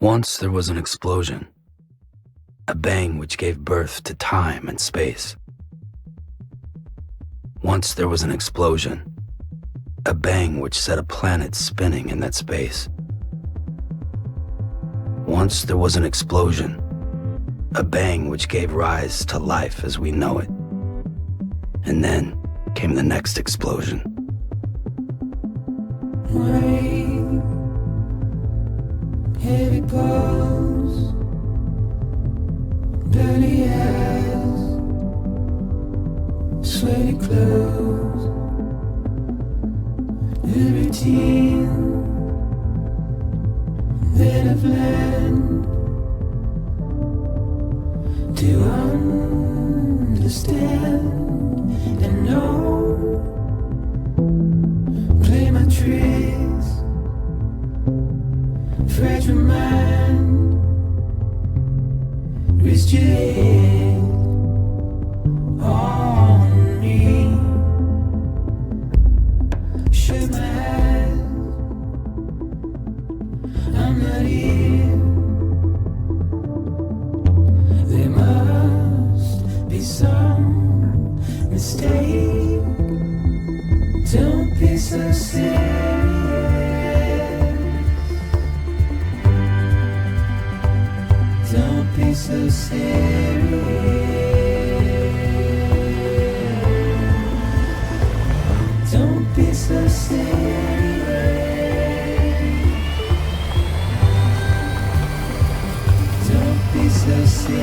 Once there was an explosion, a bang which gave birth to time and space. Once there was an explosion, a bang which set a planet spinning in that space. Once there was an explosion, a bang which gave rise to life as we know it. And then came the next explosion. Rain, heavy pulse, dirty eyes, sweaty clothes, the routine that I've learned to understand and know. Play my tricks, fragile mind, wrist your head on me. Shut my eyes, I'm not here. There must be some mistake. Don't be so serious. Don't be so serious. Don't be so serious. Don't be so serious.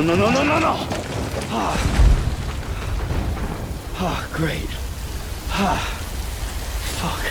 No. Great. Fuck.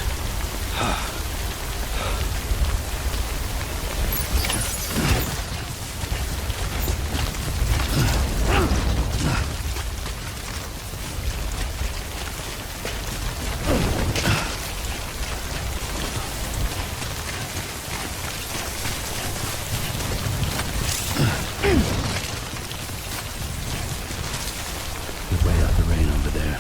Way out the rain over there.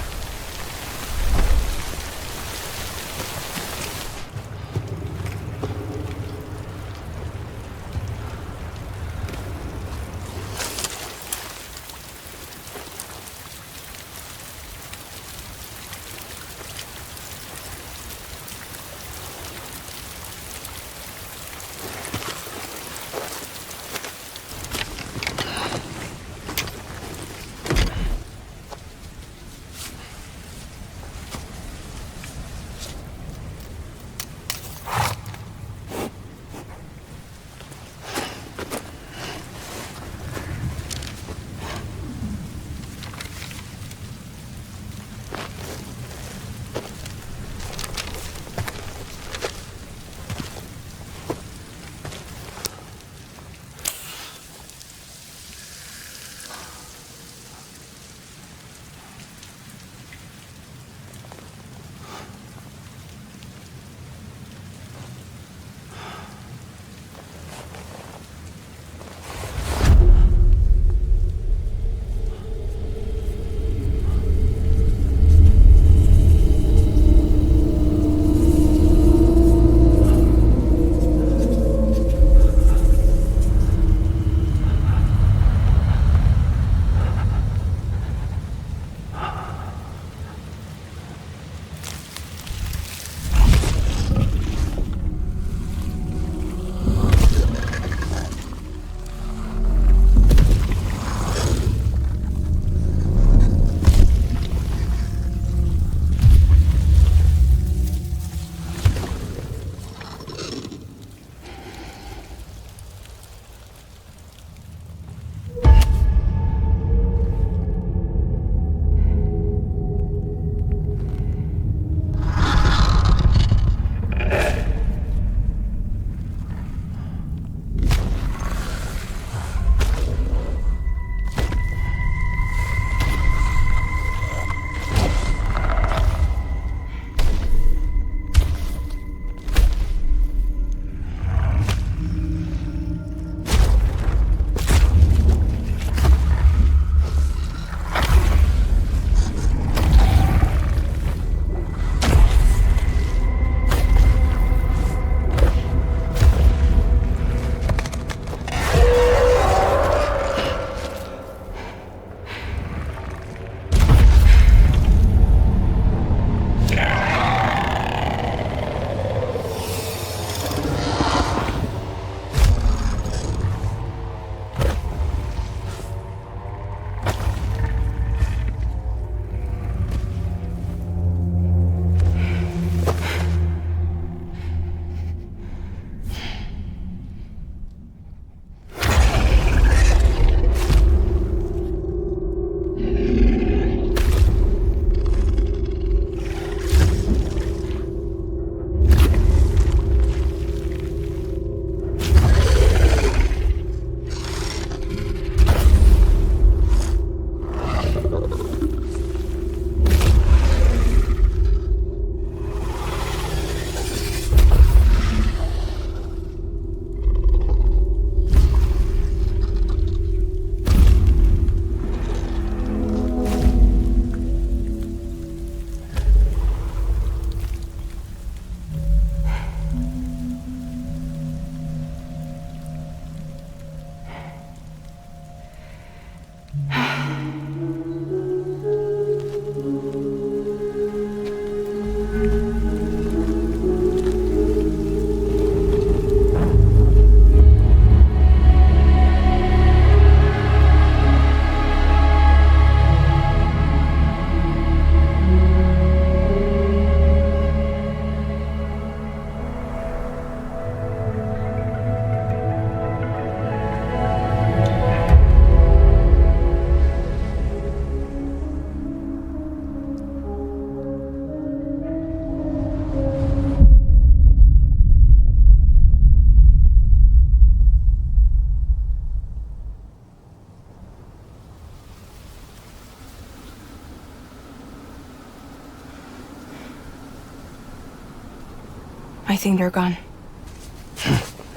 I think they're gone.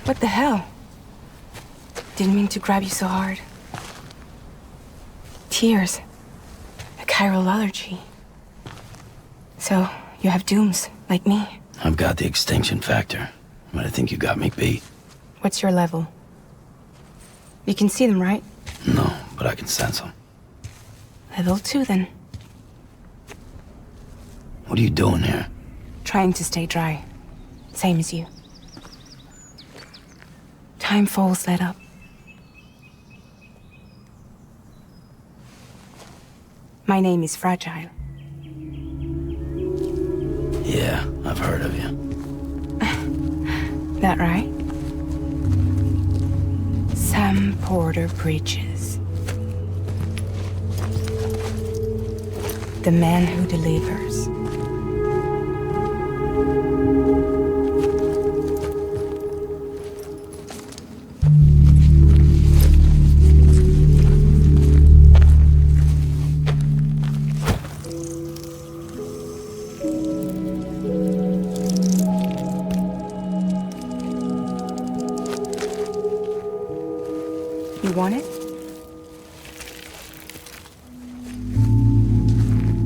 What the hell? Didn't mean to grab you so hard. Tears. A chiral allergy. So, you have dooms, like me. I've got the extinction factor, but I think you got me beat. What's your level? You can see them, right? No, but I can sense them. Level 2, then. What are you doing here? Trying to stay dry. Same as you. Time falls let up. My name is Fragile. Yeah, I've heard of you. That right? Sam Porter Bridges. The man who delivers. You want it?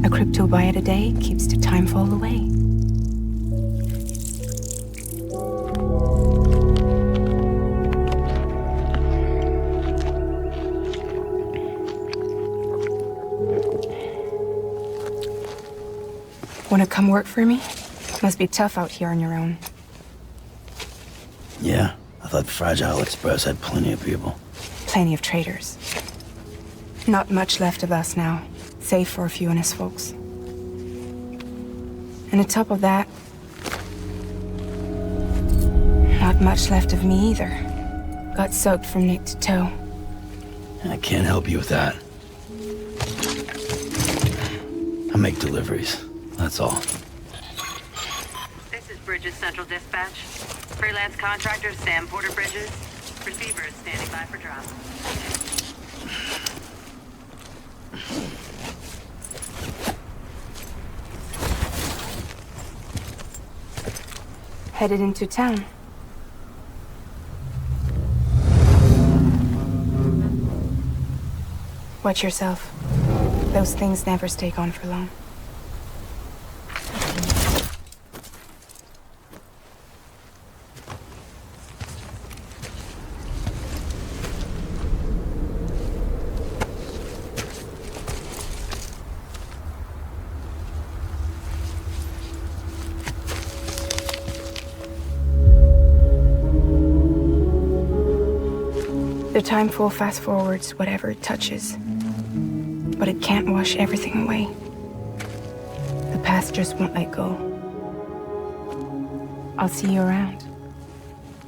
A crypto byte a day keeps the time fall away. Wanna come work for me? Must be tough out here on your own. Yeah, I thought Fragile Express had plenty of people. Plenty of traitors. Not much left of us now, save for a few honest folks. And on top of that, not much left of me either. Got soaked from neck to toe. I can't help you with that. I make deliveries, that's all. This is Bridges Central Dispatch. Freelance contractor Sam Porter Bridges. Receiver is standing by for drop. Headed into town. Watch yourself. Those things never stay gone for long. The timeful fast forwards whatever it touches, but it can't wash everything away. The past just won't let go. I'll see you around.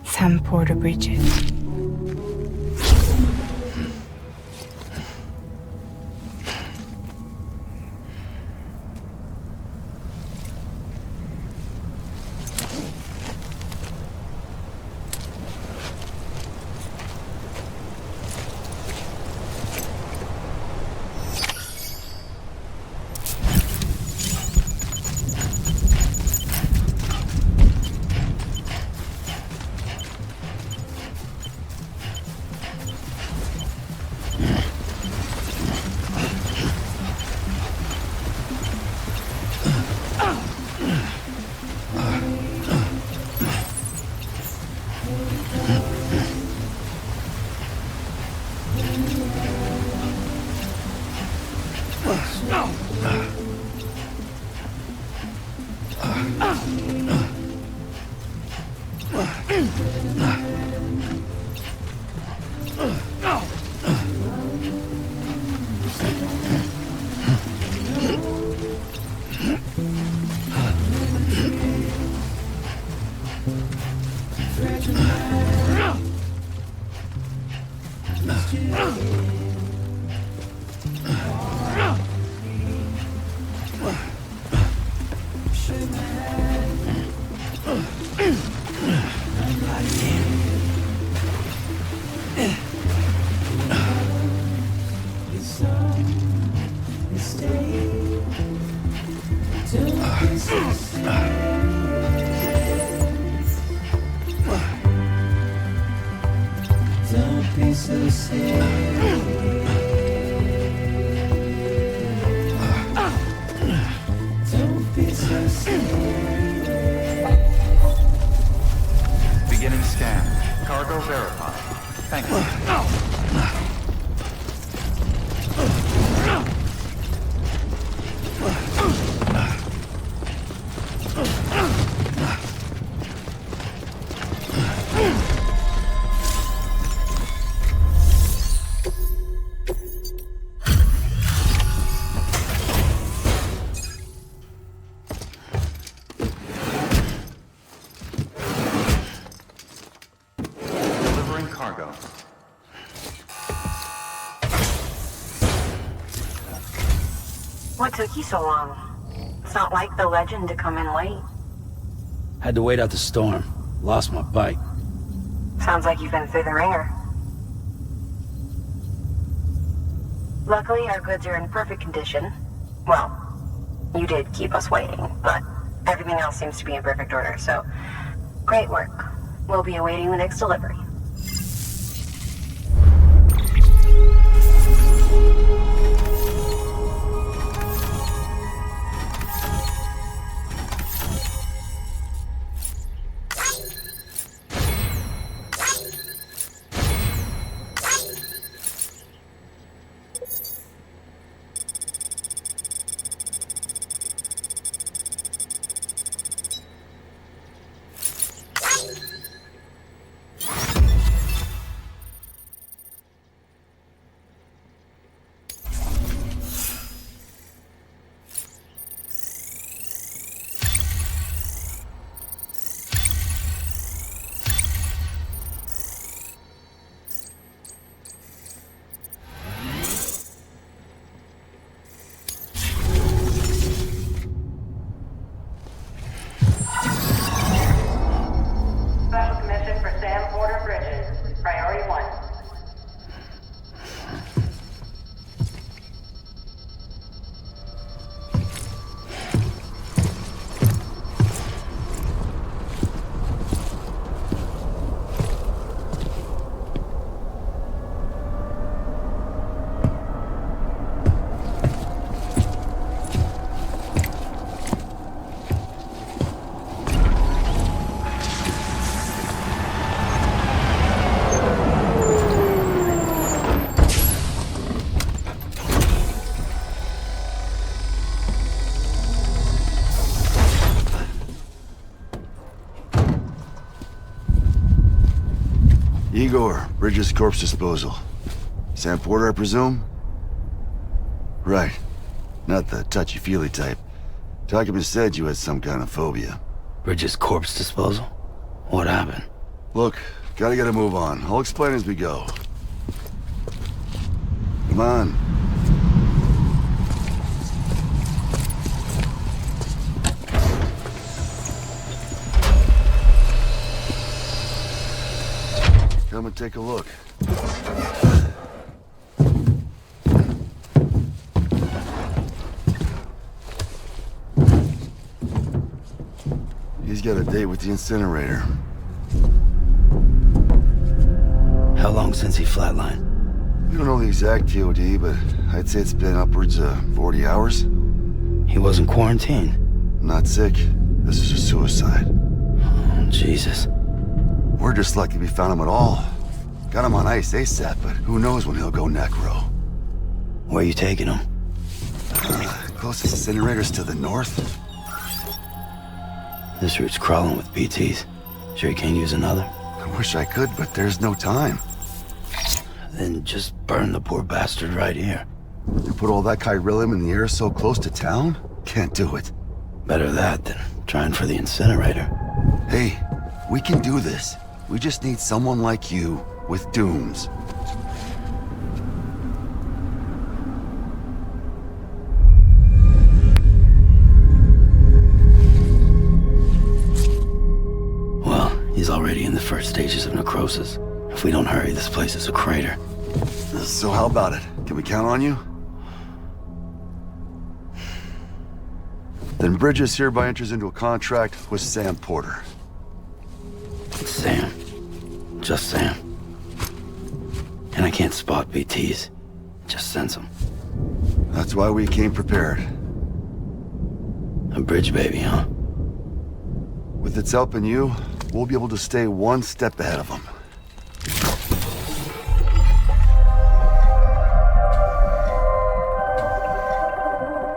Sam Porter Bridges. so serious. Don't be so serious. Beginning scan. Cargo verified. Thank you. Delivering cargo. What took you so long? It's not like the legend to come in late. Had to wait out the storm. Lost my bike. Sounds like you've been through the ringer. Luckily, our goods are in perfect condition. Well, you did keep us waiting, but everything else seems to be in perfect order, so great work. We'll be awaiting the next delivery. Special commission for Sam Porter Bridges. Priority 1. Igor, Bridges corpse disposal. Sam Porter, I presume? Right. Not the touchy-feely type. Document said you had some kind of phobia. Bridges corpse disposal? What happened? Look, gotta get a move on. I'll explain as we go. Come on. Come and take a look. He's got a date with the incinerator. How long since he flatlined? We don't know the exact TOD, but I'd say it's been upwards of 40 hours. He wasn't quarantined. Not sick. This is a suicide. Oh, Jesus. We're just lucky we found him at all. Got him on ice ASAP, but who knows when he'll go necro. Where you taking him? Closest incinerator's to the north. This route's crawling with BTs. Sure you can't use another? I wish I could, but there's no time. Then just burn the poor bastard right here. You put all that chiralium in the air so close to town? Can't do it. Better that than trying for the incinerator. Hey, we can do this. We just need someone like you with dooms. Well, he's already in the first stages of necrosis. If we don't hurry, this place is a crater. So how about it? Can we count on you? Then Bridges hereby enters into a contract with Sam Porter. Sam. Just Sam. And I can't spot BTs. Just sense them. That's why we came prepared. A bridge baby, huh? With its help and you, we'll be able to stay one step ahead of them.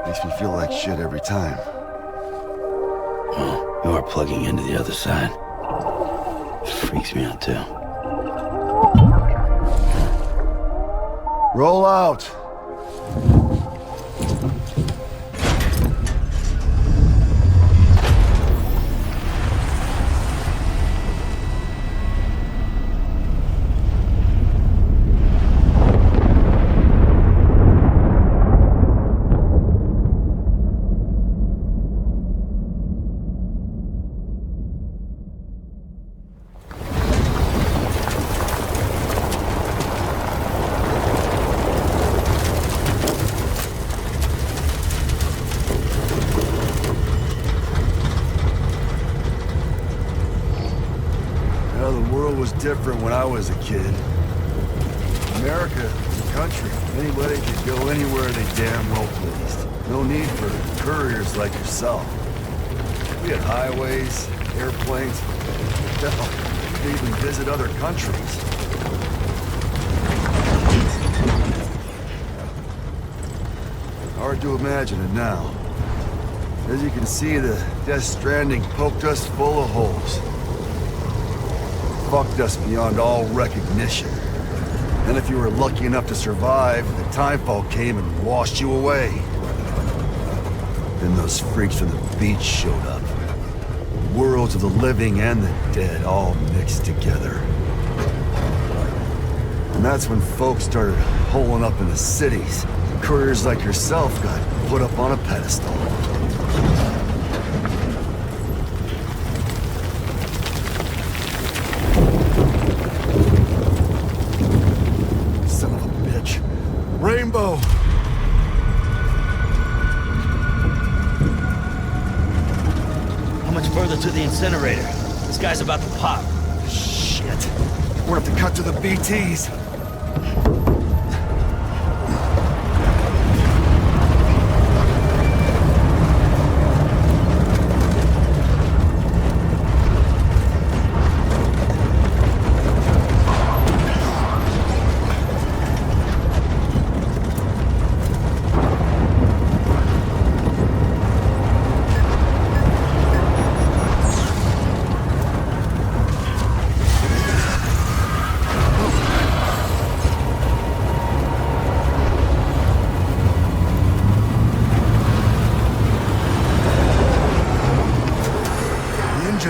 Makes me feel like shit every time. Well, you are plugging into the other side. It freaks me out, too. Roll out! Different when I was a kid. America was a country. Anybody could go anywhere they damn well pleased. No need for couriers like yourself. We had highways, airplanes. Hell, we could even visit other countries. Hard to imagine it now. As you can see, the Death Stranding poked us full of holes. Fucked us beyond all recognition. And if you were lucky enough to survive, the timefall came and washed you away. Then those freaks from the beach showed up. Worlds of the living and the dead all mixed together. And that's when folks started holing up in the cities. Couriers like yourself got put up on a pedestal. Rainbow! How much further to the incinerator? This guy's about to pop. Shit. We're have to cut to the BTs.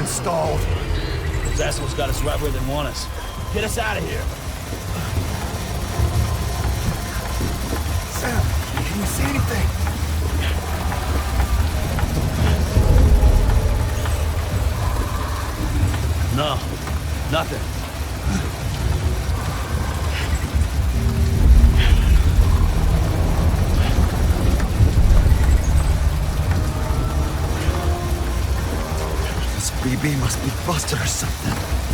Stalled. Those assholes got us right where they want us. Get us out of here. Sam, can you see anything? No, nothing. BB must be busted or something.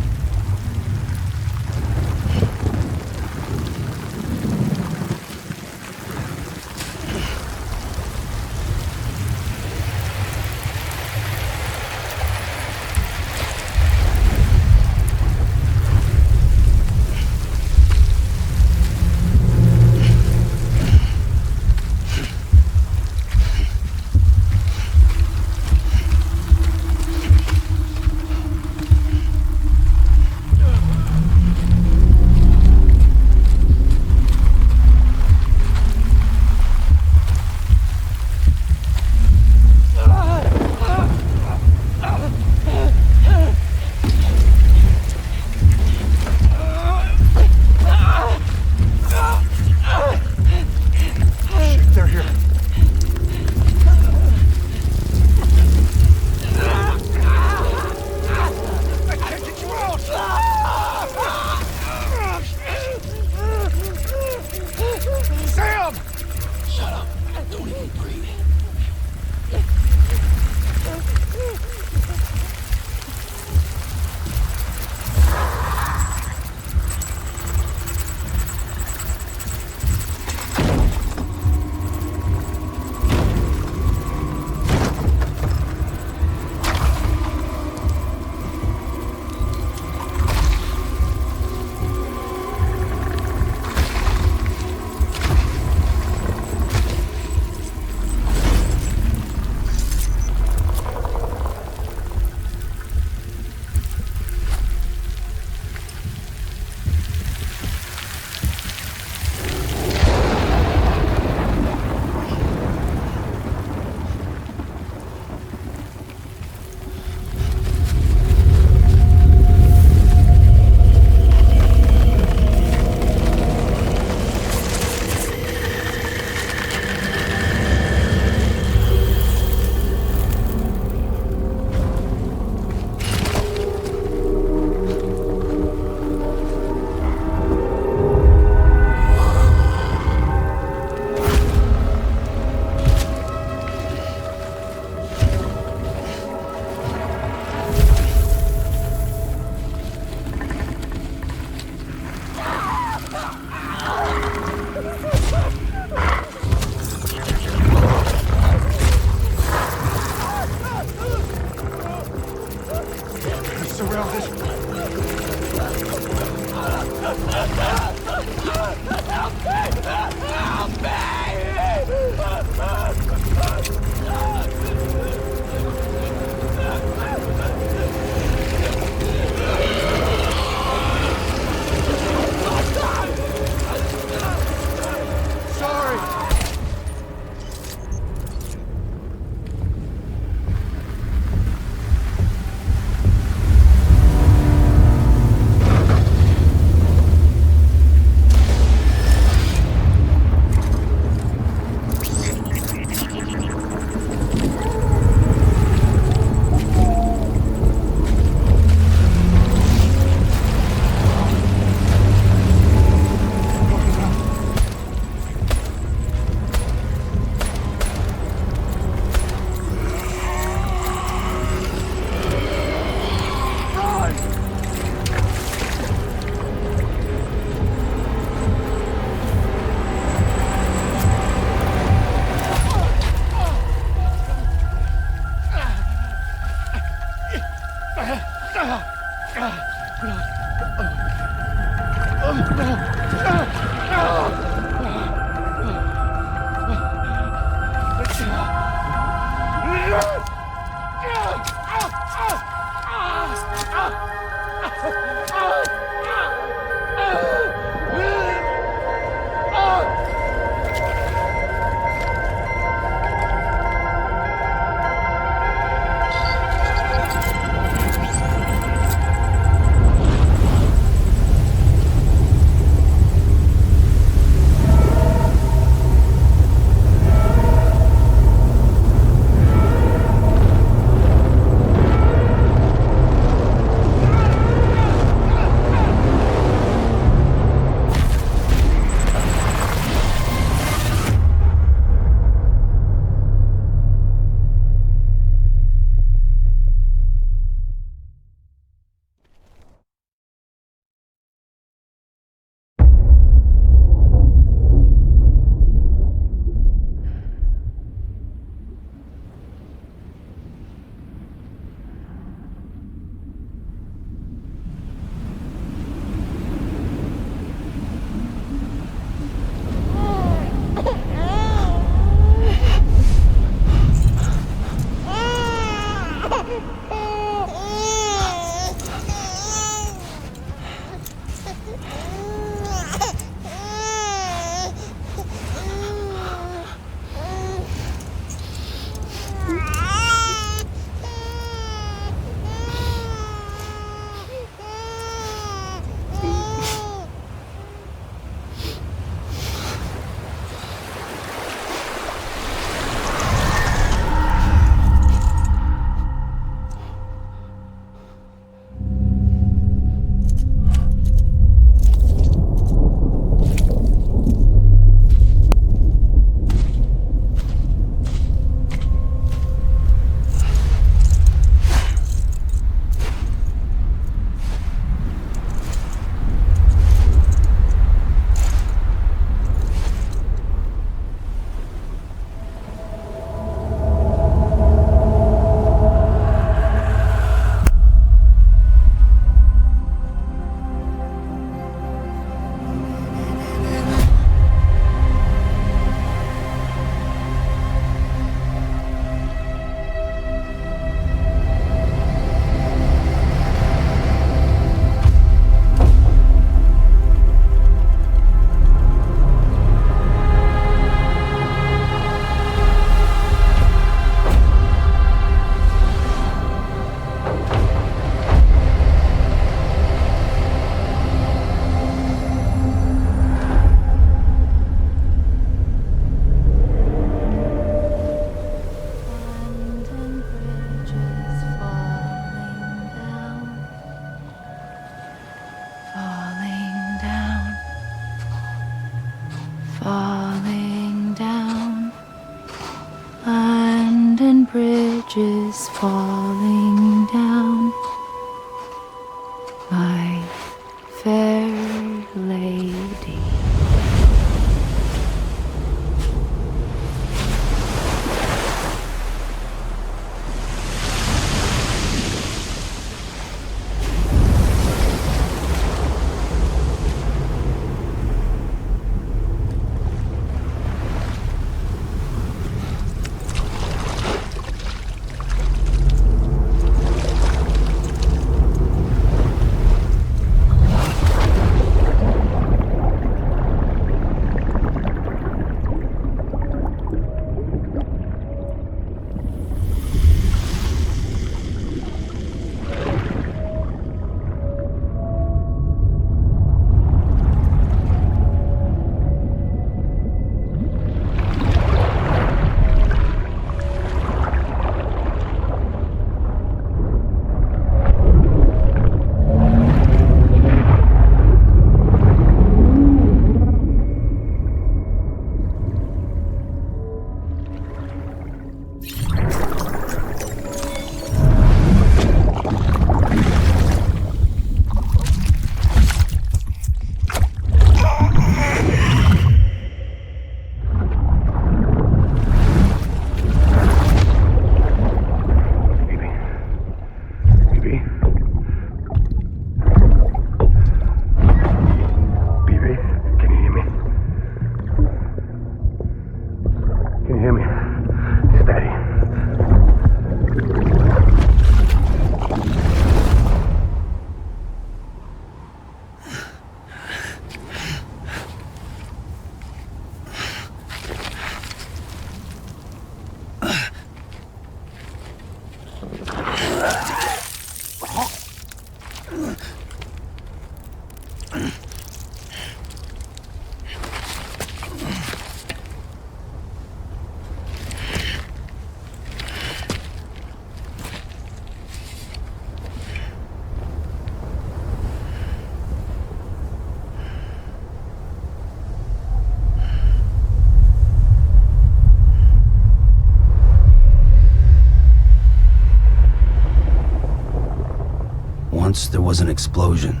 Once there was an explosion.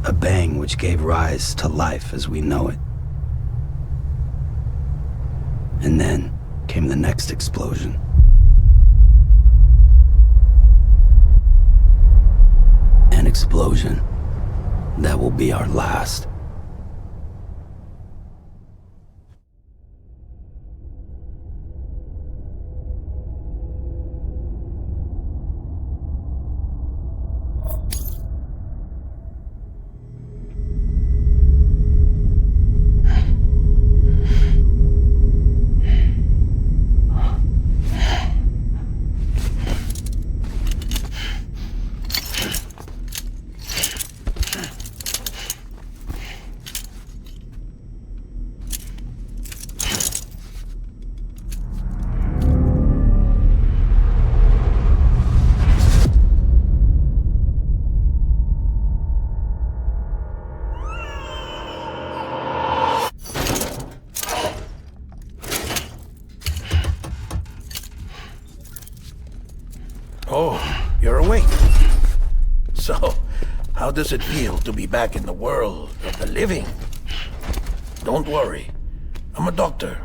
A bang which gave rise to life as we know it. And then came the next explosion. An explosion that will be our last. Oh, you're awake. So, how does it feel to be back in the world of the living? Don't worry. I'm a doctor.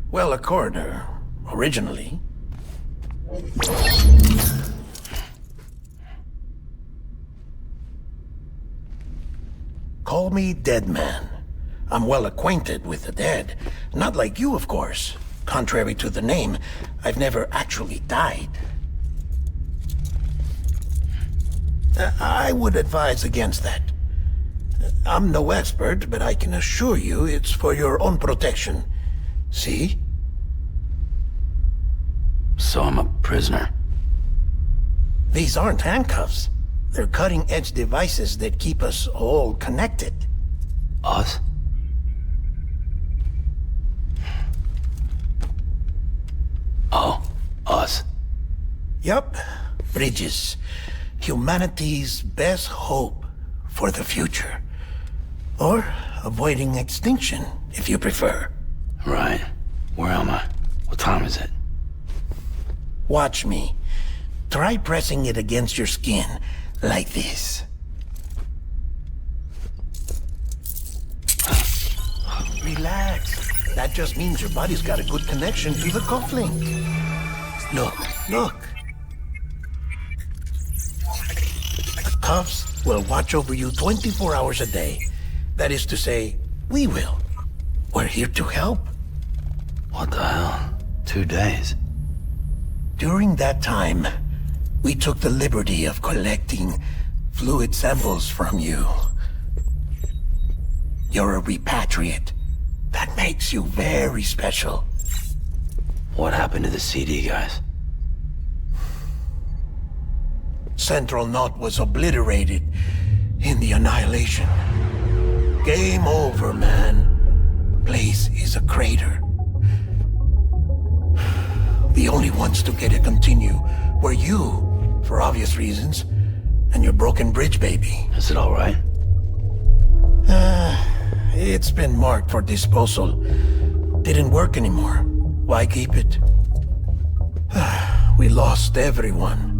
Well, a coroner, originally. Call me DEADMAN. I'm well acquainted with the dead. Not like you, of course. Contrary to the name, I've never actually died. I would advise against that. I'm no expert, but I can assure you it's for your own protection. See? So I'm a prisoner. These aren't handcuffs. They're cutting-edge devices that keep us all connected. Us? Oh, us. Yup. Bridges. Humanity's best hope for the future. Or avoiding extinction, if you prefer. Right. Where am I? What time is it? Watch me. Try pressing it against your skin, like this. Relax. That just means your body's got a good connection to the cufflink. Look. Cuffs will watch over you 24 hours a day. That is to say, we will. We're here to help. What the hell? 2 days? During that time, we took the liberty of collecting fluid samples from you. You're a repatriate. That makes you very special. What happened to the CD guys? Central Knot was obliterated in the Annihilation. Game over, man. Place is a crater. The only ones to get to continue were you, for obvious reasons, and your broken bridge baby. Is it all right? It's been marked for disposal. Didn't work anymore. Why keep it? We lost everyone.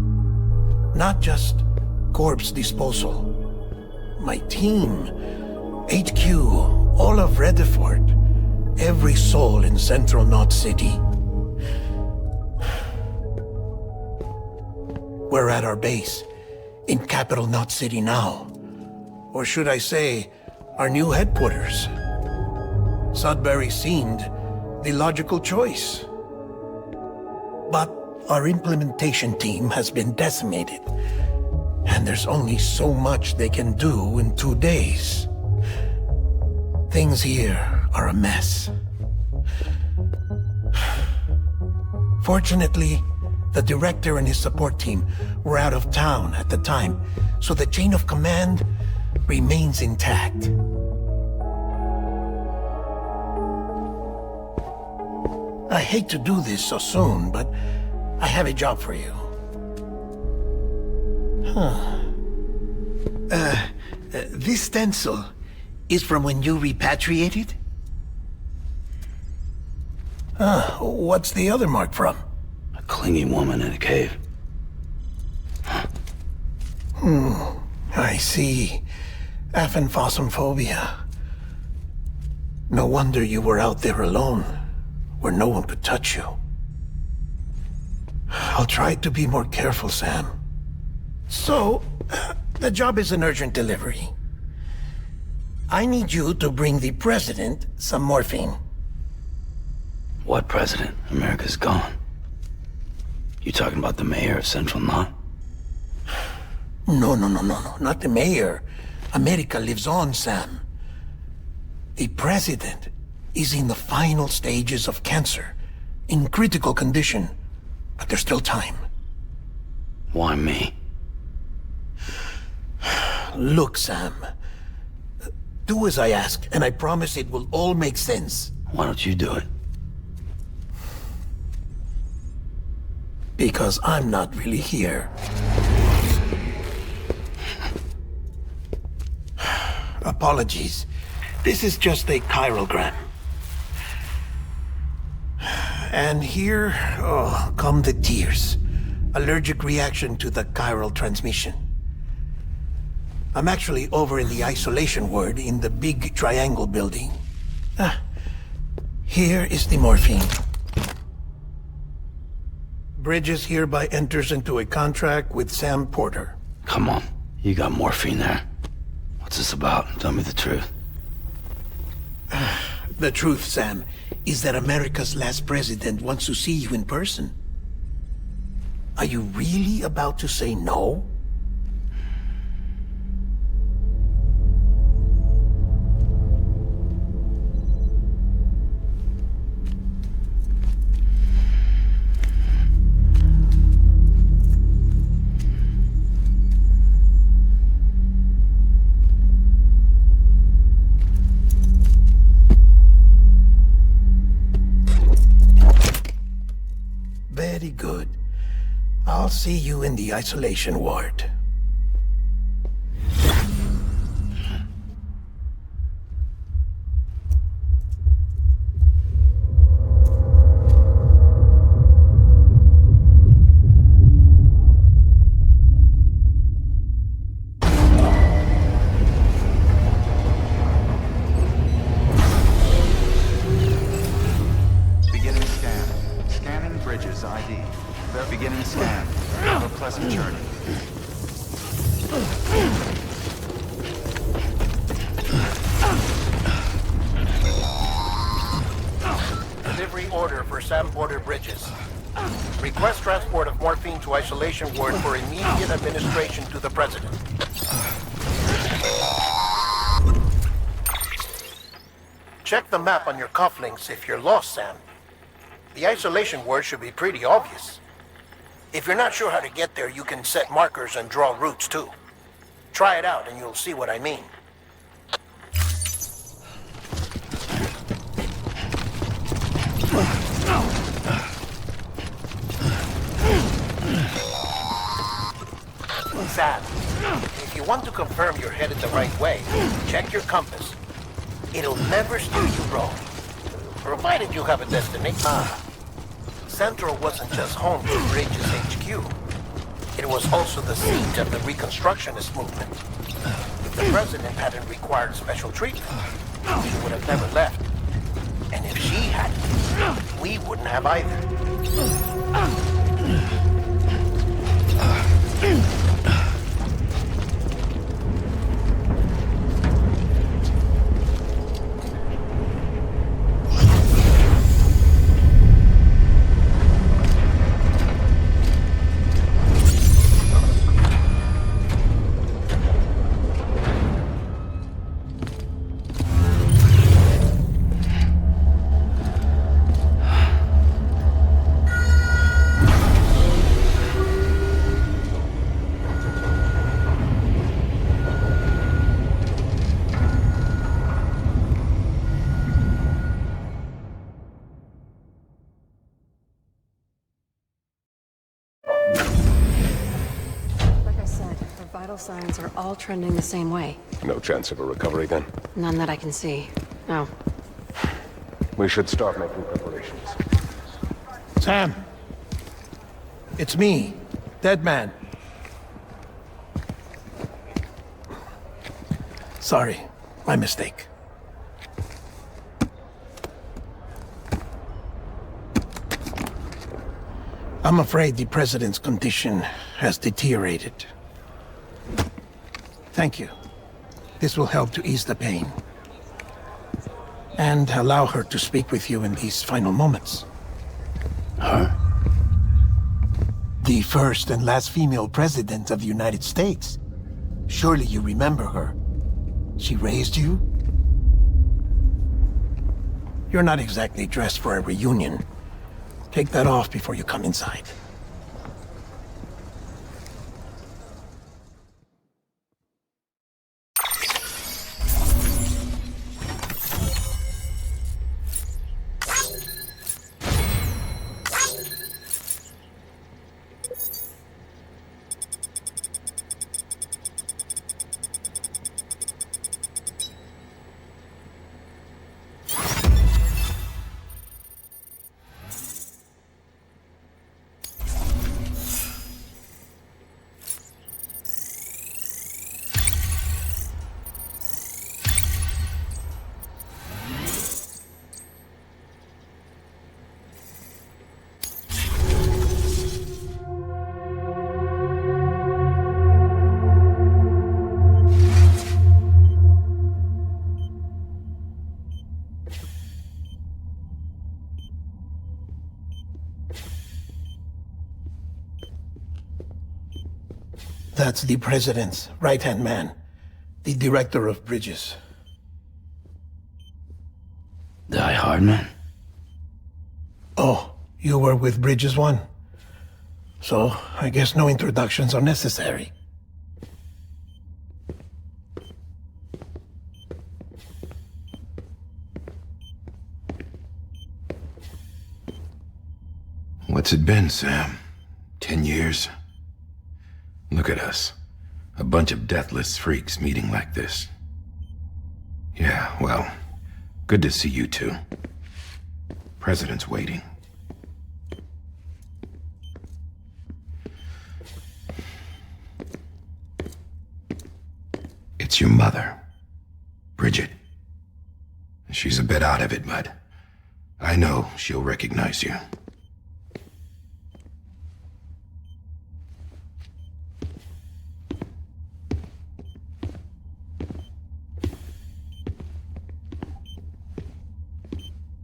Not just corpse disposal. My team, HQ, all of Redford, every soul in Central Knot City. We're at our base, in Capital Knot City now. Or should I say, our new headquarters. Sudbury seemed the logical choice. But our implementation team has been decimated, and there's only so much they can do in 2 days. Things here are a mess. Fortunately, the director and his support team were out of town at the time, so the chain of command remains intact. I hate to do this so soon, but I have a job for you. This stencil is from when you repatriated? What's the other mark from? A clingy woman in a cave. I see. Aphenphosmphobia. No wonder you were out there alone, where no one could touch you. I'll try to be more careful, Sam. So, the job is an urgent delivery. I need you to bring the president some morphine. What president? America's gone. You talking about the mayor of Central Knot? No, not the mayor. America lives on, Sam. The president is in the final stages of cancer, in critical condition, but there's still time. Why me? Look, Sam. Do as I ask, and I promise it will all make sense. Why don't you do it? Because I'm not really here. Apologies. This is just a chiralgram. And here, come the tears. Allergic reaction to the chiral transmission. I'm actually over in the isolation ward in the big triangle building. Here is the morphine. Bridges hereby enters into a contract with Sam Porter. Come on. You got morphine there. What's this about? Tell me the truth. The truth, Sam, is that America's last president wants to see you in person. Are you really about to say no? Very good. I'll see you in the isolation ward. Beginning scan. Scanning Bridges ID. Beginning scan. Have a pleasant journey. Delivery order for Sam Porter Bridges. Request transport of morphine to isolation ward for immediate administration to the president. Check the map on your cufflinks if you're lost, Sam. The isolation word should be pretty obvious. If you're not sure how to get there, you can set markers and draw routes too. Try it out and you'll see what I mean. Sam, if you want to confirm you're headed the right way, check your compass. It'll never steer you wrong. Provided you have a destination. Central wasn't just home to Bridges HQ. It was also the seat of the Reconstructionist movement. If the president hadn't required special treatment, she would have never left. And if she hadn't, we wouldn't have either. signs are all trending the same way. No chance of a recovery then? None that I can see. No. We should start making preparations. Sam! It's me, DEADMAN. Sorry, my mistake. I'm afraid the President's condition has deteriorated. Thank you. This will help to ease the pain. And allow her to speak with you in these final moments. Her? The first and last female president of the United States. Surely you remember her. She raised you? You're not exactly dressed for a reunion. Take that off before you come inside. That's the President's right-hand man, the Director of Bridges. DIE-HARDMAN? Oh, you were with Bridges 1? So, I guess no introductions are necessary. What's it been, Sam? 10 years? Look at us. A bunch of deathless freaks meeting like this. Yeah, well, good to see you two. President's waiting. It's your mother, Bridget. She's a bit out of it, but I know she'll recognize you.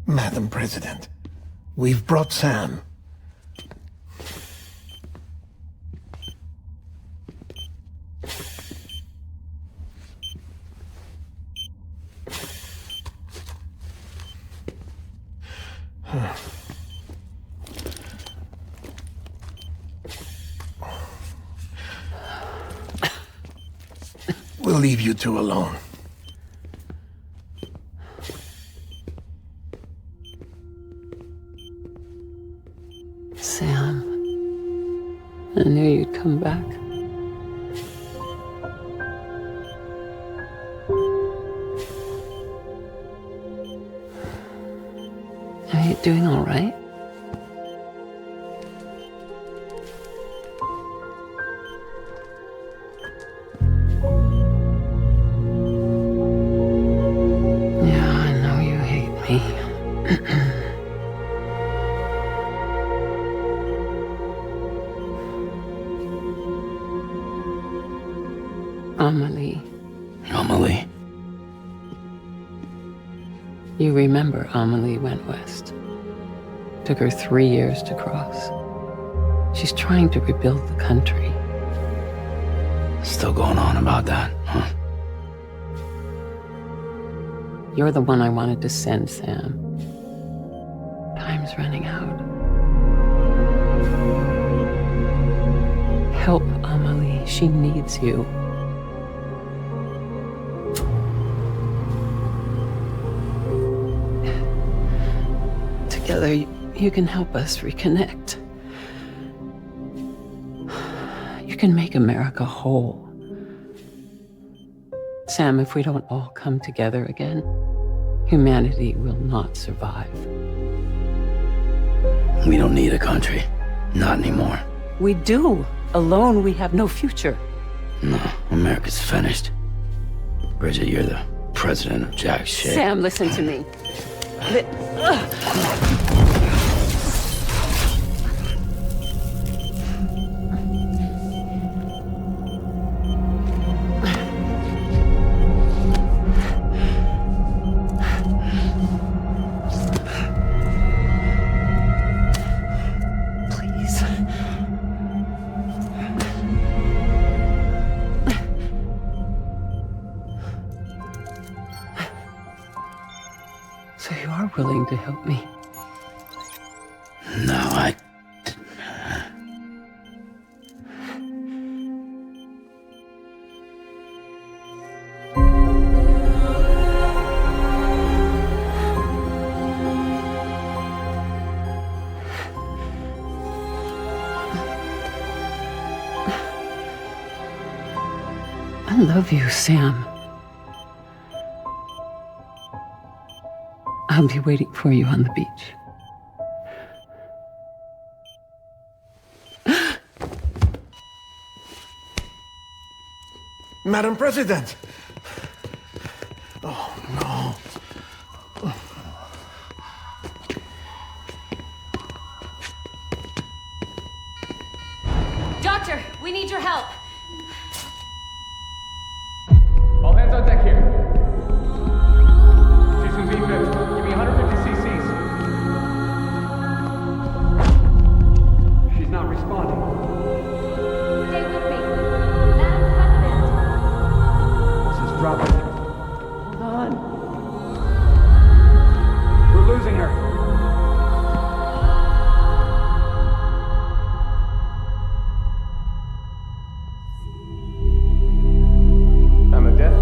Madam President, we've brought Sam. We'll leave you two alone. Sam, I knew you'd come back. Are you doing all right? Yeah, I know you hate me. Amelie. Amelie? You remember Amelie went west. Took her 3 years to cross. She's trying to rebuild the country. Still going on about that, huh? You're the one I wanted to send, Sam. Time's running out. Help Amelie. She needs you. Together, you can help us reconnect. You can make America whole. Sam, if we don't all come together again, humanity will not survive. We don't need a country. Not anymore. We do. Alone, we have no future. No, America's finished. Bridget, you're the president of jack shit. Sam, listen to me. So you are willing to help me? No, I... I love you, Sam. I'll be waiting for you on the beach. Madam President! Oh, no. Doctor, we need your help. All hands on deck here. She's in V-50. Give me 150 cc's. She's not responding. Stay with me. This is dropping. Hold on. We're losing her. I'm a death.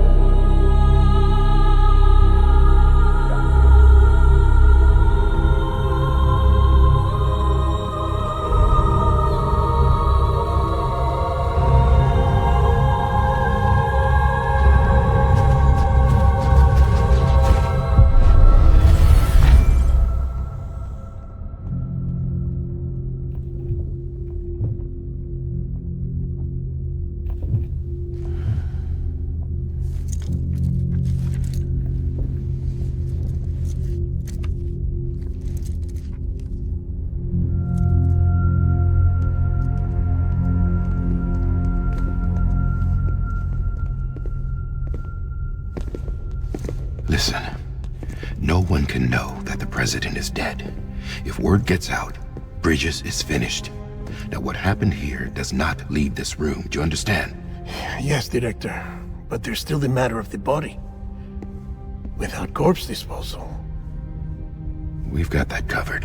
Listen, no one can know that the president is dead. If word gets out, Bridges is finished. Now, what happened here does not leave this room. Do you understand? Yes, Director. But there's still the matter of the body. Without corpse disposal. We've got that covered.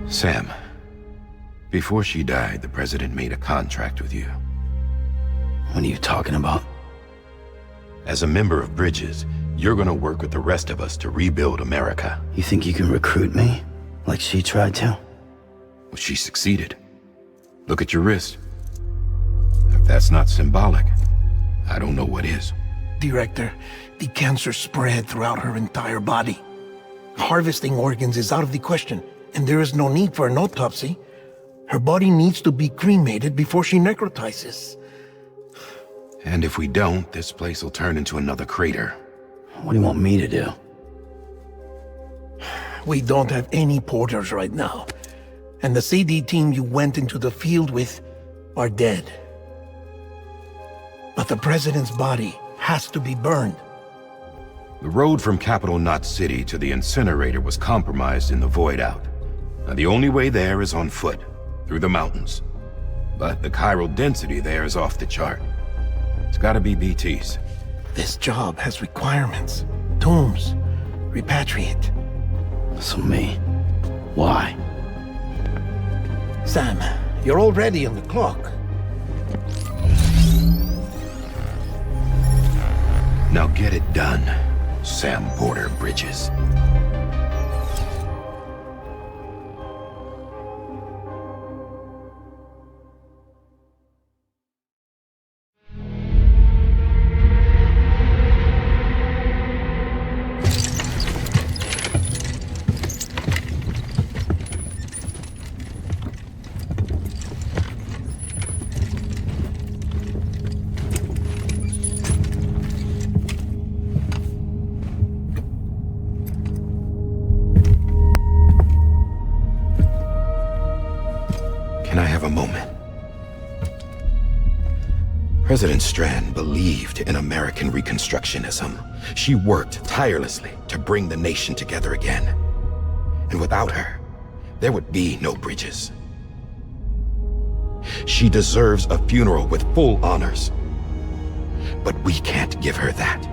Sam, before she died, the president made a contract with you. What are you talking about? As a member of Bridges, you're gonna work with the rest of us to rebuild America. You think you can recruit me? Like she tried to? Well, she succeeded. Look at your wrist. If that's not symbolic, I don't know what is. Director, the cancer spread throughout her entire body. Harvesting organs is out of the question, and there is no need for an autopsy. Her body needs to be cremated before she necrotizes. And if we don't, this place will turn into another crater. What do you want me to do? We don't have any porters right now. And the CD team you went into the field with are dead. But the president's body has to be burned. The road from Capital Knot City to the incinerator was compromised in the void out. Now, the only way there is on foot, through the mountains. But the chiral density there is off the chart. It's gotta be BTs. This job has requirements. Tombs. Repatriate. So me? Why? Sam, you're already on the clock. Now get it done, Sam Porter Bridges. Can I have a moment? President Strand believed in American Reconstructionism. She worked tirelessly to bring the nation together again. And without her, there would be no Bridges. She deserves a funeral with full honors. But we can't give her that.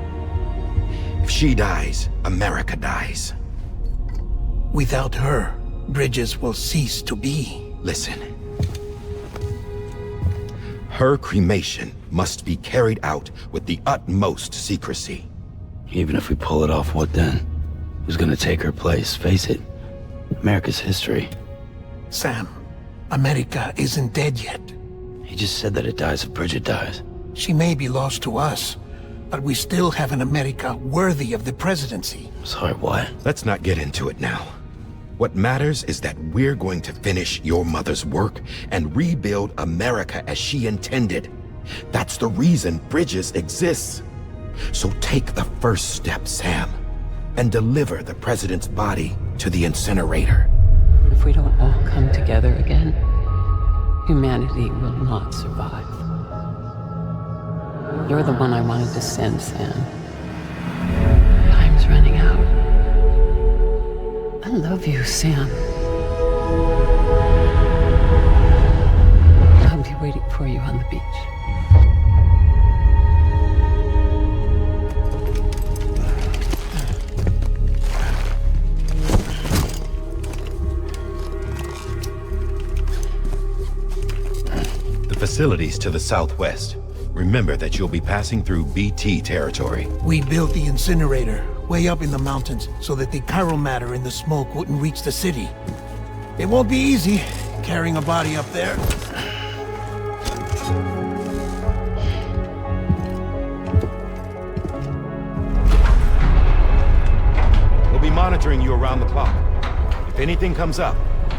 If she dies, America dies. Without her, Bridges will cease to be. Listen. Her cremation must be carried out with the utmost secrecy. Even if we pull it off, what then? Who's gonna take her place? Face it, America's history. Sam, America isn't dead yet. He just said that it dies if Bridget dies. She may be lost to us, but we still have an America worthy of the presidency. Sorry, what? Let's not get into it now. What matters is that we're going to finish your mother's work and rebuild America as she intended. That's the reason Bridges exists. So take the first step, Sam, and deliver the president's body to the incinerator. If we don't all come together again, humanity will not survive. You're the one I wanted to send, Sam. Time's running out. I love you, Sam. I'll be waiting for you on the beach. The facilities to the southwest. Remember that you'll be passing through BT territory. We built the incinerator way up in the mountains so that the chiral matter in the smoke wouldn't reach the city. It won't be easy carrying a body up there. We'll be monitoring you around the clock. If anything comes up,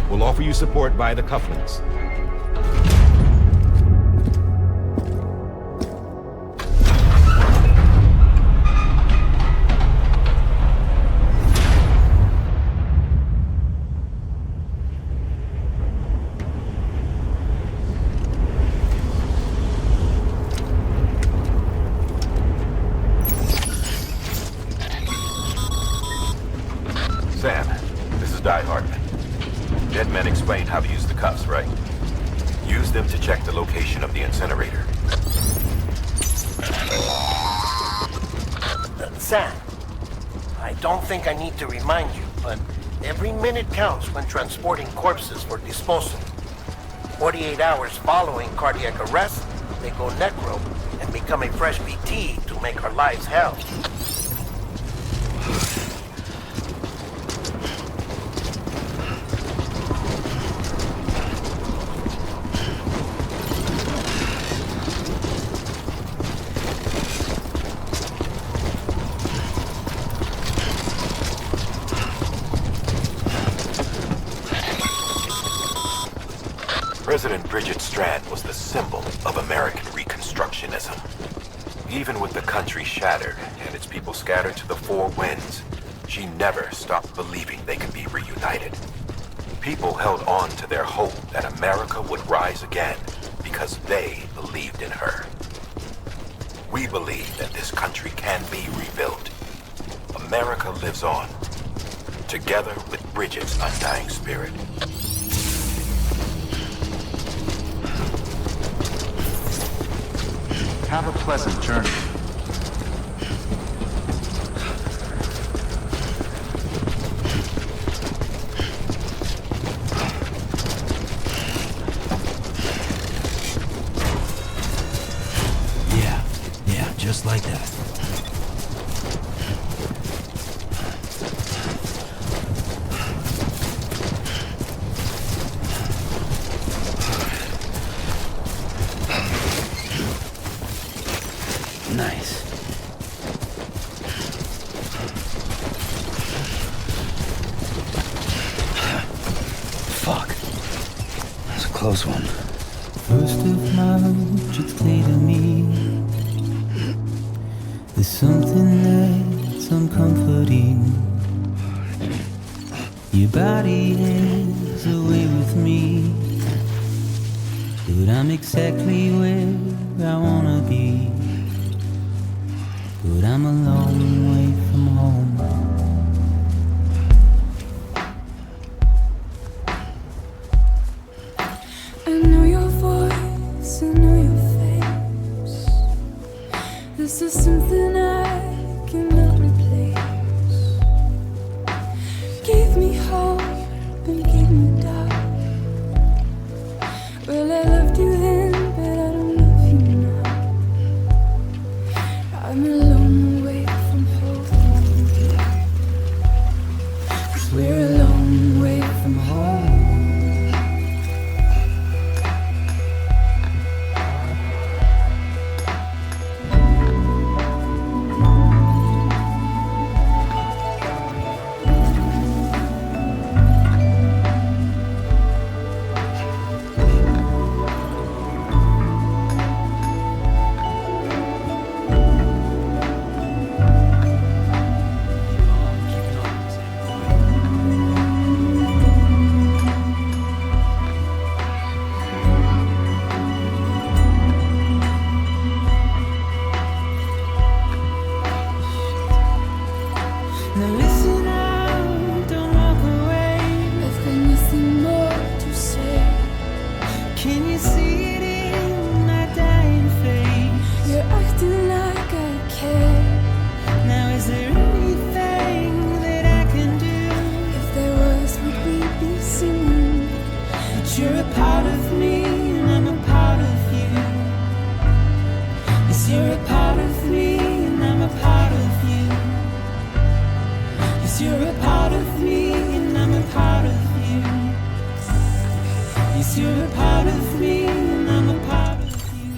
we'll offer you support via the cufflinks. Sam, this is DIE-HARDMAN. DEADMAN explained how to use the cuffs, right? Use them to check the location of the incinerator. Sam, I don't think I need to remind you, but every minute counts when transporting corpses for disposal. 48 hours following cardiac arrest, they go necro and become a fresh BT to make our lives hell. President Bridget Strand was the symbol of American Reconstructionism. Even with the country shattered and its people scattered to the four winds, she never stopped believing they could be reunited. People held on to their hope that America would rise again because they believed in her. We believe that this country can be rebuilt. America lives on, together with Bridget's undying spirit. Have a pleasant journey. Yeah, just like that. close one. First of March, it's clear to me there's something that's uncomforting. Your body is away with me, but I'm exactly where I wanna be. But I'm a long way from home. I know your voice, I know your face. This is something I cannot replace. Gave me hope and gave me doubt. Well, I loved you then, but I don't love you now. I'm a long way from home. 'Cause we're a long way from home. Now listen out, don't walk away. I've got nothing more to say. Can you see it in my dying face? You're acting like I care. Now is there anything that I can do? If there was, would we be singing? But you're a part of me and I'm a part of you. Yes, you're a part of me and I'm a part of you. Yes, you're a part of me and I'm a part of you. Yes, you're a part of me and I'm a part of you.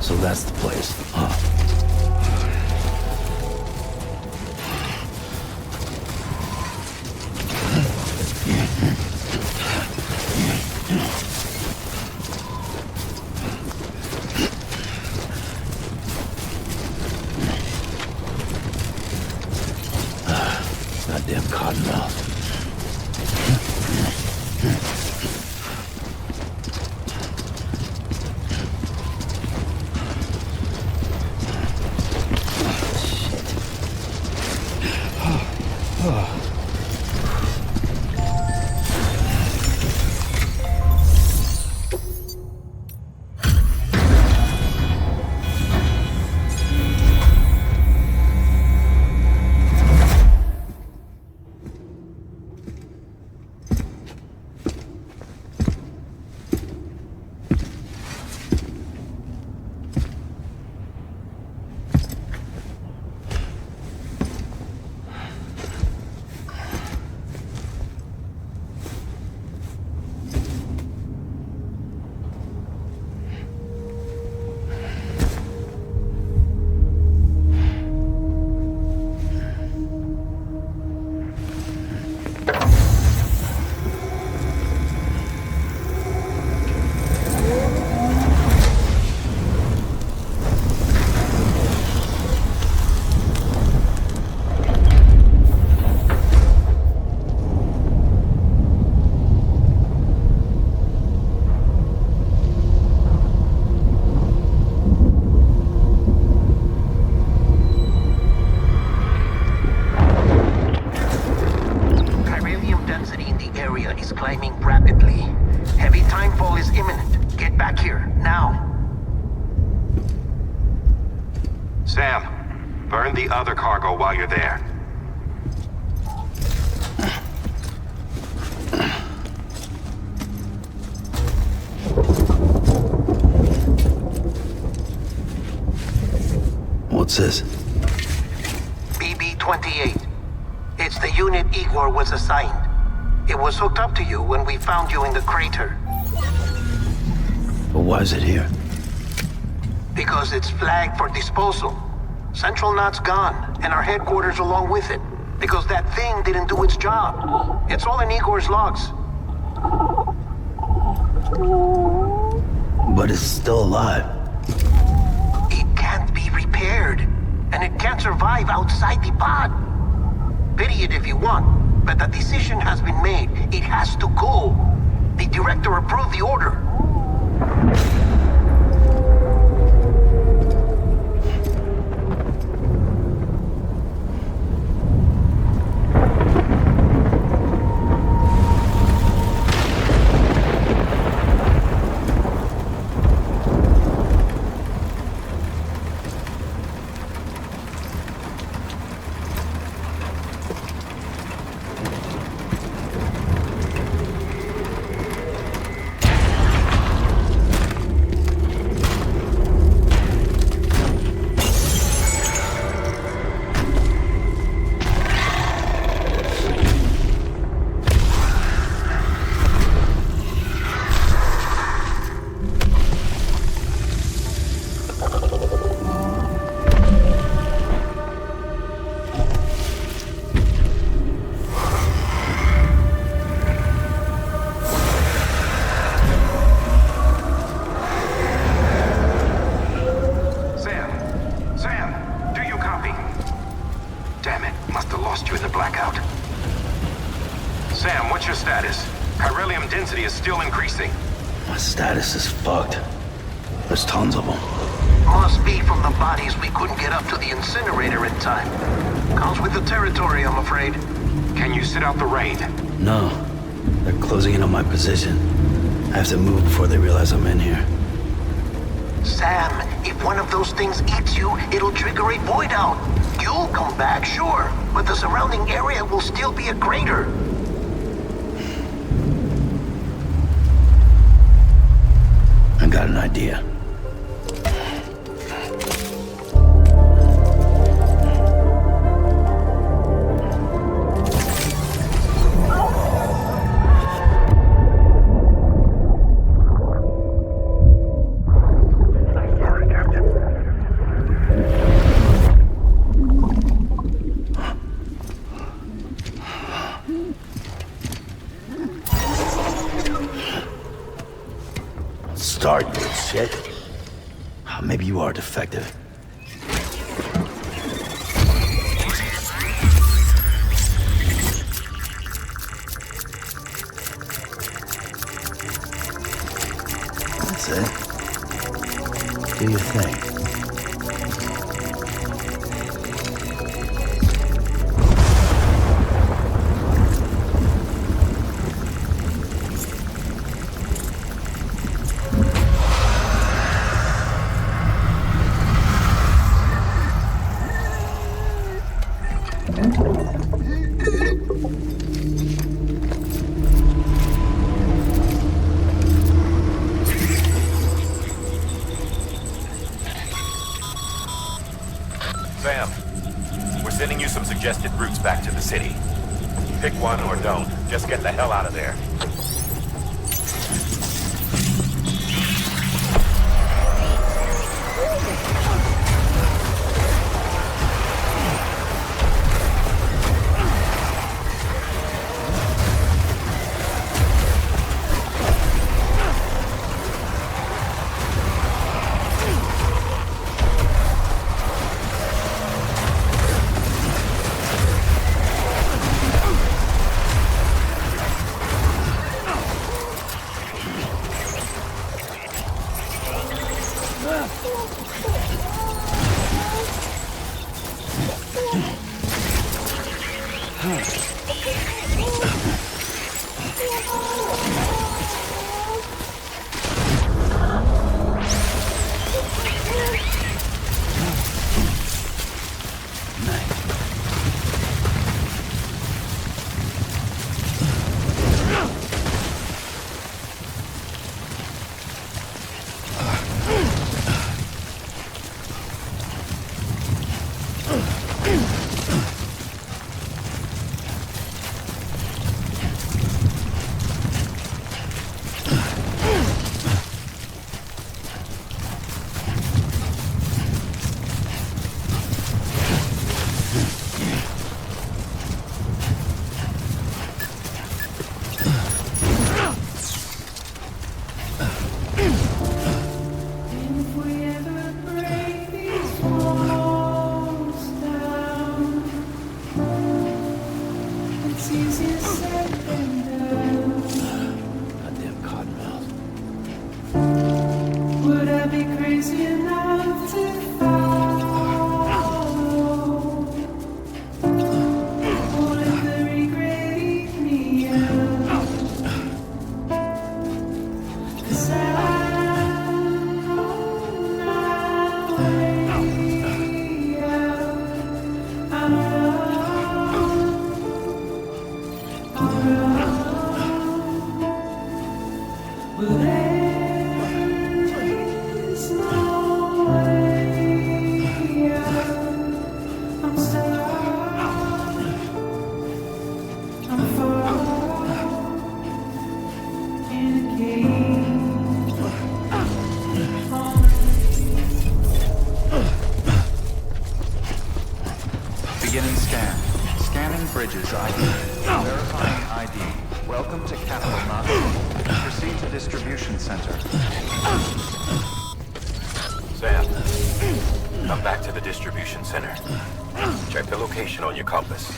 So that's the place, huh? Goddamn cottonmouth. Sam, burn the other cargo while you're there. What's this? BB-28. It's the unit Igor was assigned. It was hooked up to you when we found you in the crater. But why is it here? Because it's flagged for disposal. Central Knot's gone, and our headquarters along with it. Because that thing didn't do its job. It's all in Igor's logs. But it's still alive. It can't be repaired, and it can't survive outside the pod. Pity it if you want, but the decision has been made. It has to go. The director approved the order. My status is fucked. There's tons of them. Must be from the bodies we couldn't get up to the incinerator in time. Comes with the territory, I'm afraid. Can you sit out the rain? No. They're closing in on my position. I have to move before they realize I'm in here. Sam, if one of those things eats you, it'll trigger a void out. You'll come back, sure, but the surrounding area will still be a crater. I got an idea. Start, you shit. Maybe you are defective. That's it. Do your thing. Sam, we're sending you some suggested routes back to the city. Pick one or don't. Just get the hell out of there. easy enough to follow. Won't the regret eat me out? 'Cause I'm on my way out. I'm well, there is no way out. I'm stuck. I'm far in a cage. Beginning scan. Scanning Bridges ID. Verifying ID. Welcome to Capital Not City. Proceed to distribution center. Sam, come back to the distribution center. Check the location on your compass.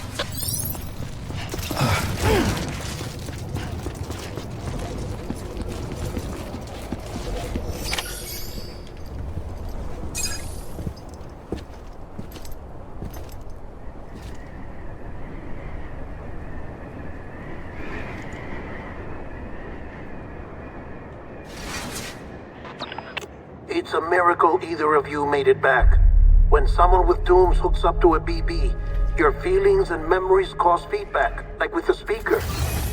It's a miracle either of you made it back. When someone with dooms hooks up to a BB, your feelings and memories cause feedback, like with a speaker.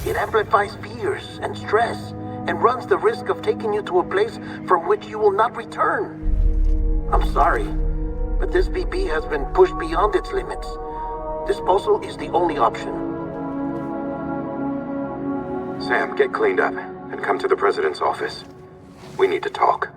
It amplifies fears and stress, and runs the risk of taking you to a place from which you will not return. I'm sorry, but this BB has been pushed beyond its limits. Disposal is the only option. Sam, get cleaned up and come to the president's office. We need to talk.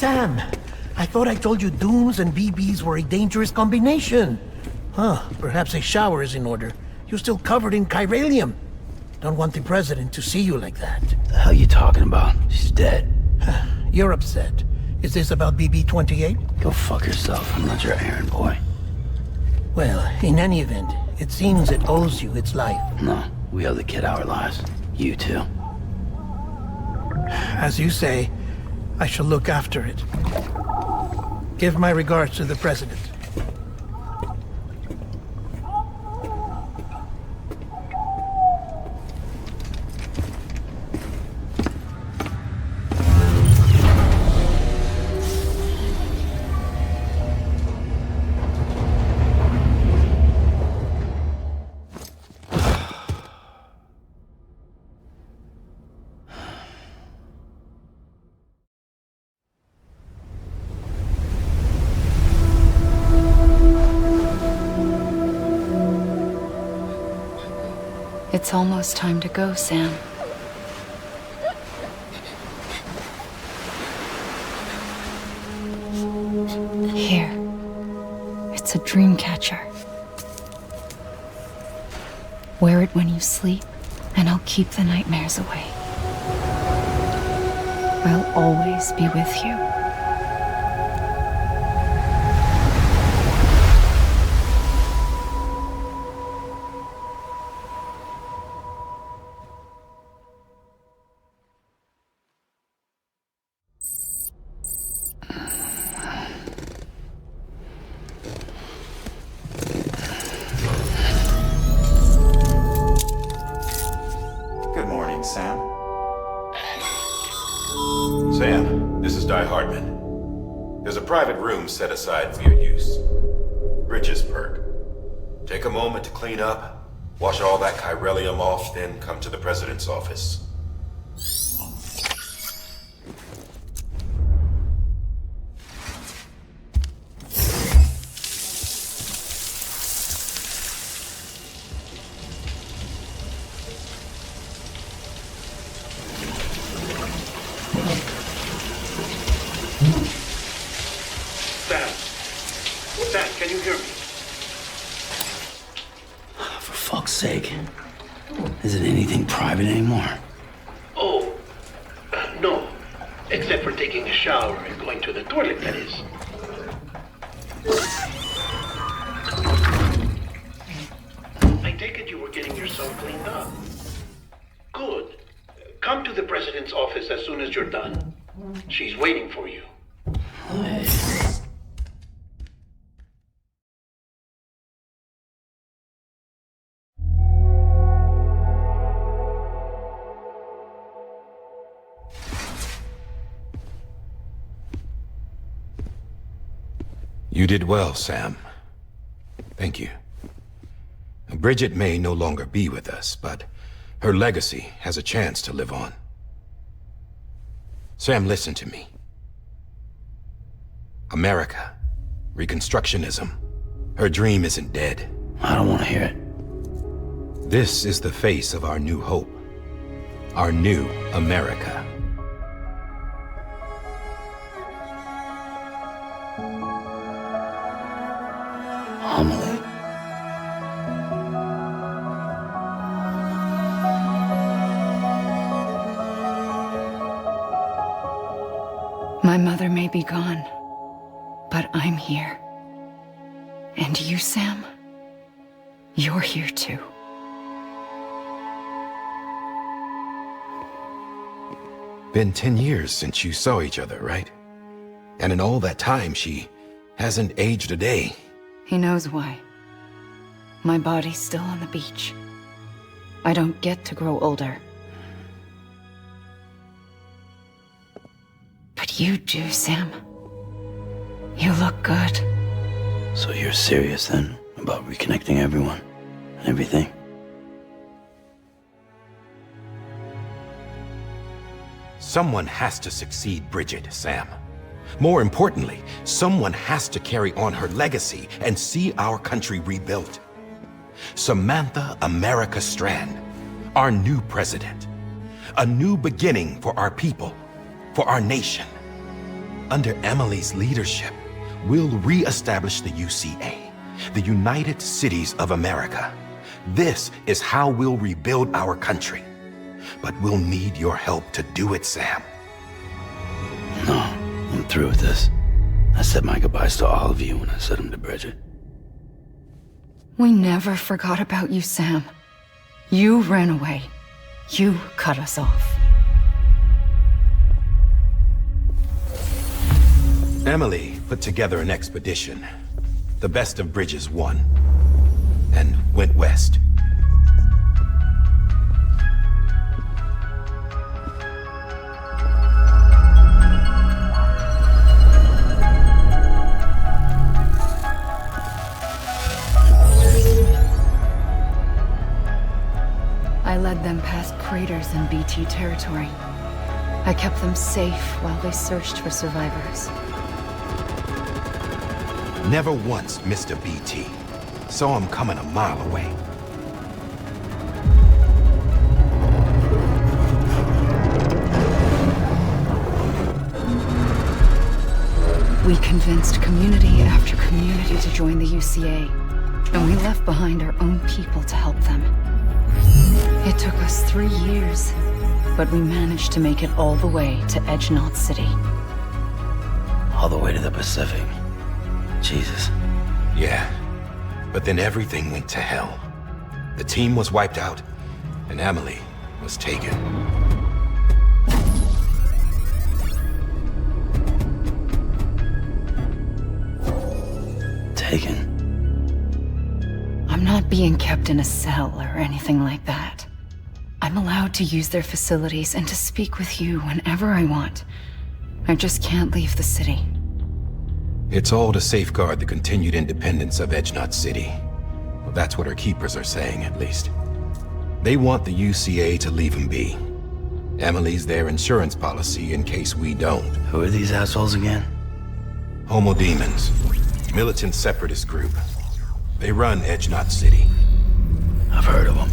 Sam, I thought I told you dooms and BBs were a dangerous combination. Huh, perhaps a shower is in order. You're still covered in chiralium. Don't want the president to see you like that. The hell you talking about? She's dead. You're upset. Is this about BB-28? Go fuck yourself. I'm not your errand boy. Well, in any event, it seems it owes you its life. No, we owe the kid our lives. You too. As you say, I shall look after it. Give my regards to the president. It's almost time to go, Sam. Here. It's a dream catcher. Wear it when you sleep, and I'll keep the nightmares away. I'll always be with you. Good morning, Sam. Sam, this is DIE-HARDMAN. There's a private room set aside for your use. Bridges perk. Take a moment to clean up, wash all that chiralium off, then come to the President's office. Sam, can you hear me? For fuck's sake. Isn't anything private anymore? Oh, no. Except for taking a shower and going to the toilet, that is. I take it you were getting yourself cleaned up. Good. Come to the President's office as soon as you're done. She's waiting for you. You did well, Sam. Thank you. Bridget may no longer be with us, but her legacy has a chance to live on. Sam, listen to me. America, Reconstructionism, her dream isn't dead. I don't want to hear it. This is the face of our new hope, our new America. AMELIE. My mother may be gone, but I'm here. And you, Sam, you're here too. Been 10 years since you saw each other, right? And in all that time, she hasn't aged a day. He knows why. My body's still on the beach. I don't get to grow older. But you do, Sam. You look good. So you're serious then about reconnecting everyone and everything? Someone has to succeed Bridget, Sam. More importantly, someone has to carry on her legacy and see our country rebuilt. Samantha America Strand, our new president. A new beginning for our people, for our nation. Under Amelie's leadership, we'll re-establish the UCA, the United Cities of America. This is how we'll rebuild our country. But we'll need your help to do it, Sam. No, I'm through with this. I said my goodbyes to all of you when I said them to Bridget. We never forgot about you, Sam. You ran away. You cut us off. Amelie put together an expedition. The best of Bridges won, and went west. I led them past craters in BT territory. I kept them safe while they searched for survivors. Never once missed a BT. Saw him coming a mile away. We convinced community after community to join the UCA, and we left behind our own people to help them. It took us 3 years, but we managed to make it all the way to Edge-Knot City. All the way to the Pacific. Jesus. Yeah, but then everything went to hell. The team was wiped out, and AMELIE was taken. Taken? I'm not being kept in a cell or anything like that. I'm allowed to use their facilities and to speak with you whenever I want. I just can't leave the city. It's all to safeguard the continued independence of Edge-Knot City. Well, that's what our keepers are saying, at least. They want the UCA to leave him be. AMELIE's their insurance policy in case we don't. Who are these assholes again? Homo Demons. Militant separatist group. They run Edge-Knot City. I've heard of them.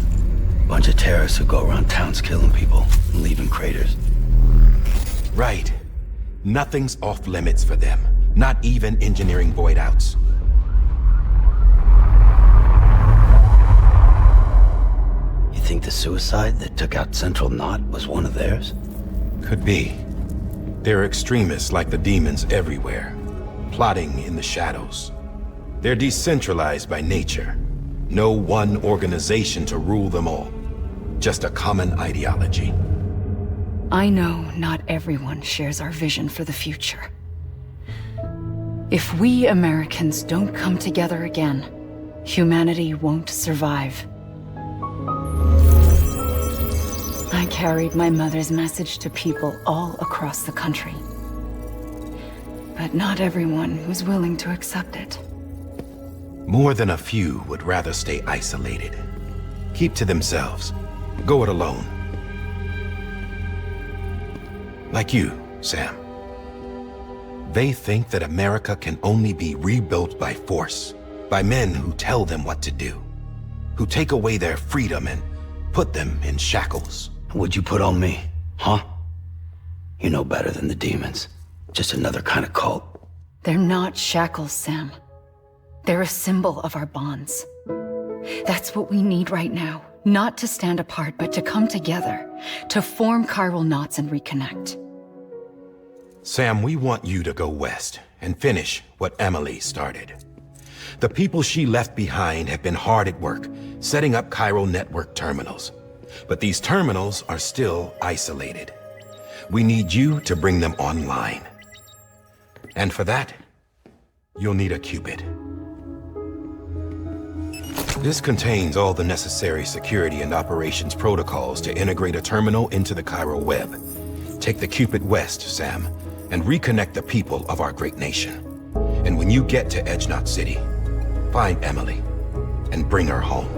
Bunch of terrorists who go around towns killing people and leaving craters. Right. Nothing's off limits for them. Not even engineering void outs. You think the suicide that took out Central Knot was one of theirs? Could be. There are extremists like the demons everywhere, plotting in the shadows. They're decentralized by nature. No one organization to rule them all. Just a common ideology. I know not everyone shares our vision for the future. If we Americans don't come together again, humanity won't survive. I carried my mother's message to people all across the country. But not everyone was willing to accept it. More than a few would rather stay isolated. Keep to themselves. Go it alone. Like you, Sam. They think that America can only be rebuilt by force, by men who tell them what to do, who take away their freedom and put them in shackles. What'd you put on me, huh? You know better than the demons. Just another kind of cult. They're not shackles, Sam. They're a symbol of our bonds. That's what we need right now. Not to stand apart, but to come together, to form chiral knots and reconnect. Sam, we want you to go west and finish what AMELIE started. The people she left behind have been hard at work, setting up chiral network terminals. But these terminals are still isolated. We need you to bring them online. And for that, you'll need a Cupid. This contains all the necessary security and operations protocols to integrate a terminal into the chiral web. Take the Cupid west, Sam, and reconnect the people of our great nation. And when you get to Edge-Knot City, find AMELIE and bring her home.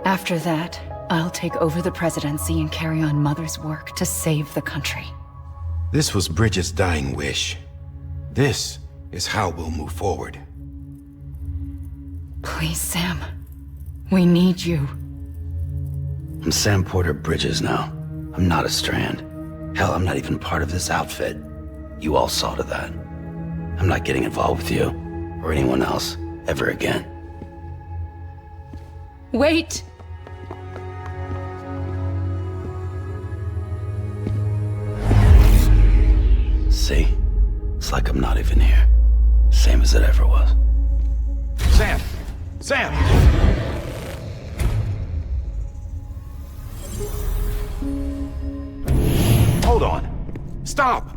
After that, I'll take over the presidency and carry on Mother's work to save the country. This was Bridget's dying wish. This is how we'll move forward. Please, Sam. We need you. I'm Sam Porter Bridges now. I'm not a Strand. Hell, I'm not even part of this outfit. You all saw to that. I'm not getting involved with you, or anyone else, ever again. Wait! See? It's like I'm not even here. Same as it ever was. Sam! Sam! Hold on. Stop!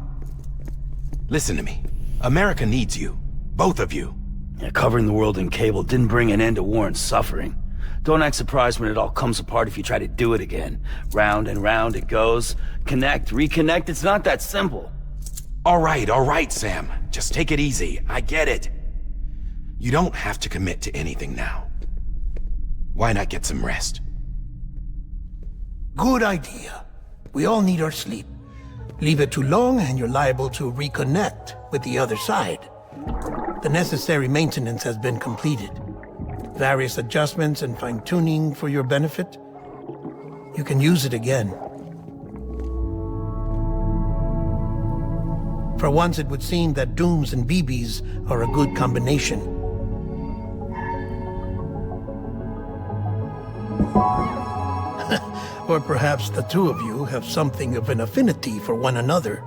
Listen to me. America needs you. Both of you. Yeah, covering the world in cable didn't bring an end to war and suffering. Don't act surprised when it all comes apart if you try to do it again. Round and round it goes. Connect, reconnect, it's not that simple. All right, Sam. Just take it easy. I get it. You don't have to commit to anything now. Why not get some rest? Good idea. We all need our sleep. Leave it too long and you're liable to reconnect with the other side. The necessary maintenance has been completed. Various adjustments and fine-tuning for your benefit. You can use it again. For once, it would seem that Dooms and BBs are a good combination. Or perhaps the two of you have something of an affinity for one another.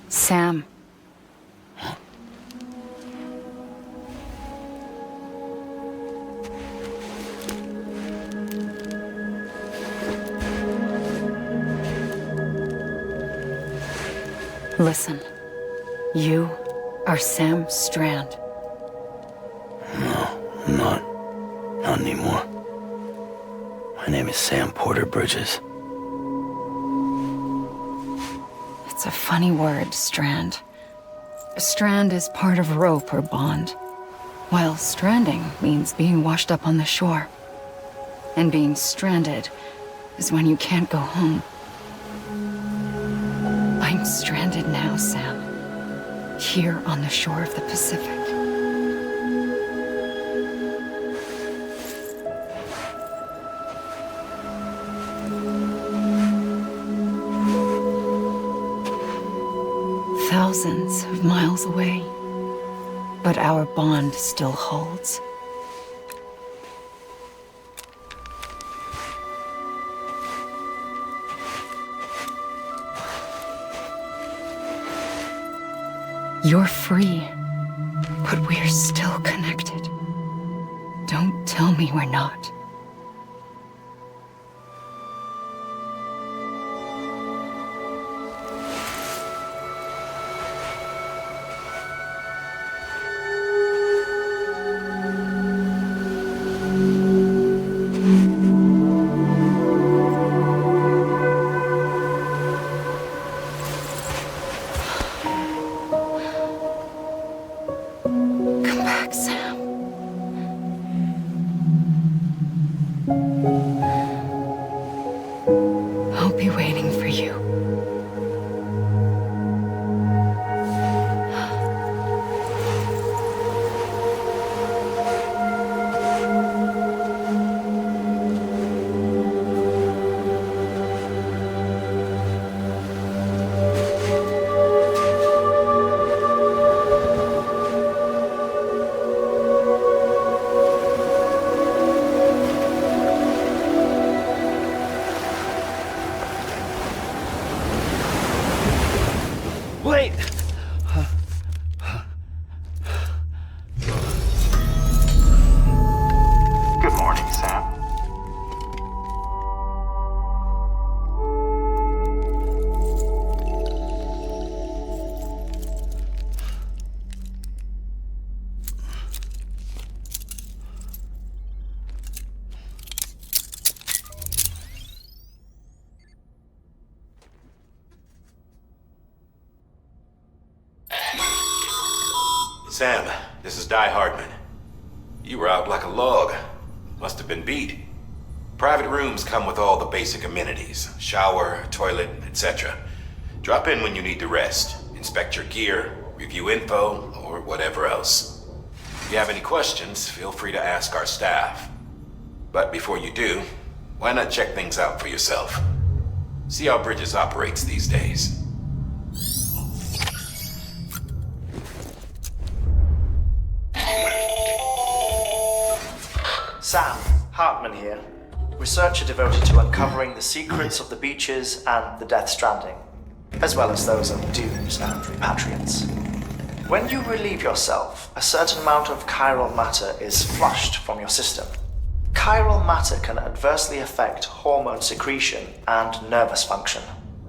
Sam. Listen, you are Sam Strand. No, I'm not. Not anymore. My name is Sam Porter Bridges. It's a funny word, Strand. Strand is part of rope or bond, while stranding means being washed up on the shore. And being stranded is when you can't go home. I'm stranded now, Sam. Here on the shore of the Pacific. Thousands of miles away, but our bond still holds. You're free, but we're still connected. Don't tell me we're not. I'll be waiting for you. Wait! Good morning, Sam. Sam, this is DIE-HARDMAN. You were out like a log. Must have been beat. Private rooms come with all the basic amenities. Shower, toilet, etc. Drop in when you need to rest. Inspect your gear, review info, or whatever else. If you have any questions, feel free to ask our staff. But before you do, why not check things out for yourself? See how Bridges operates these days. Sam, Hartman here, researcher devoted to uncovering the secrets of the beaches and the Death Stranding, as well as those of dooms and repatriants. When you relieve yourself, a certain amount of chiral matter is flushed from your system. Chiral matter can adversely affect hormone secretion and nervous function.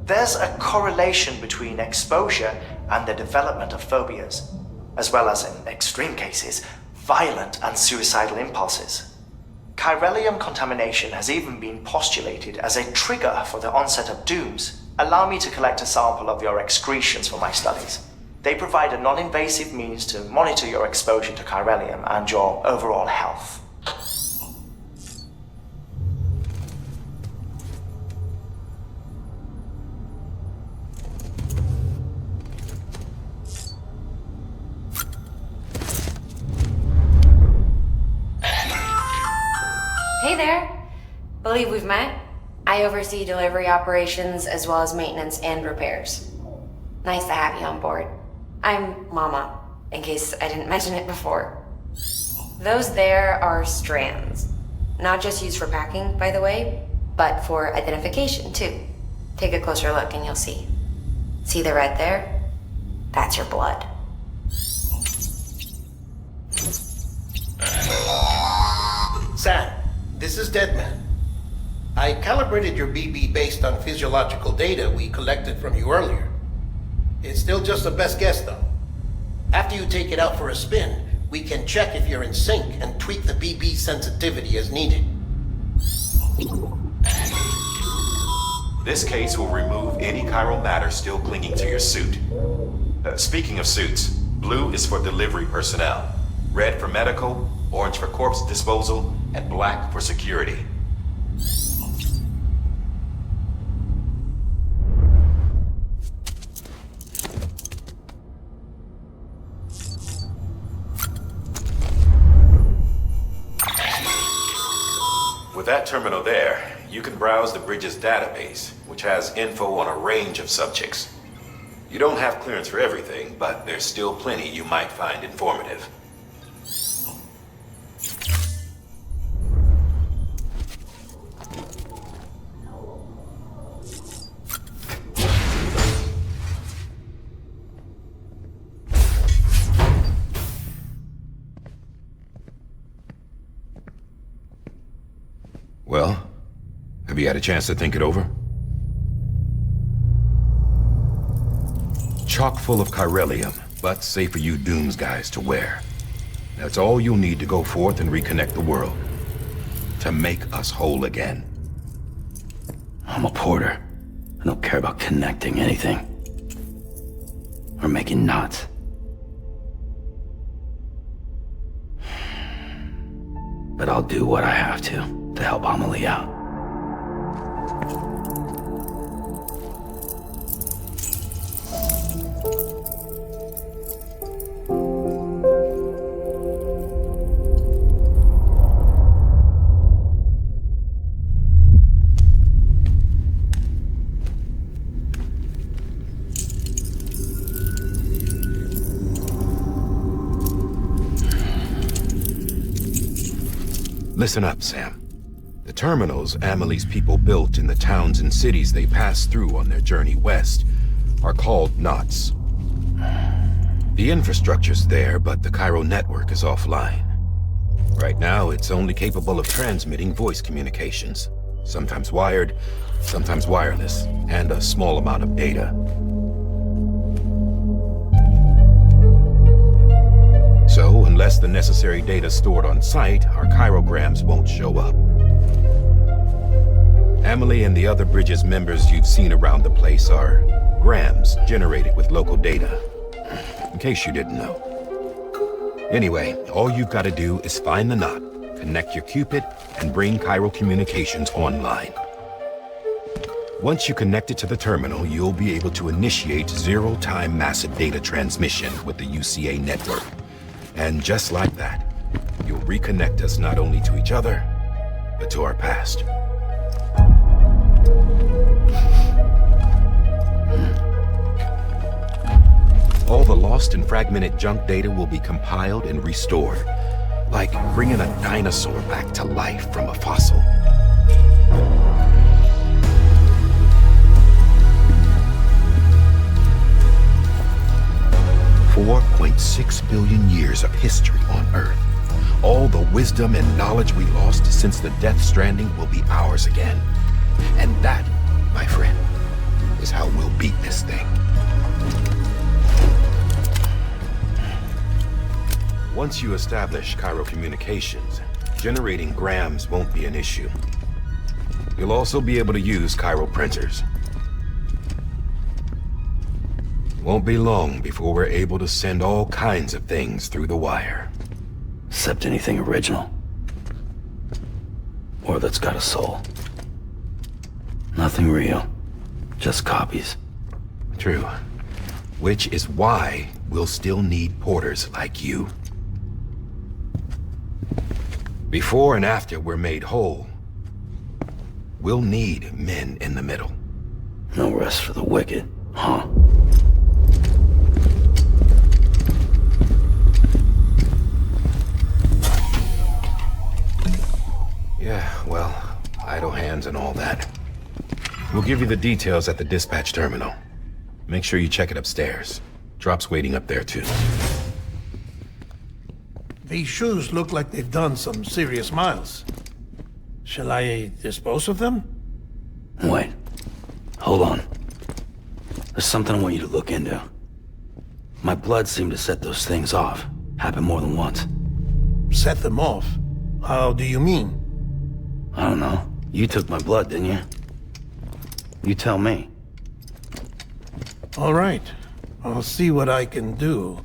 There's a correlation between exposure and the development of phobias, as well as, in extreme cases, violent and suicidal impulses. Chiralium contamination has even been postulated as a trigger for the onset of dooms. Allow me to collect a sample of your excretions for my studies. They provide a non-invasive means to monitor your exposure to chiralium and your overall health. Hey there! Believe we've met. I oversee delivery operations as well as maintenance and repairs. Nice to have you on board. I'm Mama, in case I didn't mention it before. Those there are strands. Not just used for packing, by the way, but for identification too. Take a closer look and you'll see. See the red there? That's your blood. Sam, this is DEADMAN. I calibrated your BB based on physiological data we collected from you earlier. It's still just a best guess, though. After you take it out for a spin, we can check if you're in sync and tweak the BB sensitivity as needed. This case will remove any chiral matter still clinging to your suit. Speaking of suits, blue is for delivery personnel, red for medical, orange for corpse disposal, and black for security. With that terminal there, you can browse the Bridges database, which has info on a range of subjects. You don't have clearance for everything, but there's still plenty you might find informative. Well, have you had a chance to think it over? Chock full of chiralium, but safe for you Dooms guys to wear. That's all you'll need to go forth and reconnect the world. To make us whole again. I'm a porter. I don't care about connecting anything. Or making knots. But I'll do what I have to help AMELIE out. Listen up, Sam. The terminals AMELIE's people built in the towns and cities they passed through on their journey west are called knots. The infrastructure's there, but the chiral network is offline. Right now, it's only capable of transmitting voice communications, sometimes wired, sometimes wireless, and a small amount of data. So, unless the necessary data stored on site, our chirograms won't show up. AMELIE and the other Bridges members you've seen around the place are grams generated with local data. In case you didn't know. Anyway, all you've got to do is find the knot, connect your Cupid, and bring chiral communications online. Once you connect it to the terminal, you'll be able to initiate zero-time massive data transmission with the UCA network. And just like that, you'll reconnect us not only to each other, but to our past. All the lost and fragmented junk data will be compiled and restored, like bringing a dinosaur back to life from a fossil. $4.6 billion years of history on Earth. All the wisdom and knowledge we lost since the Death Stranding will be ours again. And that, my friend, is how we'll beat this thing. Once you establish Cairo communications, generating grams won't be an issue. You'll also be able to use Cairo printers. Won't be long before we're able to send all kinds of things through the wire. Except anything original. Or that's got a soul. Nothing real. Just copies. True. Which is why we'll still need porters like you. Before and after we're made whole, we'll need men in the middle. No rest for the wicked, huh? Yeah, well, idle hands and all that. We'll give you the details at the dispatch terminal. Make sure you check it upstairs. Drop's waiting up there too. These shoes look like they've done some serious miles. Shall I dispose of them? Wait. Hold on. There's something I want you to look into. My blood seemed to set those things off. Happened more than once. Set them off? How do you mean? I don't know. You took my blood, didn't you? You tell me. All right. I'll see what I can do.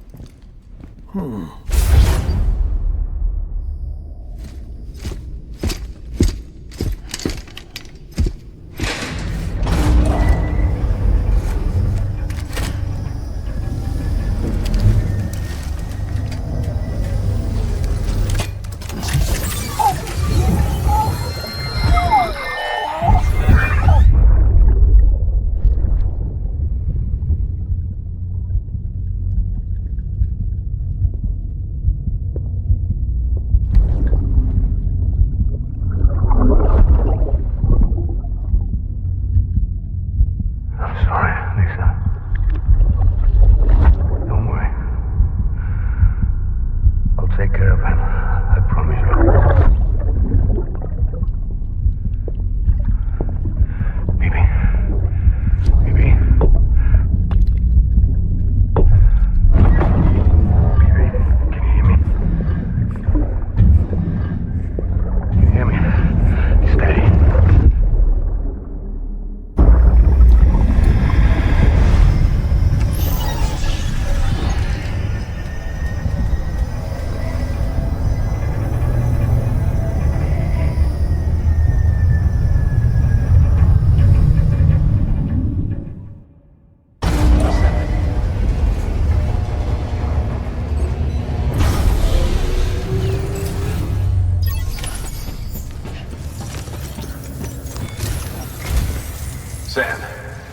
Sam,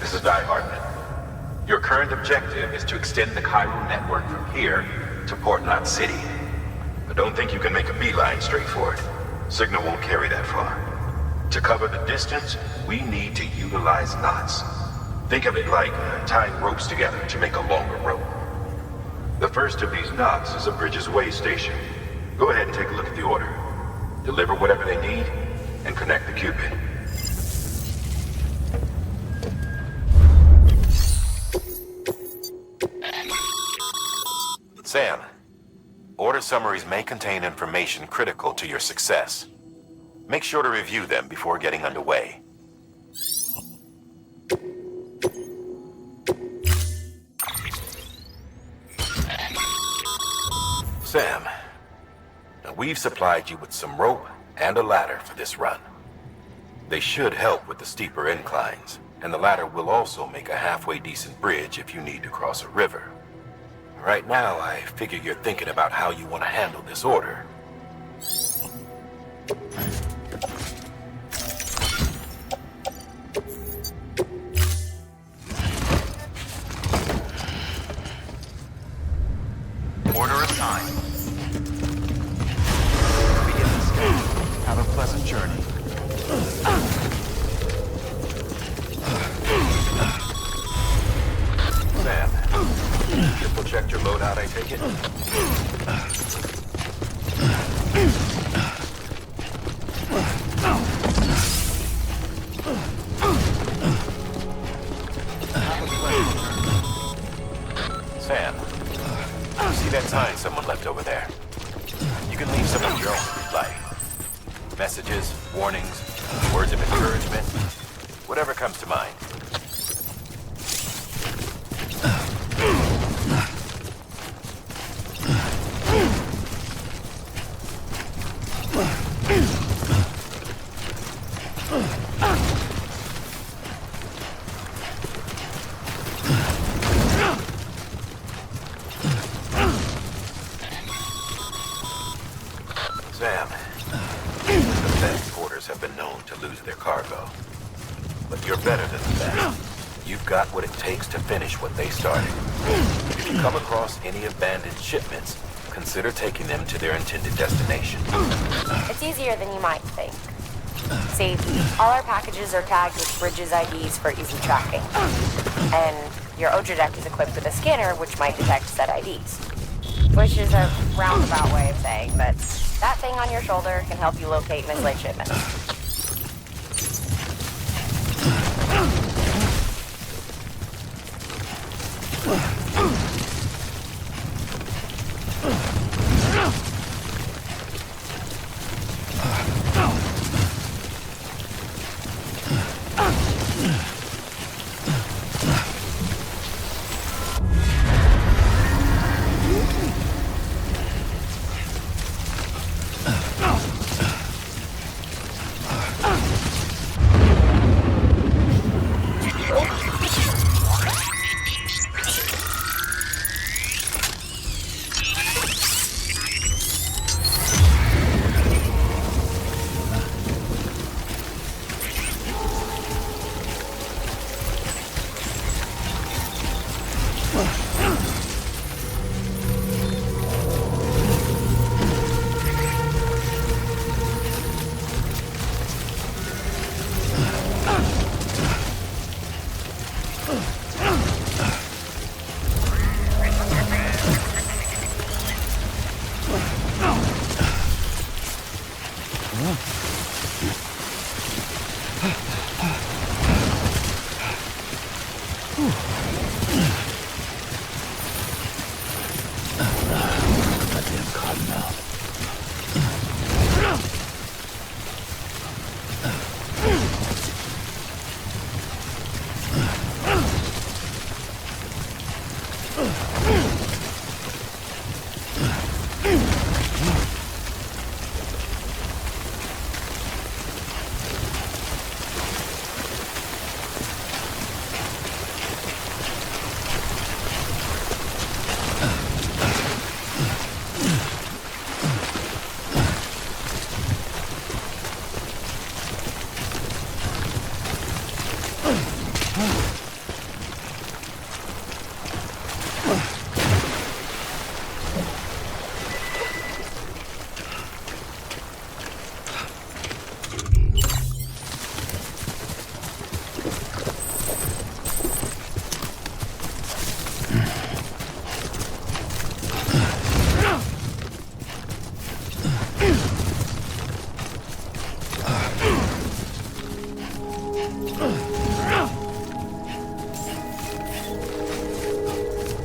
this is DIE-HARDMAN. Your current objective is to extend the Cairo network from here to Port Knot City. I don't think you can make a beeline straight for it. Signal won't carry that far. To cover the distance, we need to utilize knots. Think of it like tying ropes together to make a longer rope. The first of these knots is a Bridges way station. Go ahead and take a look at the order. Deliver whatever they need, and connect the Cupid. Sam, order summaries may contain information critical to your success. Make sure to review them before getting underway. Sam, now we've supplied you with some rope and a ladder for this run. They should help with the steeper inclines, and the ladder will also make a halfway decent bridge if you need to cross a river. Right now, I figure you're thinking about how you want to handle this order. Order assigned. Begin the scan. Have a pleasant journey. Sam, triple checked your loadout, I take it? someone left over there. You can leave some of your own if you'd like. Messages, warnings, words of encouragement, whatever comes to mind. Sam, the best porters have been known to lose their cargo. But you're better than that. You've got what it takes to finish what they started. If you come across any abandoned shipments, consider taking them to their intended destination. It's easier than you might think. See, all our packages are tagged with Bridges IDs for easy tracking. And your Ultra deck is equipped with a scanner which might detect said IDs. Which is a roundabout way of saying that that thing on your shoulder can help you locate mislaid shipments.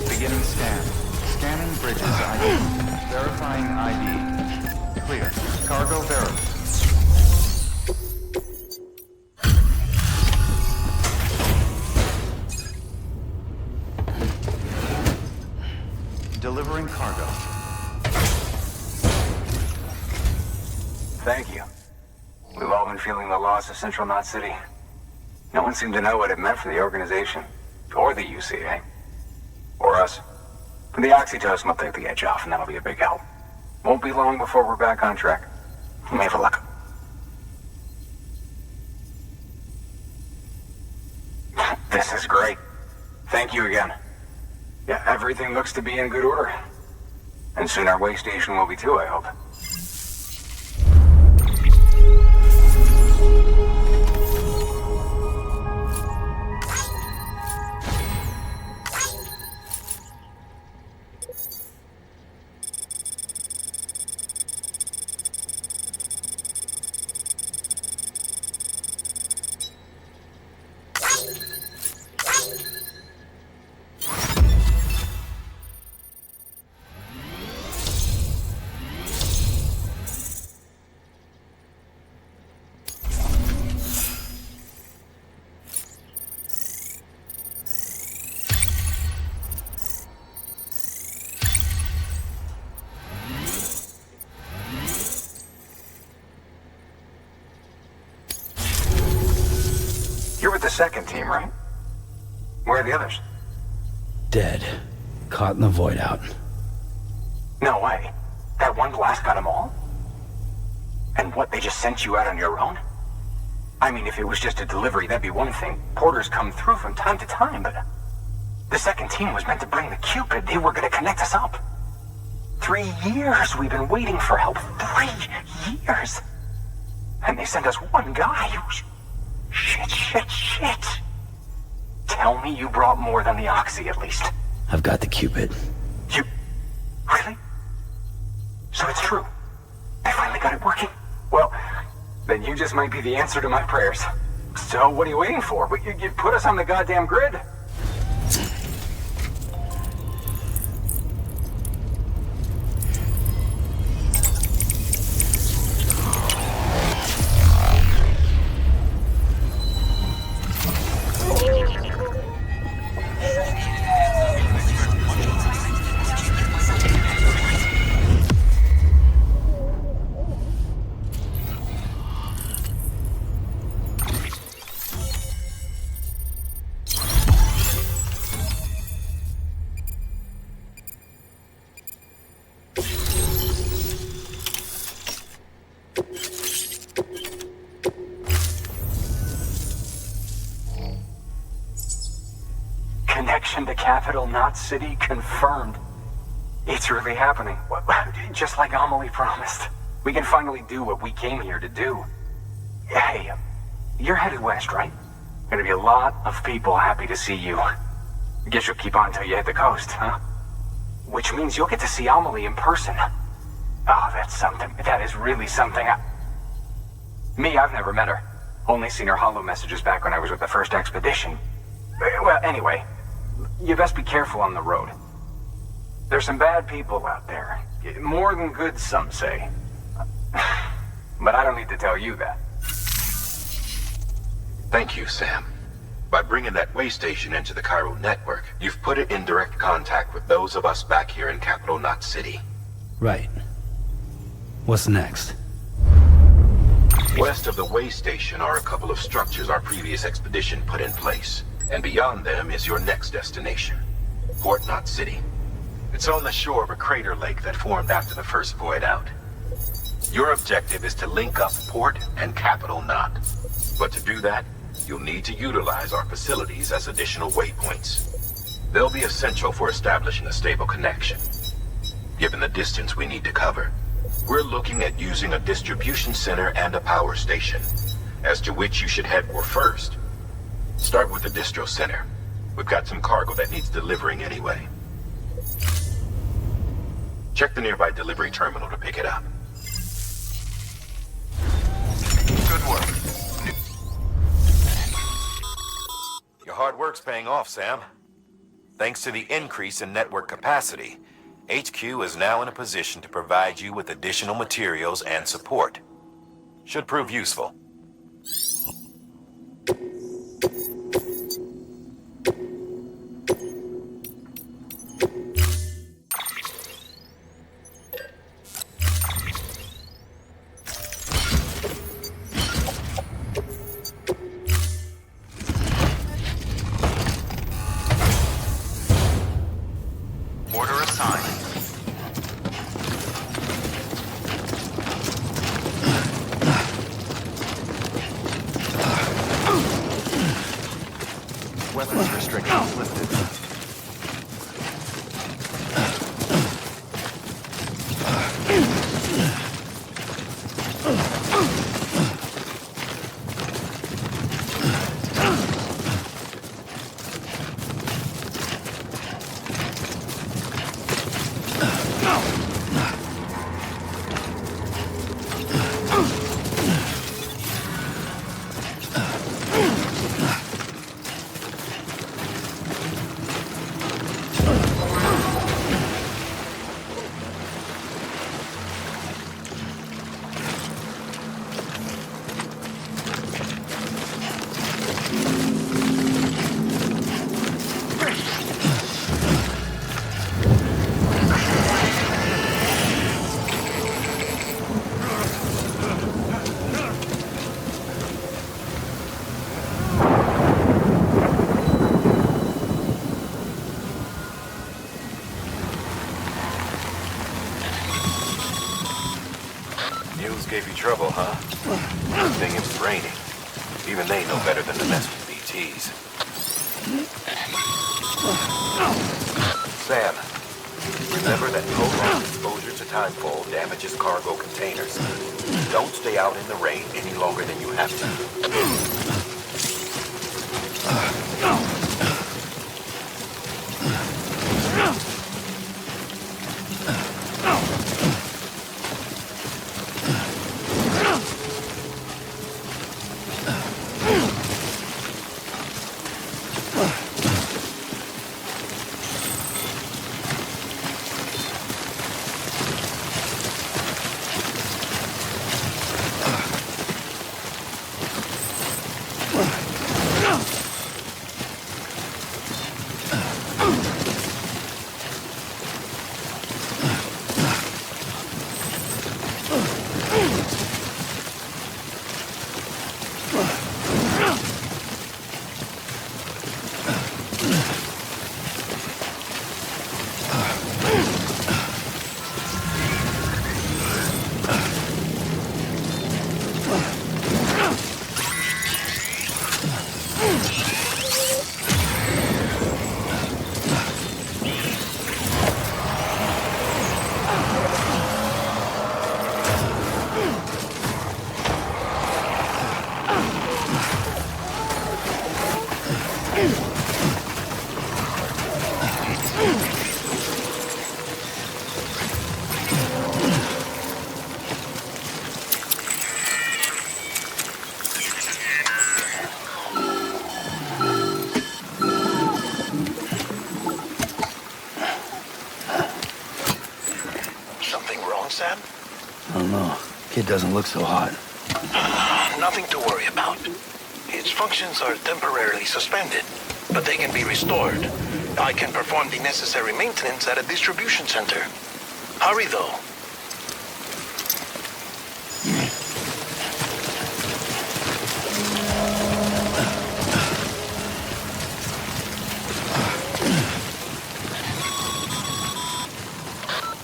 Beginning scan. Scanning Bridges ID. Verifying ID. Clear. Cargo verified. Delivering cargo. Thank you. We've all been feeling the loss of Central Knot City. No one seemed to know what it meant for the organization, or the UCA, or us. But the oxytocin will take the edge off, and that'll be a big help. Won't be long before we're back on track. May have luck. This is great. Thank you again. Yeah, everything looks to be in good order. And soon our way station will be too, I hope. second team, right? Where are the others? Dead. Caught in the void out. No way. That one blast got them all? And what, they just sent you out on your own? I mean, if it was just a delivery, that'd be one thing. Porters come through from time to time, but... The second team was meant to bring the Cupid. They were gonna connect us up. 3 years we've been waiting for help. 3 years! And they sent us one guy who's... Shit. Tell me you brought more than the Oxy, at least. I've got the Cupid. You... Really? So it's true. I finally got it working. Well, then you just might be the answer to my prayers. So what are you waiting for? You put us on the goddamn grid. Connection to Capital Knot City confirmed. It's really happening. Just like Amelie promised. We can finally do what we came here to do. Hey, you're headed west, right? Gonna be a lot of people happy to see you. Guess you'll keep on until you hit the coast, huh? Which means you'll get to see Amelie in person. Oh, that's something. That is really something. Me, I've never met her. Only seen her holo messages back when I was with the first expedition. Well, anyway, you best be careful on the road. There's some bad people out there. More than good, some say. But I don't need to tell you that. Thank you, Sam. By bringing that way station into the Cairo network, you've put it in direct contact with those of us back here in Capital Knot City. Right. What's next? West of the way station are a couple of structures our previous expedition put in place. And beyond them is your next destination, Port Knot City. It's on the shore of a crater lake that formed after the first void out. Your objective is to link up Port and Capital Knot. But to do that, you'll need to utilize our facilities as additional waypoints. They'll be essential for establishing a stable connection. Given the distance we need to cover, we're looking at using a distribution center and a power station, as to which you should head for first. Start with the distro center. We've got some cargo that needs delivering anyway. Check the nearby delivery terminal to pick it up. Good work. Your hard work's paying off, Sam. Thanks to the increase in network capacity, HQ is now in a position to provide you with additional materials and support. Should prove useful. Order assigned. Weapons restrictions lifted. news gave you trouble, huh? Good thing it's raining. Even they know better than to mess with BTs. Sam, remember that prolonged exposure to timefall damages cargo containers. Don't stay out in the rain any longer than you have to. Sam? I don't know. Kid doesn't look so hot. Nothing to worry about. Its functions are temporarily suspended, but they can be restored. I can perform the necessary maintenance at a distribution center. Hurry, though.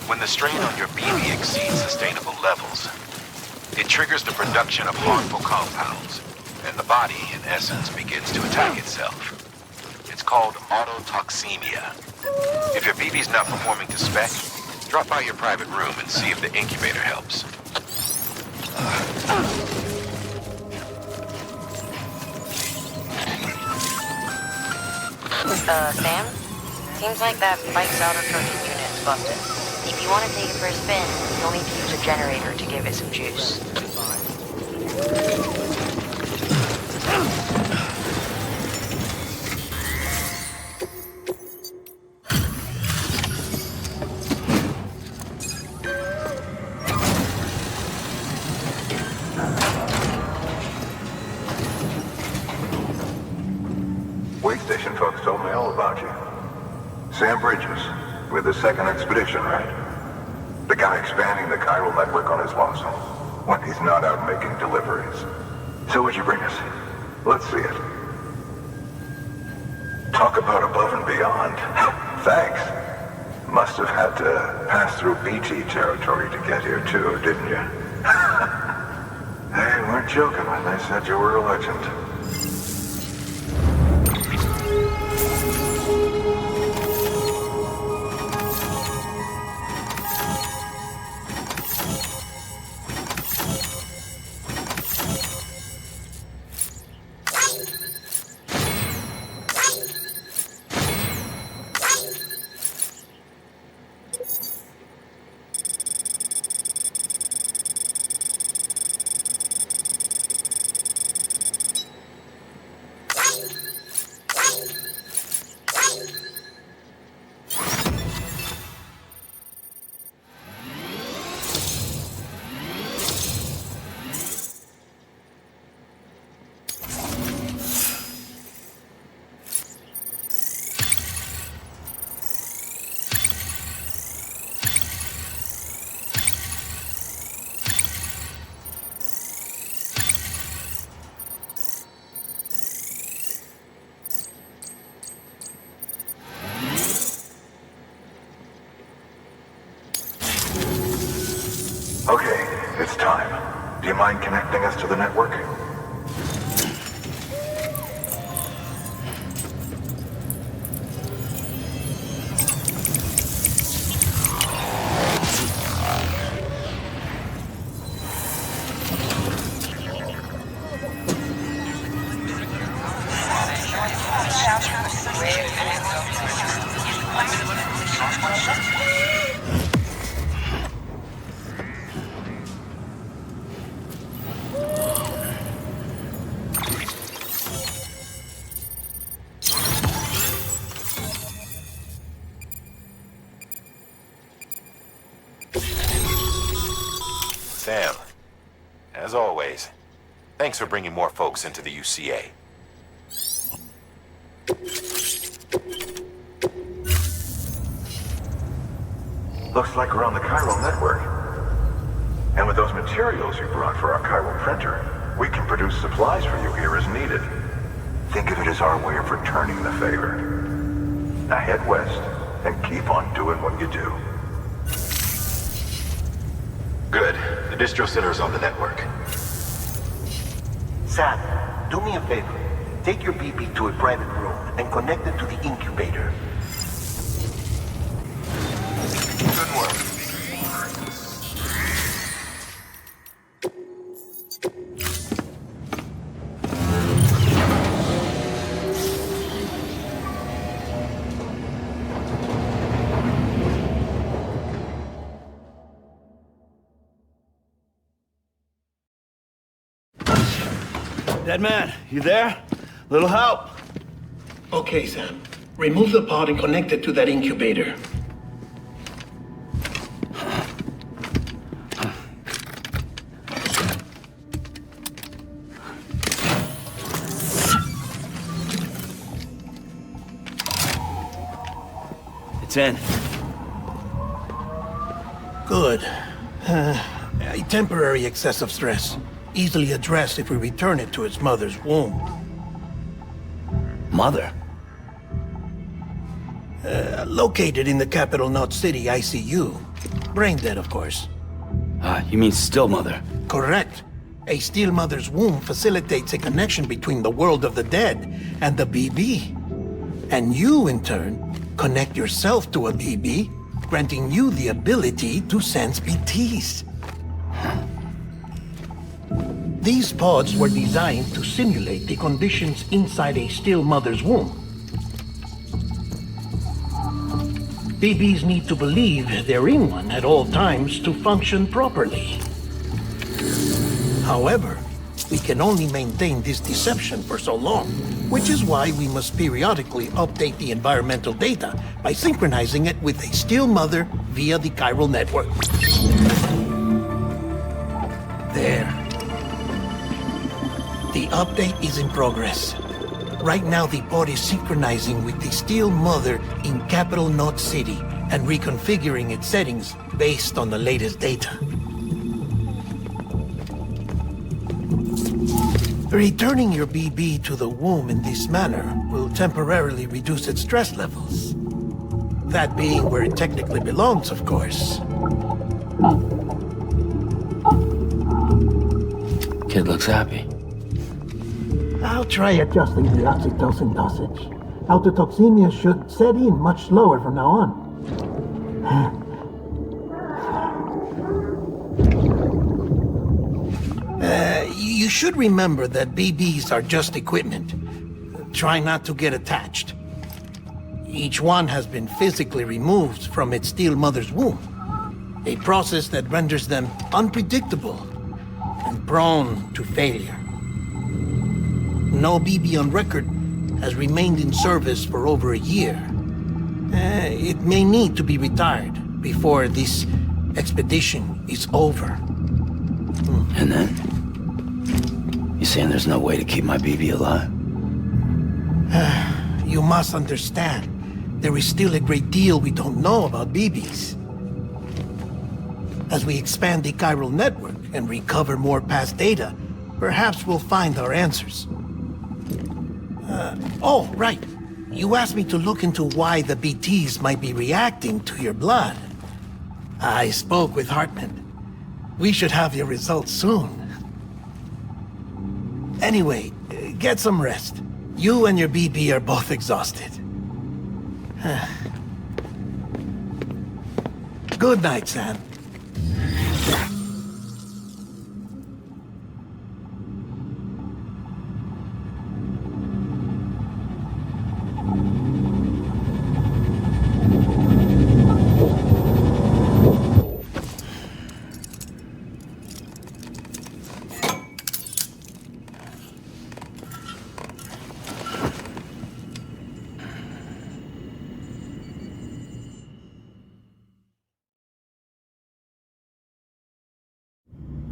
When the strain on your BB exceeds sustainable levels, it triggers the production of harmful compounds, and the body, in essence, begins to attack itself. It's called autotoxemia. If your BB's not performing to spec, drop by your private room and see if the incubator helps. Sam? Seems like that bike's outer trunking unit's busted. If you want to take it for a spin, you'll need to use a generator to give it some juice. Wait station folks told me all about you. Sam Bridges, with the second expedition, right? The guy expanding the chiral network on his lonesome, when he's not out making deliveries. So what'd you bring us? Let's see it. Talk about above and beyond. Thanks. Must have had to pass through BT territory to get here too, didn't you? They weren't joking when they said you were a legend. Okay, It's time. Do you mind connecting us to the network? Sam, as always, thanks for bringing more folks into the UCA. Looks like we're on the chiral network. And with those materials you brought for our chiral printer, we can produce supplies for you here as needed. Think of it as our way of returning the favor. Now head west and keep on doing what you do. Good. The distro center is on the network. Sam, do me a favor. Take your BB to a private room and connect it to the incubator. Good work. DEADMAN, you there? Little help. Okay, Sam. Remove the pod and connect it to that incubator. It's in. Good. A temporary excessive stress. Easily addressed if we return it to its mother's womb. Mother? Located in the capital Knot City ICU. Brain dead, of course. You mean still mother? Correct. A still mother's womb facilitates a connection between the world of the dead and the BB. And you, in turn, connect yourself to a BB, granting you the ability to sense BTs. These pods were designed to simulate the conditions inside a still mother's womb. BBs need to believe they're in one at all times to function properly. However, we can only maintain this deception for so long, which is why we must periodically update the environmental data by synchronizing it with a still mother via the chiral network. There. The update is in progress. Right now, the pod is synchronizing with the still mother in capital Knot City and reconfiguring its settings based on the latest data. Returning your BB to the womb in this manner will temporarily reduce its stress levels. That being where it technically belongs, of course. Kid looks happy. I'll try adjusting the oxytocin dosage. Autotoxemia should set in much slower from now on. You should remember that BBs are just equipment. Try not to get attached. Each one has been physically removed from its still mother's womb. A process that renders them unpredictable and prone to failure. No BB on record has remained in service for over a year. It may need to be retired before this expedition is over. And then? You saying there's no way to keep my BB alive? You must understand, there is still a great deal we don't know about BBs. As we expand the chiral network and recover more past data, perhaps we'll find our answers. Oh, right. You asked me to look into why the BTs might be reacting to your blood. I spoke with HEARTMAN. We should have your results soon. Anyway, get some rest. You and your BB are both exhausted. Good night, Sam.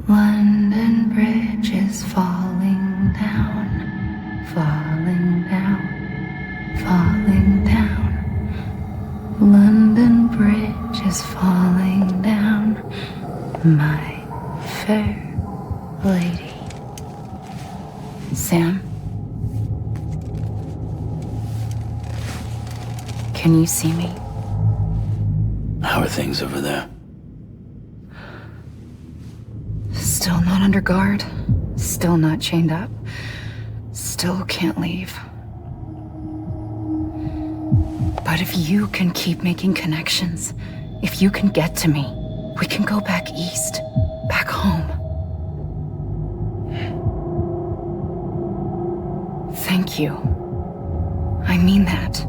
London Bridge is falling down, falling down, falling down. London Bridge is falling down, my fair lady. Sam? Can you see me? How are things over there? Still not under guard, still not chained up, still can't leave. But if you can keep making connections, if you can get to me, we can go back east, back home. Thank you. I mean that.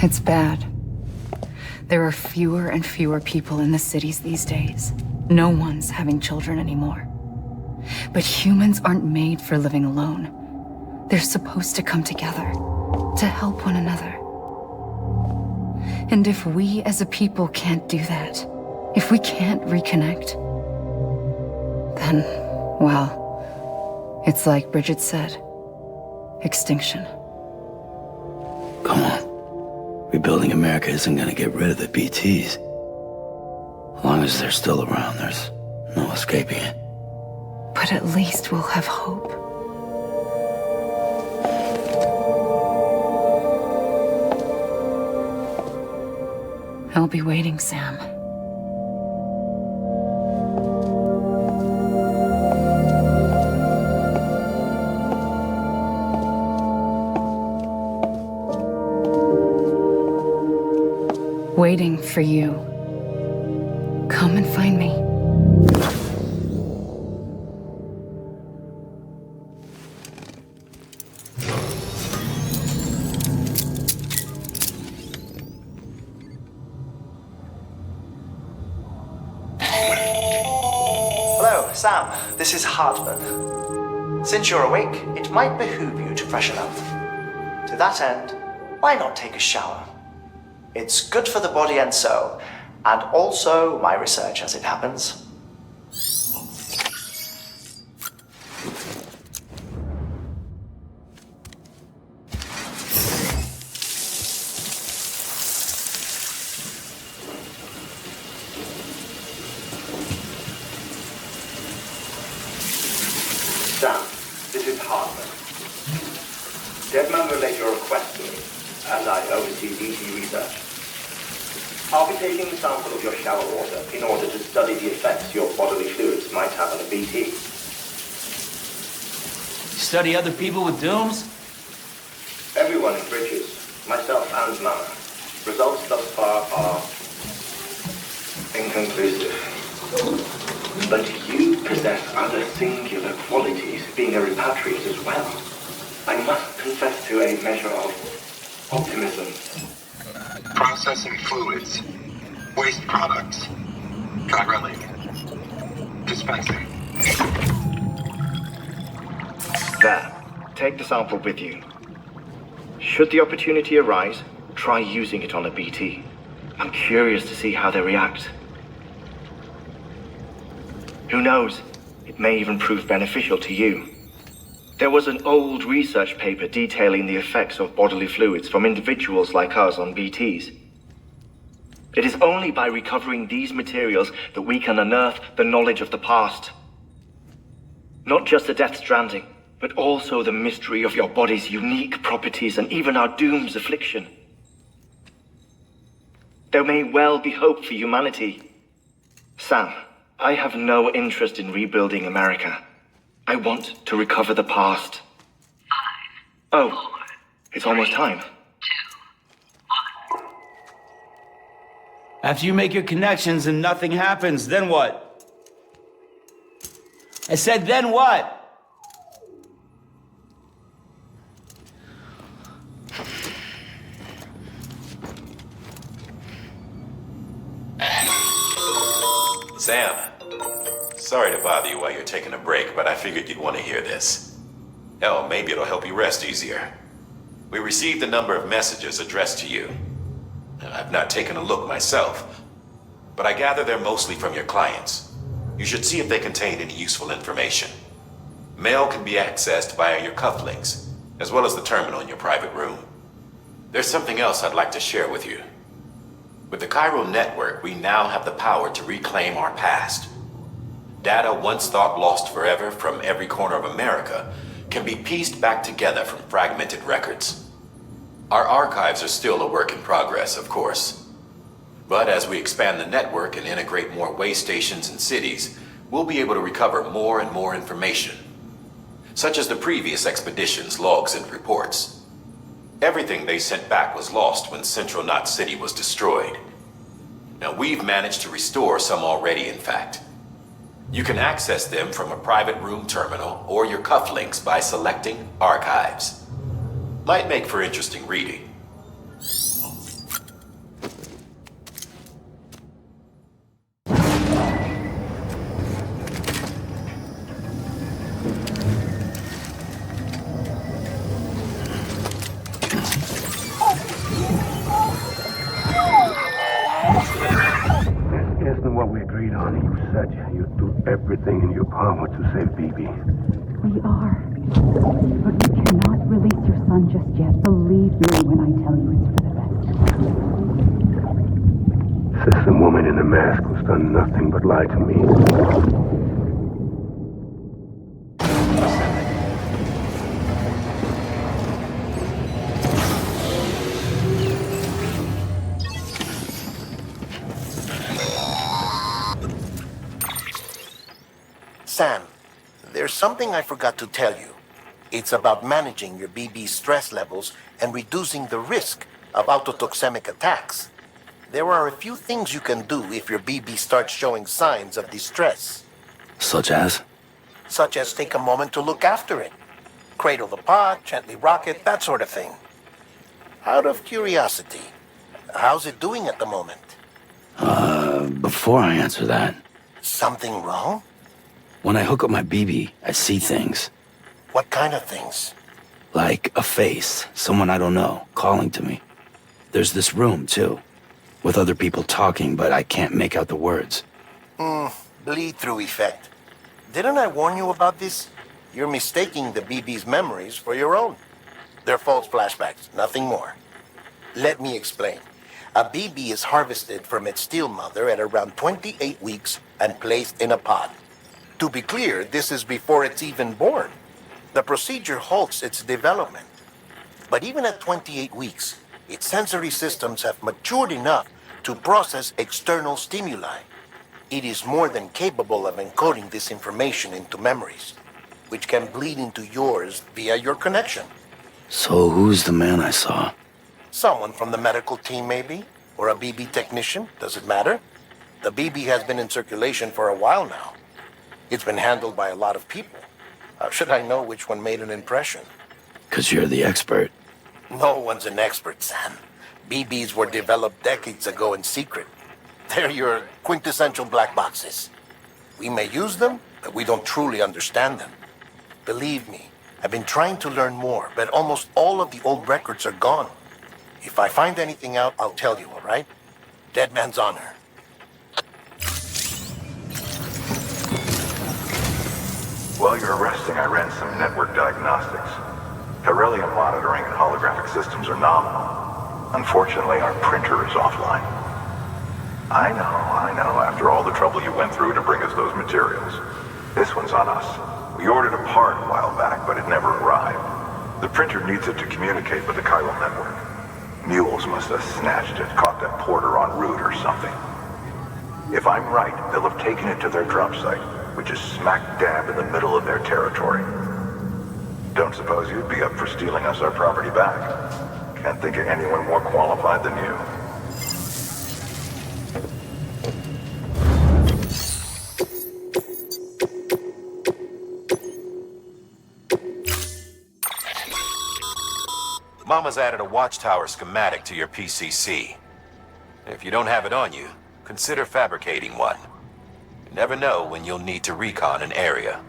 It's bad. There are fewer and fewer people in the cities these days. No one's having children anymore. But humans aren't made for living alone. They're supposed to come together, to help one another. And if we as a people can't do that, if we can't reconnect, then, well, it's like Bridget said, extinction. Come on. Rebuilding America isn't gonna get rid of the BTs. As long as they're still around, there's no escaping it. But at least we'll have hope. I'll be waiting, Sam. Waiting for you. Come and find me. Hello, Sam. This is HARTMAN. Since you're awake, it might behoove you to freshen up. To that end, why not take a shower? It's good for the body and soul, and also my research as it happens. Sam, this is HARTMAN. DEADMAN relayed your request to me, as I oversee DT research. I'll be taking a sample of your shower water in order to study the effects your bodily fluids might have on a BT. Study other people with dooms? Everyone in Bridges, myself and Mama. Results thus far are inconclusive. But you possess other singular qualities, being a repatriate as well. I must confess to a measure of optimism. Processing fluids, waste products, drilling, dispensing. There, take the sample with you. Should the opportunity arise, try using it on a BT. I'm curious to see how they react. Who knows, it may even prove beneficial to you. There was an old research paper detailing the effects of bodily fluids from individuals like us on BTs. It is only by recovering these materials that we can unearth the knowledge of the past. Not just the Death Stranding, but also the mystery of your body's unique properties and even our doom's affliction. There may well be hope for humanity. Sam, I have no interest in rebuilding America. I want to recover the past. 5, 4, it's almost time. After you make your connections and nothing happens, then what? I said, then what? Sam, sorry to bother you while you're taking a break, but I figured you'd want to hear this. Hell, maybe it'll help you rest easier. We received a number of messages addressed to you. I've not taken a look myself, but I gather they're mostly from your clients. You should see if they contain any useful information. Mail can be accessed via your cufflinks, as well as the terminal in your private room. There's something else I'd like to share with you. With the chiral network, we now have the power to reclaim our past. Data once thought lost forever from every corner of America can be pieced back together from fragmented records. Our archives are still a work in progress, of course. But as we expand the network and integrate more way stations and cities, we'll be able to recover more and more information, such as the previous expedition's logs and reports. Everything they sent back was lost when Central Knot City was destroyed. Now, we've managed to restore some already, in fact. You can access them from a private room terminal or your cufflinks by selecting Archives. Might make for interesting reading. What we agreed on. You said you'd do everything in your power to save BB. We are. But we cannot release your son just yet. Believe me when I tell you it's for the best. System woman in the mask who's done nothing but lie to me. Sam, there's something I forgot to tell you. It's about managing your BB stress levels and reducing the risk of autotoxemic attacks. There are a few things you can do if your BB starts showing signs of distress. Such as? Such as take a moment to look after it. Cradle the pod, gently rock it, that sort of thing. Out of curiosity, how's it doing at the moment? Before I answer that. Something wrong? When I hook up my BB, I see things. What kind of things? Like a face, someone I don't know, calling to me. There's this room, too, with other people talking, but I can't make out the words. Bleed-through effect. Didn't I warn you about this? You're mistaking the BB's memories for your own. They're false flashbacks, nothing more. Let me explain. A BB is harvested from its steel mother at around 28 weeks and placed in a pod. To be clear, this is before it's even born. The procedure halts its development. But even at 28 weeks, its sensory systems have matured enough to process external stimuli. It is more than capable of encoding this information into memories, which can bleed into yours via your connection. So who's the man I saw? Someone from the medical team, maybe? Or a BB technician? Does it matter? The BB has been in circulation for a while now. It's been handled by a lot of people. How should I know which one made an impression? 'Cause you're the expert. No one's an expert, Sam. BBs were developed decades ago in secret. They're your quintessential black boxes. We may use them, but we don't truly understand them. Believe me, I've been trying to learn more, but almost all of the old records are gone. If I find anything out, I'll tell you, all right? Dead man's honor. While you're resting, I ran some network diagnostics. Beryllium monitoring and holographic systems are nominal. Unfortunately, our printer is offline. I know, after all the trouble you went through to bring us those materials. This one's on us. We ordered a part a while back, but it never arrived. The printer needs it to communicate with the chiral network. Mules must have snatched it, caught that reporter en route or something. If I'm right, they'll have taken it to their drop site, which is smack dab in the middle of their territory. Don't suppose you'd be up for stealing us our property back? Can't think of anyone more qualified than you. Mama's added a watchtower schematic to your PCC. If you don't have it on you, consider fabricating one. You never know when you'll need to recon an area.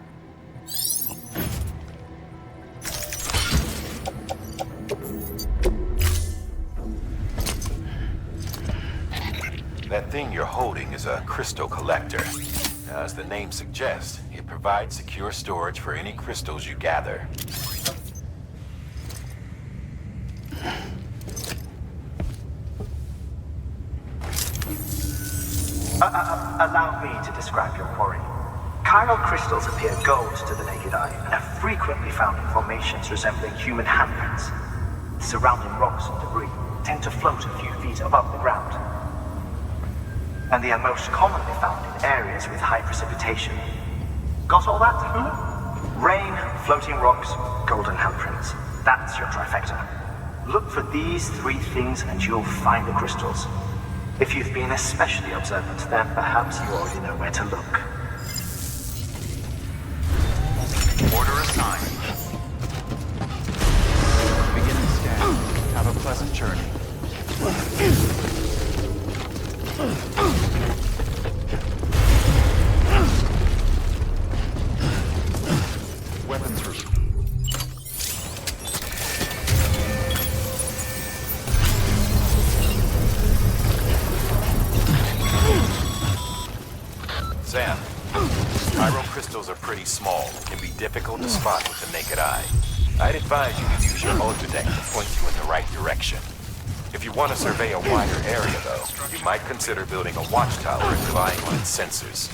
That thing you're holding is a crystal collector. Now, as the name suggests, it provides secure storage for any crystals you gather. Allow me to describe your quarry. Chiral crystals appear gold to the naked eye and are frequently found in formations resembling human handprints. Surrounding rocks and debris tend to float a few feet above the ground. And they are most commonly found in areas with high precipitation. Got all that? Rain, floating rocks, golden handprints. That's your trifecta. Look for these three things and you'll find the crystals. If you've been especially observant, then perhaps you already know where to look. Order assigned. Beginning scan. Have a pleasant journey. Weapons room. Sam, chiral crystals are pretty small and can be difficult to spot with the naked eye. I'd advise you to use your ultradeck to point you in the right direction. If you want to survey a wider area, though, you might consider building a watchtower and relying on its sensors.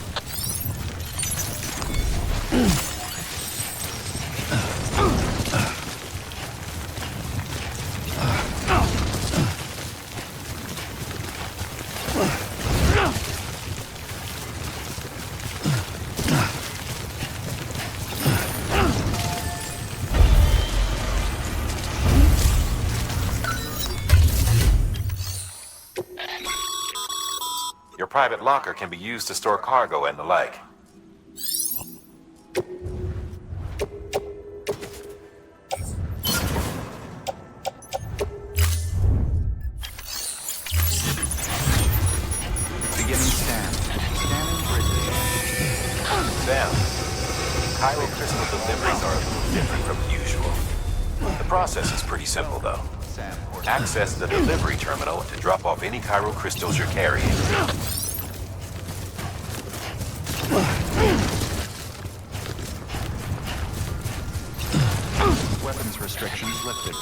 Your private locker can be used to store cargo and the like. Beginning scan. Scanning bridges. Sam, chiral crystal deliveries are a little different from usual. The process is pretty simple, though. Access the delivery terminal to drop off any chiral crystals you're carrying. Weapons restrictions lifted.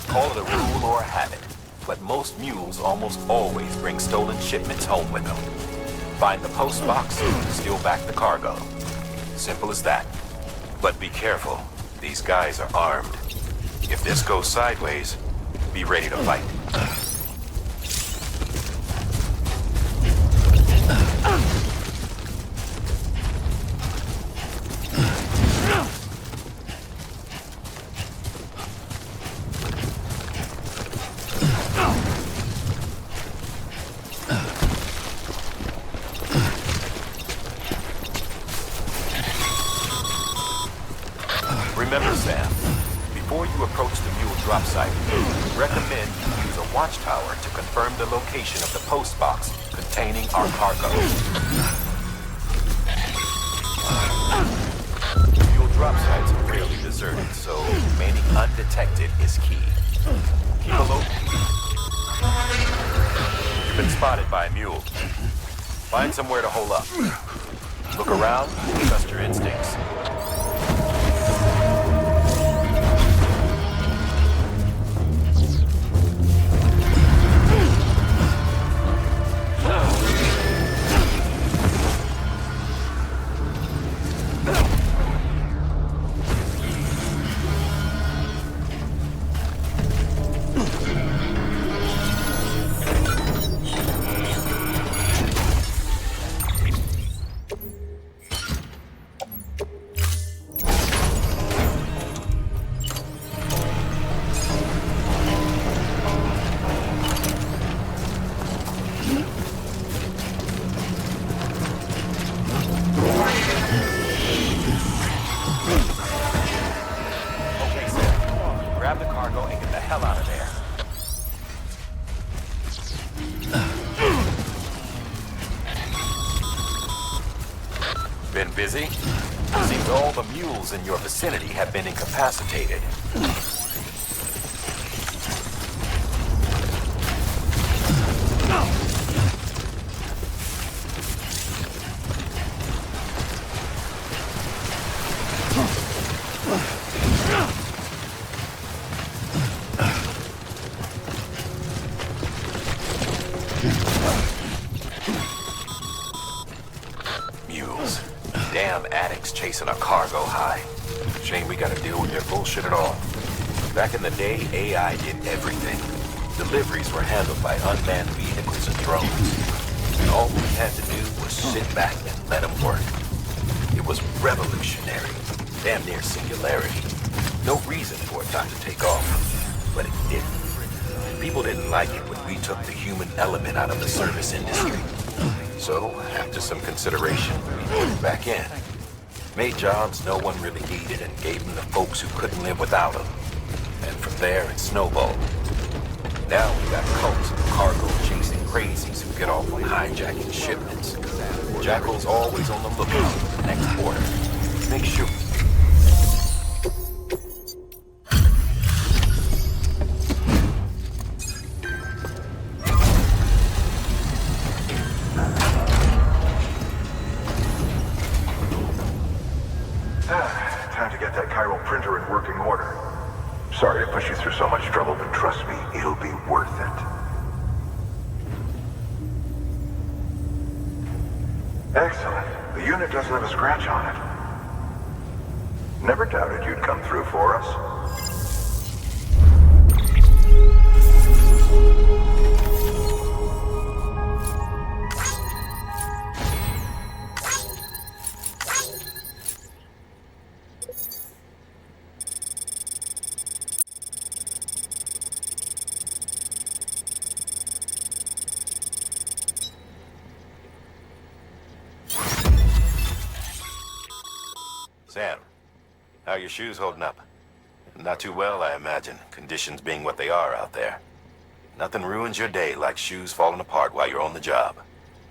Call it a rule or a habit, but most mules almost always bring stolen shipments home with them. Find the post box and steal back the cargo. Simple as that. But be careful. These guys are armed. If this goes sideways, be ready to fight. Remember, Sam, before you approach the mule drop site, recommend you use a watchtower to confirm the location of the post box containing our cargo. Mule drop sites are fairly deserted, so remaining undetected is key. Keep a low. You've been spotted by a mule. Find somewhere to hole up. Look around, trust your instincts. busy? Seems all the mules in your vicinity have been incapacitated. Mules. Damn addicts chasing a cargo high. Shame we gotta deal with their bullshit at all. Back in the day, AI did everything. Deliveries were handled by unmanned vehicles and drones. And all we had to do was sit back and let them work. It was revolutionary. Damn near singularity. No reason for it not to take off. But it didn't. People didn't like it when we took the human element out of the service industry. So, after some consideration, we put it back in. Made jobs no one really needed and gave them to folks who couldn't live without them. And from there, it snowballed. Now we got cults of cargo chasing crazies who get off on hijacking shipments. Jackal's always on the lookout for the next order. Make sure... Time to get that chiral printer in working order. Sorry to push you through so much trouble, but trust me, it'll be worth it. Excellent. The unit doesn't have a scratch on it. Never doubted you'd come through for us. Sam, how are your shoes holding up? Not too well, I imagine, conditions being what they are out there. Nothing ruins your day like shoes falling apart while you're on the job.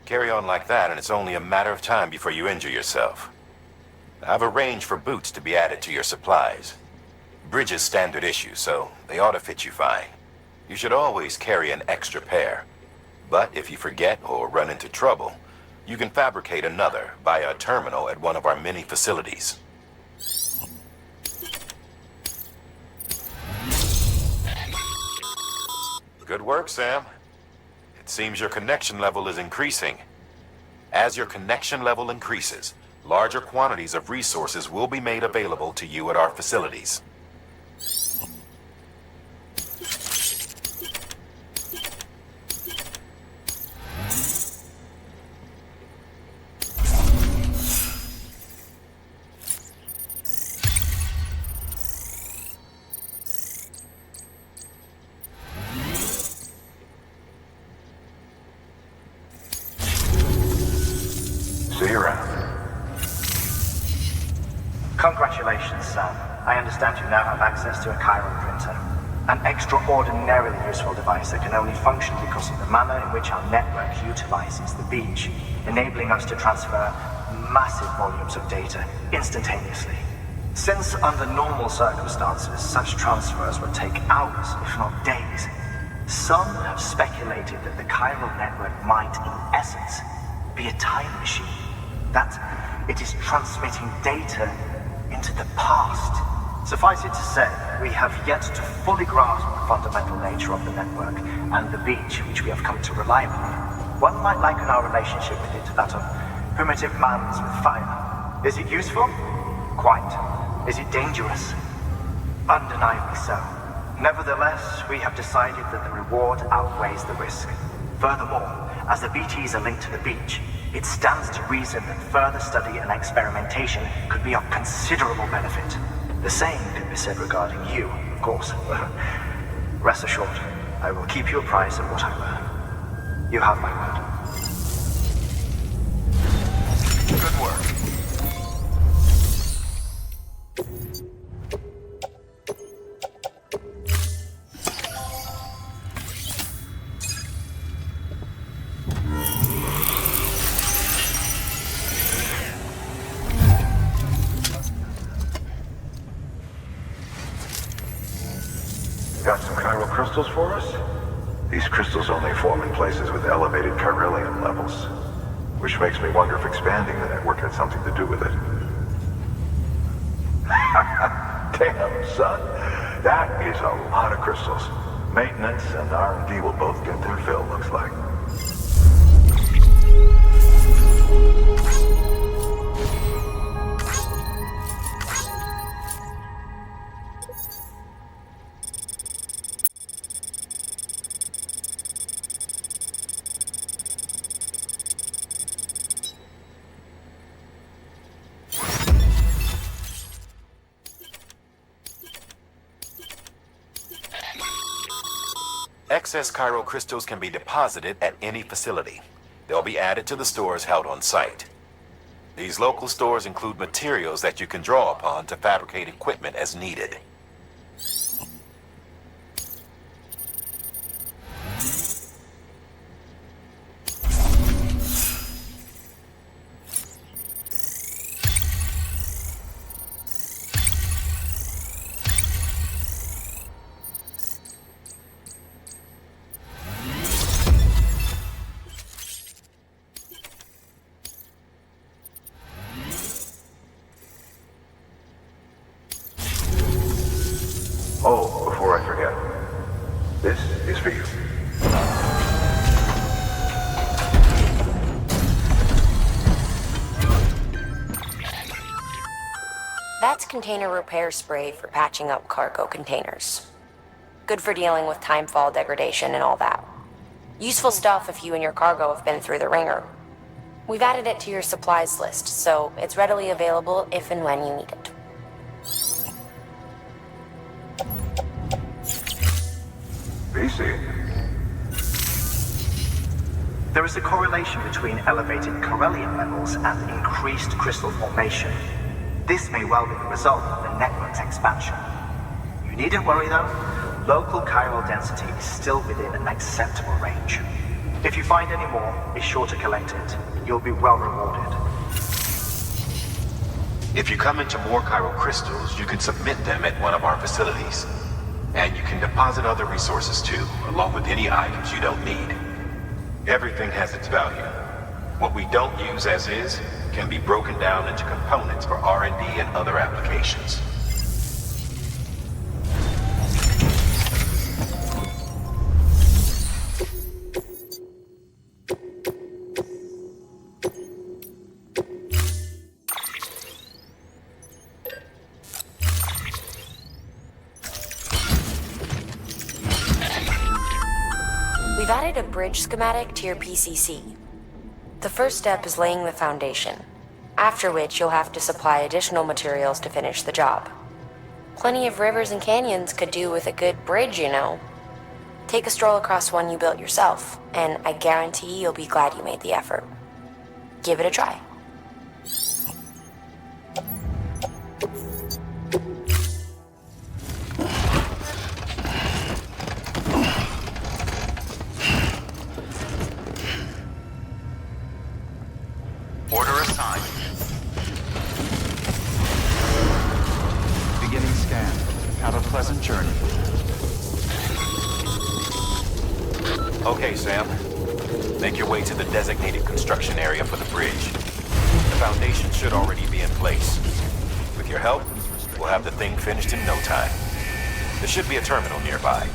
Carry on like that and it's only a matter of time before you injure yourself. I've arranged for boots to be added to your supplies. Bridget's standard issue, so they ought to fit you fine. You should always carry an extra pair. But if you forget or run into trouble, you can fabricate another via a terminal at one of our many facilities. Good work, Sam. It seems your connection level is increasing. As your connection level increases, larger quantities of resources will be made available to you at our facilities. See you around. Congratulations, Sam. I understand you now have access to a chiral printer. An extraordinarily useful device that can only function because of the manner in which our network utilizes the beach, enabling us to transfer massive volumes of data instantaneously. Since under normal circumstances, such transfers would take hours, if not days, some have speculated that the chiral network might, in essence, be a time machine. That it is transmitting data into the past. Suffice it to say, we have yet to fully grasp the fundamental nature of the network and the beach which we have come to rely upon. One might liken our relationship with it to that of primitive mans with fire. Is it useful? Quite. Is it dangerous? Undeniably so. Nevertheless, we have decided that the reward outweighs the risk. Furthermore, as the BTs are linked to the beach, it stands to reason that further study and experimentation could be of considerable benefit. The same could be said regarding you, of course. Rest assured, I will keep you apprised of what I learn. You have my word. Good work. crystals for us? These crystals only form in places with elevated chiralium levels, which makes me wonder if expanding the network had something to do with it. Damn, son. That is a lot of crystals. Maintenance and R&D will both get their fill, looks like. Excess chiral crystals can be deposited at any facility. They'll be added to the stores held on site. These local stores include materials that you can draw upon to fabricate equipment as needed. Oh, before I forget, this is for you. That's container repair spray for patching up cargo containers. Good for dealing with timefall degradation and all that. Useful stuff if you and your cargo have been through the ringer. We've added it to your supplies list, so it's readily available if and when you need it. BC. There is a correlation between elevated chiralium levels and increased crystal formation. This may well be the result of the network's expansion. You needn't worry though, local chiral density is still within an acceptable range. If you find any more, be sure to collect it. You'll be well rewarded. If you come into more chiral crystals, you can submit them at one of our facilities. And you can deposit other resources too, along with any items you don't need. Everything has its value. What we don't use as is can be broken down into components for R&D and other applications. We've added a bridge schematic to your PCC. The first step is laying the foundation, after which you'll have to supply additional materials to finish the job. Plenty of rivers and canyons could do with a good bridge, you know. Take a stroll across one you built yourself, and I guarantee you'll be glad you made the effort. Give it a try. Order assigned. Beginning scan. Have a pleasant journey. Okay, Sam. Make your way to the designated construction area for the bridge. The foundation should already be in place. With your help, we'll have the thing finished in no time. There should be a terminal nearby.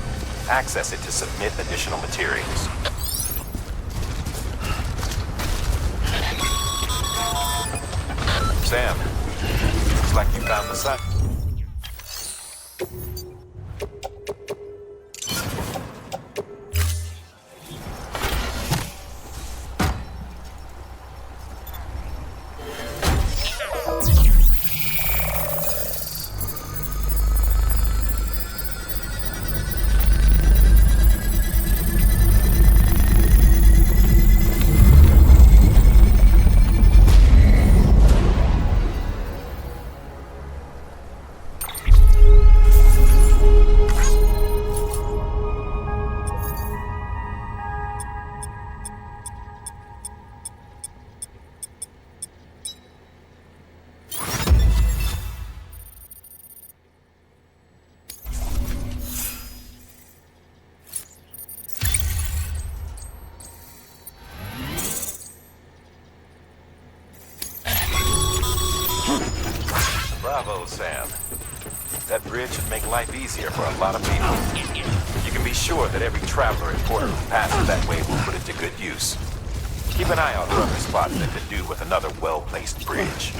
Access it to submit additional materials. Sam, looks like you found the site. Bravo, Sam. That bridge should make life easier for a lot of people. You can be sure that every traveler and porter who passes that way will put it to good use. Keep an eye out for other spots that could do with another well-placed bridge.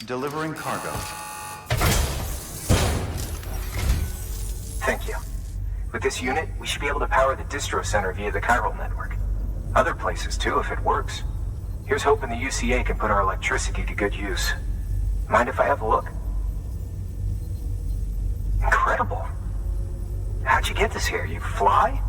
Delivering cargo. Thank you. With this unit, we should be able to power the distro center via the chiral network. Other places too, if it works. Here's hoping the UCA can put our electricity to good use. Mind if I have a look? Incredible. How'd you get this here? You fly?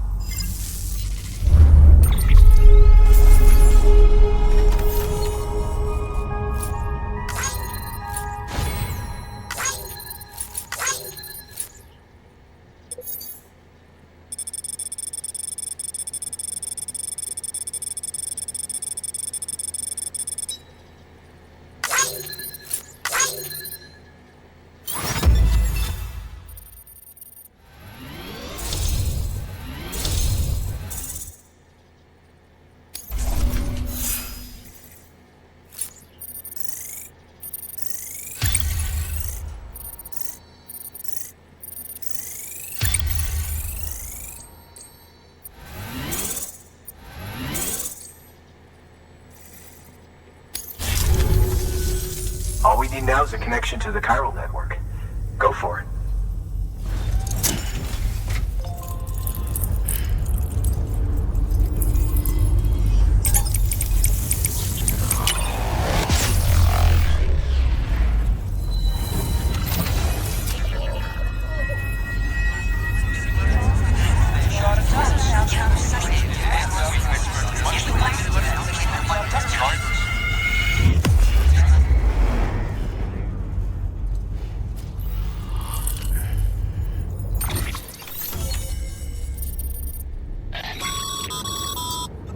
now is a connection to the chiral network. Go for it.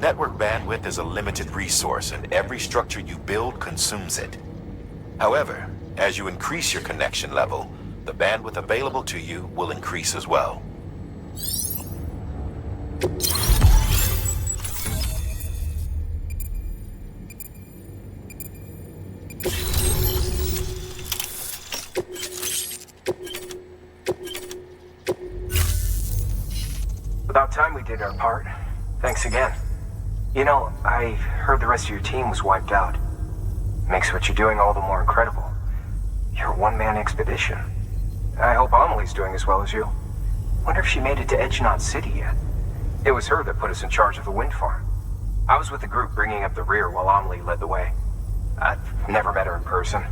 Network bandwidth is a limited resource, and every structure you build consumes it. However, as you increase your connection level, the bandwidth available to you will increase as well. About time we did our part. Thanks again. You know, I heard the rest of your team was wiped out. Makes what you're doing all the more incredible. You're a one-man expedition. I hope Amelie's doing as well as you. Wonder if she made it to Edge-Knot City yet. It was her that put us in charge of the wind farm. I was with the group bringing up the rear while Amelie led the way. I've never met her in person,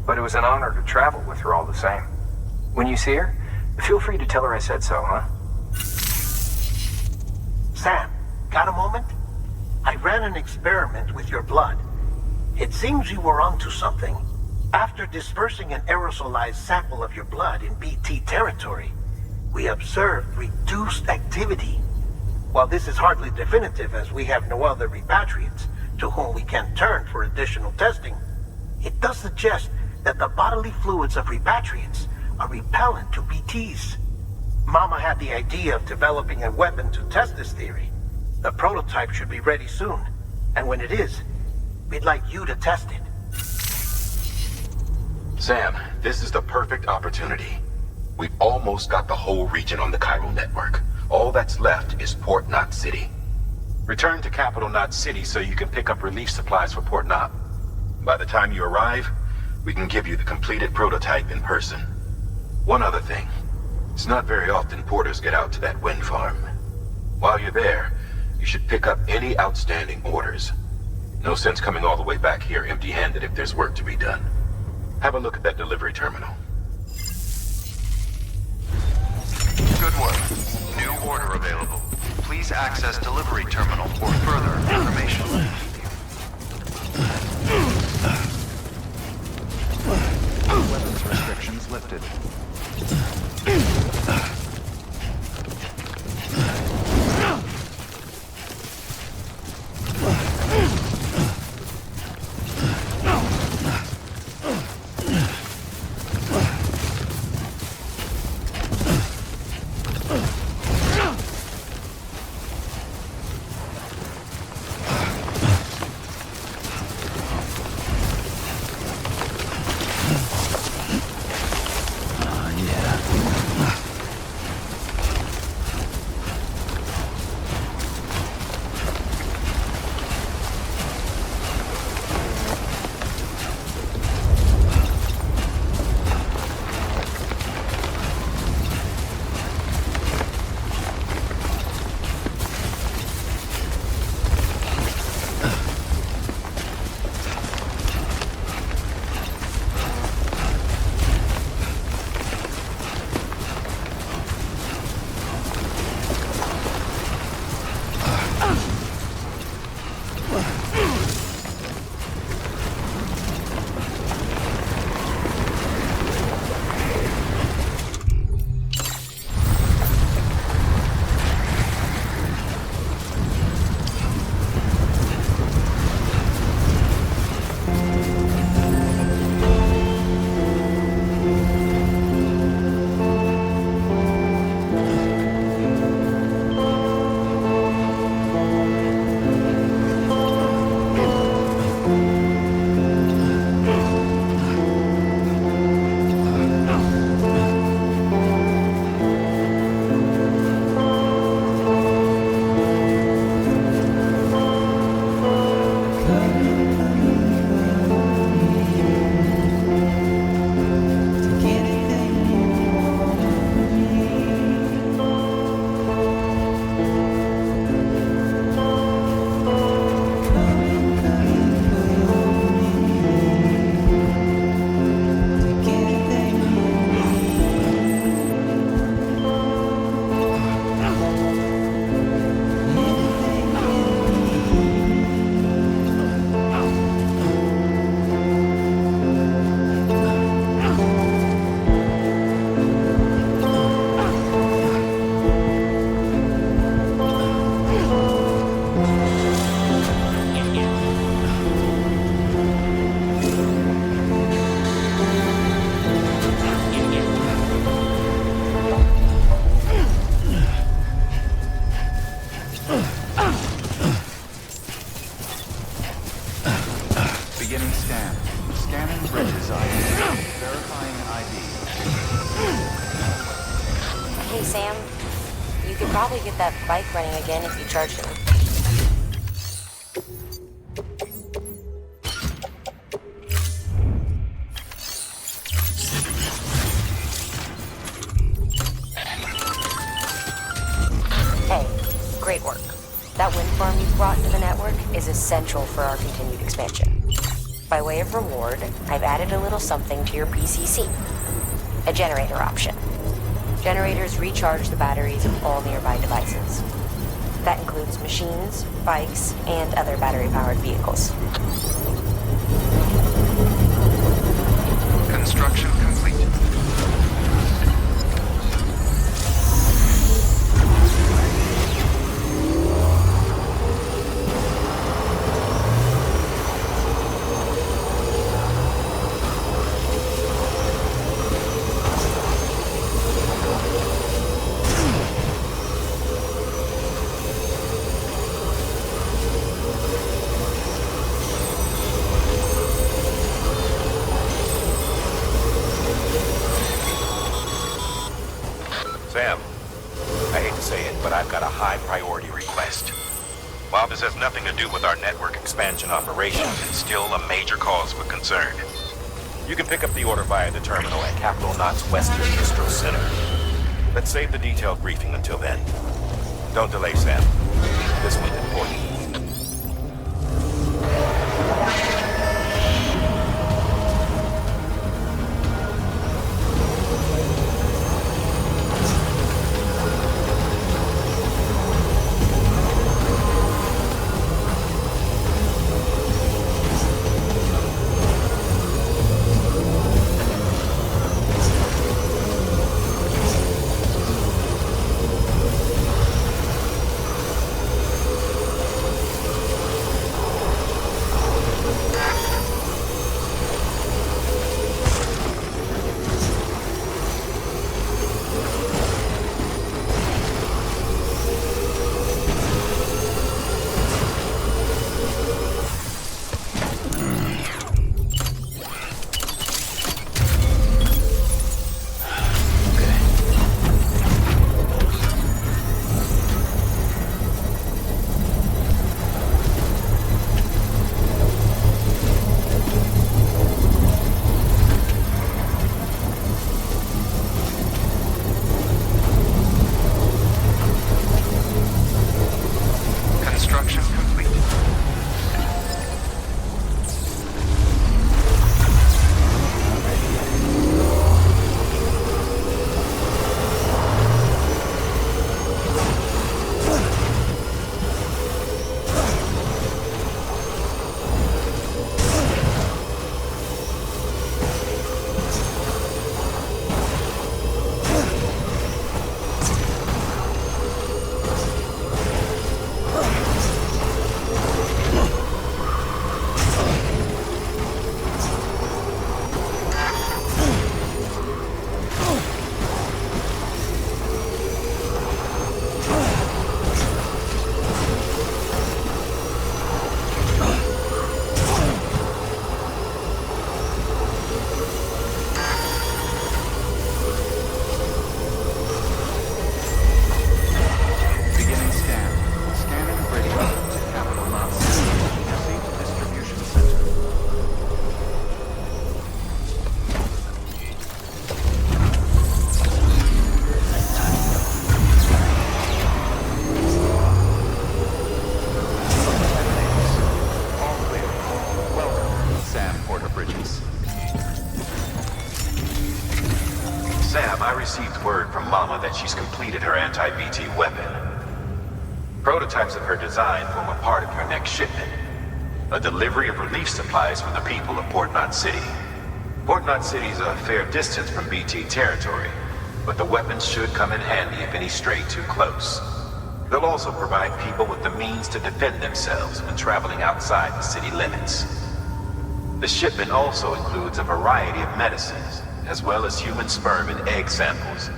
but it was an honor to travel with her all the same. When you see her, feel free to tell her I said so, huh? Sam, got a moment? I ran an experiment with your blood. It seems you were onto something. After dispersing an aerosolized sample of your blood in BT territory, we observed reduced activity. While this is hardly definitive, as we have no other repatriates to whom we can turn for additional testing, it does suggest that the bodily fluids of repatriates are repellent to BTs. Mama had the idea of developing a weapon to test this theory. The prototype should be ready soon, and when it is, we'd like you to test it. Sam, this is the perfect opportunity. We've almost got the whole region on the chiral network. All that's left is Port Knot City. Return to Capital Knot City so you can pick up relief supplies for Port Knot. By the time you arrive, we can give you the completed prototype in person. One other thing. It's not very often porters get out to that wind farm. While you're there, you should pick up any outstanding orders. No sense coming all the way back here empty-handed if there's work to be done. Have a look at that delivery terminal. Good work. New order available. Please access delivery terminal for further information. Weapons restrictions lifted. Hey, Sam. You could probably get that bike running again if you charged it. Hey, great work. That wind farm you've brought into the network is essential for our continued expansion. By way of reward, I've added a little something to your PCC. A generator option. Generators recharge the batteries of all nearby devices. That includes machines, bikes, and other battery-powered vehicles. Construction complete. Sam, I hate to say it, but I've got a high priority request. While this has nothing to do with our network expansion operations, it's still a major cause for concern. You can pick up the order via the terminal at Capital Knot's Western Distro Center. Let's save the detailed briefing until then. Don't delay, Sam. This one's important. Sam, I received word from Mama that she's completed her anti-BT weapon. Prototypes of her design form a part of your next shipment. A delivery of relief supplies for the people of Port Knot City. Port Knot City is a fair distance from BT territory, but the weapons should come in handy if any stray too close. They'll also provide people with the means to defend themselves when traveling outside the city limits. The shipment also includes a variety of medicines, as well as human sperm and egg samples.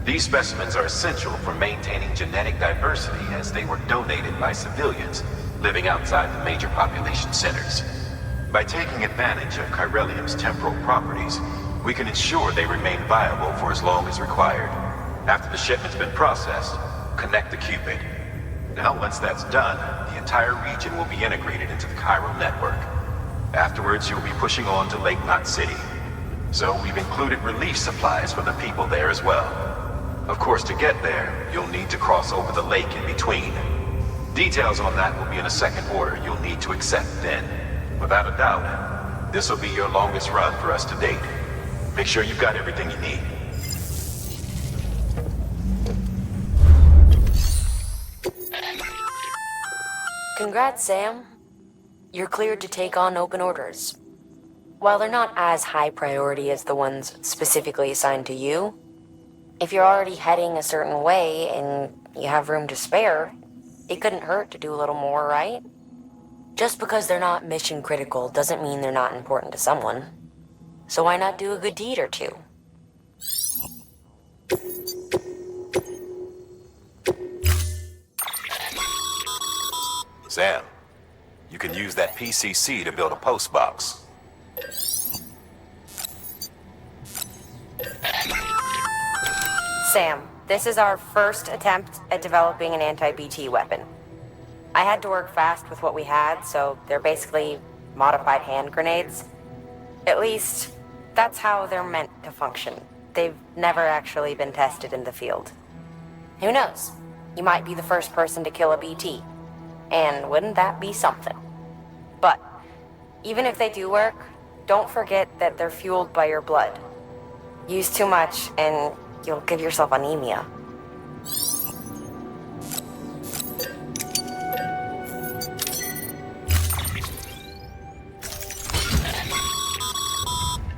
These specimens are essential for maintaining genetic diversity as they were donated by civilians living outside the major population centers. By taking advantage of chiralium's temporal properties, we can ensure they remain viable for as long as required. After the shipment's been processed, connect the Cupid. Now, once that's done, the entire region will be integrated into the chiral network. Afterwards, you'll be pushing on to Lake Knot City. So we've included relief supplies for the people there as well. Of course, to get there, you'll need to cross over the lake in between. Details on that will be in a second order you'll need to accept then. Without a doubt, this will be your longest run for us to date. Make sure you've got everything you need. Congrats, Sam. You're cleared to take on open orders. While they're not as high priority as the ones specifically assigned to you, if you're already heading a certain way and you have room to spare, it couldn't hurt to do a little more, right? Just because they're not mission critical doesn't mean they're not important to someone. So why not do a good deed or two? Sam, you can use that PCC to build a post box. Sam, this is our first attempt at developing an anti-BT weapon. I had to work fast with what we had, so they're basically modified hand grenades. At least, that's how they're meant to function. They've never actually been tested in the field. Who knows? You might be the first person to kill a BT. And wouldn't that be something? But, even if they do work, don't forget that they're fueled by your blood. Use too much, and you'll give yourself anemia.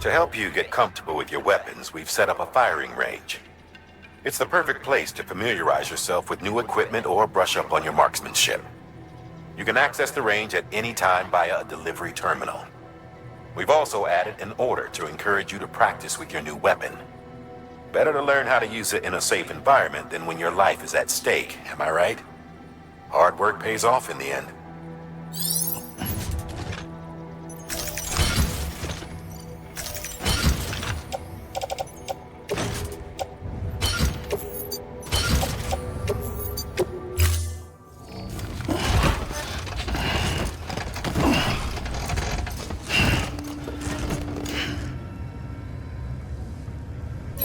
To help you get comfortable with your weapons, we've set up a firing range. It's the perfect place to familiarize yourself with new equipment or brush up on your marksmanship. You can access the range at any time via a delivery terminal. We've also added an order to encourage you to practice with your new weapon. Better to learn how to use it in a safe environment than when your life is at stake, am I right? Hard work pays off in the end.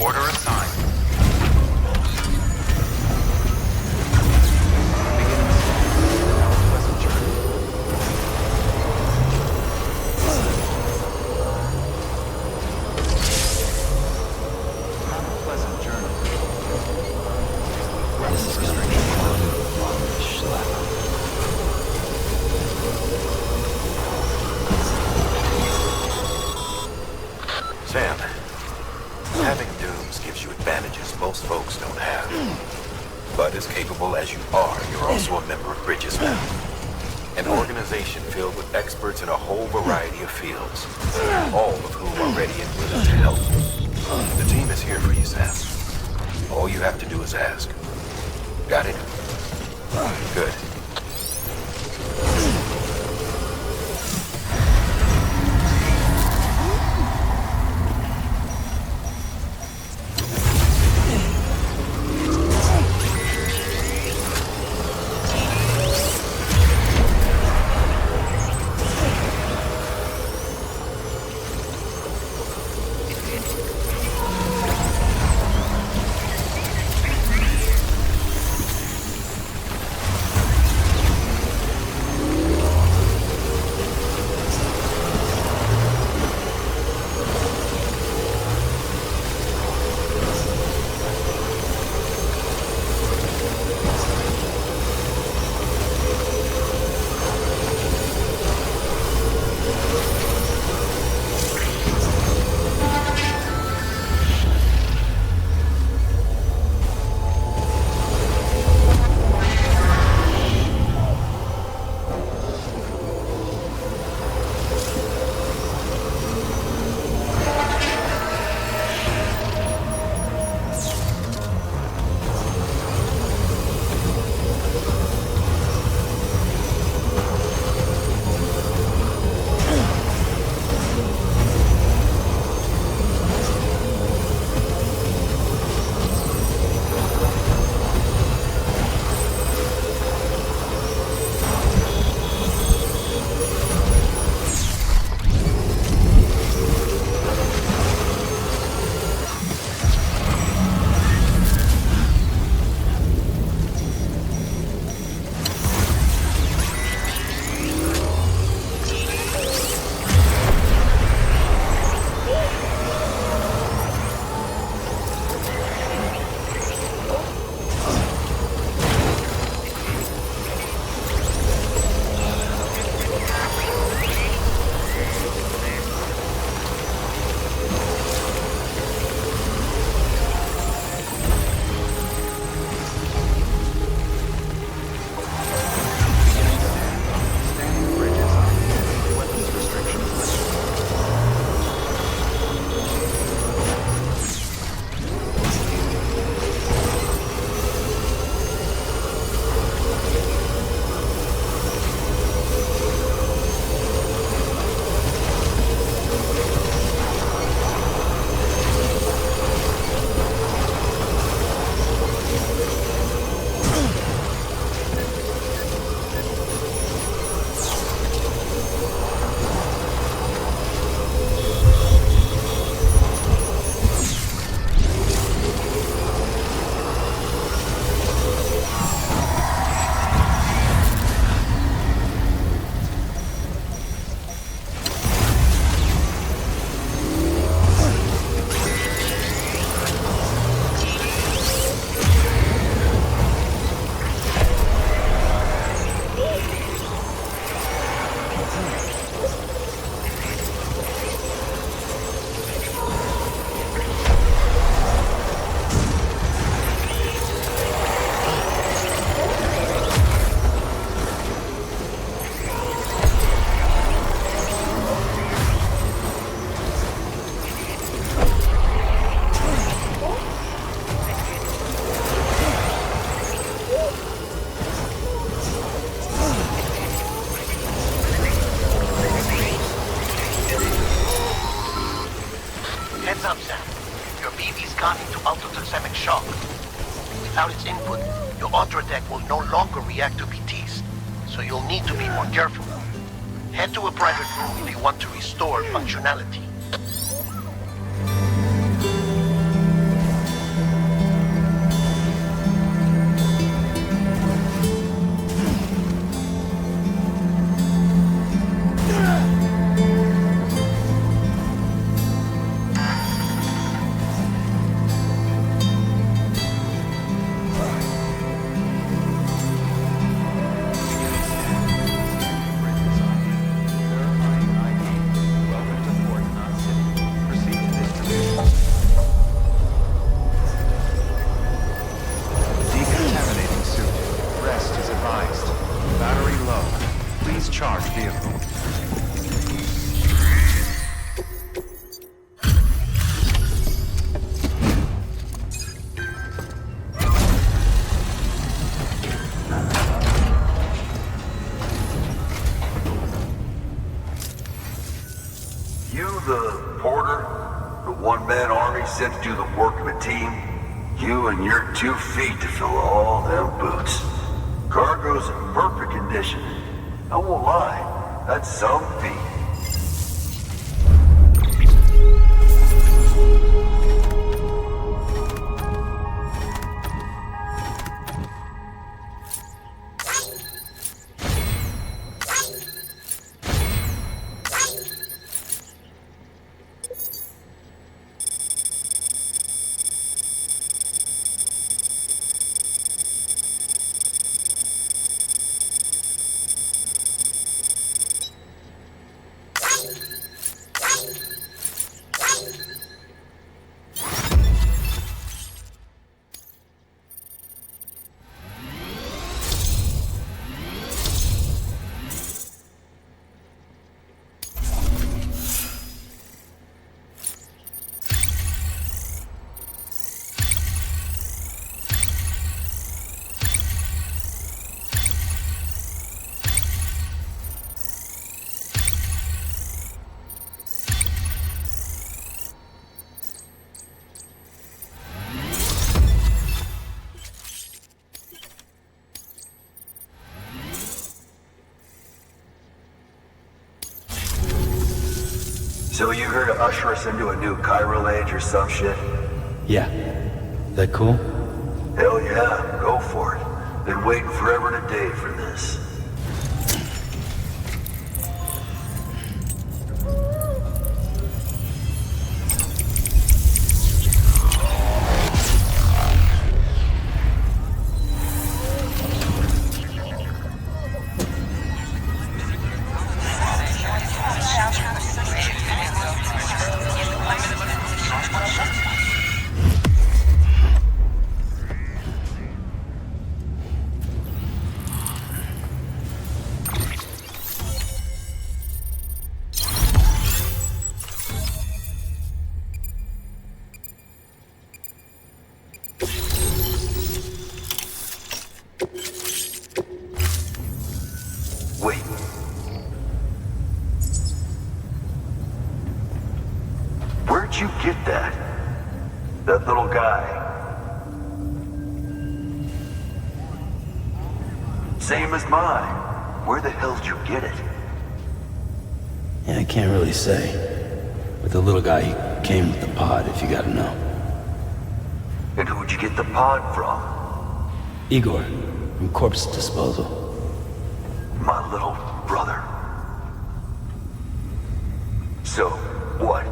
Order assigned. This is gonna be one schlep. Sam, having dooms gives you advantages most folks don't have. But as capable as you are, you're also a member of BRIDGET now. An organization filled with experts in a whole variety of fields, all of whom are ready and willing to help. The team is here for you, Sam. All you have to do is ask. Got it? Good. believe he's gone into autototemic shock. Without its input, your Ultra-Deck will no longer react to BTs, so you'll need to be more careful. Head to a private room if you want to restore functionality. Sent to do the work of a team. You and your 2 feet to fill all them boots. Cargo's in perfect condition. I won't lie, that's some feat. So you here to usher us into a new chiral age or some shit? Yeah. That cool? Hell yeah, go for it. Been waiting forever and a day for this. Where'd you get that? That little guy? Same as mine. Where the hell did you get it? Yeah, I can't really say. But the little guy, he came with the pod, if you gotta know. And who'd you get the pod from? Igor, from Corpse Disposal. My little brother. So, what?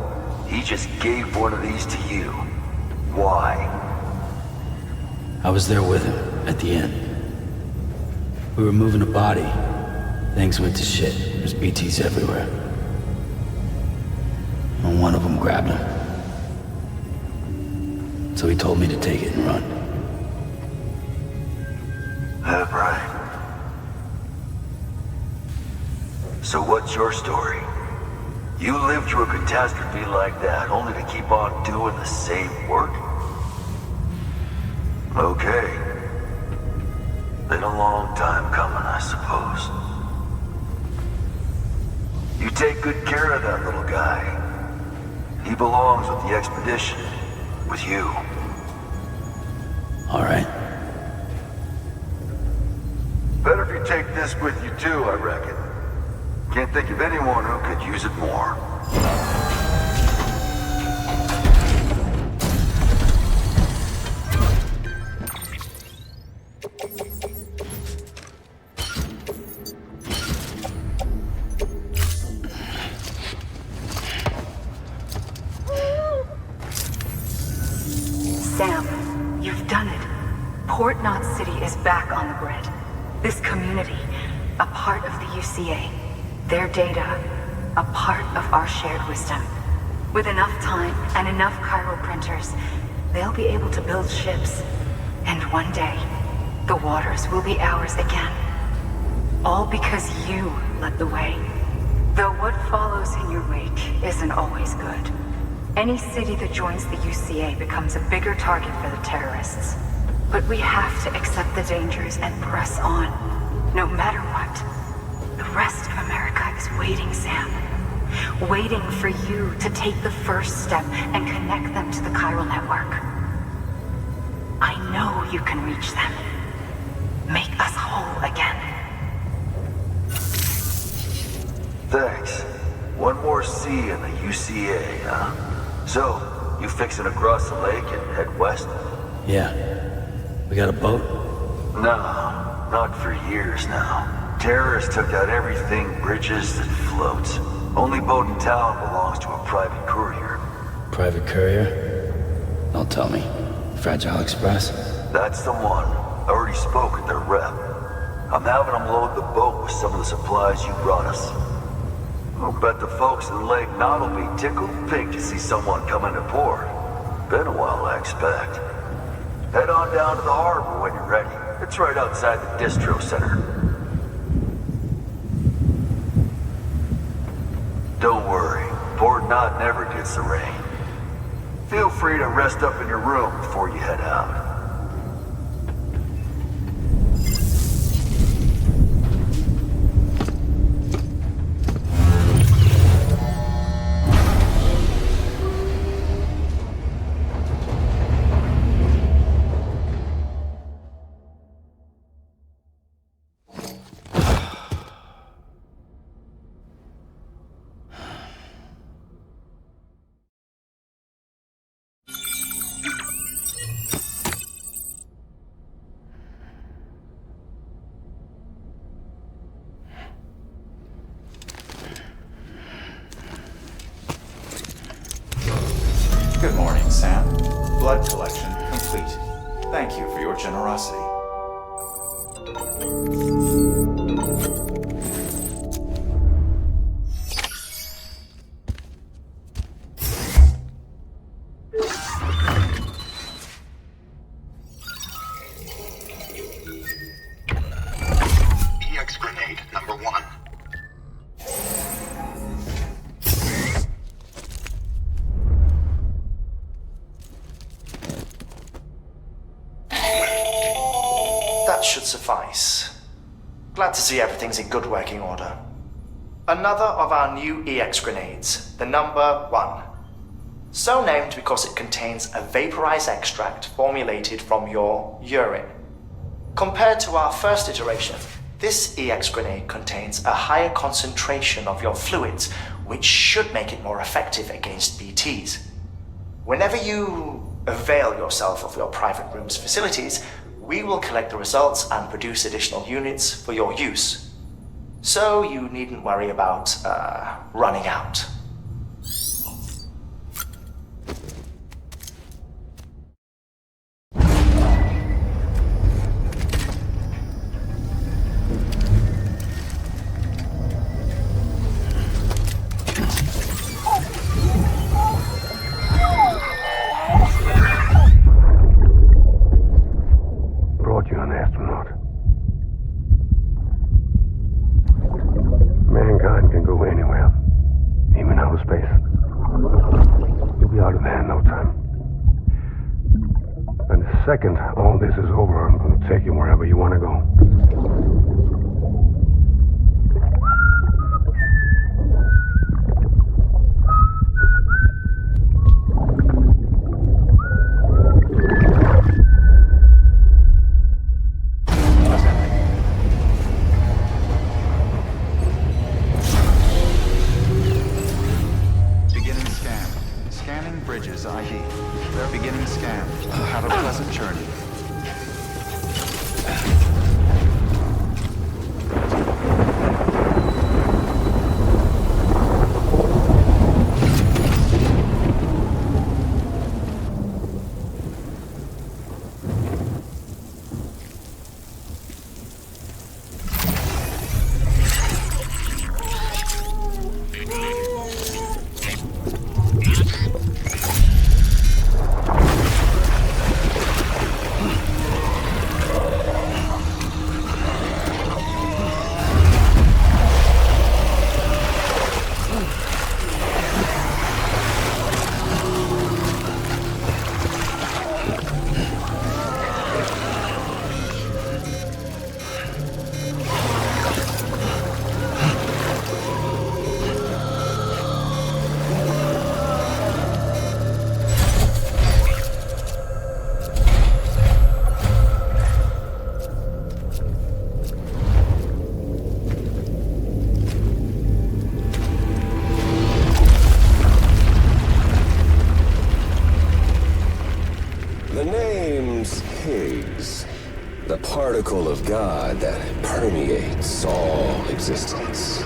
He just gave one of these to you. Why? I was there with him, at the end. We were moving a body. Things went to shit. There's BTs everywhere. And one of them grabbed him. So he told me to take it and run. That's right. So what's your story? You lived through a catastrophe like that, only to keep on doing the same work? Okay. Been a long time coming, I suppose. You take good care of that little guy. He belongs with the expedition. with you. All right. Better if you take this with you too, I reckon. Can't think of anyone who could use it more. Sam, you've done it. Port Knot City is back on the grid. This community, a part of the UCA. Their data, a part of our shared wisdom. With enough time and enough chiral printers, they'll be able to build ships. And one day, the waters will be ours again. All because you led the way. Though what follows in your wake isn't always good. Any city that joins the UCA becomes a bigger target for the terrorists. But we have to accept the dangers and press on, no matter what. The rest of America is waiting, Sam. Waiting for you to take the first step and connect them to the chiral network. I know you can reach them. Make us whole again. Thanks. One more C in the UCA, huh? So, you fixing to cross the lake and head west? Yeah. We got a boat? No, not for years now. Terrorists took out everything Bridges that floats. Only boat in town belongs to a private courier. Private courier? Don't tell me. Fragile Express? That's the one. I already spoke with their rep. I'm having them load the boat with some of the supplies you brought us. I'll bet the folks in Lake Knot will be tickled pink to see someone come into port. Been a while, I expect. Head on down to the harbor when you're ready. It's right outside the distro center. Don't worry, Port Knot never gets the rain. Feel free to rest up in your room before you head out. Good morning, Sam. Blood collection complete. Thank you for your generosity. EX grenade number 1. That should suffice. Glad to see everything's in good working order. Another of our new EX grenades, the number 1. So named because it contains a vaporized extract formulated from your urine. Compared to our first iteration, this EX grenade contains a higher concentration of your fluids, which should make it more effective against BTs. Whenever you avail yourself of your private room's facilities, we will collect the results and produce additional units for your use. So you needn't worry about, running out. Brought you an astronaut. Mankind can go anywhere, even outer space. You'll be out of there in no time. And the second all this is over, I'm going to take you wherever you want to go. scanned. Have a pleasant journey. The name's HIGGS, the particle of God that permeates all existence.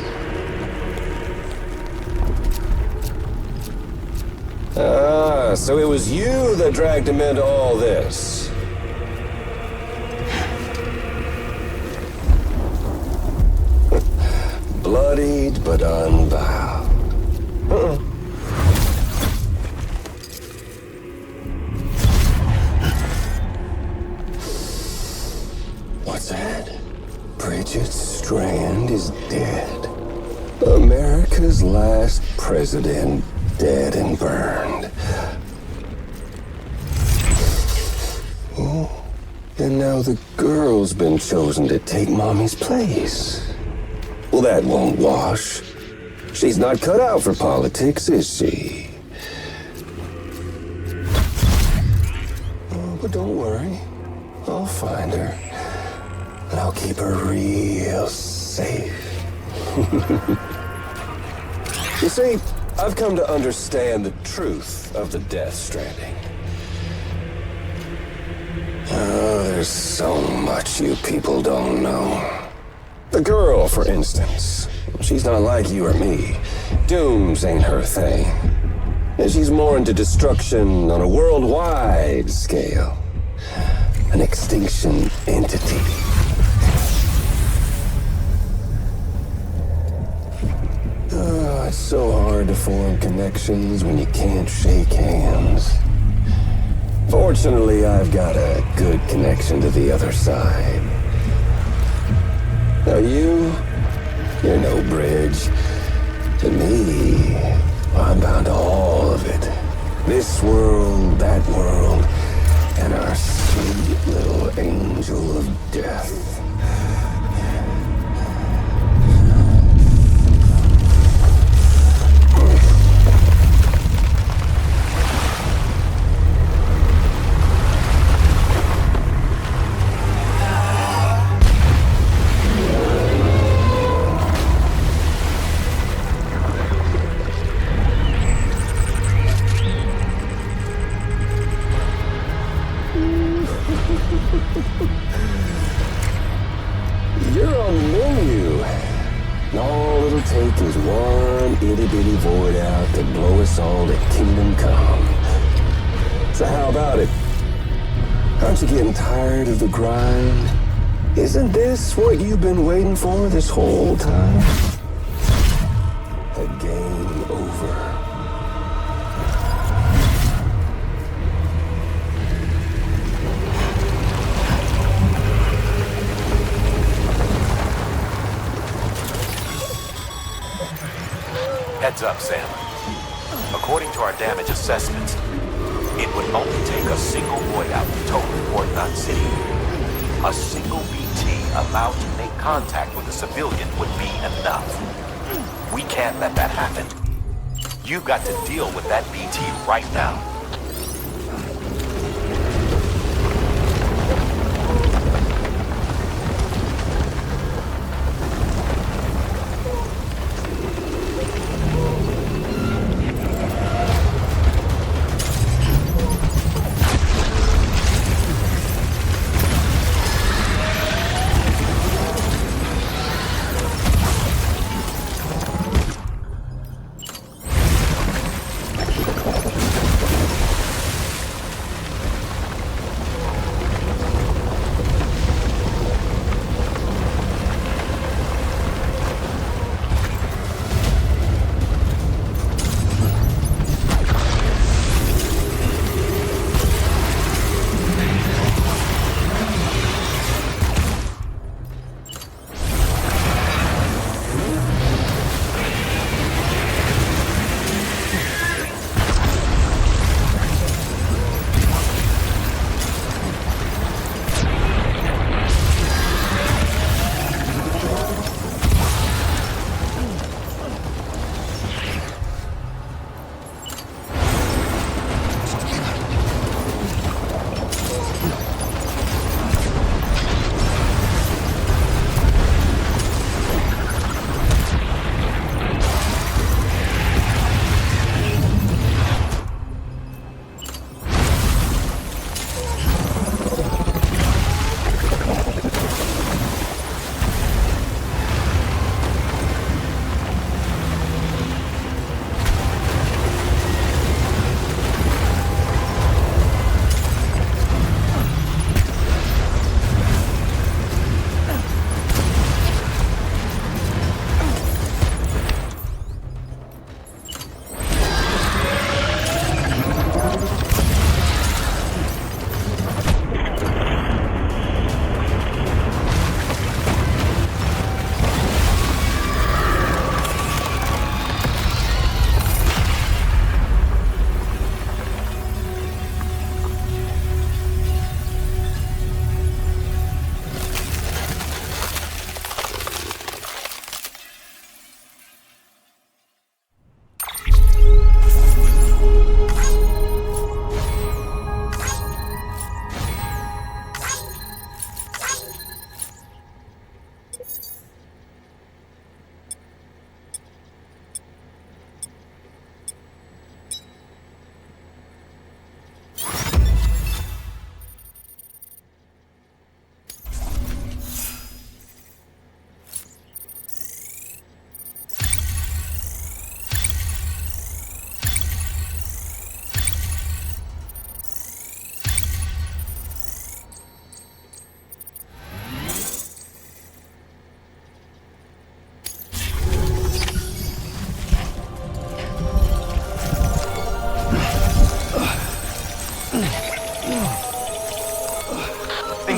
Ah, so it was you that dragged him into all this. Bloodied but unbowed. What's that? Bridget Strand is dead. America's last president dead and burned. Oh, and now the girl's been chosen to take Mommy's place. Well, that won't wash. She's not cut out for politics, is she? Oh, but don't worry. I'll find her. And I'll keep her real safe. You see, I've come to understand the truth of the Death Stranding. Oh, there's so much you people don't know. The girl, for instance, she's not like you or me. Dooms ain't her thing. And she's more into destruction on a worldwide scale. An extinction entity. Oh, it's so hard to form connections when you can't shake hands. Fortunately, I've got a good connection to the other side. Now you're no bridge. To me, I'm bound to all of it. This world, that world, and our sweet little angel of death. You're on the menu. And all it'll take is one itty-bitty void out to blow us all to kingdom come. So how about it? Aren't you getting tired of the grind? Isn't this what you've been waiting for this whole time? A game over. Heads up, Sam. According to our damage assessments, it would only take a single void out to total Port Knot City. A single BT allowed to make contact with a civilian would be enough. We can't let that happen. You've got to deal with that BT right now.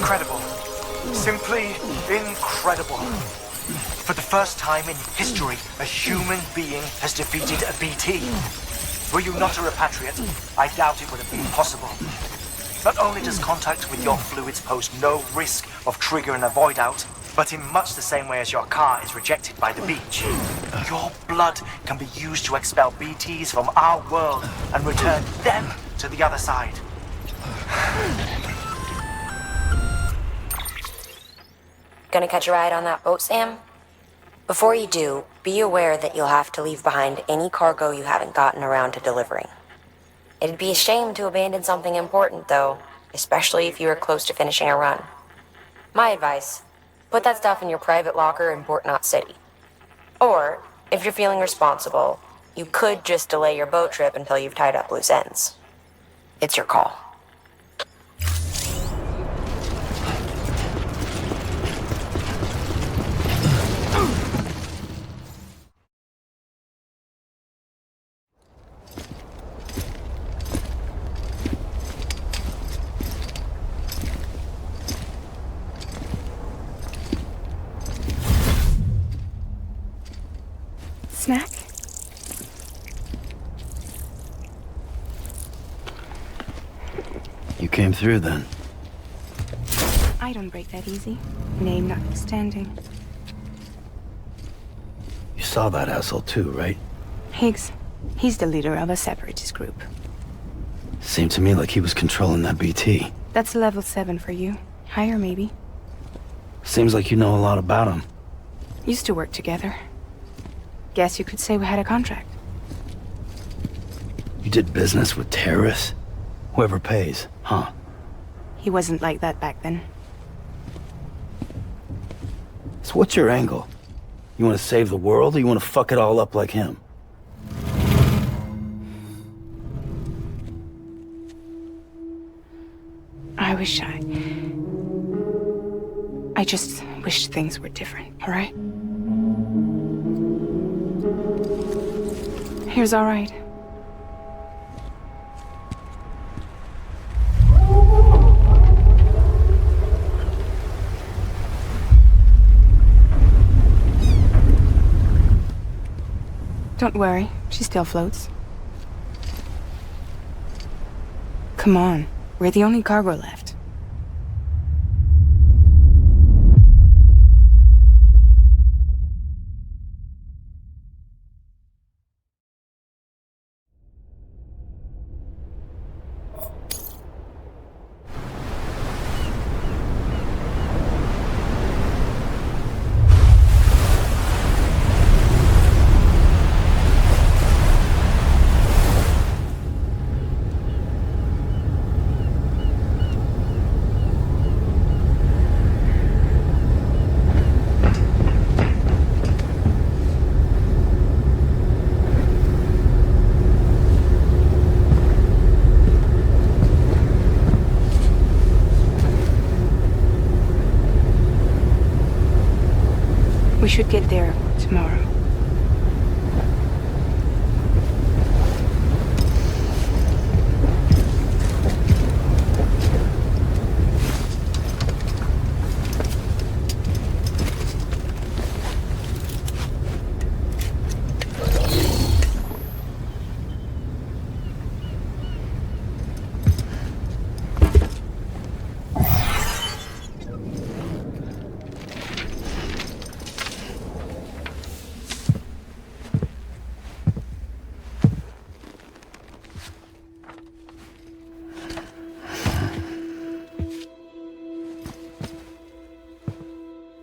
incredible. Simply incredible. For the first time in history, a human being has defeated a BT. Were you not a repatriate, I doubt it would have been possible. Not only does contact with your fluids pose no risk of triggering a void out, but in much the same way as your car is rejected by the beach, your blood can be used to expel BTs from our world and return them to the other side. Gonna catch a ride on that boat, Sam? Before you do, be aware that you'll have to leave behind any cargo you haven't gotten around to delivering. It'd be a shame to abandon something important, though, especially if you are close to finishing a run. My advice, put that stuff in your private locker in Port Knot City. Or, if you're feeling responsible, you could just delay your boat trip until you've tied up loose ends. It's your call. Snack? You came through then. I don't break that easy. Name notwithstanding. You saw that asshole too, right? Higgs. He's the leader of a separatist group. Seemed to me like he was controlling that BT. That's level 7 for you. Higher, maybe. Seems like you know a lot about him. Used to work together. Guess you could say we had a contract. You did business with terrorists? Whoever pays, huh? He wasn't like that back then. So what's your angle? You want to save the world, or you want to fuck it all up like him? I just wish things were different, all right? Here's all right. Don't worry, she still floats. Come on, we're the only cargo left. We should get there tomorrow.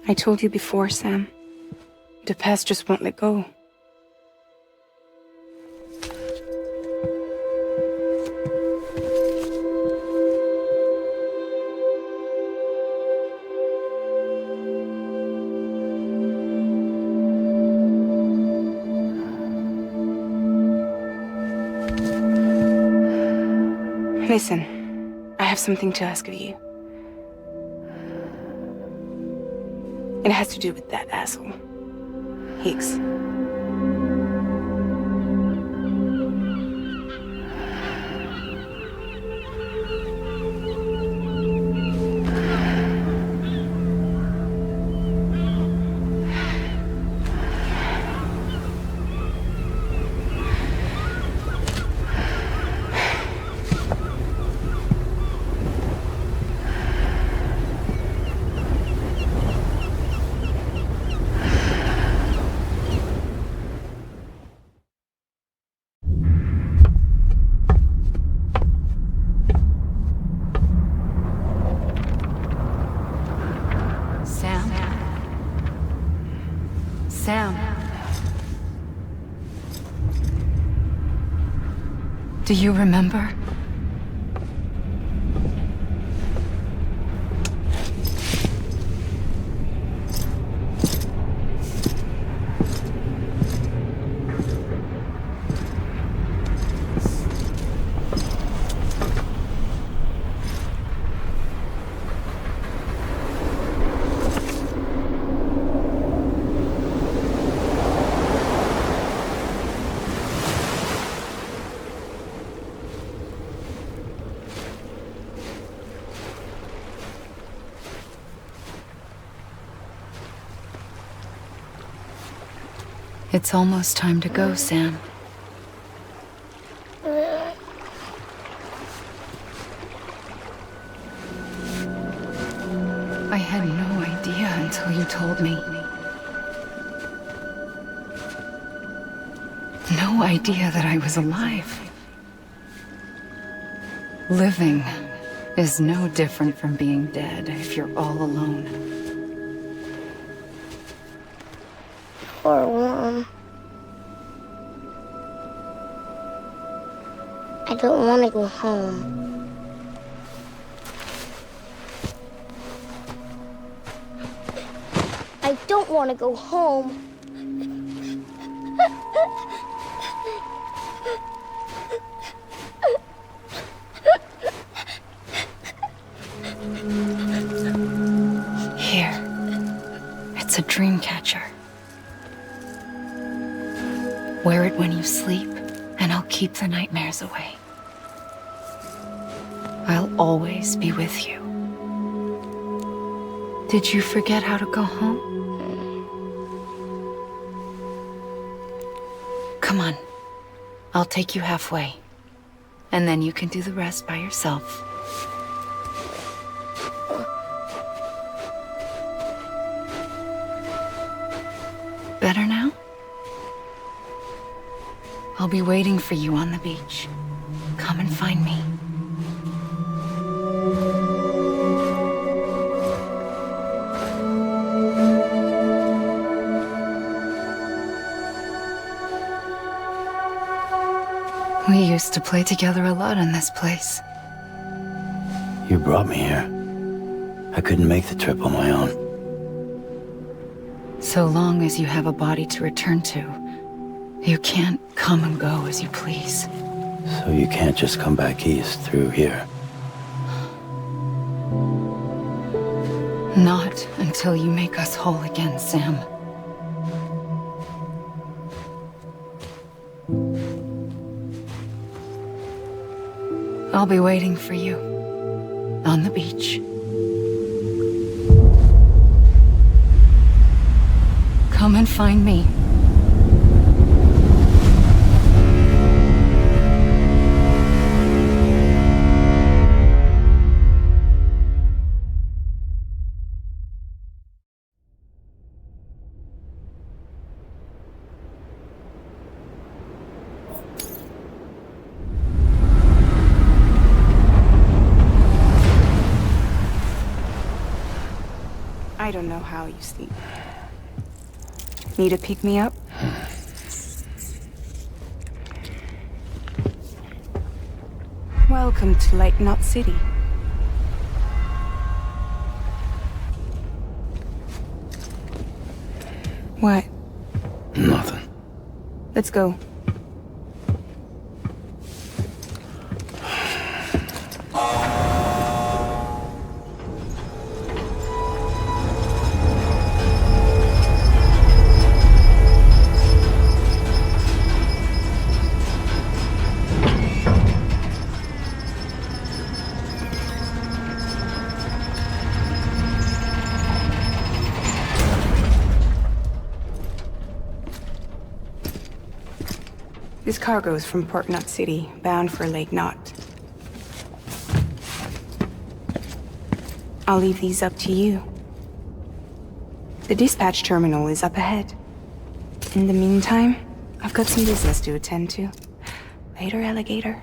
I told you before, Sam. The past just won't let go. Listen, I have something to ask of you. It has to do with that asshole, Higgs. Sam. Do you remember? It's almost time to go, Sam. I had no idea until you told me. No idea that I was alive. Living is no different from being dead if you're all alone. Poor Mom. I don't want to go home. I don't want to go home. Here. It's a dream catcher. Wear it when you sleep, and I'll keep the nightmares away. I'll always be with you. Did you forget how to go home? Come on. I'll take you halfway. And then you can do the rest by yourself. Better now? I'll be waiting for you on the beach. Come and find me. We used to play together a lot in this place. You brought me here. I couldn't make the trip on my own. So long as you have a body to return to, you can't come and go as you please. So you can't just come back east through here? Not until you make us whole again, Sam. I'll be waiting for you on the beach. Come and find me. I don't know how you sleep. Need to pick me up? Welcome to Lake Knot City. What? Nothing. Let's go. This cargo is from Port Knot City, bound for Lake Knot. I'll leave these up to you. The dispatch terminal is up ahead. In the meantime, I've got some business to attend to. Later, alligator.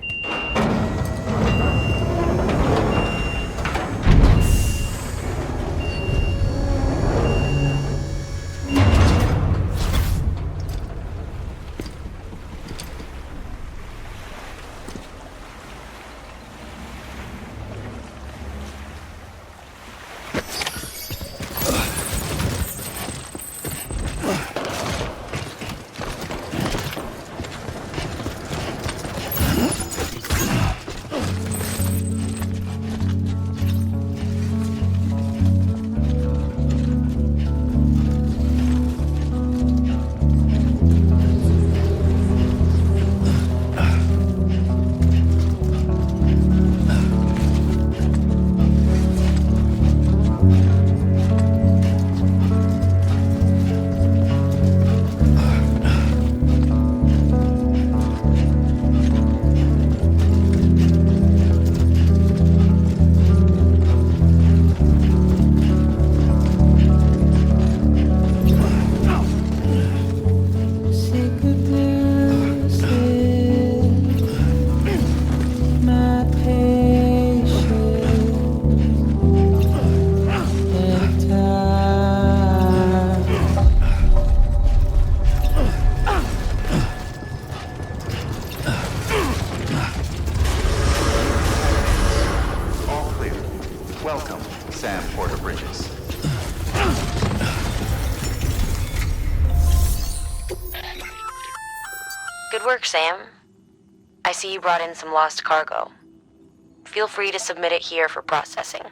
Welcome, Sam Porter Bridges. Good work, Sam. I see you brought in some lost cargo. Feel free to submit it here for processing.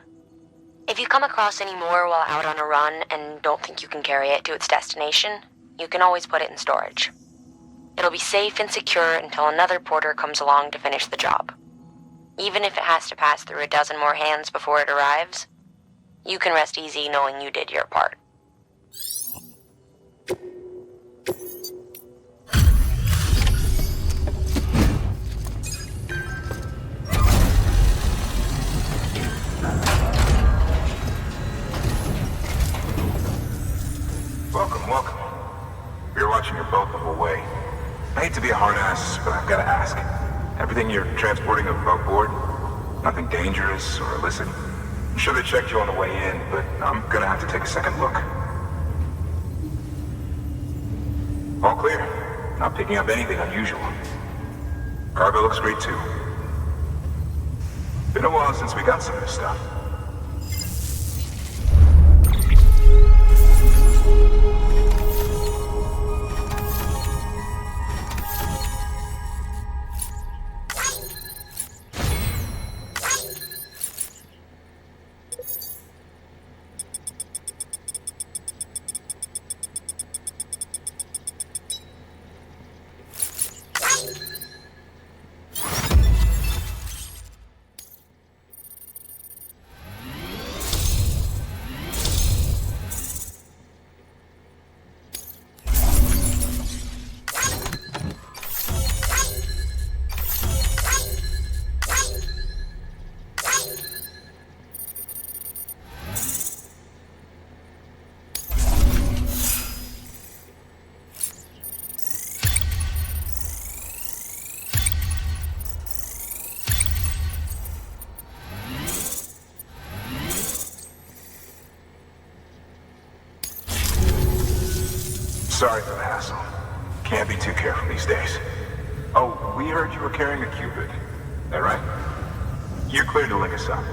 If you come across any more while out on a run and don't think you can carry it to its destination, you can always put it in storage. It'll be safe and secure until another porter comes along to finish the job. Even if it has to pass through a dozen more hands before it arrives, you can rest easy knowing you did your part. Welcome. You're watching your boat move away. I hate to be a hard ass, but I've gotta ask. Everything you're transporting above board? Nothing dangerous or illicit? I'm sure they checked you on the way in, but I'm gonna have to take a second look. All clear. Not picking up anything unusual. Cargo looks great too. Been a while since we got some of this stuff. Sorry for the hassle. Can't be too careful these days. Oh, we heard you were carrying a Cupid. That right? You're clear to link us up.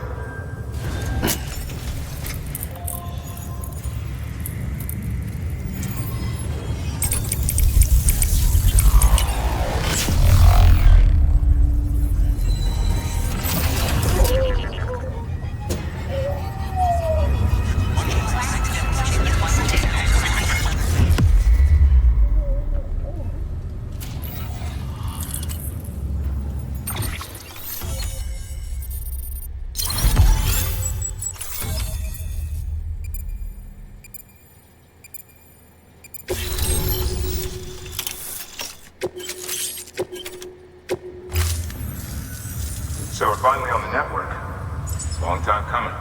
So we're finally on the network. It's a long time coming.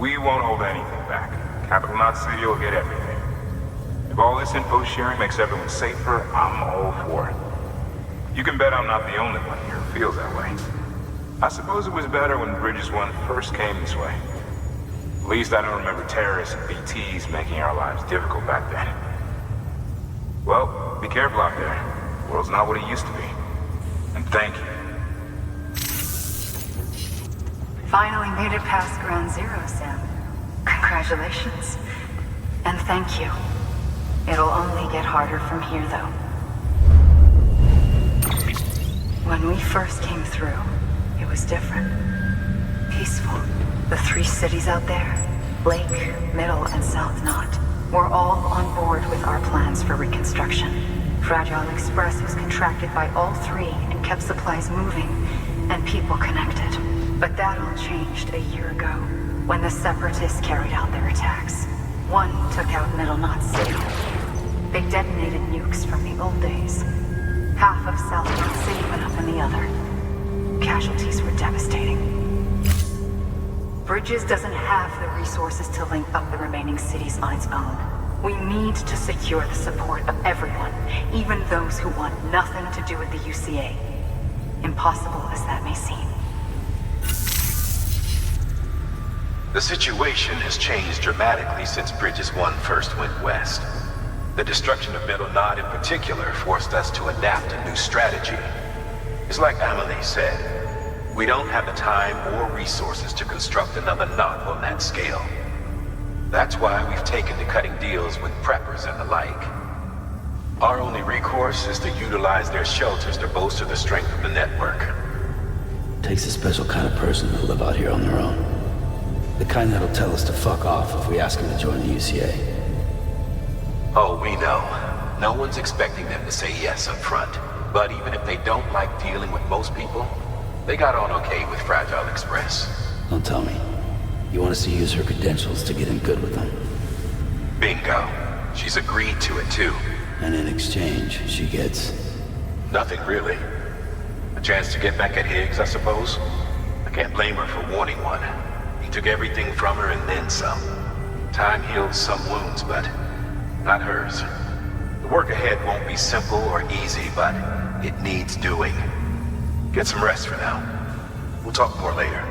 We won't hold anything back. Capital Knot City will get everything. If all this info sharing makes everyone safer, I'm all for it. You can bet I'm not the only one here who feels that way. I suppose it was better when Bridges 1 first came this way. At least I don't remember terrorists and BTs making our lives difficult back then. Well, be careful out there. The world's not what it used to be. And thank you. Finally made it past Ground Zero, Sam. Congratulations. And thank you. It'll only get harder from here, though. When we first came through, it was different. Peaceful. The 3 cities out there, Lake, Middle, and South Knot, were all on board with our plans for reconstruction. Fragile Express was contracted by all 3 and kept supplies moving and people connected. But that all changed a year ago, when the Separatists carried out their attacks. One took out Middle Knot City. They detonated nukes from the old days. Half of South Knot City went up in the other. Casualties were devastating. Bridges doesn't have the resources to link up the remaining cities on its own. We need to secure the support of everyone, even those who want nothing to do with the UCA. Impossible as that may seem. The situation has changed dramatically since Bridges 1 first went west. The destruction of Middle Knot in particular forced us to adapt a new strategy. It's like Amelie said, We don't have the time or resources to construct another knot on that scale. That's why we've taken to cutting deals with preppers and the like. Our only recourse is to utilize their shelters to bolster the strength of the network. Takes a special kind of person to live out here on their own. The kind that'll tell us to fuck off if we ask them to join the UCA. Oh, we know. No one's expecting them to say yes up front. But even if they don't like dealing with most people, they got on okay with Fragile Express. Don't tell me. You want us to use her credentials to get in good with them? Bingo. She's agreed to it too. And in exchange, she gets... Nothing really. A chance to get back at Higgs, I suppose? I can't blame her for wanting one. He took everything from her and then some. Time heals some wounds, but not hers. The work ahead won't be simple or easy, but it needs doing. Get some rest for now. We'll talk more later.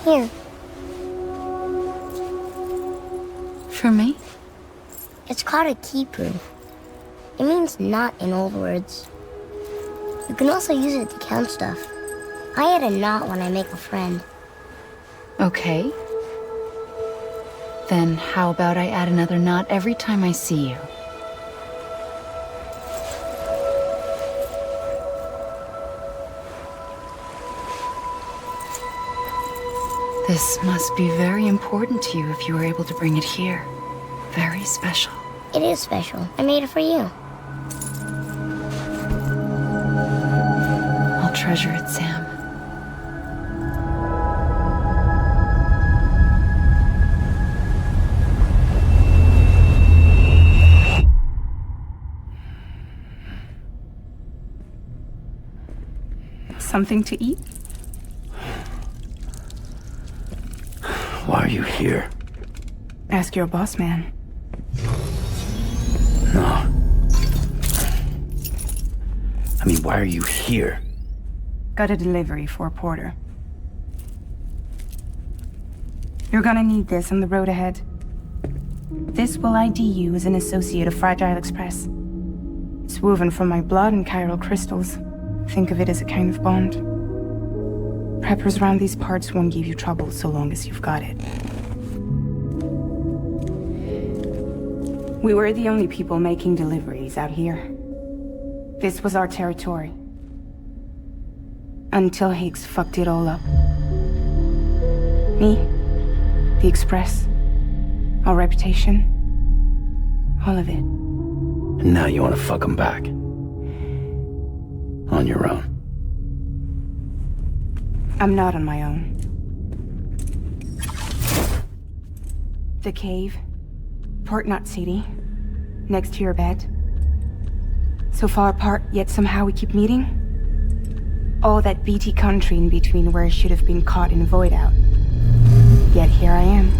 Here. For me? It's called a key proof. It means knot in old words. You can also use it to count stuff. I add a knot when I make a friend. Okay. Then how about I add another knot every time I see you? This must be very important to you if you were able to bring it here. Very special. It is special. I made it for you. I'll treasure it, Sam. Something to eat? Why are you here? Ask your boss man. No. I mean, why are you here? Got a delivery for a porter. You're gonna need this on the road ahead. This will ID you as an associate of Fragile Express. It's woven from my blood and chiral crystals. Think of it as a kind of bond. Preppers around these parts won't give you trouble so long as you've got it. We were the only people making deliveries out here. This was our territory. Until Higgs fucked it all up. Me, the Express, our reputation, all of it. And now you want to fuck them back. On your own. I'm not on my own. The cave, Port Knot City, next to your bed. So far apart, yet somehow we keep meeting. All that BT country in between where I should have been caught in void out. Yet here I am.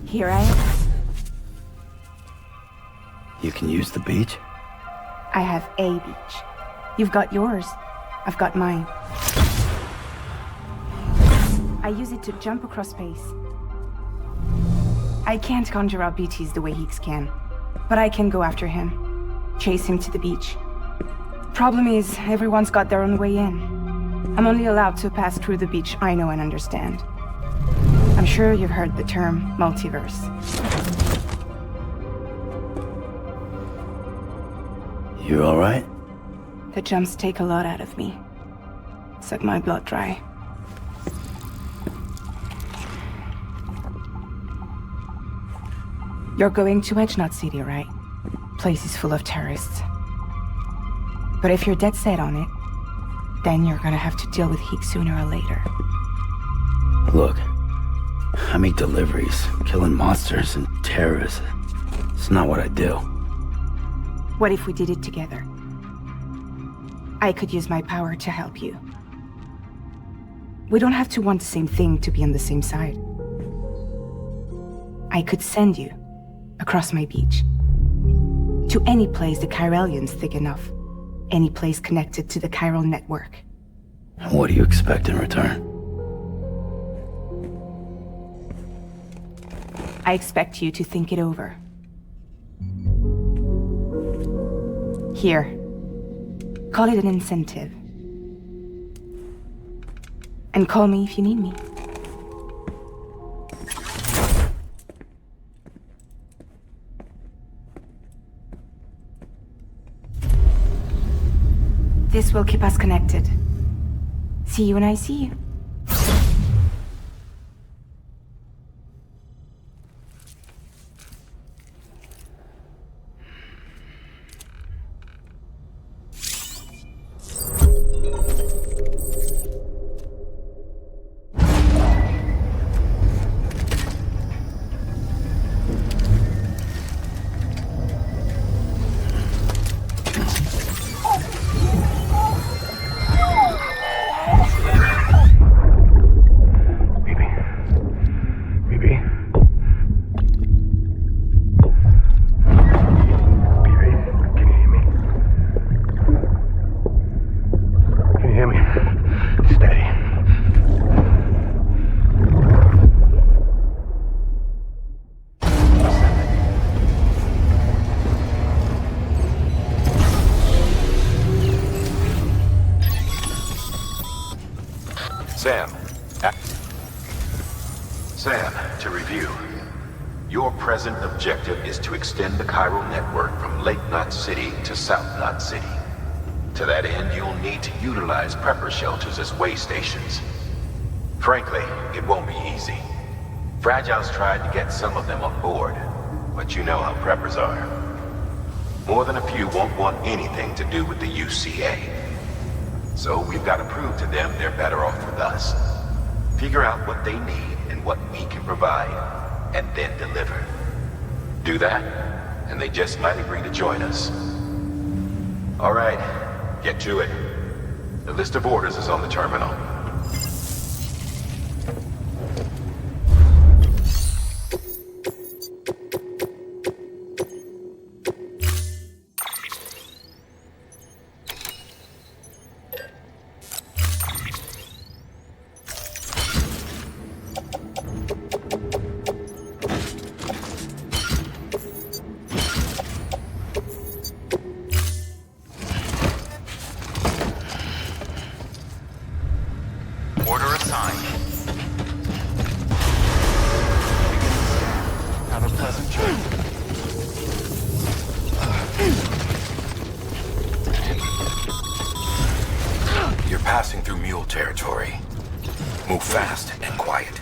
Here I am. You can use the beach? I have a beach. You've got yours. I've got mine. I use it to jump across space. I can't conjure out BTs the way Higgs can, but I can go after him, chase him to the beach. Problem is, everyone's got their own way in. I'm only allowed to pass through the beach I know and understand. I'm sure you've heard the term multiverse. You all right? The jumps take a lot out of me. Suck my blood dry. You're going to Edge City, right? Place is full of terrorists. But if you're dead set on it, then you're gonna have to deal with HIGGS sooner or later. Look, I make deliveries, killing monsters and terrorists. It's not what I do. What if we did it together? I could use my power to help you. We don't have to want the same thing to be on the same side. I could send you across my beach. To any place the Chiralian's thick enough. Any place connected to the chiral network. What do you expect in return? I expect you to think it over. Here. Call it an incentive. And call me if you need me. This will keep us connected. See you when I see you. Sam, to review. Your present objective is to extend the chiral network from Lake Knot City to South Knot City. To that end, you'll need to utilize prepper shelters as way stations. Frankly, it won't be easy. Fragile's tried to get some of them on board, but you know how preppers are. More than a few won't want anything to do with the UCA. So we've got to prove to them they're better off with us. Figure out what they need and what we can provide, and then deliver. Do that, and they just might agree to join us. All right, get to it. The list of orders is on the terminal. Order assigned. Have a pleasant journey. You're passing through mule territory. Move fast and quiet.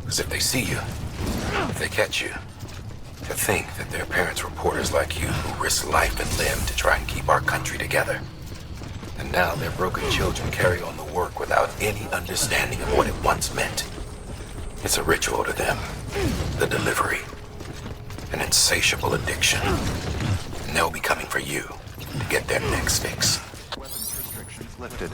Because if they see you, if they catch you, to think that their parents reporters like you who risk life and limb to try and keep our country together. And now their broken children carry on the work without any understanding of what it once meant. It's a ritual to them. The delivery. An insatiable addiction. And they'll be coming for you to get their next fix. Weapons restrictions lifted.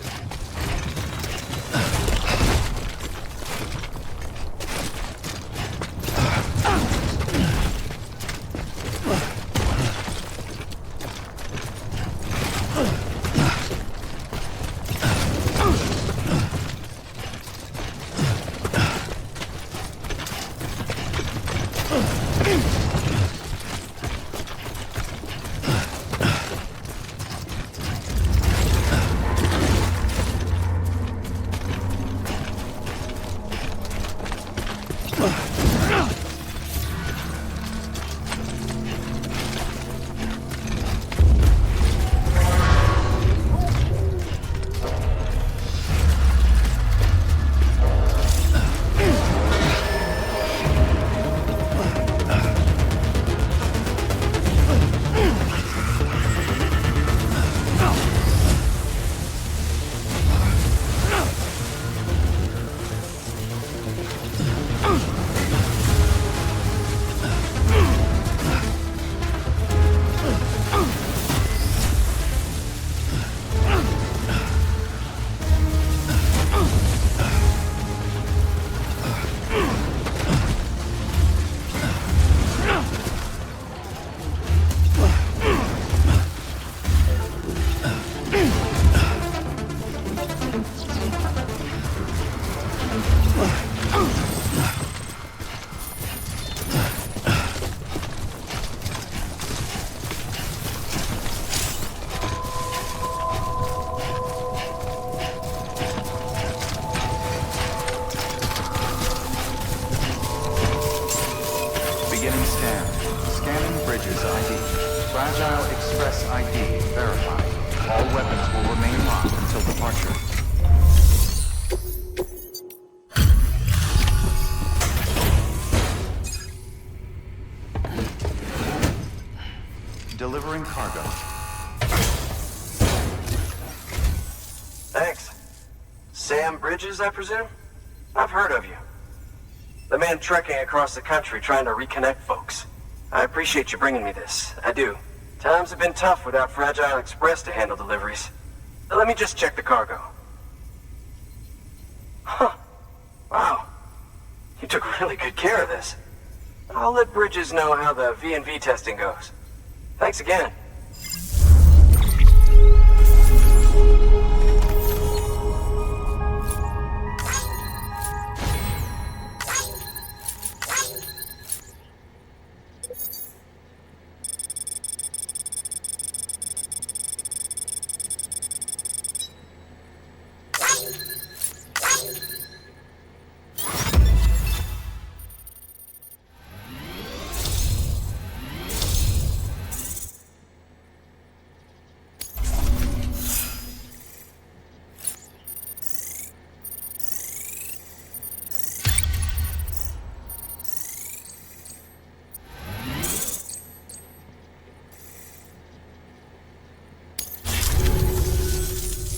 Fragile Express ID verified. All weapons will remain locked until departure. Delivering cargo. Thanks. Sam Bridges, I presume? I've heard of you. The man trekking across the country trying to reconnect folks. I appreciate you bringing me this. I do. Times have been tough without Fragile Express to handle deliveries. Let me just check the cargo. Huh. Wow. You took really good care of this. I'll let Bridges know how the V&V testing goes. Thanks again.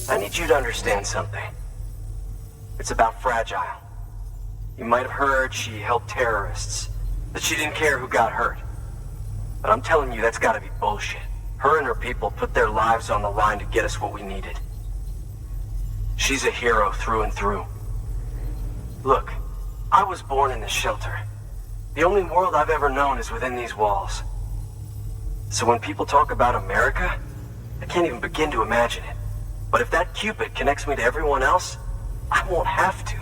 I need you to understand something. It's about Fragile. You might have heard she helped terrorists, that she didn't care who got hurt. But I'm telling you, that's gotta be bullshit. Her and her people put their lives on the line to get us what we needed. She's a hero through and through. Look, I was born in this shelter. The only world I've ever known is within these walls. So when people talk about America, I can't even begin to imagine it. But if that Cupid connects me to everyone else, I won't have to.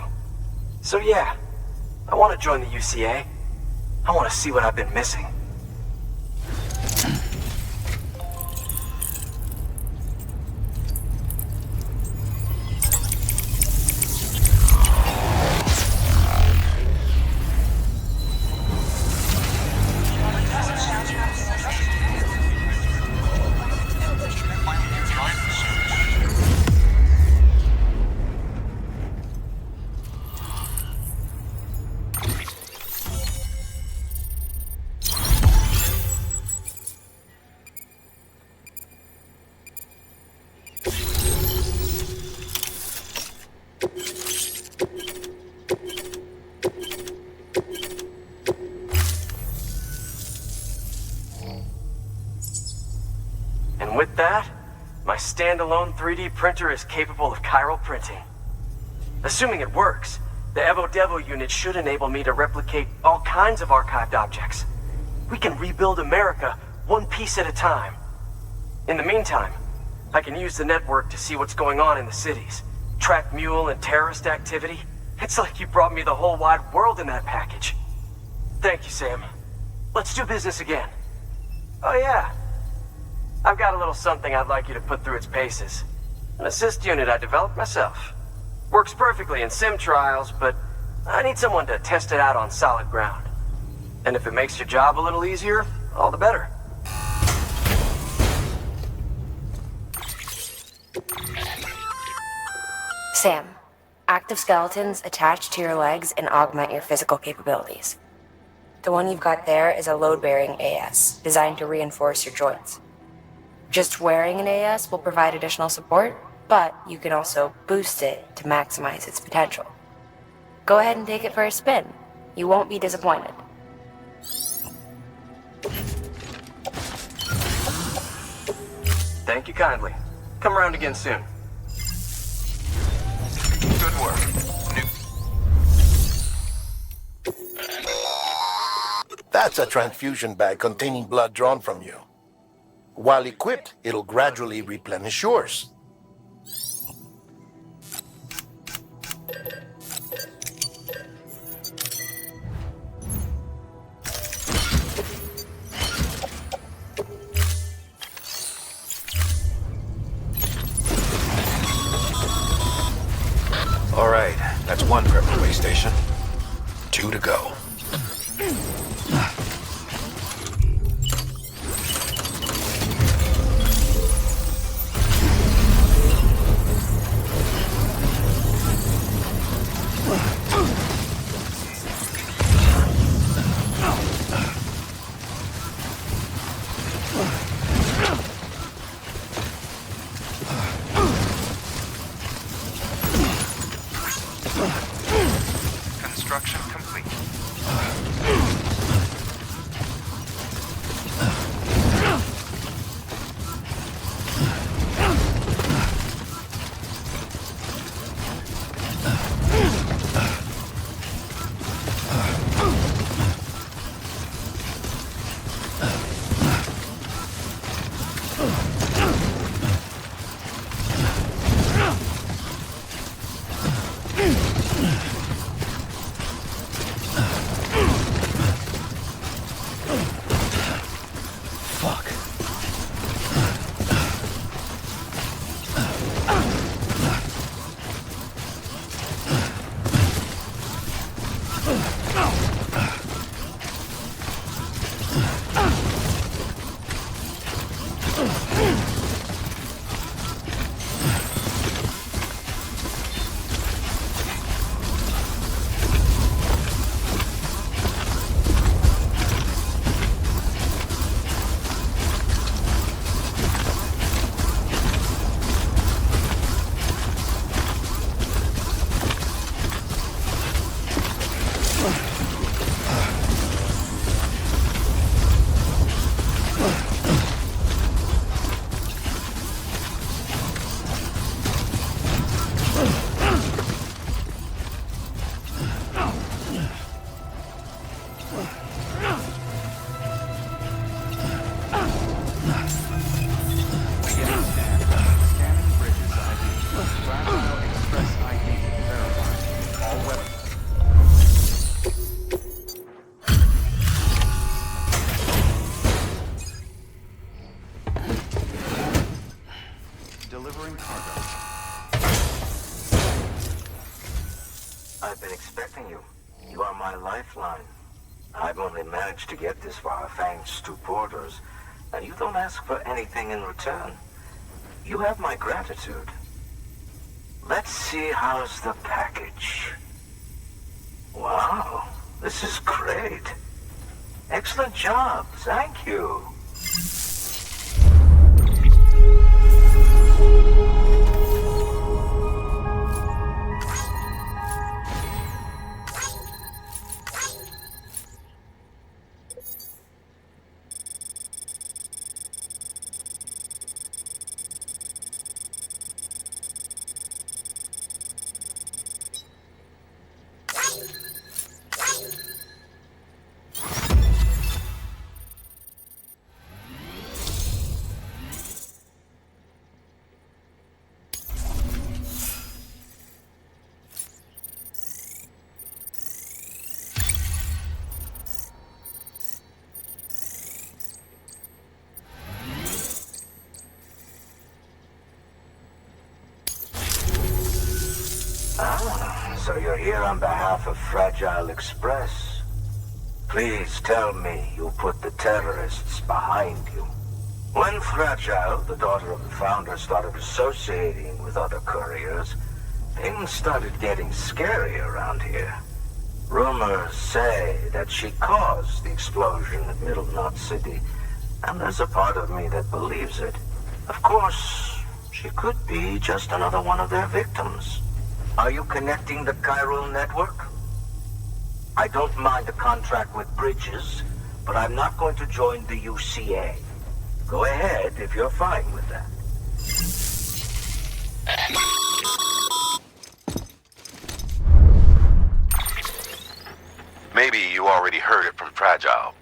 So yeah, I want to join the UCA. I want to see what I've been missing. And with that, my standalone 3D printer is capable of chiral printing. Assuming it works, the Evo Devo unit should enable me to replicate all kinds of archived objects. We can rebuild America one piece at a time. In the meantime, I can use the network to see what's going on in the cities, track mule and terrorist activity. It's like you brought me the whole wide world in that package. Thank you, Sam. Let's do business again. Oh yeah. I've got a little something I'd like you to put through its paces. An assist unit I developed myself. Works perfectly in sim trials, but I need someone to test it out on solid ground. And if it makes your job a little easier, all the better. Sam, active skeletons attach to your legs and augment your physical capabilities. The one you've got there is a load-bearing AS, designed to reinforce your joints. Just wearing an AS will provide additional support, but you can also boost it to maximize its potential. Go ahead and take it for a spin. You won't be disappointed. Thank you kindly. Come around again soon. Good work. That's a transfusion bag containing blood drawn from you. While equipped, it'll gradually replenish yours. All right, that's one prep station. 2 to go. delivering cargo. I've been expecting you. You are my lifeline. I've only managed to get this far thanks to porters, and you don't ask for anything in return. You have my gratitude. Let's see how's the package. Wow, this is great. Excellent job, thank you. So you're here on behalf of Fragile Express. Please tell me you put the terrorists behind you. When Fragile, the daughter of the founder, started associating with other couriers, things started getting scary around here. Rumors say that she caused the explosion at Middle Knot City, and there's a part of me that believes it. Of course, she could be just another one of their victims. Are you connecting the chiral network? I don't mind a contract with Bridges, but I'm not going to join the UCA. Go ahead if you're fine with that. Maybe you already heard it from Fragile,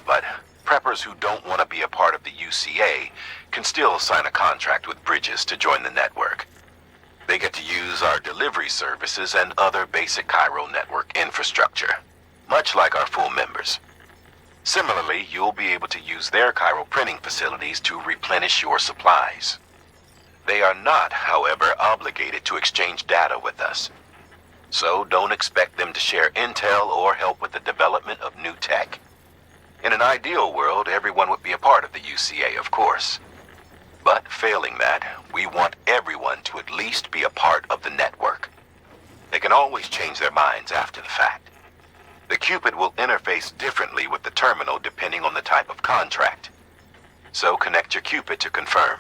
but preppers who don't want to be a part of the UCA can still sign a contract with Bridges to join the network. They get to use our delivery services and other basic chiral network infrastructure, much like our full members. Similarly, you'll be able to use their chiral printing facilities to replenish your supplies. They are not, however, obligated to exchange data with us. So don't expect them to share intel or help with the development of new tech. In an ideal world, everyone would be a part of the UCA, of course. But failing that, we want everyone to at least be a part of the network. They can always change their minds after the fact. The Cupid will interface differently with the terminal depending on the type of contract. So connect your Cupid to confirm.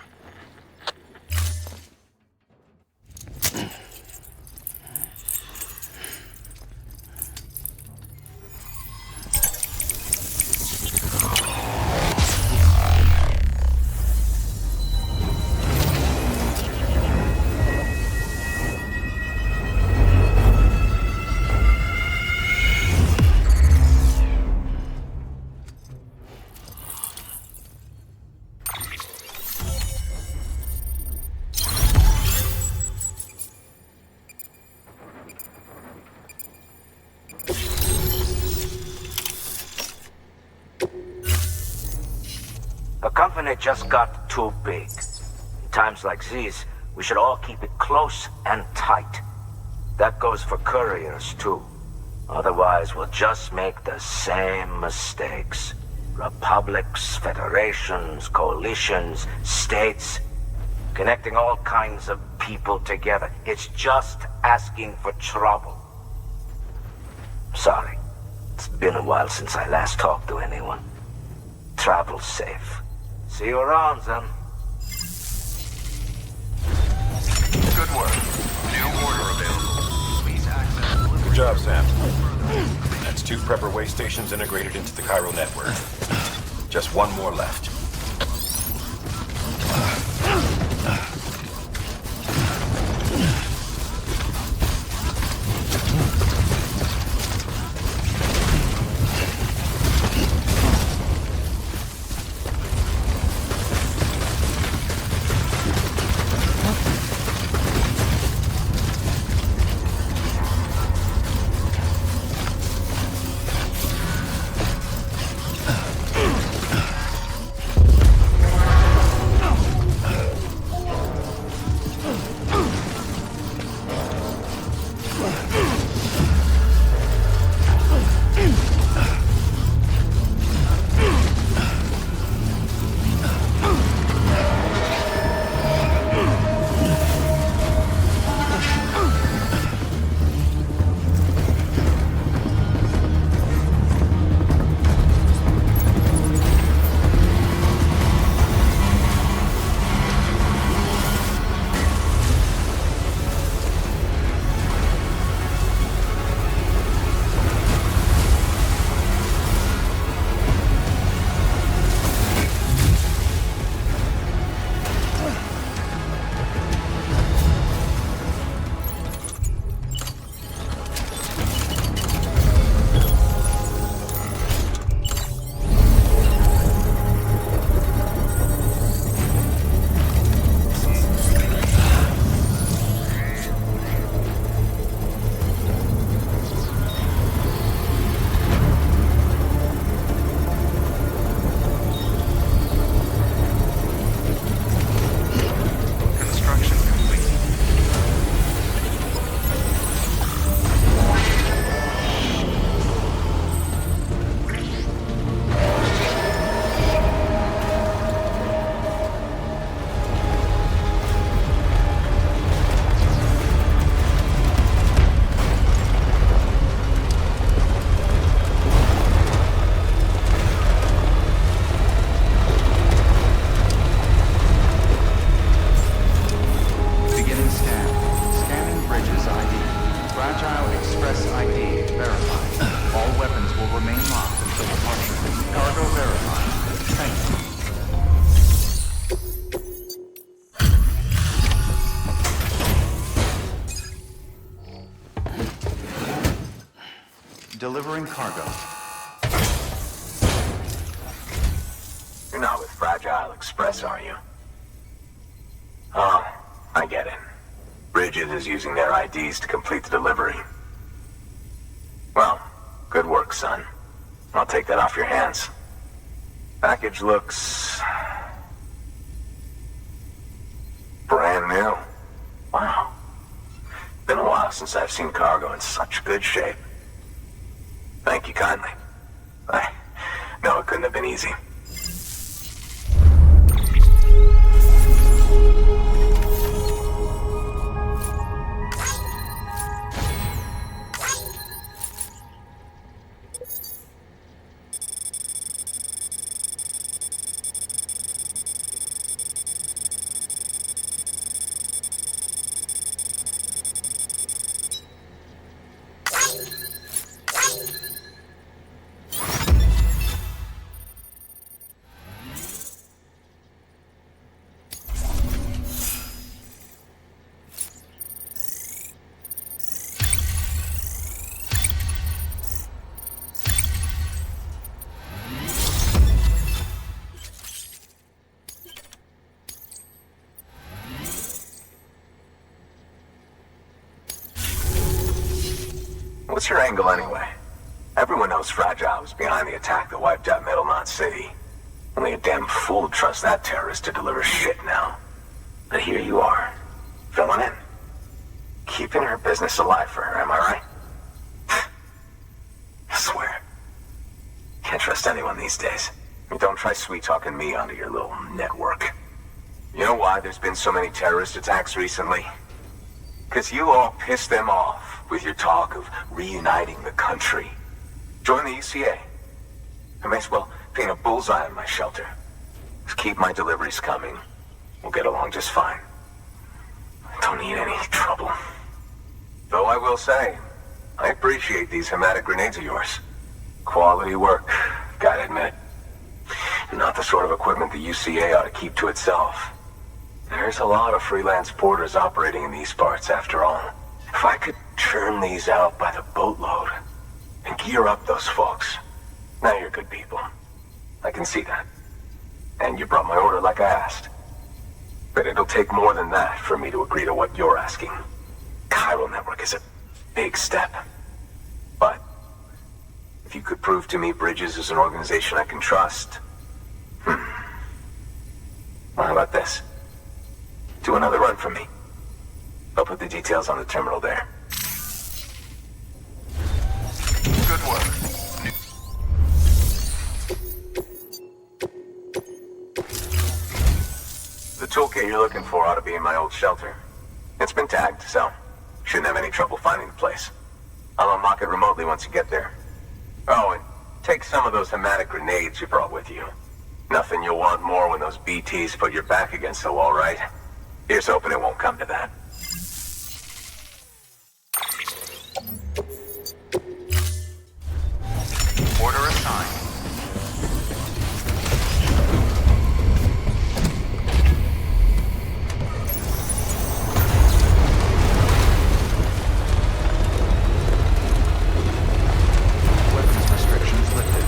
The company just got too big. In times like these, we should all keep it close and tight. That goes for couriers, too. Otherwise, we'll just make the same mistakes. Republics, federations, coalitions, states, connecting all kinds of people together. It's just asking for trouble. Sorry. It's been a while since I last talked to anyone. Travel safe. See you around, then. Good work. New order available. Please access. Good job, Sam. That's 2 prepper way stations integrated into the chiral network. Just one more left. Delivering cargo. You're not with Fragile Express, are you? Oh, I get it. Bridget is using their IDs to complete the delivery. Well, good work, son. I'll take that off your hands. Package looks... brand new. Wow. Been a while since I've seen cargo in such good shape. Thank you kindly. I know it couldn't have been easy. What's your angle anyway? Everyone knows Fragile was behind the attack that wiped out Middle Knot City. Only a damn fool would trust that terrorist to deliver shit now. But here you are, filling in. Keeping her business alive for her, am I right? I swear. Can't trust anyone these days. And don't try sweet-talking me onto your little network. You know why there's been so many terrorist attacks recently? Because you all pissed them off with your talk of reuniting the country. Join the UCA. I may as well paint a bullseye on my shelter. Just keep my deliveries coming. We'll get along just fine. I don't need any trouble. Though I will say, I appreciate these hematic grenades of yours. Quality work, gotta admit. Not the sort of equipment the UCA ought to keep to itself. There's a lot of freelance porters operating in these parts, after all. If I could churn these out by the boatload and gear up those folks. Now you're good people. I can see that. And you brought my order like I asked. But it'll take more than that for me to agree to what you're asking. Chiral Network is a big step. But if you could prove to me Bridges is an organization I can trust... Well, how about this? Do another run for me. I'll put the details on the terminal there. Good work. The toolkit you're looking for ought to be in my old shelter. It's been tagged, so shouldn't have any trouble finding the place. I'll unlock it remotely once you get there. Oh, and take some of those hematic grenades you brought with you. Nothing you'll want more when those BTs put your back against the wall, right? Here's hoping it won't come to that. Order assigned. Weapons restrictions lifted.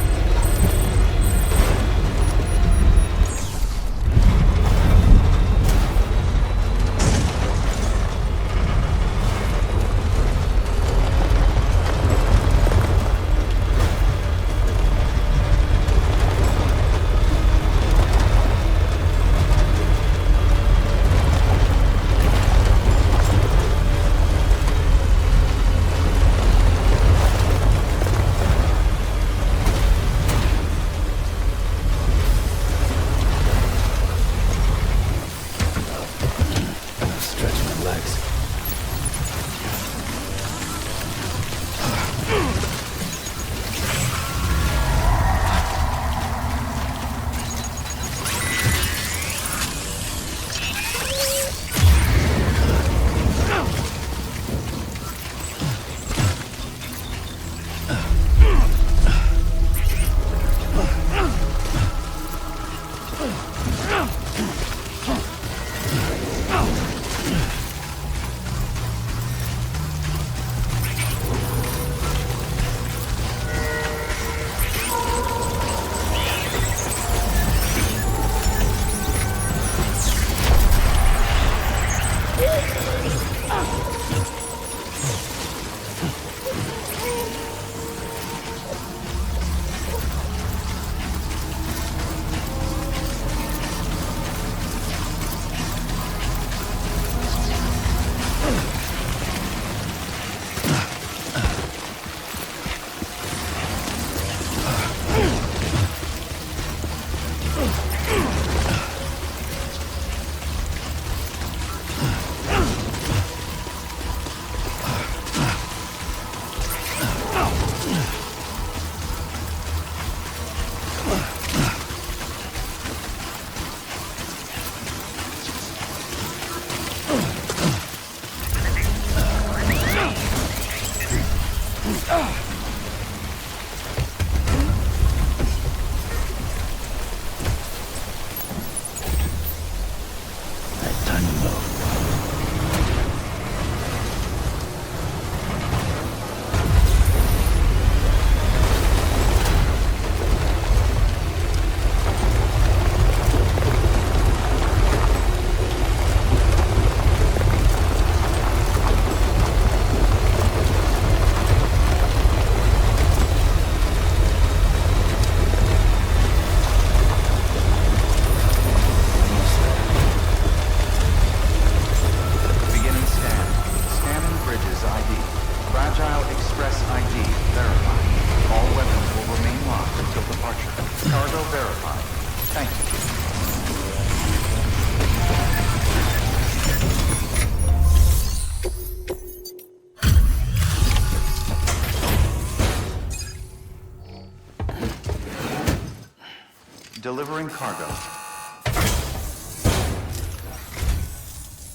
delivering cargo.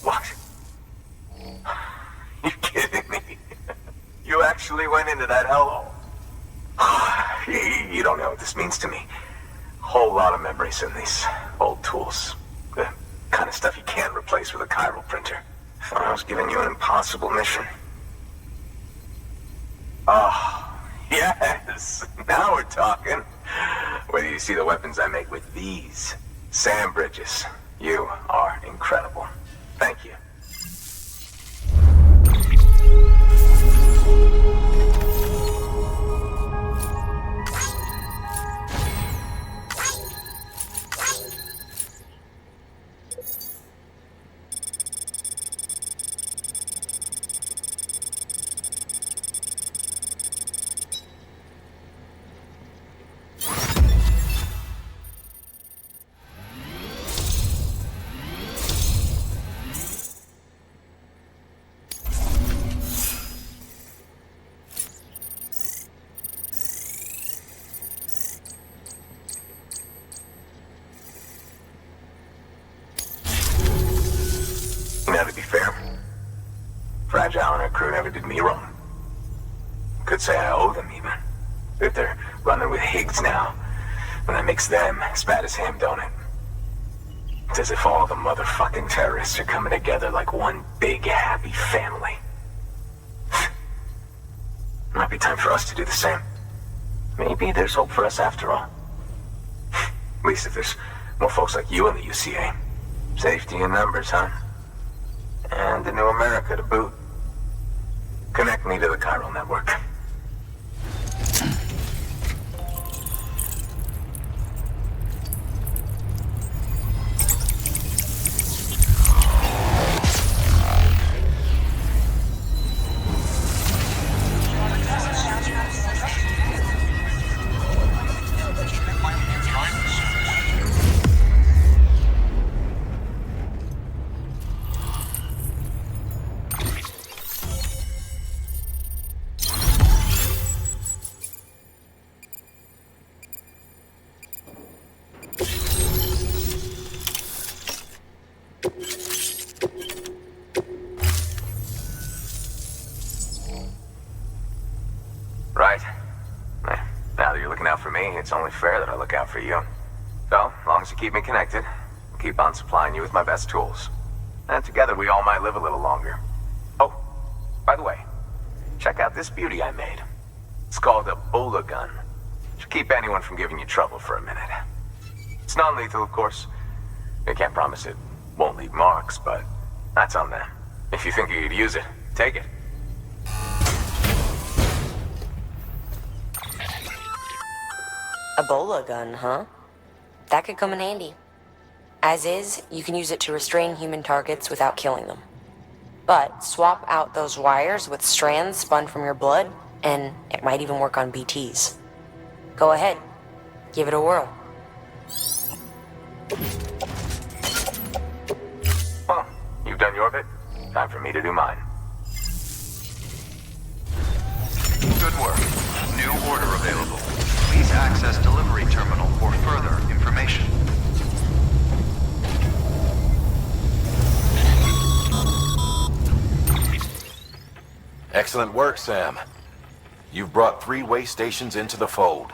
What? You kidding me? You actually went into that hellhole? You don't know what this means to me. Whole lot of memories in these old tools. The kind of stuff you can't replace with a chiral printer. Thought I was giving you an impossible mission. Oh, yes. Now we're talking. Whether you see the weapons I make with these. Sam Bridges, you are incredible. Thank you. Now, to be fair, Fragile and her crew never did me wrong. Could say I owe them, even. If they're running with Higgs now, and that makes them as bad as him, don't it? It's as if all the motherfucking terrorists are coming together like one big, happy family. Might be time for us to do the same. Maybe there's hope for us after all. At least if there's more folks like you in the UCA. Safety in numbers, huh? And the new America to boot. Connect me to the chiral network. Right. Now that you're looking out for me, it's only fair that I look out for you. So, as long as you keep me connected, I'll keep on supplying you with my best tools. And together we all might live a little longer. Oh, by the way, check out this beauty I made. It's called a Bola gun. Should keep anyone from giving you trouble for a minute. It's non-lethal, of course. I can't promise it won't leave marks, but that's on them. If you think you could use it, take it. A Bola gun, huh? That could come in handy. As is, you can use it to restrain human targets without killing them. But swap out those wires with strands spun from your blood, and it might even work on BTs. Go ahead. Give it a whirl. Well, you've done your bit. Time for me to do mine. Good work. New order available. Please access delivery terminal for further information. Excellent work, Sam. You've brought 3 way stations into the fold.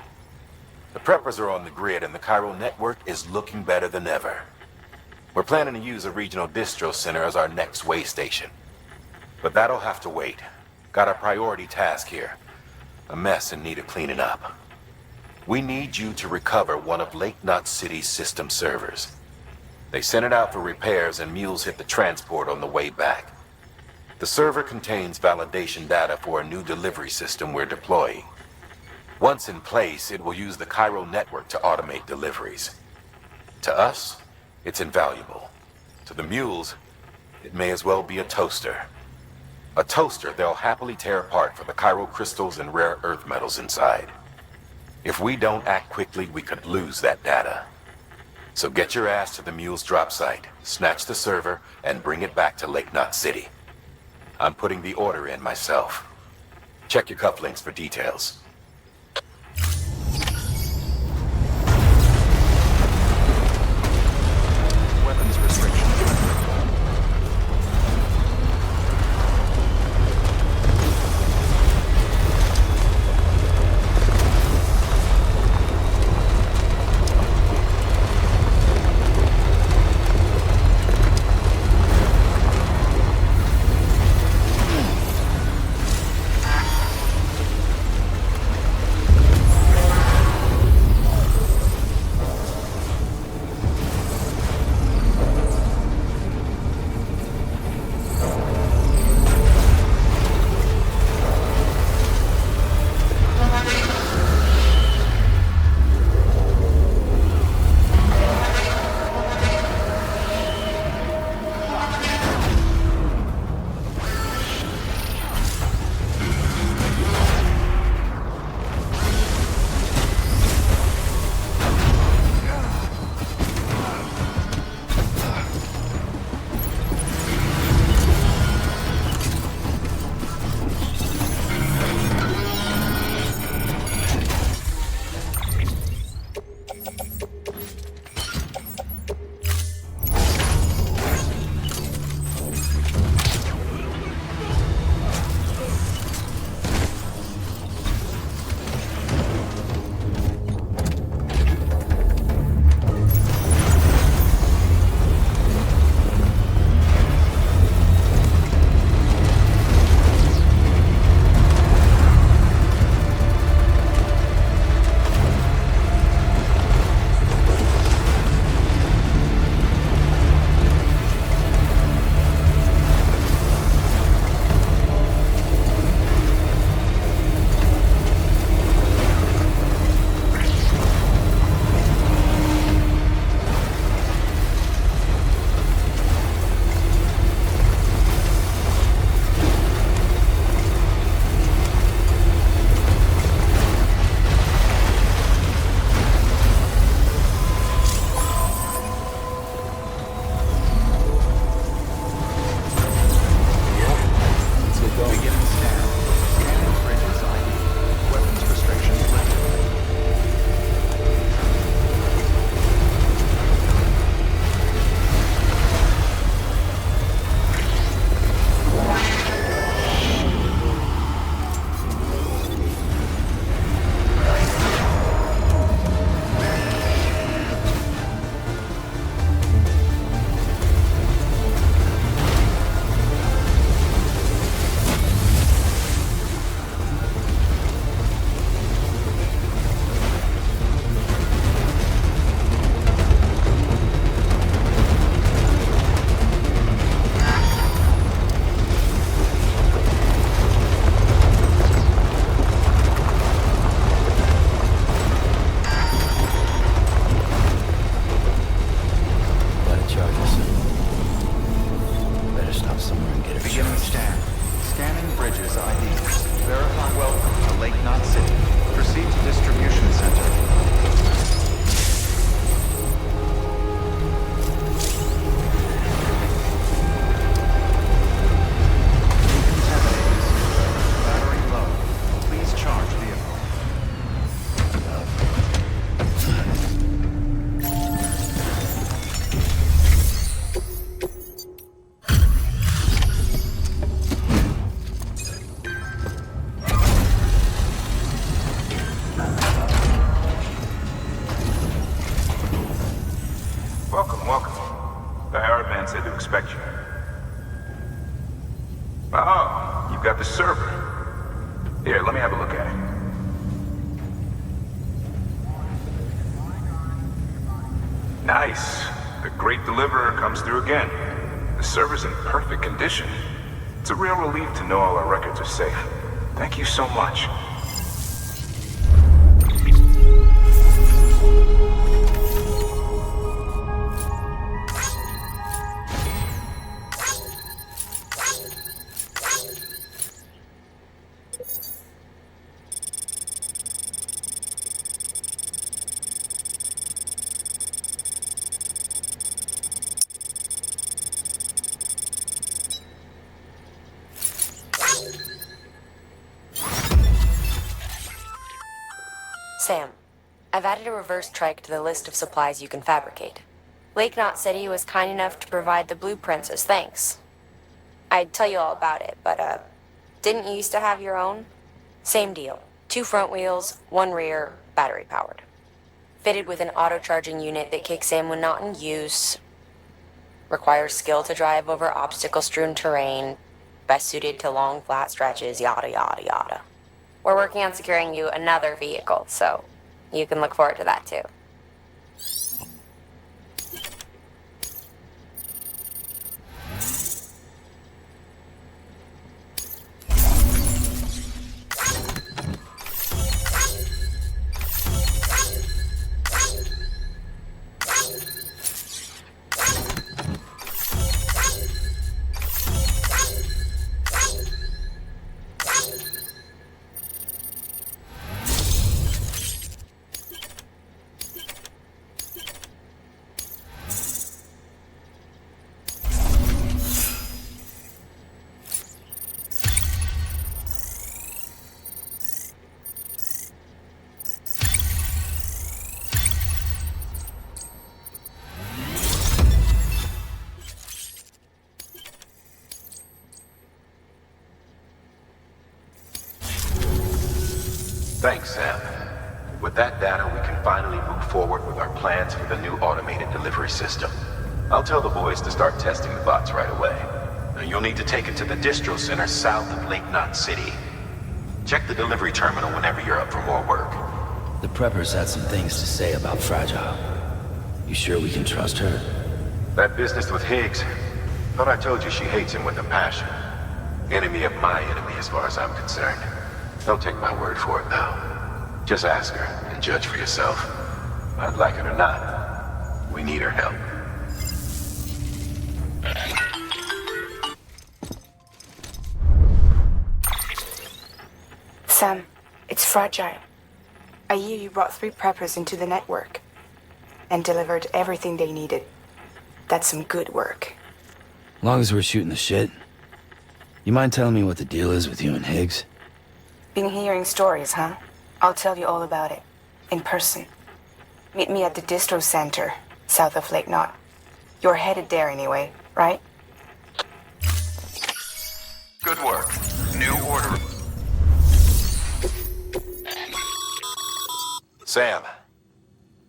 The preppers are on the grid and the chiral network is looking better than ever. We're planning to use a regional distro center as our next way station. But that'll have to wait. Got a priority task here. A mess in need of cleaning up. We need you to recover one of Lake Knot City's system servers. They sent it out for repairs and mules hit the transport on the way back. The server contains validation data for a new delivery system we're deploying. Once in place, it will use the chiral network to automate deliveries. To us, it's invaluable. To the mules, it may as well be a toaster. A toaster they'll happily tear apart for the chiral crystals and rare earth metals inside. If we don't act quickly, we could lose that data. So get your ass to the mule's drop site, snatch the server, and bring it back to Lake Knot City. I'm putting the order in myself. Check your cufflinks for details. somewhere and get her Beginning charged. scan. Scanning bridges IDs. Verify welcome to Lake Knot City. Proceed to distribution center. Battery low. Please charge vehicle. Welcome, welcome. The HARTMAN said to expect you. Oh, you've got the server. Here, let me have a look at it. Nice. The great deliverer comes through again. The server's in perfect condition. It's a real relief to know all our records are safe. Thank you so much. Sam, I've added a reverse trike to the list of supplies you can fabricate. Lake Knot City was kind enough to provide the blueprints as thanks. I'd tell you all about it, but, didn't you used to have your own? Same deal. 2 front wheels, 1 rear, battery powered. Fitted with an auto-charging unit that kicks in when not in use. Requires skill to drive over obstacle-strewn terrain. Best suited to long, flat stretches, yada yada yada. We're working on securing you another vehicle, so you can look forward to that too. Thanks, Sam. With that data, we can finally move forward with our plans for the new automated delivery system. I'll tell the boys to start testing the bots right away. Now, you'll need to take it to the distro center south of Lake Knot City. Check the delivery terminal whenever you're up for more work. The preppers had some things to say about Fragile. You sure we can trust her? That business with HIGGS, thought I told you she hates him with a passion. Enemy of my enemy as far as I'm concerned. Don't take my word for it, though. Just ask her and judge for yourself. I'd like it or not, we need her help. Sam, it's Fragile. I hear you brought 3 preppers into the network and delivered everything they needed. That's some good work. Long as we're shooting the shit. You mind telling me what the deal is with you and HIGGS? Been hearing stories, huh? I'll tell you all about it. In person. Meet me at the distro center, south of Lake Knot. You're headed there anyway, right? Good work. New order. Sam,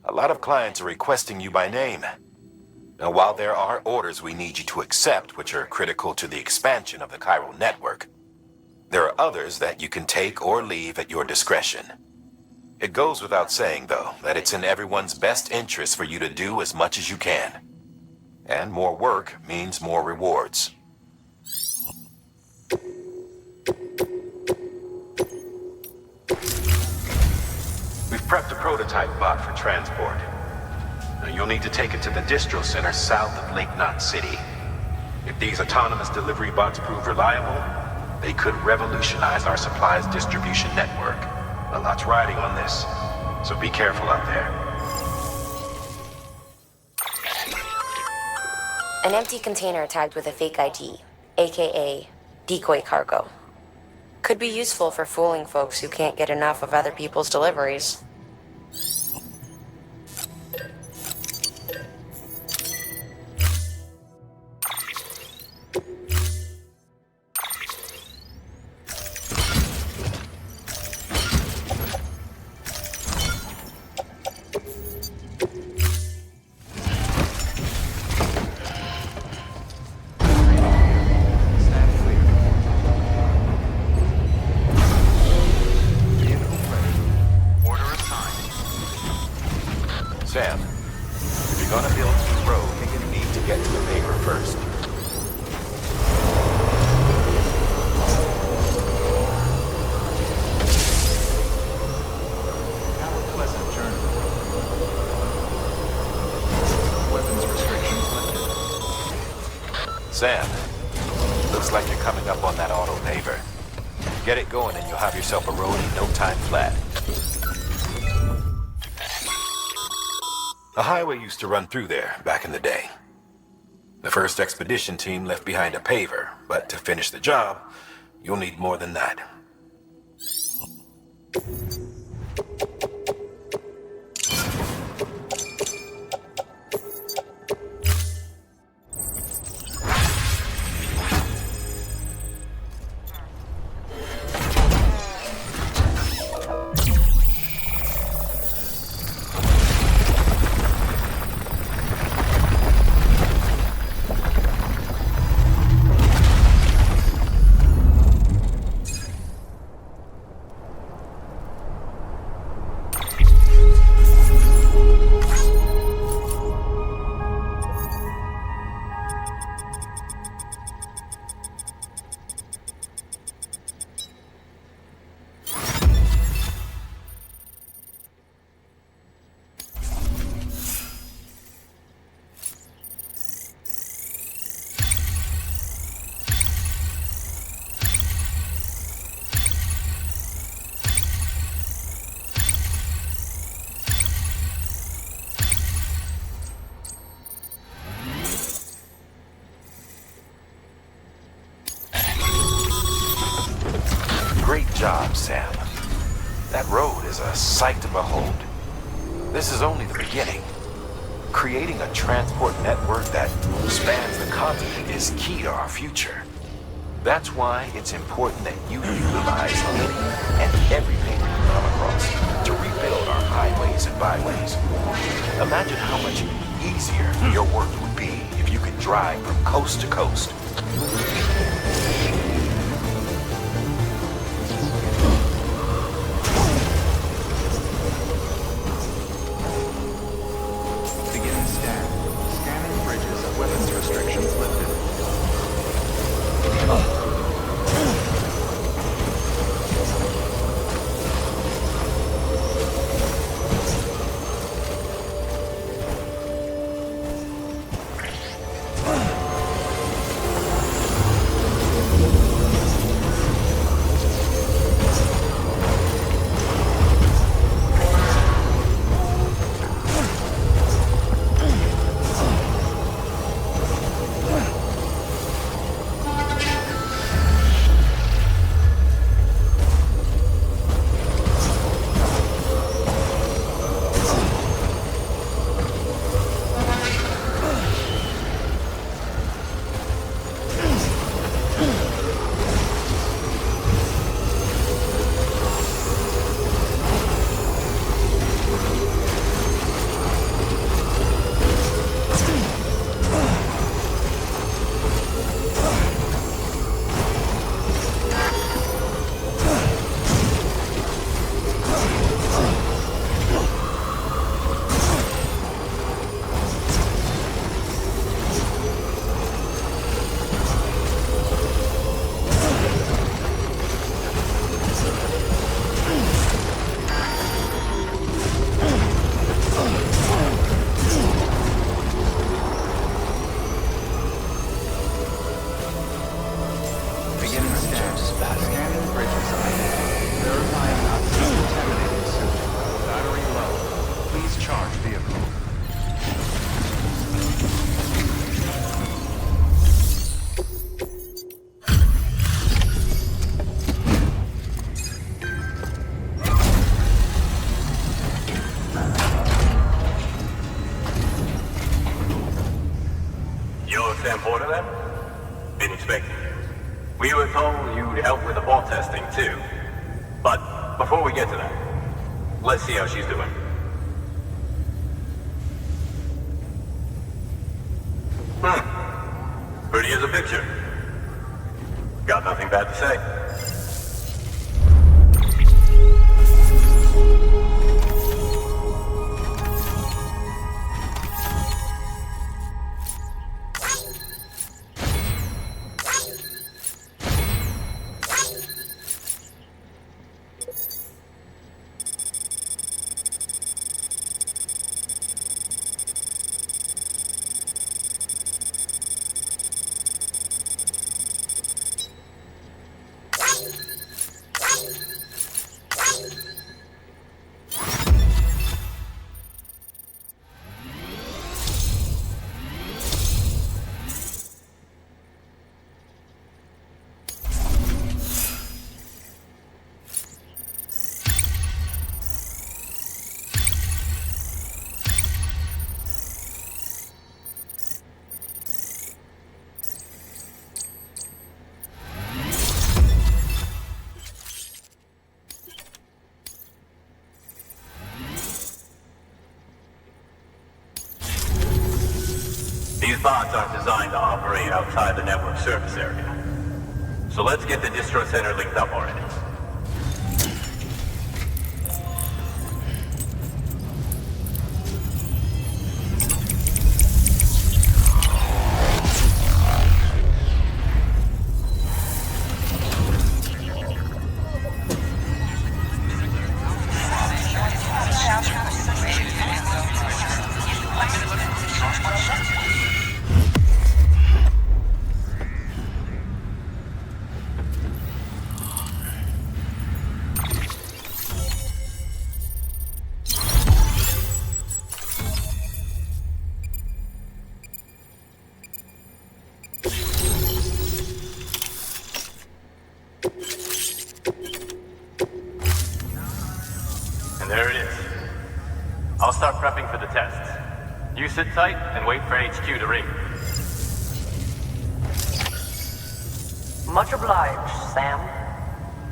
a lot of clients are requesting you by name. Now, while there are orders we need you to accept, which are critical to the expansion of the chiral network, there are others that you can take or leave at your discretion. It goes without saying, though, that it's in everyone's best interest for you to do as much as you can. And more work means more rewards. We've prepped a prototype bot for transport. Now, you'll need to take it to the distro center south of Lake Knot City. If these autonomous delivery bots prove reliable, they could revolutionize our supplies distribution network. A lot's riding on this, so be careful out there. An empty container tagged with a fake ID, aka decoy cargo. Could be useful for fooling folks who can't get enough of other people's deliveries. Sam, if you're gonna build the road, you need to get to the paper first. Have a pleasant journey. Weapons restrictions lifted. Sam, looks like you're coming up on that auto paver. Get it going and you'll have yourself a road in no time flat. The highway used to run through there back in the day. The first expedition team left behind a paver, but to finish the job, you'll need more than that. Great job, Sam. That road is a sight to behold. This is only the beginning. Creating a transport network that spans the continent is key to our future. That's why it's important that you utilize any and every paper you come across to rebuild our highways and byways. Imagine how much easier your work would be if you could drive from coast to coast. Beginning scan. Scanning bridges and weapons restrictions lifted. Sam Porter then? Been expecting you. We were told you'd help with the bot testing too. But before we get to that, let's see how she's doing. Pretty as a picture. Got nothing bad to say. These bots aren't designed to operate outside the network surface area. So let's get the distro center linked up already. There it is. I'll start prepping for the tests. You sit tight and wait for HQ to ring. Much obliged, Sam.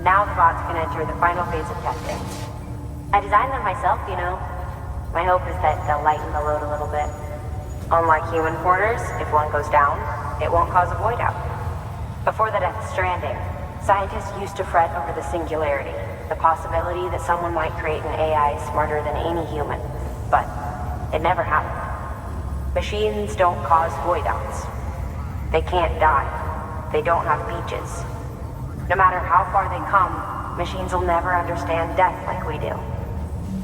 Now the bots can enter the final phase of testing. I designed them myself, you know. My hope is that they'll lighten the load a little bit. Unlike human porters, if one goes down, it won't cause a void out. Before the death stranding, scientists used to fret over the singularity, the possibility that someone might create an AI smarter than any human. But it never happened. Machines don't cause void outs. They can't die. They don't have beaches. No matter how far they come, machines will never understand death like we do.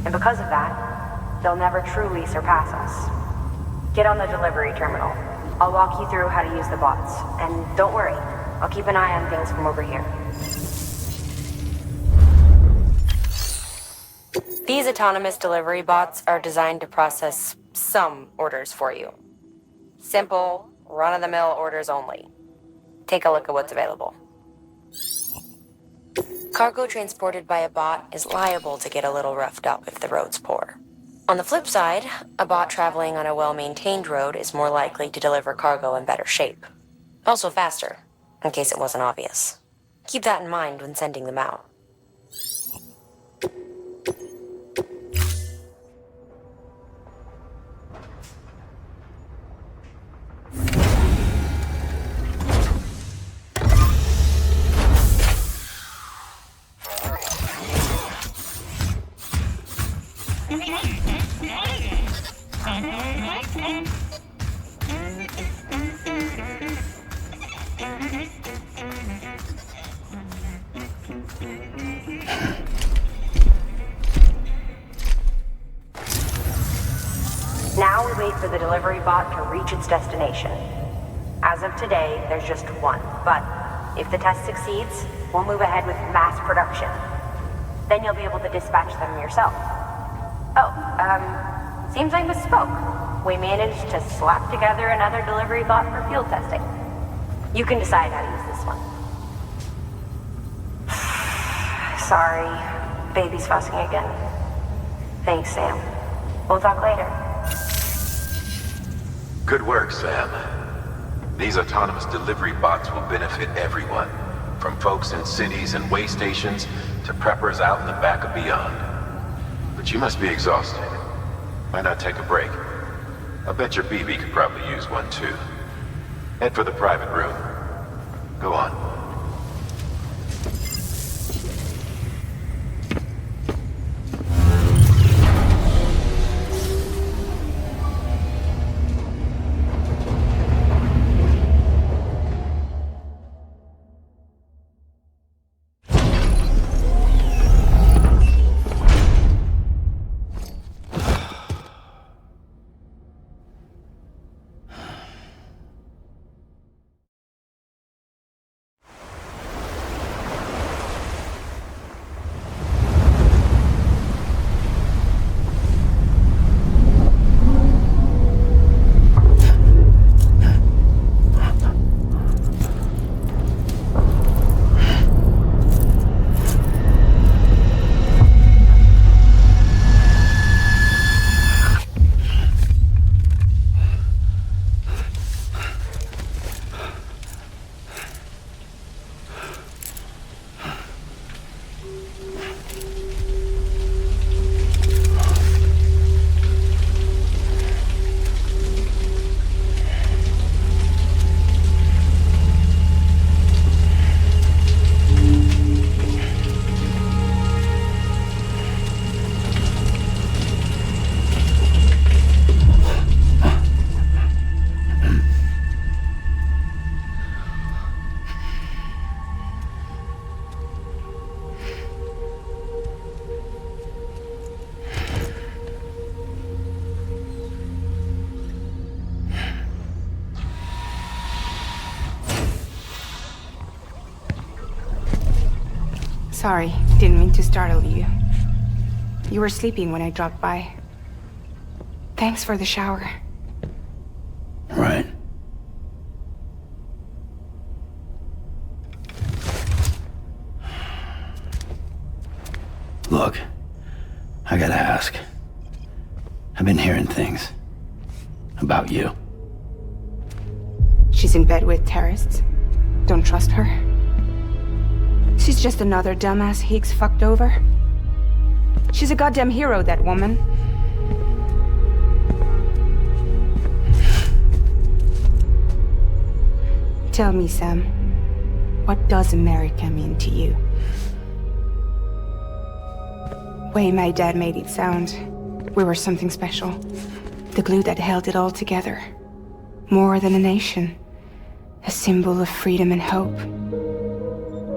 And because of that, they'll never truly surpass us. Get on the delivery terminal. I'll walk you through how to use the bots. And don't worry, I'll keep an eye on things from over here. These autonomous delivery bots are designed to process some orders for you. Simple, run-of-the-mill orders only. Take a look at what's available. Cargo transported by a bot is liable to get a little roughed up if the road's poor. On the flip side, a bot traveling on a well-maintained road is more likely to deliver cargo in better shape. Also faster, in case it wasn't obvious. Keep that in mind when sending them out. Now we wait for the delivery bot to reach its destination. As of today, there's just one, but if the test succeeds, we'll move ahead with mass production. Then you'll be able to dispatch them yourself. Oh, seems I misspoke. We managed to slap together another delivery bot for field testing. You can decide how to use this one. Sorry, baby's fussing again. Thanks, Sam. We'll talk later. Good work, Sam. These autonomous delivery bots will benefit everyone, from folks in cities and way stations to preppers out in the back of beyond. But you must be exhausted. Why not take a break? I bet your BB could probably use one too. Head for the private room. Go on. Sorry, didn't mean to startle you. You were sleeping when I dropped by. Thanks for the shower. Right. Look, I gotta ask. I've been hearing things about you. She's in bed with terrorists. Don't trust her. She's just another dumbass Higgs fucked over. She's a goddamn hero, that woman. Tell me, Sam, what does America mean to you? Way my dad made it sound, we were something special. The glue that held it all together. More than a nation. A symbol of freedom and hope.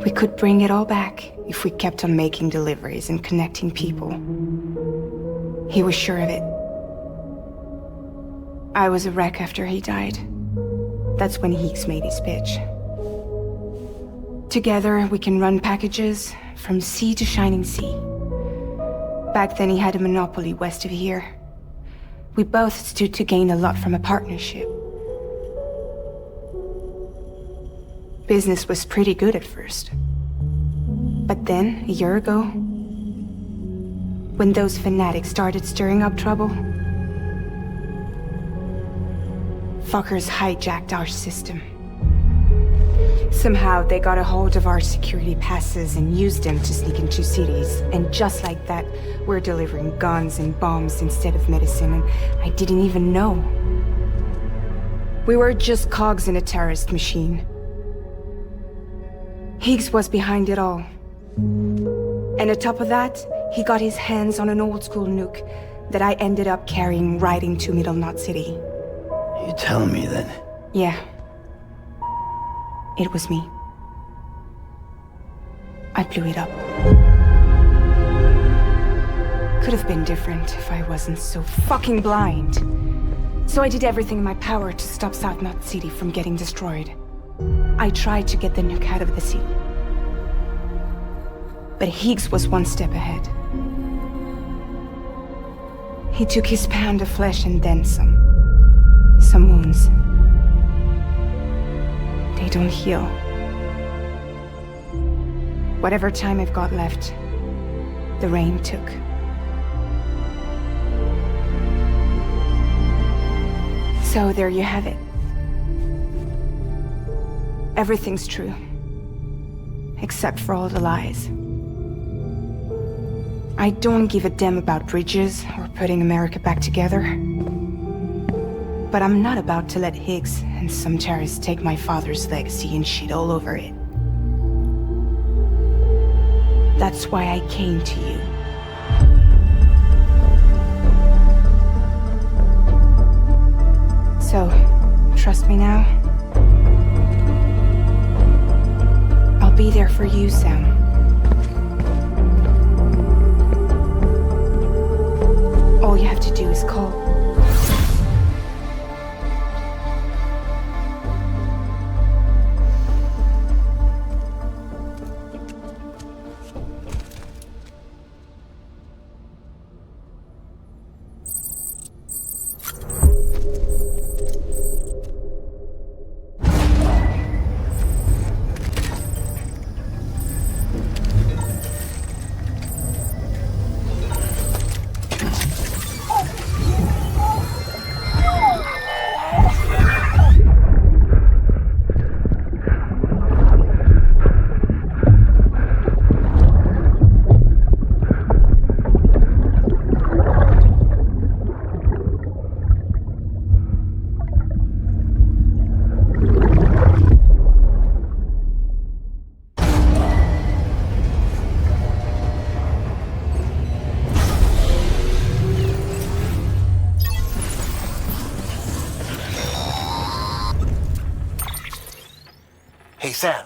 We could bring it all back if we kept on making deliveries and connecting people. He was sure of it. I was a wreck after he died. That's when Higgs made his pitch. Together, we can run packages from sea to shining sea. Back then, he had a monopoly west of here. We both stood to gain a lot from a partnership. Business was pretty good at first. But then, a year ago, when those fanatics started stirring up trouble, fuckers hijacked our system. Somehow they got a hold of our security passes and used them to sneak into cities. And just like that, we're delivering guns and bombs instead of medicine, and I didn't even know. We were just cogs in a terrorist machine. Higgs was behind it all. And on top of that, he got his hands on an old-school nuke that I ended up carrying right into Middle Knot City. You telling me that? Yeah. It was me. I blew it up. Could have been different if I wasn't so fucking blind. So I did everything in my power to stop South Knot City from getting destroyed. I tried to get the nuke out of the city. But Higgs was one step ahead. He took his pound of flesh and then some. Some wounds. They don't heal. Whatever time I've got left, the rain took. So there you have it. Everything's true. Except for all the lies. I don't give a damn about bridges or putting America back together. But I'm not about to let Higgs and some terrorists take my father's legacy and shit all over it. That's why I came to you. So, trust me now? I'll be there for you, Sam. All you have to do is call. Hey Sam,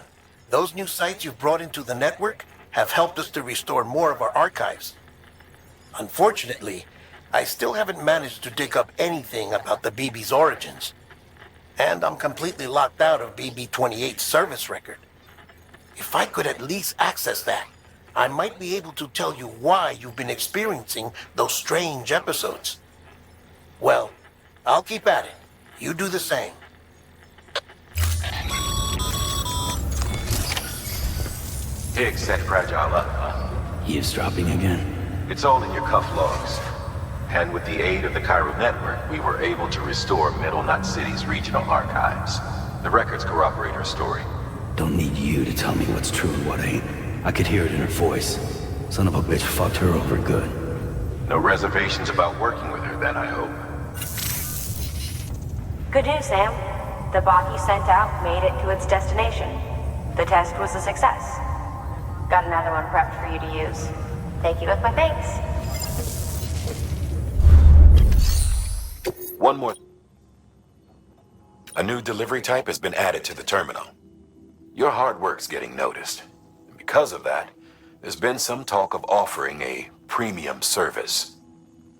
those new sites you've brought into the network have helped us to restore more of our archives. Unfortunately, I still haven't managed to dig up anything about the BB's origins. And I'm completely locked out of BB-28's service record. If I could at least access that, I might be able to tell you why you've been experiencing those strange episodes. Well, I'll keep at it. You do the same. Higgs set Fragile up. Eavesdropping again? It's all in your cuff logs. And with the aid of the Cairo network, we were able to restore Middle Knot City's regional archives. The records corroborate her story. Don't need you to tell me what's true and what ain't. I could hear it in her voice. Son of a bitch fucked her over good. No reservations about working with her then, I hope. Good news, Sam. The bot you sent out made it to its destination. The test was a success. Got another one prepped for you to use. Take you with my thanks. One more. A new delivery type has been added to the terminal. Your hard work's getting noticed. And because of that, there's been some talk of offering a premium service.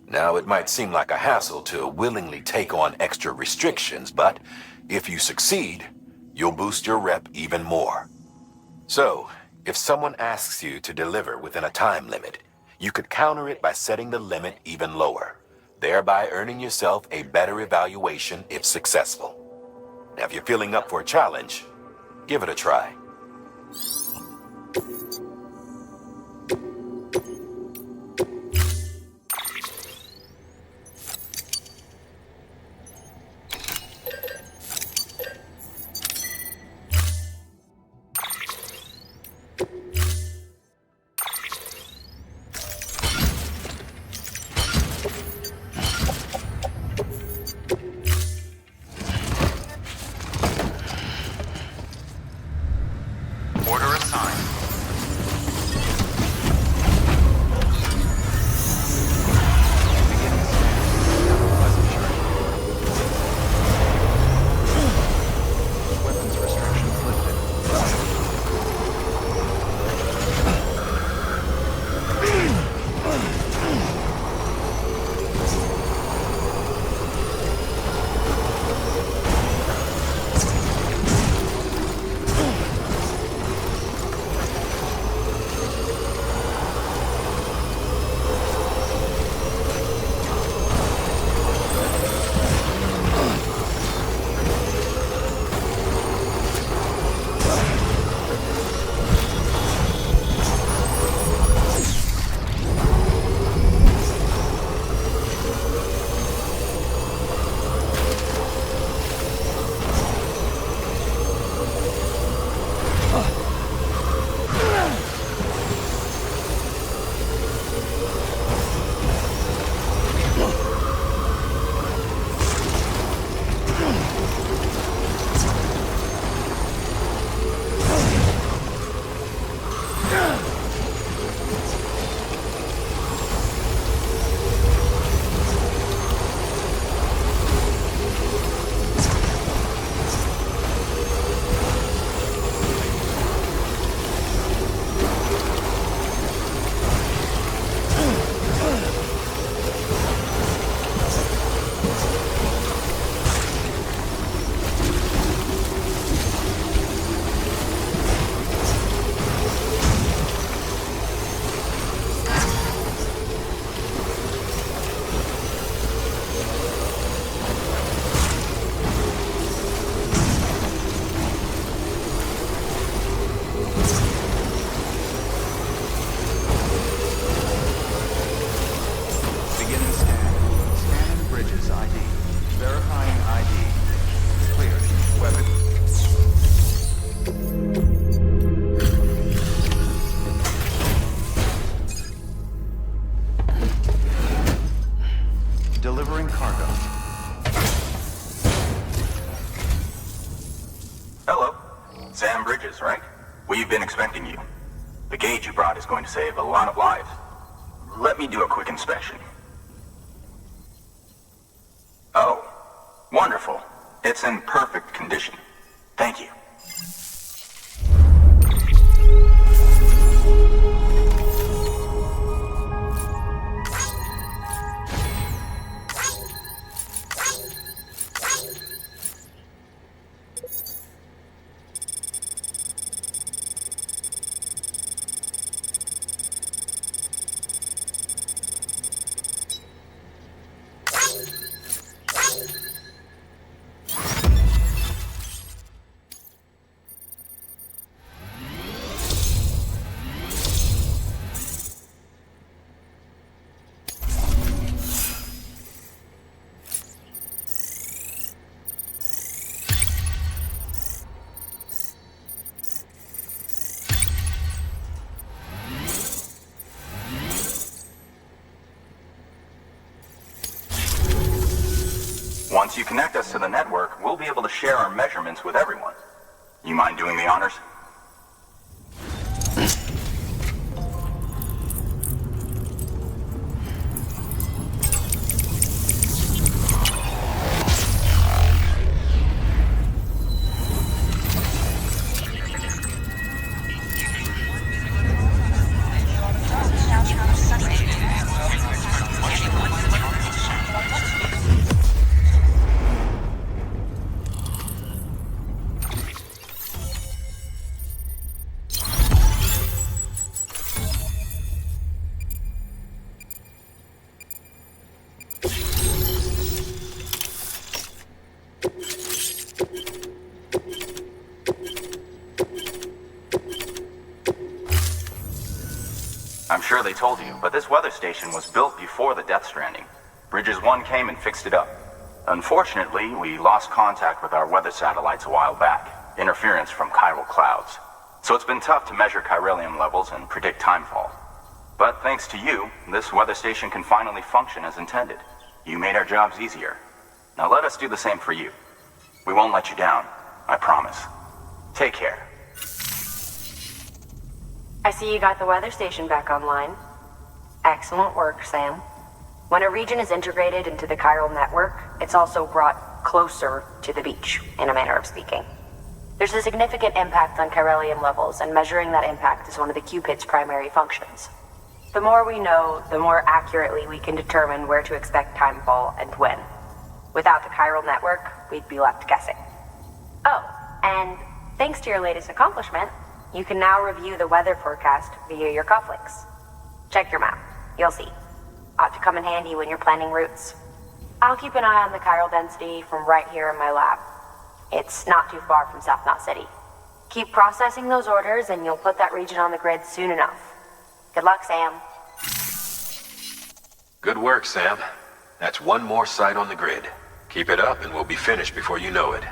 Now, it might seem like a hassle to willingly take on extra restrictions, but if you succeed, you'll boost your rep even more. So, if someone asks you to deliver within a time limit, you could counter it by setting the limit even lower, thereby earning yourself a better evaluation if successful. Now, if you're feeling up for a challenge, give it a try. Order Sam Bridges, right? We've been expecting you. The gauge you brought is going to save a lot of lives. Let me do a quick inspection. Oh, wonderful. It's in perfect condition. Thank you. Once you connect us to the network, we'll be able to share our measurements with everyone. You mind doing the honors? I'm sure they told you, but this weather station was built before the Death Stranding. Bridges 1 came and fixed it up. Unfortunately, we lost contact with our weather satellites a while back. Interference from chiral clouds. So it's been tough to measure chiralium levels and predict timefall. But thanks to you, this weather station can finally function as intended. You made our jobs easier. Now let us do the same for you. We won't let you down, I promise. Take care. I see you got the weather station back online. Excellent work, Sam. When a region is integrated into the chiral network, it's also brought closer to the beach, in a manner of speaking. There's a significant impact on chiralium levels, and measuring that impact is one of the Cupid's primary functions. The more we know, the more accurately we can determine where to expect timefall and when. Without the chiral network, we'd be left guessing. Oh, and thanks to your latest accomplishment, you can now review the weather forecast via your cufflinks. Check your map. You'll see. Ought to come in handy when you're planning routes. I'll keep an eye on the chiral density from right here in my lab. It's not too far from South Knot City. Keep processing those orders and you'll put that region on the grid soon enough. Good luck, Sam. Good work, Sam. That's one more site on the grid. Keep it up and we'll be finished before you know it.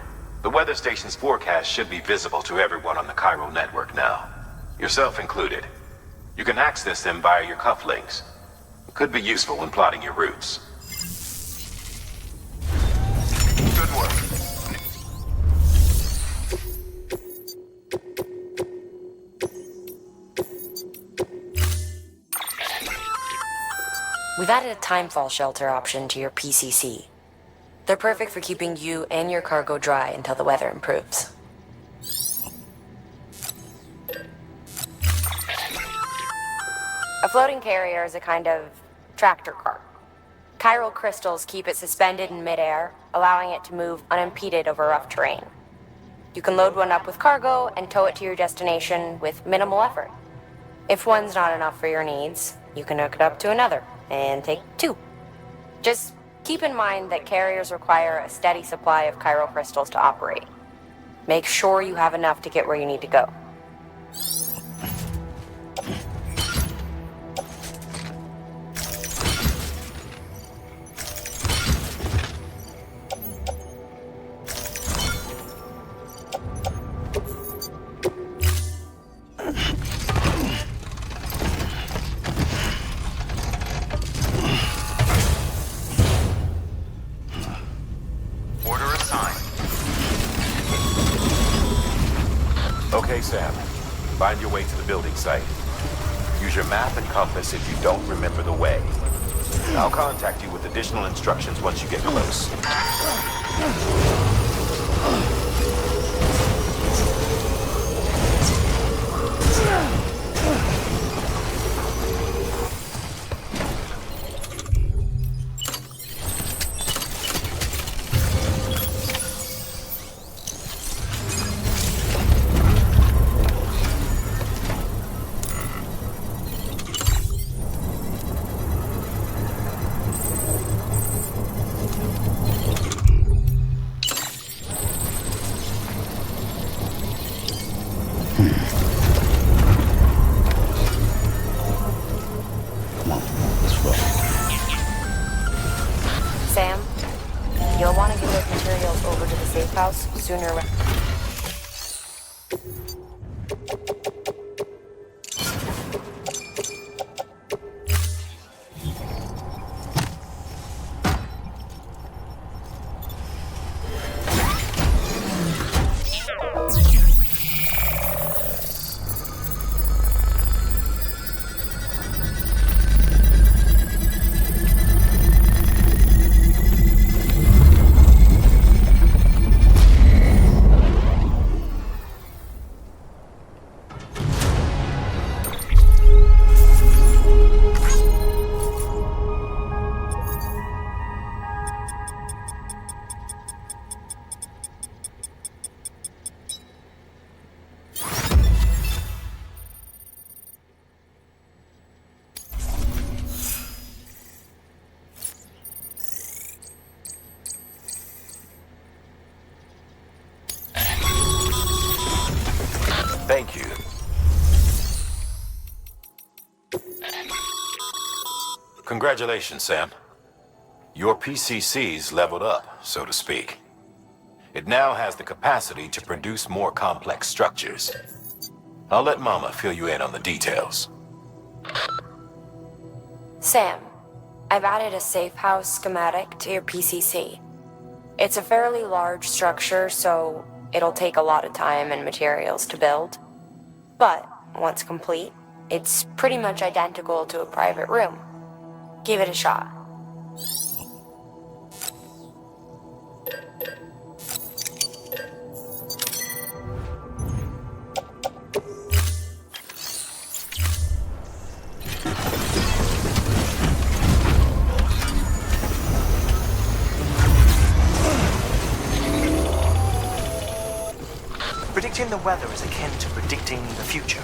The weather station's forecast should be visible to everyone on the chiral network now, yourself included. You can access them via your cufflinks. It could be useful when plotting your routes. Good work. We've added a timefall shelter option to your PCC. They're perfect for keeping you and your cargo dry until the weather improves. A floating carrier is a kind of tractor car. Chiral crystals keep it suspended in midair, allowing it to move unimpeded over rough terrain. You can load one up with cargo and tow it to your destination with minimal effort. If one's not enough for your needs, you can hook it up to another and take two. Just keep in mind that carriers require a steady supply of chiral crystals to operate. Make sure you have enough to get where you need to go. Okay, Sam. Find your way to the building site. Use your map and compass if you don't remember the way. I'll contact you with additional instructions once you get close. Sam, you'll want to get those materials over to the safe house sooner. Thank you. Congratulations, Sam. Your PCC's leveled up, so to speak. It now has the capacity to produce more complex structures. I'll let Mama fill you in on the details. Sam, I've added a safe house schematic to your PCC. It's a fairly large structure, so it'll take a lot of time and materials to build. But once complete, it's pretty much identical to a private room. Give it a shot. Predicting the weather is akin to predicting the future.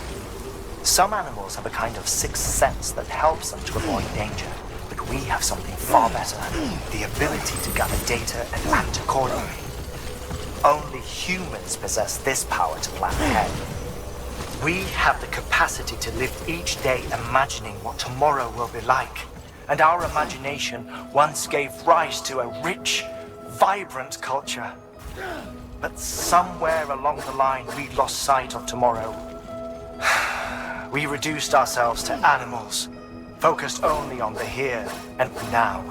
Some animals have a kind of sixth sense that helps them to avoid danger, but we have something far better, the ability to gather data and act accordingly. Only humans possess this power to plan ahead. We have the capacity to live each day imagining what tomorrow will be like, and our imagination once gave rise to a rich, vibrant culture. But somewhere along the line, we lost sight of tomorrow. We reduced ourselves to animals, focused only on the here and now.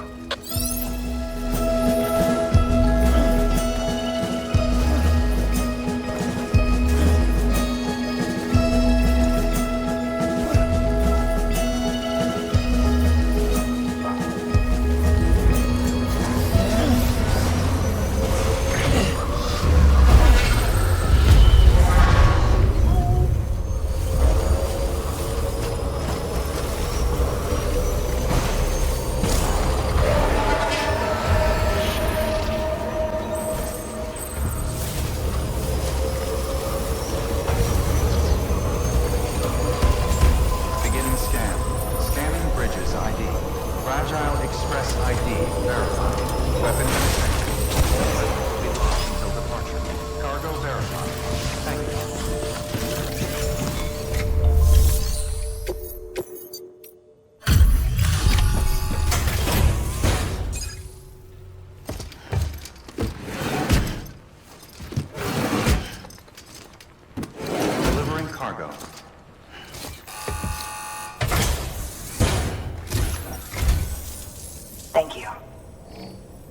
Thank you.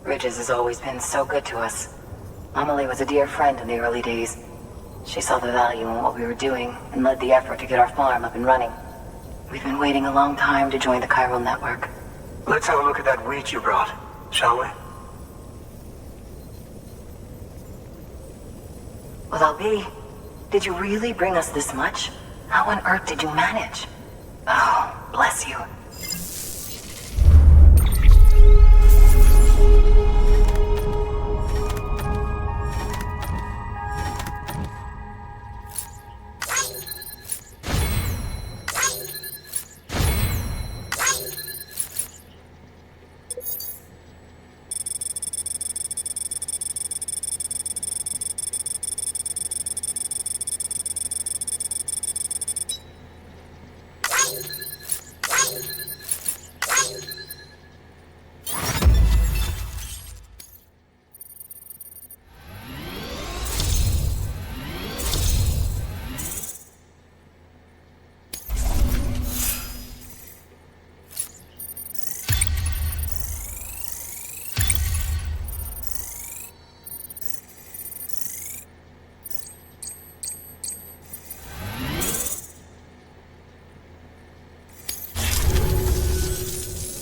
Bridges has always been so good to us. Amelie was a dear friend in the early days. She saw the value in what we were doing and led the effort to get our farm up and running. We've been waiting a long time to join the chiral network. Let's have a look at that wheat you brought, shall we? Well, Albie, did you really bring us this much? How on earth did you manage? Oh, bless you.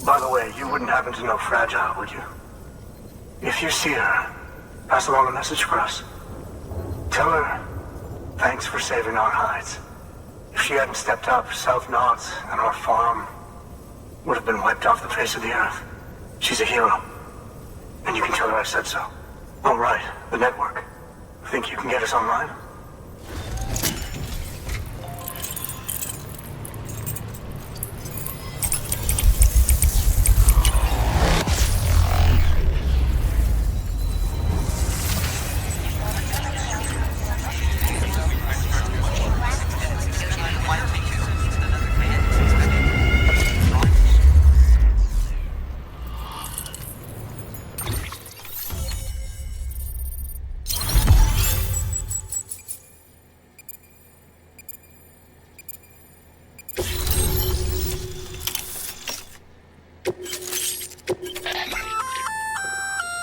By the way, you wouldn't happen to know Fragile, would you? If you see her, pass along a message for us. Tell her, thanks for saving our hides. If she hadn't stepped up, South Knots and our farm would have been wiped off the face of the earth. She's a hero. And you can tell her I said so. All right, the network. Think you can get us online?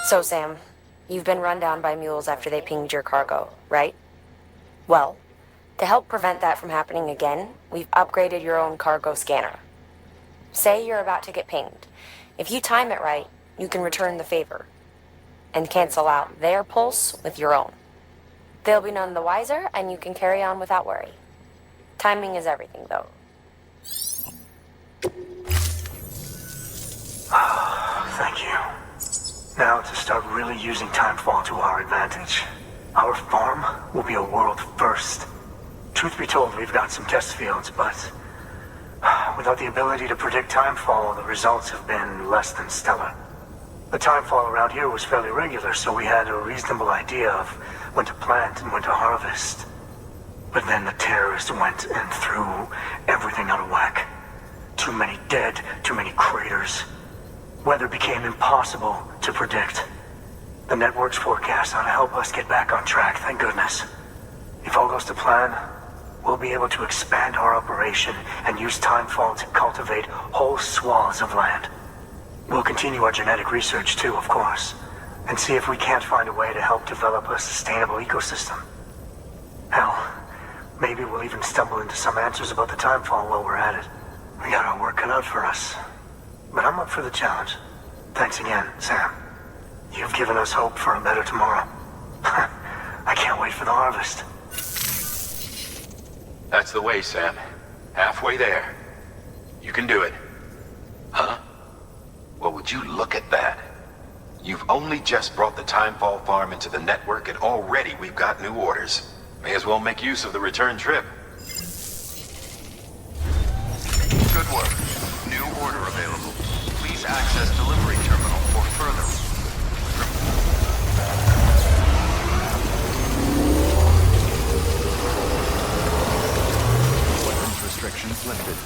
So, Sam, you've been run down by mules after they pinged your cargo, right? Well, to help prevent that from happening again, we've upgraded your own cargo scanner. Say you're about to get pinged. If you time it right, you can return the favor and cancel out their pulse with your own. They'll be none the wiser, and you can carry on without worry. Timing is everything, though. Thank you. Now to start really using timefall to our advantage. Our farm will be a world first. Truth be told, we've got some test fields, but without the ability to predict timefall, the results have been less than stellar. The timefall around here was fairly regular, so we had a reasonable idea of when to plant and when to harvest. But then the terrorists went and threw everything out of whack. Too many dead, too many craters. Weather became impossible to predict. The network's forecast ought to help us get back on track, thank goodness. If all goes to plan, we'll be able to expand our operation and use timefall to cultivate whole swaths of land. We'll continue our genetic research too, of course, and see if we can't find a way to help develop a sustainable ecosystem. Hell, maybe we'll even stumble into some answers about the timefall while we're at it. We got our work cut out for us. But I'm up for the challenge. Thanks again, Sam. You've given us hope for a better tomorrow. I can't wait for the harvest. That's the way, Sam. Halfway there. You can do it. Huh? Well, would you look at that? You've only just brought the Timefall farm into the network, and already we've got new orders. May as well make use of the return trip. Good work. New order available. Please access delivery terminal for further. Weapons restrictions lifted.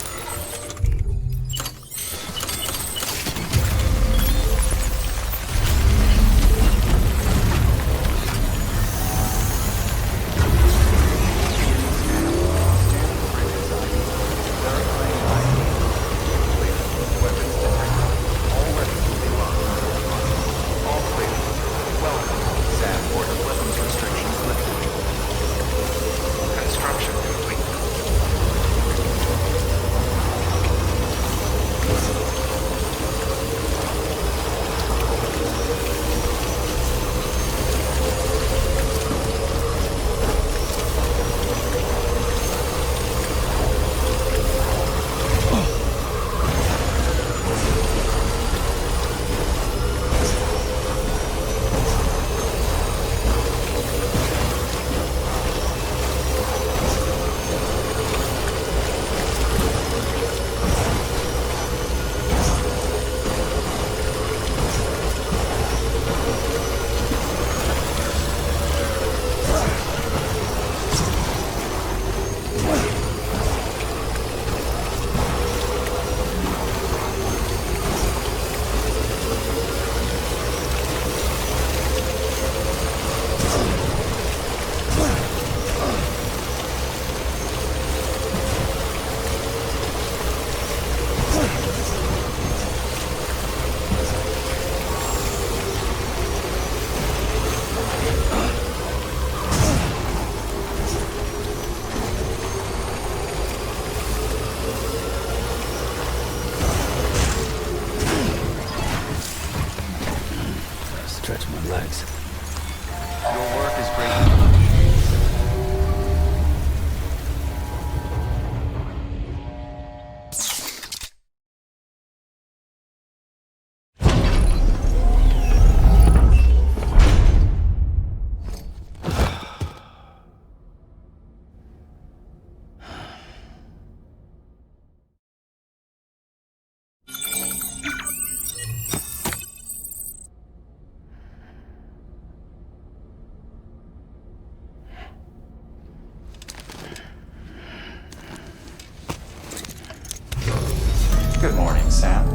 Sam.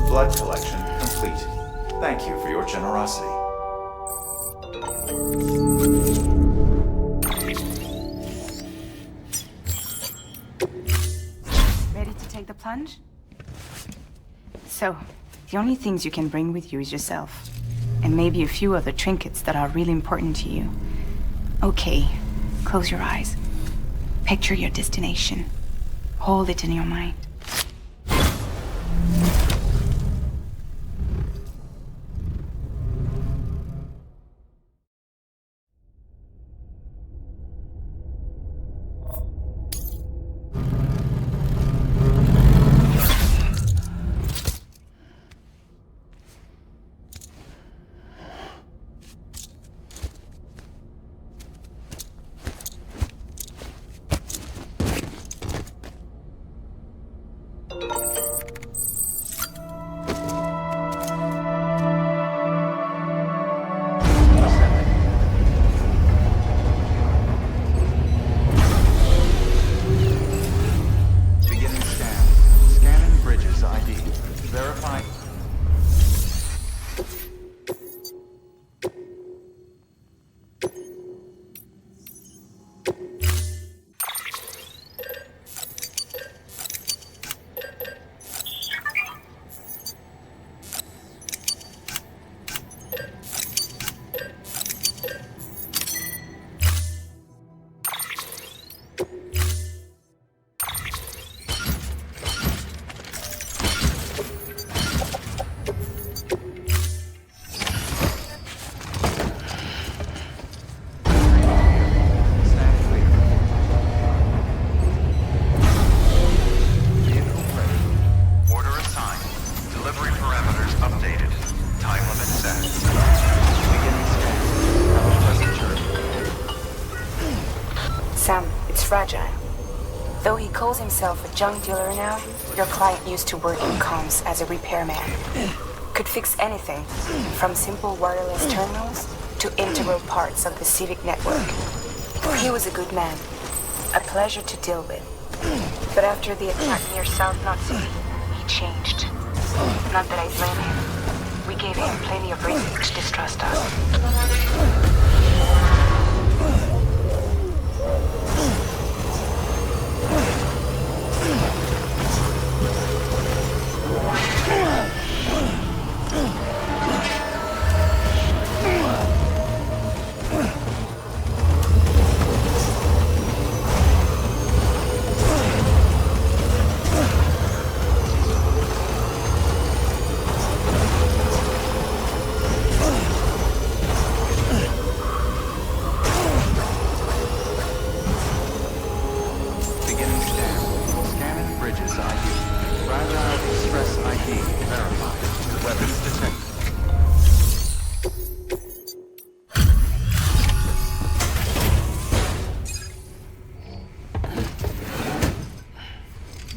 Blood collection complete. Thank you for your generosity. Ready to take the plunge? So, the only things you can bring with you is yourself. And maybe a few other trinkets that are really important to you. Okay, close your eyes. Picture your destination. Hold it in your mind. Beginning scan. Scanning Bridges ID. Verify. Sam, it's fragile. Though he calls himself a junk dealer now, your client used to work in comms as a repairman. Could fix anything, from simple wireless terminals to integral parts of the civic network. He was a good man, a pleasure to deal with. But after the attack near South Knot City, he changed. Not that I blame him. We gave him plenty of reasons to distrust us.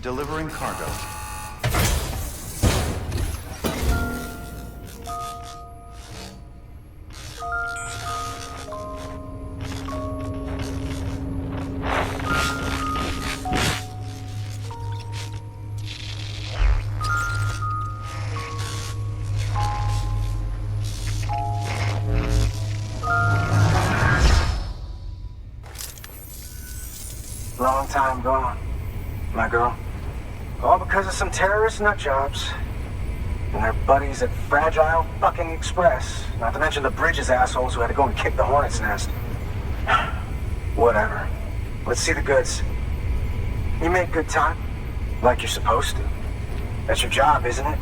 Delivering cargo. Long time gone, my girl. All because of some terrorist nutjobs. And their buddies at Fragile fucking Express. Not to mention the Bridges assholes who had to go and kick the hornet's nest. Whatever. Let's see the goods. You make good time. Like you're supposed to. That's your job, isn't it?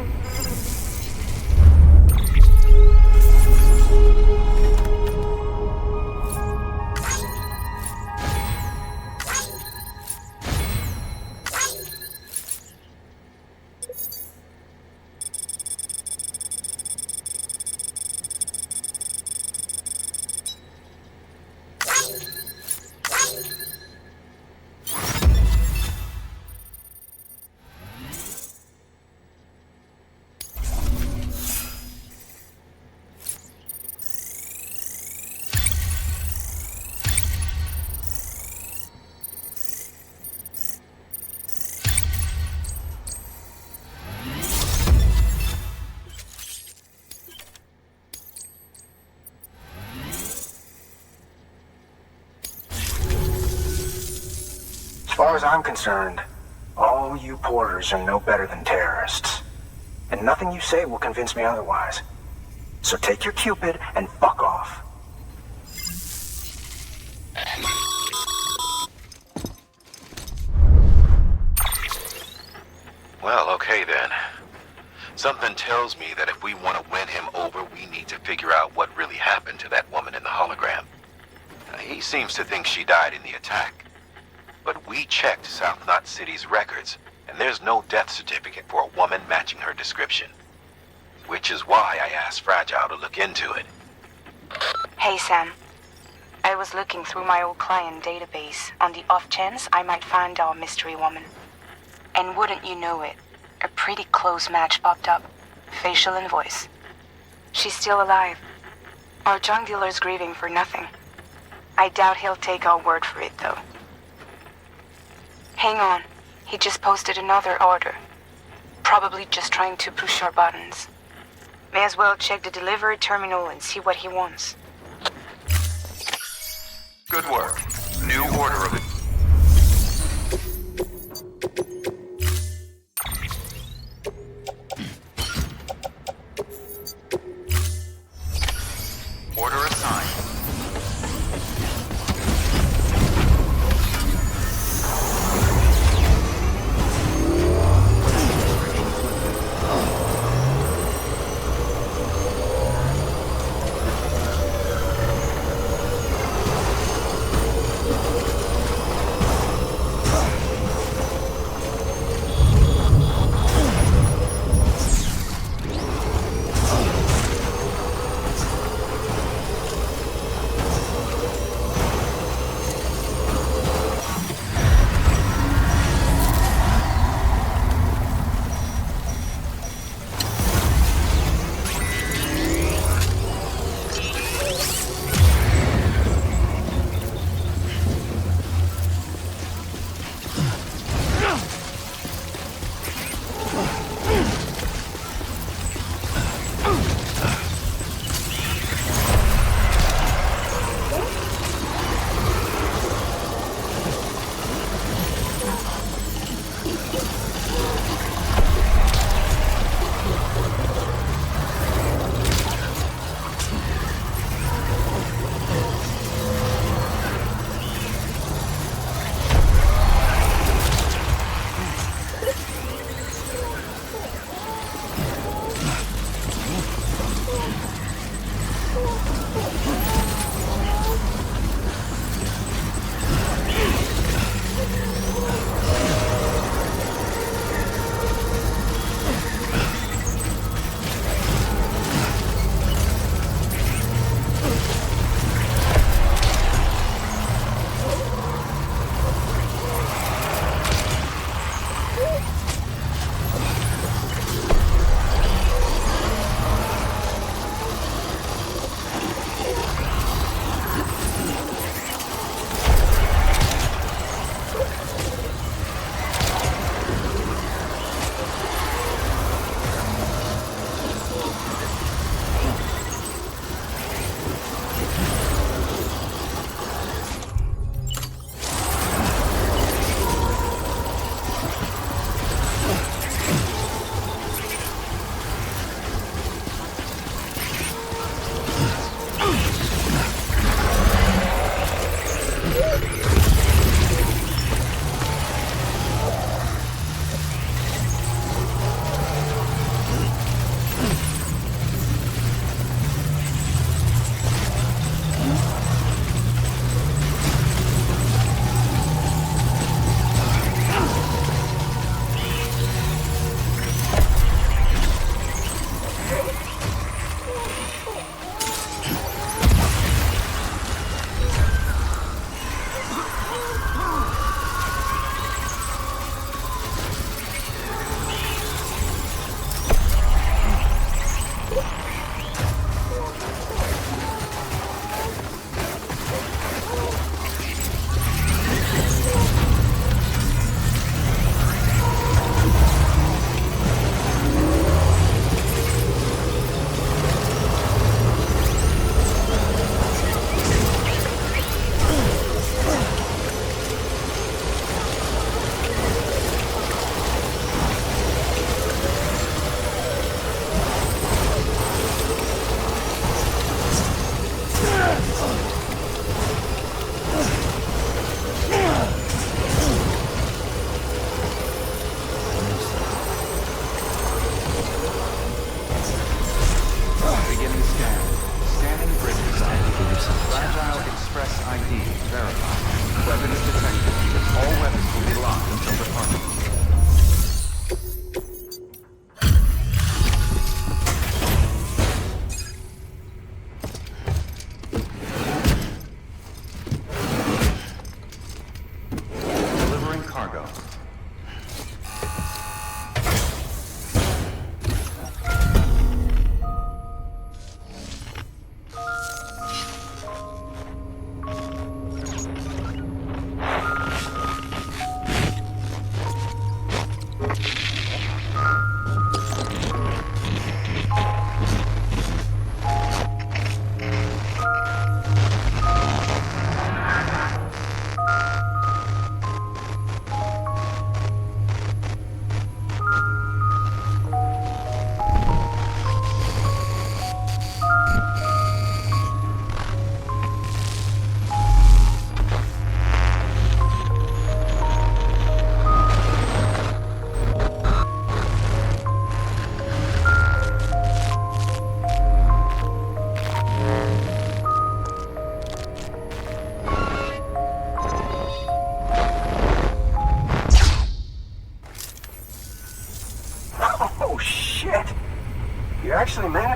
far as I'm concerned, all you porters are no better than terrorists. And nothing you say will convince me otherwise. So take your Cupid and fuck off. Well, okay then. Something tells me that if we want to win him over, we need to figure out what really happened to that woman in the hologram. He seems to think she died in the attack. But we checked South Knot City's records, and there's no death certificate for a woman matching her description. Which is why I asked Fragile to look into it. Hey, Sam. I was looking through my old client database on the off chance I might find our mystery woman. And wouldn't you know it, a pretty close match popped up. Facial and voice. She's still alive. Our junk dealer's grieving for nothing. I doubt he'll take our word for it, though. Hang on. He just posted another order. Probably just trying to push our buttons. May as well check the delivery terminal and see what he wants. Good work. New order of it. Order assigned.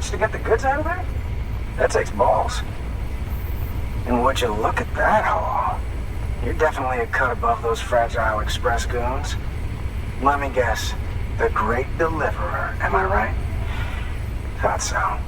much to get the goods out of there? That takes balls. And would you look at that haul? You're definitely a cut above those fragile express goons. Let me guess. The Great Deliverer, am I right? Thought so.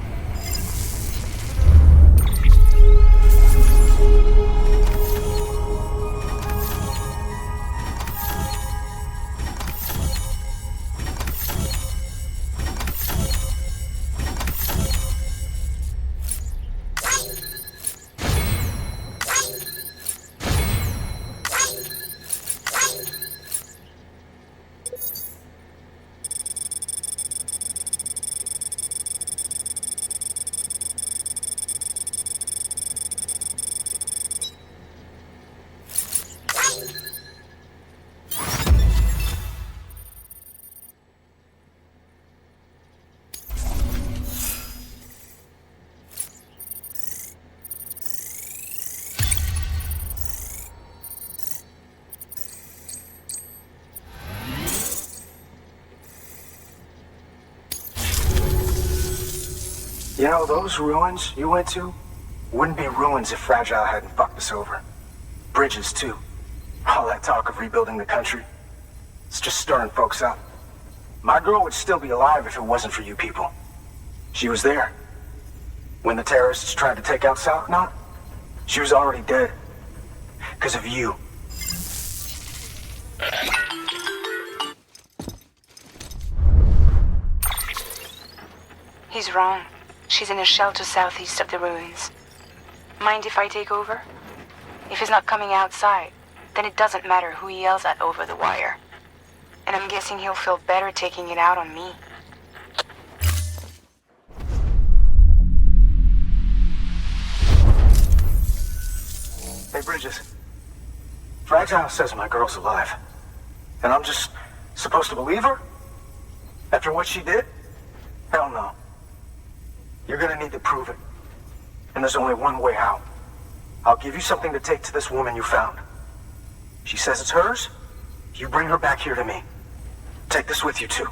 You know, those ruins you went to wouldn't be ruins if Fragile hadn't fucked us over. Bridges, too. All that talk of rebuilding the country, it's just stirring folks up. My girl would still be alive if it wasn't for you people. She was there. When the terrorists tried to take out South Knot, she was already dead. Because of you. He's wrong. She's in a shelter southeast of the ruins. Mind if I take over? If he's not coming outside, then it doesn't matter who he yells at over the wire. And I'm guessing he'll feel better taking it out on me. Hey, Bridges. Fragile says my girl's alive. And I'm just supposed to believe her? After what she did? Hell no. You're gonna need to prove it. And there's only one way out. I'll give you something to take to this woman you found. She says it's hers. You bring her back here to me. Take this with you, too.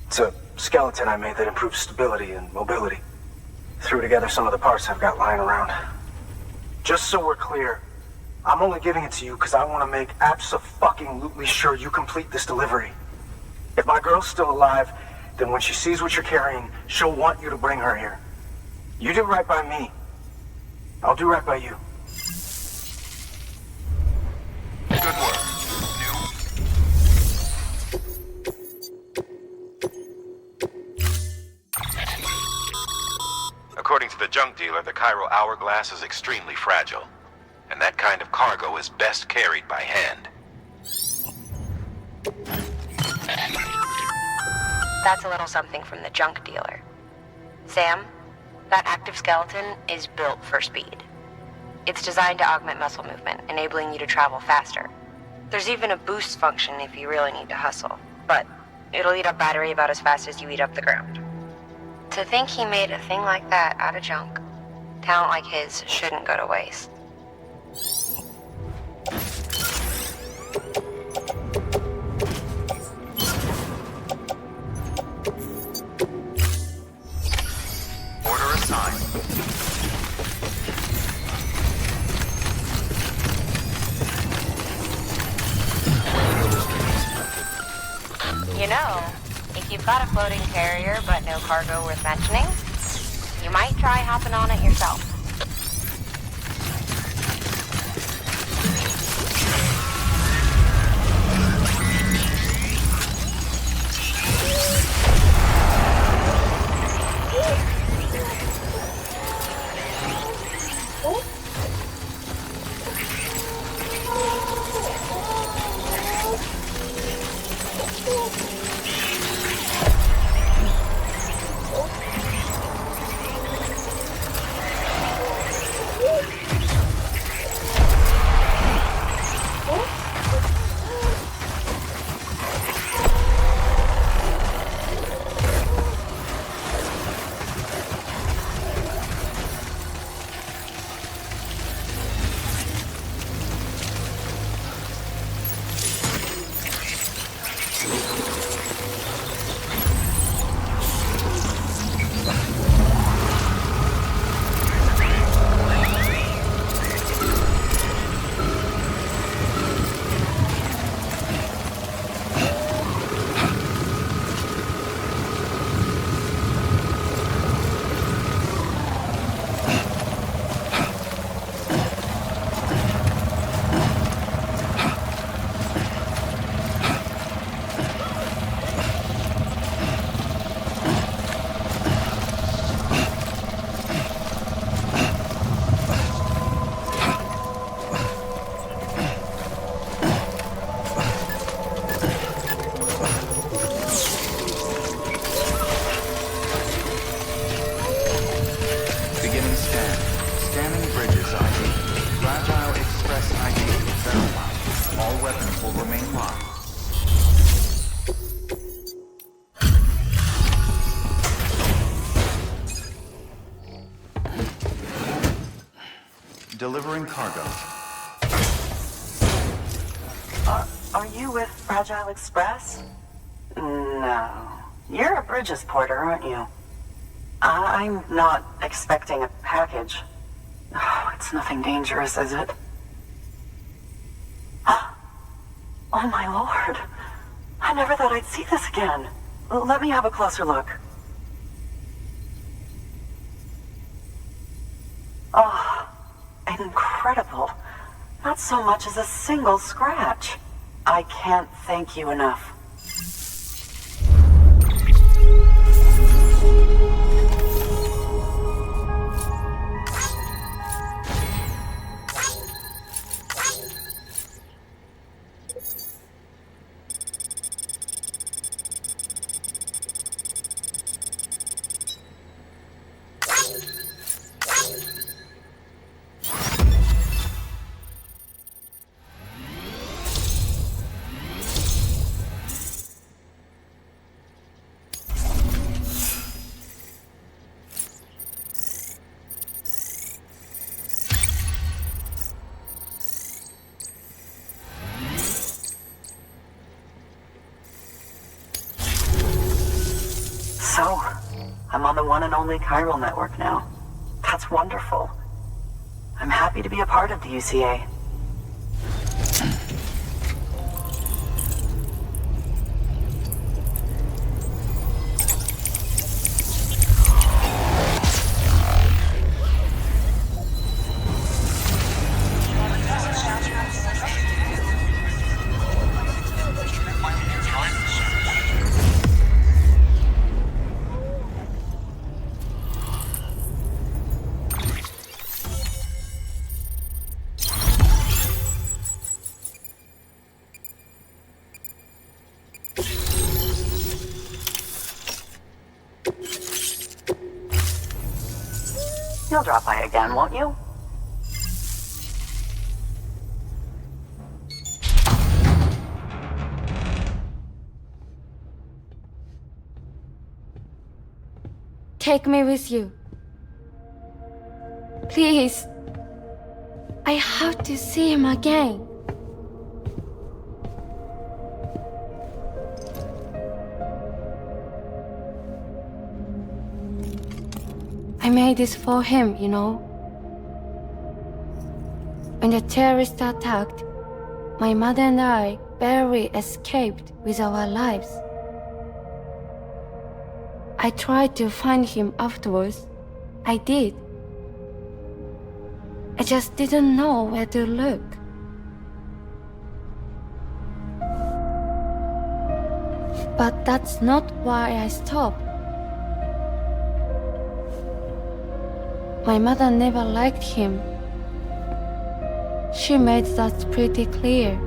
It's a skeleton I made that improves stability and mobility. Threw together some of the parts I've got lying around. Just so we're clear, I'm only giving it to you because I want to make abso-fucking-lutely sure you complete this delivery. If my girl's still alive, then when she sees what you're carrying, she'll want you to bring her here. You do right by me. I'll do right by you. Good work. According to the junk dealer, the chiral hourglass is extremely fragile, and that kind of cargo is best carried by hand. That's a little something from the junk dealer. Sam, that active skeleton is built for speed. It's designed to augment muscle movement, enabling you to travel faster. There's even a boost function if you really need to hustle, but it'll eat up battery about as fast as you eat up the ground. To think he made a thing like that out of junk, talent like his shouldn't go to waste. Order assigned. You know, if you've got a floating carrier but no cargo worth mentioning, you might try hopping on it yourself. All weapons will remain locked. Delivering cargo. Are you with Fragile Express? No. You're a Bridges porter, aren't you? I'm not expecting a package. Oh, it's nothing dangerous, is it? Oh my lord. I never thought I'd see this again. Let me have a closer look. Oh, incredible. Not so much as a single scratch. I can't thank you enough. So, I'm on the one and only chiral network now. That's wonderful. I'm happy to be a part of the UCA. You'll drop by again, won't you? Take me with you. Please. I have to see him again. I made this for him, you know. When the terrorists attacked, my mother and I barely escaped with our lives. I tried to find him afterwards. I did. I just didn't know where to look. But that's not why I stopped. My mother never liked him. She made that pretty clear.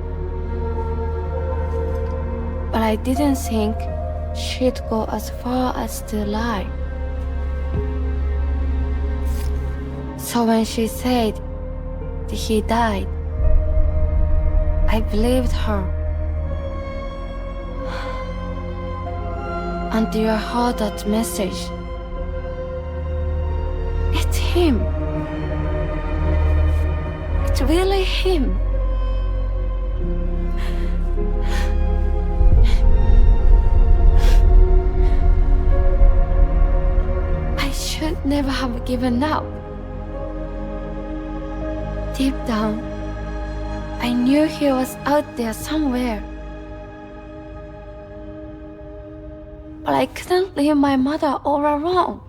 But I didn't think she'd go as far as to lie. So when she said that he died, I believed her. Until I heard that message. It's him. It's really him. I should never have given up. Deep down, I knew he was out there somewhere. But I couldn't leave my mother all alone.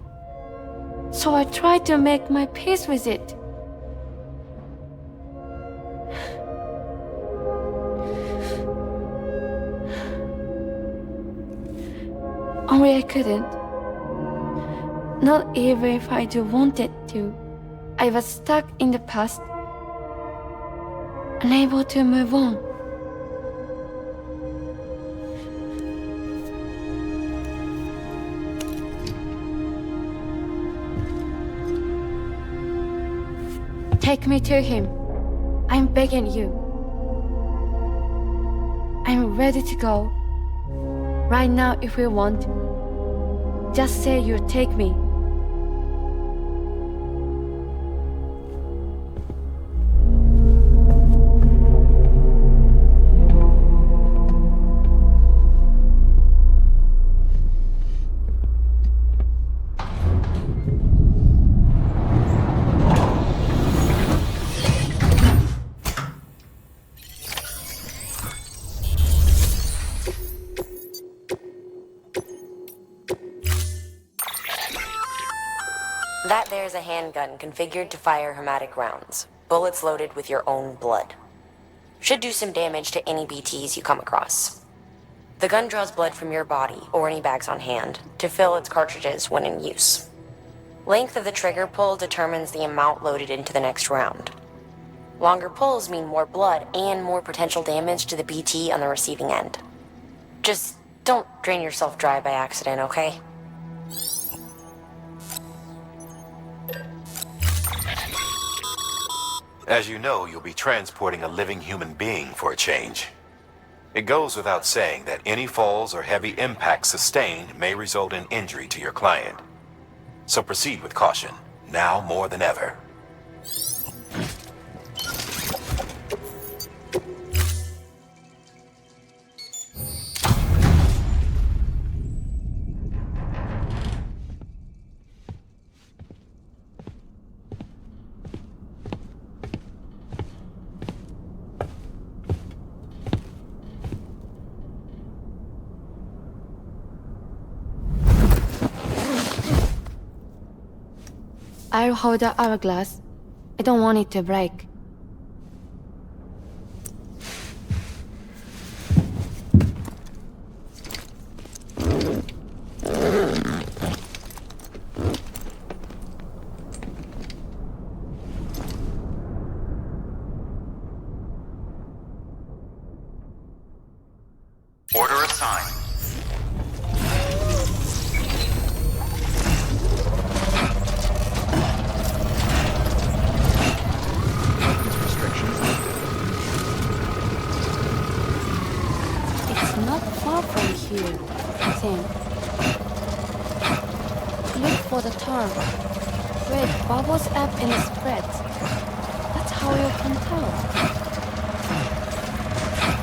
So I tried to make my peace with it. Only I couldn't. Not even if I do wanted to. I was stuck in the past, unable to move on. Take me to him. I'm begging you. I'm ready to go. Right now if you want. Just say you'll take me. That there's a handgun configured to fire hematic rounds, bullets loaded with your own blood. Should do some damage to any BTs you come across. The gun draws blood from your body, or any bags on hand, to fill its cartridges when in use. Length of the trigger pull determines the amount loaded into the next round. Longer pulls mean more blood and more potential damage to the BT on the receiving end. Just don't drain yourself dry by accident, okay? As you know, you'll be transporting a living human being for a change. It goes without saying that any falls or heavy impacts sustained may result in injury to your client. So proceed with caution, now more than ever. I'll hold the hourglass. I don't want it to break. Order assigned. Here, Sam. Look for the turn. Red bubbles up and spreads. That's how you can tell.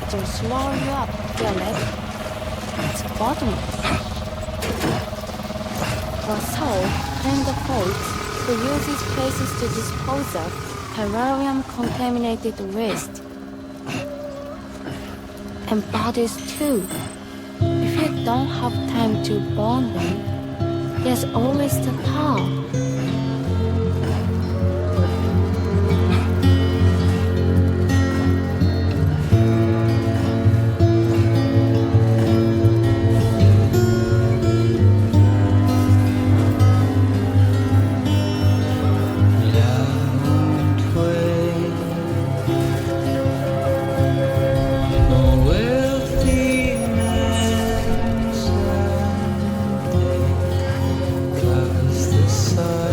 It will slow you up if you're ready. It's bottomless. Or so, and the folks who use these places to dispose of terrarium-contaminated waste. And bodies too. If you don't have time to burn them, there's always the tar. Sun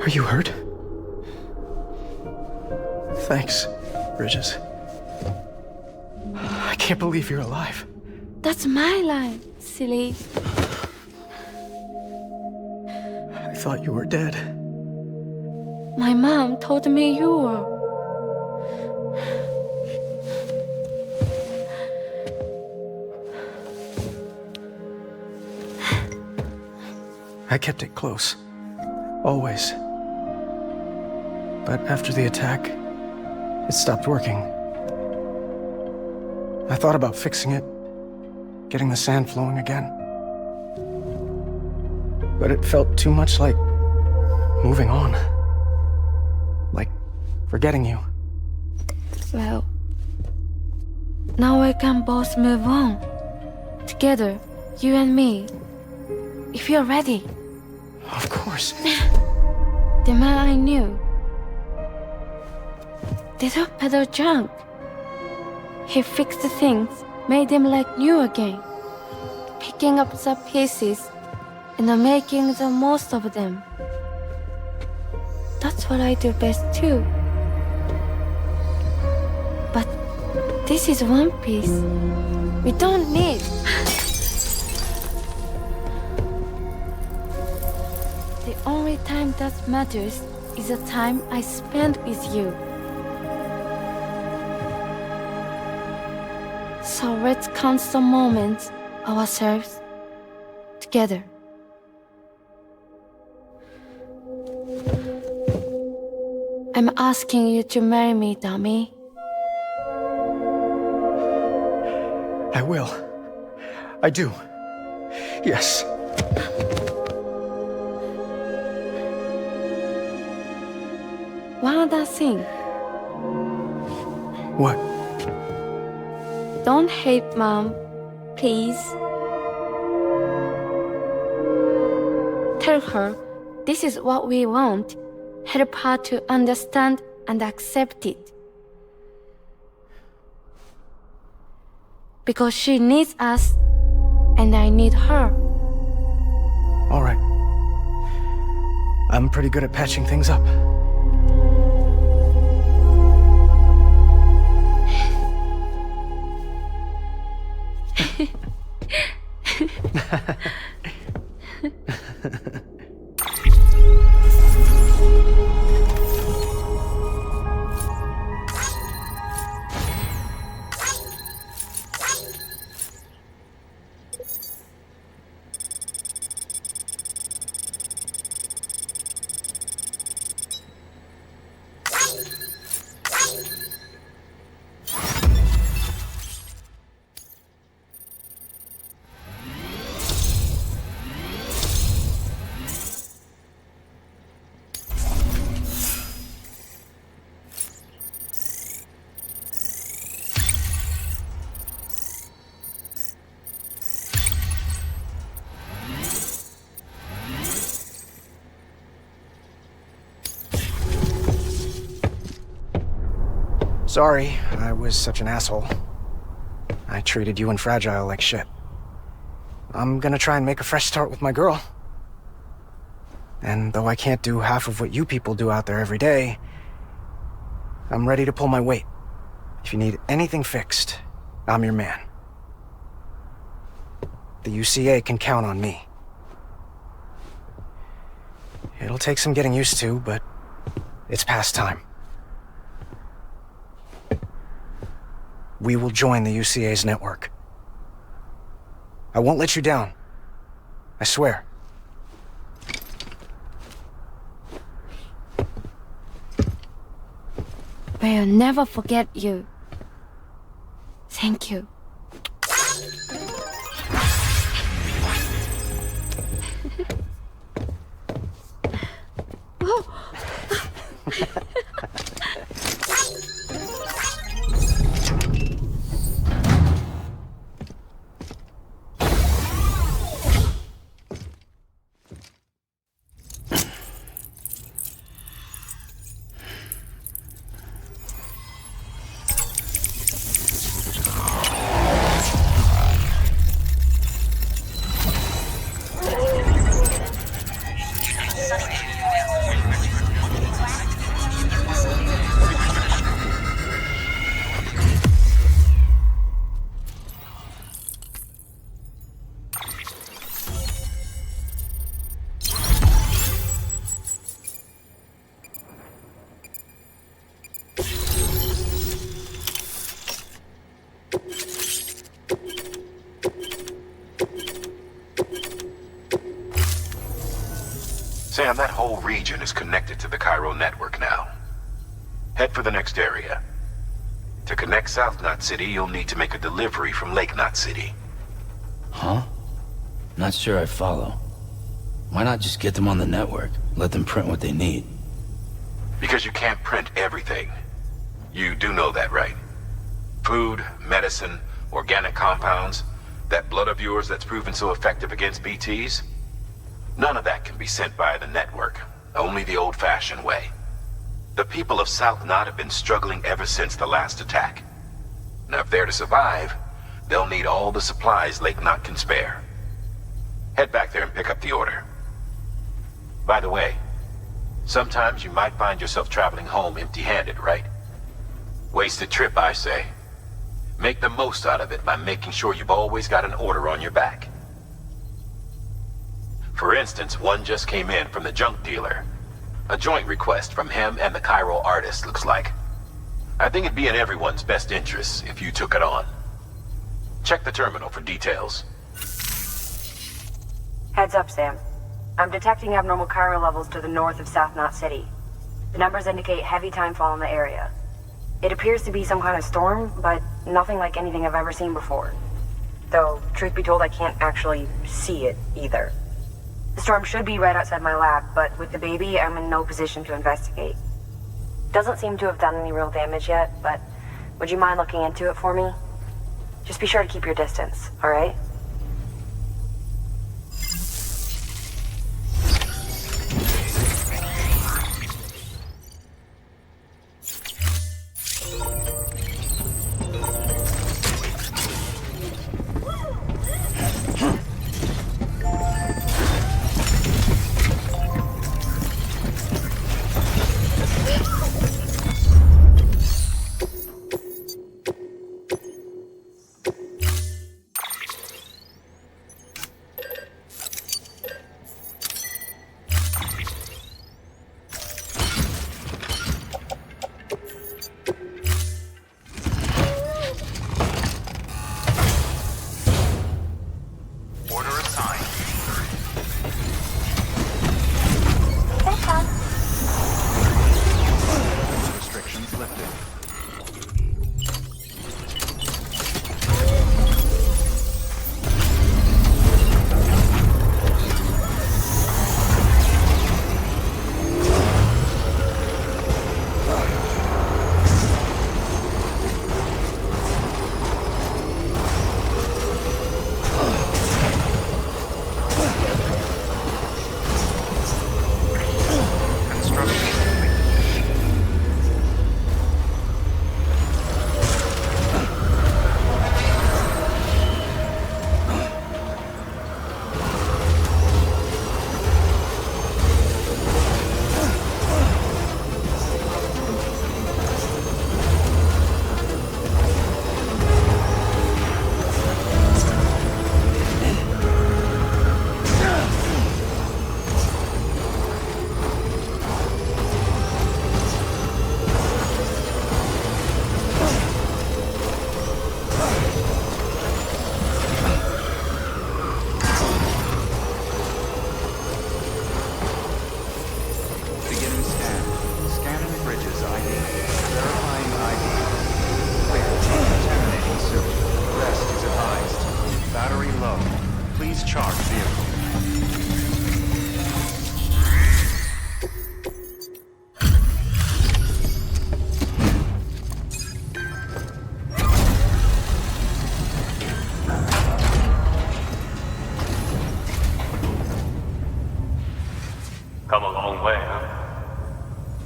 Are you hurt? Thanks, Bridges. I can't believe you're alive. That's my line, silly. I thought you were dead. My mom told me you were. I kept it close. Always. But after the attack, it stopped working. I thought about fixing it, getting the sand flowing again. But it felt too much like moving on. Like forgetting you. Well, now we can both move on. Together, you and me. If you're ready. Of course. The man I knew. Little Peter junk. He fixed things, made them like new again. Picking up the pieces and making the most of them. That's what I do best too. But this is one piece we don't need. The only time that matters is the time I spend with you. So let's count some moments ourselves together. I'm asking you to marry me, dummy. I will. I do. Yes. One other thing. What? Don't hate Mom, please. Tell her this is what we want. Help her to understand and accept it. Because she needs us, and I need her. All right. I'm pretty good at patching things up. Sorry, I was such an asshole. I treated you and Fragile like shit. I'm gonna try and make a fresh start with my girl. And though I can't do half of what you people do out there every day, I'm ready to pull my weight. If you need anything fixed, I'm your man. The UCA can count on me. It'll take some getting used to, but it's past time. We will join the UCA's network. I won't let you down. I swear. We'll never forget you. Thank you. Sam, that whole region is connected to the Cairo network now. Head for the next area. To connect South Knot City, you'll need to make a delivery from Lake Knot City. Huh? Not sure I follow. Why not just get them on the network? Let them print what they need. Because you can't print everything. You do know that, right? Food, medicine, organic compounds, that blood of yours that's proven so effective against BTs? None of that can be sent via the network. Only the old-fashioned way. The people of South Knot have been struggling ever since the last attack. Now, if they're to survive, they'll need all the supplies Lake Knot can spare. Head back there and pick up the order. By the way, sometimes you might find yourself traveling home empty-handed, right? Wasted trip, I say. Make the most out of it by making sure you've always got an order on your back. For instance, one just came in from the junk dealer. A joint request from him and the Cairo artist, looks like. I think it'd be in everyone's best interest if you took it on. Check the terminal for details. Heads up, Sam. I'm detecting abnormal Cairo levels to the north of South Knot City. The numbers indicate heavy timefall in the area. It appears to be some kind of storm, but nothing like anything I've ever seen before. Though, truth be told, I can't actually see it either. The storm should be right outside my lab, but with the baby, I'm in no position to investigate. Doesn't seem to have done any real damage yet, but would you mind looking into it for me? Just be sure to keep your distance, alright? Come a long way, huh?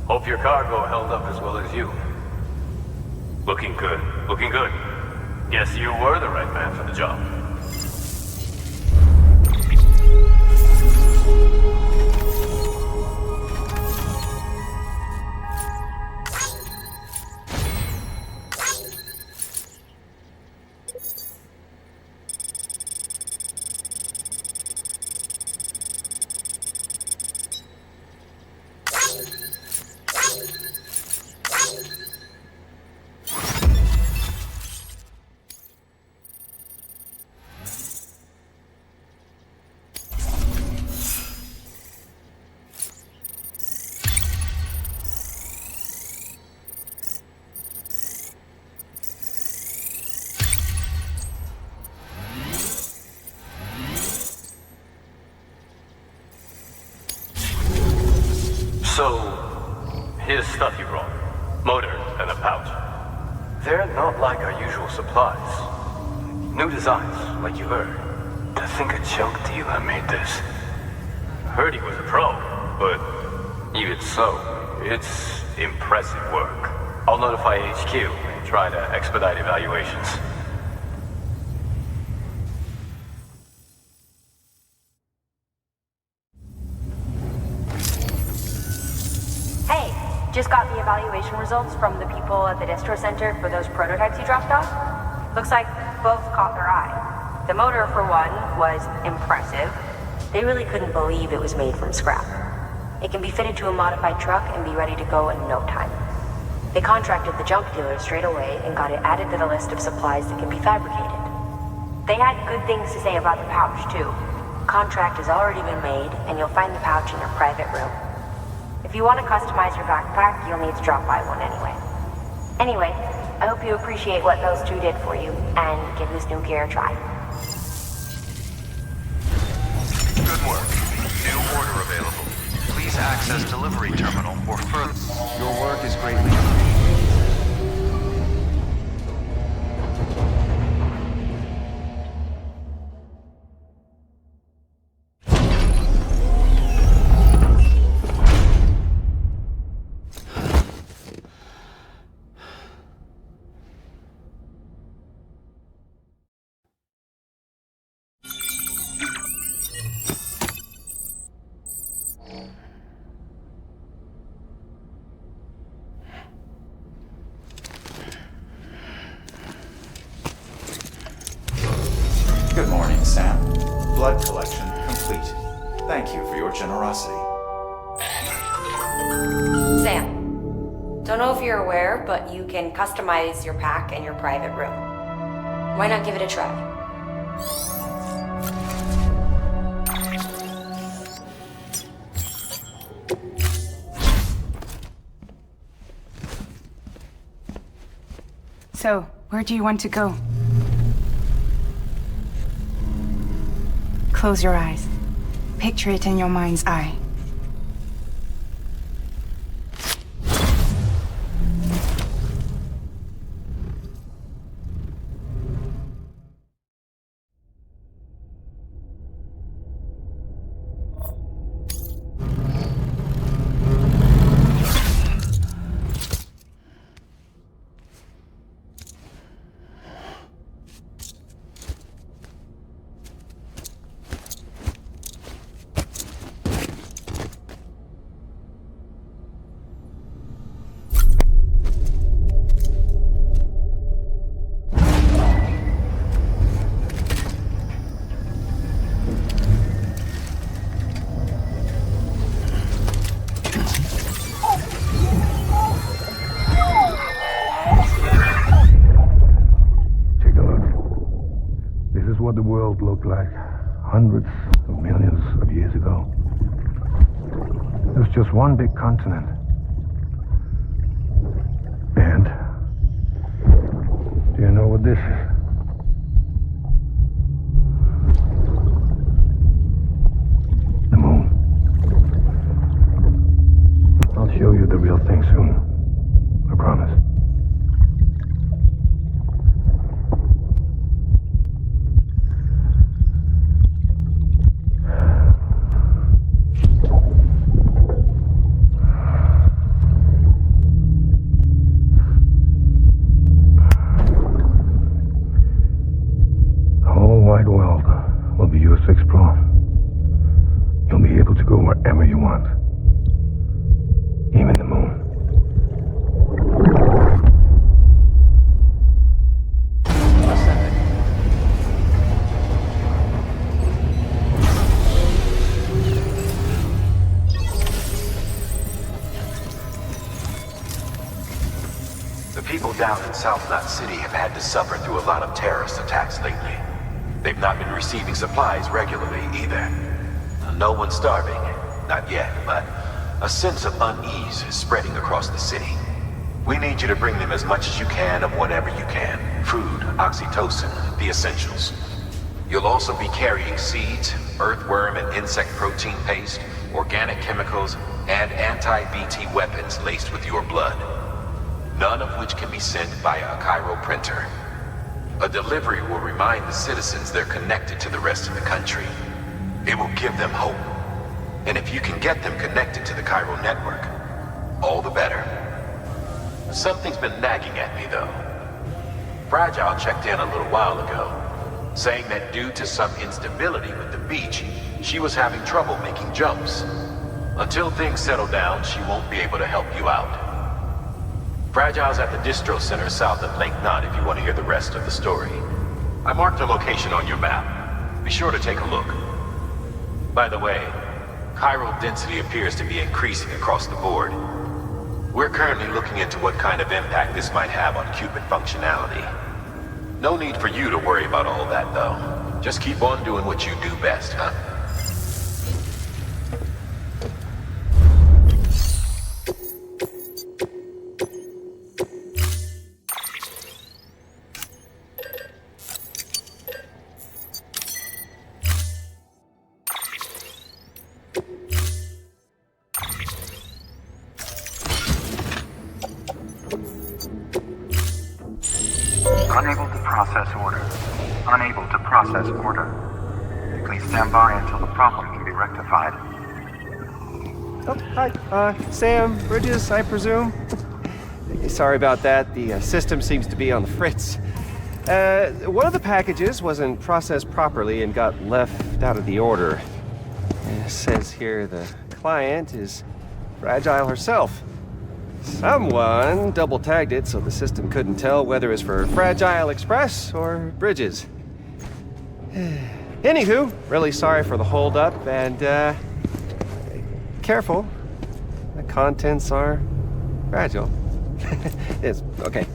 Hope your cargo held up as well as you. Looking good, looking good. Guess you were the right man for the job. So, here's stuff you brought. Motor and a pouch. They're not like our usual supplies. New designs, like you heard. To think a joke dealer made this. Heard he was a pro, but even so, it's impressive work. I'll notify HQ and try to expedite evaluations. Hey, just got the evaluation results from the people at the distro center for those prototypes you dropped off. Looks like both caught their eye. The motor, for one, was impressive. They really couldn't believe it was made from scrap. It can be fitted to a modified truck and be ready to go in no time. They contracted the junk dealer straight away and got it added to the list of supplies that can be fabricated. They had good things to say about the pouch, too. Contract has already been made, and you'll find the pouch in your private room. If you want to customize your backpack, you'll need to drop by one anyway. Anyway, I hope you appreciate what those two did for you, and give this new gear a try. Good work. New order available. Please access delivery terminal or further. Your work is greatly appreciated. Good morning, Sam. Blood collection complete. Thank you for your generosity. Sam, don't know if you're aware, but you can customize your pack in your private room. Why not give it a try? So, where do you want to go? Close your eyes. Picture it in your mind's eye. What the world looked like hundreds of millions of years ago. It was just one big continent. And do you know what this is? The moon. I'll show you the real thing soon. I promise. Wide world will be yours to explore. You'll be able to go wherever you want. Even the moon. The people down in South Knot City have had to suffer through a lot of terrorist attacks lately. They've not been receiving supplies regularly either. No one's starving, not yet, but a sense of unease is spreading across the city. We need you to bring them as much as you can of whatever you can. Food, oxytocin, the essentials. You'll also be carrying seeds, earthworm and insect protein paste, organic chemicals, and anti-BT weapons laced with your blood. None of which can be sent via a chiral printer. A delivery will remind the citizens they're connected to the rest of the country. It will give them hope. And if you can get them connected to the chiral network, all the better. Something's been nagging at me, though. Fragile checked in a little while ago, saying that due to some instability with the beach, she was having trouble making jumps. Until things settle down, she won't be able to help you out. Fragile's at the distro center south of Lake Knot if you want to hear the rest of the story. I marked her location on your map. Be sure to take a look. By the way, chiral density appears to be increasing across the board. We're currently looking into what kind of impact this might have on Cupid functionality. No need for you to worry about all that, though. Just keep on doing what you do best, huh? Unable to process order. Unable to process order. Please stand by until the problem can be rectified. Oh, hi. Sam, Bridges, I presume? Sorry about that. The system seems to be on the fritz. One of the packages wasn't processed properly and got left out of the order. It says here the client is Fragile herself. Someone double-tagged it so the system couldn't tell whether it was for Fragile Express or Bridges. Anywho, really sorry for the hold-up, and, careful. The contents are fragile. It's okay.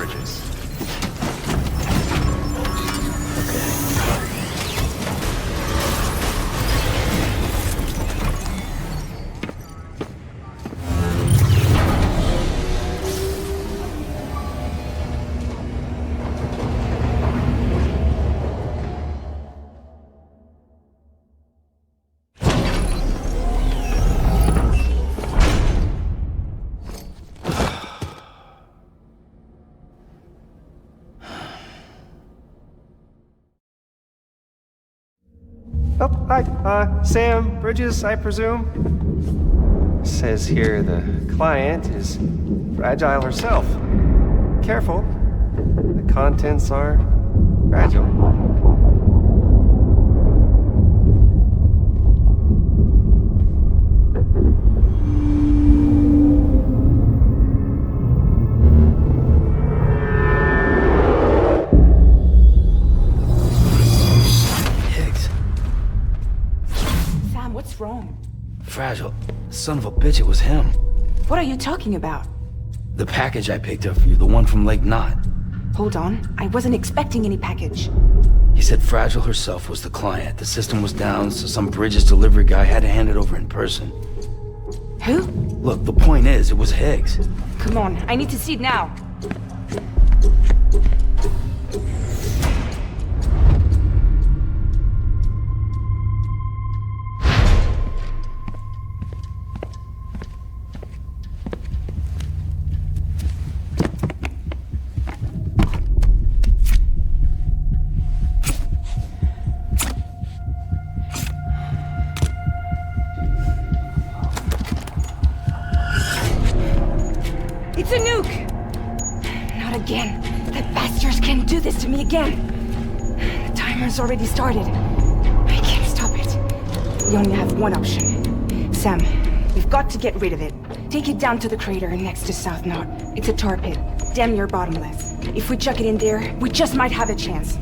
Bridges. Oh, hi. Sam Bridges, I presume? Says here the client is fragile herself. Careful. The contents are fragile. Wrong? Fragile. Son of a bitch, it was him. What are you talking about? The package I picked up for you, the one from Lake Knot. Hold on. I wasn't expecting any package. He said Fragile herself was the client. The system was down, so some Bridges delivery guy had to hand it over in person. Who? Look, the point is, it was Higgs. Come on, I need to see it now. It's a nuke! Not again. The bastards can't do this to me again. The timer's already started. I can't stop it. We only have one option. Sam, we've got to get rid of it. Take it down to the crater next to South Knot. It's a tar pit. Damn near bottomless. If we chuck it in there, we just might have a chance.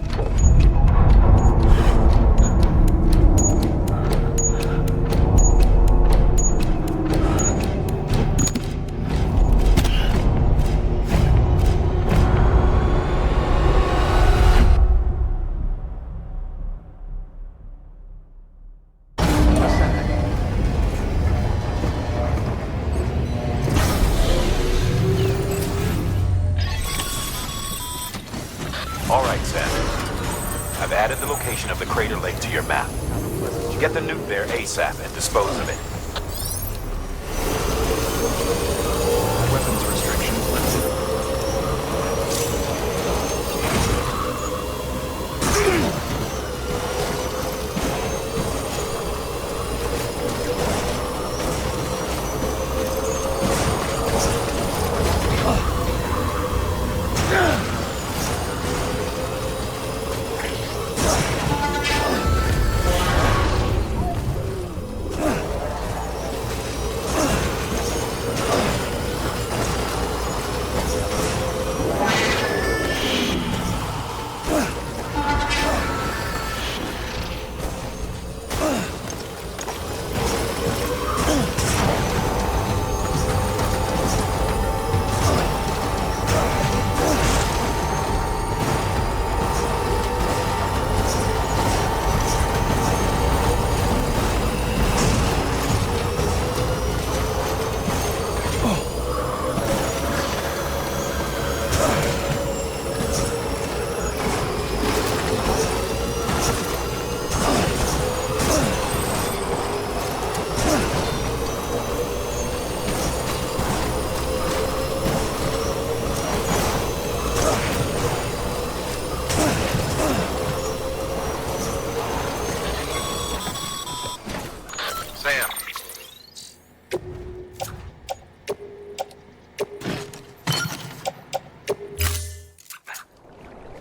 Of the crater lake to your map. Get the nuke there ASAP and dispose of it. Weapons restrictions lifted.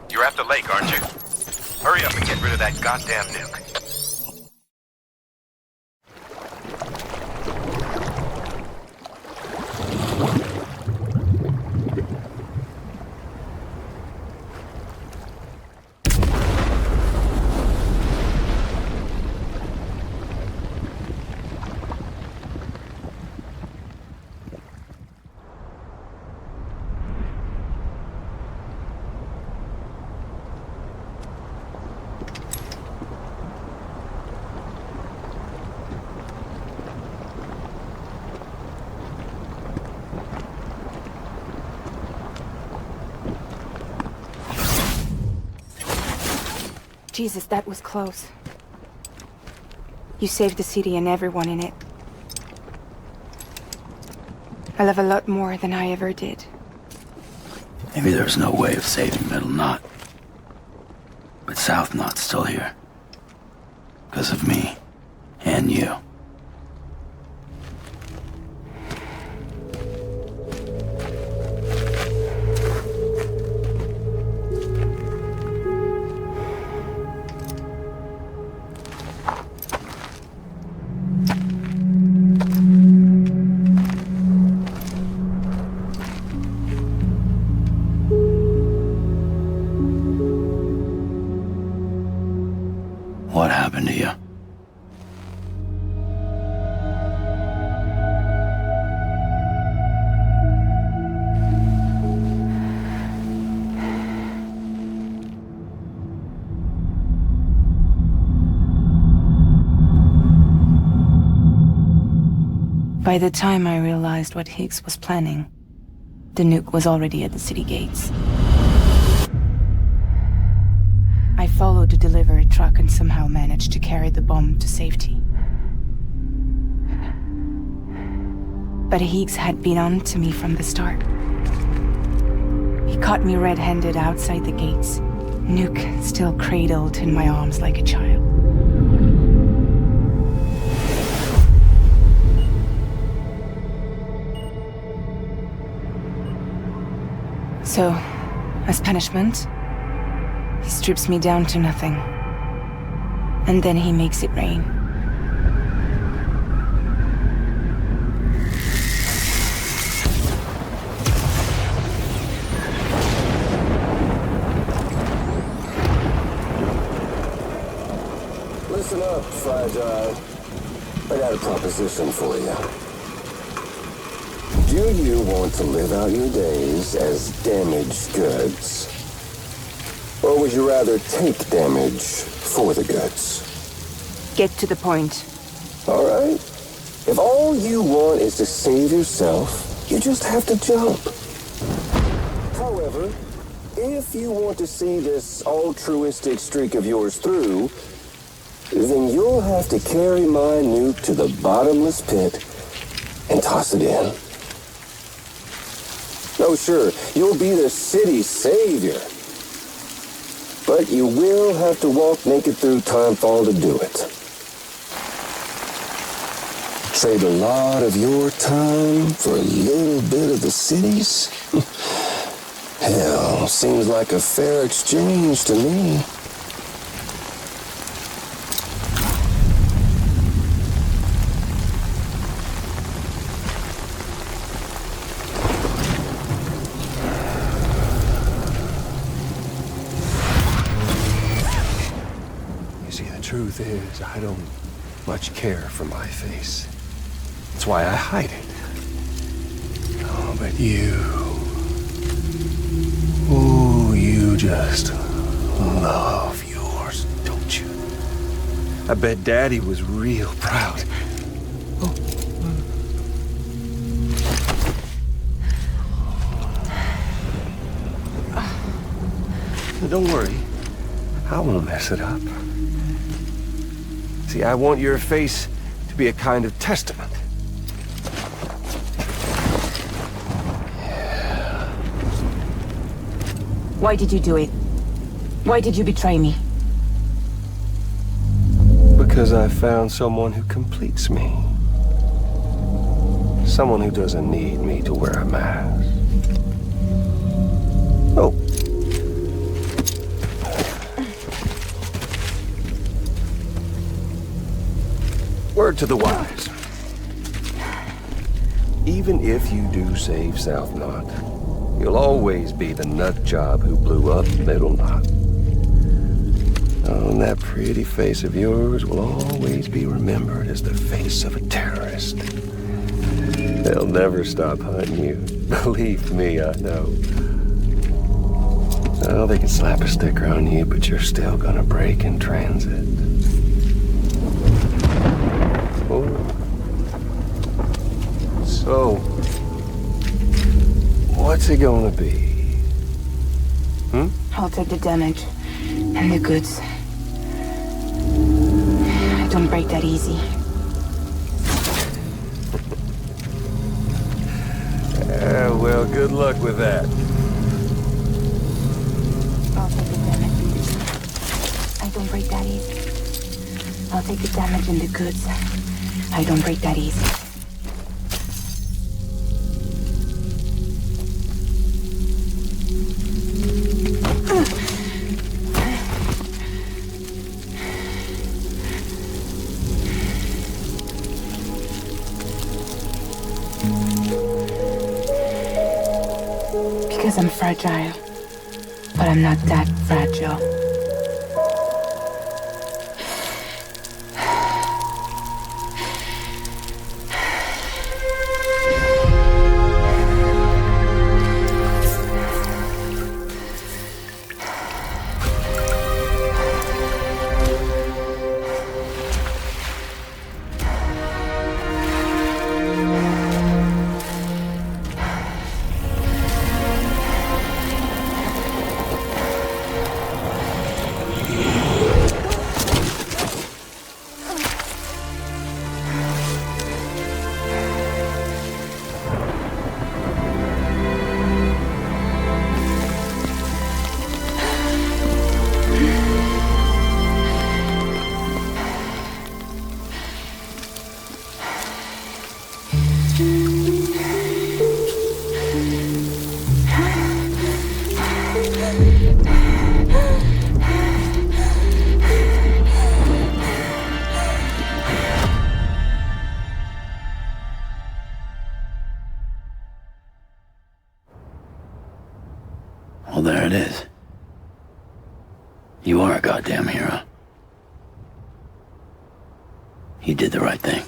You're at the lake, aren't you? Hurry up and get rid of that goddamn nuke. Jesus, that was close. You saved the city and everyone in it. I love a lot more than I ever did. Maybe there's no way of saving Middle Knot. But South Knot's still here. Because of me. And you. What happened to you? By the time I realized what Higgs was planning, the nuke was already at the city gates. I followed the delivery truck and somehow managed to carry the bomb to safety. But Higgs had been on to me from the start. He caught me red-handed outside the gates, nuke still cradled in my arms like a child. So, as punishment, he strips me down to nothing. And then he makes it rain. Listen up, Fragile. I got a proposition for you. Do you want to live out your days as damaged goods? Or would you rather take damage for the goods? Get to the point. All right. If all you want is to save yourself, you just have to jump. However, if you want to see this altruistic streak of yours through, then you'll have to carry my nuke to the bottomless pit and toss it in. Oh, sure, you'll be the city's savior. But you will have to walk naked through Timefall to do it. Trade a lot of your time for a little bit of the city's? Hell, seems like a fair exchange to me. Truth is, I don't much care for my face. That's why I hide it. Oh, but you... Ooh, you just love yours, don't you? I bet Daddy was real proud. Oh. Don't worry. I won't mess it up. See, I want your face to be a kind of testament. Yeah. Why did you do it? Why did you betray me? Because I found someone who completes me. Someone who doesn't need me to wear a mask. Oh. Word to the wise. Even if you do save South Knot, you'll always be the nut job who blew up Middle Knot. Oh, and that pretty face of yours will always be remembered as the face of a terrorist. They'll never stop hunting you. Believe me, I know. Oh, they can slap a sticker on you, but you're still gonna break in transit. So, what's it gonna be? I'll take the damage and the goods. don't break that easy. Well, good luck with that. I'll take the damage. I don't break that easy. I'll take the damage and the goods. I don't break that easy. Because I'm fragile. But I'm not that fragile. Well, there it is. You are a goddamn hero. You did the right thing.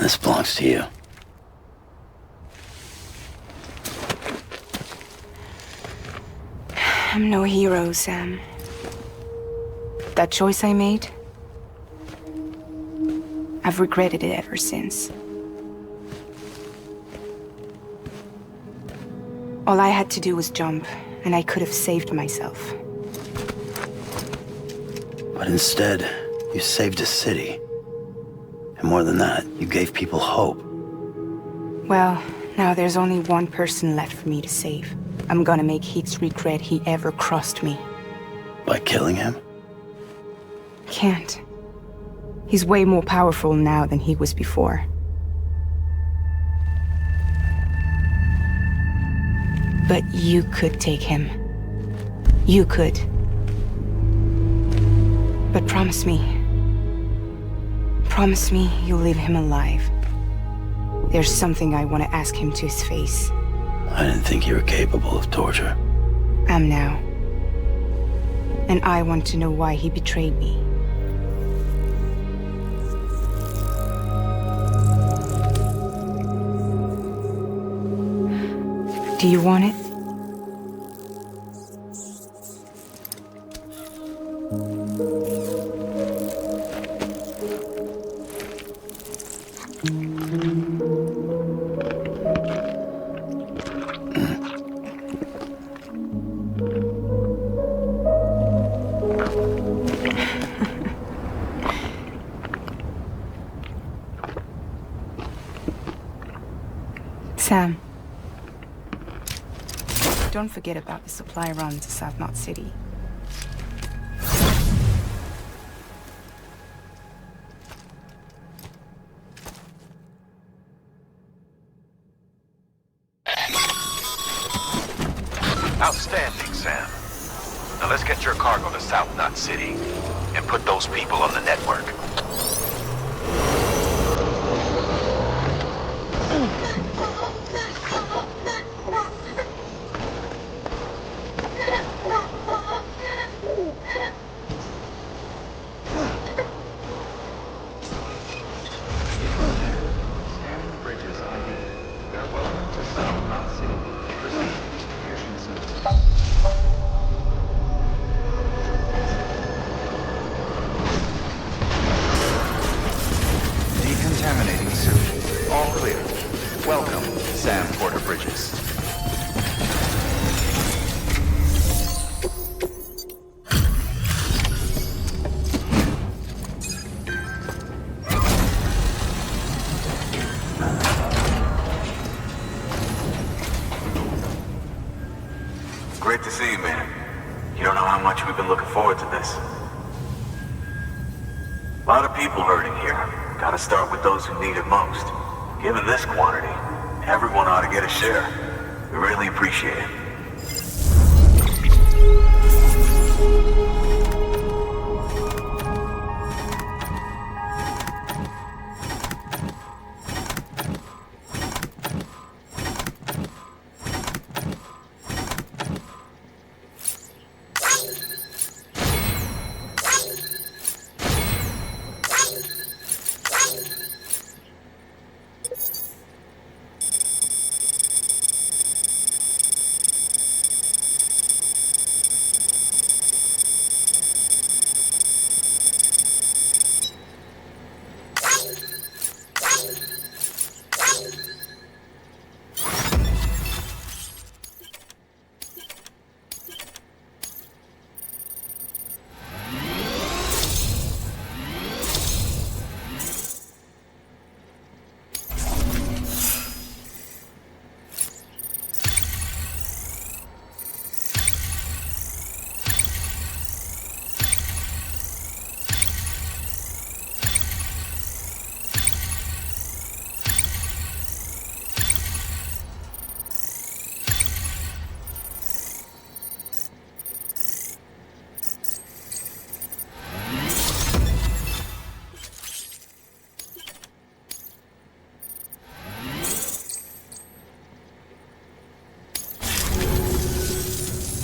This belongs to you. I'm no hero, Sam. That choice I made, I've regretted it ever since. All I had to do was jump, and I could have saved myself. But instead, you saved a city. And more than that, you gave people hope. Well, now there's only one person left for me to save. I'm gonna make HIGGS regret he ever crossed me. By killing him? Can't. He's way more powerful now than he was before. But you could take him. You could. But promise me. Promise me you'll leave him alive. There's something I want to ask him to his face. I didn't think you were capable of torture. Am now. And I want to know why he betrayed me. Do you want it? Sam. Don't forget about the supply run to South Knot City. Outstanding, Sam. Now let's get your cargo to South Knot City and put those people on the network. Decontaminating suit. All clear. Welcome, Sam Porter Bridges. Great to see you, man. You don't know how much we've been looking forward to this. A lot of people hurting here. Gotta start with those who need it most. Given this quantity, everyone ought to get a share. We really appreciate it.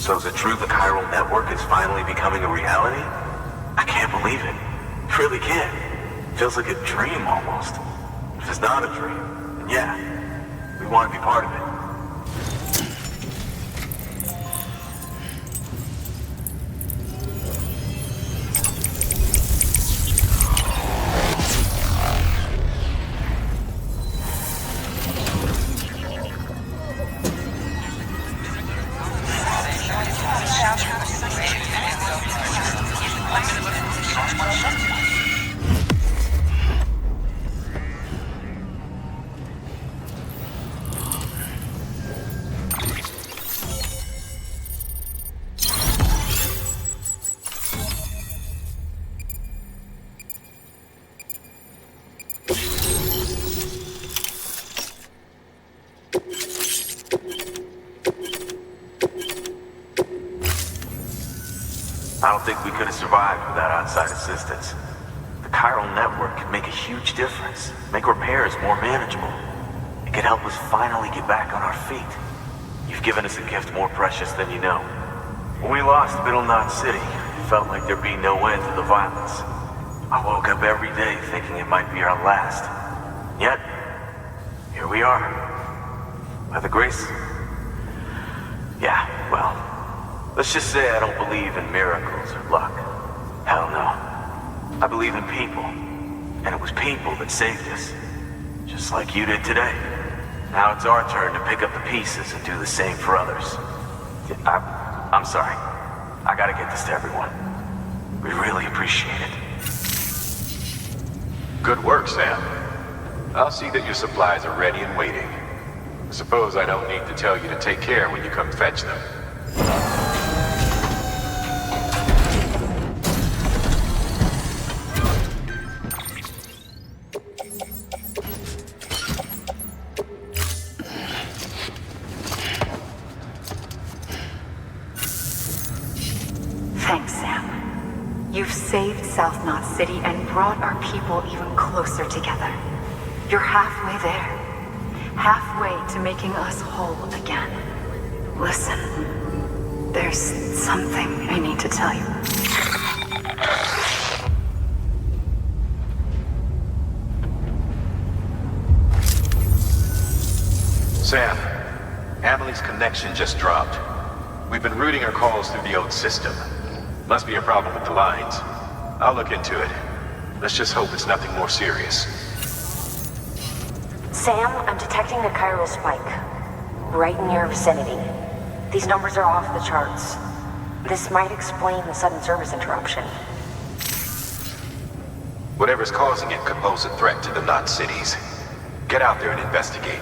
So is it true the chiral network is finally becoming a reality? I can't believe it. Really can't. Feels like a dream almost. If it's not a dream, then yeah, we want to be part of it. I don't think we could have survived without outside assistance. The chiral network could make a huge difference, make repairs more manageable. It could help us finally get back on our feet. You've given us a gift more precious than you know. When we lost Middle Knot City, it felt like there'd be no end to the violence. I woke up every day thinking it might be our last. Yet, here we are. By the grace... Yeah, well... let's just say I don't believe in miracles or luck. Hell no. I believe in people. And it was people that saved us. Just like you did today. Now it's our turn to pick up the pieces and do the same for others. I'm sorry. I gotta get this to everyone. We really appreciate it. Good work, Sam. I'll see that your supplies are ready and waiting. I suppose I don't need to tell you to take care when you come fetch them. Thanks, Sam. You've saved South Knot City and brought our people even closer together. You're halfway there. Halfway to making us whole again. Listen, there's something I need to tell you. Sam, Amelie's connection just dropped. We've been routing her calls through the old system. Must be a problem with the lines. I'll look into it. Let's just hope it's nothing more serious. Sam, I'm detecting a chiral spike. Right in your vicinity. These numbers are off the charts. This might explain the sudden service interruption. Whatever's causing it could pose a threat to the Knot cities. Get out there and investigate.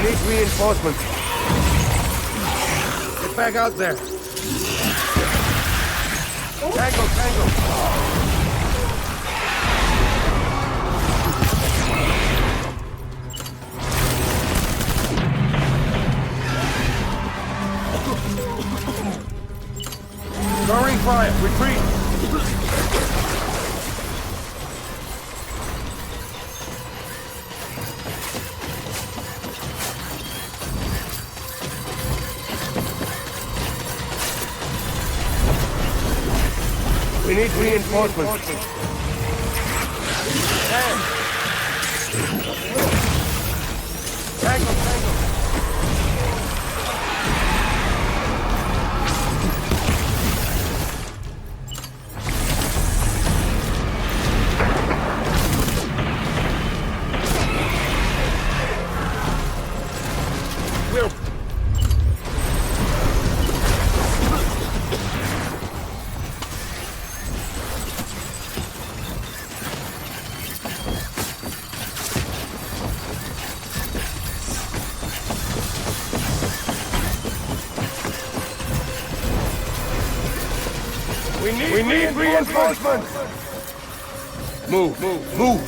need reinforcements. Get back out there. Tango, tango. Throwing fire. Retreat. We need reinforcements. Tango, tango. We need reinforcements! Move, move, move!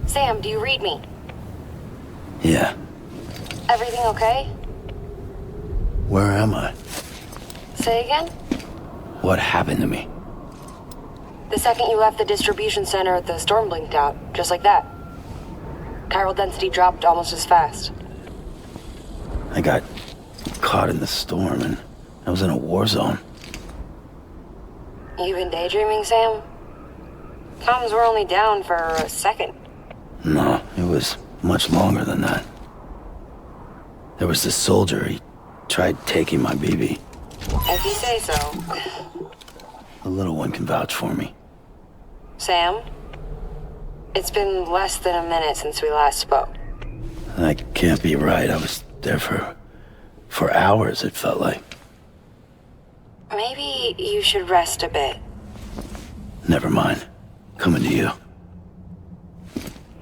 Sam, do you read me? Yeah. Everything okay? Where am I? Say again? What happened to me? The second you left the distribution center, the storm blinked out, just like that. Chiral density dropped almost as fast. I got caught in the storm and I was in a war zone. You been daydreaming, Sam? Comms were only down for a second. No, it was much longer than that. There was this soldier, he tried taking my baby. If you say so. The little one can vouch for me. Sam? It's been less than a minute since we last spoke. That can't be right. I was there for hours, it felt like. Maybe you should rest a bit. Never mind. Coming to you.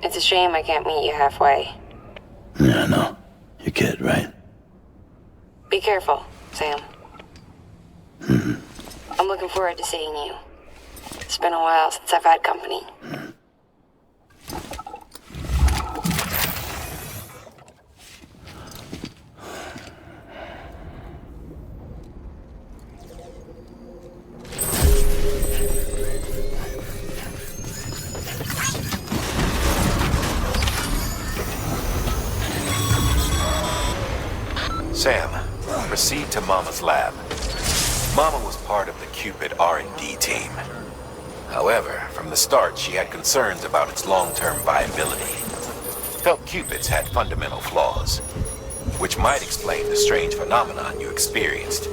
It's a shame I can't meet you halfway. Yeah, I know. Your kid, right? Be careful, Sam. Mm-hmm. I'm looking forward to seeing you. It's been a while since I've had company. Sam, proceed to Mama's lab. Mama was part of the Cupid R&D team. However, from the start, she had concerns about its long-term viability. Felt Cupids had fundamental flaws, which might explain the strange phenomenon you experienced.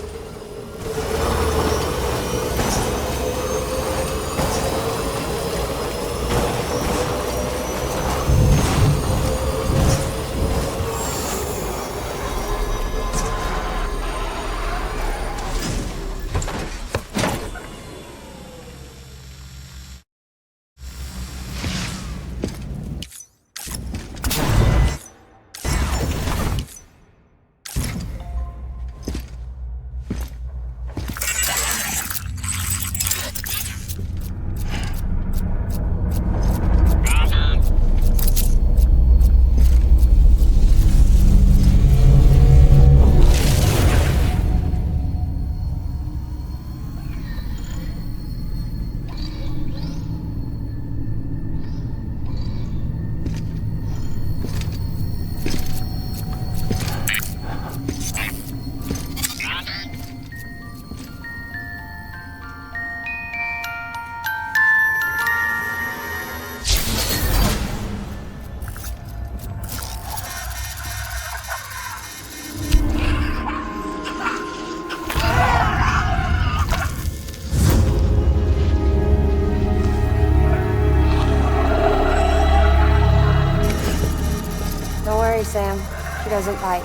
Sam. She doesn't bite.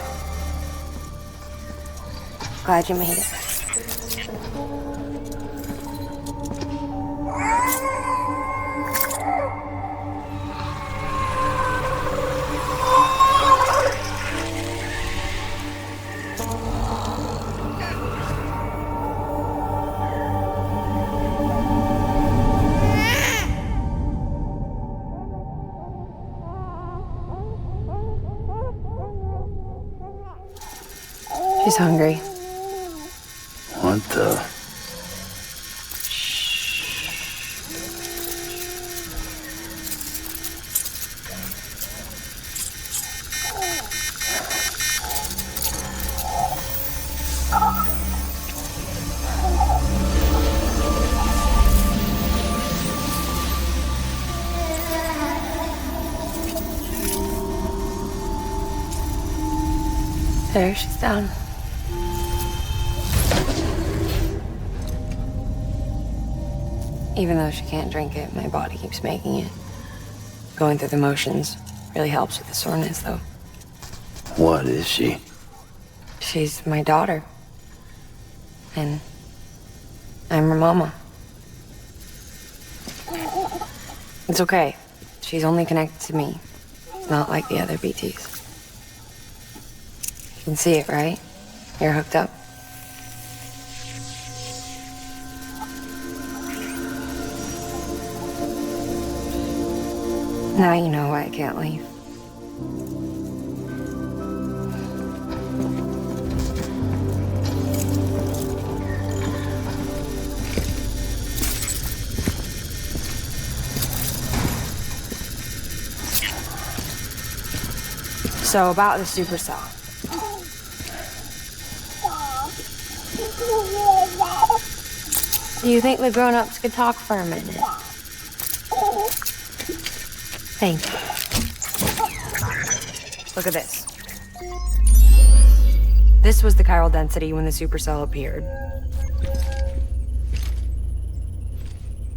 Glad you made it. She's hungry. What the? There, she's down. Even though she can't drink it, my body keeps making it. Going through the motions really helps with the soreness, though. What is she? She's my daughter. And I'm her mama. It's okay. She's only connected to me. Not like the other BTs. You can see it, right? You're hooked up. Now you know why I can't leave. So about the supercell. Do you think the grown-ups could talk for a minute? Thank you. Look at this. This was the chiral density when the supercell appeared.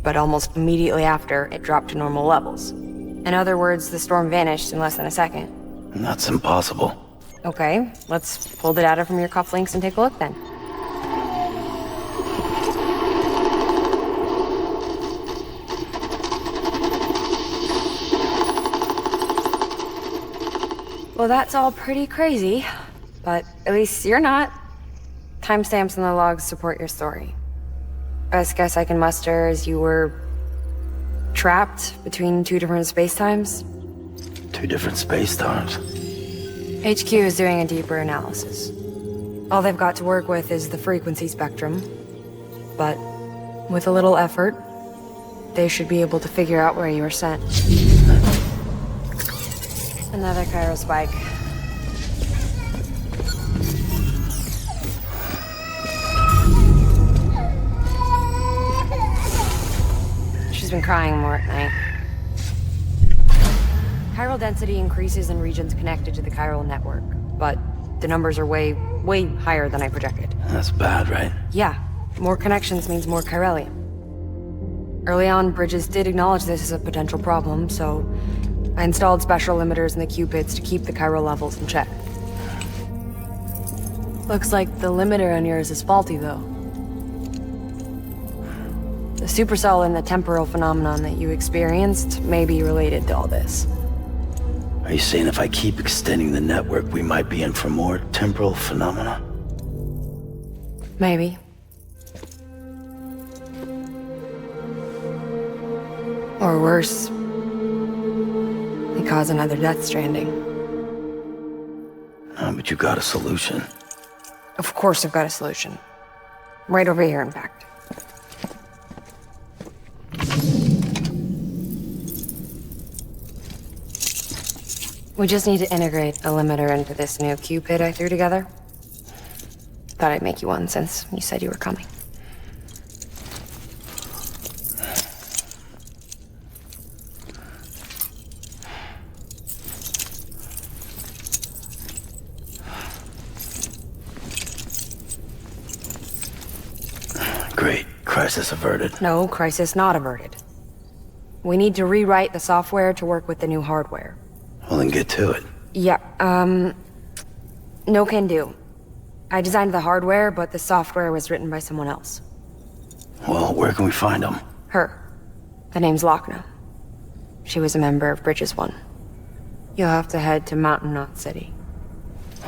But almost immediately after, it dropped to normal levels. In other words, the storm vanished in less than a second. That's impossible. Okay, let's pull the data from your cufflinks and take a look then. Well, that's all pretty crazy, but at least you're not. Timestamps in the logs support your story. Best guess I can muster is you were trapped between two different spacetimes. Two different spacetimes. HQ is doing a deeper analysis. All they've got to work with is the frequency spectrum, but with a little effort, they should be able to figure out where you were sent. Another chiral spike. She's been crying more at night. Chiral density increases in regions connected to the chiral network, but the numbers are way higher than I projected. That's bad, right? Yeah, more connections means more chiralium. Early on, Bridges did acknowledge this as a potential problem, so I installed special limiters in the Q-pits to keep the chiral levels in check. Looks like the limiter on yours is faulty, though. The supercell and the temporal phenomenon that you experienced may be related to all this. Are you saying if I keep extending the network, we might be in for more temporal phenomena? Maybe. Or worse, they cause another death stranding. But you got a solution. Of course I've got a solution. Right over here, in fact. We just need to integrate a limiter into this new Q-pit I threw together. Thought I'd make you one since you said you were coming. Great. Crisis averted. No, crisis not averted. We need to rewrite the software to work with the new hardware. Well, then get to it. Yeah, no can do. I designed the hardware, but the software was written by someone else. Well, where can we find them? Her. The name's Lochna. She was a member of Bridges 1. You'll have to head to Mountain Knot City.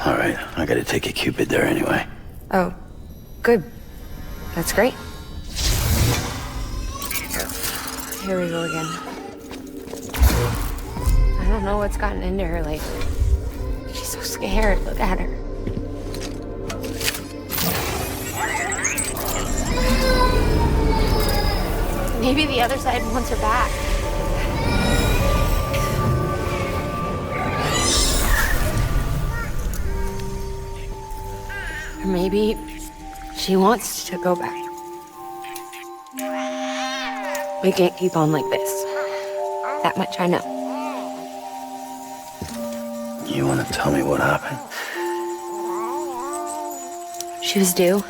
All right, I gotta take a Cupid there anyway. Oh, good. That's great. Here we go again. I don't know what's gotten into her lately. She's so scared. Look at her. Maybe the other side wants her back. Or maybe she wants to go back. We can't keep on like this. That much I know. You wanna tell me what happened? She was due.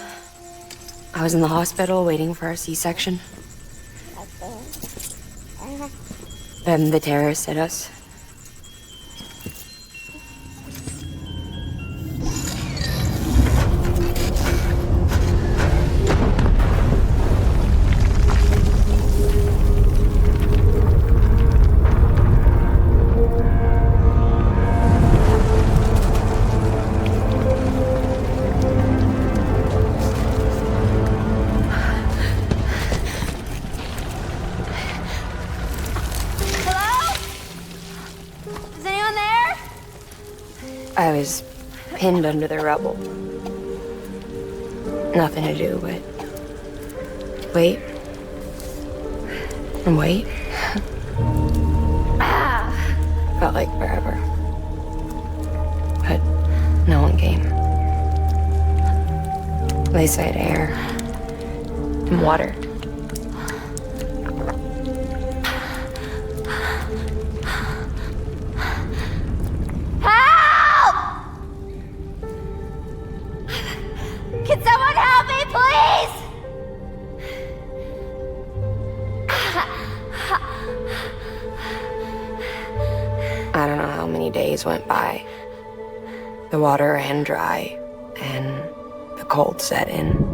I was in the hospital waiting for our C-section. Then the terrorists hit us. I was pinned under the rubble. Nothing to do but wait and wait. Felt like forever. But no one came. They said air and water. Can someone help me, please? I don't know how many days went by. The water ran dry, and the cold set in.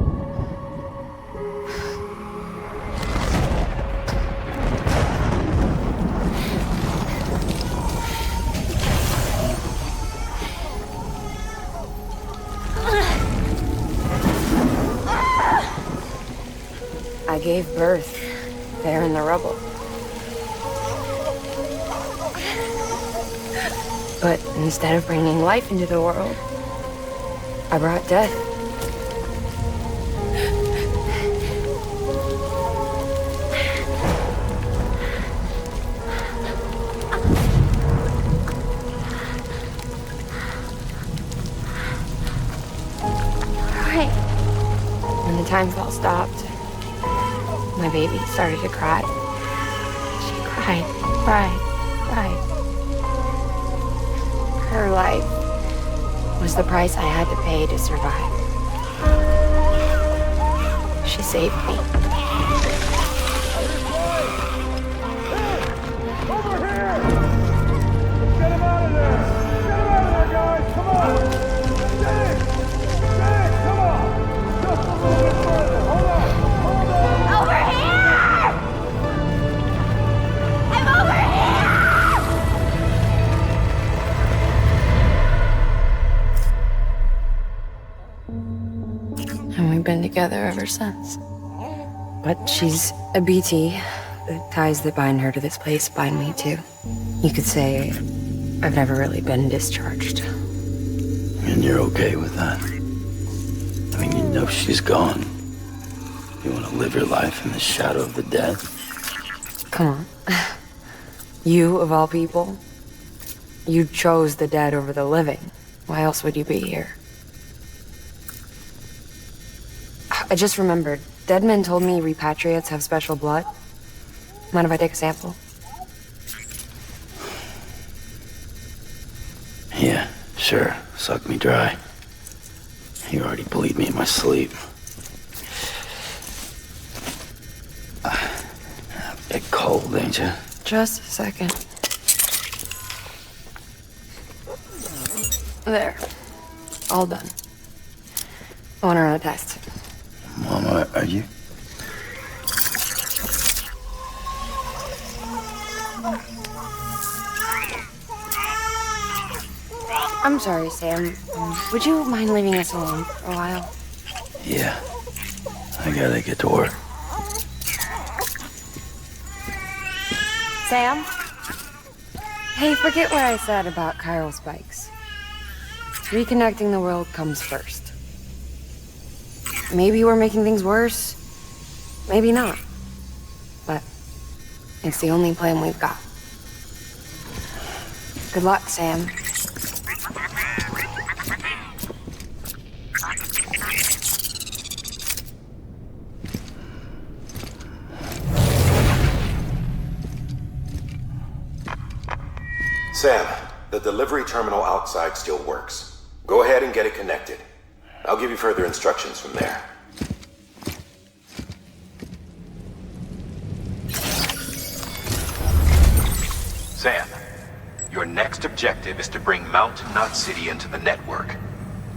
I gave birth there in the rubble. But instead of bringing life into the world, I brought death. Right. When the time fell stopped, my baby started to cry. Right. Her life was the price I had to pay to survive. She saved me. Over here! Let's get him out of there! Get him out of there, guys! Come on! Get it! Come on! Just a little bit further! Hold on! Over here! I'm over here! And we've been together ever since. But she's a BT. The ties that bind her to this place bind me too. You could say I've never really been discharged. And you're okay with that? I mean, you know she's gone. You want to live your life in the shadow of the dead? Come on. You, of all people, you chose the dead over the living. Why else would you be here? I just remembered. Deadman told me repatriates have special blood. Mind if I take a sample? Yeah, sure. Suck me dry. You already bleed me in my sleep. A bit cold, ain't you? Just a second. There. All done. I want to run a test. Mama, are you? I'm sorry, Sam. Would you mind leaving us alone for a while? Yeah. I gotta get to work. Sam? Hey, forget what I said about chiral spikes. Reconnecting the world comes first. Maybe we're making things worse. Maybe not. But it's the only plan we've got. Good luck, Sam. Sam, the delivery terminal outside still works. Go ahead and get it connected. I'll give you further instructions from there. Sam, your next objective is to bring Mountain Knot City into the network.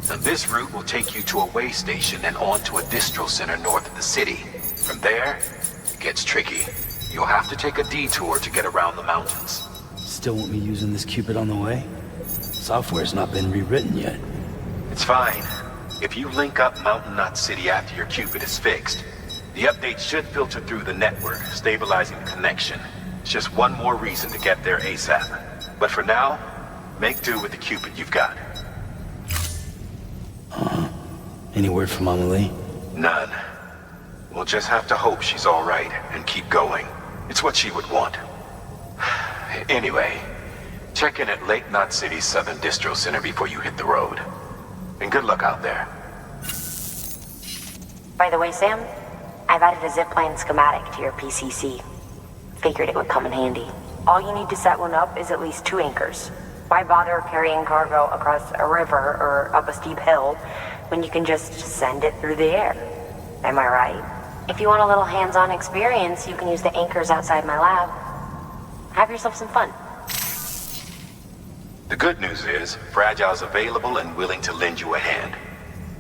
Now, this route will take you to a way station and on to a distro center north of the city. From there, it gets tricky. You'll have to take a detour to get around the mountains. Still want me using this Cupid on the way? Software's not been rewritten yet. It's fine. If you link up Mountain Knot City after your Cupid is fixed, the update should filter through the network, stabilizing the connection. It's just one more reason to get there ASAP. But for now, make do with the Cupid you've got. Any word from AMELIE? None. We'll just have to hope she's all right and keep going. It's what she would want. Anyway, check in at Lake Knot City's Southern Distro Center before you hit the road. And good luck out there. By the way, Sam, I've added a zipline schematic to your PCC. Figured it would come in handy. All you need to set one up is at least 2 anchors. Why bother carrying cargo across a river or up a steep hill when you can just send it through the air? Am I right? If you want a little hands-on experience, you can use the anchors outside my lab. Have yourself some fun. The good news is, Fragile's available and willing to lend you a hand.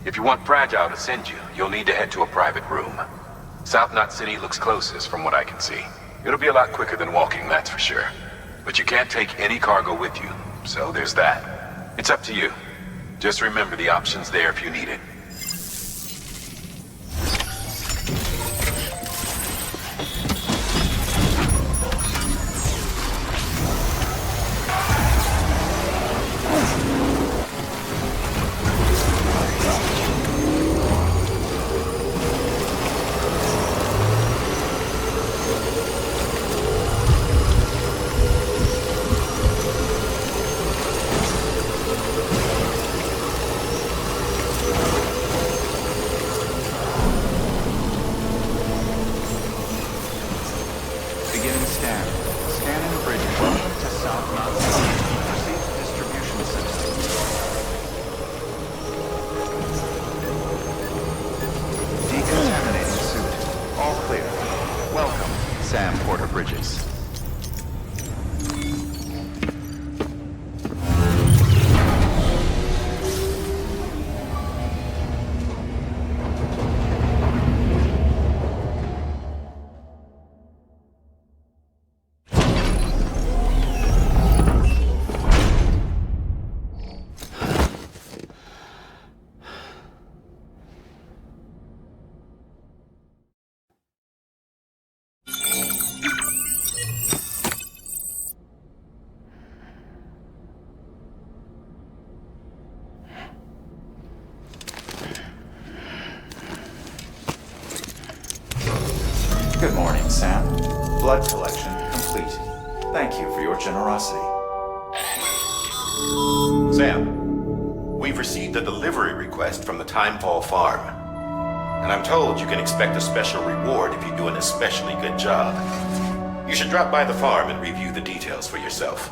If you want Fragile to send you, you'll need to head to a private room. South Knot City looks closest from what I can see. It'll be a lot quicker than walking, that's for sure. But you can't take any cargo with you, so there's that. It's up to you. Just remember the option's there if you need it. Sam. Blood collection complete. Thank you for your generosity. Sam, we've received a delivery request from the Timefall Farm. And I'm told you can expect a special reward if you do an especially good job. You should drop by the farm and review the details for yourself.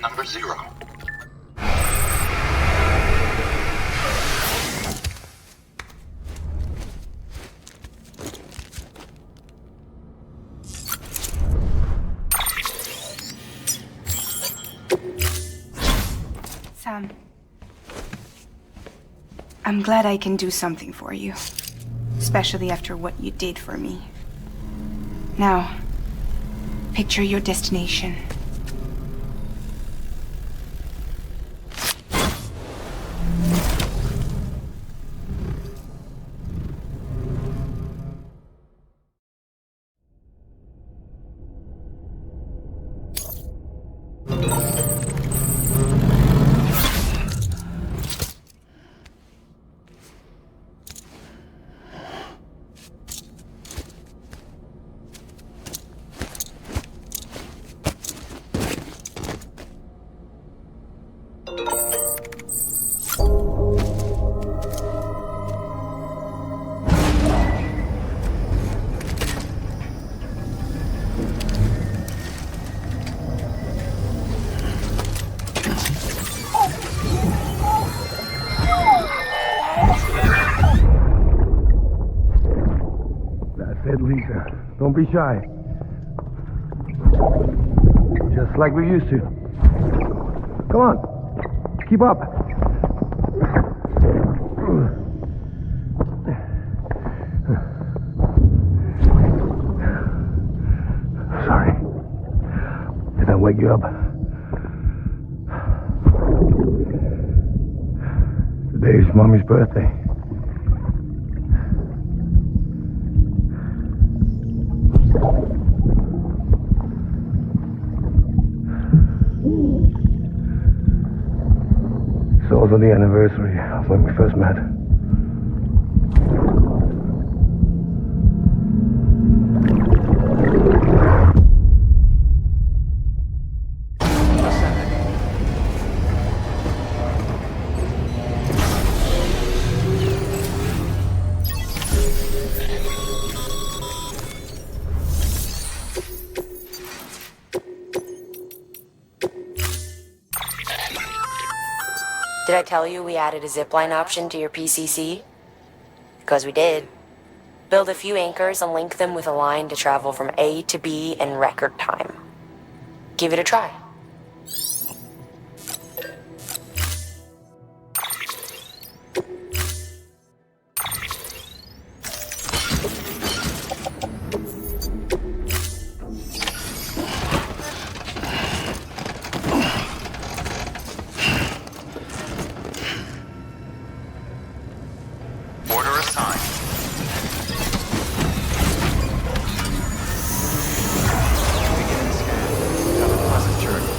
Number 0. Sam. I'm glad I can do something for you. Especially after what you did for me. Now, picture your destination. Lisa, don't be shy. Just like we used to. Come on, keep up. Sorry. Did I wake you up? Today's Mommy's birthday. It's also the anniversary of when we first met. Did I tell you we added a zipline option to your PCC? Because we did. Build a few anchors and link them with a line to travel from A to B in record time. Give it a try. Begin scan. Have a pleasant journey.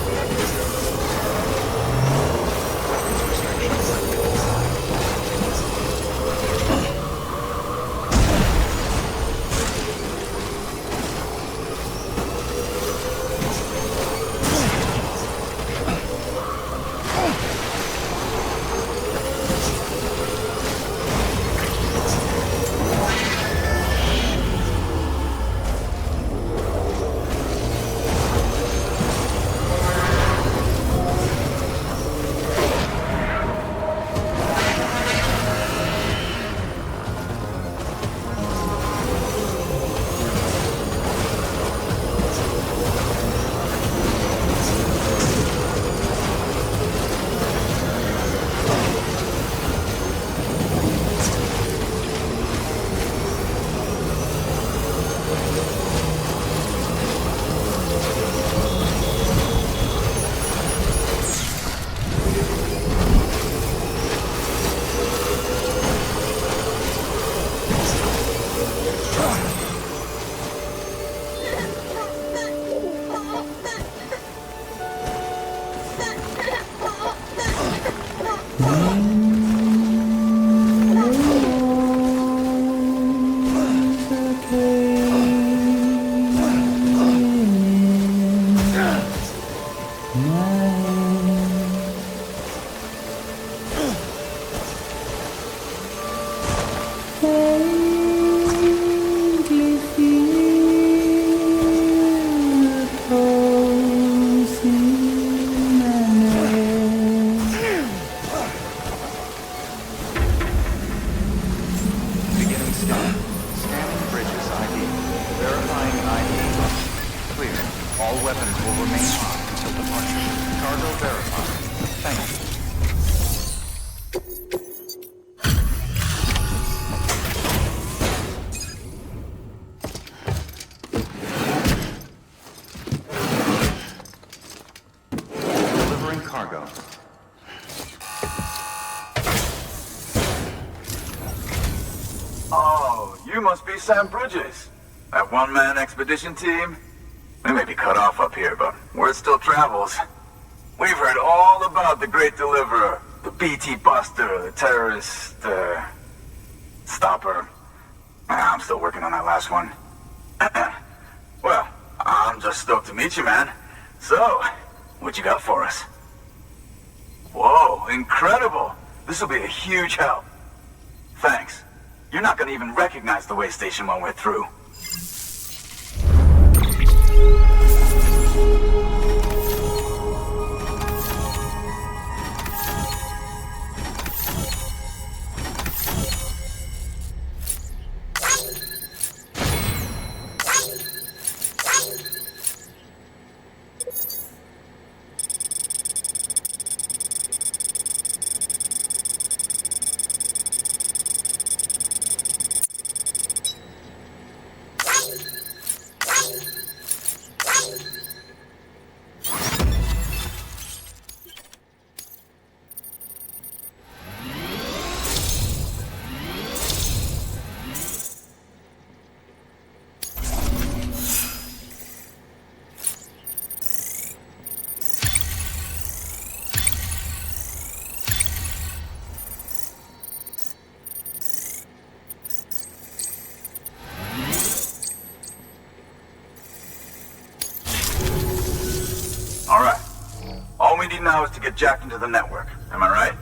All weapons will remain hot until departure. Cargo verified. Thank you. Delivering cargo. Oh, you must be Sam Bridges. That one-man expedition team? We may be cut off up here, but word still travels. We've heard all about the Great Deliverer, the BT Buster, the terrorist, stopper. I'm still working on that last one. Well, I'm just stoked to meet you, man. So, what you got for us? Whoa, incredible! This will be a huge help. Thanks. You're not gonna even recognize the way station when we're through. We need now is to get jacked into the network. Am I right?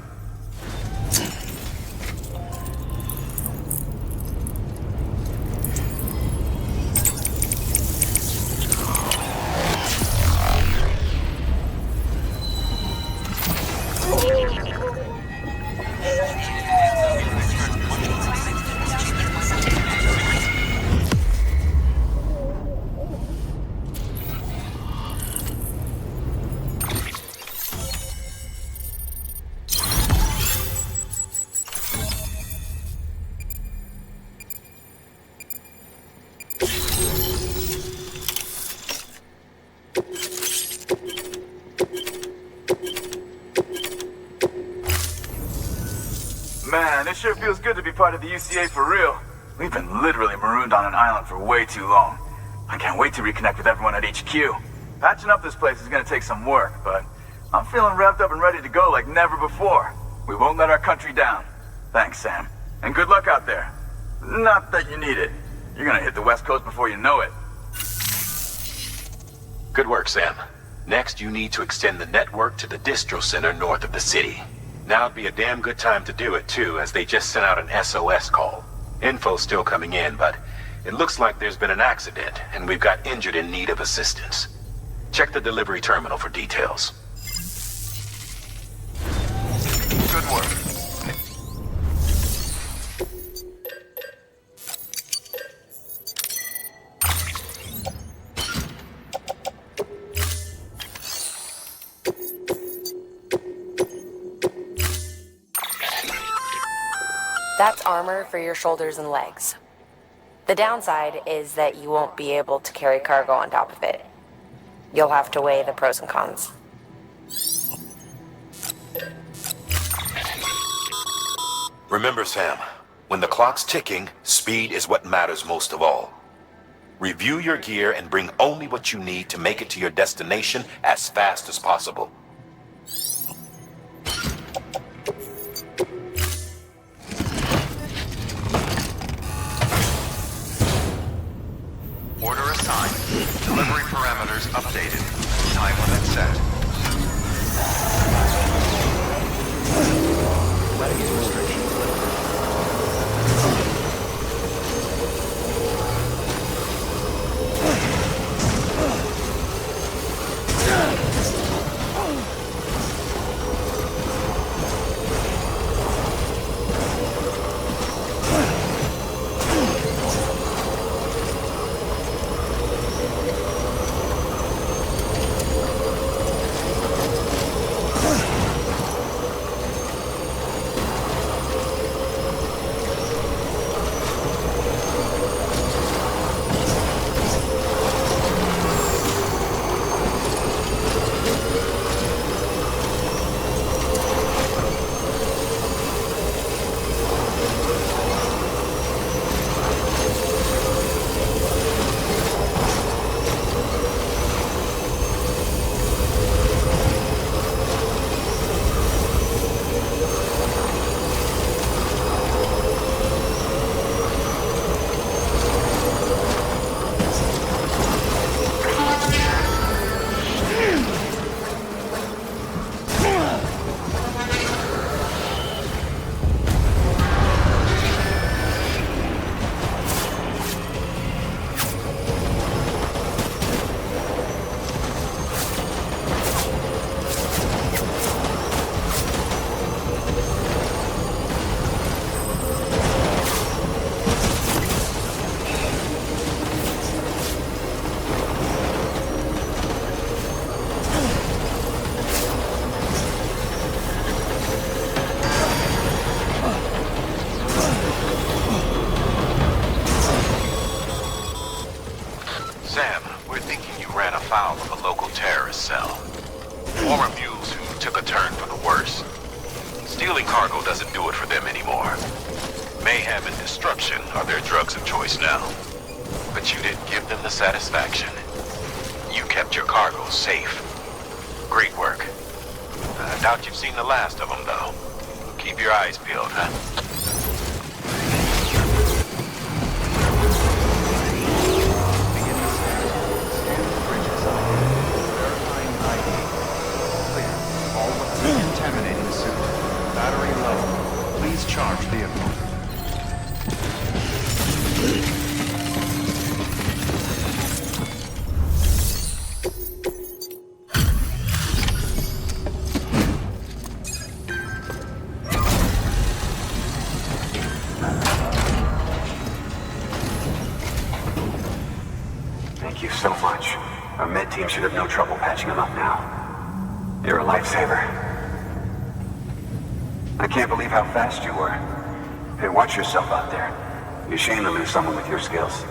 Man, it sure feels good to be part of the UCA for real. We've been literally marooned on an island for way too long. I can't wait to reconnect with everyone at HQ. Patching up this place is gonna take some work, but I'm feeling revved up and ready to go like never before. We won't let our country down. Thanks, Sam. And good luck out there. Not that you need it. You're gonna hit the West Coast before you know it. Good work, Sam. Next, you need to extend the network to the distro center north of the city. Now'd be a damn good time to do it, too, as they just sent out an SOS call. Info's still coming in, but it looks like there's been an accident, and we've got injured in need of assistance. Check the delivery terminal for details. Good work. That's armor for your shoulders and legs. The downside is that you won't be able to carry cargo on top of it. You'll have to weigh the pros and cons. Remember, Sam, when the clock's ticking, speed is what matters most of all. Review your gear and bring only what you need to make it to your destination as fast as possible. Order assigned. Delivery parameters updated. Time limit set. Letting restrictions. Sam, we're thinking you ran afoul of a local terrorist cell. Former mules who took a turn for the worse. Stealing cargo doesn't do it for them anymore. Mayhem and destruction are their drugs of choice now. But you didn't give them the satisfaction. You kept your cargo safe. Great work. I doubt you've seen the last of them, though. Keep your eyes peeled, huh? Contaminating suit. Battery low. Please charge vehicle. Thank you so much. Our med team should have no trouble patching him up now. You're a lifesaver. I can't believe how fast you were. Hey, watch yourself out there. You shame them into someone with your skills.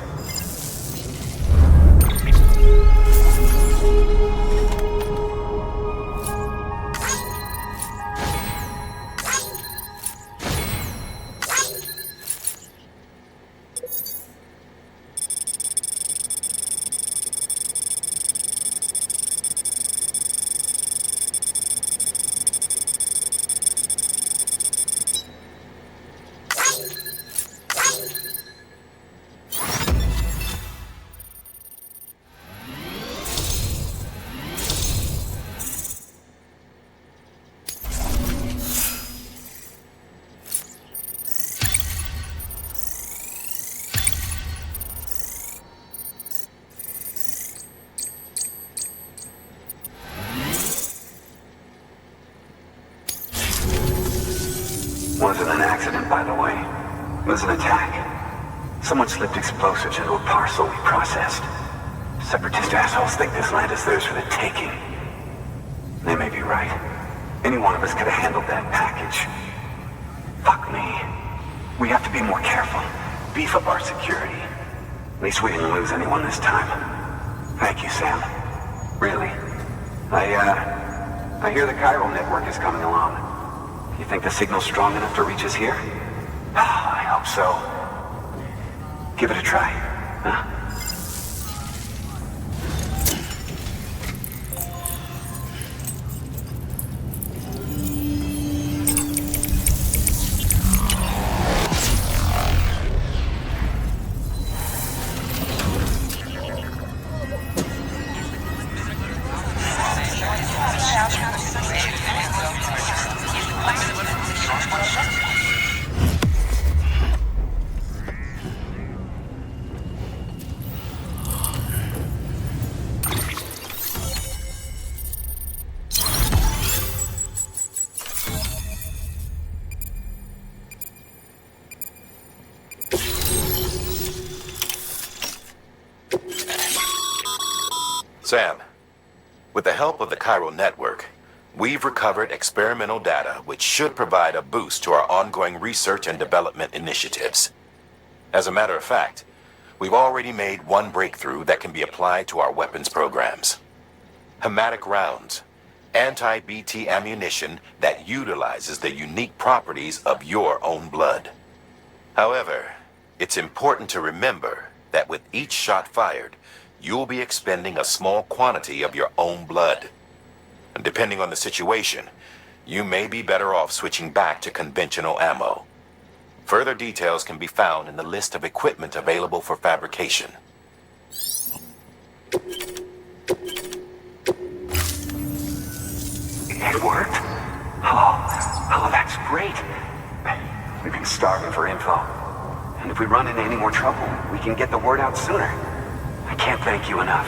Wasn't an accident, by the way. It was an attack. Someone slipped explosives into a parcel we processed. Separatist assholes think this land is theirs for the taking. They may be right. Any one of us could have handled that package. Fuck me. We have to be more careful. Beef up our security. At least we didn't lose anyone this time. Thank you, Sam. Really. I hear the chiral network is coming along. You think the signal's strong enough to reach us here? I hope so. Give it a try, huh? Sam, with the help of the chiral network, we've recovered experimental data which should provide a boost to our ongoing research and development initiatives. As a matter of fact, we've already made one breakthrough that can be applied to our weapons programs. Hematic rounds, anti-BT ammunition that utilizes the unique properties of your own blood. However, it's important to remember that with each shot fired, you'll be expending a small quantity of your own blood. And depending on the situation, you may be better off switching back to conventional ammo. Further details can be found in the list of equipment available for fabrication. It worked? Oh, that's great. We've been starving for info. And if we run into any more trouble, we can get the word out sooner. I can't thank you enough.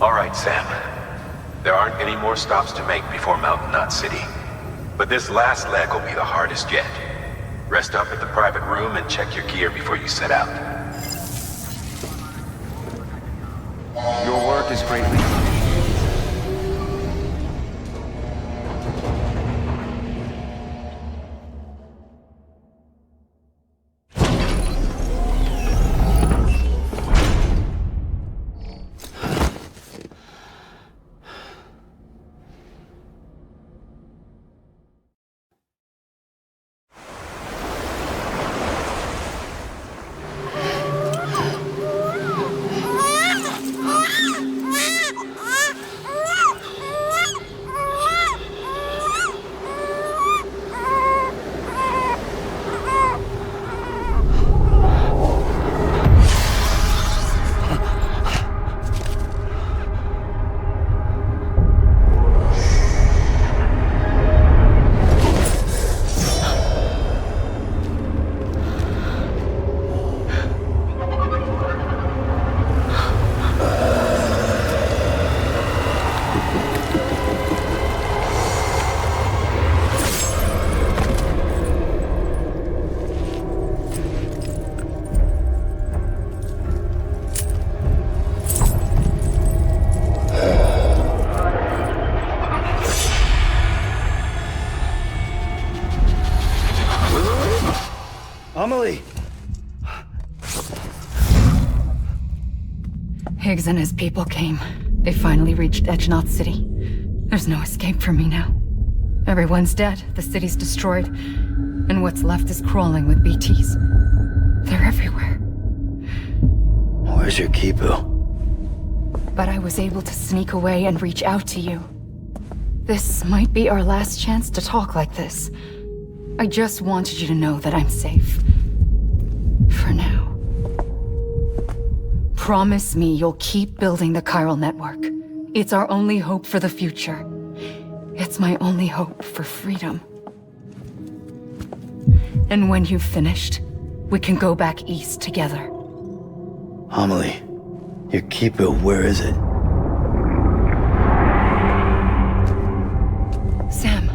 All right, Sam. There aren't any more stops to make before Mountain Knot City. But this last leg will be the hardest yet. Rest up at the private room and check your gear before you set out. Your work is greatly appreciated. Higgs and his people came. They finally reached Edgenaught City. There's no escape for me now. Everyone's dead, the city's destroyed, and what's left is crawling with BTs. They're everywhere. Where's your Kipu? But I was able to sneak away and reach out to you. This might be our last chance to talk like this. I just wanted you to know that I'm safe. For now. Promise me you'll keep building the chiral network. It's our only hope for the future. It's my only hope for freedom. And when you've finished, we can go back east together. Amelie, your Kipu, where is it? Sam,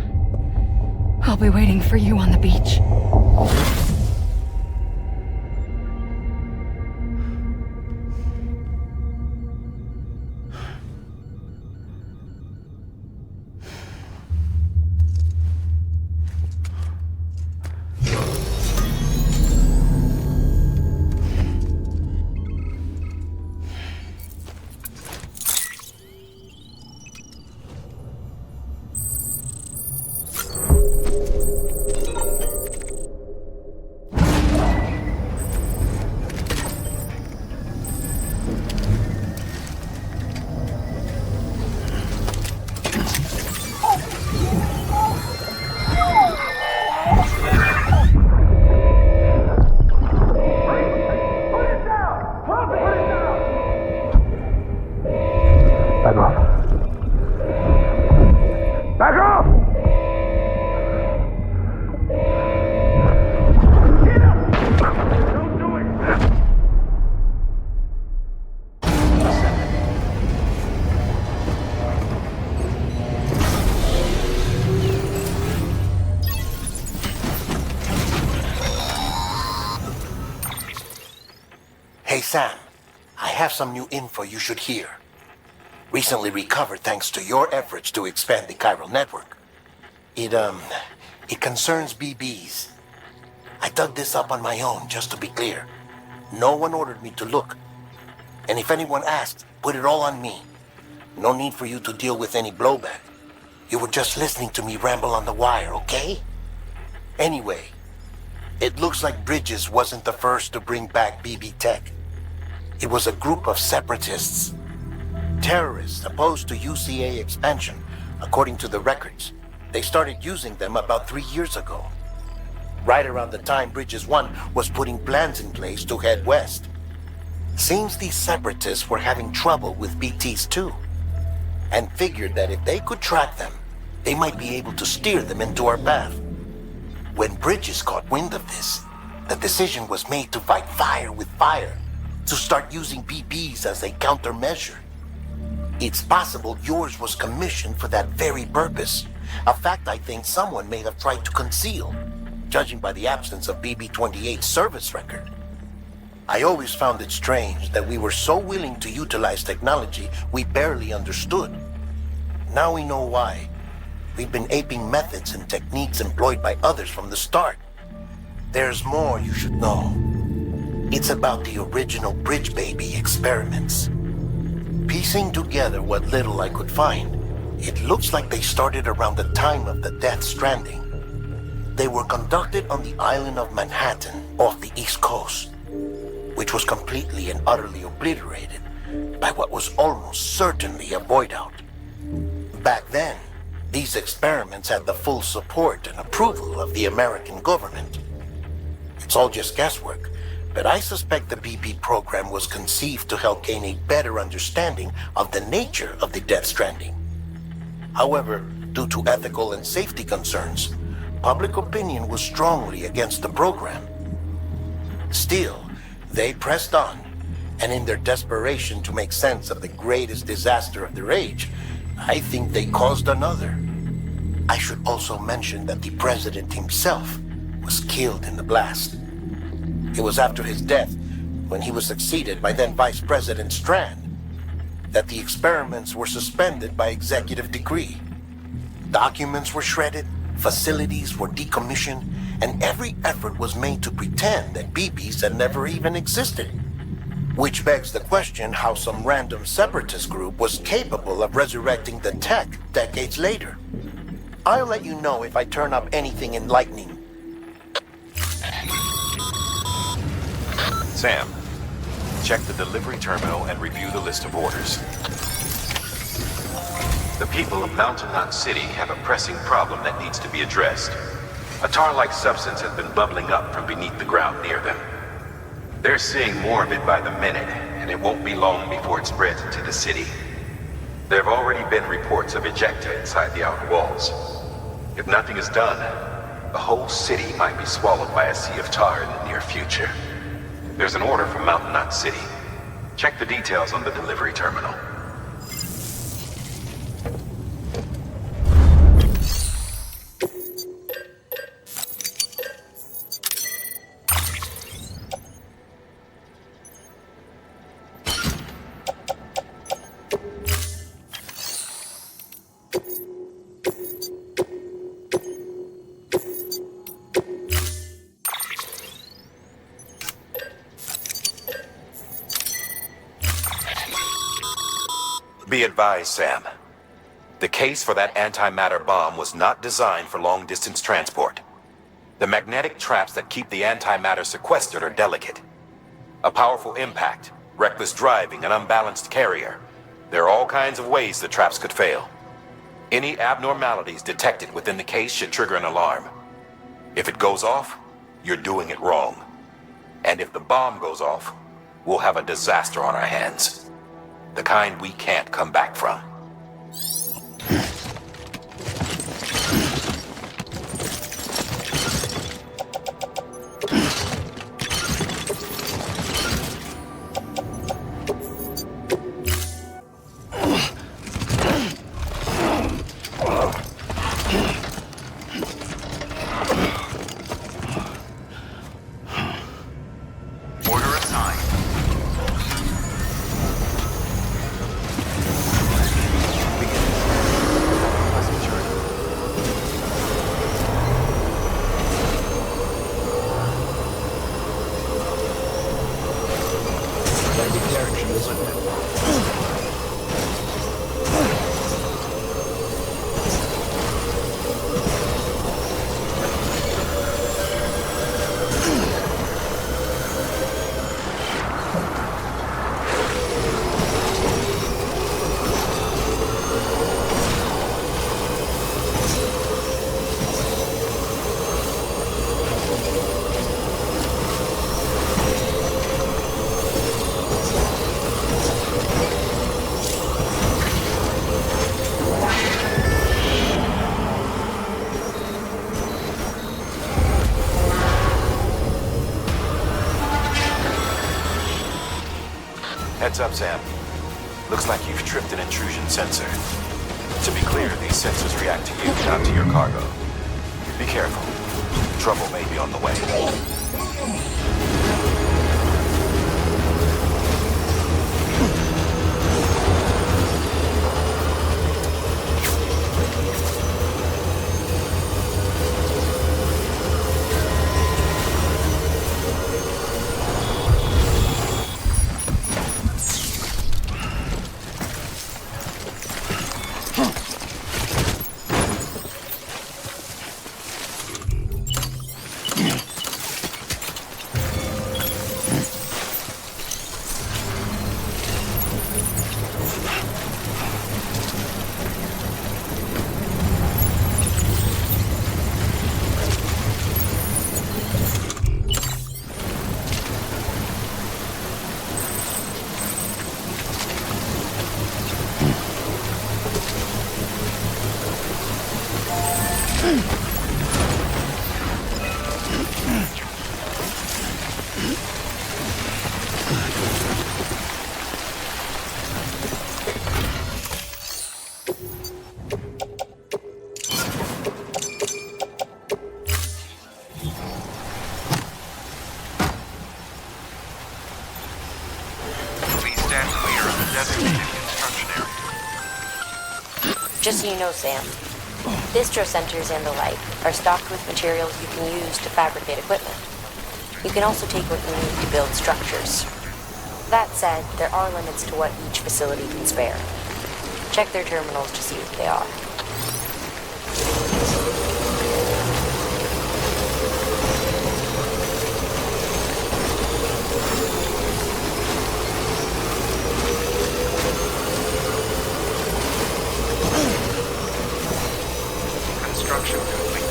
I'll be waiting for you on the beach. Hey Sam, I have some new info you should hear. Recently recovered thanks to your efforts to expand the chiral network. It concerns BBs. I dug this up on my own, just to be clear. No one ordered me to look. And if anyone asked, put it all on me. No need for you to deal with any blowback. You were just listening to me ramble on the wire, okay? Anyway, it looks like Bridges wasn't the first to bring back BB tech. It was a group of separatists. Terrorists opposed to UCA expansion, according to the records. They started using them about 3 years ago. Right around the time Bridges 1 was putting plans in place to head west. Seems these separatists were having trouble with BTs too, and figured that if they could track them, they might be able to steer them into our path. When Bridges caught wind of this, the decision was made to fight fire with fire, to start using BBs as a countermeasure. It's possible yours was commissioned for that very purpose, a fact I think someone may have tried to conceal, judging by the absence of BB-28's service record. I always found it strange that we were so willing to utilize technology we barely understood. Now we know why. We've been aping methods and techniques employed by others from the start. There's more you should know. It's about the original Bridge Baby experiments. Piecing together what little I could find, it looks like they started around the time of the Death Stranding. They were conducted on the island of Manhattan off the East Coast, which was completely and utterly obliterated by what was almost certainly a void out. Back then, these experiments had the full support and approval of the American government. It's all just guesswork, but I suspect the BB program was conceived to help gain a better understanding of the nature of the Death Stranding. However, due to ethical and safety concerns, public opinion was strongly against the program. Still, they pressed on, and in their desperation to make sense of the greatest disaster of their age, I think they caused another. I should also mention that the president himself was killed in the blast. It was after his death, when he was succeeded by then Vice President Strand, that the experiments were suspended by executive decree. Documents were shredded, facilities were decommissioned, and every effort was made to pretend that BBs had never even existed. Which begs the question how some random separatist group was capable of resurrecting the tech decades later. I'll let you know if I turn up anything enlightening. Sam, check the delivery terminal and review the list of orders. The people of Mountain Knot City have a pressing problem that needs to be addressed. A tar-like substance has been bubbling up from beneath the ground near them. They're seeing more of it by the minute, and it won't be long before it spreads into the city. There have already been reports of ejecta inside the outer walls. If nothing is done, the whole city might be swallowed by a sea of tar in the near future. There's an order from Mountain Knot City. Check the details on the delivery terminal. Be advised, Sam. The case for that antimatter bomb was not designed for long-distance transport. The magnetic traps that keep the antimatter sequestered are delicate. A powerful impact, reckless driving, an unbalanced carrier. There are all kinds of ways the traps could fail. Any abnormalities detected within the case should trigger an alarm. If it goes off, you're doing it wrong. And if the bomb goes off, we'll have a disaster on our hands. The kind we can't come back from. Heads up, Sam. Looks like you've tripped an intrusion sensor. To be clear, these sensors react to you, not to your cargo. Be careful. Trouble may be on the way. Just so you know, Sam, distro centers and the like are stocked with materials you can use to fabricate equipment. You can also take what you need to build structures. That said, there are limits to what each facility can spare. Check their terminals to see what they are. Construction complete.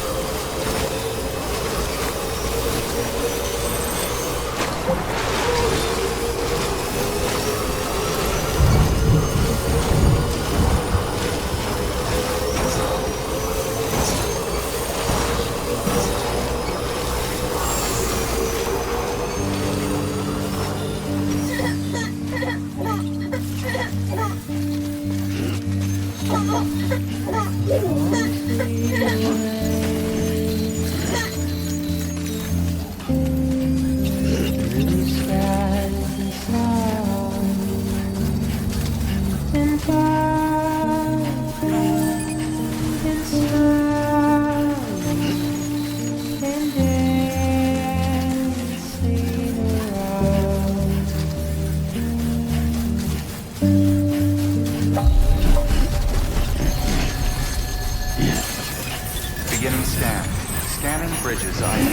Beginning scan. Scanning bridges ID.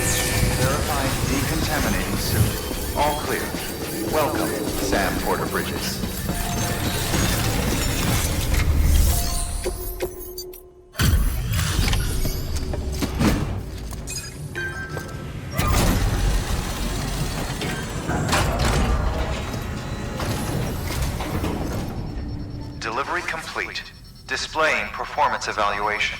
Verified decontaminating suit. All clear. Welcome, Sam Porter Bridges. Delivery complete. Displaying performance evaluation.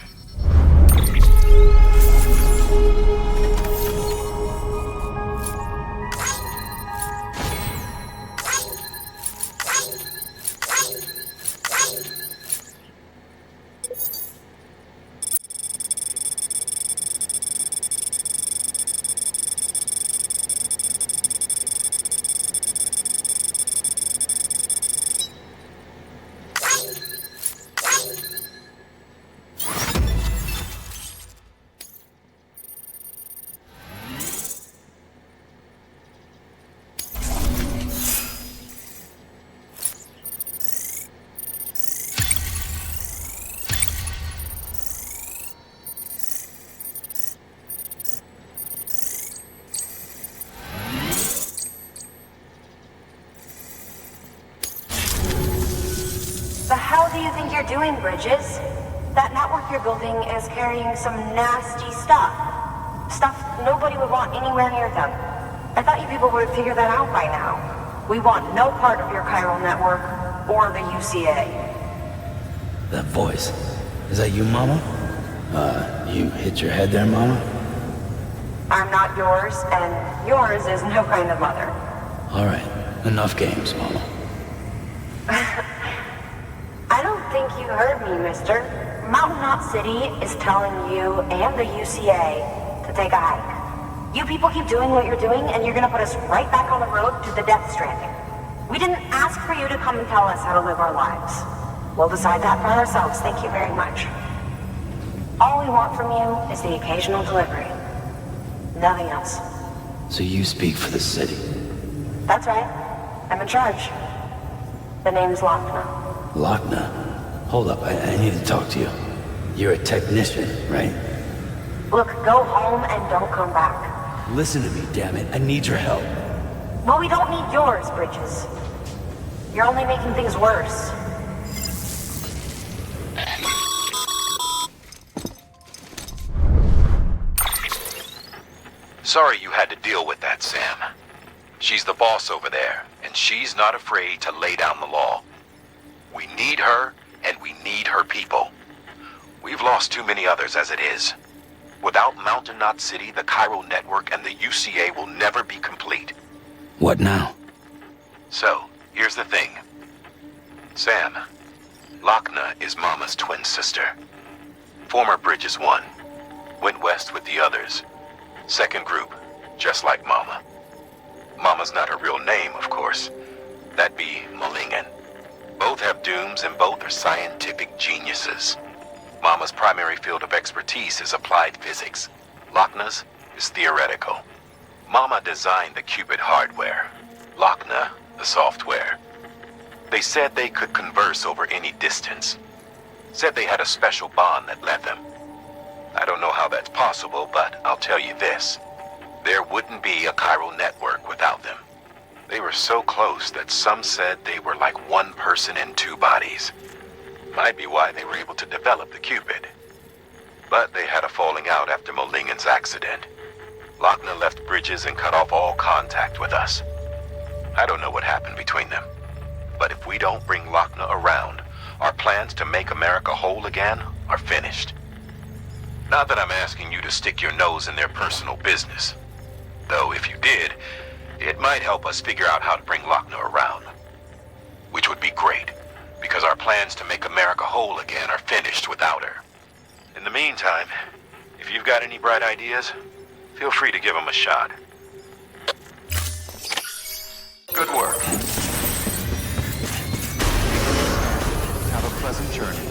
The hell do you think you're doing, Bridges? That network you're building is carrying some nasty stuff. Stuff nobody would want anywhere near them. I thought you people would figure that out by now. We want no part of your chiral network or the UCA. That voice. Is that you, Mama? You hit your head there, Mama? I'm not yours, and yours is no kind of mother. Alright, enough games, Mama. I don't think you heard me, mister. Mountain Knot City is telling you and the UCA to take a hike. You people keep doing what you're doing, and you're gonna put us right back on the road to the death stranding. We didn't ask for you to come and tell us how to live our lives. We'll decide that for ourselves, thank you very much. All we want from you is the occasional delivery. Nothing else. So you speak for the city? That's right. I'm in charge. The name's Lochner. Lochner? Hold up, I need to talk to you. You're a technician, right? Look, go home and don't come back. Listen to me, damn it. I need your help. Well, we don't need yours, Bridges. You're only making things worse. Sorry you had to deal with that, Sam. She's the boss over there, and she's not afraid to lay down the law. We need her, and we need her people. We've lost too many others as it is. Without Mountain Knot City, the chiral network, and the UCA will never be complete. What now? So, here's the thing. Sam, Lochner is Mama's twin sister. Former Bridges 1. Went west with the others. Second group, just like Mama. Mama's not her real name, of course. That'd be Malingen. Both have dooms and both are scientific geniuses. Mama's primary field of expertise is applied physics. Lochner's is theoretical. Mama designed the qubit hardware. Lochner the software. They said they could converse over any distance. Said they had a special bond that led them. I don't know how that's possible, but I'll tell you this. There wouldn't be a chiral network without them. They were so close that some said they were like one person in two bodies. Might be why they were able to develop the Cupid. But they had a falling out after Molingen's accident. Lochner left Bridges and cut off all contact with us. I don't know what happened between them. But if we don't bring Lochner around, our plans to make America whole again are finished. Not that I'm asking you to stick your nose in their personal business. Though if you did, it might help us figure out how to bring Lochner around. Which would be great, because our plans to make America whole again are finished without her. In the meantime, if you've got any bright ideas, feel free to give them a shot. Good work. Have a pleasant journey.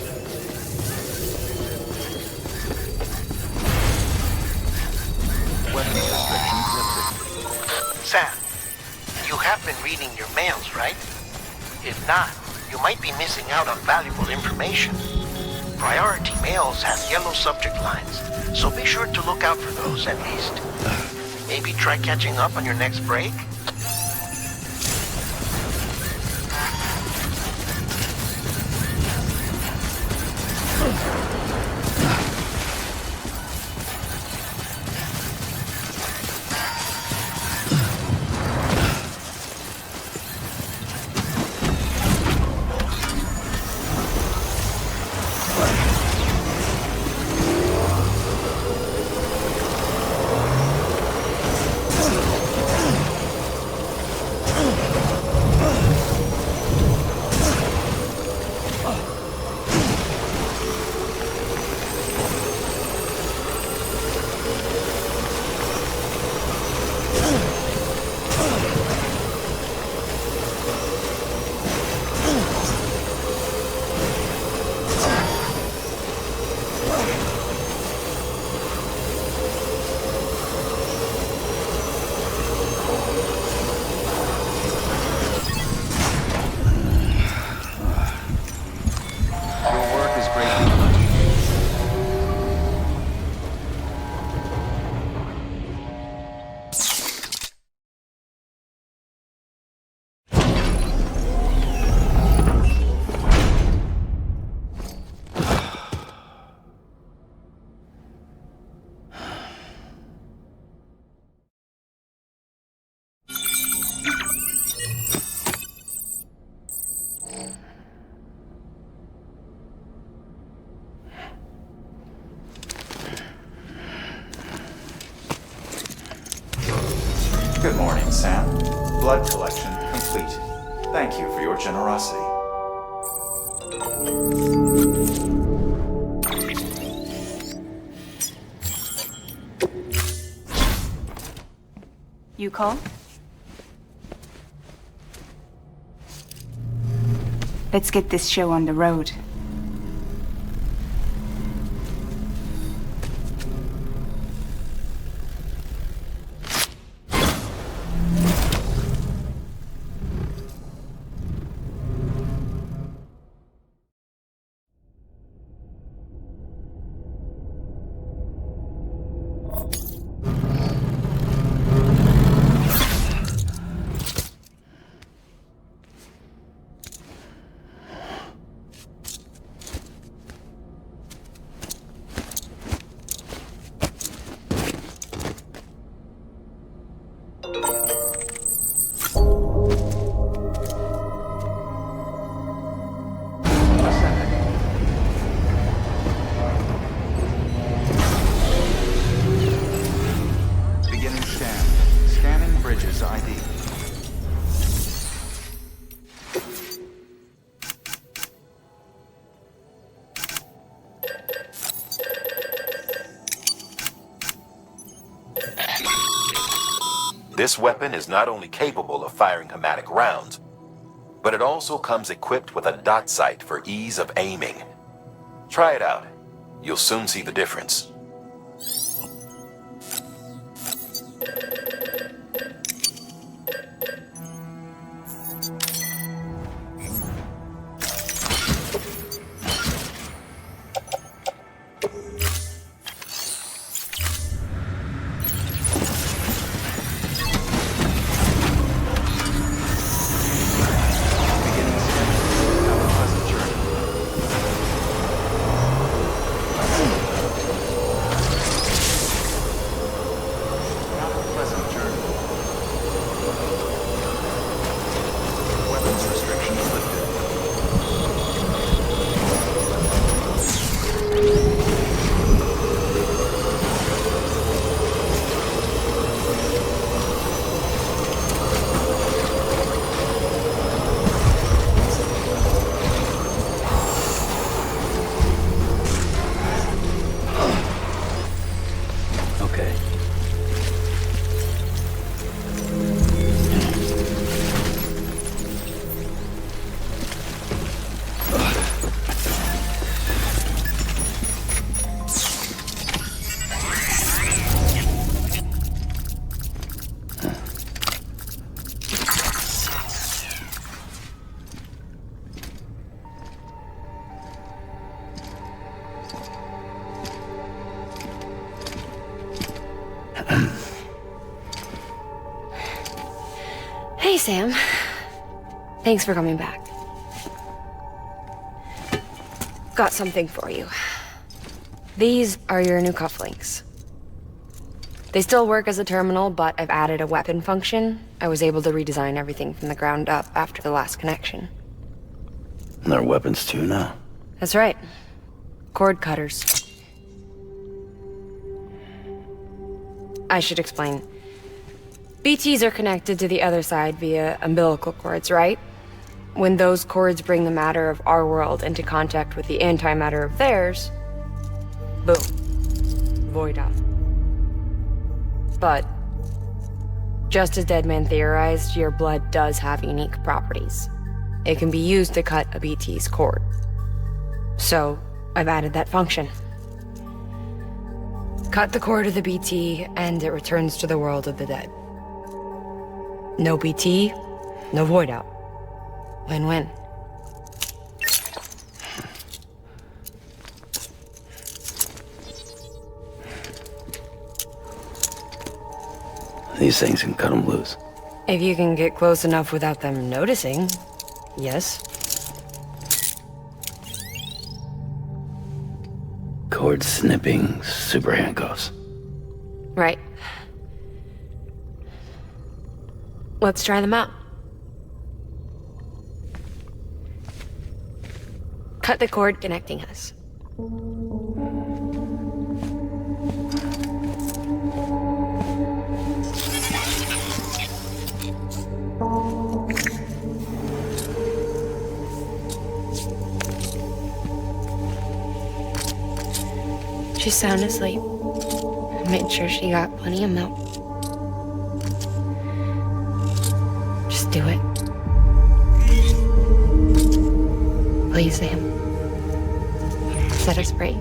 Weapon restrictions lifted. Sam, you have been reading your mails, right? If not, you might be missing out on valuable information. Priority mails have yellow subject lines, so be sure to look out for those at least. Maybe try catching up on your next break? Good morning, Sam. Blood collection complete. Thank you for your generosity. You call? Let's get this show on the road. Beginning scan. Scanning Bridges ID. This weapon is not only capable of firing hematic rounds, but it also comes equipped with a dot sight for ease of aiming. Try it out. You'll soon see the difference. Hey, Sam. Thanks for coming back. Got something for you. These are your new cufflinks. They still work as a terminal, but I've added a weapon function. I was able to redesign everything from the ground up after the last connection. And they're weapons too now? That's right. Cord cutters. I should explain. BTs are connected to the other side via umbilical cords, right? When those cords bring the matter of our world into contact with the antimatter of theirs, boom. Void out. But, just as Deadman theorized, your blood does have unique properties. It can be used to cut a BT's cord. So, I've added that function. Cut the cord of the BT, and it returns to the world of the dead. No BT, no void out. Win-win. These things can cut them loose. If you can get close enough without them noticing, yes. Cord snipping super handcuffs. Right. Let's try them out. Cut the cord connecting us. She's sound asleep. I made sure she got plenty of milk. Just do it. Please, Sam. Set us free.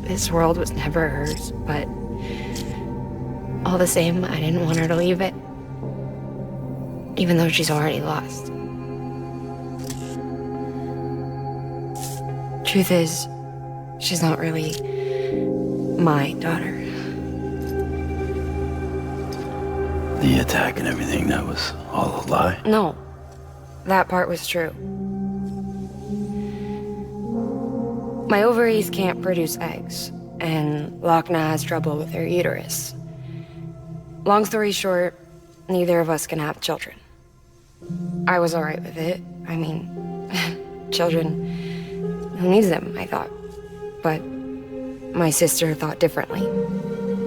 This world was never hers, but all the same, I didn't want her to leave it. Even though she's already lost. Truth is, she's not really my daughter. The attack and everything, that was all a lie? No, that part was true. My ovaries can't produce eggs, and Lochna has trouble with her uterus. Long story short, neither of us can have children. I was alright with it. I mean, children, who needs them, I thought. But my sister thought differently.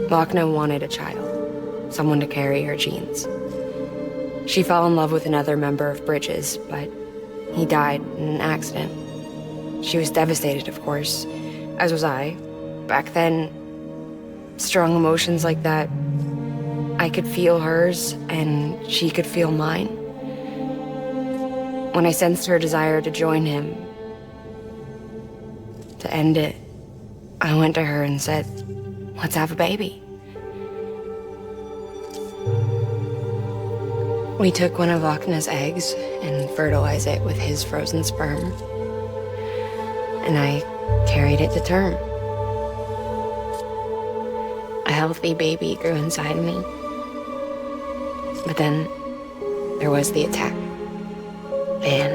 Lochna wanted a child, someone to carry her genes. She fell in love with another member of Bridges, but he died in an accident. She was devastated, of course, as was I. Back then, strong emotions like that, I could feel hers, and she could feel mine. When I sensed her desire to join him, to end it, I went to her and said, let's have a baby. We took one of Lochna's eggs and fertilized it with his frozen sperm. And I carried it to term. A healthy baby grew inside me. But then there was the attack. And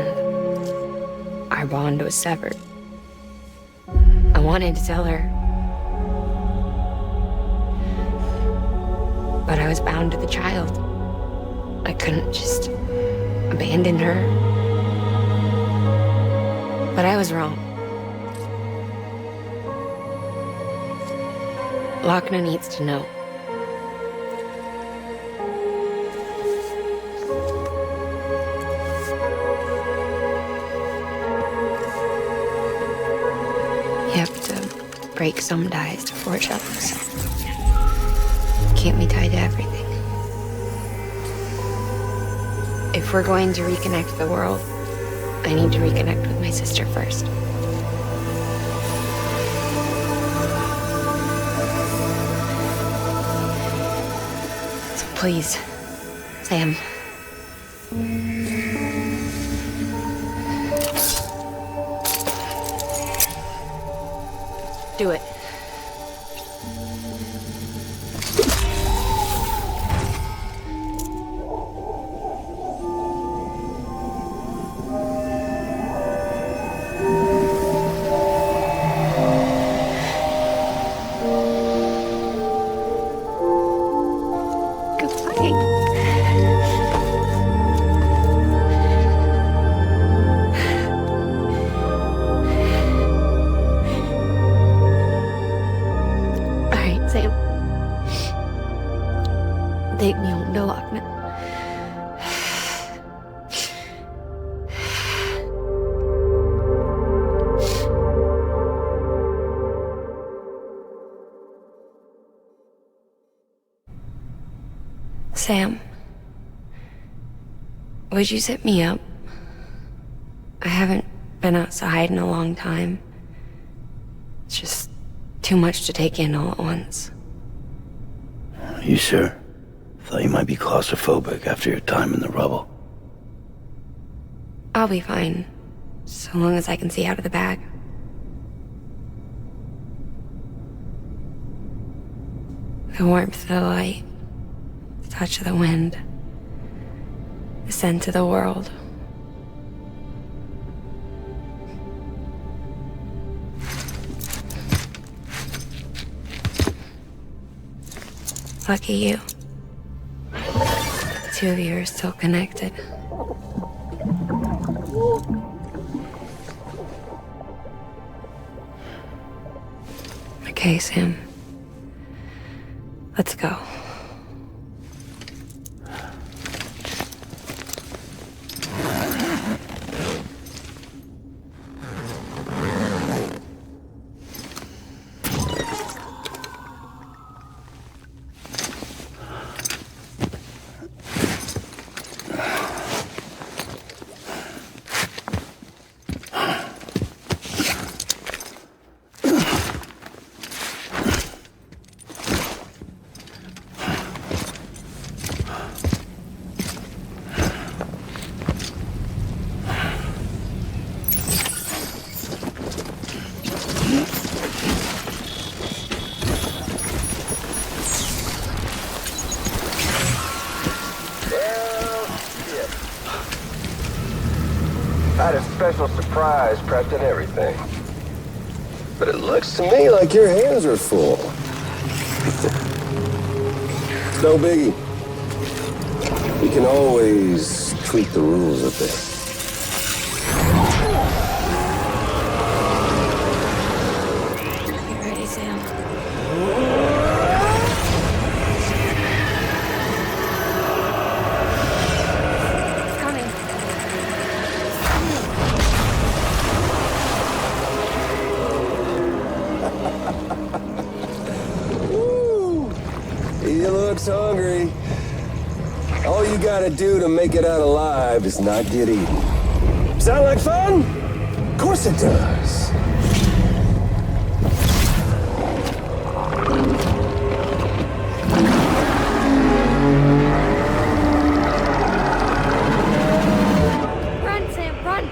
our bond was severed. I wanted to tell her. But I was bound to the child. I couldn't just abandon her. But I was wrong. Lochna needs to know. You have to break some ties to forge others. Can't be tied to everything. If we're going to reconnect the world, I need to reconnect with my sister first. So please, Sam. Do it. Sam, would you set me up? I haven't been outside in a long time. It's just too much to take in all at once. You sure? Thought you might be claustrophobic after your time in the rubble. I'll be fine, so long as I can see out of the bag. The warmth of the light, the touch of the wind, the scent of the world. Lucky you. The two of you are still connected. Okay, Sam. Let's go. I had a special surprise prepped and everything. But it looks to me like your hands are full. No biggie. We can always tweak the rules a bit. You ready, Sam? It's coming. He looks hungry. All you gotta do to make it out alive is not get eaten. Sound like fun? Of course it does. Run, Sam, run!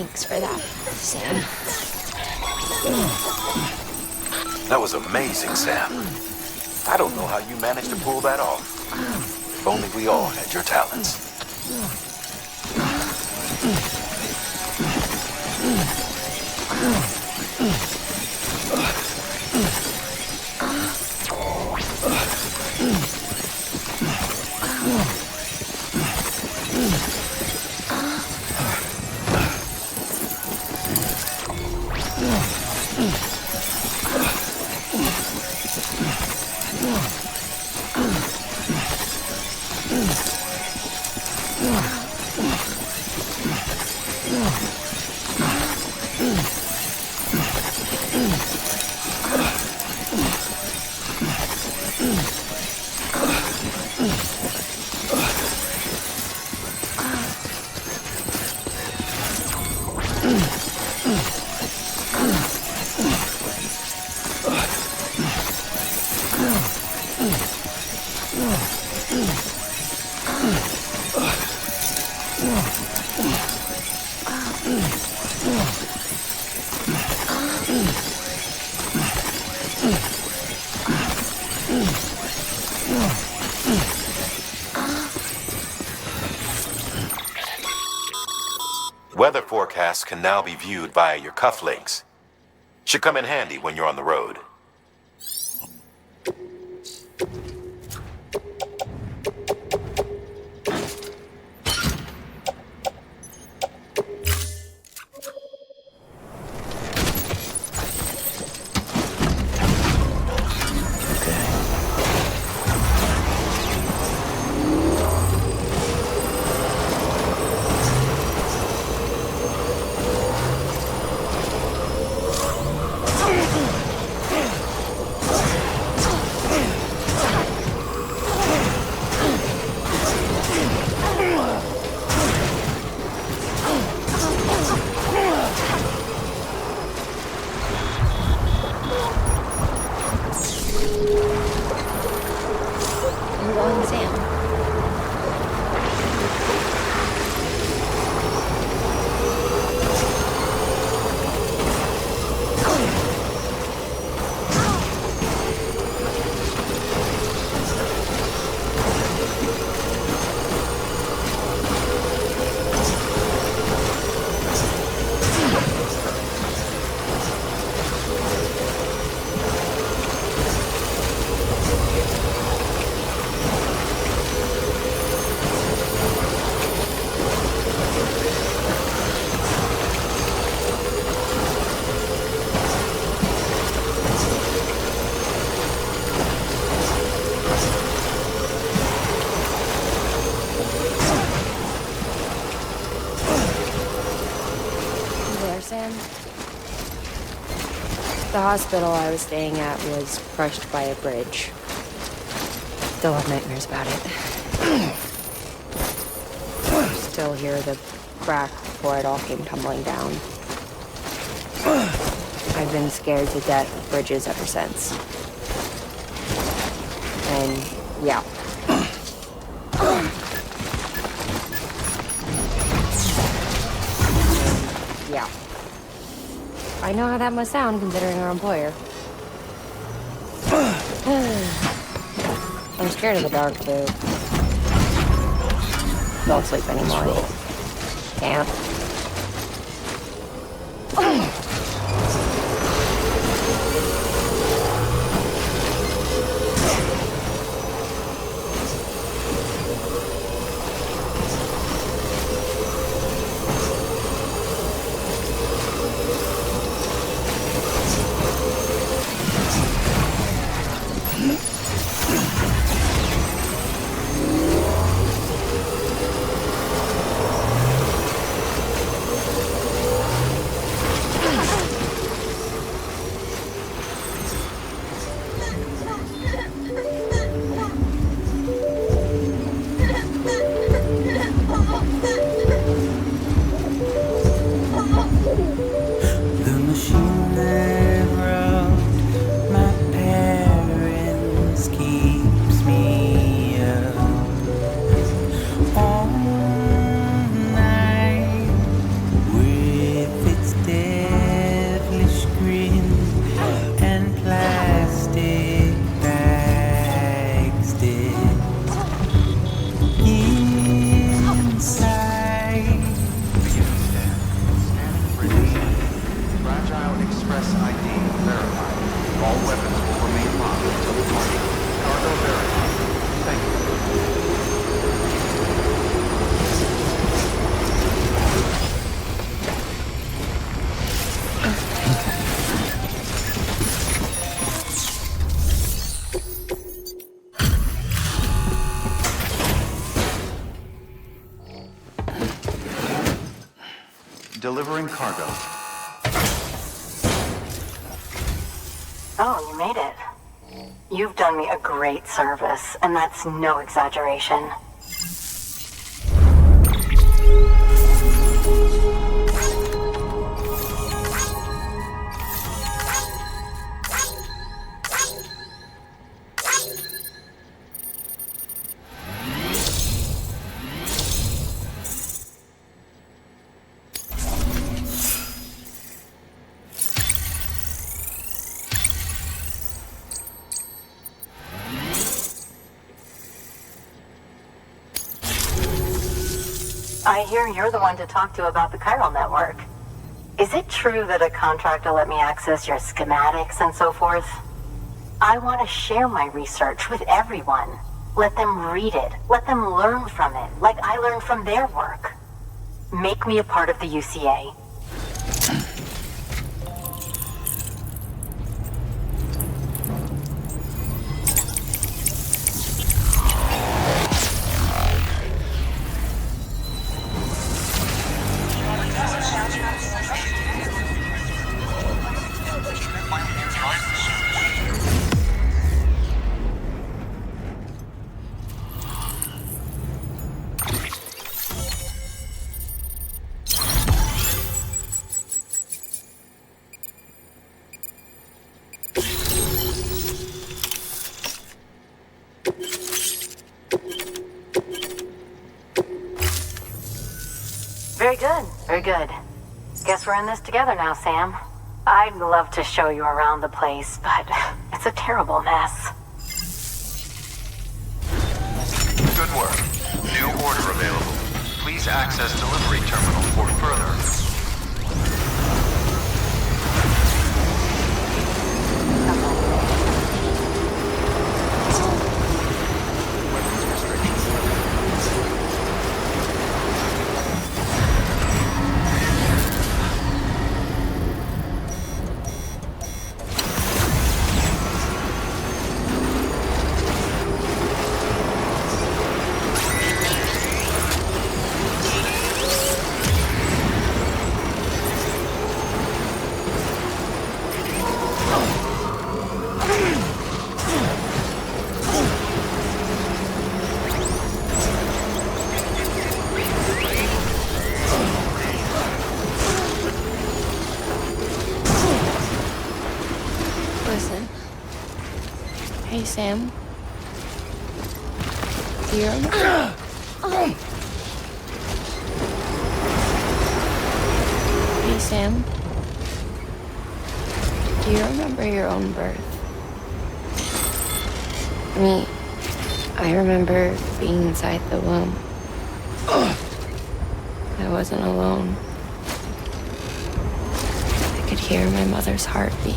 Thanks for that, Sam. That was amazing, Sam. I don't know how you managed to pull that off. If only we all had your talents. Weather forecasts can now be viewed via your cufflinks. Should come in handy when you're on the road. The hospital I was staying at was crushed by a bridge. Still have nightmares about it. Still hear the crack before it all came tumbling down. I've been scared to death of bridges ever since. And yeah. Yeah. I know how that must sound, considering our employer. I'm scared of the dark, too. Don't sleep anymore. Can't. Delivering cargo. Oh, you made it. You've done me a great service, and that's no exaggeration. I hear you're the one to talk to about the chiral network. Is it true that a contractor let me access your schematics and so forth? I want to share my research with everyone. Let them read it. Let them learn from it, like I learned from their work. Make me a part of the UCA. Very good, very good. Guess we're in this together now, Sam. I'd love to show you around the place, but it's a terrible mess. Good work. New order available. Please access delivery terminal for further. Hey, Sam. Do you remember? Hey, Sam. Do you remember your own birth? I remember being inside the womb. I wasn't alone. I could hear my mother's heartbeat.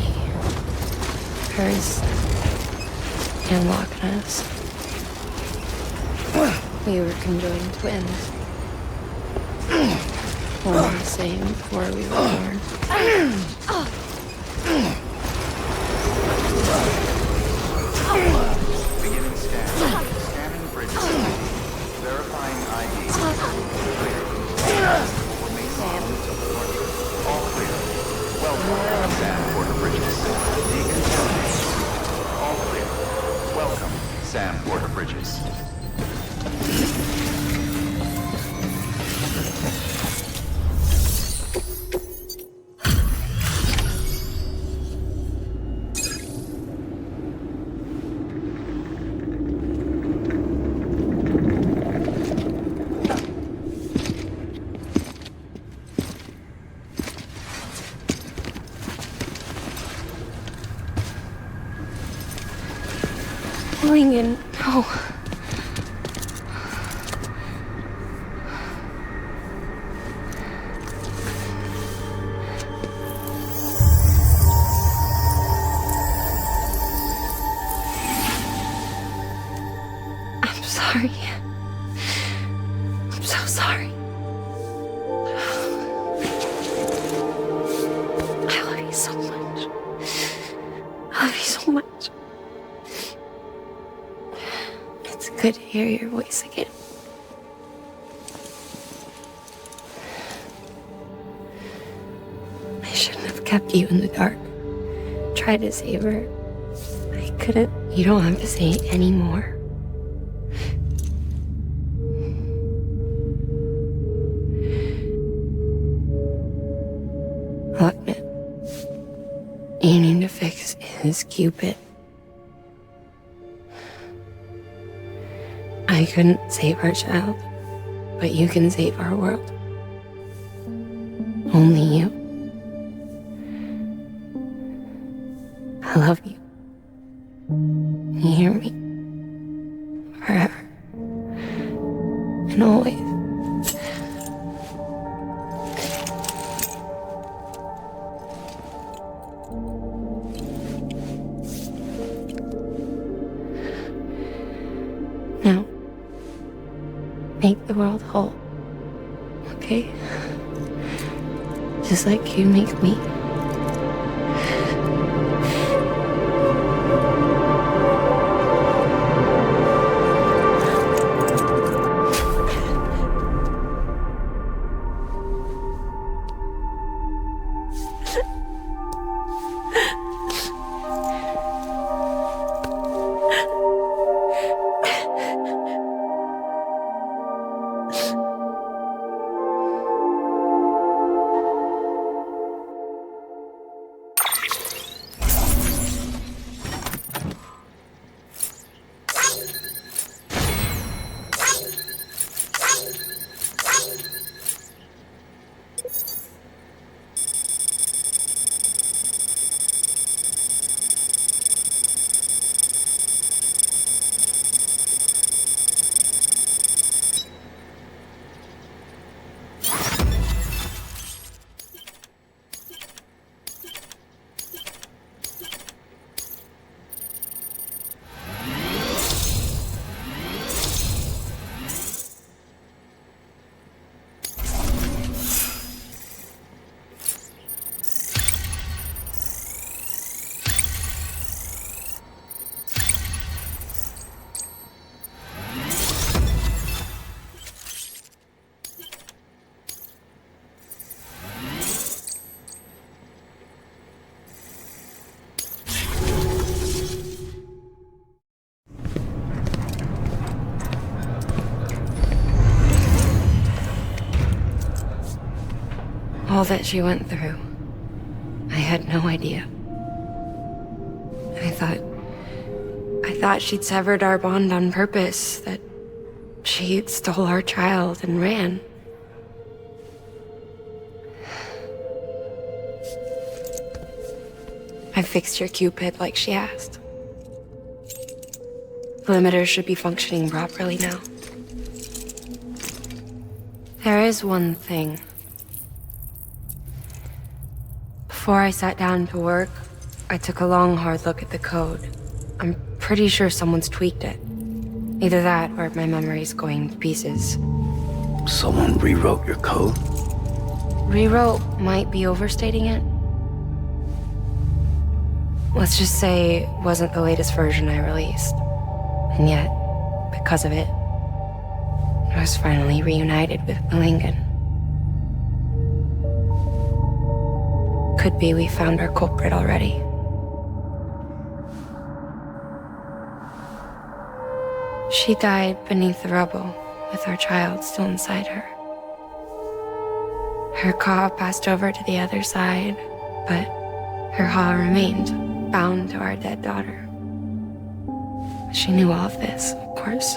Hers and Loch Ness. We were conjoined twins. One and the same before we were born. Beginning scan. Scanning bridges. Verifying ID. Remain on until the north. All clear. Welcome, Sam Porter Bridges. Decontamination. All clear. Welcome, Sam Porter Bridges. Lingen, no. I'm sorry. I'm so sorry. I love you so much. I love you so much. It's good to hear your voice again. shouldn't have kept you in the dark. Tried to save her. I couldn't. You don't have to say any more. Look, man. You need to fix his Cupid. I couldn't save our child, but you can save our world. Only you. I love you. You hear me? Forever. And always. Now, make the world whole. Okay? Just like you make me. All that she went through, I had no idea. I thought she'd severed our bond on purpose, that she stole our child and ran. I fixed your Cupid like she asked. The limiter should be functioning properly now. There is one thing. Before I sat down to work, I took a long, hard look at the code. I'm pretty sure someone's tweaked it. Either that, or my memory's going to pieces. Someone rewrote your code? Rewrote might be overstating it. Let's just say it wasn't the latest version I released. And yet, because of it, I was finally reunited with Malingen. Could be we found our culprit already. She died beneath the rubble, with our child still inside her. Her Ka passed over to the other side, but her Ha remained, bound to our dead daughter. She knew all of this, of course.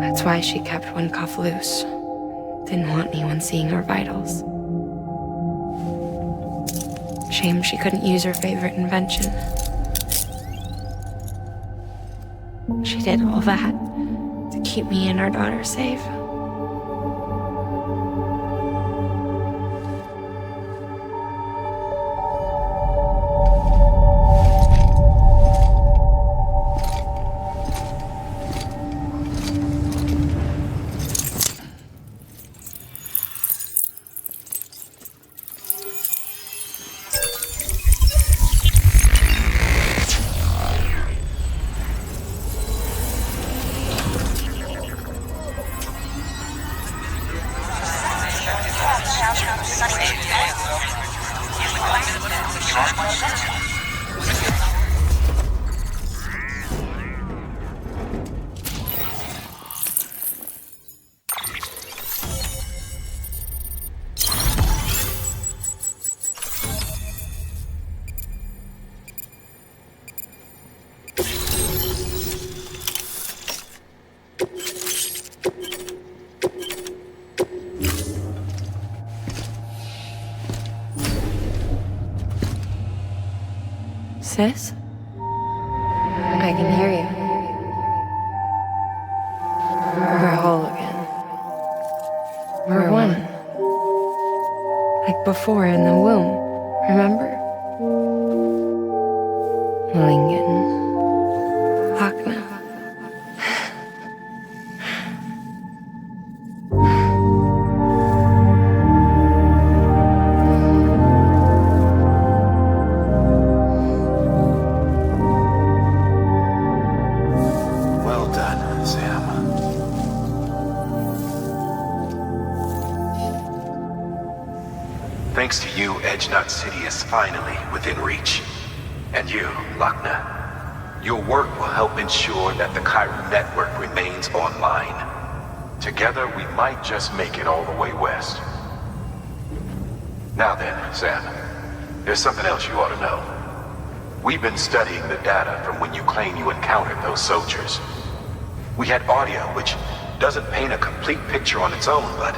That's why she kept one cuff loose. Didn't want anyone seeing her vitals. Shame she couldn't use her favorite invention. She did all that to keep me and our daughter safe. Sis? I can hear you. We're whole again. We're one. Like before in the womb, remember? Lingen. Lochna. Thanks to you, Edgenut City is finally within reach. And you, Lochna, your work will help ensure that the Chiral network remains online. Together, we might just make it all the way west. Now then, Sam, there's something else you ought to know. We've been studying the data from when you claim you encountered those soldiers. We had audio, which doesn't paint a complete picture on its own, but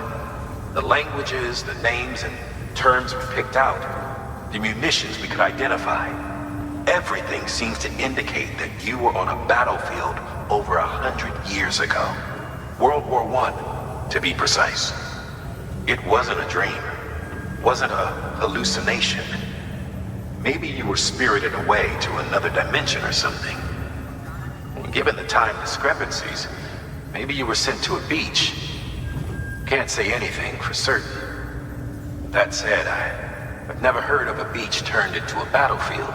the languages, the names, and terms we picked out, the munitions we could identify, everything seems to indicate that you were on a battlefield over 100 years ago. World War I, to be precise. It wasn't a dream, wasn't a hallucination. Maybe you were spirited away to another dimension or something. Given the time discrepancies, maybe you were sent to a beach. Can't say anything for certain. That said, I've never heard of a beach turned into a battlefield.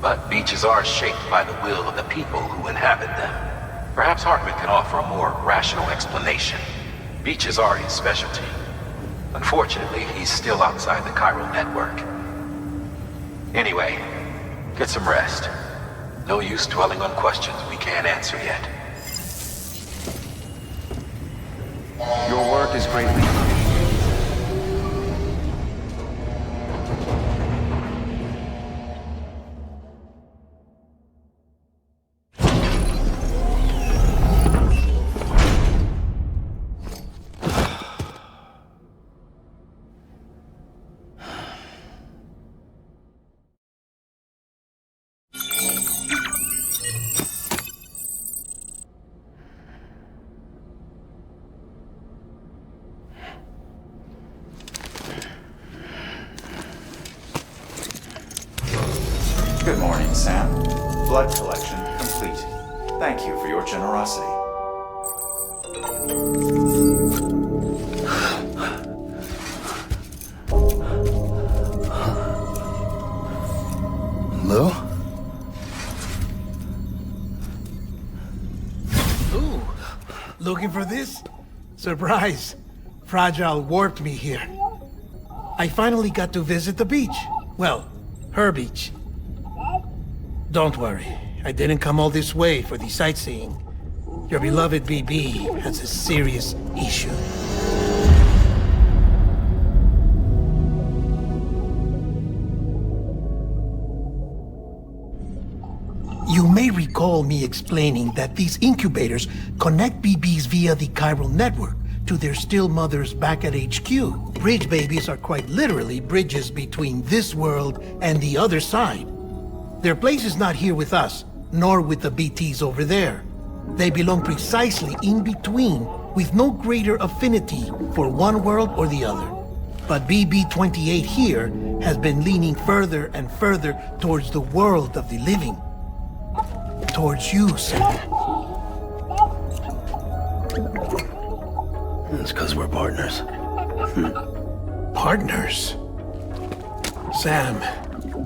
But beaches are shaped by the will of the people who inhabit them. Perhaps Hartman can offer a more rational explanation. Beaches are his specialty. Unfortunately, he's still outside the Chiral network. Anyway, get some rest. No use dwelling on questions we can't answer yet. Your work is greatly appreciated. Good morning, Sam. Blood collection complete. Thank you for your generosity. Lou? Ooh, looking for this? Surprise! Fragile warped me here. I finally got to visit the beach. Well, her beach. Don't worry, I didn't come all this way for the sightseeing. Your beloved BB has a serious issue. You may recall me explaining that these incubators connect BBs via the chiral network to their still mothers back at HQ. Bridge babies are quite literally bridges between this world and the other side. Their place is not here with us, nor with the BTs over there. They belong precisely in between, with no greater affinity for one world or the other. But BB-28 here has been leaning further and further towards the world of the living. Towards you, Sam. It's because we're partners. Partners? Sam,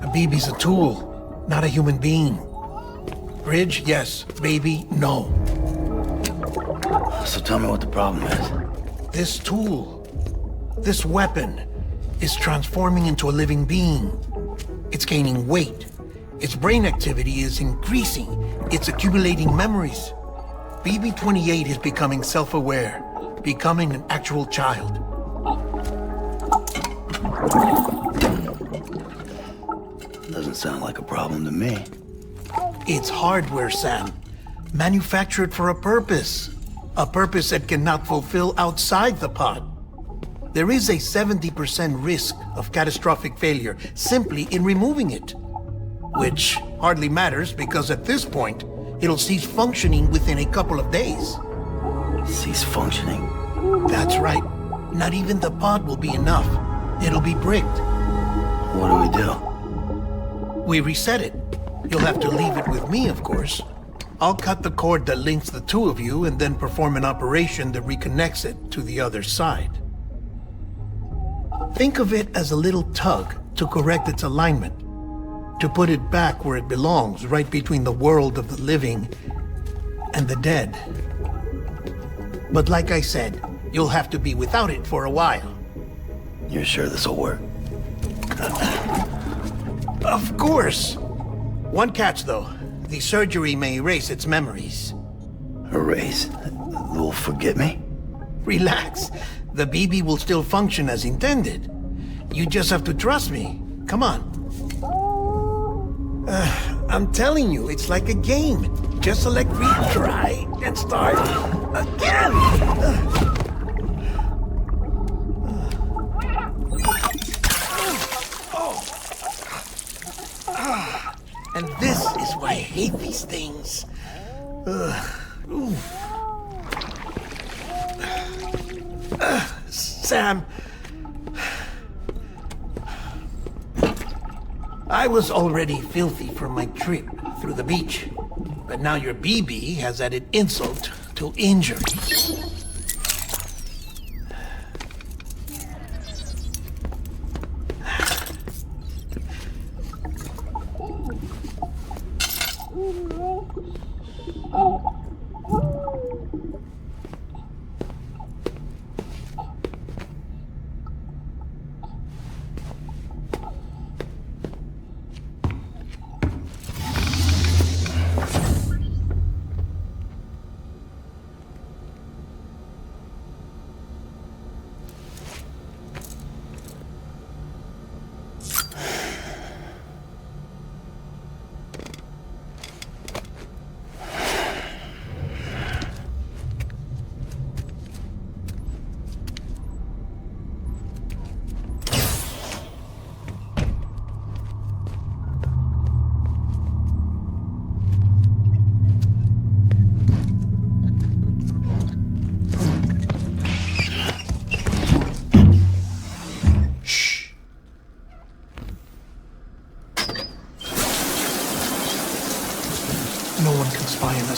a BB's a tool. Not a human being. Bridge, yes. Baby, no. So tell me what the problem is. This tool, this weapon, is transforming into a living being. It's gaining weight. Its brain activity is increasing. It's accumulating memories. BB-28 is becoming self-aware, becoming an actual child. Doesn't sound like a problem to me. It's hardware, Sam. Manufactured for a purpose. A purpose that cannot fulfill outside the pod. There is a 70% risk of catastrophic failure simply in removing it. Which hardly matters because at this point, it'll cease functioning within a couple of days. Cease functioning? That's right. Not even the pod will be enough. It'll be bricked. What do we do? We reset it. You'll have to leave it with me, of course. I'll cut the cord that links the two of you and then perform an operation that reconnects it to the other side. Think of it as a little tug to correct its alignment, to put it back where it belongs, right between the world of the living and the dead. But like I said, you'll have to be without it for a while. You're sure this'll work? Of course! One catch, though. The surgery may erase its memories. Erase? Will forget me? Relax. The BB will still function as intended. You just have to trust me. Come on. I'm telling you, it's like a game. Just select retry and start again. And this is why I hate these things. Sam, I was already filthy from my trip through the beach, but now your BB has added insult to injury.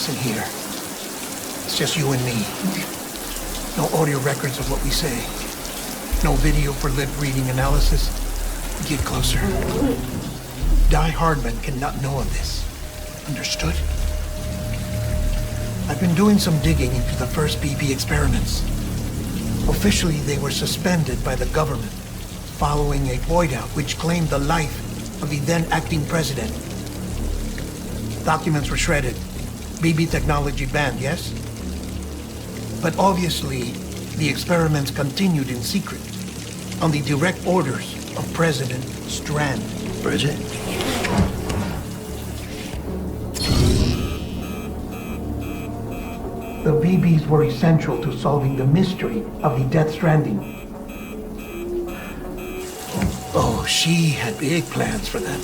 In here. It's just you and me. No audio records of what we say. No video for lip reading analysis. Get closer. DIE-HARDMAN cannot know of this. Understood? I've been doing some digging into the first BB experiments. Officially, they were suspended by the government following a void out which claimed the life of the then acting president. Documents were shredded. BB technology banned, yes? But obviously, the experiments continued in secret, on the direct orders of President Strand. Bridget? The BBs were essential to solving the mystery of the Death Stranding. Oh, she had big plans for them.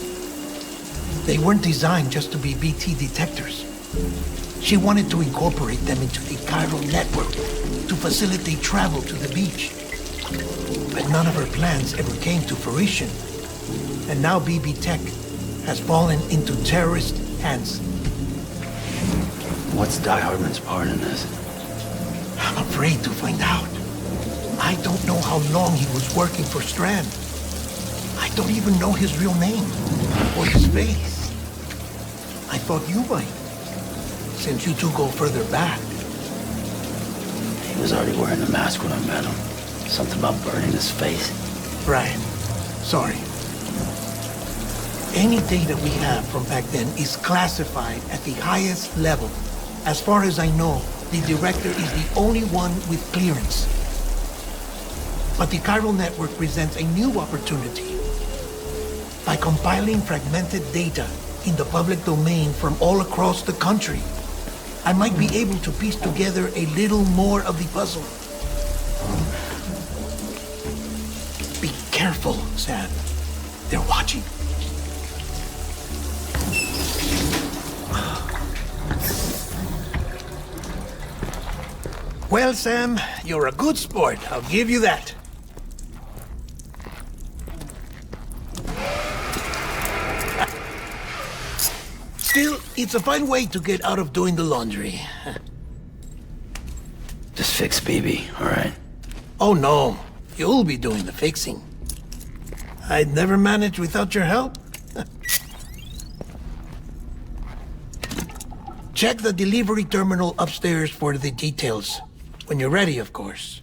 They weren't designed just to be BT detectors. She wanted to incorporate them into the chiral network to facilitate travel to the beach. But none of her plans ever came to fruition. And now BB Tech has fallen into terrorist hands. What's DIE-HARDMAN's part in this? I'm afraid to find out. I don't know how long he was working for Strand. I don't even know his real name or his face. I thought you might. Since you two go further back. He was already wearing the mask when I met him. Something about burning his face. Right. Sorry. Any data we have from back then is classified at the highest level. As far as I know, the director is the only one with clearance. But the chiral network presents a new opportunity. By compiling fragmented data in the public domain from all across the country, I might be able to piece together a little more of the puzzle. Be careful, Sam. They're watching. Well, Sam, you're a good sport. I'll give you that. Still, it's a fine way to get out of doing the laundry. Just fix BB, all right? Oh, no. You'll be doing the fixing. I'd never manage without your help. Check the delivery terminal upstairs for the details. When you're ready, of course.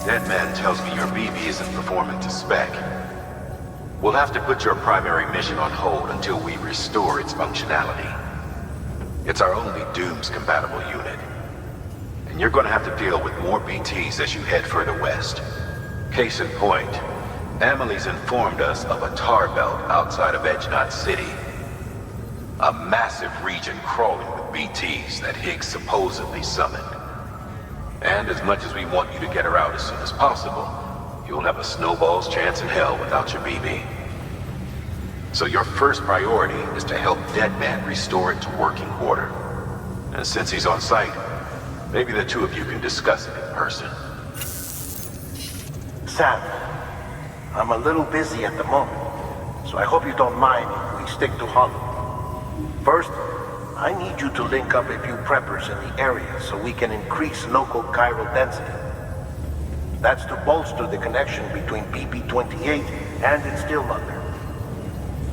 DEADMAN tells me your BB isn't performing to spec. We'll have to put your primary mission on hold until we restore its functionality. It's our only Dooms-compatible unit. And you're gonna have to deal with more BTs as you head further west. Case in point, AMELIE's informed us of a tar belt outside of Edgenot City. A massive region crawling with BTs that HIGGS supposedly summoned. And as much as we want you to get her out as soon as possible, you'll have a snowball's chance in hell without your BB. So your first priority is to help DEADMAN restore it to working order. And since he's on site, maybe the two of you can discuss it in person. Sam, I'm a little busy at the moment, so I hope you don't mind if we stick to Hollow. First, I need you to link up a few preppers in the area so we can increase local chiral density. That's to bolster the connection between PP-28 and its stillmother.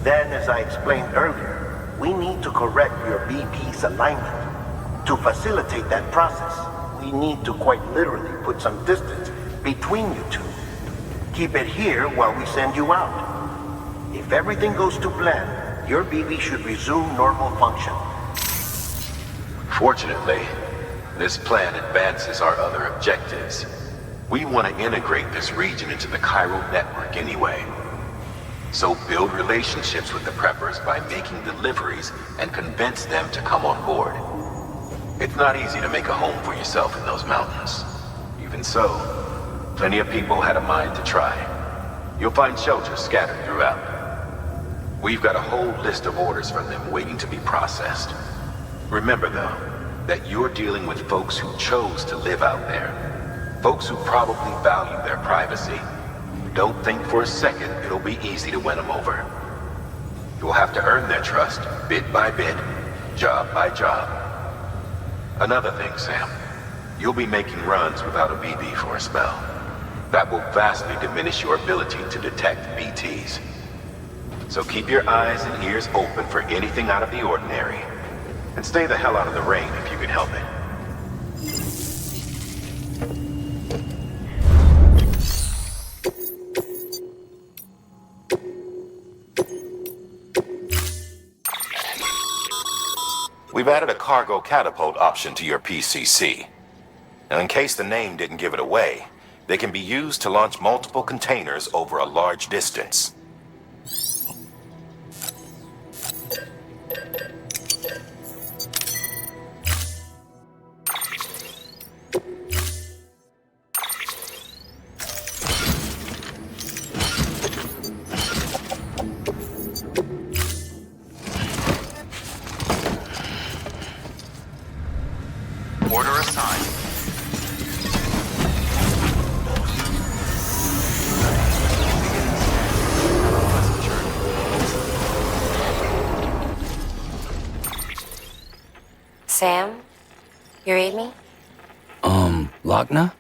Then, as I explained earlier, we need to correct your BP's alignment. To facilitate that process, we need to quite literally put some distance between you two. Keep it here while we send you out. If everything goes to plan, your BB should resume normal function. Fortunately, this plan advances our other objectives. We want to integrate this region into the chiral network anyway. So build relationships with the preppers by making deliveries and convince them to come on board. It's not easy to make a home for yourself in those mountains. Even so, plenty of people had a mind to try. You'll find shelters scattered throughout. We've got a whole list of orders from them waiting to be processed. Remember, though, that you're dealing with folks who chose to live out there. Folks who probably value their privacy. Don't think for a second it'll be easy to win them over. You'll have to earn their trust, bit by bit, job by job. Another thing, Sam. You'll be making runs without a BB for a spell. That will vastly diminish your ability to detect BTs. So keep your eyes and ears open for anything out of the ordinary. And stay the hell out of the rain if you can help it. We've added a cargo catapult option to your PCC. Now, in case the name didn't give it away, they can be used to launch multiple containers over a large distance. Sam? You read me? Lochna?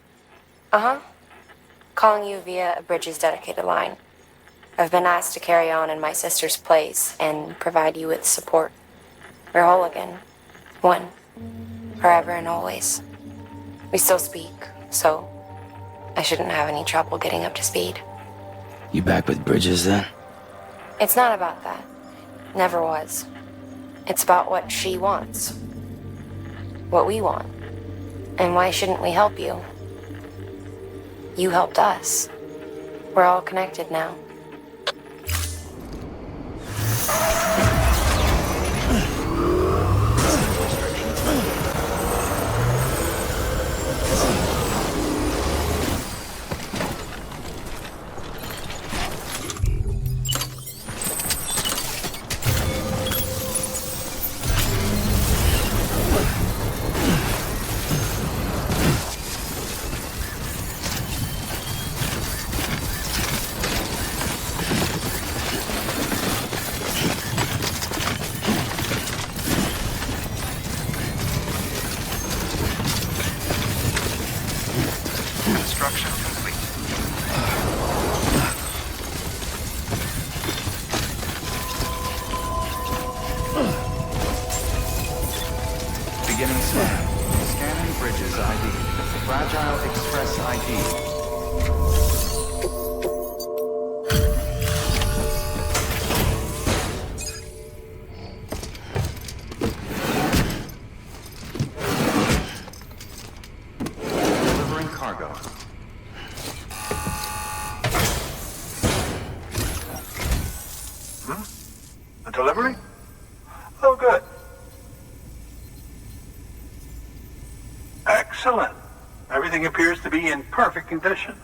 Uh-huh. Calling you via a Bridges dedicated line. I've been asked to carry on in my sister's place and provide you with support. We're whole again. One. Forever and always. We still speak, so I shouldn't have any trouble getting up to speed. You back with Bridges then? It's not about that. Never was. It's about what she wants. What we want. And why shouldn't we help you? You helped us. We're all connected now. Construction complete. Beginning scan. Scanning Bridges ID. Fragile Express ID. Delivering cargo. A delivery? Oh, good. Excellent. Everything appears to be in perfect condition.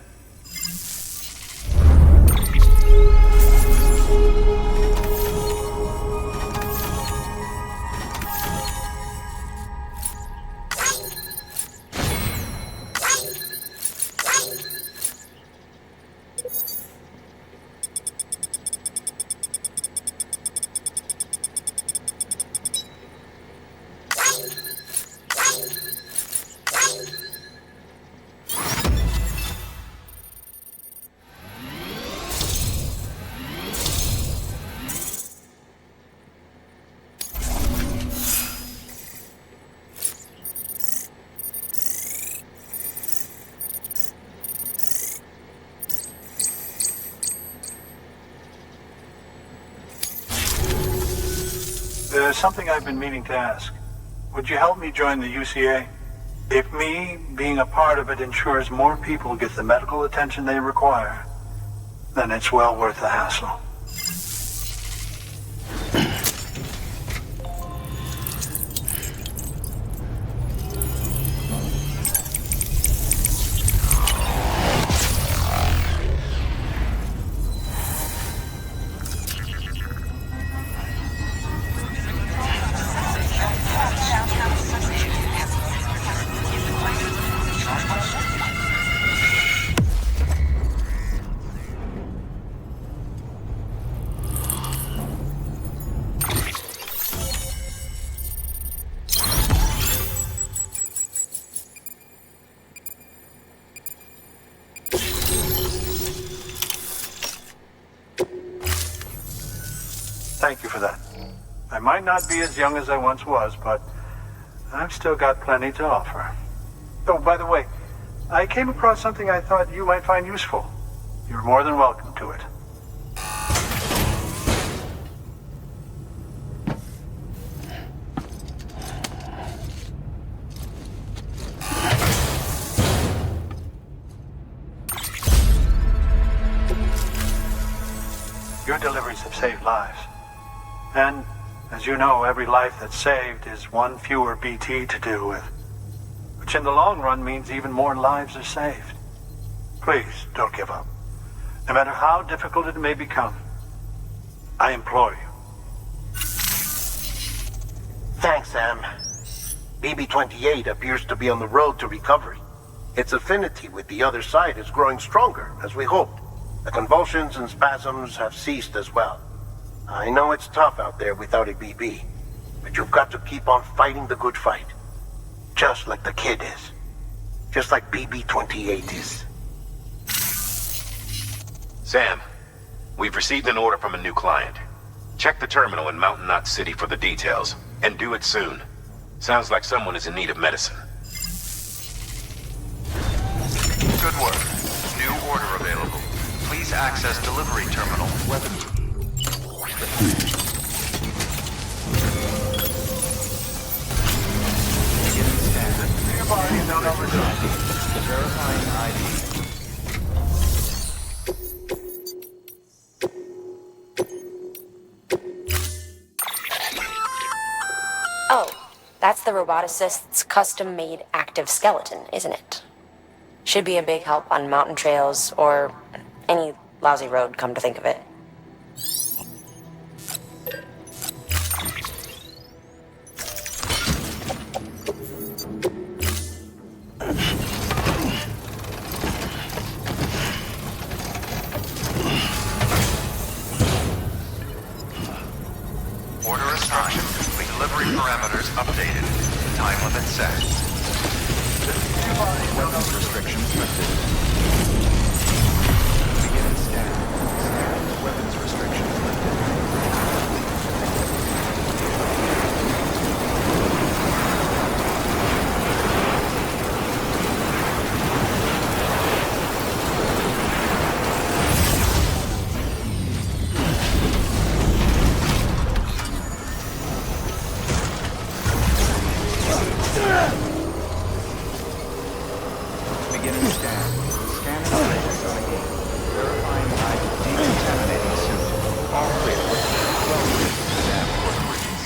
There's something I've been meaning to ask. Would you help me join the UCA? If me being a part of it ensures more people get the medical attention they require, then it's well worth the hassle. Thank you for that. I might not be as young as I once was, but I've still got plenty to offer. Oh, by the way, I came across something I thought you might find useful. You're more than welcome to it. Your deliveries have saved lives. And, as you know, every life that's saved is one fewer BT to deal with. Which in the long run means even more lives are saved. Please, don't give up. No matter how difficult it may become. I implore you. Thanks, Sam. BB-28 appears to be on the road to recovery. Its affinity with the other side is growing stronger, as we hoped. The convulsions and spasms have ceased as well. I know it's tough out there without a BB, But you've got to keep on fighting the good fight. Just like the kid is. Just like BB-28 is. Sam, we've received an order from a new client. Check the terminal in Mountain Knot City for the details, and do it soon. Sounds like someone is in need of medicine. Good work. New order available. Please access delivery terminal. Weapons. Beginning standard. Verifying ID. Oh, that's the roboticist's custom-made active skeleton, isn't it? Should be a big help on mountain trails or any lousy road, come to think of it. Order instruction. Delivery parameters updated. Time limit set. Weapons restrictions lifted. Beginning scan. Weapons restrictions lifted. Beginning scan. Scanning latest ID. Verifying ID. Decontaminating suit. All clear. Welcome to Stanford Bridges.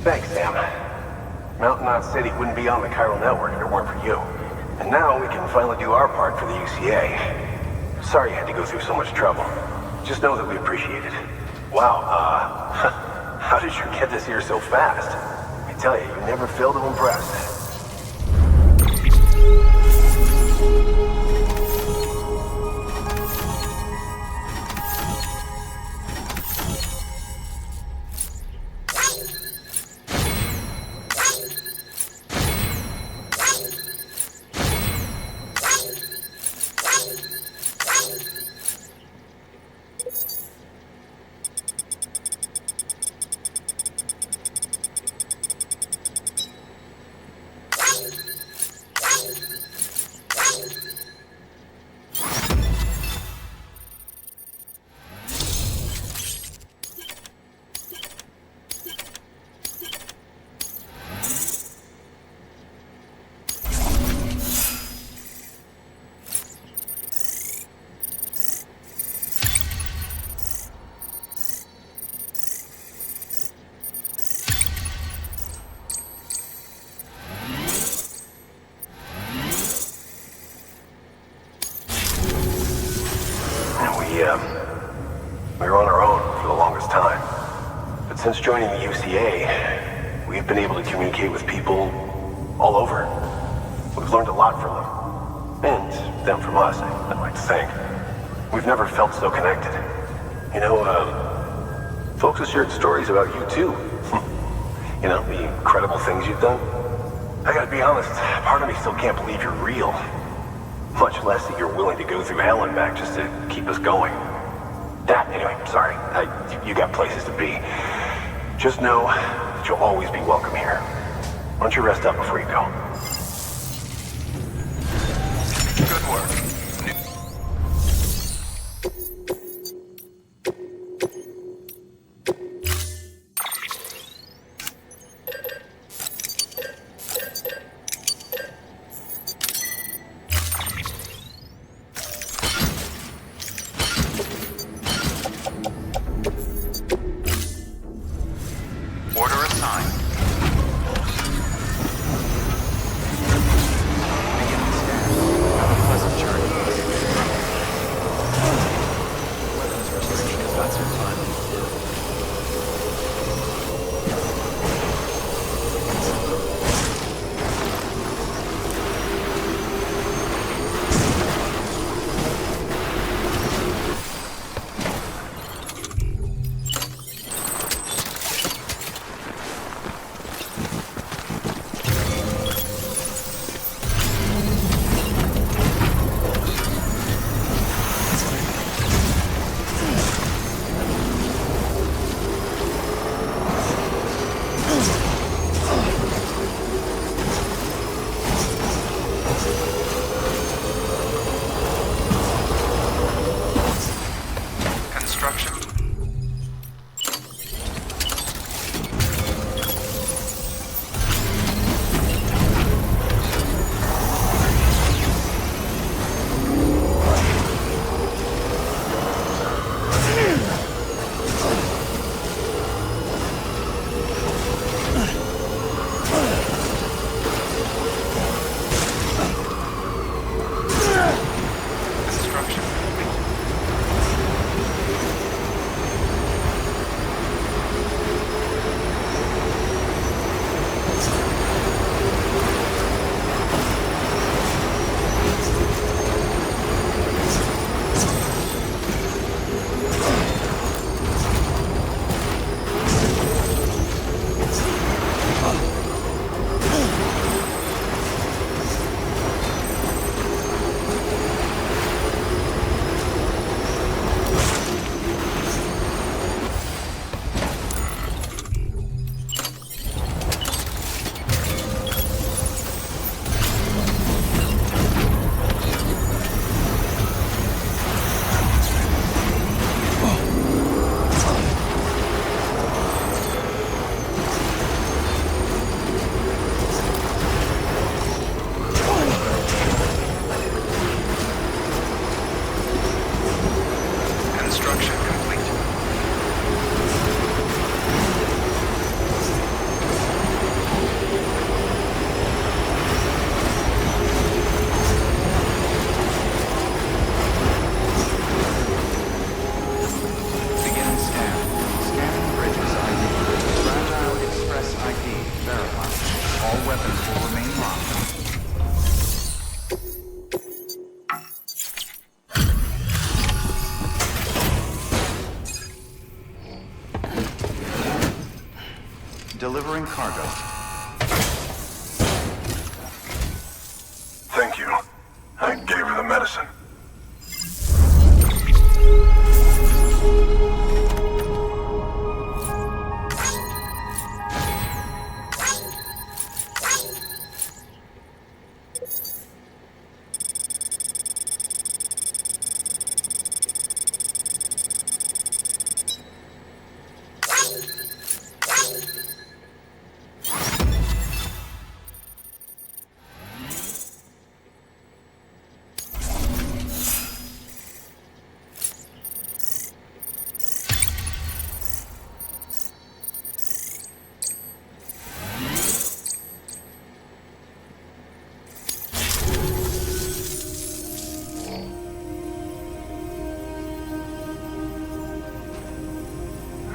Thanks, Sam. Mountain Knot City wouldn't be on the chiral network if it weren't for you. And now we can finally do our part for the UCA. Sorry you had to go through so much trouble. Just know that we appreciate it. Wow, how did you get this here so fast? I tell you, you never fail to impress. We were on our own for the longest time. But since joining the UCA, we've been able to communicate with people all over. We've learned a lot from them. And them from us, I'd like to think. We've never felt so connected. You know, folks have shared stories about you too. You know, the incredible things you've done. I gotta be honest, part of me still can't believe you're real. Much less that you're willing to go through hell and back just to keep us going. Anyway, sorry. You got places to be. Just know that you'll always be welcome here. Why don't you rest up before you go? Good work. Order assigned. Beginning scan. Have a pleasant journey. Weapons restrictions, that's your time. delivering cargo. Thank you. I gave her the medicine.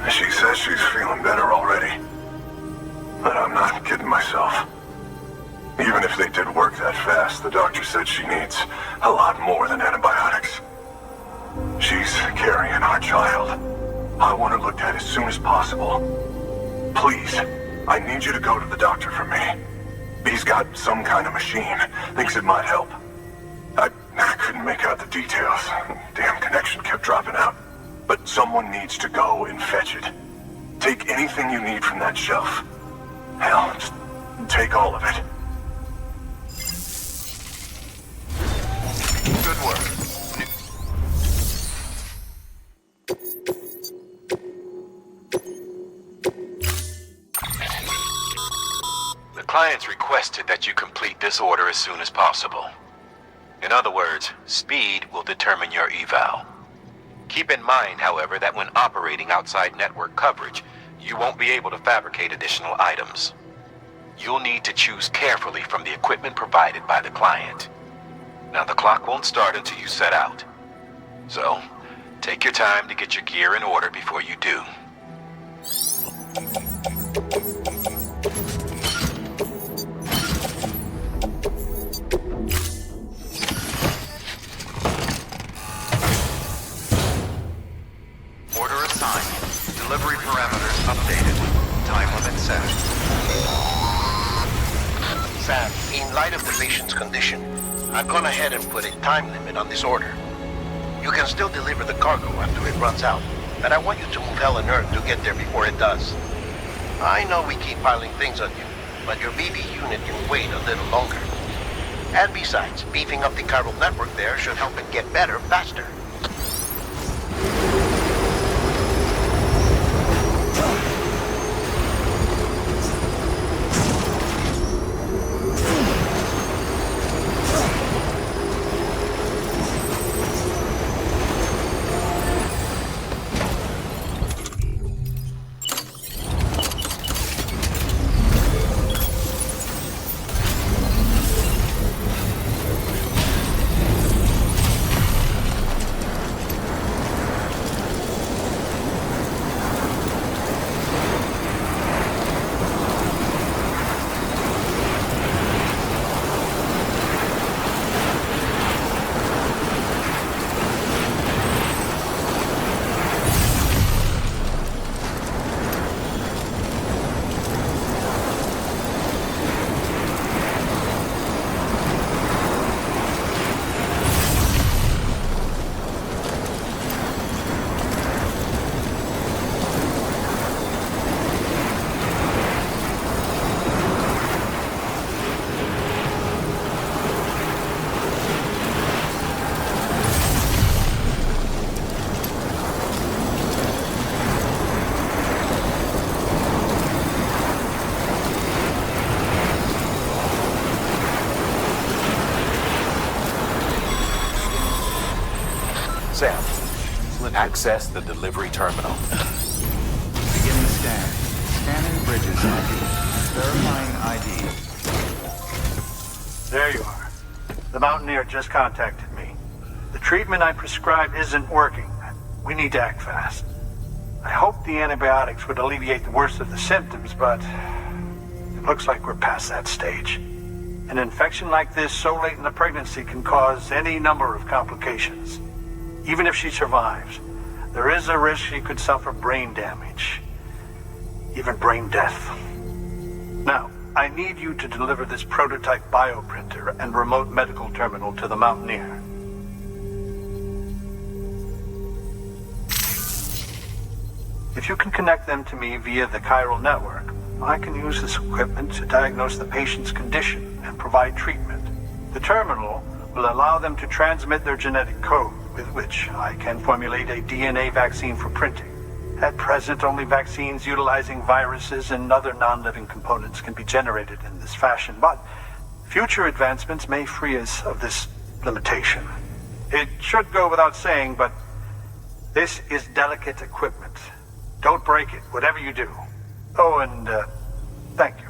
She says she's feeling better already. But I'm not kidding myself. Even if they did work that fast, the doctor said she needs a lot more than antibiotics. She's carrying our child. I want her looked at as soon as possible. Please, I need you to go to the doctor for me. He's got some kind of machine. Thinks it might help. I couldn't make out the details. Damn connection kept dropping out. But someone needs to go and fetch it. Take anything you need from that shelf. Hell, just take all of it. Good work. The clients requested that you complete this order as soon as possible. In other words, speed will determine your eval. Keep in mind, however, that when operating outside network coverage, you won't be able to fabricate additional items. You'll need to choose carefully from the equipment provided by the client. Now, the clock won't start until you set out. So, take your time to get your gear in order before you do. Order assigned. Delivery parameters updated. Time limit set. Sam, in light of the patient's condition, I've gone ahead and put a time limit on this order. You can still deliver the cargo after it runs out, but I want you to move hell and earth to get there before it does. I know we keep piling things on you, but your BB unit can wait a little longer. And besides, beefing up the chiral network there should help it get better faster. Sam, access the delivery terminal. Beginning scan. Scanning bridges ID. Verifying ID. There you are. The Mountaineer just contacted me. The treatment I prescribed isn't working. We need to act fast. I hope the antibiotics would alleviate the worst of the symptoms, but it looks like we're past that stage. An infection like this so late in the pregnancy can cause any number of complications. Even if she survives, there is a risk she could suffer brain damage, even brain death. Now, I need you to deliver this prototype bioprinter and remote medical terminal to the Mountaineer. If you can connect them to me via the chiral network, I can use this equipment to diagnose the patient's condition and provide treatment. The terminal will allow them to transmit their genetic code, with which I can formulate a DNA vaccine for printing. At present, only vaccines utilizing viruses and other non-living components can be generated in this fashion, but future advancements may free us of this limitation. It should go without saying, but this is delicate equipment. Don't break it, whatever you do. Oh, and thank you.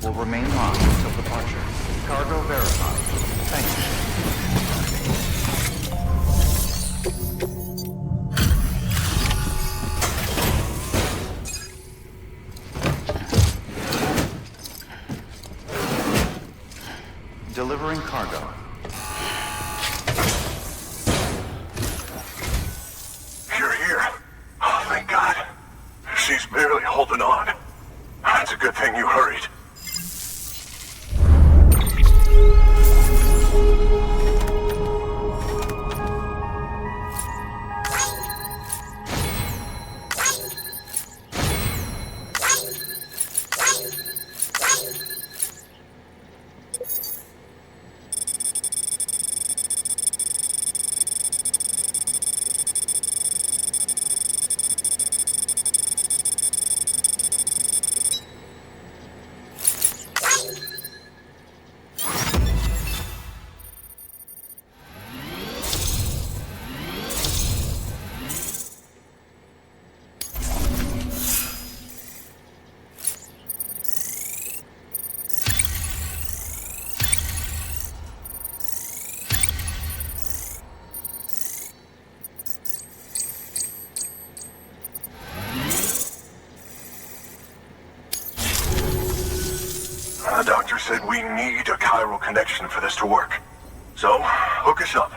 Will remain locked until departure. Cargo verified. Thank you. Delivering cargo. You're here. Oh, thank God. She's barely holding on. It's a good thing you hurried. The doctor said we need a chiral connection for this to work. So, hook us up.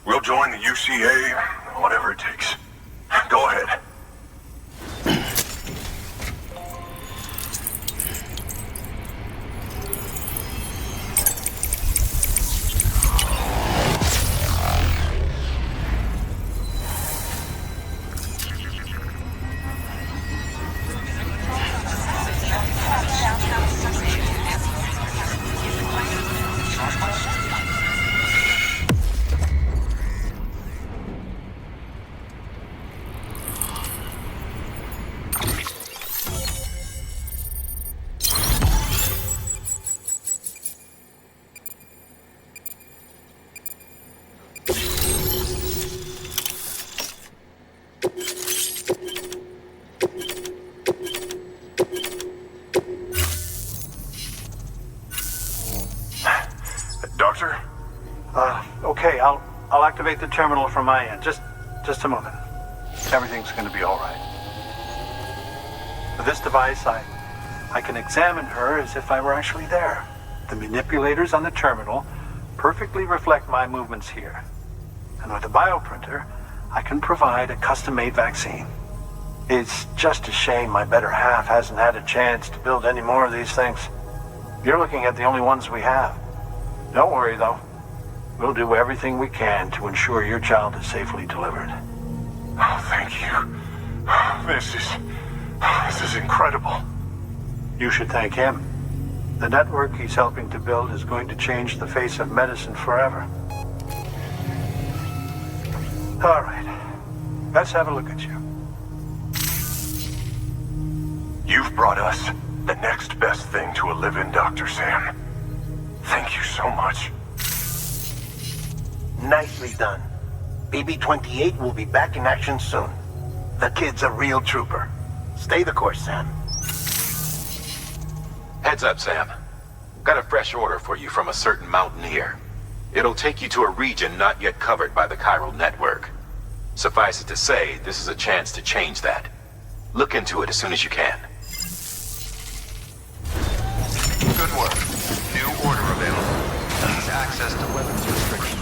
We'll join the UCA, whatever it takes. Go ahead. Doctor? Okay, I'll activate the terminal from my end. Just a moment. Everything's gonna be all right. With this device, I can examine her as if I were actually there. The manipulators on the terminal perfectly reflect my movements here. And with the bioprinter, I can provide a custom-made vaccine. It's just a shame my better half hasn't had a chance to build any more of these things. You're looking at the only ones we have. Don't worry, though. We'll do everything we can to ensure your child is safely delivered. Oh, thank you. This is incredible. You should thank him. The network he's helping to build is going to change the face of medicine forever. All right. Let's have a look at you. You've brought us the next best thing to a living, Dr. Sam. Thank you so much. Nicely done. BB-28 will be back in action soon. The kid's a real trooper. Stay the course, Sam. Heads up, Sam. Got a fresh order for you from a certain mountaineer. It'll take you to a region not yet covered by the chiral network. Suffice it to say, this is a chance to change that. Look into it as soon as you can. Good work. New order available. Needs access to weapons restrictions.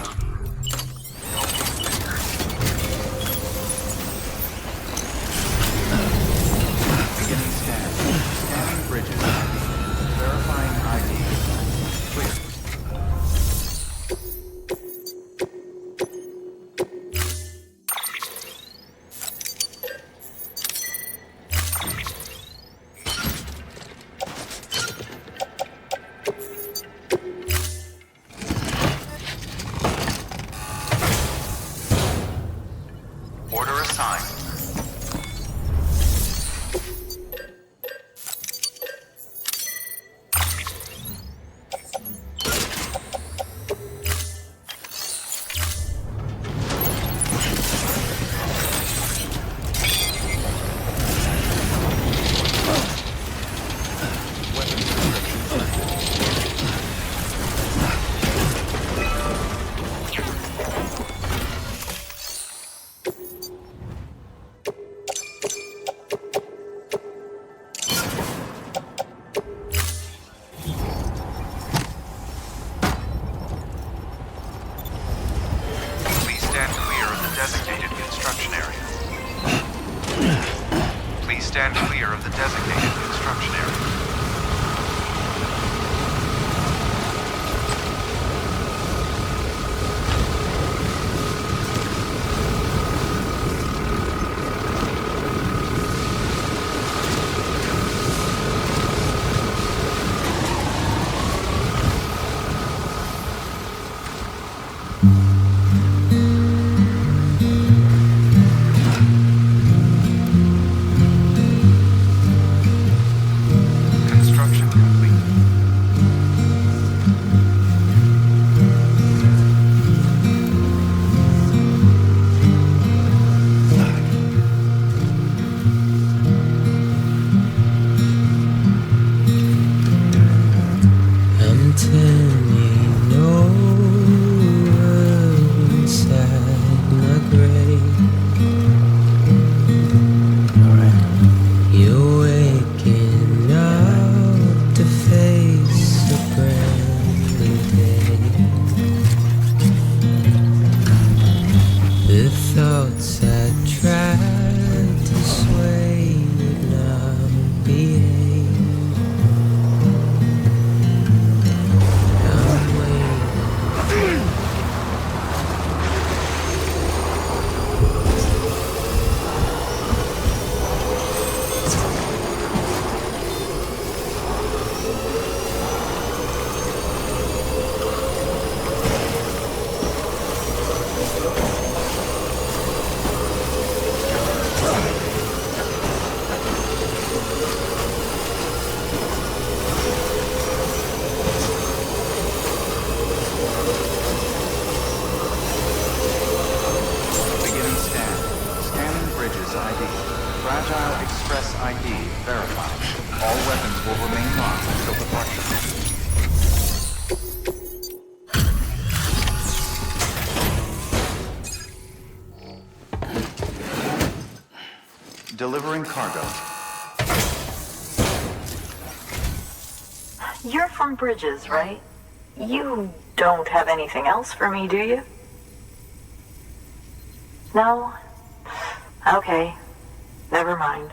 Beginning scan. Scanning bridges. Verifying ID. Clear. friendly day. The thoughts I tried to sway would not behave. I'm waiting. Beginning scan. Scanning Bridges ID. Fragile Express ID verified. All weapons will remain locked until departure. Delivering cargo. You're from Bridges, right? You don't have anything else for me, do you? No? Okay. Never mind.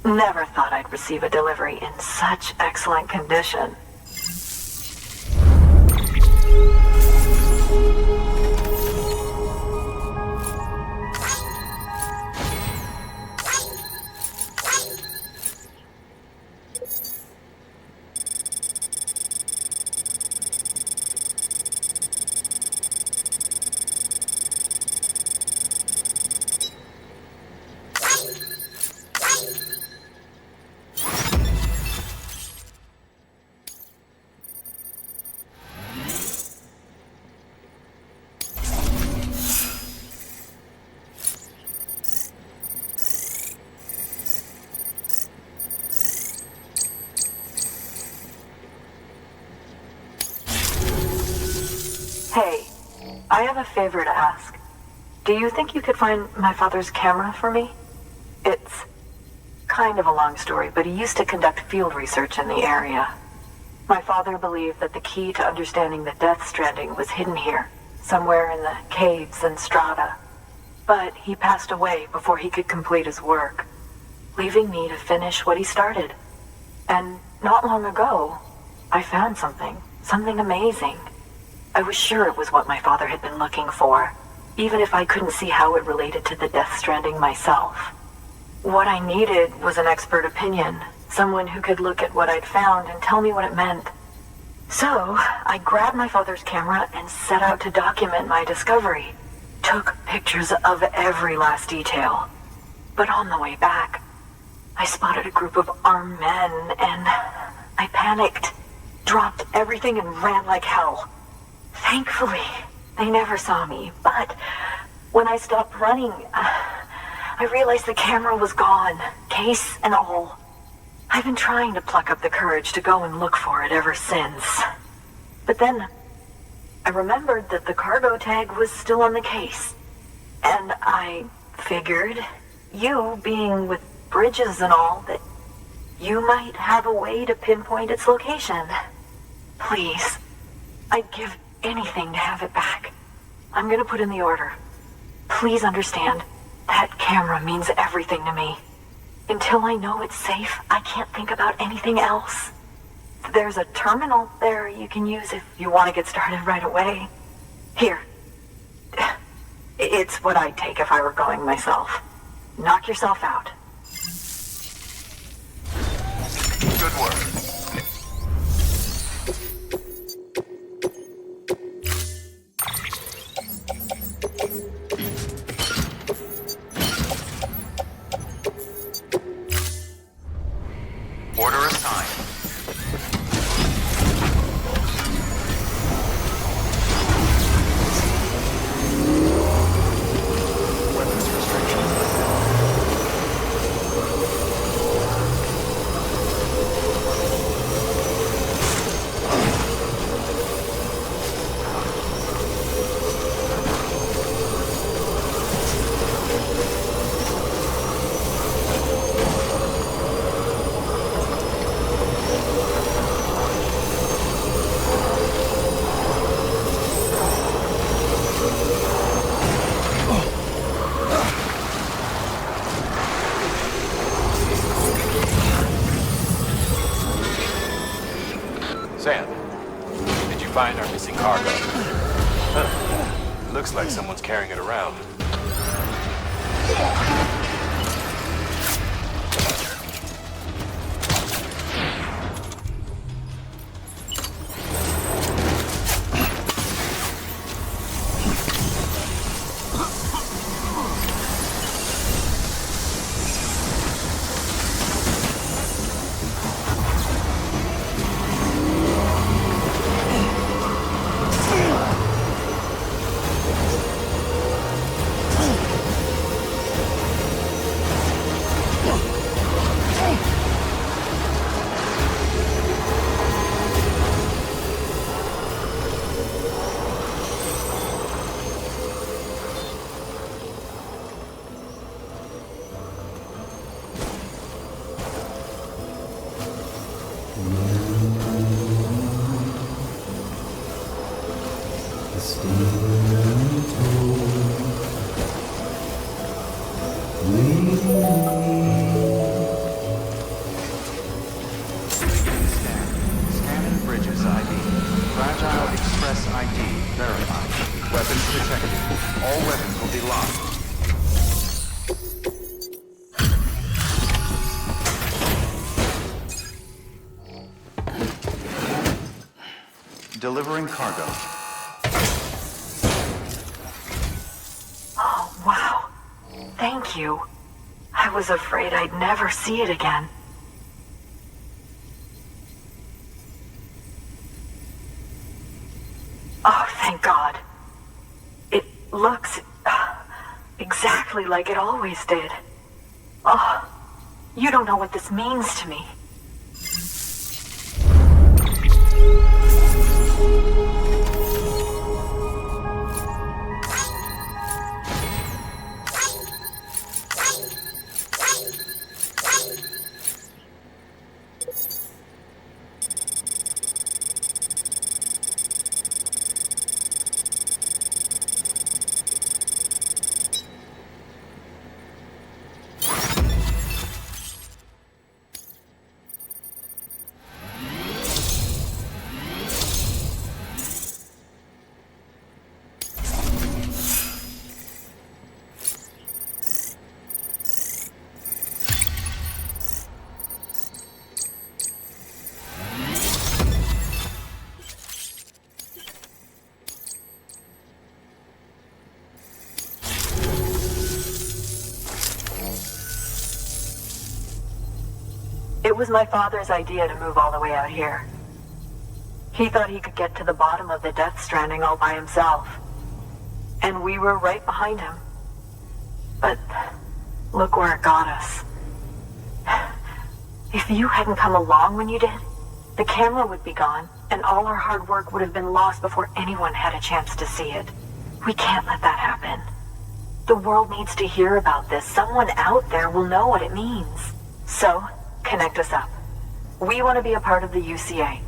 Never thought I'd receive a delivery in such excellent condition. Hey, I have a favor to ask. Do you think you could find my father's camera for me? It's kind of a long story, but he used to conduct field research in the area. My father believed that the key to understanding the Death Stranding was hidden here, somewhere in the caves and strata. But he passed away before he could complete his work, leaving me to finish what he started. And not long ago, I found something amazing. I was sure it was what my father had been looking for, even if I couldn't see how it related to the Death Stranding myself. What I needed was an expert opinion, someone who could look at what I'd found and tell me what it meant. So, I grabbed my father's camera and set out to document my discovery. Took pictures of every last detail. But on the way back, I spotted a group of armed men and I panicked, dropped everything and ran like hell. Thankfully, they never saw me, but when I stopped running, I realized the camera was gone, case and all. I've been trying to pluck up the courage to go and look for it ever since. But then, I remembered that the cargo tag was still on the case. And I figured, you being with Bridges and all, that you might have a way to pinpoint its location. Please, I'd give anything to have it back. I'm gonna put in the order. Please understand, that camera means everything to me. Until I know it's safe, I can't think about anything else. There's a terminal there you can use if you want to get started right away. Here. It's what I'd take if I were going myself. Knock yourself out. Good work. Order assigned. Weapons restrictions. Sam, did you find our missing cargo? Huh. Looks like someone's carrying it around. Scanning Bridges ID. Fragile Express ID verified. Weapons detected. All weapons will be locked. Delivering cargo. Oh, wow. Thank you. I was afraid I'd never see it again. Oh, thank God. It looks exactly like it always did. Oh, you don't know what this means to me. It was my father's idea to move all the way out here. He thought he could get to the bottom of the Death Stranding all by himself. And we were right behind him. But look where it got us. If you hadn't come along when you did, the camera would be gone, and all our hard work would have been lost before anyone had a chance to see it. We can't let that happen. The world needs to hear about this. Someone out there will know what it means. So, connect us up. We want to be a part of the UCA.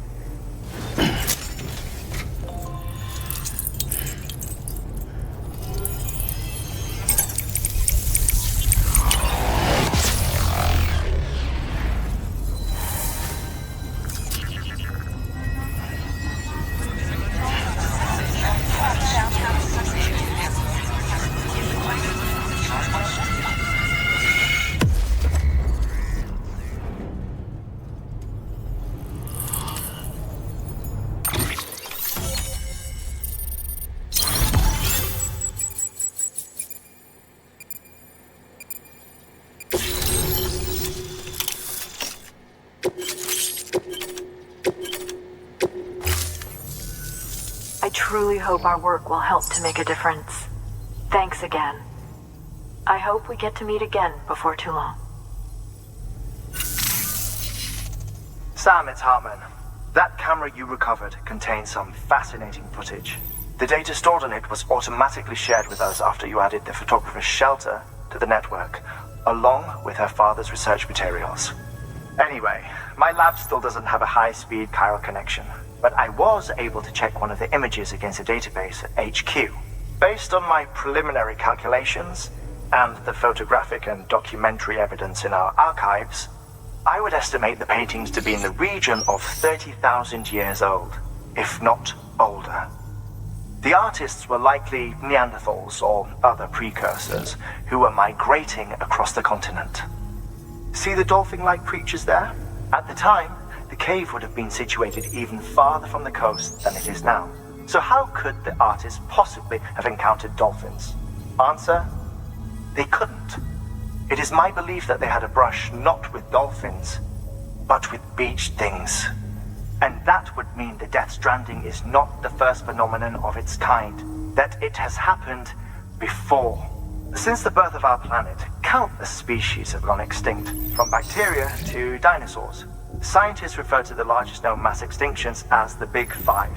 I truly hope our work will help to make a difference. Thanks again. I hope we get to meet again before too long. Sam, it's Hartman. That camera you recovered contains some fascinating footage. The data stored on it was automatically shared with us after you added the photographer's shelter to the network, along with her father's research materials. Anyway, my lab still doesn't have a high-speed chiral connection, but I was able to check one of the images against a database at HQ. Based on my preliminary calculations and the photographic and documentary evidence in our archives, I would estimate the paintings to be in the region of 30,000 years old, if not older. The artists were likely Neanderthals or other precursors who were migrating across the continent. See the dolphin-like creatures there? At the time, the cave would have been situated even farther from the coast than it is now. So how could the artists possibly have encountered dolphins? Answer: they couldn't. It is my belief that they had a brush not with dolphins, but with beach things. And that would mean the Death Stranding is not the first phenomenon of its kind, that it has happened before. Since the birth of our planet, countless species have gone extinct, from bacteria to dinosaurs. Scientists refer to the largest known mass extinctions as the Big Five.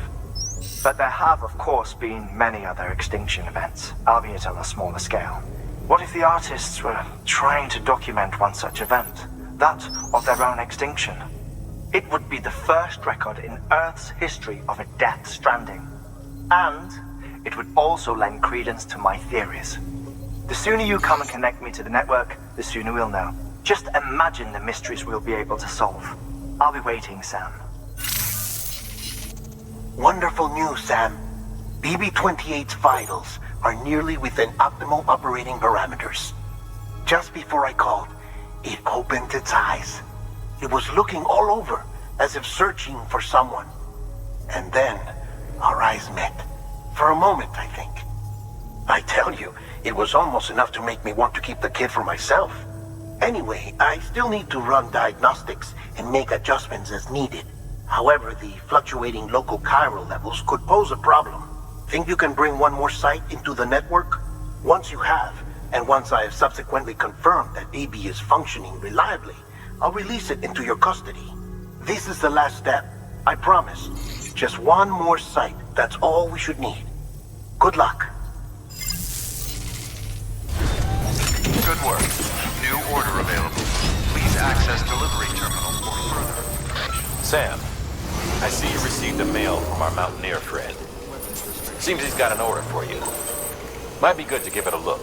But there have, of course, been many other extinction events, albeit on a smaller scale. What if the artists were trying to document one such event, that of their own extinction? It would be the first record in Earth's history of a Death Stranding. And it would also lend credence to my theories. The sooner you come and connect me to the network, the sooner we'll know. Just imagine the mysteries we'll be able to solve. I'll be waiting, Sam. Wonderful news, Sam. BB-28's vitals are nearly within optimal operating parameters. Just before I called, it opened its eyes. It was looking all over, as if searching for someone. And then, our eyes met. For a moment, I think. I tell you, it was almost enough to make me want to keep the kid for myself. Anyway, I still need to run diagnostics and make adjustments as needed. However, the fluctuating local chiral levels could pose a problem. Think you can bring one more site into the network? Once you have, and once I have subsequently confirmed that AB is functioning reliably, I'll release it into your custody. This is the last step, I promise. Just one more site, that's all we should need. Good luck. Good work. New order available. Please access delivery terminal for further information. Sam, I see you received a mail from our mountaineer friend. Seems he's got an order for you. Might be good to give it a look.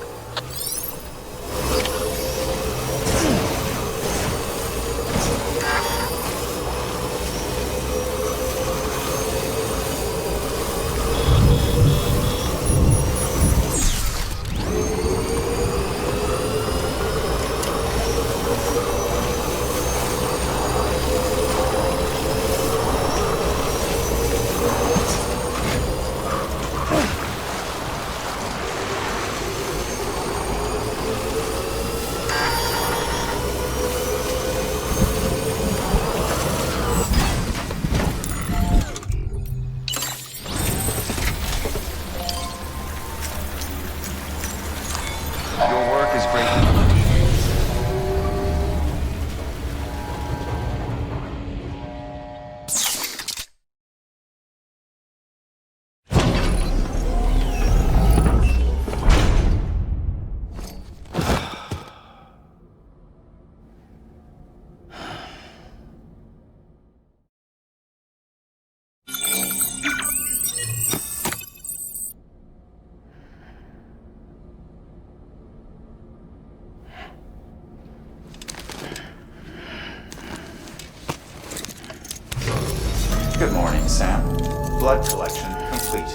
Good morning, Sam. Blood collection complete.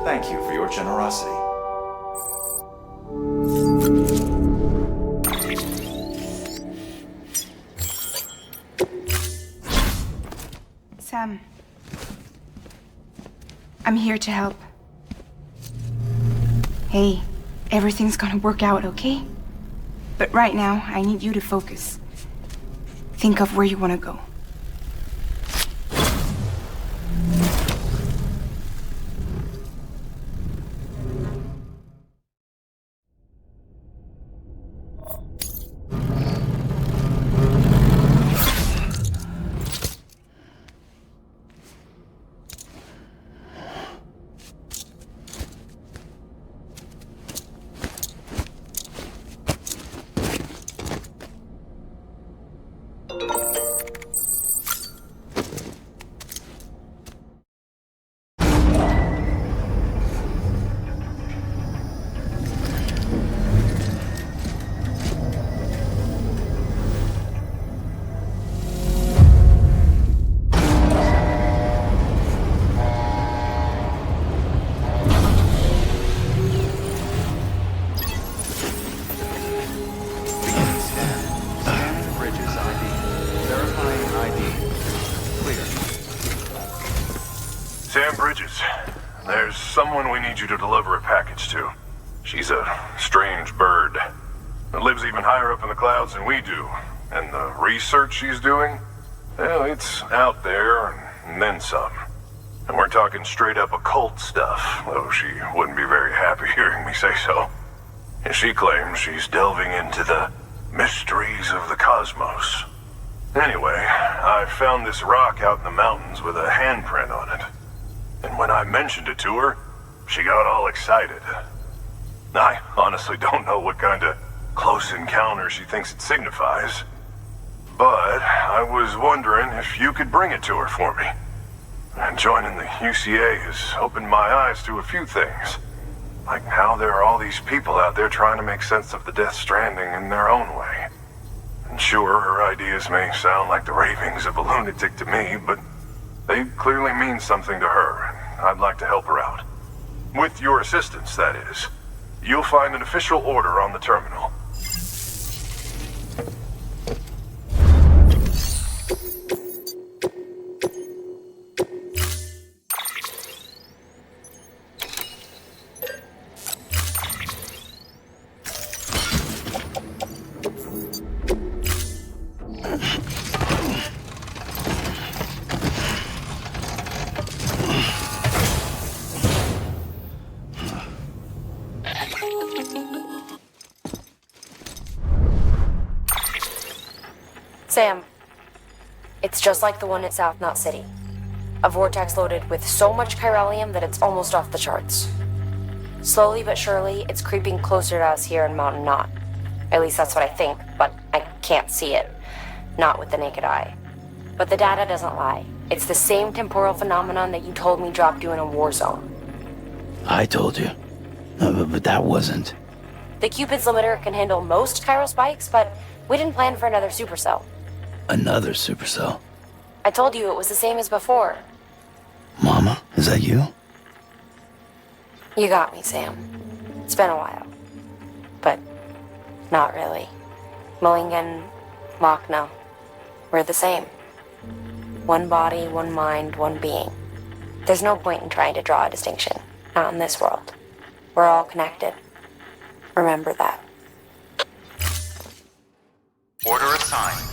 Thank you for your generosity. Sam, I'm here to help. Hey, everything's gonna work out, okay? But right now, I need you to focus. Think of where you want to go. Bridges, there's someone we need you to deliver a package to. She's a strange bird that lives even higher up in the clouds than we do. And the research she's doing, well, it's out there and then some. And we're talking straight up occult stuff, though she wouldn't be very happy hearing me say so. And she claims she's delving into the mysteries of the cosmos. Anyway, I found this rock out in the mountains with a handprint on it. And when I mentioned it to her, she got all excited. I honestly don't know what kind of close encounter she thinks it signifies. But I was wondering if you could bring it to her for me. And joining the UCA has opened my eyes to a few things. Like how there are all these people out there trying to make sense of the Death Stranding in their own way. And sure, her ideas may sound like the ravings of a lunatic to me, but they clearly mean something to her, and I'd like to help her out. With your assistance, that is. You'll find an official order on the terminal. Sam, it's just like the one at South Knot City. A vortex loaded with so much chiralium that it's almost off the charts. Slowly but surely, it's creeping closer to us here in Mountain Knot. At least that's what I think, but I can't see it. Not with the naked eye. But the data doesn't lie. It's the same temporal phenomenon that you told me dropped you in a war zone. I told you. But that wasn't. The Cupid's limiter can handle most chiral spikes, but we didn't plan for another supercell. Another supercell. I told you it was the same as before. Mama, is that you? You got me, Sam. It's been a while. But not really. Mulligan, Machna, we're the same. One body, one mind, one being. There's no point in trying to draw a distinction. Not in this world. We're all connected. Remember that. Order assigned.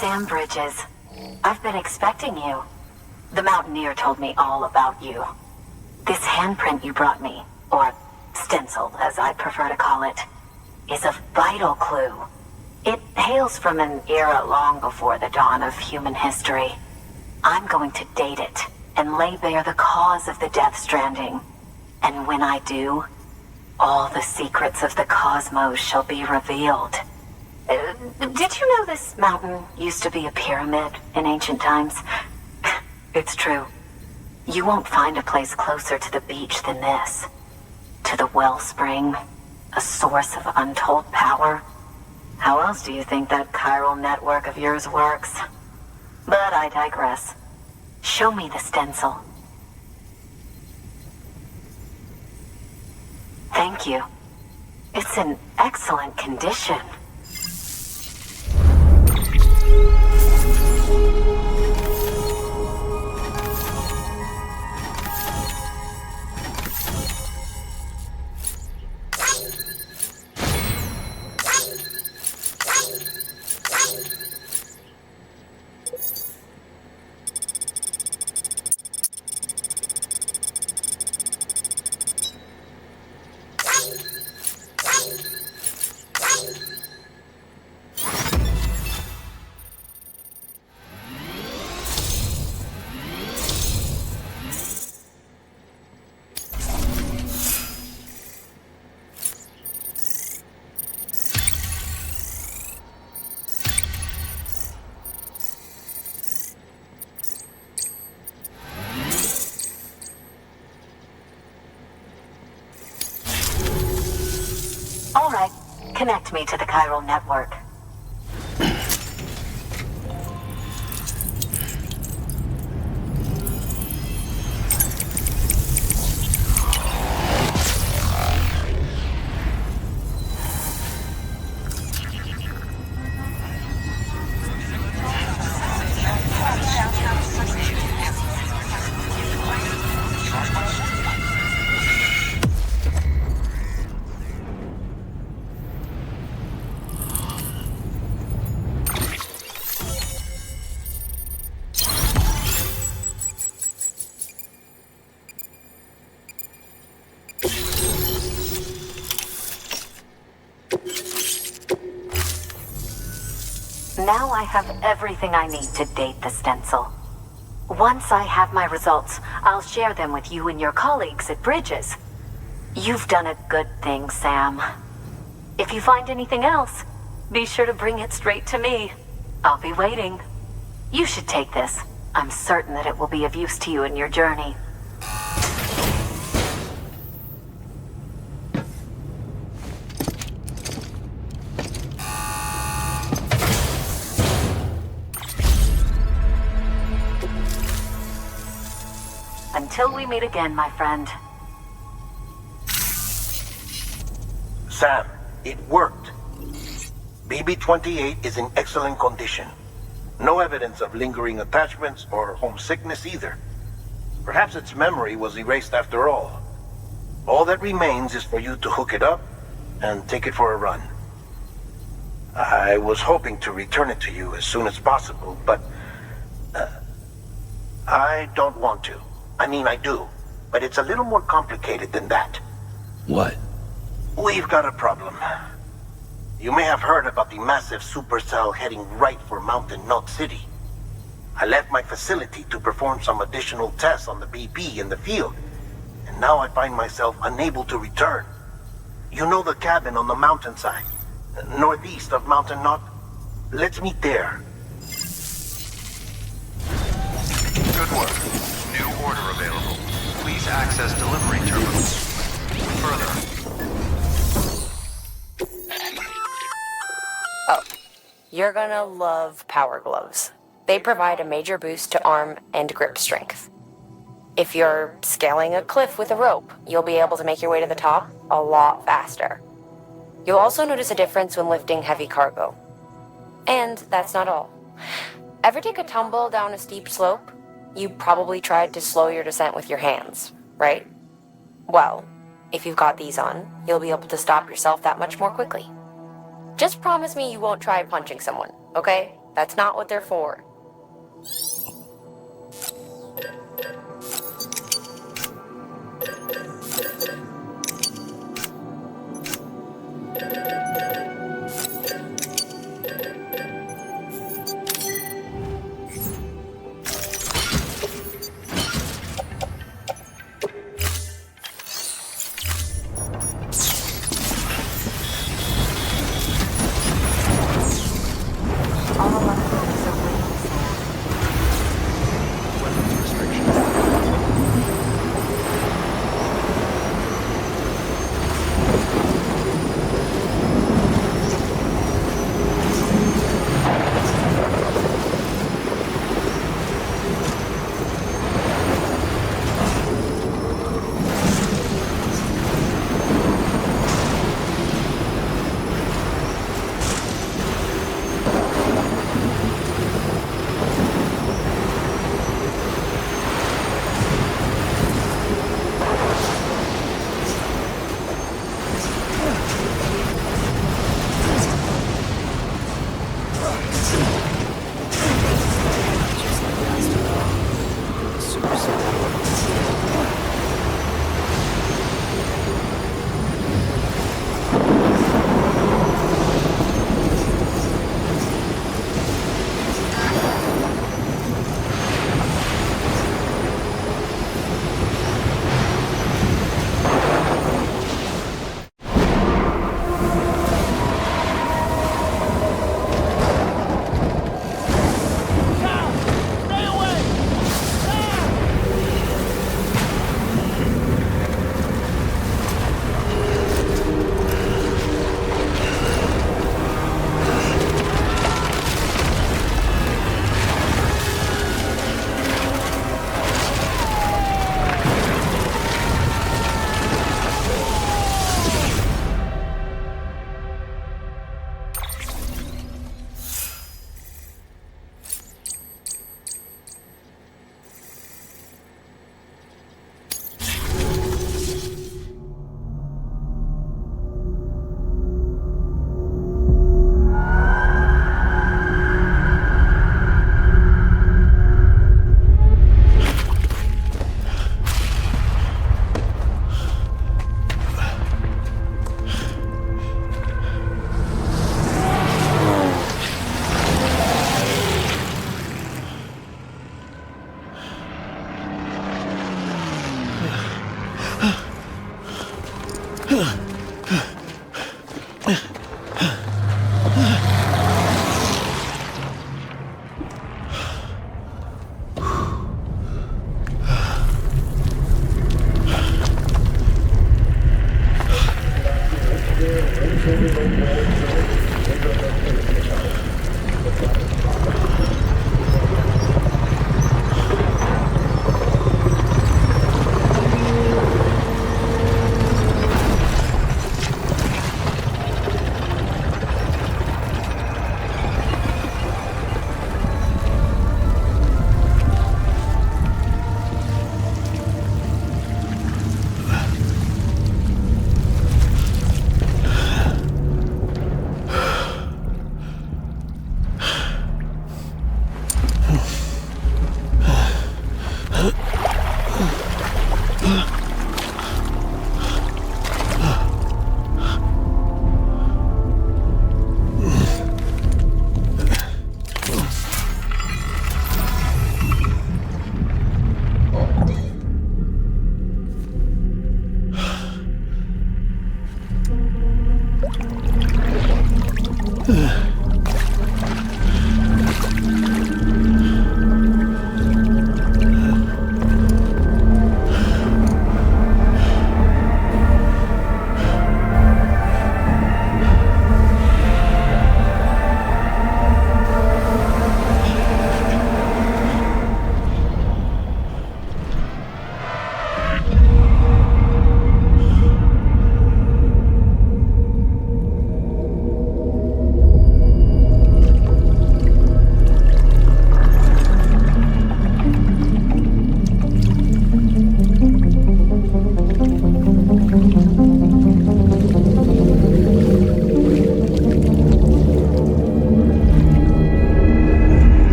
Sam Bridges. I've been expecting you. The Mountaineer told me all about you. This handprint you brought me, or stencil, as I prefer to call it, is a vital clue. It hails from an era long before the dawn of human history. I'm going to date it and lay bare the cause of the Death Stranding. And when I do, all the secrets of the cosmos shall be revealed. Did you know this mountain used to be a pyramid in ancient times? It's true. You won't find a place closer to the beach than this. To the wellspring, a source of untold power. How else do you think that chiral network of yours works? But I digress. Show me the stencil. Thank you. It's in excellent condition. All right, connect me to the chiral network. Now I have everything I need to date the stencil. Once I have my results, I'll share them with you and your colleagues at Bridges. You've done a good thing, Sam. If you find anything else, be sure to bring it straight to me. I'll be waiting. You should take this. I'm certain that it will be of use to you in your journey. Until we meet again, my friend. Sam, it worked. BB-28 is in excellent condition. No evidence of lingering attachments or homesickness either. Perhaps its memory was erased after all. All that remains is for you to hook it up and take it for a run. I was hoping to return it to you as soon as possible, but I don't want to. I mean, I do, but it's a little more complicated than that. What? We've got a problem. You may have heard about the massive supercell heading right for Mountain Knot City. I left my facility to perform some additional tests on the BP in the field, and now I find myself unable to return. You know the cabin on the mountainside, northeast of Mountain Knot? Let's meet there. Good work. New order available. Please access delivery terminals. Further. Oh, you're gonna love power gloves. They provide a major boost to arm and grip strength. If you're scaling a cliff with a rope, you'll be able to make your way to the top a lot faster. You'll also notice a difference when lifting heavy cargo. And that's not all. Ever take a tumble down a steep slope? You probably tried to slow your descent with your hands, right? Well, if you've got these on, you'll be able to stop yourself that much more quickly. Just promise me you won't try punching someone, okay? That's not what they're for.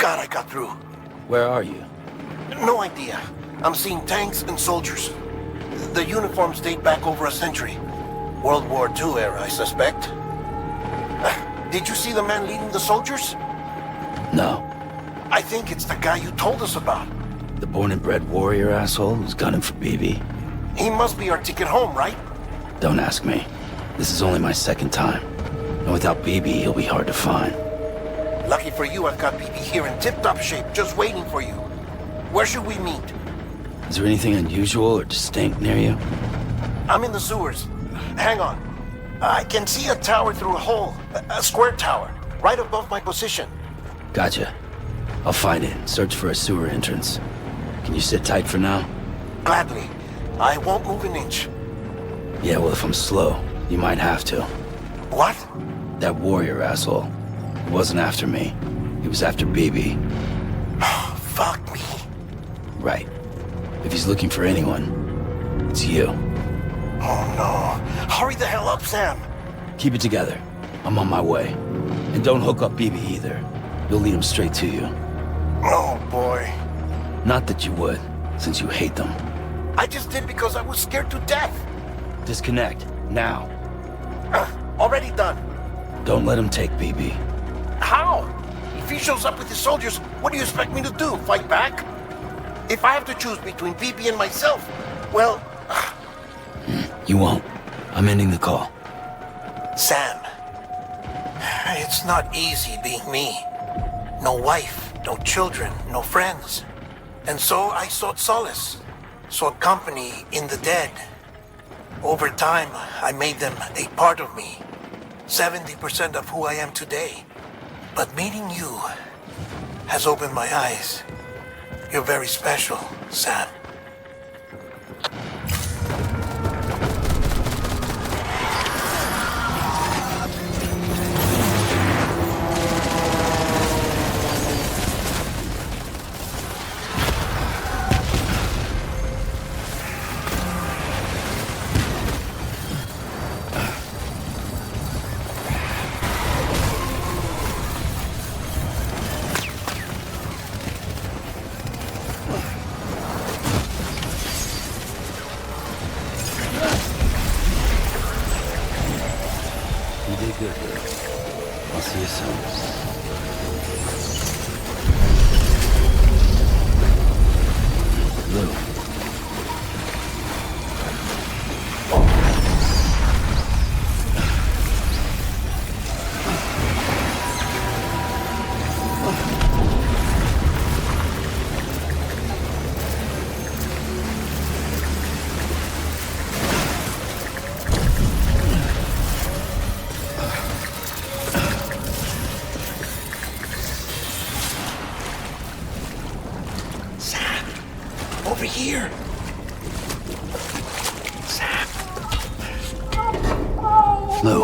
God I got through. Where are you? No idea. I'm seeing tanks and soldiers. The uniforms date back over a century. World War II era, I suspect. Did you see the man leading the soldiers? No. I think it's the guy you told us about. The born and bred warrior asshole who's gunning for BB. He must be our ticket home, right? Don't ask me. This is only my second time. And without BB, he'll be hard to find. Lucky for you, I've got BB here in tip-top shape, just waiting for you. Where should we meet? Is there anything unusual or distinct near you? I'm in the sewers. Hang on. I can see a tower through a hole. A square tower. Right above my position. Gotcha. I'll find it and search for a sewer entrance. Can you sit tight for now? Gladly. I won't move an inch. Yeah, well, if I'm slow, you might have to. What? That warrior asshole. He wasn't after me. He was after BB. Fuck me. Right. If he's looking for anyone, it's you. Oh no. Hurry the hell up, Sam. Keep it together. I'm on my way. And don't hook up BB either. You'll lead him straight to you. Oh boy. Not that you would, since you hate them. I just did because I was scared to death. Disconnect, now. Already done. Don't let him take BB. How? If he shows up with his soldiers, what do you expect me to do? Fight back? If I have to choose between BB and myself, well... You won't. I'm ending the call. Sam. It's not easy being me. No wife, no children, no friends. And so I sought solace. Sought company in the dead. Over time, I made them a part of me. 70% of who I am today. But meeting you has opened my eyes. You're very special, Sam. I'll see you soon. Lou. Over here. Sam. Lou.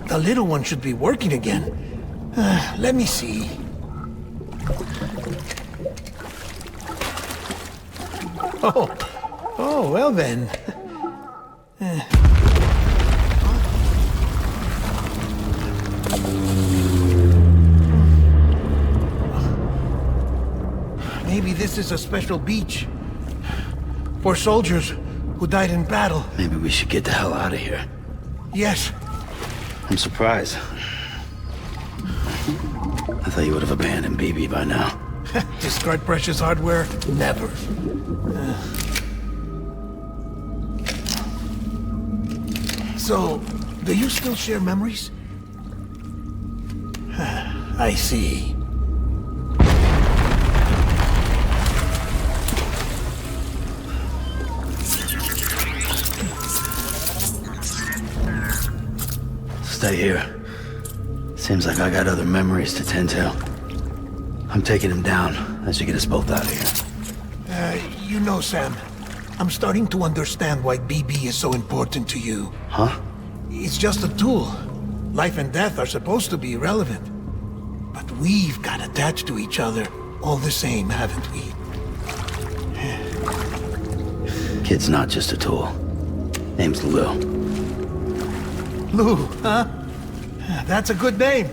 The little one should be working again. Let me see. Oh, well then. Maybe this is a special beach for soldiers who died in battle. Maybe we should get the hell out of here. Yes. I'm surprised. I thought you would have abandoned BB by now. Discard precious hardware? Never. So, do you still share memories? I see. Stay here. Seems like I got other memories to tend to. I'm taking him down. That should get us both out of here. You know, Sam, I'm starting to understand why BB is so important to you. Huh? It's just a tool. Life and death are supposed to be irrelevant. But we've got attached to each other all the same, haven't we? Kid's not just a tool. Name's Lou. Lou, huh? That's a good name.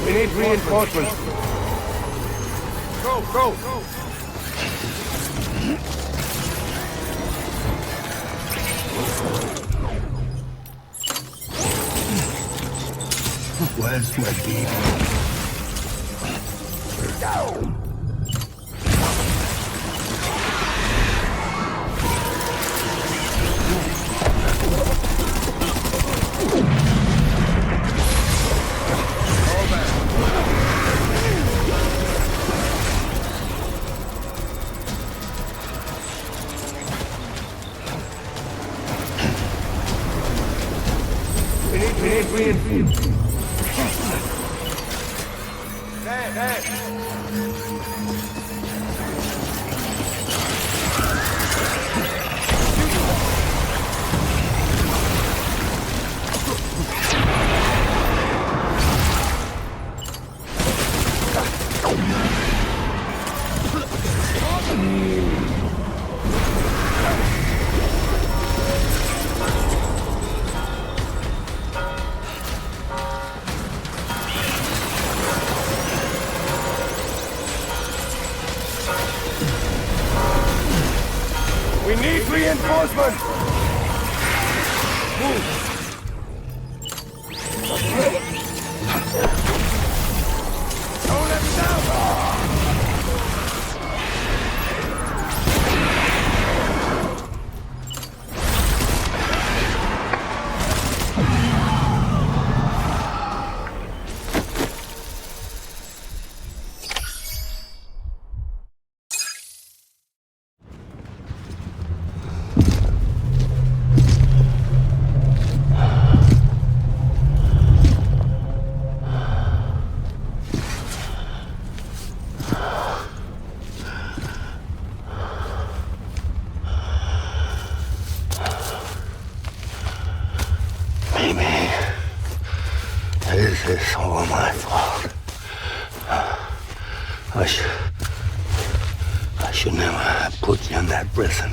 We need reinforcements. Go, go! Where's my baby? Down. We need reinforcements. We need reinforcements! Move! Don't let me down! This is all my fault. I should never have put you in that prison.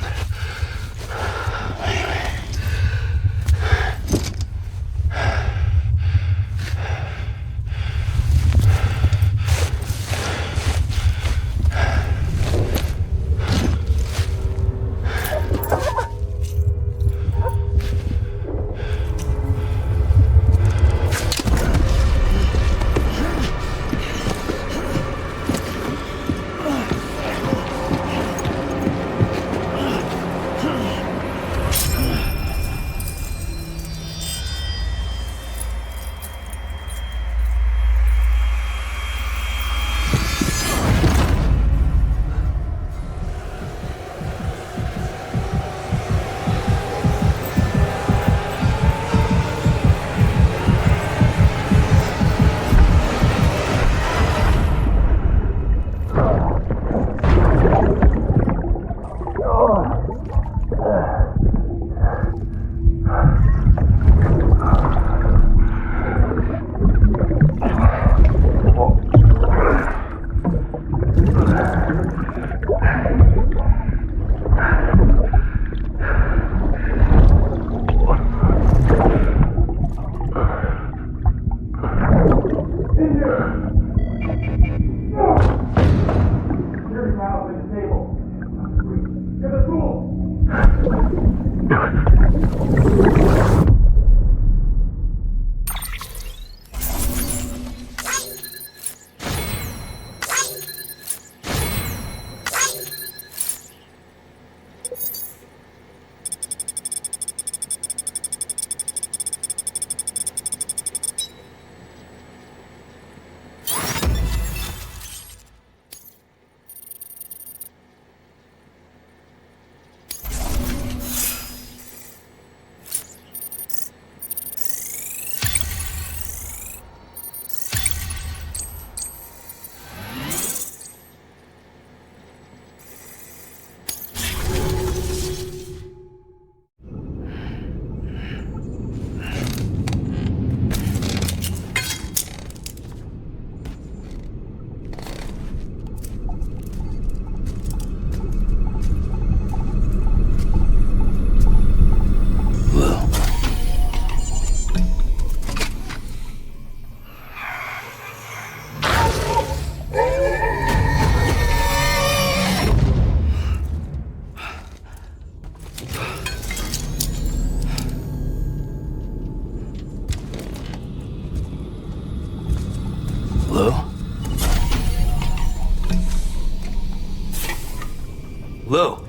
Lou!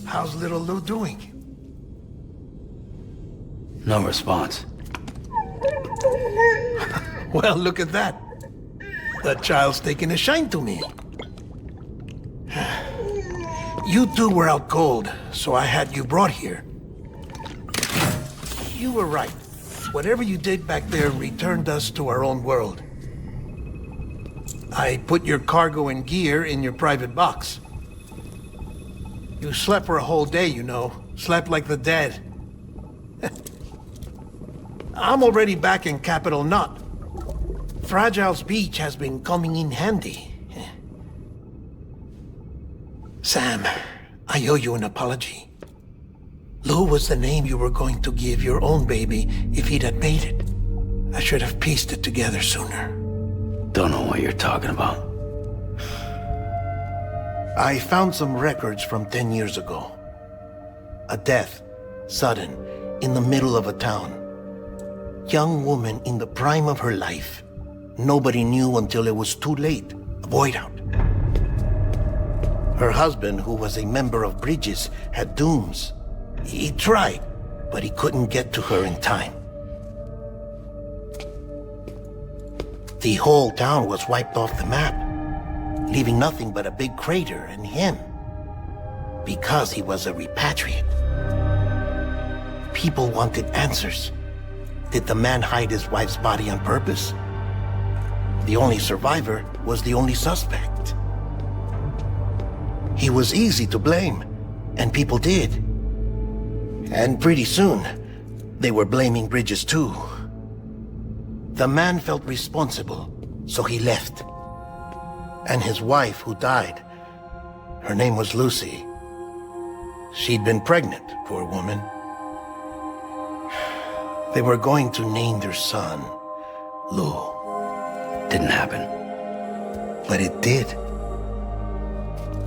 How's little Lou doing? No response. Well, look at that. That child's taking a shine to me. You two were out cold, so I had you brought here. You were right. Whatever you did back there returned us to our own world. I put your cargo and gear in your private box. You slept for a whole day, you know. Slept like the dead. I'm already back in Capital Knot. Fragile's beach has been coming in handy. Sam, I owe you an apology. Lou was the name you were going to give your own baby if he'd had made it. I should have pieced it together sooner. Don't know what you're talking about. I found some records from 10 years ago. A death, sudden, in the middle of a town. Young woman in the prime of her life. Nobody knew until it was too late. A void out. Her husband, who was a member of Bridges, had dooms. He tried, but he couldn't get to her in time. The whole town was wiped off the map, leaving nothing but a big crater and him. Because he was a repatriate. People wanted answers. Did the man hide his wife's body on purpose? The only survivor was the only suspect. He was easy to blame, and people did. And pretty soon, they were blaming Bridges too. The man felt responsible, so he left. And his wife, who died, her name was Lucy. She'd been pregnant, poor woman. They were going to name their son Lou. Didn't happen. But it did.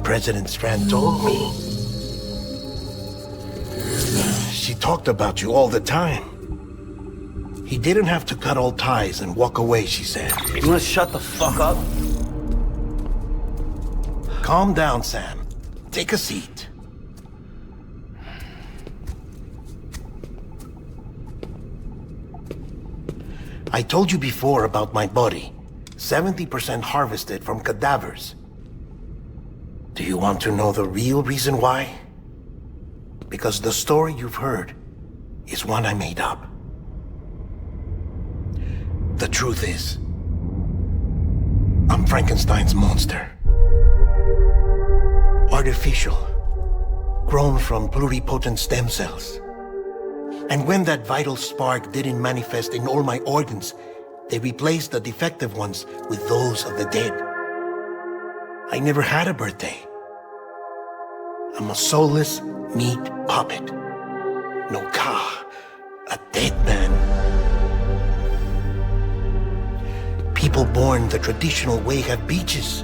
President Strand told me. She talked about you all the time. He didn't have to cut all ties and walk away, she said. You wanna shut the fuck up? Calm down, Sam. Take a seat. I told you before about my body. 70% harvested from cadavers. Do you want to know the real reason why? Because the story you've heard is one I made up. The truth is, I'm Frankenstein's monster. Artificial, grown from pluripotent stem cells. And when that vital spark didn't manifest in all my organs, they replaced the defective ones with those of the dead. I never had a birthday. I'm a soulless meat puppet. No car, a dead man. People born the traditional way have beaches.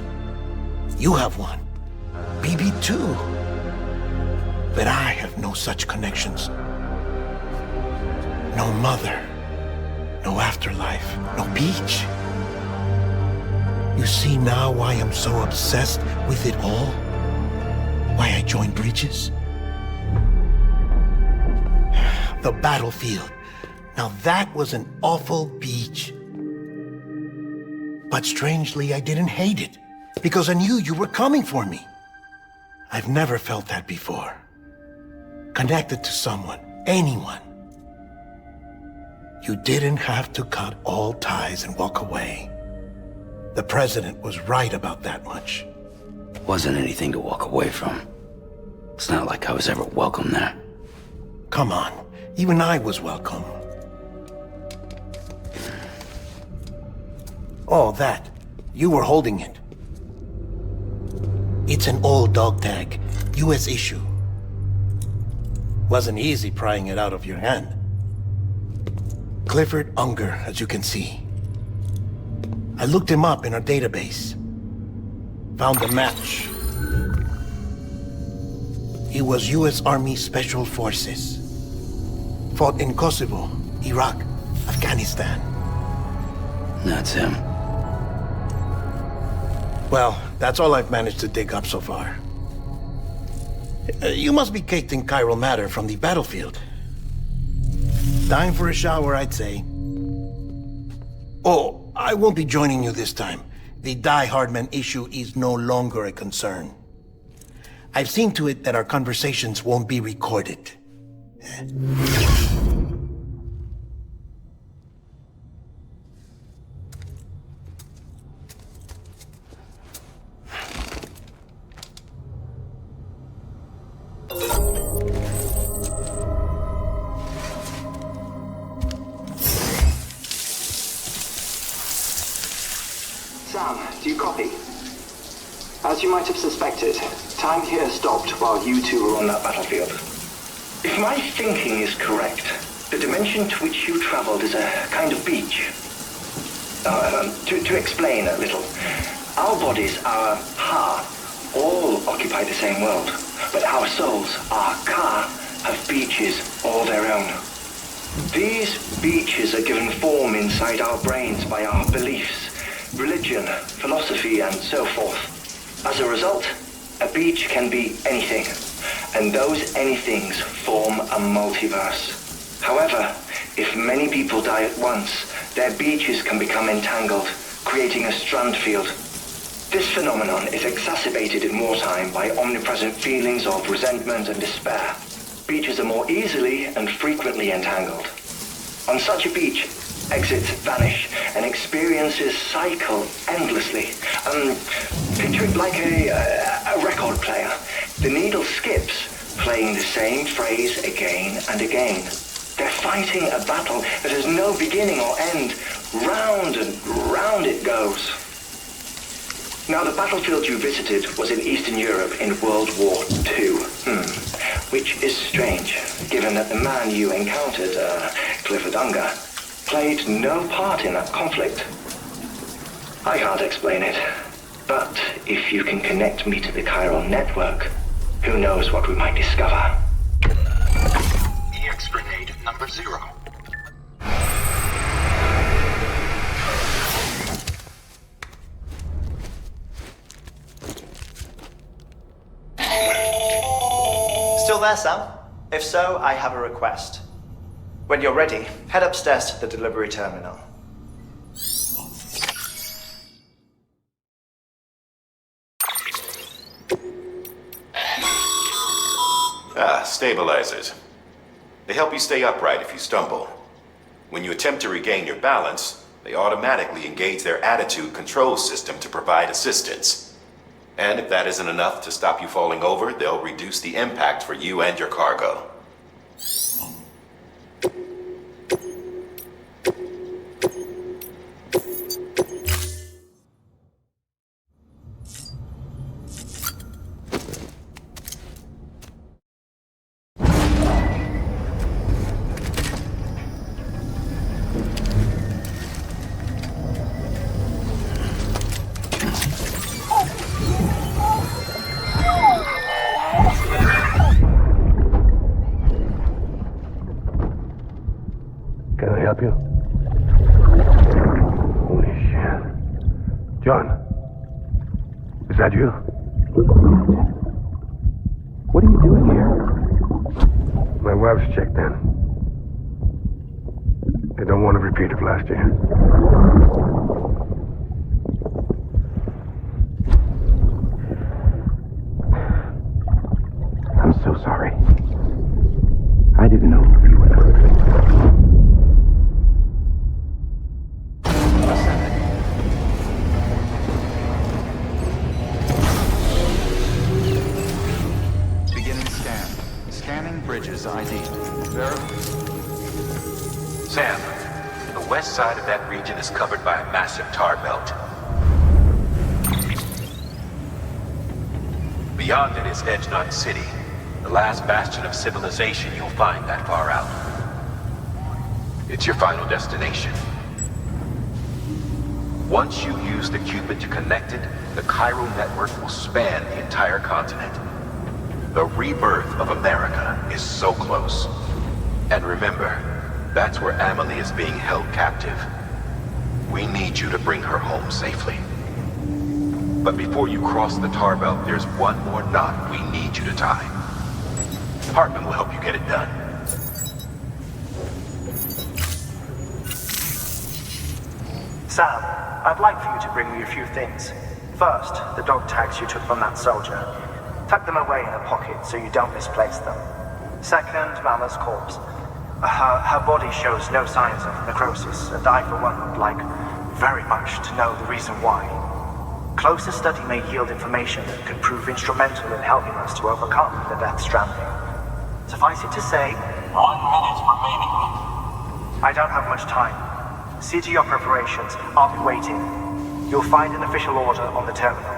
You have one. BB2. But I have no such connections. No mother, no afterlife, no beach. You see now why I'm so obsessed with it all? Why I joined Bridges? The battlefield. Now that was an awful beach. But strangely, I didn't hate it, because I knew you were coming for me. I've never felt that before. Connected to someone, anyone. You didn't have to cut all ties and walk away. The president was right about that much. Wasn't anything to walk away from. It's not like I was ever welcome there. Come on, even I was welcome. Oh, that. You were holding it. It's an old dog tag, US issue. Wasn't easy prying it out of your hand. Clifford Unger, as you can see. I looked him up in our database. Found a match. He was US Army Special Forces. Fought in Kosovo, Iraq, Afghanistan. That's him. Well, that's all I've managed to dig up so far. You must be caked in chiral matter from the battlefield. Time for a shower, I'd say. Oh, I won't be joining you this time. The DIE-HARDMAN issue is no longer a concern. I've seen to it that our conversations won't be recorded. Sam, do you copy? As you might have suspected, time here stopped while you two were on that battlefield. If my thinking is correct, the dimension to which you traveled is a kind of beach. To explain a little, our bodies, our ha, all occupy the same world, but our souls, our ka, have beaches all their own. These beaches are given form inside our brains by our beliefs, religion, philosophy, and so forth. As a result, a beach can be anything, and those anythings form a multiverse. However, if many people die at once, their beaches can become entangled, creating a strand field. This phenomenon is exacerbated in wartime by omnipresent feelings of resentment and despair. Beaches are more easily and frequently entangled. On such a beach, exits vanish and experiences cycle endlessly. Picture it like a record player. The needle skips, playing the same phrase again and again. They're fighting a battle that has no beginning or end. Round and round it goes. Now, the battlefield you visited was in Eastern Europe in World War II. Which is strange, given that the man you encountered, Clifford Unger, played no part in that conflict. I can't explain it, but if you can connect me to the chiral network, who knows what we might discover. EX grenade number 0. Still there, Sam? If so, I have a request. When you're ready, head upstairs to the delivery terminal. Stabilizers. They help you stay upright if you stumble. When you attempt to regain your balance, they automatically engage their attitude control system to provide assistance. And if that isn't enough to stop you falling over, they'll reduce the impact for you and your cargo. help you? Holy shit. John. Is that you? What are you doing here? My wife's checked in. They don't want to repeat of last year. I'm so sorry. I didn't know you were perfect. Beginning scan. Scanning Bridges ID. Sam, the west side of that region is covered by a massive tar belt. Beyond it is Edgenot City, the last bastion of civilization you'll find that far out. It's your final destination. Once you use the Cupid to connect it, the chiral network will span the entire continent. The rebirth of America is so close. And remember, that's where AMELIE is being held captive. We need you to bring her home safely. But before you cross the tar belt, there's one more knot we need you to tie. Hartman will help you get it done. Sam, I'd like for you to bring me a few things. First, the dog tags you took from that soldier. Tuck them away in a pocket so you don't misplace them. Second, Mama's corpse. Her body shows no signs of necrosis, and I, for one, would like very much to know the reason why. Closer study may yield information that could prove instrumental in helping us to overcome the Death Stranding. Suffice it to say, 1 minute remaining. I don't have much time. See to your preparations. I'll be waiting. You'll find an official order on the terminal.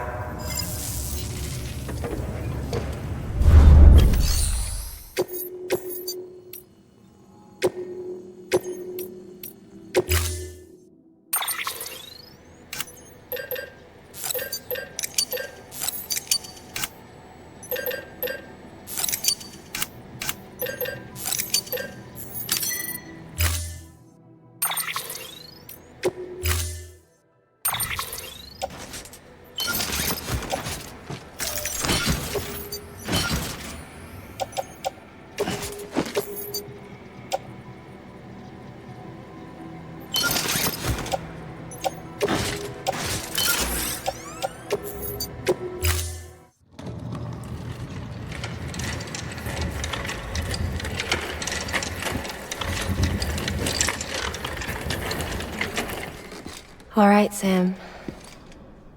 All right, Sam.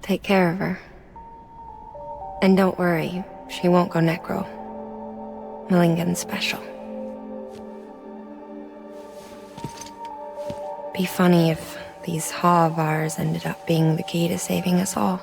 Take care of her. And don't worry, she won't go necro. Milligan special. Be funny if these Ha of ours ended up being the key to saving us all.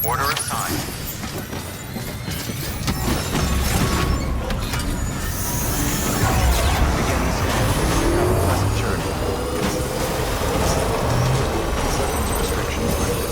Order assigned. Beginning scan. Have a pleasant journey. Weapons restrictions lifted.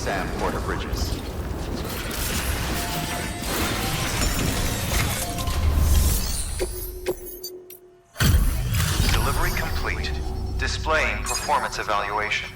Sam Porter Bridges. Delivery complete. Displaying performance evaluation.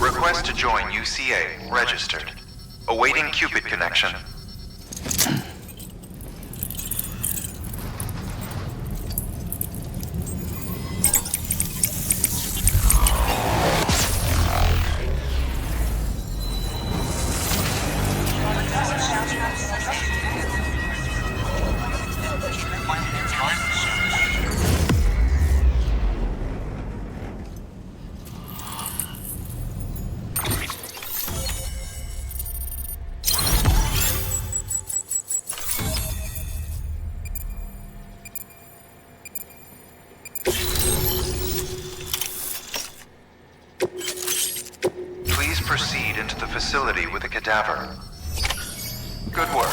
Request to join UCA. Registered. Awaiting Cupid connection. Proceed into the facility with a cadaver. Good work.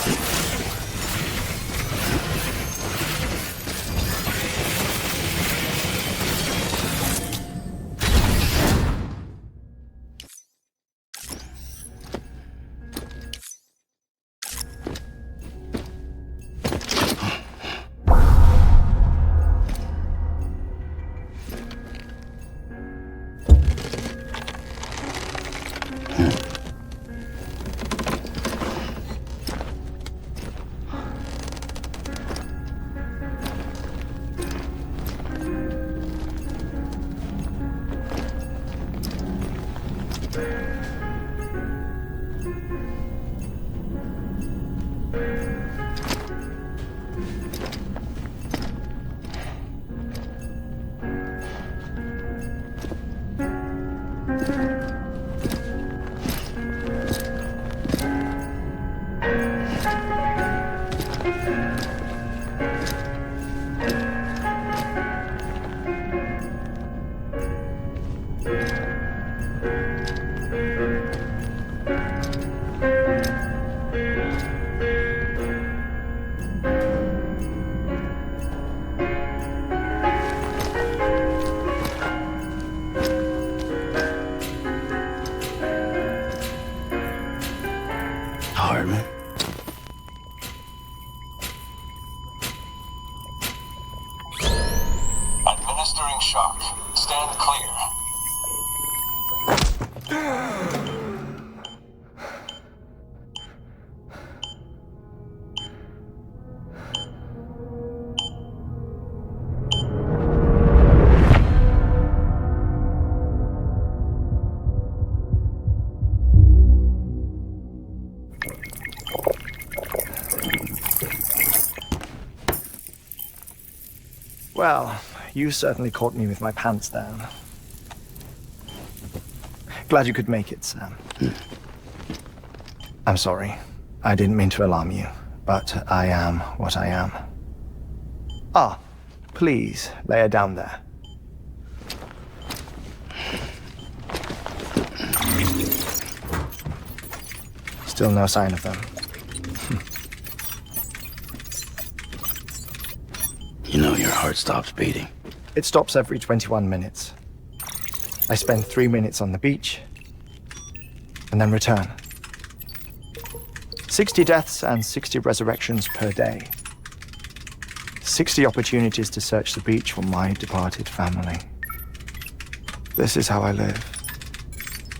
Hardman. Administering shock. Stand clear. Well, you certainly caught me with my pants down. Glad you could make it, Sam. I'm sorry. I didn't mean to alarm you, but I am what I am. Ah, please, lay her down there. Still no sign of them. You know your heart stops beating. It stops every 21 minutes. I spend 3 minutes on the beach, and then return. 60 deaths and 60 resurrections per day. 60 opportunities to search the beach for my departed family. This is how I live.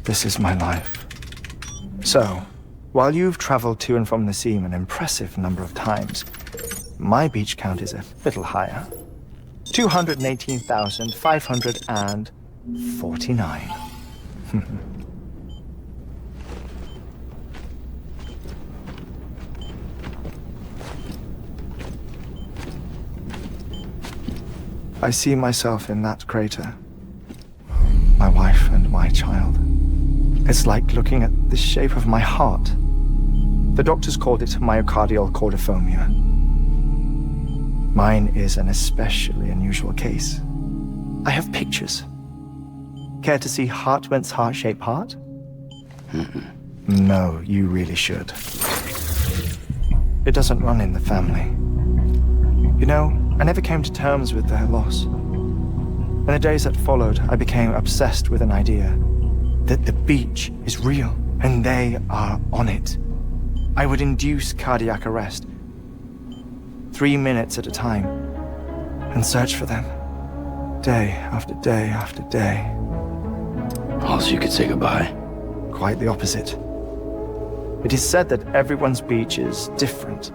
This is my life. So, while you've traveled to and from the scene an impressive number of times, my beach count is a little higher. 218,549. I see myself in that crater. My wife and my child. It's like looking at the shape of my heart. The doctors called it myocardial cordiformia. Mine is an especially unusual case. I have pictures. Care to see Hartman's heart-shaped heart? No, you really should. It doesn't run in the family. You know, I never came to terms with their loss. In the days that followed, I became obsessed with an idea that the beach is real and they are on it. I would induce cardiac arrest, 3 minutes at a time, and search for them, day after day after day. Also, you could say goodbye. Quite the opposite. It is said that everyone's beach is different.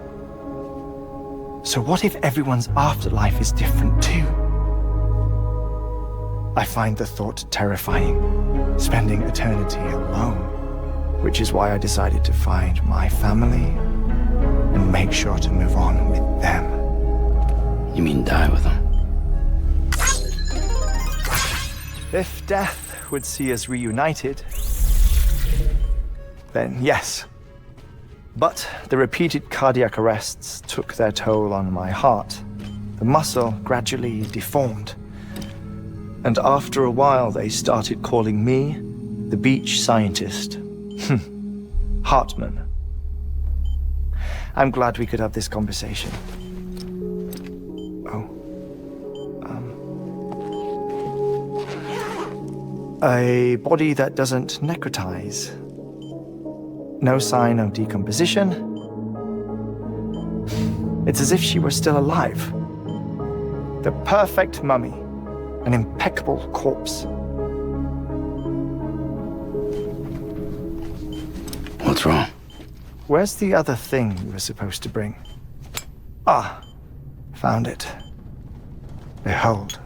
So what if everyone's afterlife is different too? I find the thought terrifying, spending eternity alone, which is why I decided to find my family and make sure to move on with them. You mean die with them? If death would see us reunited, then yes. But the repeated cardiac arrests took their toll on my heart. The muscle gradually deformed. And after a while, they started calling me the beach scientist. Hartman. I'm glad we could have this conversation. A body that doesn't necrotize. No sign of decomposition. It's as if she were still alive. The perfect mummy. An impeccable corpse. What's wrong? Where's the other thing you were supposed to bring? Ah, found it. Behold.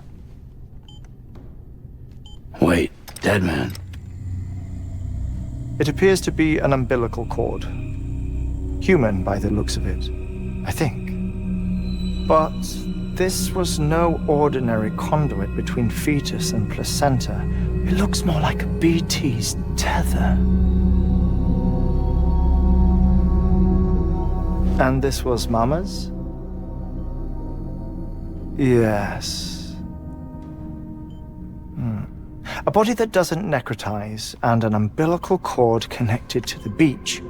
Wait, DEADMAN. It appears to be an umbilical cord. Human by the looks of it, I think. But this was no ordinary conduit between fetus and placenta. It looks more like a BT's tether. And this was Mama's? Yes. A body that doesn't necrotize and an umbilical cord connected to the beach.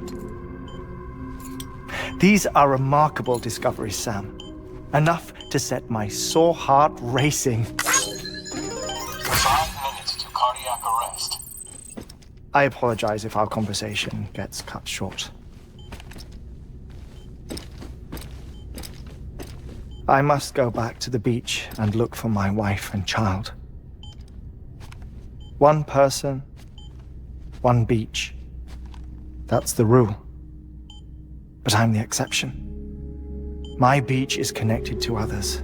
These are remarkable discoveries, Sam. Enough to set my sore heart racing. 5 minutes to cardiac arrest. I apologize if our conversation gets cut short. I must go back to the beach and look for my wife and child. One person, one beach. That's the rule. But I'm the exception. My beach is connected to others,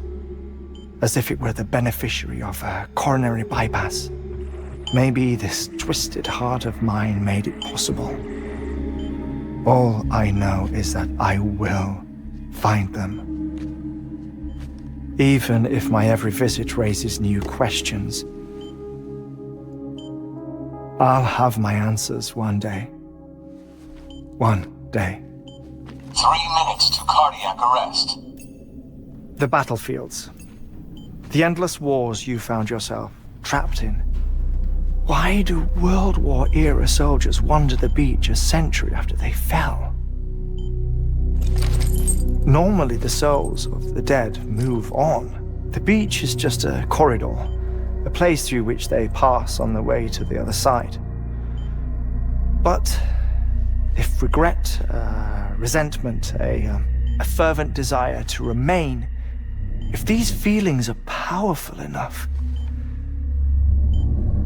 as if it were the beneficiary of a coronary bypass. Maybe this twisted heart of mine made it possible. All I know is that I will find them. Even if my every visit raises new questions, I'll have my answers one day. One day. 3 minutes to cardiac arrest. The battlefields. The endless wars you found yourself trapped in. Why do World War-era soldiers wander the beach a century after they fell? Normally the souls of the dead move on. The beach is just a corridor, a place through which they pass on the way to the other side. But if regret, resentment, a fervent desire to remain, if these feelings are powerful enough,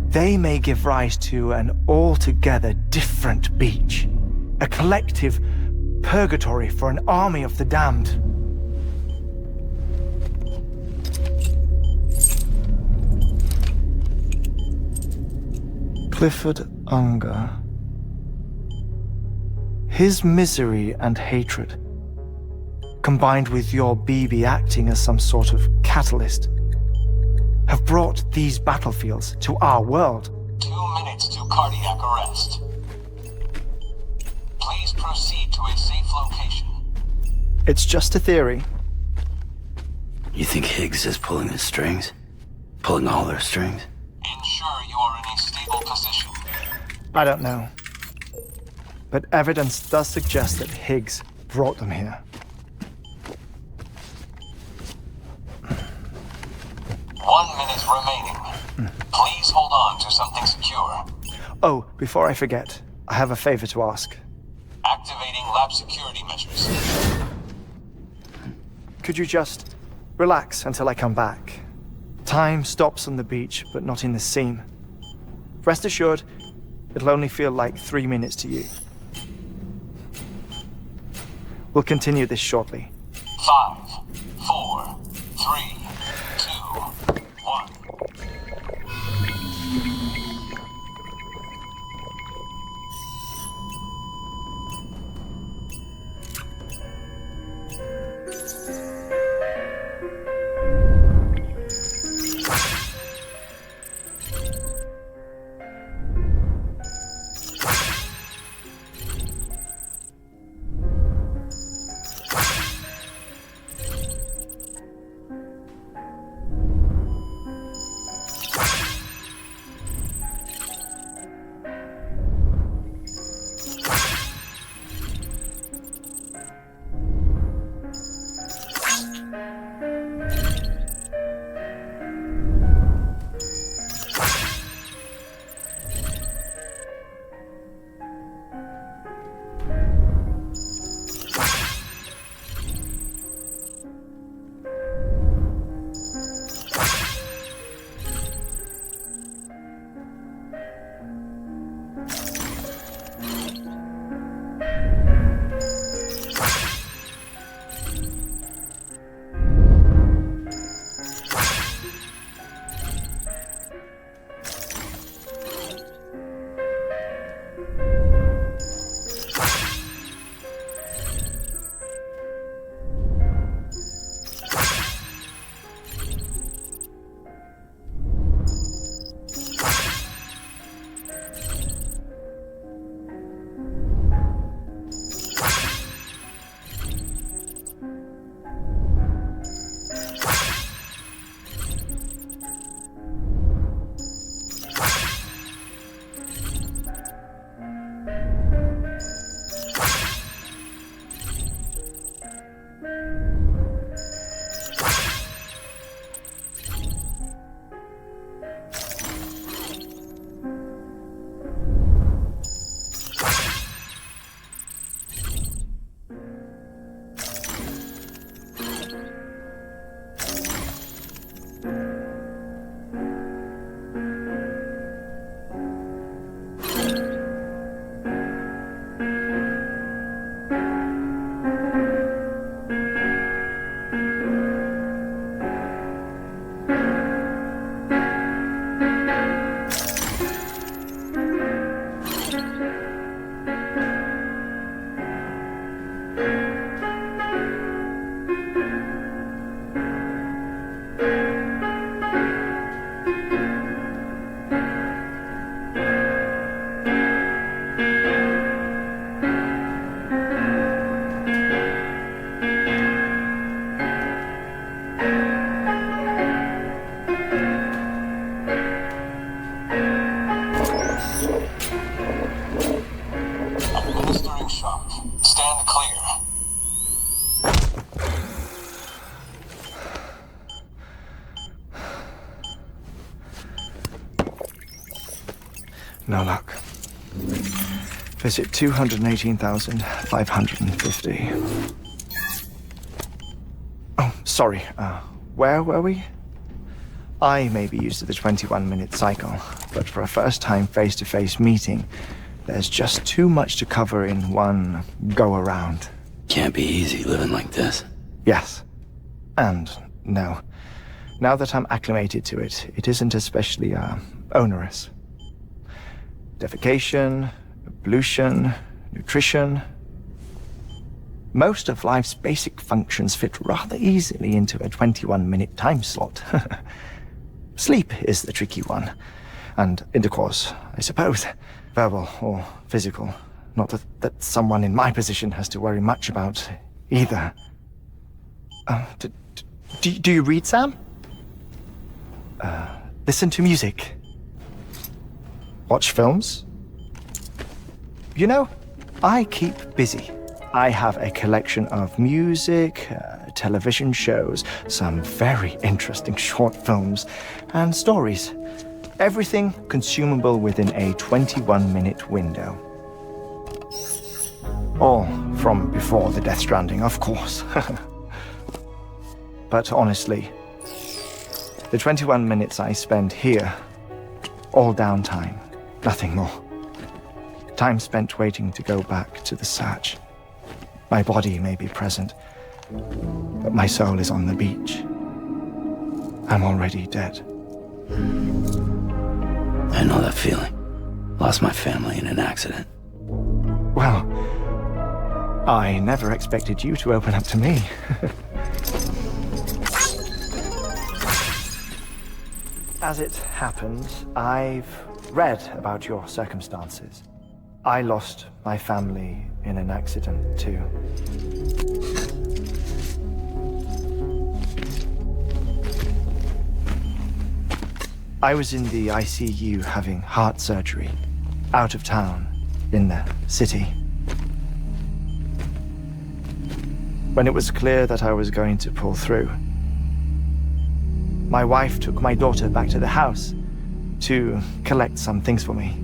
they may give rise to an altogether different beach, a collective purgatory for an army of the damned. Clifford Unger. His misery and hatred, combined with your BB acting as some sort of catalyst, have brought these battlefields to our world. 2 minutes to cardiac arrest. Please proceed to a safe location. It's just a theory. You think Higgs is pulling the strings? Pulling all their strings? Ensure you are in a stable position. I don't know. But evidence does suggest that Higgs brought them here. 1 minute remaining. Please hold on to something secure. Oh, before I forget, I have a favor to ask. Activating lab security measures. Could you just relax until I come back? Time stops on the beach, but not in the scene. Rest assured, it'll only feel like 3 minutes to you. We'll continue this shortly. 5, 4, 3, 2, 1. No luck. Visit 218,550. Oh, sorry. Where were we? I may be used to the 21-minute cycle, but for a first-time face-to-face meeting, there's just too much to cover in one go-around. Can't be easy living like this. Yes. And no. Now that I'm acclimated to it, it isn't especially, onerous. Defecation, ablution, nutrition. Most of life's basic functions fit rather easily into a 21-minute time slot. Sleep is the tricky one. And intercourse, I suppose. Verbal or physical. Not that someone in my position has to worry much about either. Do you read, Sam? Listen to music. Watch films? You know, I keep busy. I have a collection of music, television shows, some very interesting short films, and stories. Everything consumable within a 21-minute window. All from before the Death Stranding, of course. But honestly, the 21 minutes I spend here, all downtime, nothing more. Time spent waiting to go back to the search. My body may be present, but my soul is on the beach. I'm already dead. I know that feeling. Lost my family in an accident. Well, I never expected you to open up to me. As it happens, I've read about your circumstances. I lost my family in an accident, too. I was in the ICU having heart surgery, out of town, in the city. When it was clear that I was going to pull through, my wife took my daughter back to the house to collect some things for me.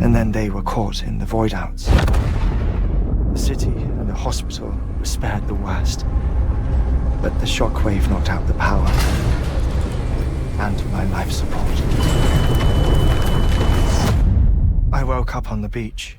And then they were caught in the void-outs. The city and the hospital were spared the worst, but the shockwave knocked out the power and my life support. I woke up on the beach.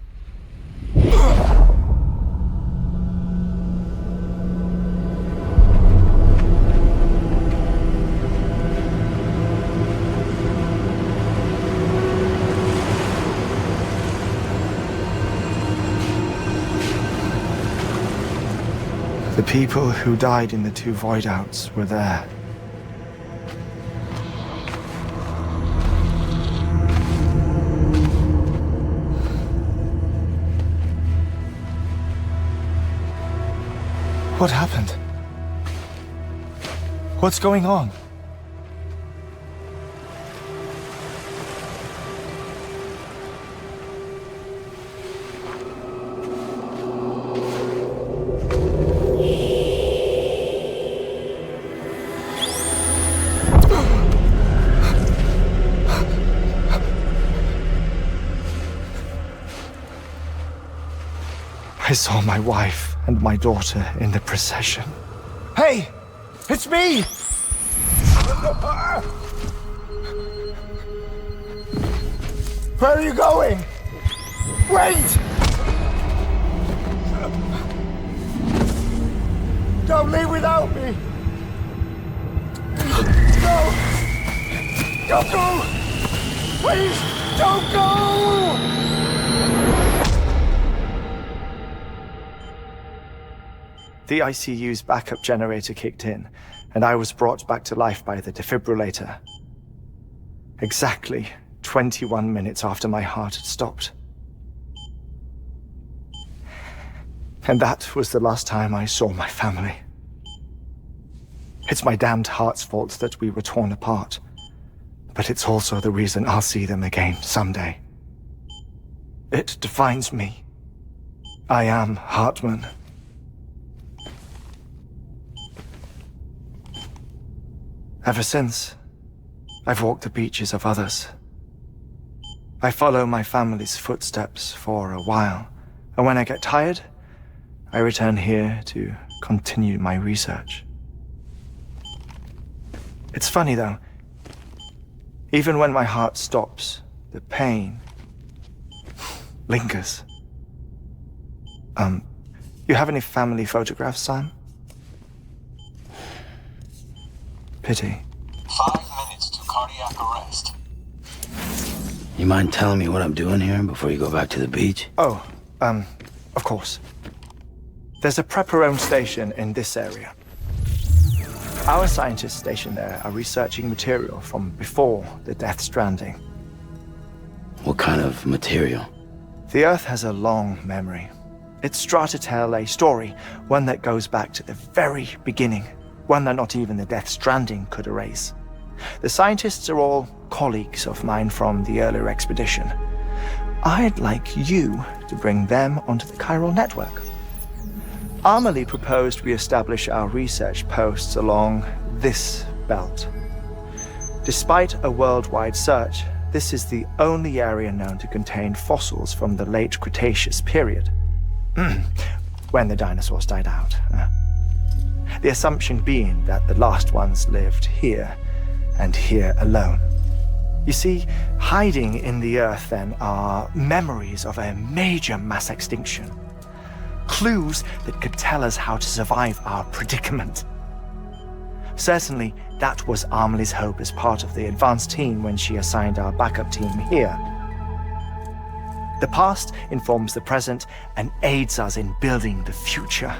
The people who died in the two void-outs were there. What happened? What's going on? I saw my wife and my daughter in the procession. Hey! It's me! Where are you going? Wait! Don't leave without me! No! Don't go! Please, don't go! The ICU's backup generator kicked in, and I was brought back to life by the defibrillator. Exactly 21 minutes after my heart had stopped. And that was the last time I saw my family. It's my damned heart's fault that we were torn apart, but it's also the reason I'll see them again someday. It defines me. I am Hartman. Ever since, I've walked the beaches of others. I follow my family's footsteps for a while, and when I get tired, I return here to continue my research. It's funny though, even when my heart stops, the pain lingers. You have any family photographs, Sam? Pity. 5 minutes to cardiac arrest. You mind telling me what I'm doing here before you go back to the beach? Oh, of course. There's a prepper-owned station in this area. Our scientists stationed there are researching material from before the Death Stranding. What kind of material? The Earth has a long memory. It's trying to tell a story, one that goes back to the very beginning, one that not even the Death Stranding could erase. The scientists are all colleagues of mine from the earlier expedition. I'd like you to bring them onto the chiral network. AMELIE proposed we establish our research posts along this belt. Despite a worldwide search, this is the only area known to contain fossils from the late Cretaceous period, when the dinosaurs died out. The assumption being that the last ones lived here, and here alone. You see, hiding in the Earth then are memories of a major mass extinction. Clues that could tell us how to survive our predicament. Certainly, that was AMELIE's hope as part of the advanced team when she assigned our backup team here. The past informs the present and aids us in building the future.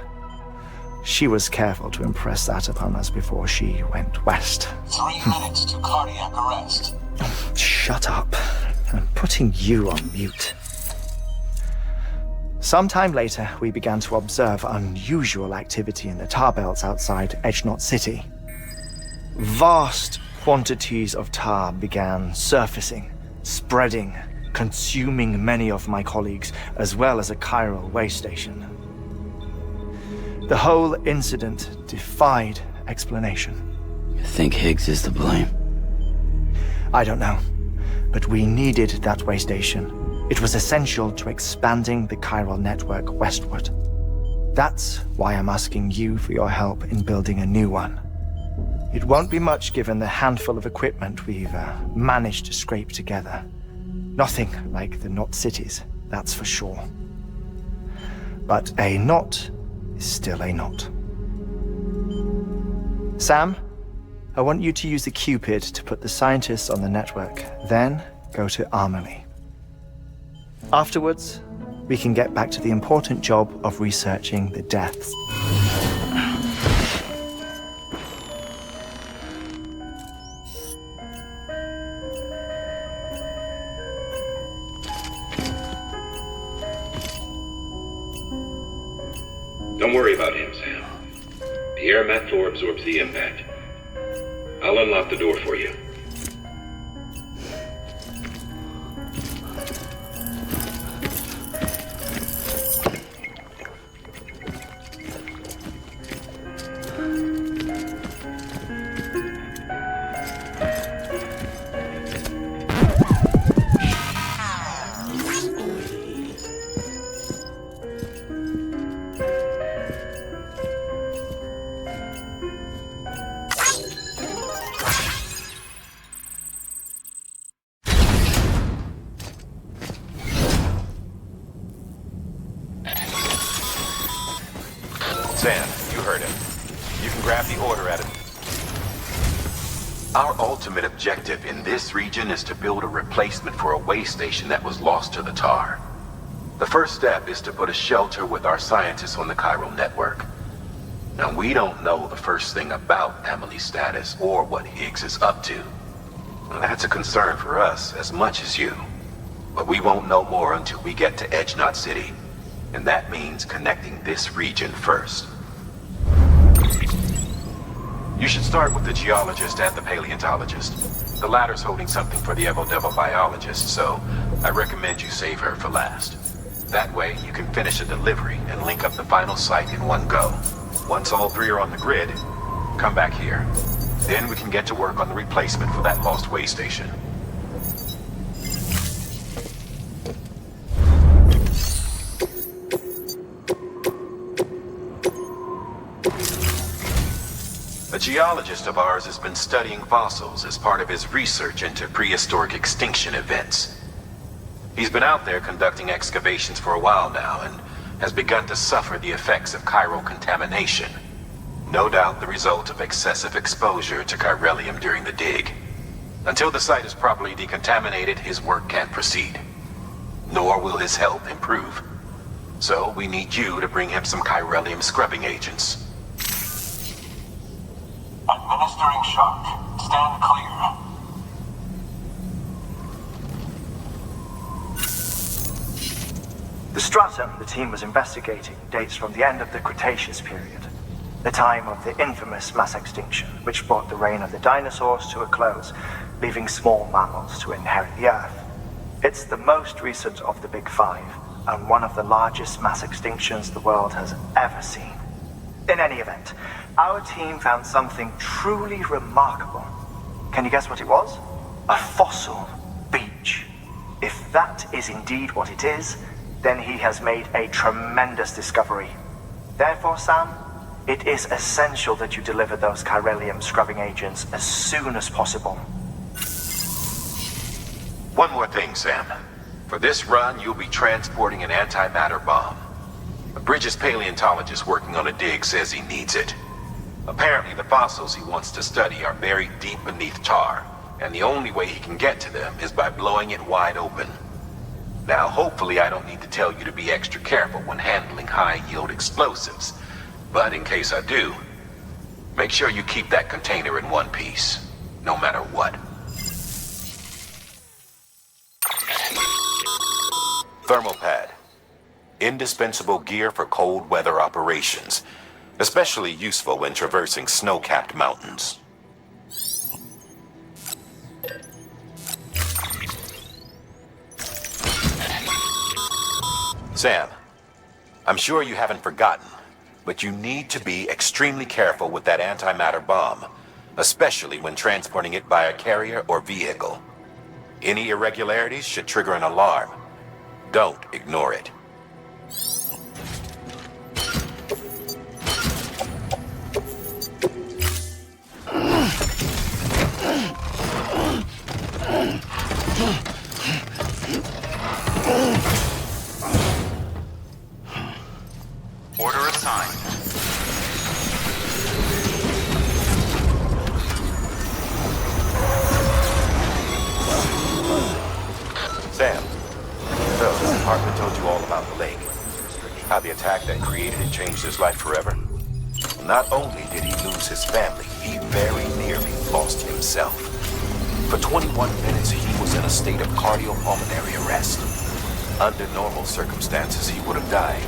She was careful to impress that upon us before she went west. 3 minutes to cardiac arrest. Shut up. I'm putting you on mute. Sometime later, we began to observe unusual activity in the tar belts outside Edgenot City. Vast quantities of tar began surfacing, spreading, consuming many of my colleagues, as well as a chiral way station. The whole incident defied explanation. You think HIGGS is to blame? I don't know, but we needed that way station. It was essential to expanding the chiral network westward. That's why I'm asking you for your help in building a new one. It won't be much given the handful of equipment we've managed to scrape together. Nothing like the knot cities, that's for sure. But a knot is still a knot. Sam, I want you to use the Cupid to put the scientists on the network, then go to AMELIE. Afterwards, we can get back to the important job of researching the deaths. Don't worry about him, Sam. The air mat floor absorbs the impact. I'll unlock the door for you. Sam, you heard him. You can grab the order at him. Our ultimate objective in this region is to build a replacement for a way station that was lost to the tar. The first step is to put a shelter with our scientists on the chiral network. Now, we don't know the first thing about AMELIE's status or what HIGGS is up to. Well, that's a concern for us as much as you. But we won't know more until we get to Edgenot City. And that means connecting this region first. You should start with the geologist and the paleontologist. The latter's holding something for the Evo-Devo biologist, so I recommend you save her for last. That way, you can finish the delivery and link up the final site in one go. Once all three are on the grid, come back here. Then we can get to work on the replacement for that lost way station. A geologist of ours has been studying fossils as part of his research into prehistoric extinction events. He's been out there conducting excavations for a while now and has begun to suffer the effects of chiral contamination. No doubt the result of excessive exposure to chiralium during the dig. Until the site is properly decontaminated, his work can't proceed. Nor will his health improve. So we need you to bring him some chiralium scrubbing agents. I'm registering shock. Stand clear. The stratum the team was investigating dates from the end of the Cretaceous period, the time of the infamous mass extinction, which brought the reign of the dinosaurs to a close, leaving small mammals to inherit the Earth. It's the most recent of the Big Five, and one of the largest mass extinctions the world has ever seen. In any event, our team found something truly remarkable. Can you guess what it was? A fossil beach. If that is indeed what it is, then he has made a tremendous discovery. Therefore, Sam, it is essential that you deliver those chiralium scrubbing agents as soon as possible. One more thing, Sam. For this run, you'll be transporting an antimatter bomb. A Bridges paleontologist working on a dig says he needs it. Apparently, the fossils he wants to study are buried deep beneath tar, and the only way he can get to them is by blowing it wide open. Now, hopefully I don't need to tell you to be extra careful when handling high-yield explosives. But in case I do, make sure you keep that container in one piece, no matter what. Thermal pad. Indispensable gear for cold weather operations, especially useful when traversing snow-capped mountains. Sam, I'm sure you haven't forgotten, but you need to be extremely careful with that antimatter bomb, especially when transporting it by a carrier or vehicle. Any irregularities should trigger an alarm. Don't ignore it. Order assigned. Sam, so Hartman told you all about the lake. How the attack that created it changed his life forever. Not only did he lose his family, he very nearly lost himself. For 21 minutes, he was in a state of cardiopulmonary arrest. Under normal circumstances, he would have died.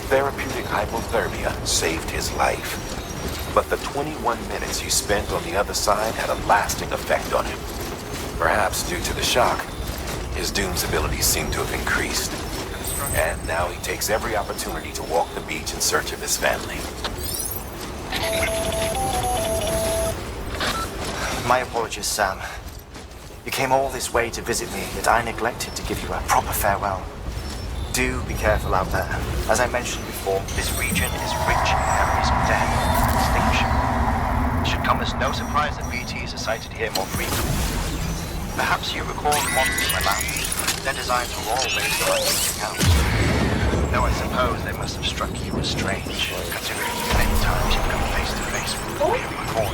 Therapeutic hypothermia saved his life. But the 21 minutes he spent on the other side had a lasting effect on him. Perhaps due to the shock, his Doom's abilities seem to have increased. And now he takes every opportunity to walk the beach in search of his family. My apologies, Sam. You came all this way to visit me, yet I neglected to give you a proper farewell. Do be careful out there. As I mentioned before, this region is rich in memories of death and extinction. It should come as no surprise that BTs are sighted here more frequently. Perhaps you recall the monsters I found. Their designs were all based on anything else. Though I suppose they must have struck you as strange, considering the many times you've come face to face with the real McCoy.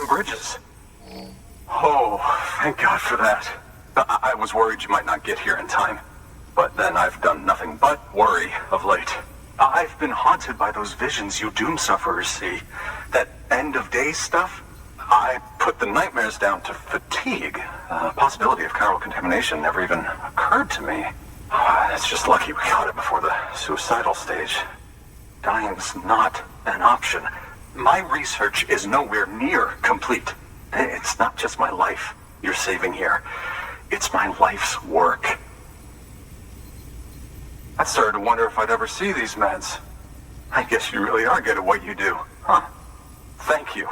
Bridges. Oh, thank God for that. I was worried you might not get here in time. But then I've done nothing but worry of late. I've been haunted by those visions you doom sufferers see. That end of days stuff. I put the nightmares down to fatigue. The possibility of chiral contamination never even occurred to me. It's just lucky we caught it before the suicidal stage. Dying's not an option. My research is nowhere near complete. It's not just my life you're saving here. It's my life's work. I started to wonder if I'd ever see these meds. I guess you really are good at what you do, huh? Thank you.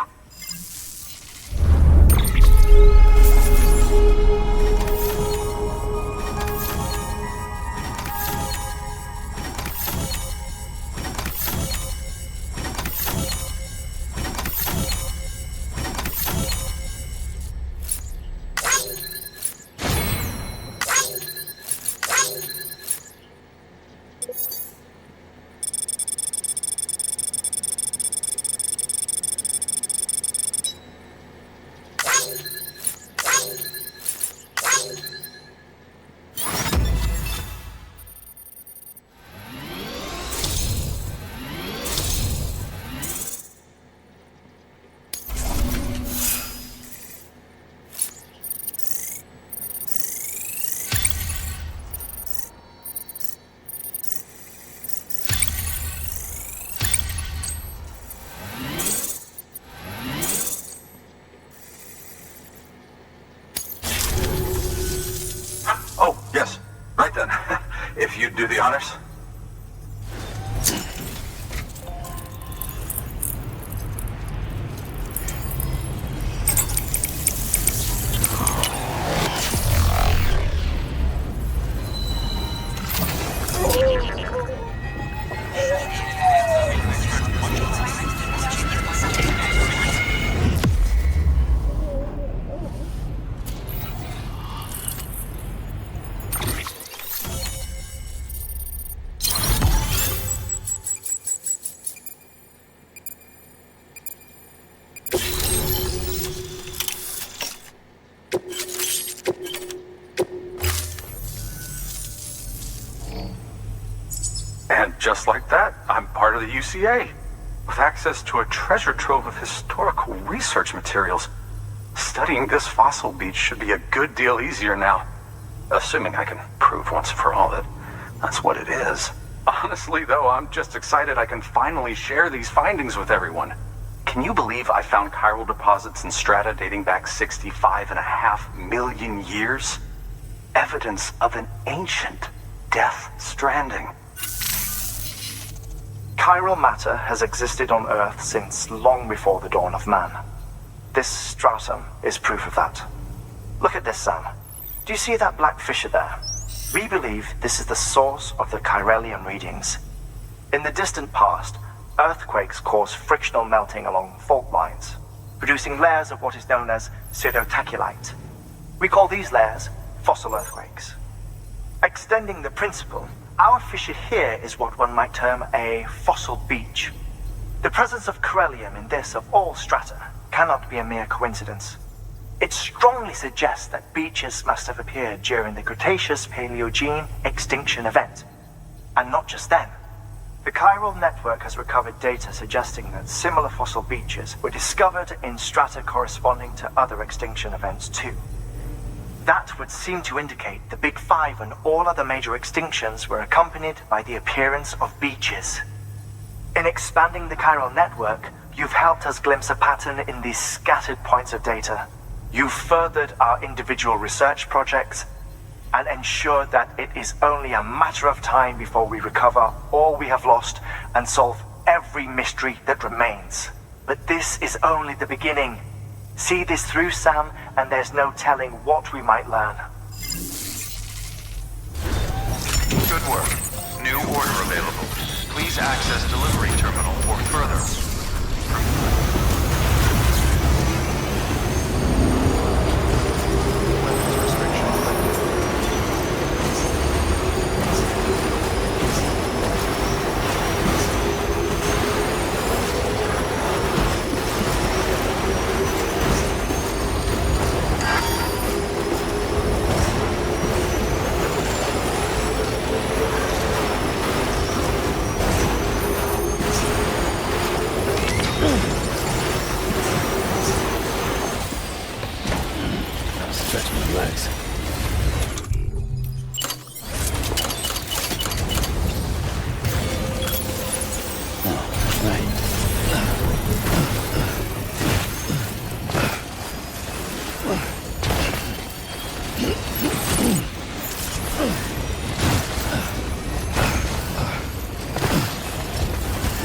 If you'd do the honors. Just like that, I'm part of the UCA, with access to a treasure trove of historical research materials. Studying this fossil beach should be a good deal easier now, assuming I can prove once for all that that's what it is. Honestly, though, I'm just excited I can finally share these findings with everyone. Can you believe I found chiral deposits in strata dating back 65.5 million years? Evidence of an ancient death stranding. Chiral matter has existed on Earth since long before the dawn of man. This stratum is proof of that. Look at this, Sam. Do you see that black fissure there? We believe this is the source of the chiralium readings. In the distant past, earthquakes cause frictional melting along fault lines, producing layers of what is known as pseudotachylite. We call these layers fossil earthquakes. Extending the principle, our fissure here is what one might term a fossil beach. The presence of chiralium in this of all strata cannot be a mere coincidence. It strongly suggests that beaches must have appeared during the Cretaceous-Paleogene extinction event. And not just then. The chiral network has recovered data suggesting that similar fossil beaches were discovered in strata corresponding to other extinction events too. That would seem to indicate the Big Five and all other major extinctions were accompanied by the appearance of beaches. In expanding the chiral network, you've helped us glimpse a pattern in these scattered points of data. You've furthered our individual research projects and ensured that it is only a matter of time before we recover all we have lost and solve every mystery that remains. But this is only the beginning. See this through, Sam, and there's no telling what we might learn. Good work. New order available. Please access delivery terminal for further.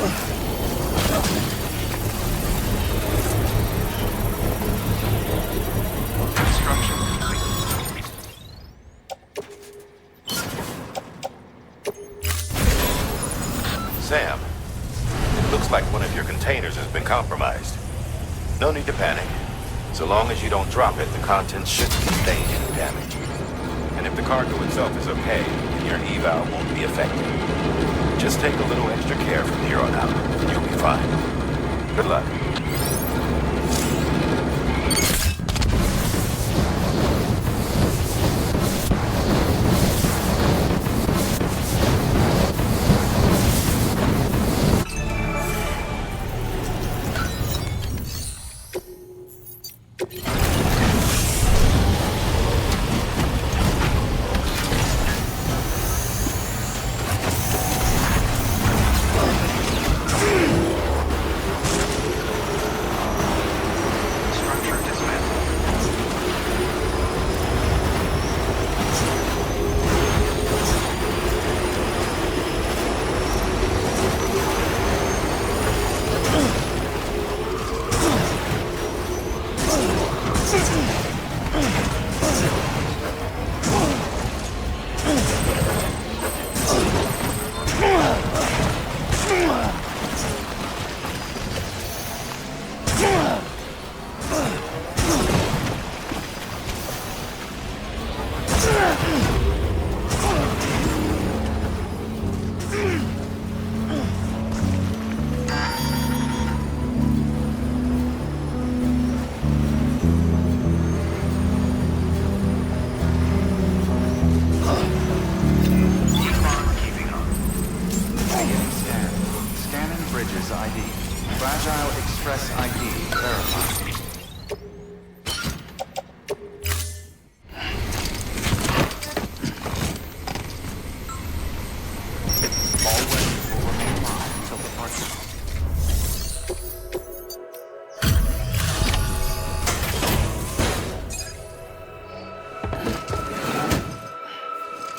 Construction complete. Sam, it looks like one of your containers has been compromised. No need to panic. So long as you don't drop it, the contents shouldn't sustain any damage. And if the cargo itself is okay, then your eval won't be affected. Just take a little extra care from here on out, and you'll be fine. Good luck.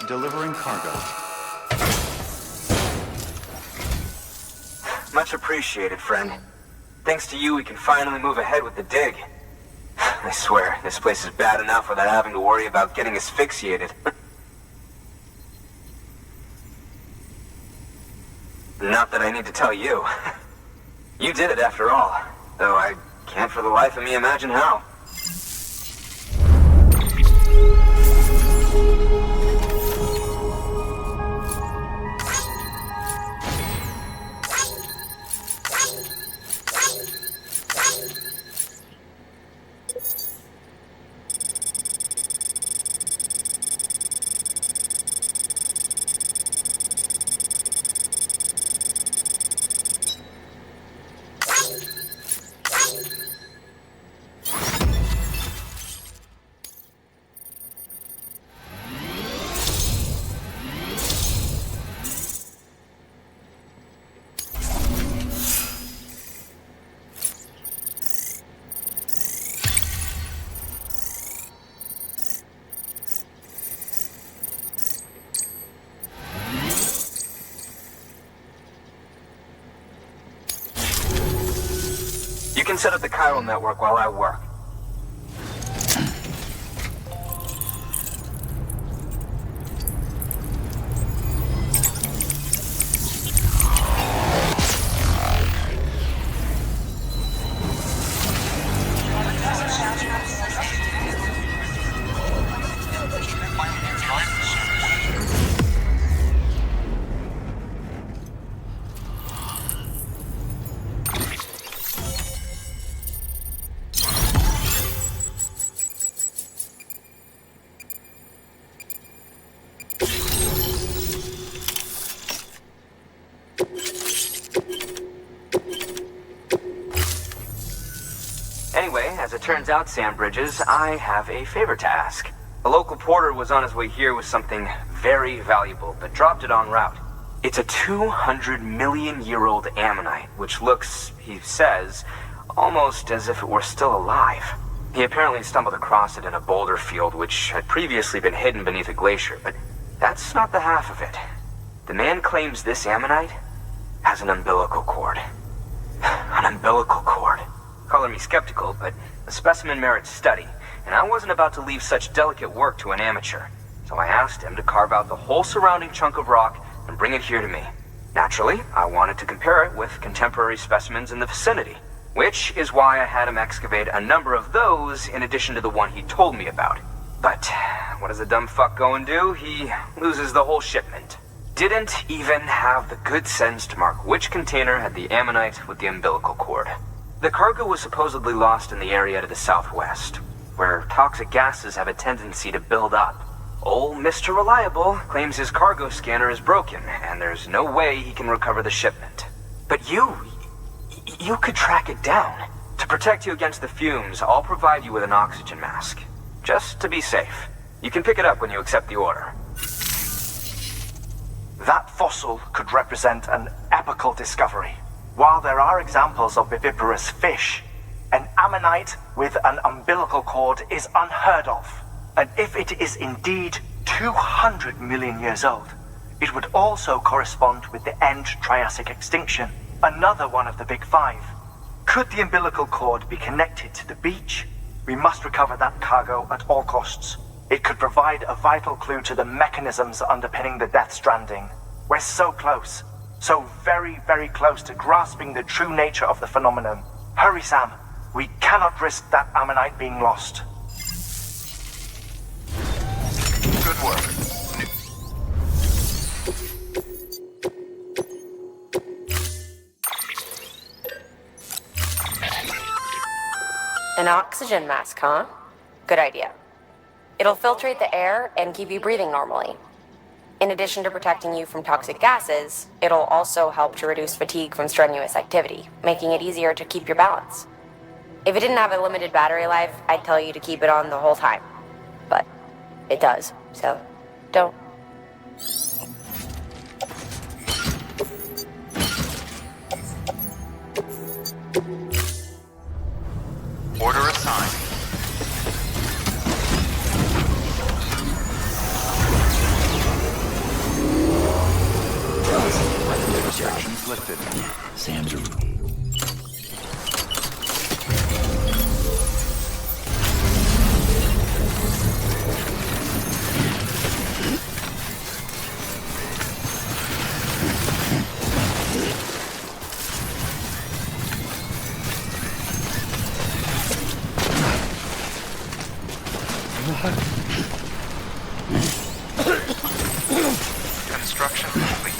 Delivering cargo. Much appreciated, friend. Thanks to you, we can finally move ahead with the dig. I swear, this place is bad enough without having to worry about getting asphyxiated. Not that I need to tell you. You did it after all, though I can't for the life of me imagine how. You can set up the chiral network while I work. Anyway, as it turns out, Sam Bridges, I have a favor to ask. A local porter was on his way here with something very valuable, but dropped it en route. It's a 200-million-year-old ammonite, which looks, he says, almost as if it were still alive. He apparently stumbled across it in a boulder field which had previously been hidden beneath a glacier, but that's not the half of it. The man claims this ammonite has an umbilical cord. An umbilical cord. Color me skeptical, but the specimen merits study, and I wasn't about to leave such delicate work to an amateur. So I asked him to carve out the whole surrounding chunk of rock and bring it here to me. Naturally, I wanted to compare it with contemporary specimens in the vicinity, which is why I had him excavate a number of those in addition to the one he told me about. But what does the dumb fuck go and do? He loses the whole shipment. Didn't even have the good sense to mark which container had the ammonite with the umbilical cord. The cargo was supposedly lost in the area to the southwest, where toxic gases have a tendency to build up. Old Mr. Reliable claims his cargo scanner is broken, and there's no way he can recover the shipment. But you could track it down. To protect you against the fumes, I'll provide you with an oxygen mask. Just to be safe. You can pick it up when you accept the order. That fossil could represent an epical discovery. While there are examples of viviparous fish, an ammonite with an umbilical cord is unheard of. And if it is indeed 200 million years old, it would also correspond with the end Triassic extinction, another one of the big five. Could the umbilical cord be connected to the beach? We must recover that cargo at all costs. It could provide a vital clue to the mechanisms underpinning the Death Stranding. We're so close. So very, very close to grasping the true nature of the phenomenon. Hurry, Sam. We cannot risk that ammonite being lost. Good work. An oxygen mask, huh? Good idea. It'll filtrate the air and keep you breathing normally. In addition to protecting you from toxic gases, it'll also help to reduce fatigue from strenuous activity, making it easier to keep your balance. If it didn't have a limited battery life, I'd tell you to keep it on the whole time. But it does, so don't. Order assigned. Restrictions lifted. Sam's Construction complete.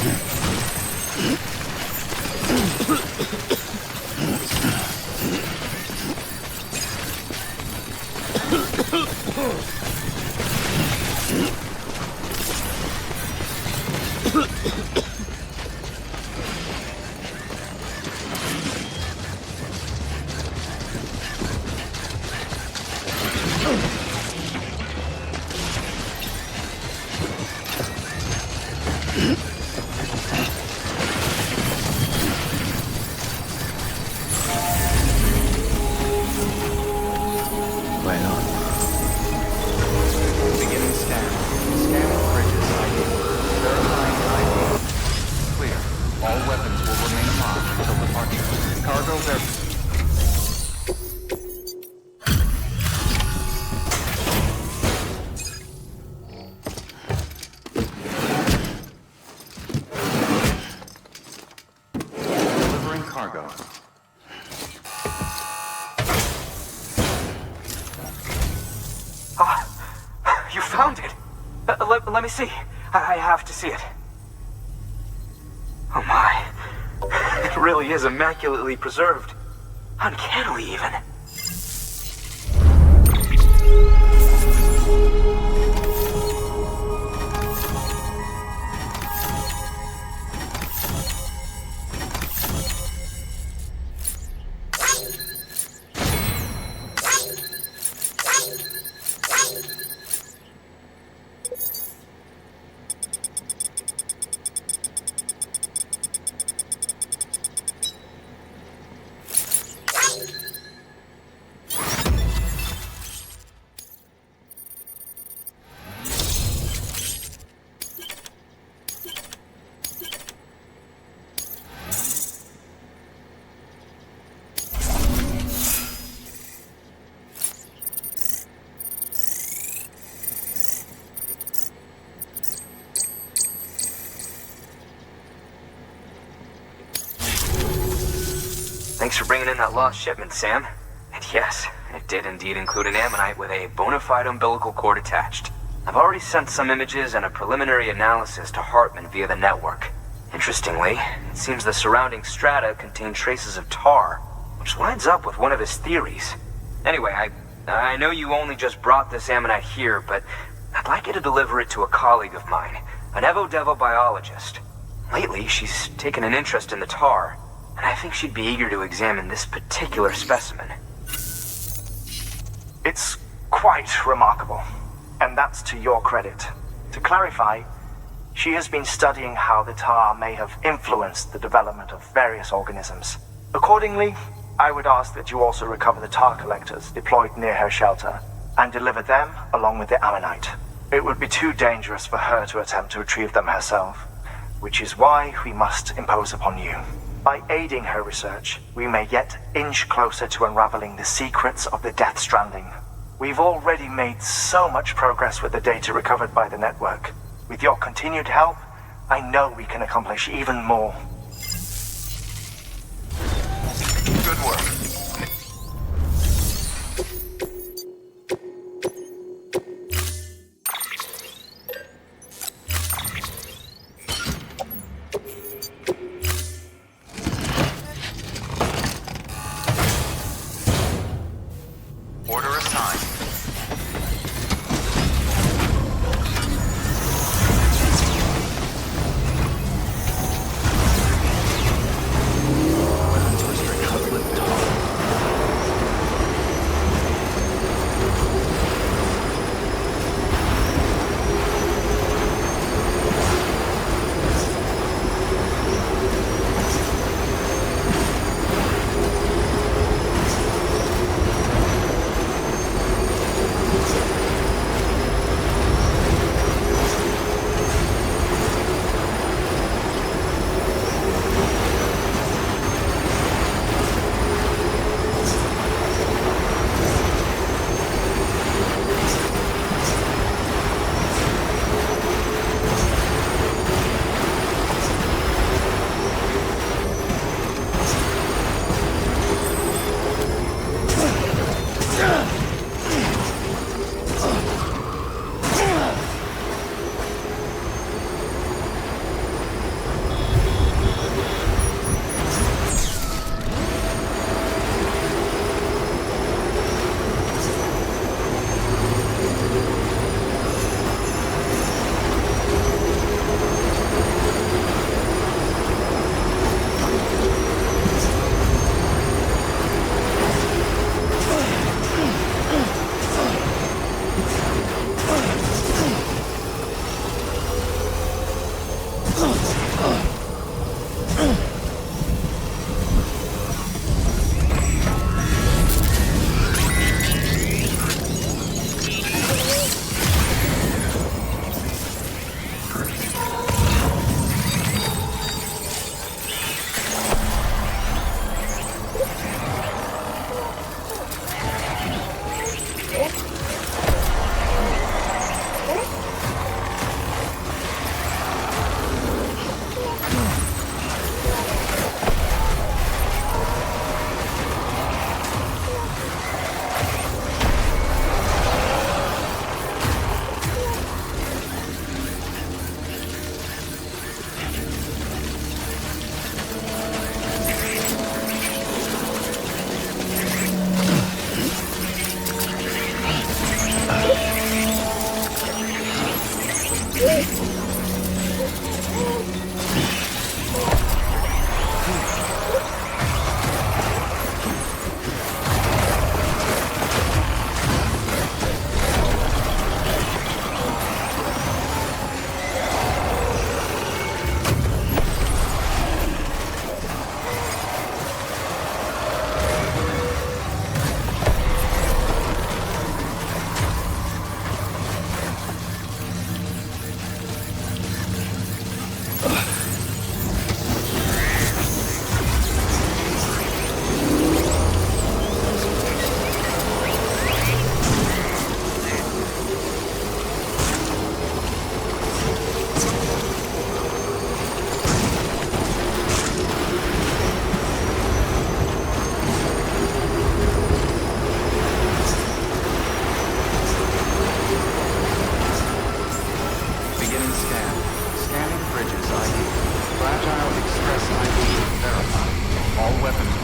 Beginning scan. Scanning bridges ID. Verifying ID. Clear. All weapons will remain locked until departure. Cargo verified. Delivering cargo. You found it! Let me see. I have to see it. Oh my. It really is immaculately preserved. Uncannily even. Thanks for bringing in that lost shipment, Sam. And yes, it did indeed include an ammonite with a bona fide umbilical cord attached. I've already sent some images and a preliminary analysis to Hartman via the network. Interestingly, it seems the surrounding strata contain traces of tar, which lines up with one of his theories. Anyway, I know you only just brought this ammonite here, but I'd like you to deliver it to a colleague of mine, an Evo-Devo biologist. Lately, she's taken an interest in the tar, and I think she'd be eager to examine this particular specimen. It's quite remarkable, and that's to your credit. To clarify, she has been studying how the tar may have influenced the development of various organisms. Accordingly, I would ask that you also recover the tar collectors deployed near her shelter and deliver them along with the ammonite. It would be too dangerous for her to attempt to retrieve them herself, which is why we must impose upon you. By aiding her research, we may yet inch closer to unraveling the secrets of the Death Stranding. We've already made so much progress with the data recovered by the network. With your continued help, I know we can accomplish even more. Good work. Order assigned. Recovered tar.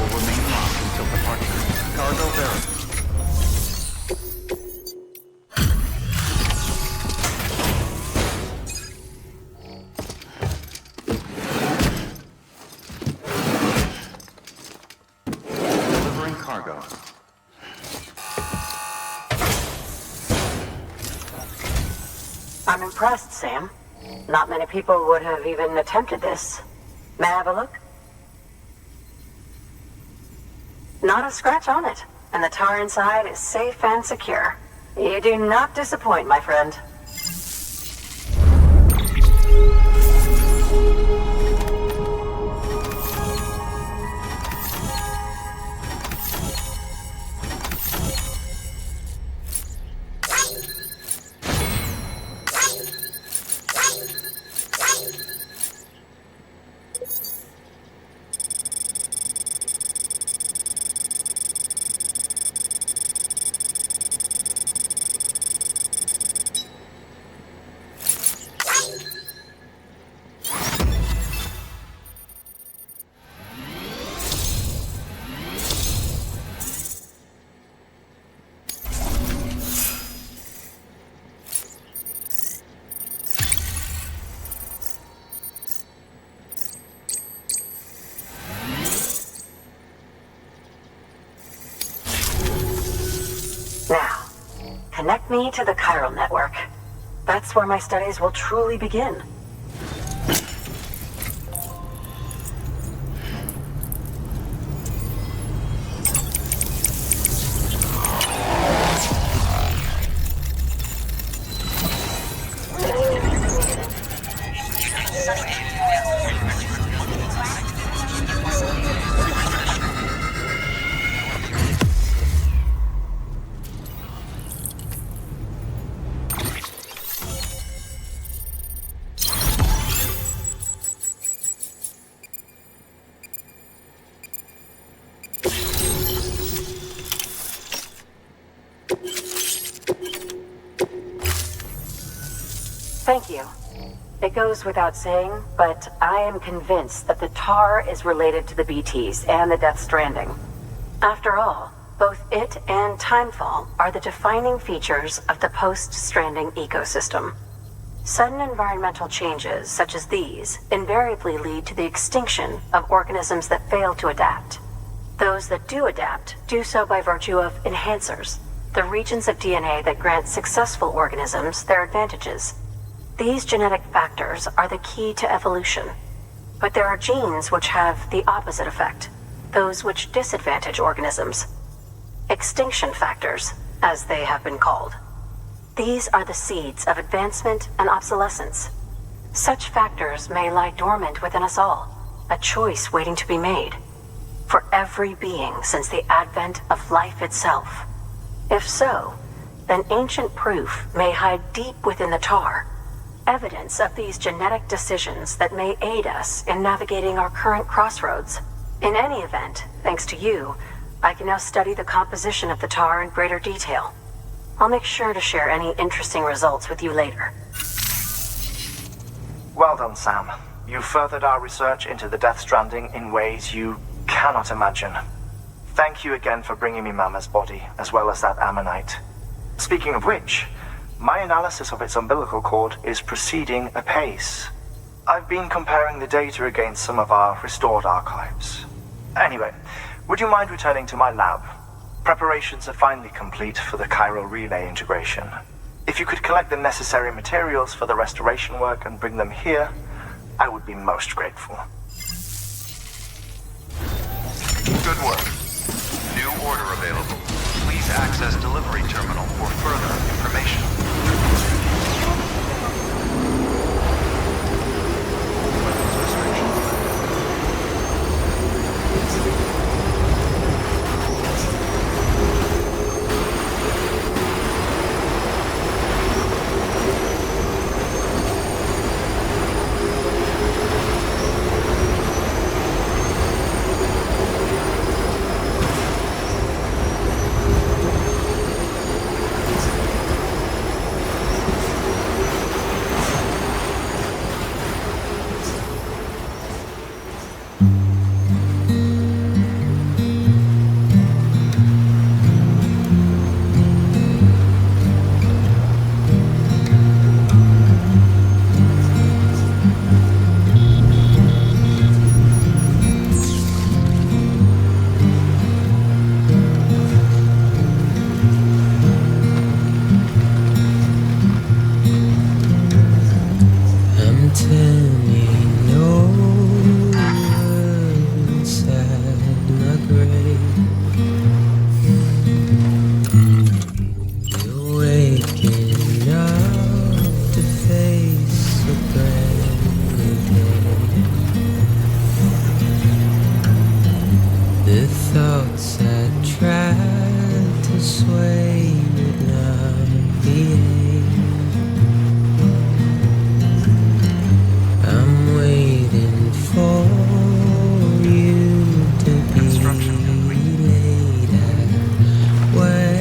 will remain locked until departure. Cargo verified. Delivering cargo. I'm impressed, Sam. Not many people would have even attempted this. May I have a look? Not a scratch on it, and the tar inside is safe and secure. You do not disappoint, my friend. Now, connect me to the chiral network. That's where my studies will truly begin. Thank you. It goes without saying, but I am convinced that the tar is related to the BTs and the Death Stranding. After all, both it and Timefall are the defining features of the post-Stranding ecosystem. Sudden environmental changes such as these invariably lead to the extinction of organisms that fail to adapt. Those that do adapt do so by virtue of enhancers, the regions of DNA that grant successful organisms their advantages. These genetic factors are the key to evolution. But there are genes which have the opposite effect, those which disadvantage organisms. Extinction factors, as they have been called. These are the seeds of advancement and obsolescence. Such factors may lie dormant within us all, a choice waiting to be made. For every being since the advent of life itself. If so, then ancient proof may hide deep within the tar, evidence of these genetic decisions that may aid us in navigating our current crossroads. In any event, thanks to you, I can now study the composition of the tar in greater detail. I'll make sure to share any interesting results with you later. Well done, Sam. You furthered our research into the Death Stranding in ways you cannot imagine. Thank you again for bringing me Mama's body, as well as that ammonite. Speaking of which, my analysis of its umbilical cord is proceeding apace. I've been comparing the data against some of our restored archives. Anyway, would you mind returning to my lab? Preparations are finally complete for the chiral relay integration. If you could collect the necessary materials for the restoration work and bring them here, I would be most grateful. Good work. New order available. Please access delivery terminal for further information. grave. You're waking up to face a brand new day. The thoughts I tried to sway would not behave. I'm waiting for you to be laid out. Wait.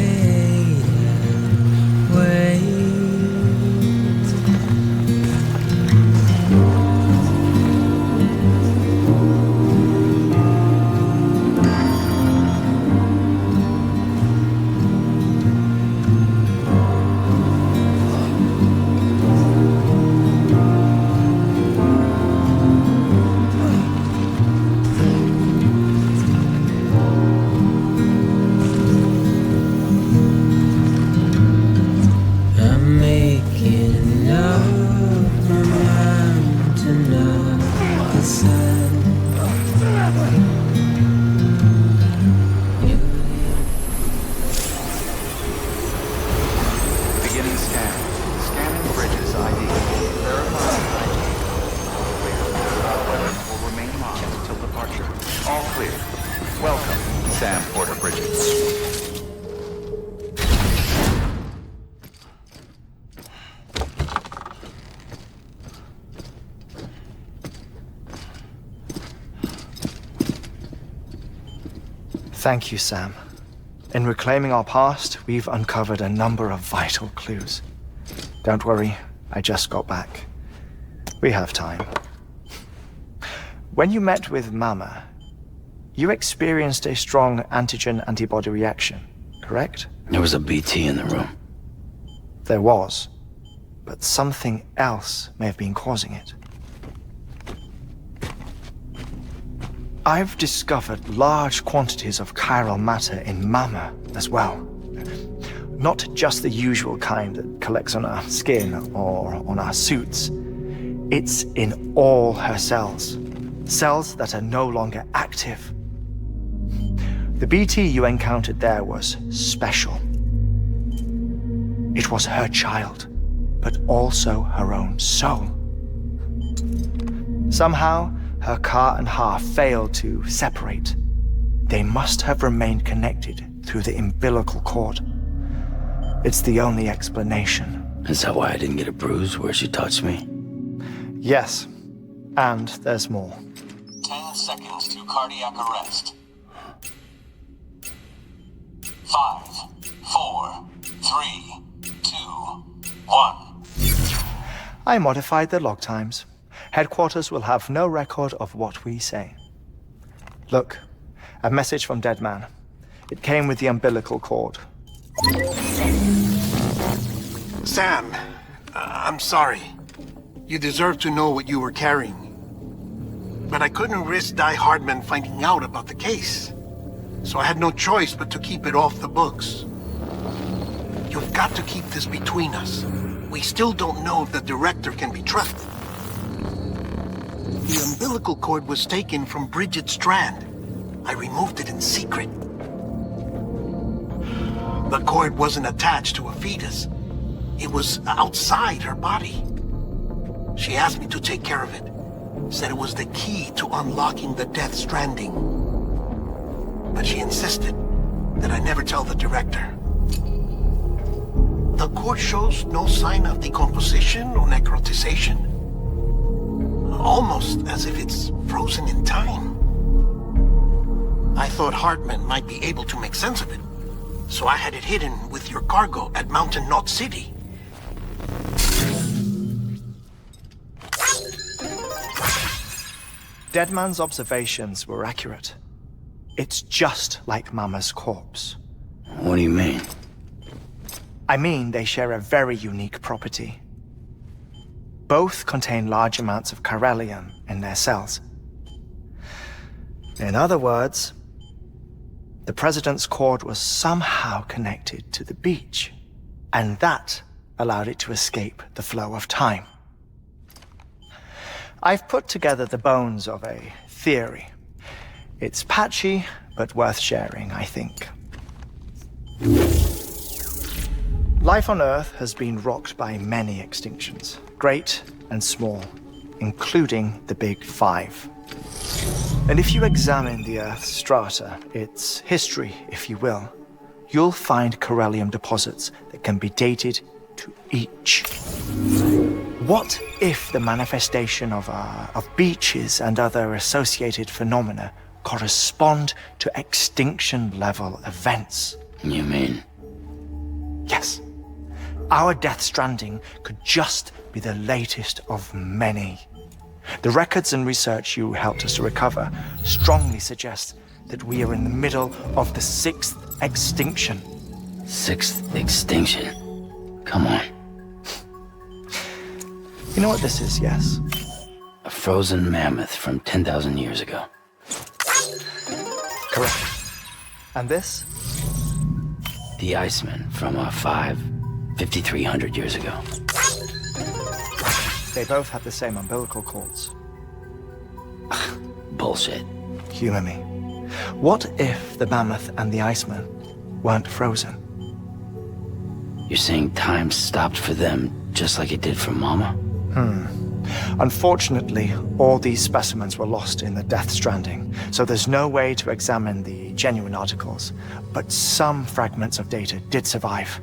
I'm making up my mind to not decide. Beginning scan. Scanning Bridges ID. Verifying ID. Weapons will remain locked until departure. All clear. Welcome, Sam Porter Bridges. Thank you, Sam. In reclaiming our past, we've uncovered a number of vital clues. Don't worry, I just got back. We have time. When you met with Mama, you experienced a strong antigen-antibody reaction, correct? There was a BT in the room. There was, but something else may have been causing it. I've discovered large quantities of chiral matter in Mama as well. Not just the usual kind that collects on our skin or on our suits. It's in all her cells. Cells that are no longer active. The BT you encountered there was special. It was her child, but also her own soul. Somehow, her car and half failed to separate. They must have remained connected through the umbilical cord. It's the only explanation. Is that why I didn't get a bruise where she touched me? Yes, and there's more. 10 seconds to cardiac arrest. 5, 4, 3, 2, 1. I modified the log times. Headquarters will have no record of what we say. Look, a message from DEADMAN. It came with the umbilical cord. Sam, I'm sorry. You deserve to know what you were carrying. But I couldn't risk DIE-HARDMAN finding out about the case. So I had no choice but to keep it off the books. You've got to keep this between us. We still don't know if the director can be trusted. The umbilical cord was taken from BRIDGET Strand. I removed it in secret. The cord wasn't attached to a fetus. It was outside her body. She asked me to take care of it. Said it was the key to unlocking the Death Stranding. But she insisted that I never tell the director. The cord shows no sign of decomposition or necrotization. Almost as if it's frozen in time. I thought Hartman might be able to make sense of it, so I had it hidden with your cargo at Mountain Knot City. DEADMAN's observations were accurate. It's just like Mama's corpse. What do you mean? I mean, they share a very unique property. Both contain large amounts of chiralium in their cells. In other words, the President's cord was somehow connected to the beach, and that allowed it to escape the flow of time. I've put together the bones of a theory. It's patchy, but worth sharing, I think. Life on Earth has been rocked by many extinctions, great and small, including the Big Five. And if you examine the Earth's strata, its history, if you will, you'll find corallium deposits that can be dated to each. What if the manifestation of beaches and other associated phenomena correspond to extinction-level events? You mean? Yes. Our Death Stranding could just be the latest of many. The records and research you helped us to recover strongly suggest that we are in the middle of the 6th extinction. 6th extinction? Come on. You know what this is, yes? A frozen mammoth from 10,000 years ago. Correct. And this? The Iceman from 5,300 years ago. They both have the same umbilical cords. Bullshit. Humor me. What if the mammoth and the Iceman weren't frozen? You're saying time stopped for them just like it did for Mama? Unfortunately, all these specimens were lost in the Death Stranding, so there's no way to examine the genuine articles, but some fragments of data did survive.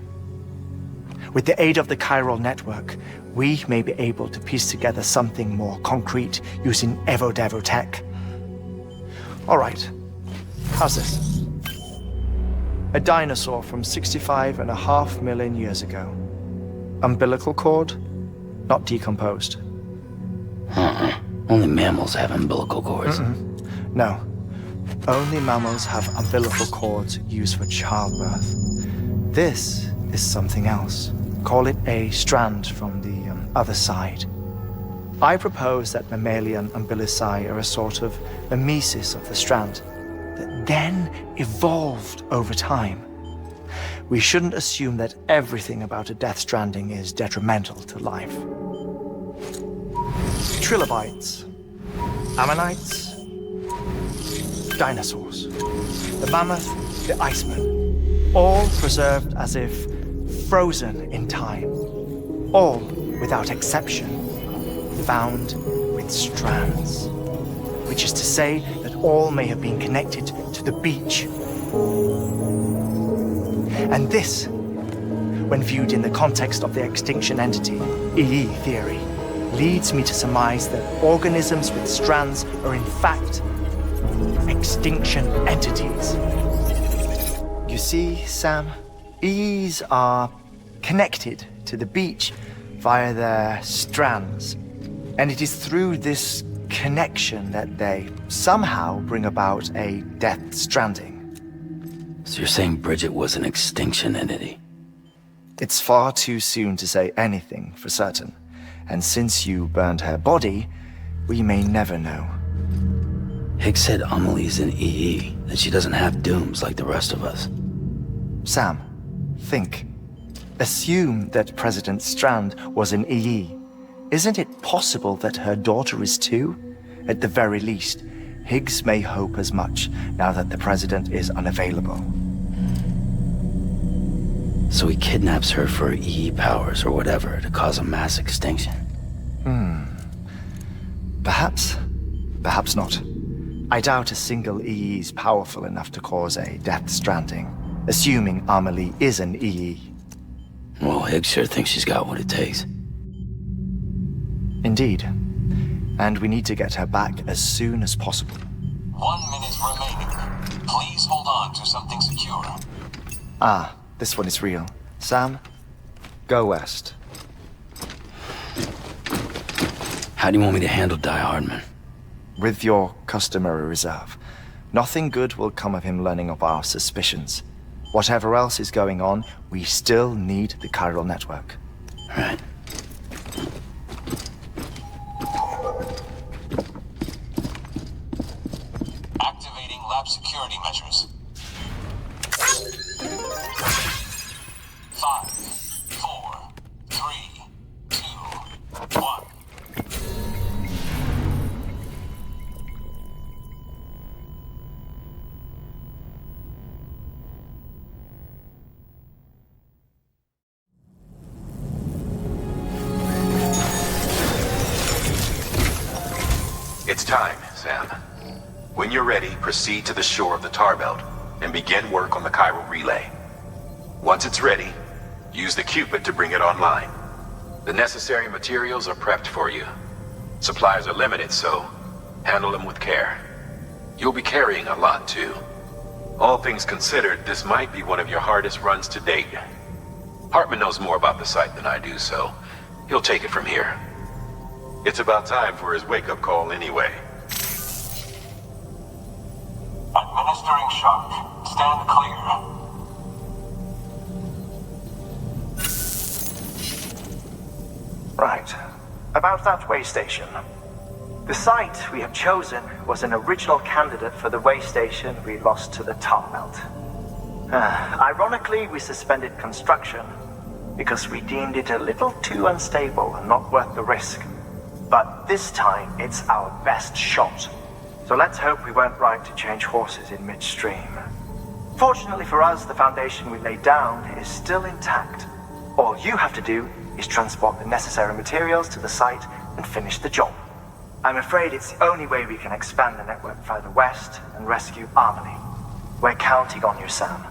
With the aid of the chiral network, we may be able to piece together something more concrete using Evo-Devo tech. All right, how's this? A dinosaur from 65.5 million years ago. Umbilical cord, not decomposed. Only mammals have umbilical cords. No. Only mammals have umbilical cords used for childbirth. This is something else. Call it a strand from the other side. I propose that mammalian umbilici are a sort of mimesis of the strand that then evolved over time. We shouldn't assume that everything about a Death Stranding is detrimental to life. Trilobites, ammonites, dinosaurs, the mammoth, the Iceman, all preserved as if frozen in time, all, without exception, found with strands, which is to say that all may have been connected to the beach. And this, when viewed in the context of the extinction entity, EE theory, leads me to surmise that organisms with strands are in fact extinction entities. You see, Sam, EEs are connected to the beach via their strands, and it is through this connection that they somehow bring about a Death Stranding. So you're saying Bridget was an extinction entity? It's far too soon to say anything for certain. And since you burned her body, we may never know. Higgs said Amelie's an EE, that she doesn't have dooms like the rest of us. Sam, think. Assume that President Strand was an EE. Isn't it possible that her daughter is too? At the very least, Higgs may hope as much now that the President is unavailable. So he kidnaps her for EE powers or whatever to cause a mass extinction. Perhaps. Perhaps not. I doubt a single EE is powerful enough to cause a Death Stranding, assuming Amelie is an EE. Well, Higgs sure thinks she's got what it takes. Indeed. And we need to get her back as soon as possible. 1 minute remaining. Please hold on to something secure. Ah, this one is real. Sam, go west. How do you want me to handle DIE-HARDMAN? With your customary reserve. Nothing good will come of him learning of our suspicions. Whatever else is going on, we still need the chiral network. Right. Activating lab security measures. 5, 4, 3, 2, 1. time, Sam. When you're ready, proceed to the shore of the tar belt and begin work on the chiral relay. Once it's ready, use the Cupid to bring it online. The necessary materials are prepped for you. Supplies are limited, so handle them with care. You'll be carrying a lot, too. All things considered, this might be one of your hardest runs to date. Hartman knows more about the site than I do, so he'll take it from here. It's about time for his wake-up call anyway. Administering shock. Stand clear. Right. About that way station. The site we have chosen was an original candidate for the way station we lost to the tar belt. Ironically, we suspended construction because we deemed it a little too unstable and not worth the risk. But this time, it's our best shot. So let's hope we weren't right to change horses in midstream. Fortunately for us, the foundation we laid down is still intact. All you have to do is transport the necessary materials to the site and finish the job. I'm afraid it's the only way we can expand the network further west and rescue AMELIE. We're counting on you, Sam.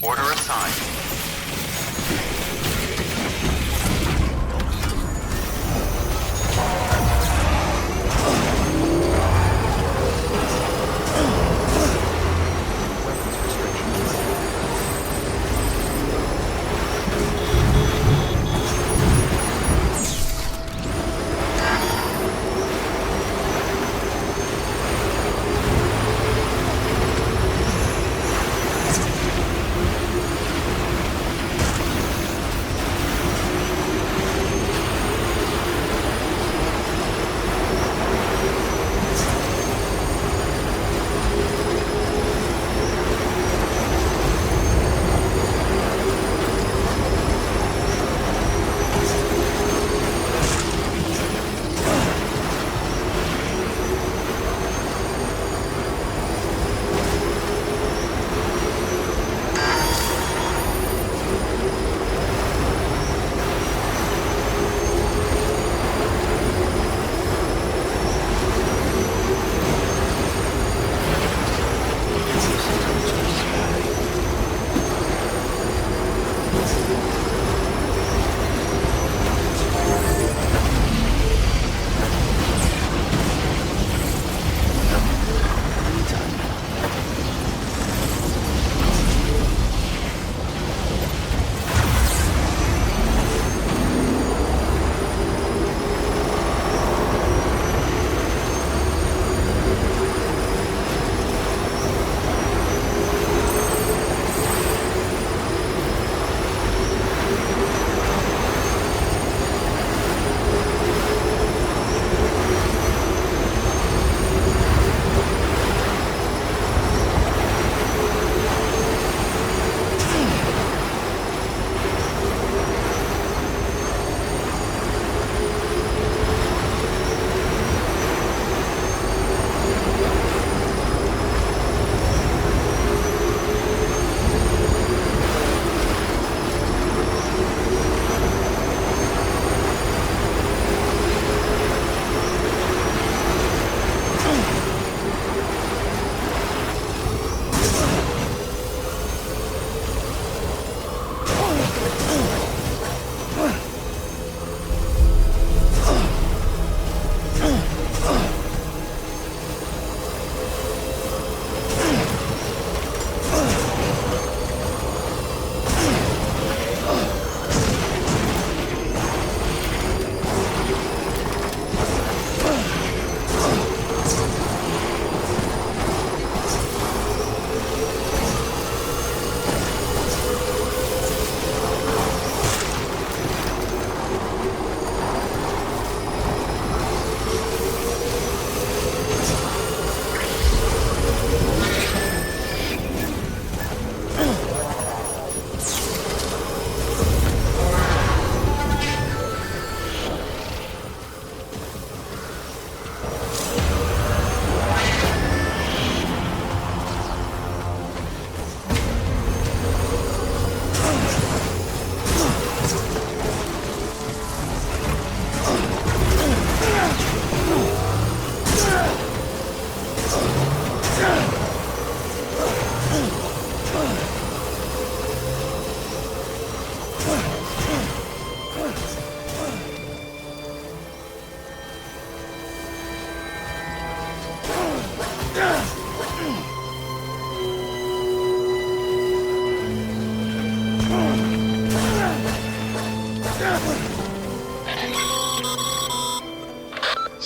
Order assigned.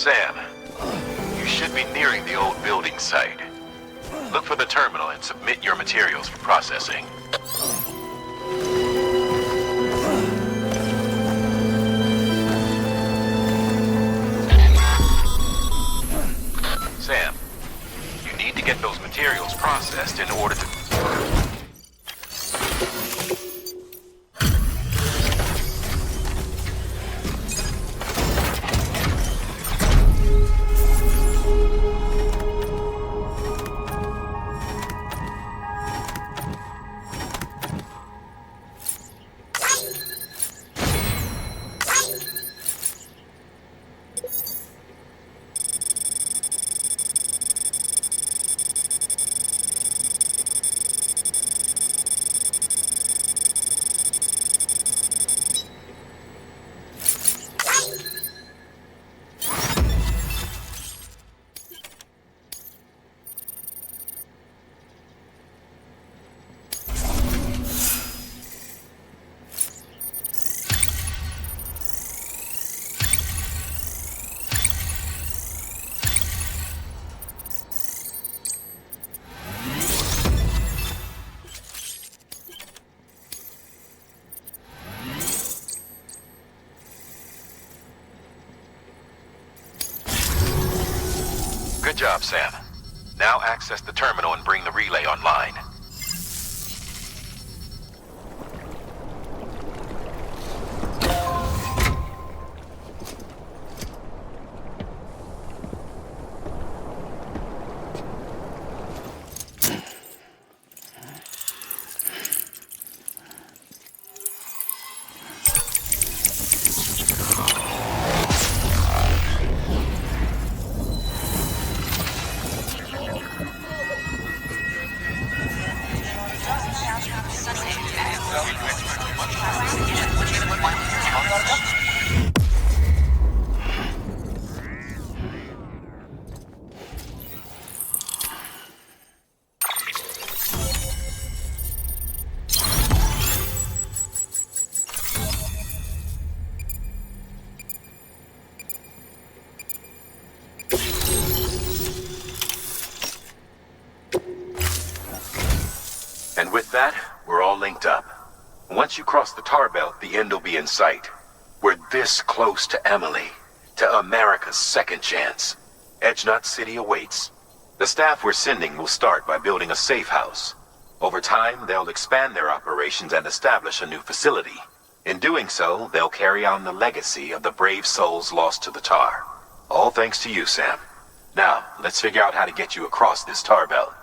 Sam, you should be nearing the old building site. Look for the terminal and submit your materials for processing. Sam, you need to get those materials processed in order to... Good job, Sam. Now access the terminal and bring the relay online. And with that, we're all linked up. Once you cross the tar belt, the end will be in sight. We're this close to Amelie, to America's second chance. Edgenut City awaits. The staff we're sending will start by building a safe house. Over time, they'll expand their operations and establish a new facility. In doing so, they'll carry on the legacy of the brave souls lost to the tar. All thanks to you, Sam. Now, let's figure out how to get you across this tar belt.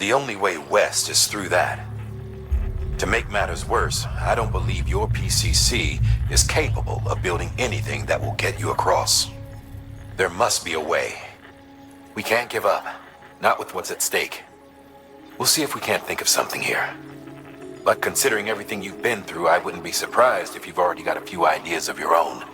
The only way west is through that. To make matters worse, I don't believe your PCC is capable of building anything that will get you across. There must be a way. We can't give up, not with what's at stake. We'll see if we can't think of something here. But considering everything you've been through, I wouldn't be surprised if you've already got a few ideas of your own.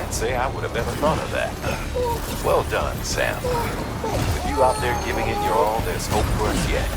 Can't say I would have ever thought of that. Well done, Sam. With you out there giving it your all, there's hope for us yet.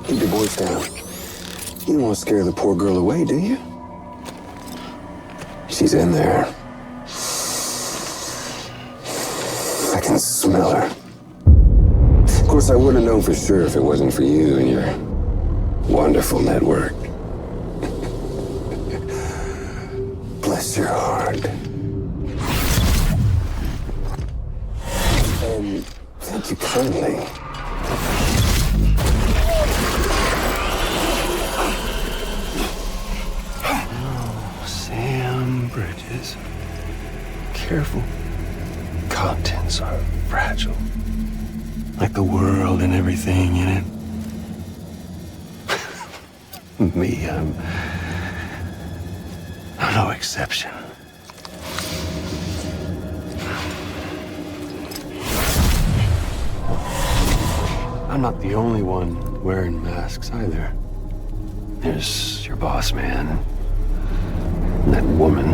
Keep your voice down. You don't want to scare the poor girl away, do you? She's in there. I can smell her. Of course, I wouldn't have known for sure if it wasn't for you and your wonderful network. Bless your heart. And thank you kindly. Sam Bridges. Careful. Contents are fragile. Like the world and everything in it. Me, I'm no exception. I'm not the only one wearing masks either. There's your boss man, and that woman,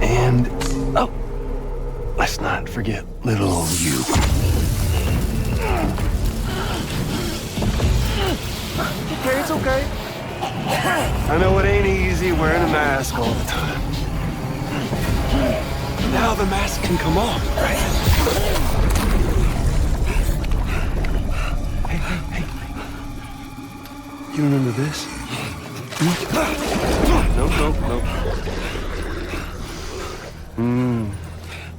and, oh, let's not forget little old you. okay? I know it ain't easy wearing a mask all the time. Now the mask can come off, right? Hey. You remember this? Nope.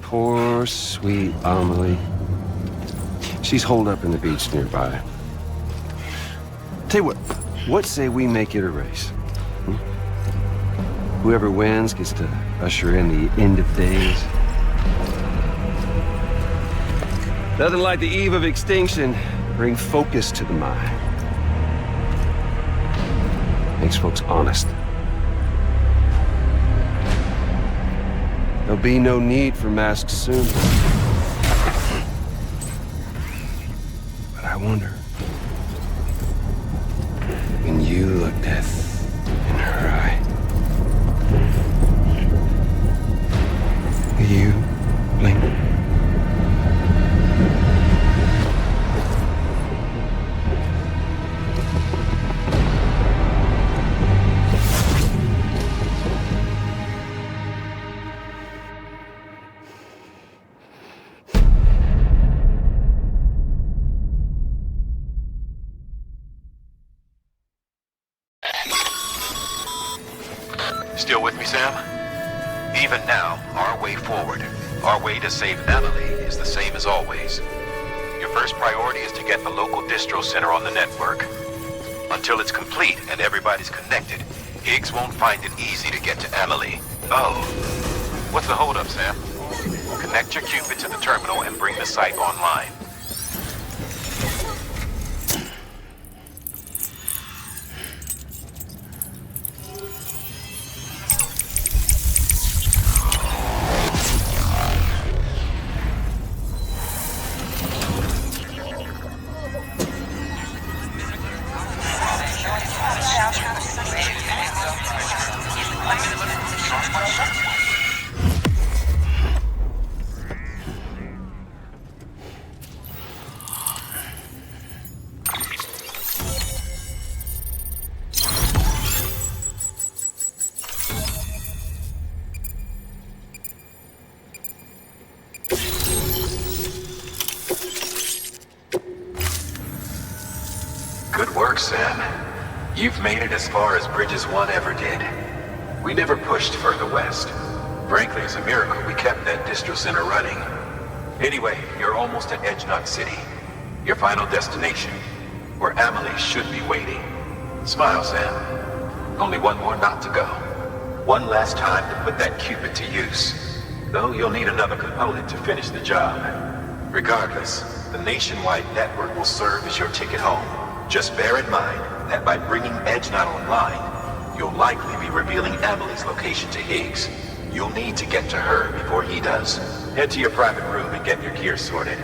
Poor, sweet Amelie. She's holed up in the beach nearby. Tell you what say we make it a race? Whoever wins gets to usher in the end of days. Nothing like the eve of extinction. Bring focus to the mind. Makes folks honest. There'll be no need for masks soon. But I wonder, when you look death in her eye, will you blink? Still with me, Sam? Even now, our way forward, our way to save AMELIE is the same as always. Your first priority is to get the local distro center on the network. Until it's complete and everybody's connected, HIGGS won't find it easy to get to AMELIE. Oh, what's the holdup, Sam? Connect your Cupid to the terminal and bring the site online. Good work, Sam. You've made it as far as Bridges 1 ever did. We never pushed further west. Frankly, it's a miracle we kept that distro center running. Anyway, you're almost at Edgenot City, your final destination, where AMELIE should be waiting. Smile, Sam. Only one more knot to go. One last time to put that Cupid to use. Though you'll need another component to finish the job. Regardless, the nationwide network will serve as your ticket home. Just bear in mind that by bringing Edgenot online, you'll likely be revealing AMELIE's location to HIGGS. You'll need to get to her before he does. Head to your private room and get your gear sorted.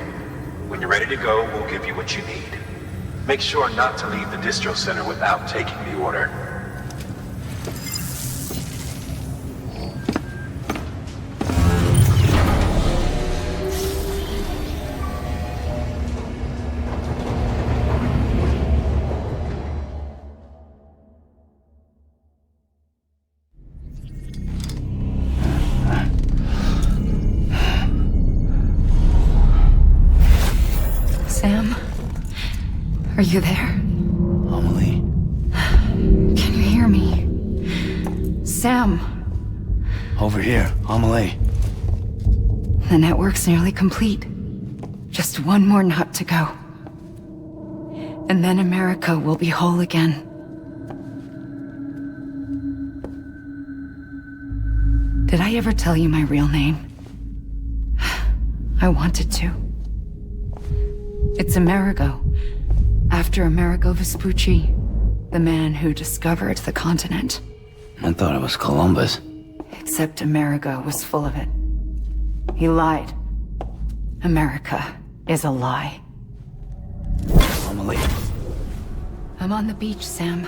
When you're ready to go, we'll give you what you need. Make sure not to leave the distro center without taking the order. Are you there? Amelie? Can you hear me? Sam! Over here, Amelie. The network's nearly complete. Just one more knot to go. And then America will be whole again. Did I ever tell you my real name? I wanted to. It's Amerigo. After Amerigo Vespucci, the man who discovered the continent. I thought it was Columbus. Except Amerigo was full of it. He lied. America is a lie. Amelie. I'm on the beach, Sam.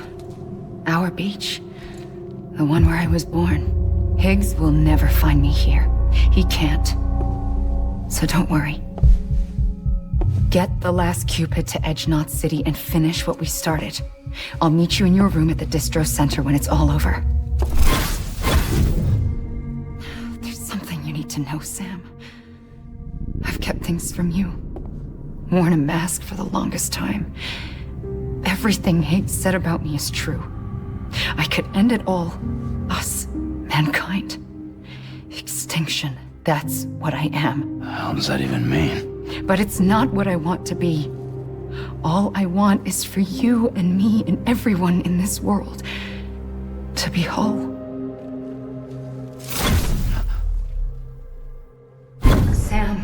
Our beach. The one where I was born. HIGGS will never find me here. He can't. So don't worry. Get the last Cupid to Edgenot City and finish what we started. I'll meet you in your room at the distro center when it's all over. There's something you need to know, Sam. I've kept things from you. Worn a mask for the longest time. Everything Higgs said about me is true. I could end it all. Us. Mankind. Extinction. That's what I am. How does that even mean? But it's not what I want to be. All I want is for you and me and everyone in this world to be whole. Sam.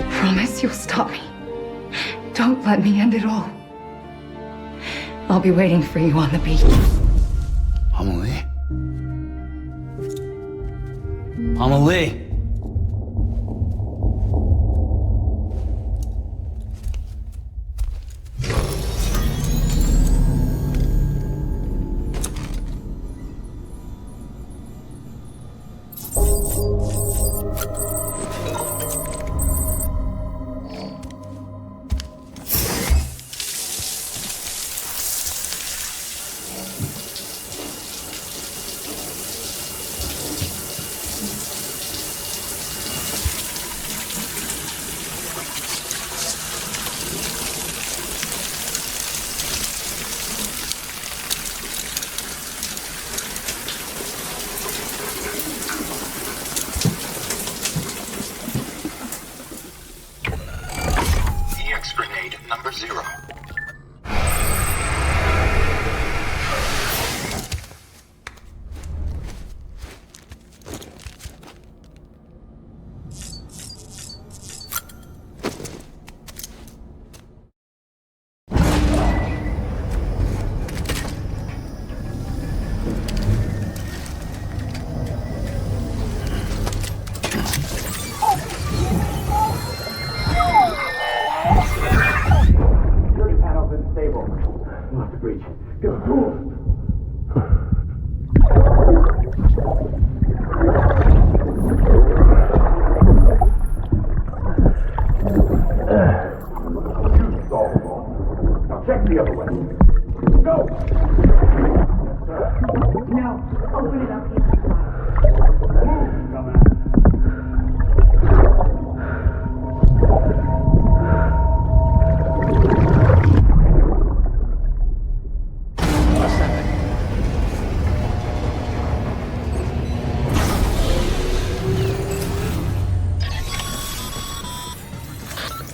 Promise you'll stop me. Don't let me end it all. I'll be waiting for you on the beach. Amelie? Amelie! Grenade number 0.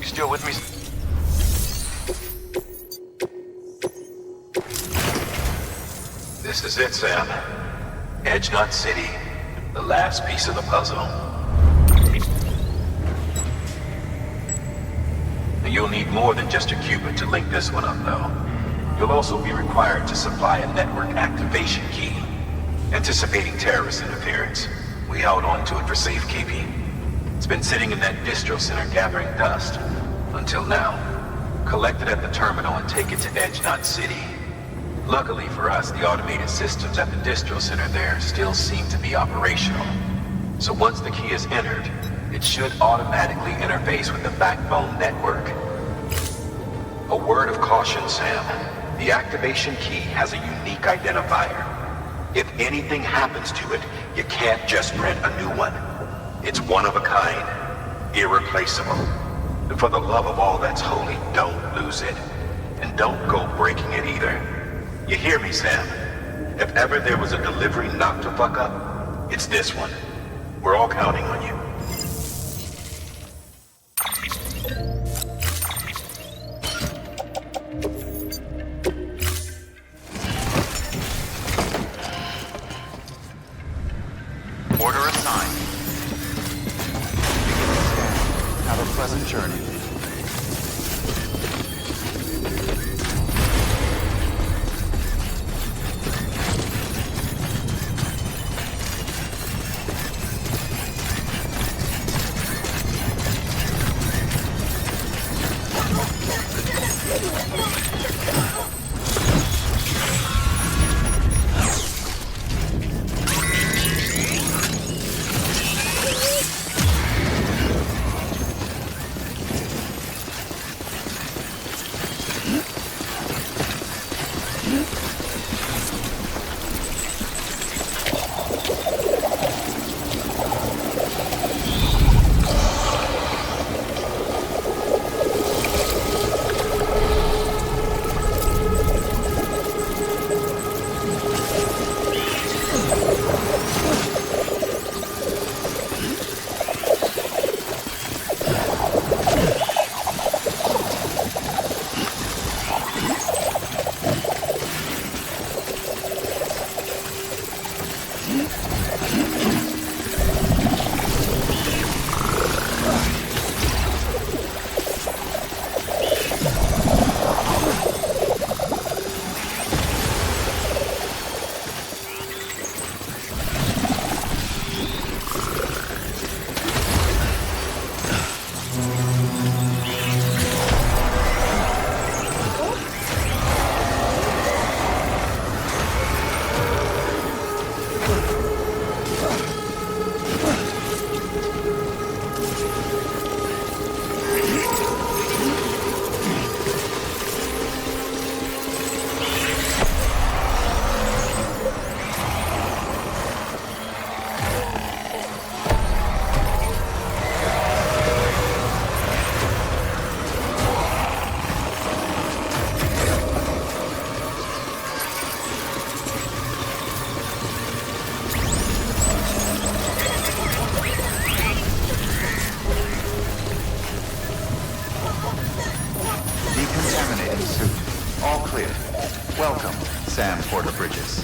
Still with me? This is it, Sam. HEARTMAN City. The last piece of the puzzle. You'll need more than just a qubit to link this one up, though. You'll also be required to supply a network activation key. Anticipating terrorist interference, we held on to it for safekeeping. It's been sitting in that distro center gathering dust. Until now. Collect it at the terminal and take it to HEARTMAN City. Luckily for us, the automated systems at the distro center there still seem to be operational. So once the key is entered, it should automatically interface with the backbone network. A word of caution, Sam. The activation key has a unique identifier. If anything happens to it, you can't just print a new one. It's one of a kind, irreplaceable. And for the love of all that's holy, don't lose it. And don't go breaking it either. You hear me, Sam? If ever there was a delivery not to fuck up, it's this one. We're all counting on you. Order assigned. Have a pleasant journey. clear. Welcome, Sam Porter Bridges.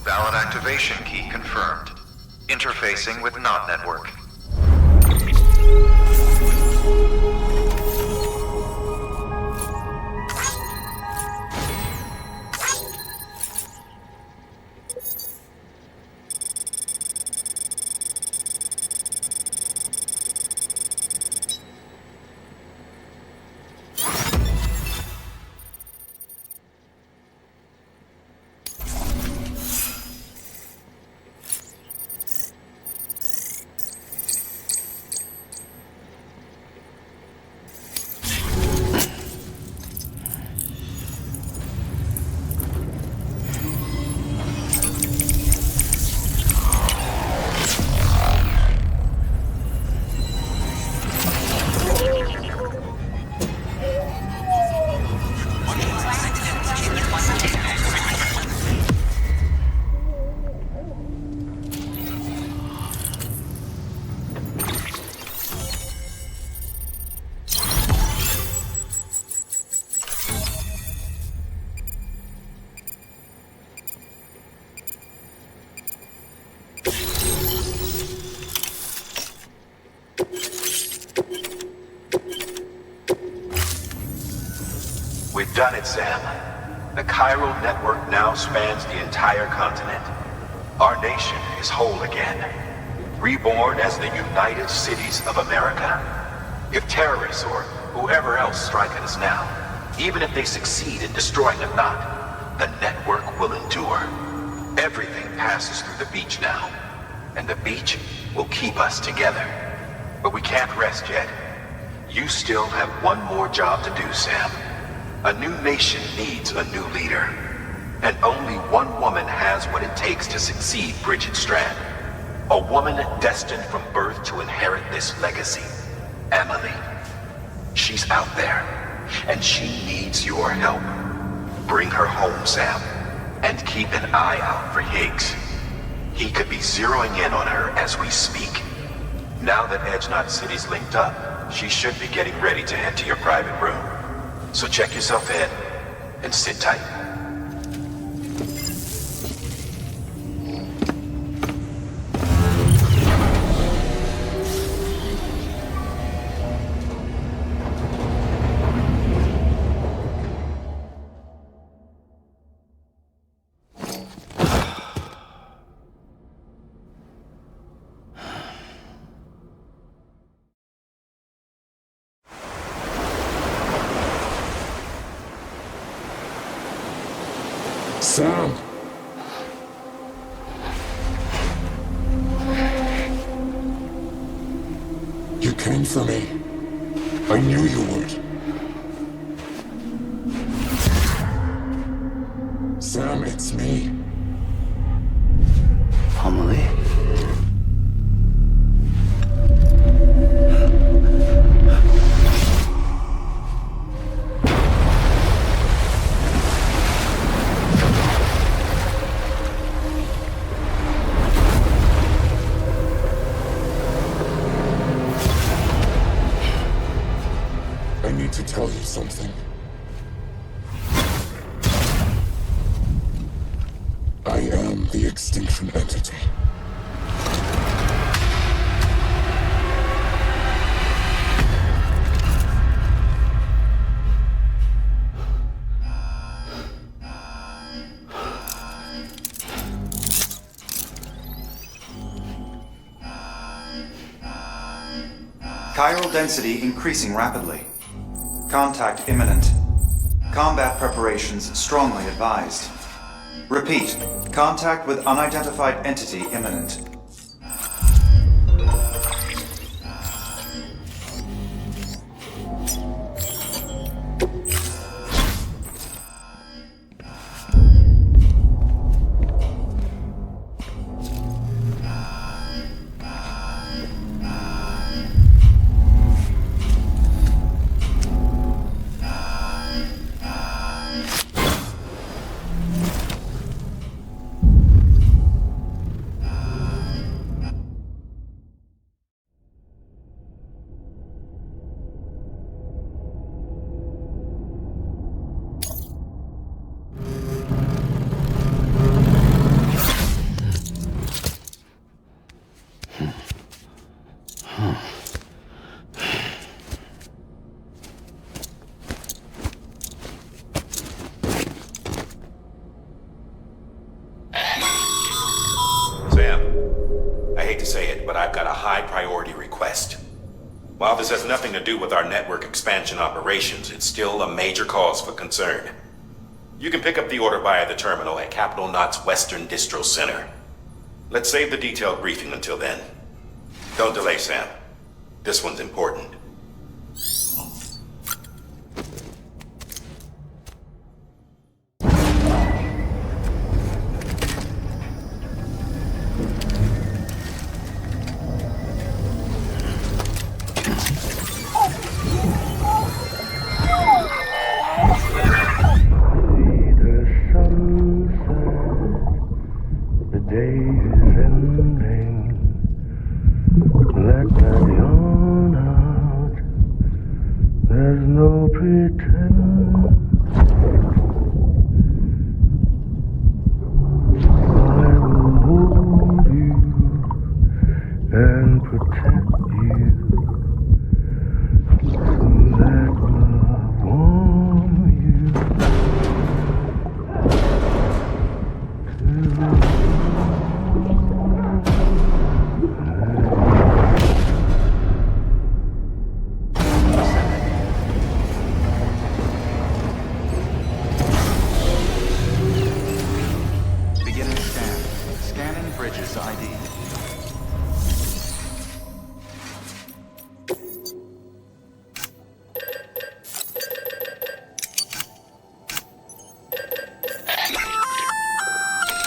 Valid activation key confirmed. Interfacing with NOT network. We've done it, Sam. The chiral network now spans the entire continent. Our nation is whole again, reborn as the United Cities of America. If terrorists or whoever else strike at us now, even if they succeed in destroying a knot, the network will endure. Everything passes through the beach now, and the beach will keep us together. But we can't rest yet. You still have one more job to do, Sam. A new nation needs a new leader. And only one woman has what it takes to succeed Bridget Strand. A woman destined from birth to inherit this legacy. AMELIE. She's out there, and she needs your help. Bring her home, Sam, and keep an eye out for HIGGS. He could be zeroing in on her as we speak. Now that Edge-Knot City's linked up, she should be getting ready to head to your private room. So check yourself in, and sit tight. Sam! You came for me. I knew you would. Sam, it's me. Amelie? I need to tell you something. I am the Extinction Entity. Chiral density increasing rapidly. Contact imminent. Combat preparations strongly advised. Repeat, contact with unidentified entity imminent. but I've got a high priority request. While this has nothing to do with our network expansion operations, it's still a major cause for concern. You can pick up the order via the terminal at Capital Knot's Western Distro Center. Let's save the detailed briefing until then. Don't delay, Sam. This one's important.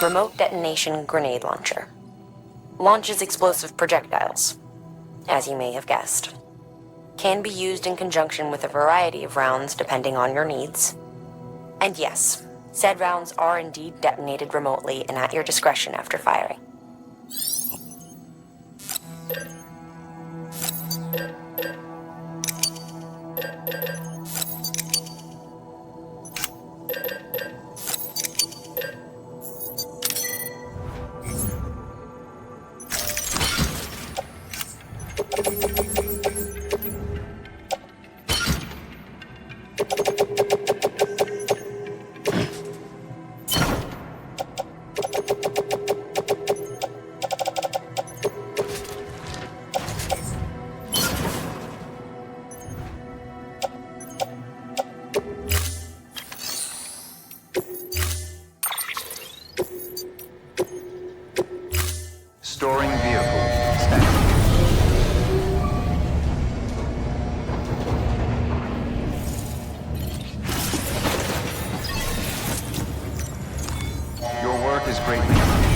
Remote detonation grenade launcher. Launches explosive projectiles, as you may have guessed. Can be used in conjunction with a variety of rounds depending on your needs. And yes, said rounds are indeed detonated remotely and at your discretion after firing. Storing vehicle standing. Your work is greatly appreciated.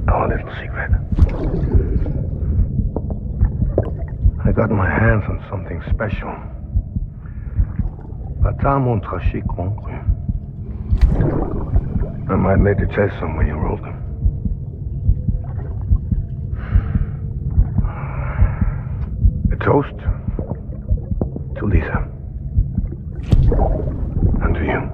Our little secret. I got my hands on something special. Bâtard mon tracé concru. I might later test them when you roll them. A toast to Lisa. And to you.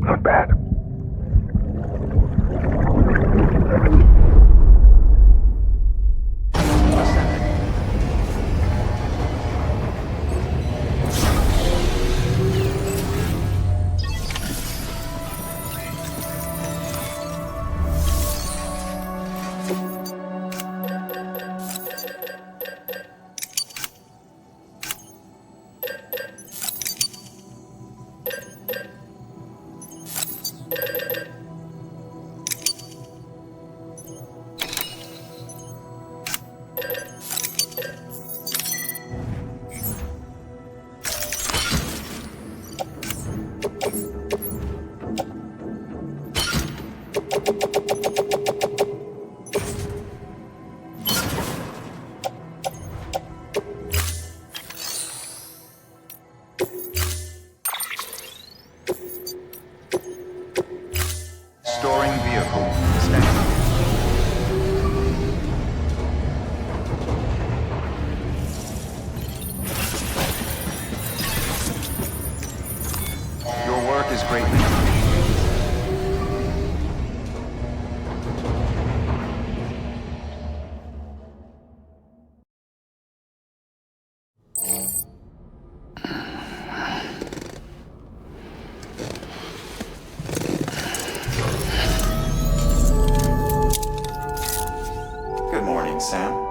Not bad. Storing vehicle. Standing. Your work is greatly appreciated. Good morning, Sam.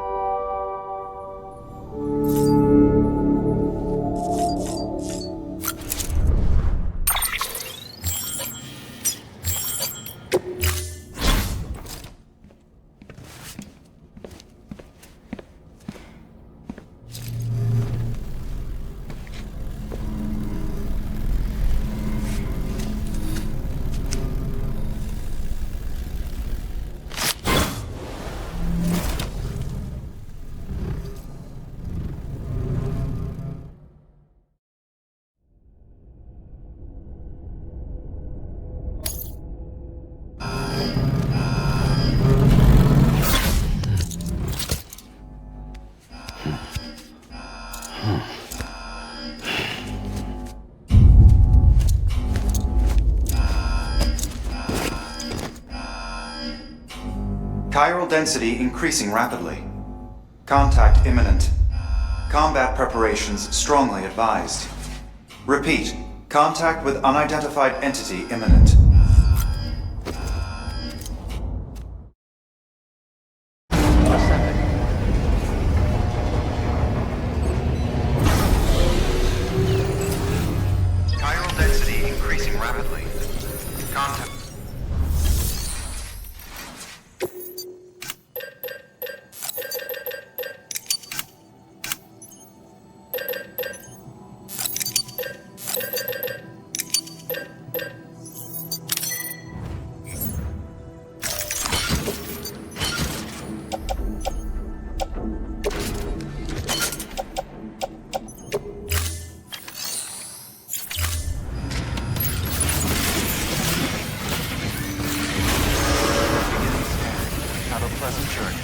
Chiral density increasing rapidly. Contact imminent. Combat preparations strongly advised. Repeat, contact with unidentified entity imminent. Chiral density increasing rapidly. Contact. Have a pleasant journey.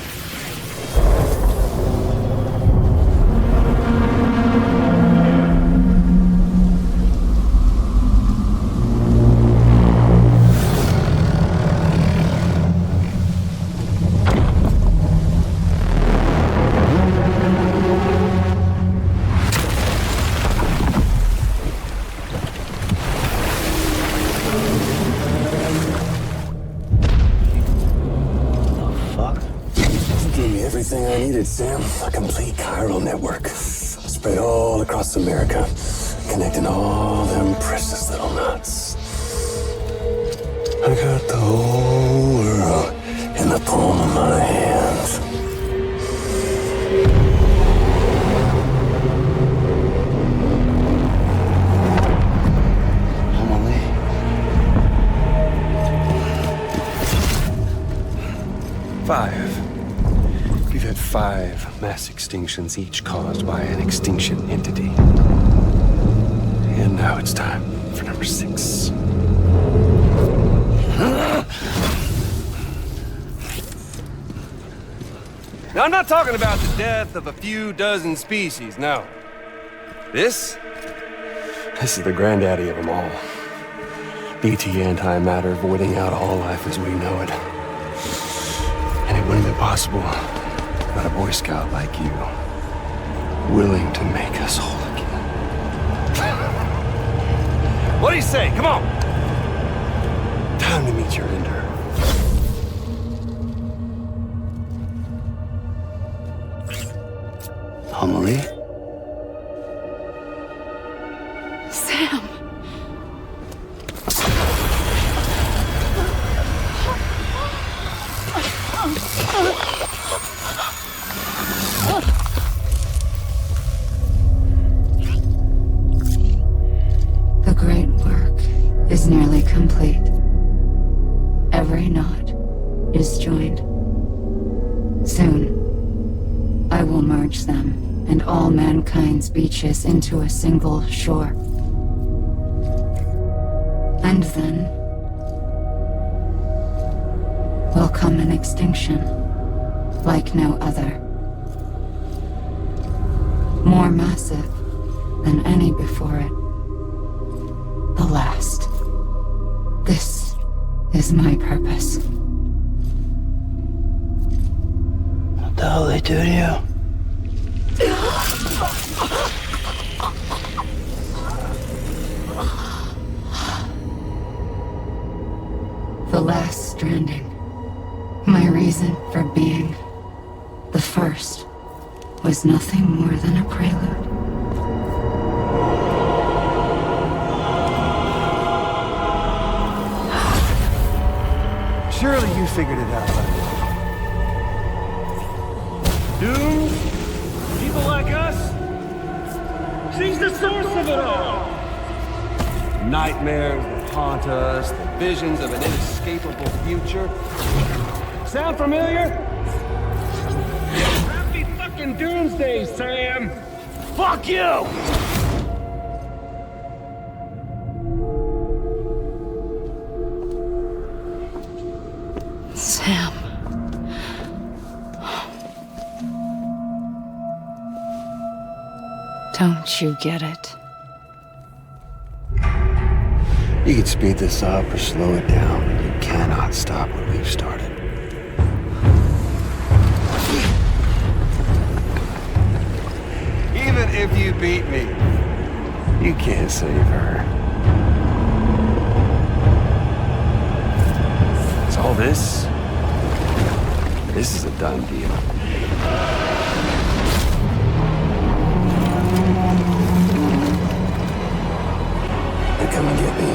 Everything I needed, Sam. A complete chiral network. Spread all across America. Connecting all them precious little knots. I got the whole world in the palm of my hand. 5 mass extinctions, each caused by an extinction entity. And now it's time for number 6. Now, I'm not talking about the death of a few dozen species, no. This This is the granddaddy of them all. BT antimatter voiding out all life as we know it. And it wouldn't have been possible without a Boy Scout like you, willing to make us whole again. What do you say? Come on! Time to meet your ender. Amelie? Sam! The great work is nearly complete. Every knot is joined. Soon, I will merge them and all mankind's beaches into a single shore. And then will come an extinction like no other. More massive than any before it. The last. This is my purpose. What the hell they do to you? The last stranding. My reason for being. The first was nothing more than a prelude. Surely you figured it out by now. Dooms? People like us? She's the source of it all! Nightmares that haunt us, the visions of an inescapable future. Sound familiar? Happy fucking doomsday, Sam! Fuck you! Sam. Don't you get it? You can speed this up or slow it down, but you cannot stop what we've started. Even if you beat me, you can't save her. So all this is a done deal. They come and get me.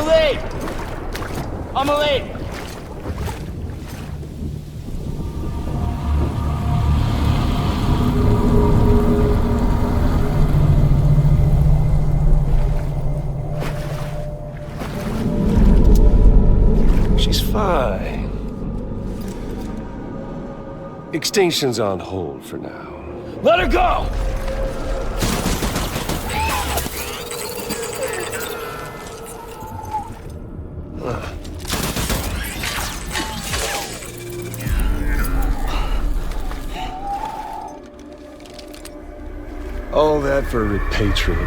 AMELIE! AMELIE! She's fine. Extinction's on hold for now. Let her go! All that for repatriate.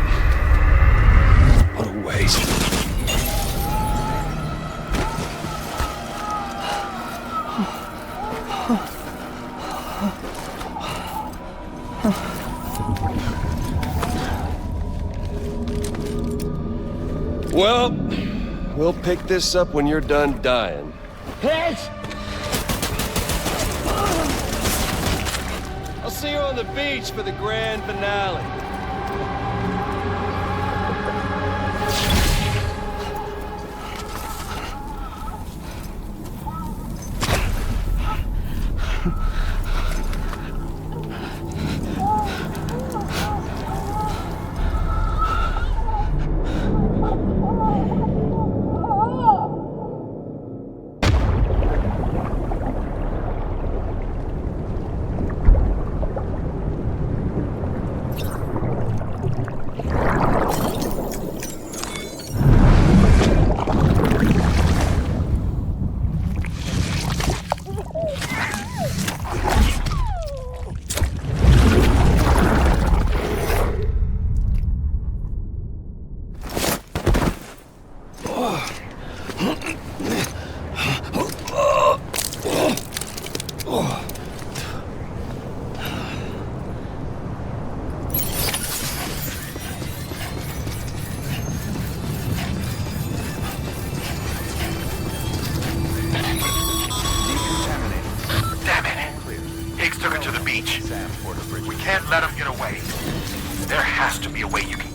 What a waste. Well, we'll pick this up when you're done dying. HIGGS! I'll see you on the beach for the grand finale. We can't let him get away. There has to be a way you can...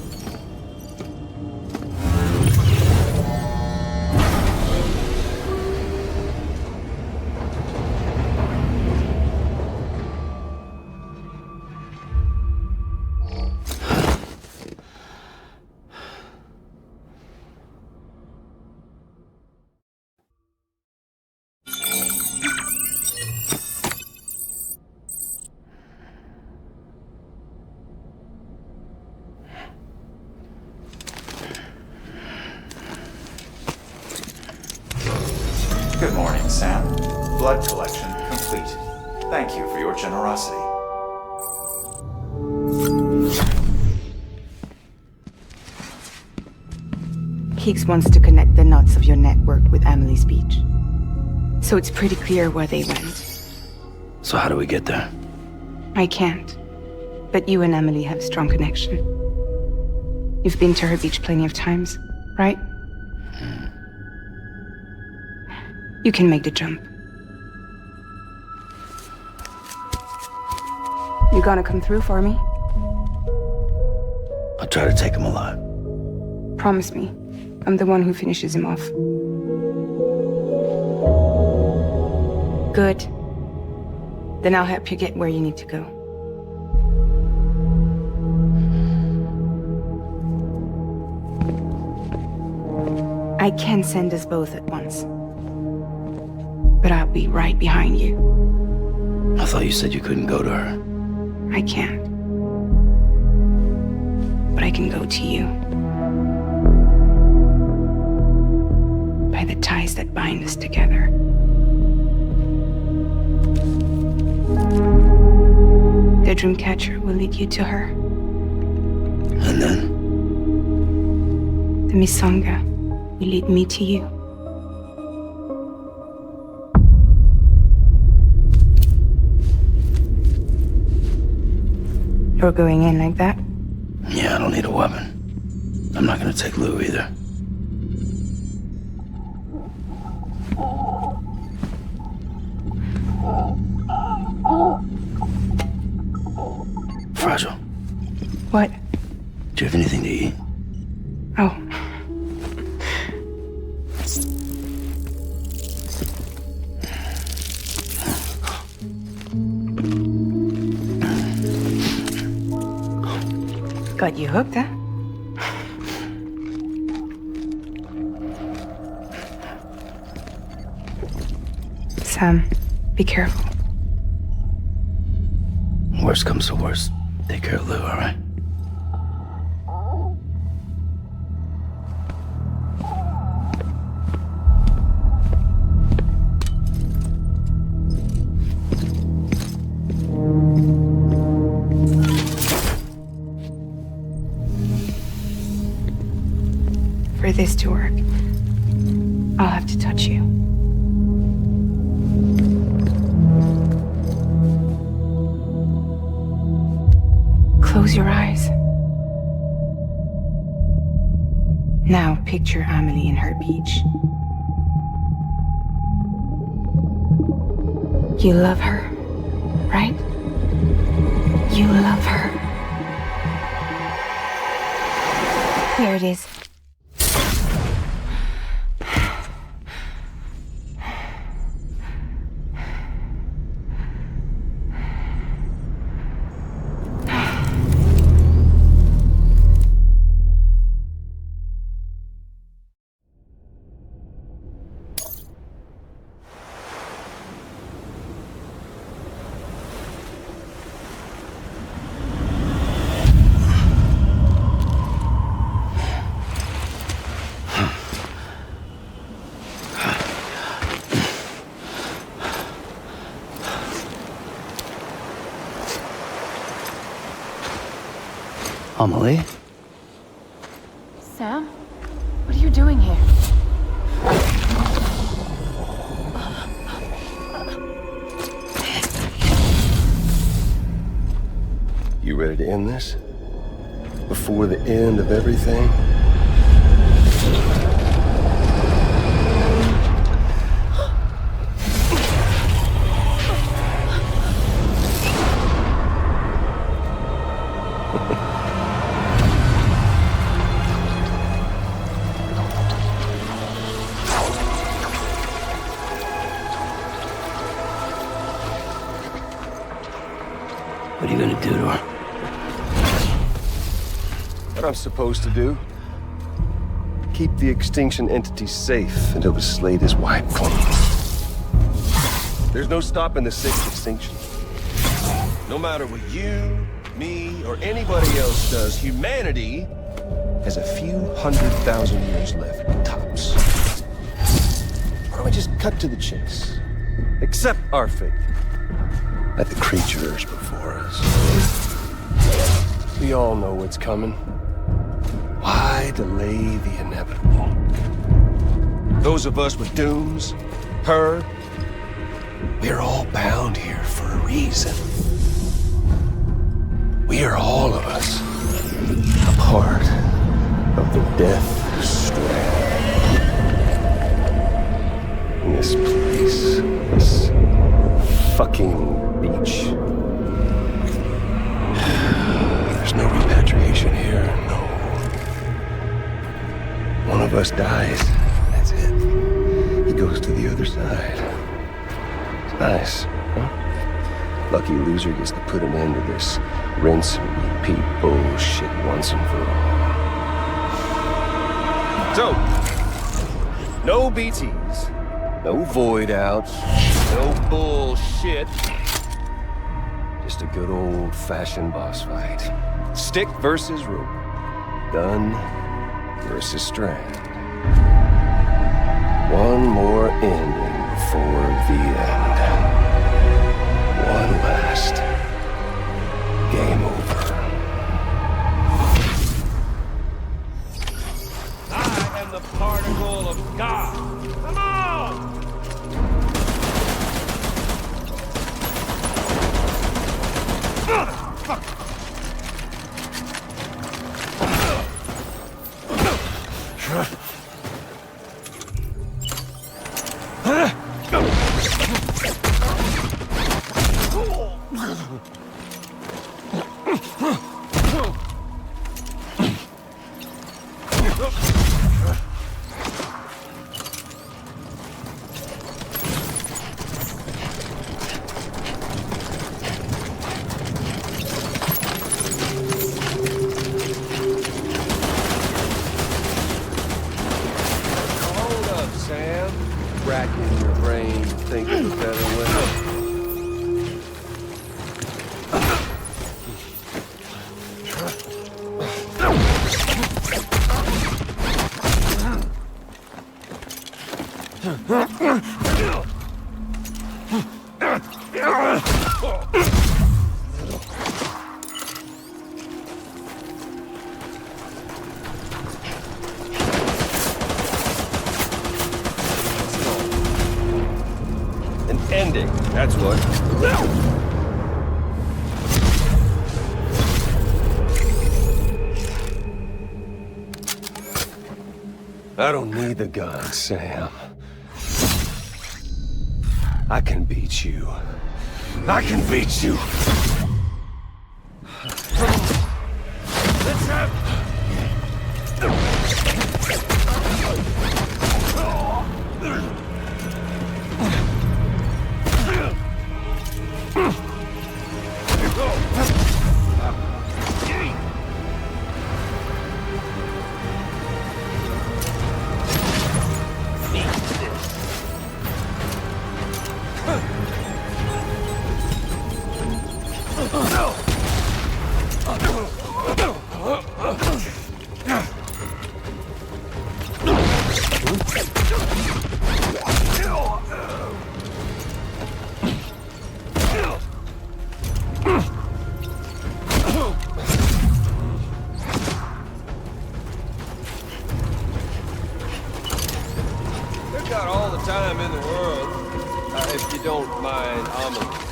Good morning, Sam. Blood collection complete. Thank you for your generosity. HIGGS wants to connect the knots of your network with Amelie's beach. So it's pretty clear where they went. So how do we get there? I can't. But you and Amelie have a strong connection. You've been to her beach plenty of times, right? You can make the jump. You gonna come through for me? I'll try to take him alive. Promise me. I'm the one who finishes him off. Good. Then I'll help you get where you need to go. I can send us both at once. But I'll be right behind you. I thought you said you couldn't go to her. I can't. But I can go to you. By the ties that bind us together. The Dreamcatcher will lead you to her. And then? The Misanga will lead me to you. You're going in like that? Yeah, I don't need a weapon. I'm not gonna take Lou either. Fragile. What? Do you have anything to eat? Oh. Got you hooked, huh? Sam, be careful. Worst comes to worst. Take care of Lou, all right? For this to work, I'll have to touch you. Close your eyes. Now picture Amelie in her beach. You love her, right? You love her. Here it is. Amelie? Sam? What are you doing here? You ready to end this? Before the end of everything? What are you gonna do to her? What I'm supposed to do? Keep the extinction entity safe until the slate is wiped clean. There's no stopping the sixth extinction. No matter what you, me, or anybody else does, humanity has a few 100,000 years left, tops. Why don't we just cut to the chase? Accept our fate. Like the creatures before us. We all know what's coming. Why delay the inevitable? Those of us with dooms, her, we're all bound here for a reason. We are all of us a part of the Death Strand. In this place, this fucking beach. There's no repatriation here, no. One of us dies, that's it. He goes to the other side. It's nice, huh? Lucky loser gets to put an end to this rinse and repeat bullshit once and for all. So, no BTs, no void outs, no bullshit. Just a good old-fashioned boss fight. Stick versus rope. Gun versus strand. One more ending before the end. One last game over. I am the particle of God. Come on! Fuck! Sam. Racking your brain to think of a better way. An ending, that's what. I don't need the gun, Sam. I can beat you. I can beat you. Let's have... They've got all the time in the world, if you don't mind Amelie.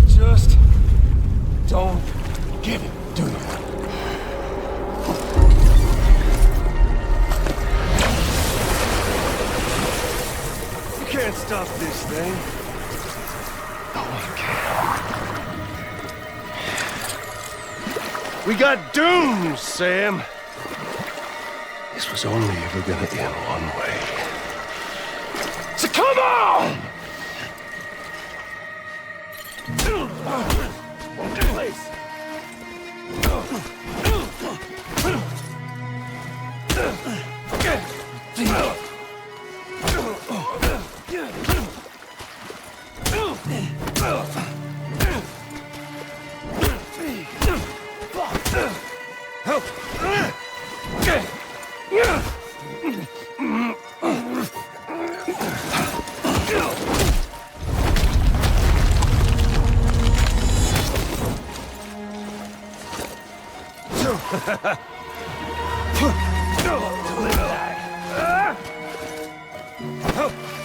Just don't get it, do you? You can't stop this thing. No one can. We got doomed, Sam. This was only ever gonna end one way. So come on! Please.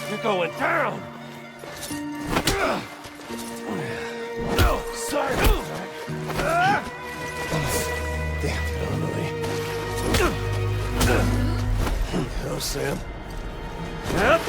You're going down. Sorry. Damn it, Amelie. Oh, Sam. Yep.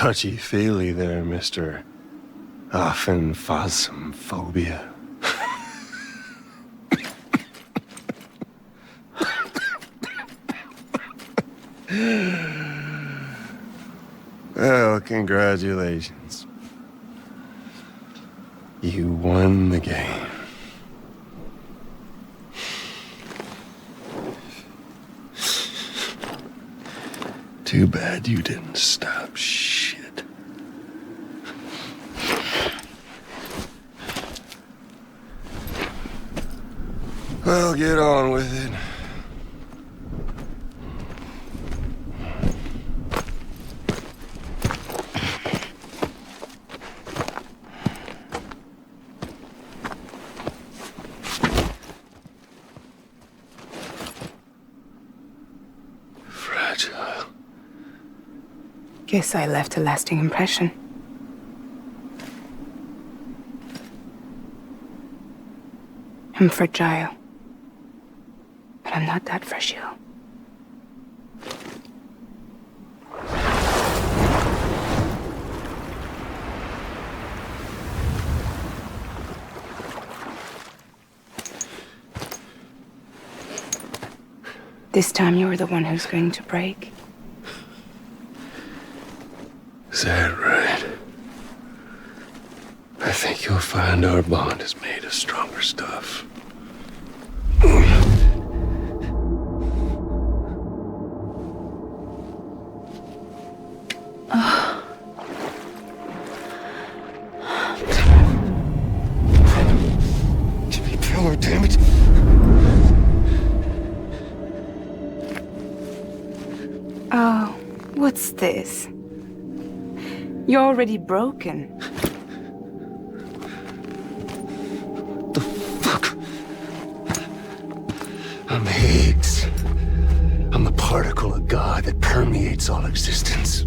touchy-feely there, Mr. Phasmophobia. Well, congratulations. You won the game. Too bad you didn't stop shit. Well, get on with it. Fragile. Guess I left a lasting impression. I'm fragile. But I'm not that fragile. This time you're the one who's going to break. Is that right? I think you'll find our bond is made of stronger stuff. Give me pillar, damn it! Oh, what's this? You're already broken. The fuck? I'm HIGGS. I'm the particle of God that permeates all existence.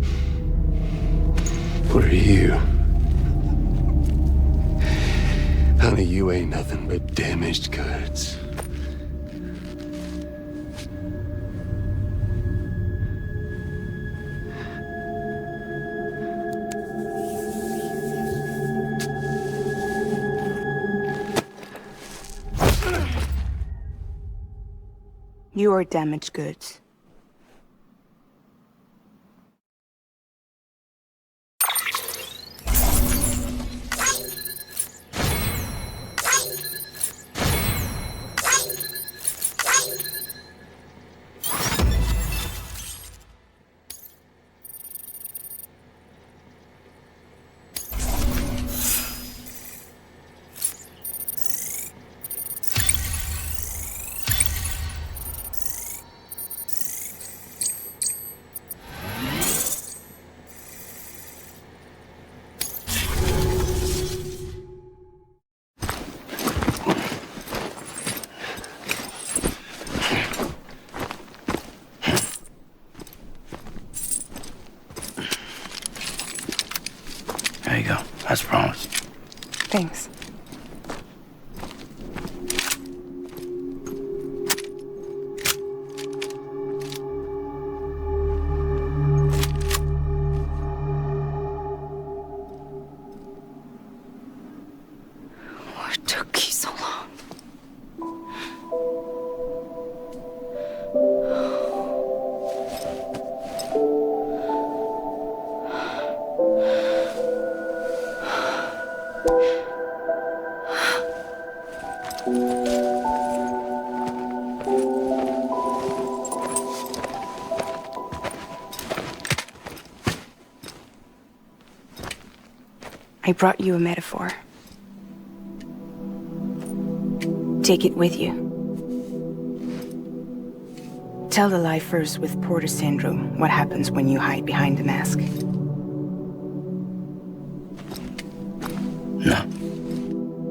What are you? Honey, you ain't nothing but damaged goods. You are damaged goods. There you go. As promised. Thanks. What took you so long? I brought you a metaphor. Take it with you. Tell the lifers with Porter syndrome what happens when you hide behind the mask. No.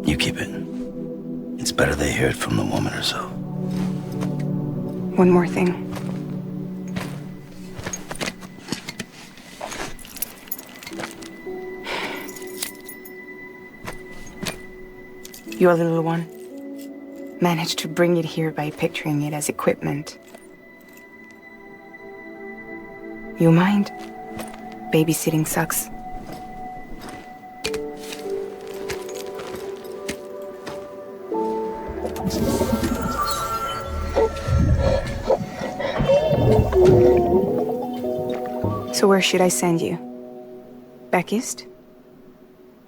You keep it. It's better they hear it from the woman herself. One more thing. Your little one managed to bring it here by picturing it as equipment. You mind? Babysitting sucks. So where should I send you? Back east?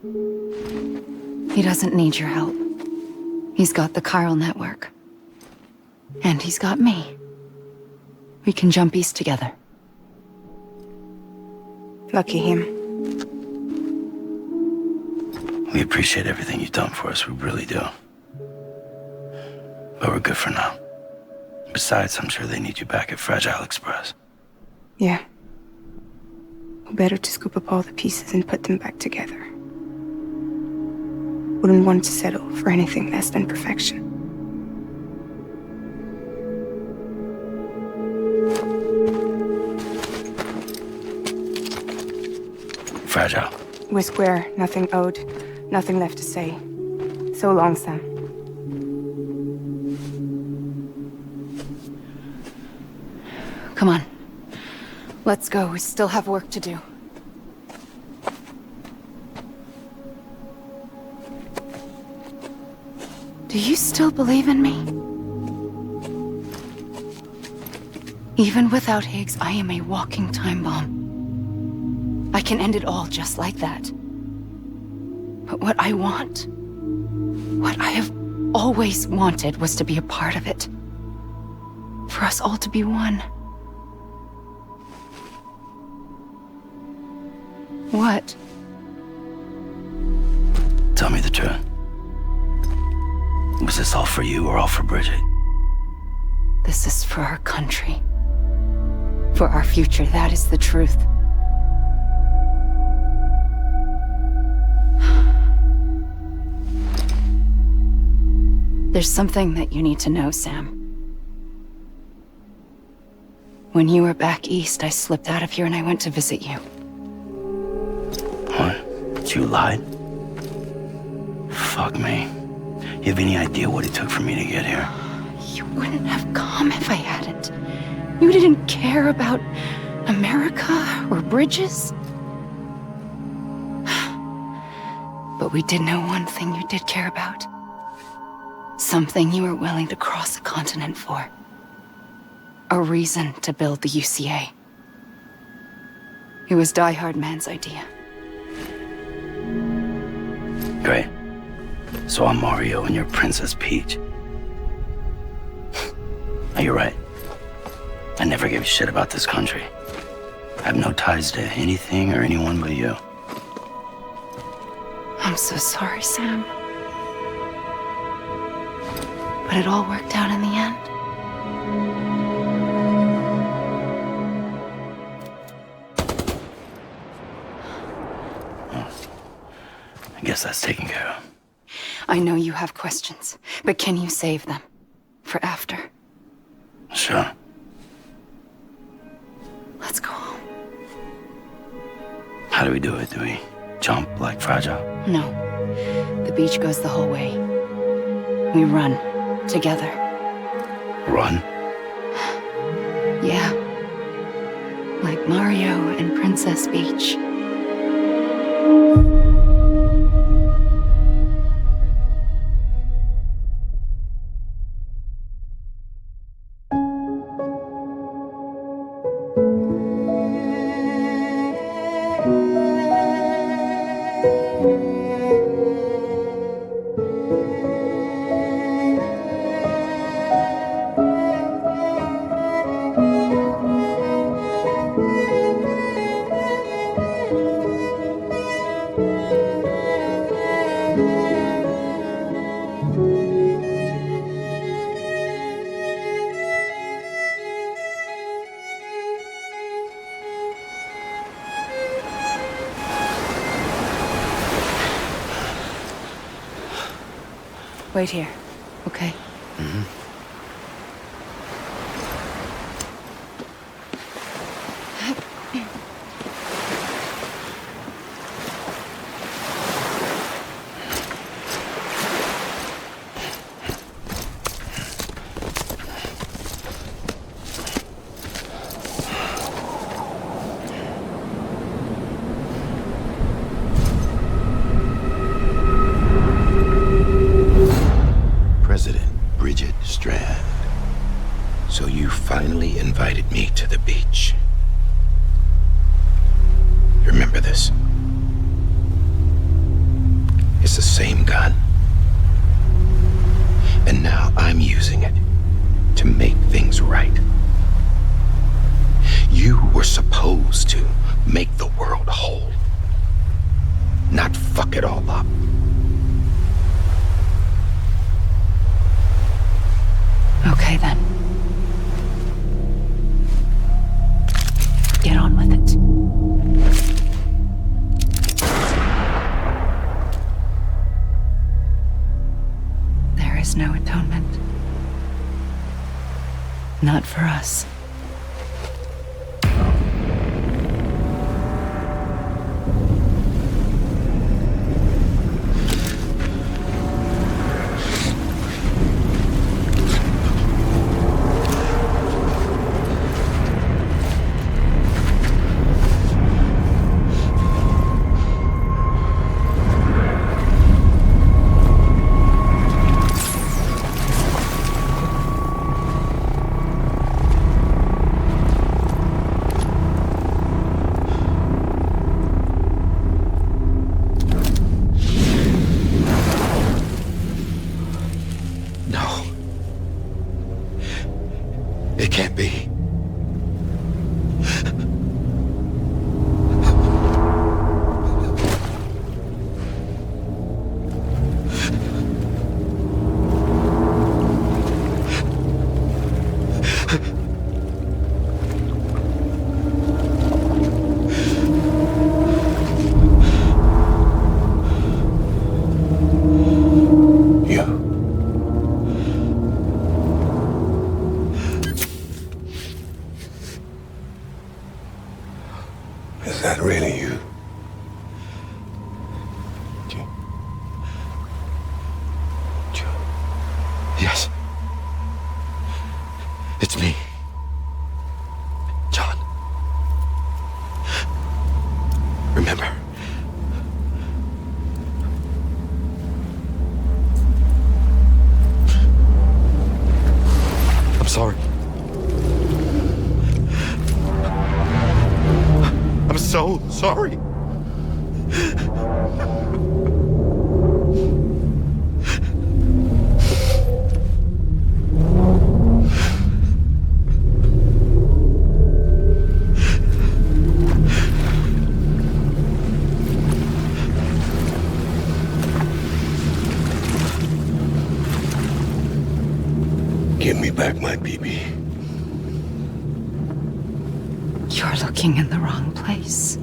He doesn't need your help. He's got the chiral network. And he's got me. We can jump east together. Lucky him. We appreciate everything you've done for us, we really do. But we're good for now. Besides, I'm sure they need you back at Fragile Express. Yeah. Better to scoop up all the pieces and put them back together. Wouldn't want to settle for anything less than perfection. Fragile. We're square, nothing owed, nothing left to say. So long, Sam. Come on. Let's go. We still have work to do. Do you still believe in me? Even without Higgs, I am a walking time bomb. I can end it all just like that. But what I want, what I have always wanted, was to be a part of it. For us all to be one. What? Tell me the truth. Was this all for you or all for Bridget? This is for our country. For our future, that is the truth. There's something that you need to know, Sam. When you were back east, I slipped out of here and I went to visit you. What? You lied? Fuck me. You have any idea what it took for me to get here? You wouldn't have come if I hadn't. You didn't care about America or bridges. But we did know one thing you did care about. Something you were willing to cross a continent for. A reason to build the UCA. It was DIE-HARDMAN's idea. Great. So I'm Mario and you're Princess Peach. Now you're right. I never gave a shit about this country. I have no ties to anything or anyone but you. I'm so sorry, Sam. But it all worked out in the end. I guess that's taken care of. I know you have questions, but can you save them? For after? Sure. Let's go home. How do we do it? Do we jump like Fragile? No. The beach goes the whole way. We run. Together. Run? Yeah. Like Mario and Princess Peach. Wait here, okay? Mm-hmm. is no atonement. Not for us. It can't be. Is that really you? Yes. It's me. John. Remember. I'm sorry. I'm so sorry. Give me back my BB. You're looking in the wrong place.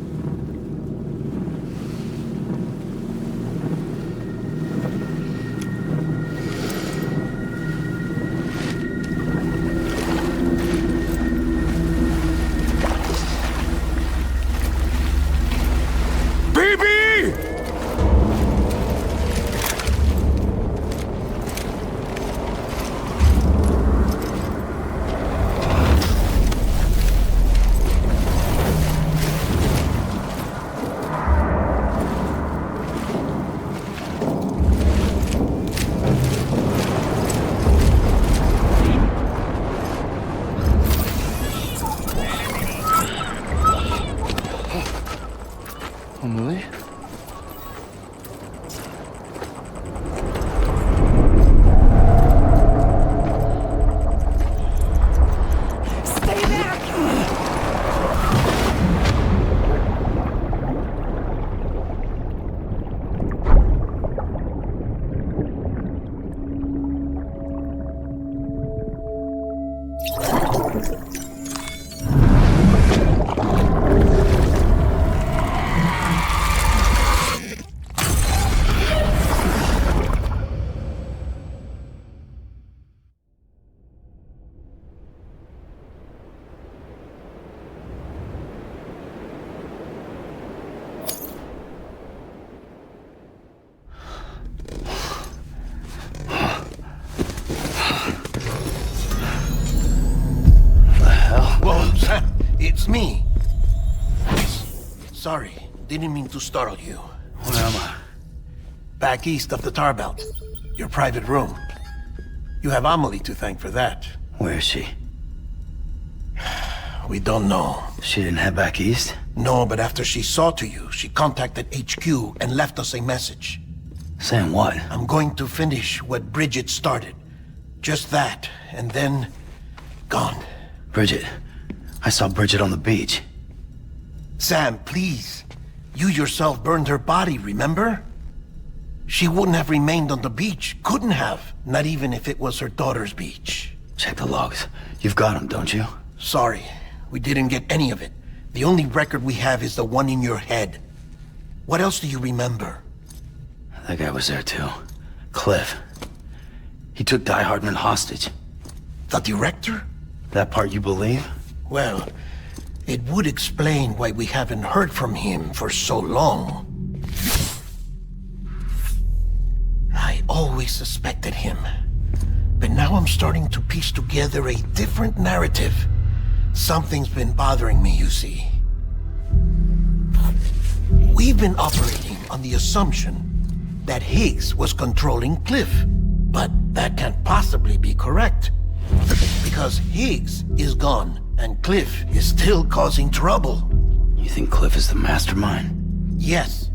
Amelie? Stay back! Whoa, Sam, it's me. Sorry, didn't mean to startle you. Where am I? Back east of the tar belt. Your private room. You have Amelie to thank for that. Where is she? We don't know. She didn't head back east? No, but after she saw to you, she contacted HQ and left us a message. Saying what? I'm going to finish what Bridget started. Just that, and then... gone. Bridget. I saw Bridget on the beach. Sam, please. You yourself burned her body, remember? She wouldn't have remained on the beach. Couldn't have. Not even if it was her daughter's beach. Check the logs. You've got them, don't you? Sorry. We didn't get any of it. The only record we have is the one in your head. What else do you remember? That guy was there too. Cliff. He took DIE-HARDMAN hostage. The director? That part you believe? Well, it would explain why we haven't heard from him for so long. I always suspected him. But now I'm starting to piece together a different narrative. Something's been bothering me, you see. We've been operating on the assumption that Higgs was controlling Cliff. But that can't possibly be correct. Because Higgs is gone, and Cliff is still causing trouble. You think Cliff is the mastermind? Yes.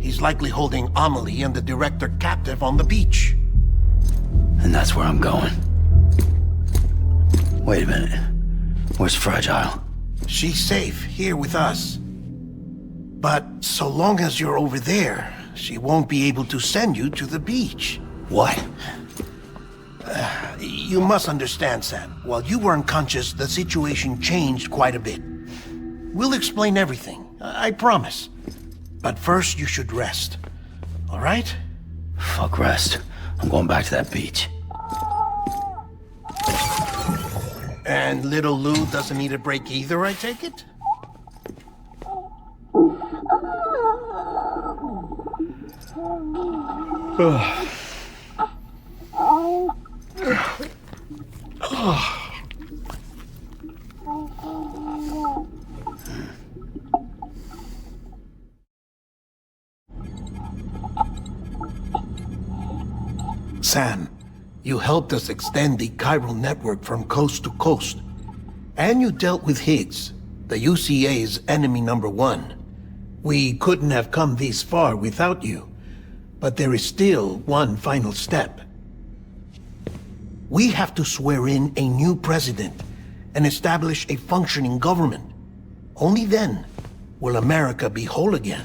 He's likely holding Amelie and the director captive on the beach. And that's where I'm going. Wait a minute. Where's Fragile? She's safe here with us. But so long as you're over there, she won't be able to send you to the beach. What? You must understand, Sam. While you were unconscious, the situation changed quite a bit. We'll explain everything, I promise. But first, you should rest. All right? Fuck rest. I'm going back to that beach. And little Lou doesn't need a break either, I take it? Sam, you helped us extend the chiral network from coast to coast. And you dealt with Higgs, the UCA's enemy #1. We couldn't have come this far without you. But there is still one final step. We have to swear in a new president and establish a functioning government. Only then will America be whole again.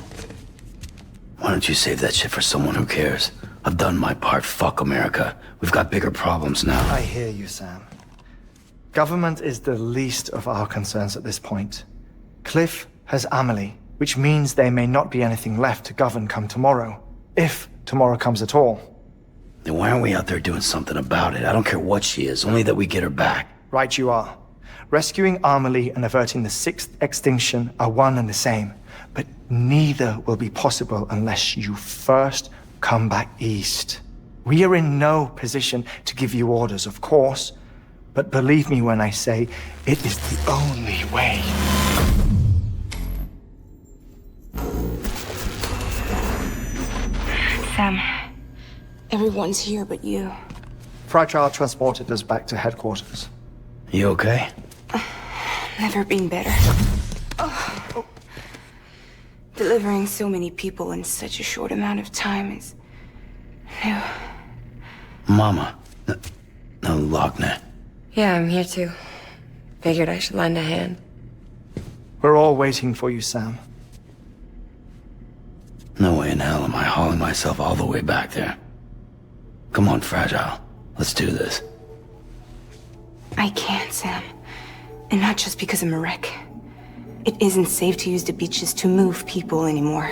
Why don't you save that shit for someone who cares? I've done my part. Fuck America. We've got bigger problems now. I hear you, Sam. Government is the least of our concerns at this point. Cliff has Amelie, which means there may not be anything left to govern come tomorrow. If tomorrow comes at all. Then why aren't we out there doing something about it? I don't care what she is, only that we get her back. Right you are. Rescuing Amelie and averting the 6th extinction are one and the same. But neither will be possible unless you first come back east. We are in no position to give you orders, of course. But believe me when I say, it is the only way. Sam, everyone's here but you. Fragile transported us back to headquarters. You okay? Never been better. Oh. Delivering so many people in such a short amount of time is new. Mama. No, Lochner. Yeah, I'm here too. Figured I should lend a hand. We're all waiting for you, Sam. No way in hell am I hauling myself all the way back there. Come on, Fragile. Let's do this. I can't, Sam. And not just because I'm a wreck. It isn't safe to use the beaches to move people anymore.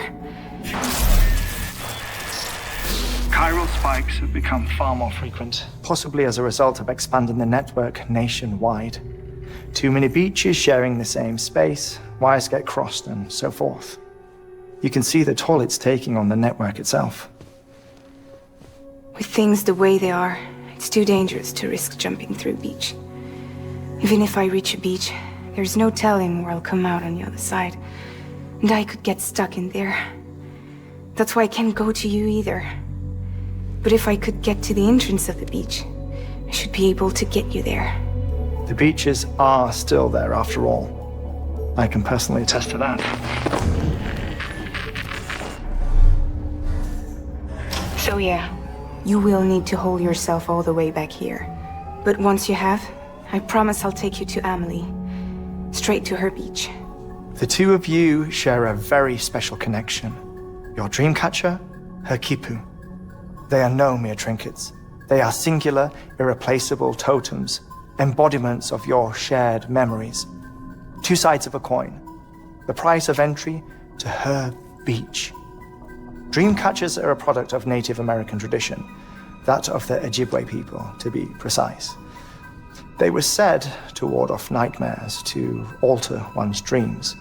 Chiral spikes have become far more frequent, possibly as a result of expanding the network nationwide. Too many beaches sharing the same space, wires get crossed, and so forth. You can see the toll it's taking on the network itself. With things the way they are, it's too dangerous to risk jumping through a beach. Even if I reach a beach, there's no telling where I'll come out on the other side. And I could get stuck in there. That's why I can't go to you either. But if I could get to the entrance of the beach, I should be able to get you there. The beaches are still there after all. I can personally attest to that. So yeah, you will need to hold yourself all the way back here. But once you have, I promise I'll take you to Amelie. Straight to her beach. The two of you share a very special connection. Your dreamcatcher, her Kipu. They are no mere trinkets. They are singular, irreplaceable totems, embodiments of your shared memories. Two sides of a coin. The price of entry to her beach. Dreamcatchers are a product of Native American tradition. that of the Ojibwe people, to be precise. They were said to ward off nightmares, to alter one's dreams.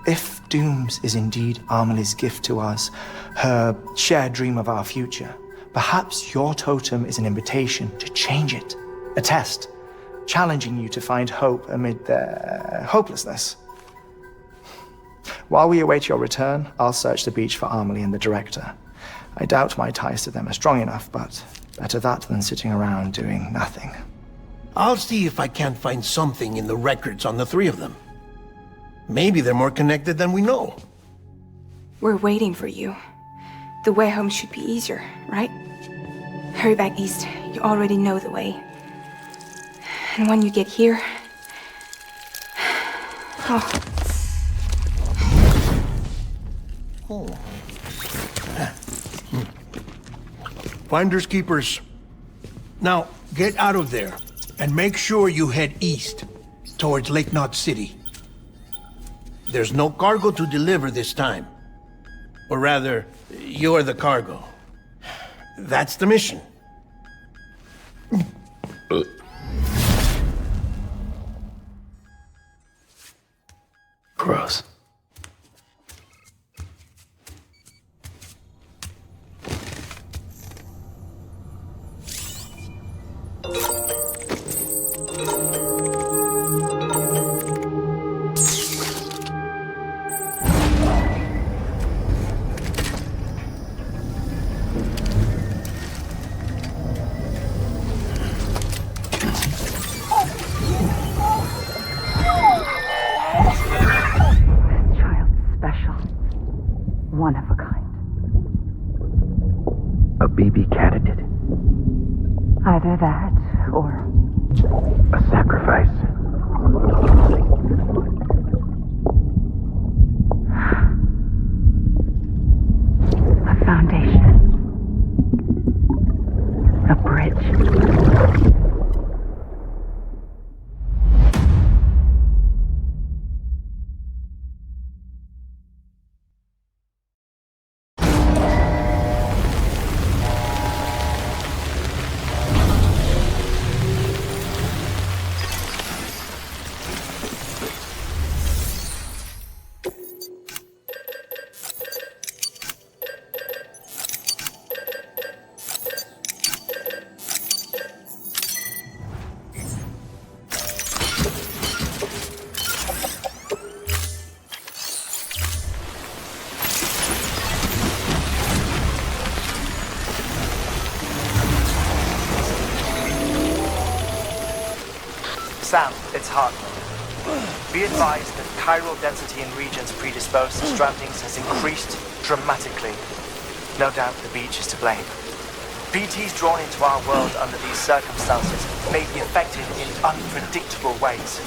If Dooms is indeed Amelie's gift to us, her shared dream of our future, perhaps your totem is an invitation to change it, a test, challenging you to find hope amid their hopelessness. While we await your return, I'll search the beach for Amelie and the director. I doubt my ties to them are strong enough, but better that than sitting around doing nothing. I'll see if I can't find something in the records on the three of them. Maybe they're more connected than we know. We're waiting for you. The way home should be easier, right? Hurry back east. You already know the way. And when you get here... Oh. Oh. Finders keepers. Now, get out of there, and make sure you head east, towards Lake Knot City. There's no cargo to deliver this time. Or rather, you're the cargo. That's the mission. Gross. One of a kind. A BB candidate. Either that, or... A sacrifice. A foundation. A bridge. Sam, it's HARTMAN. Be advised that chiral density in regions predisposed to strandings has increased dramatically. No doubt the beach is to blame. BTs drawn into our world under these circumstances may be affected in unpredictable ways.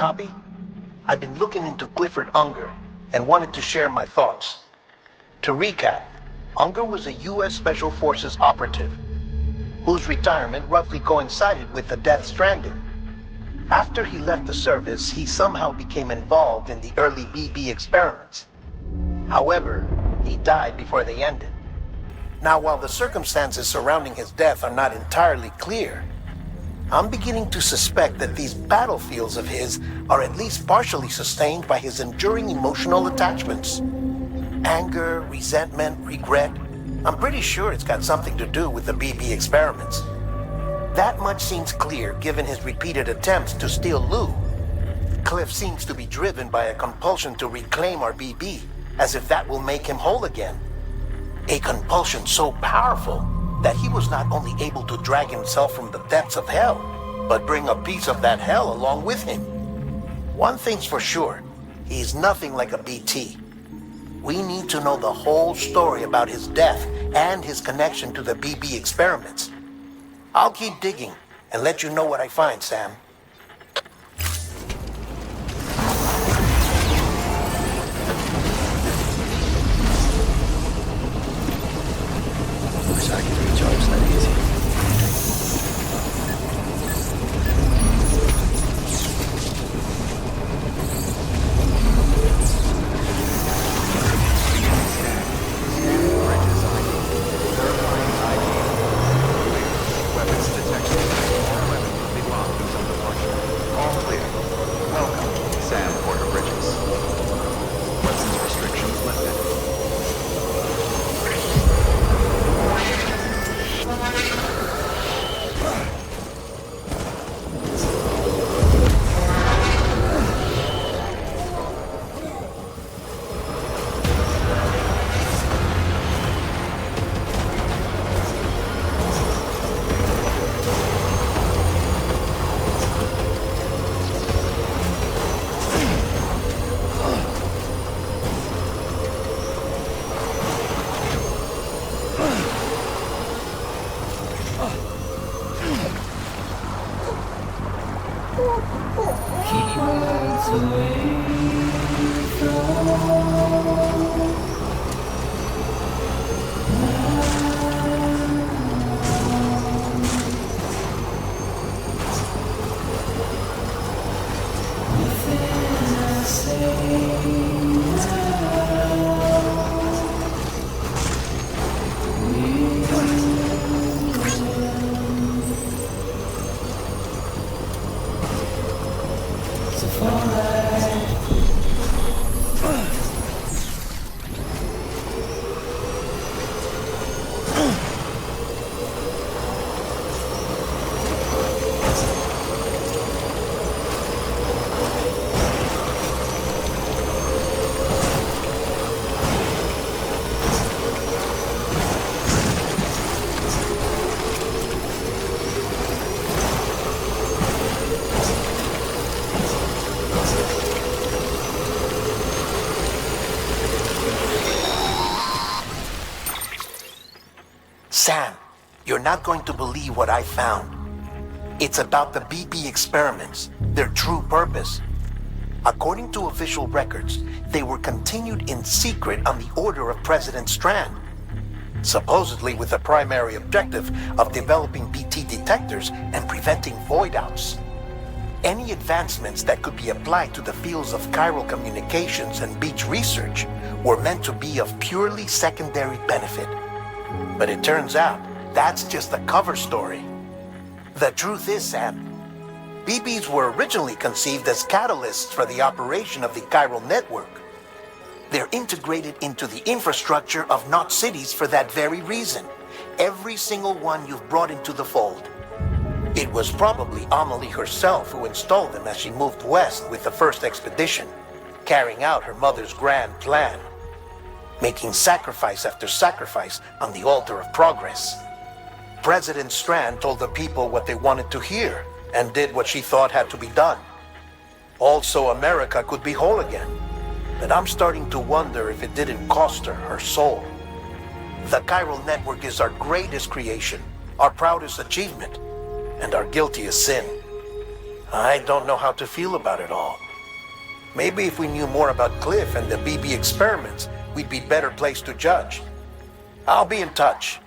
copy? I've been looking into Clifford UNGER and wanted to share my thoughts. To recap, UNGER was a U.S. Special Forces operative whose retirement roughly coincided with the death Stranding. After he left the service, he somehow became involved in the early BB experiments. However, he died before they ended. Now, while the circumstances surrounding his death are not entirely clear, I'm beginning to suspect that these battlefields of his are at least partially sustained by his enduring emotional attachments. Anger, resentment, regret. I'm pretty sure it's got something to do with the BB experiments. That much seems clear given his repeated attempts to steal Lou. Cliff seems to be driven by a compulsion to reclaim our BB, as if that will make him whole again. A compulsion so powerful that he was not only able to drag himself from the depths of hell, but bring a piece of that hell along with him. One thing's for sure, he's nothing like a BT. We need to know the whole story about his death and his connection to the BB experiments. I'll keep digging and let you know what I find, Sam. Wish I could recharge that easy. Sam, you're not going to believe what I found. It's about the BB experiments, their true purpose. According to official records, they were continued in secret on the order of President Strand, supposedly with the primary objective of developing BT detectors and preventing void-outs. Any advancements that could be applied to the fields of chiral communications and beach research were meant to be of purely secondary benefit. But it turns out, that's just a cover story. The truth is, Sam, BBs were originally conceived as catalysts for the operation of the chiral network. They're integrated into the infrastructure of Knot cities for that very reason. Every single one you've brought into the fold. It was probably AMELIE herself who installed them as she moved west with the first expedition, carrying out her mother's grand plan, making sacrifice after sacrifice on the altar of progress. President Strand told the people what they wanted to hear and did what she thought had to be done. Also, America could be whole again. But I'm starting to wonder if it didn't cost her her soul. The chiral network is our greatest creation, our proudest achievement, and our guiltiest sin. I don't know how to feel about it all. Maybe if we knew more about Cliff and the BB experiments, we'd be better placed to judge. I'll be in touch.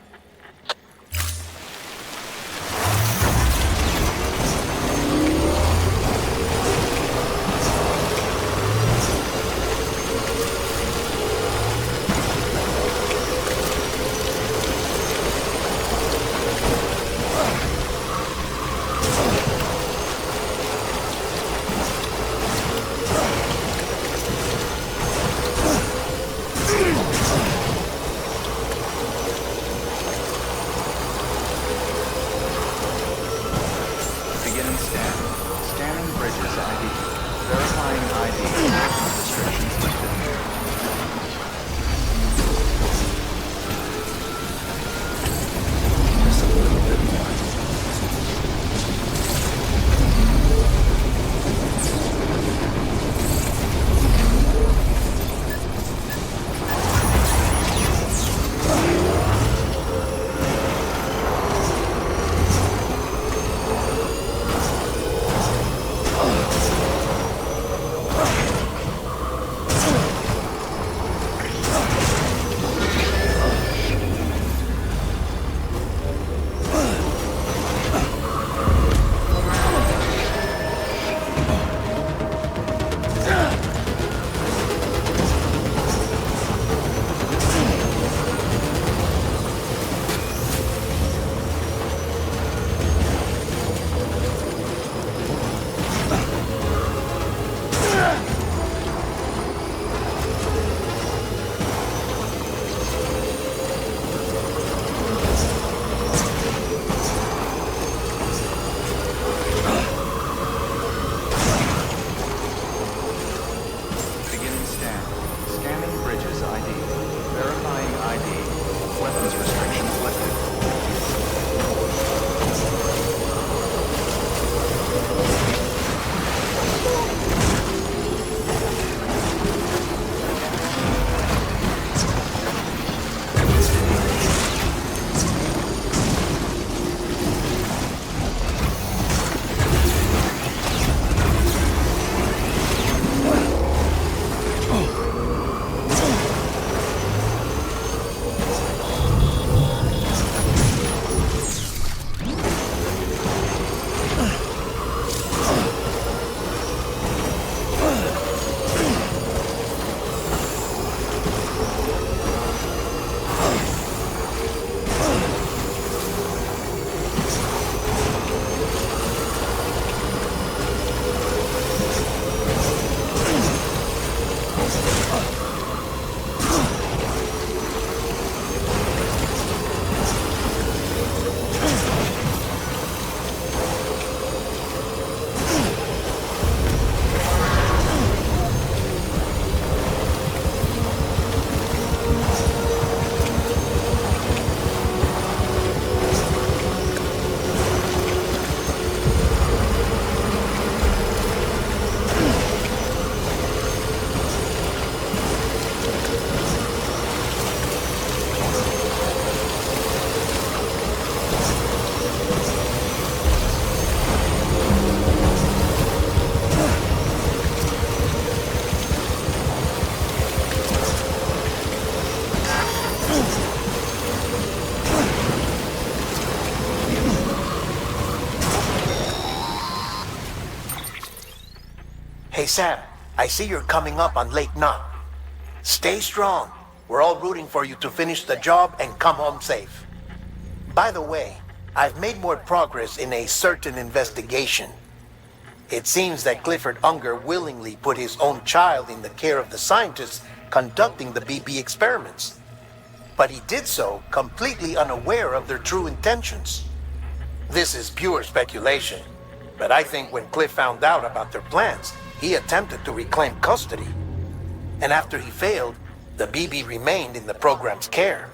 Hey Sam, I see you're coming up on Lake Knot. Stay strong. We're all rooting for you to finish the job and come home safe. By the way, I've made more progress in a certain investigation. It seems that Clifford Unger willingly put his own child in the care of the scientists conducting the BB experiments. But he did so completely unaware of their true intentions. This is pure speculation, but I think when Cliff found out about their plans, he attempted to reclaim custody. And after he failed, the BB remained in the program's care.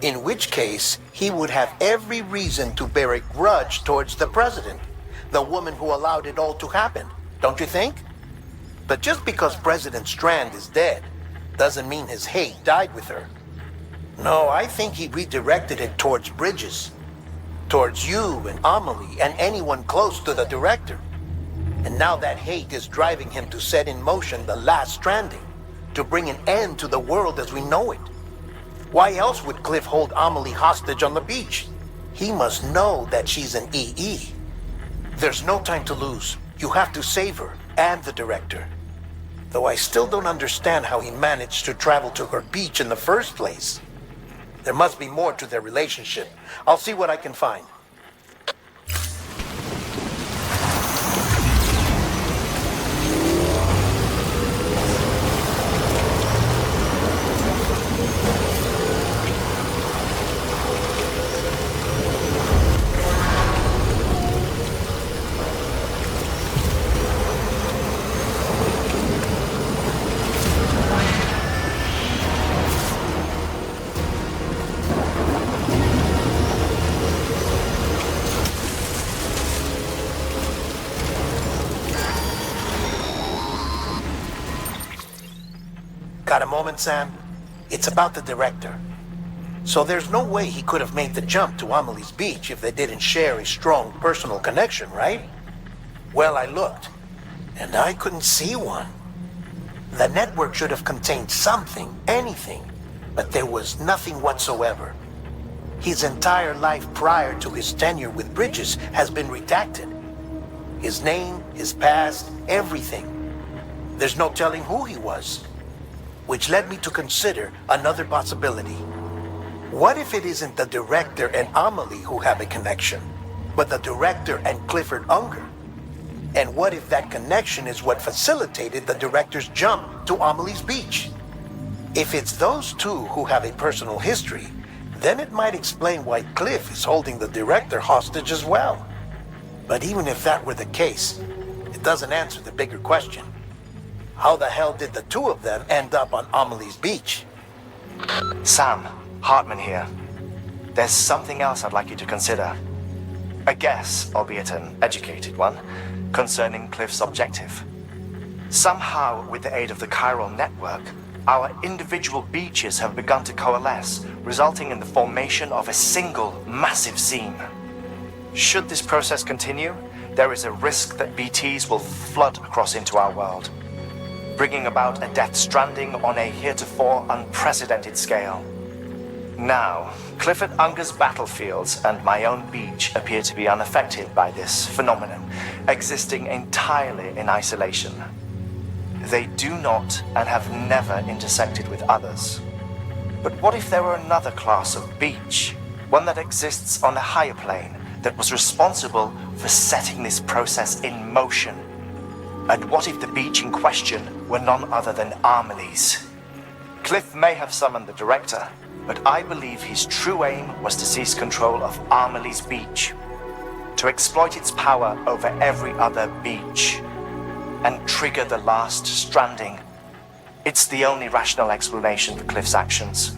In which case, he would have every reason to bear a grudge towards the president, the woman who allowed it all to happen, don't you think? But just because President Strand is dead, doesn't mean his hate died with her. No, I think he redirected it towards Bridges. Towards you and Amelie and anyone close to the director. And now that hate is driving him to set in motion the last stranding, to bring an end to the world as we know it. Why else would Cliff hold Amelie hostage on the beach? He must know that she's an EE. There's no time to lose. You have to save her and the director. Though I still don't understand how he managed to travel to her beach in the first place. There must be more to their relationship. I'll see what I can find. Got a moment, Sam? It's about the director. So there's no way he could have made the jump to Amelie's beach if they didn't share a strong personal connection, right? Well, I looked, and I couldn't see one. The network should have contained something, anything, but there was nothing whatsoever. His entire life prior to his tenure with Bridges has been redacted. His name, his past, everything. There's no telling who he was. Which led me to consider another possibility. What if it isn't the director and Amelie who have a connection, but the director and Clifford Unger? And what if that connection is what facilitated the director's jump to Amelie's beach? If it's those two who have a personal history, then it might explain why Cliff is holding the director hostage as well. But even if that were the case, it doesn't answer the bigger question. How the hell did the two of them end up on Amelie's beach? Sam, Hartman here. There's something else I'd like you to consider. A guess, albeit an educated one, concerning Cliff's objective. Somehow, with the aid of the chiral network, our individual beaches have begun to coalesce, resulting in the formation of a single massive seam. Should this process continue, there is a risk that BTs will flood across into our world, bringing about a death stranding on a heretofore unprecedented scale. Now, Clifford Unger's battlefields and my own beach appear to be unaffected by this phenomenon, existing entirely in isolation. They do not and have never intersected with others. But what if there were another class of beach, one that exists on a higher plane, that was responsible for setting this process in motion? And what if the beach in question were none other than Amelie's? Cliff may have summoned the director, but I believe his true aim was to seize control of Amelie's beach, to exploit its power over every other beach, and trigger the last stranding. It's the only rational explanation for Cliff's actions,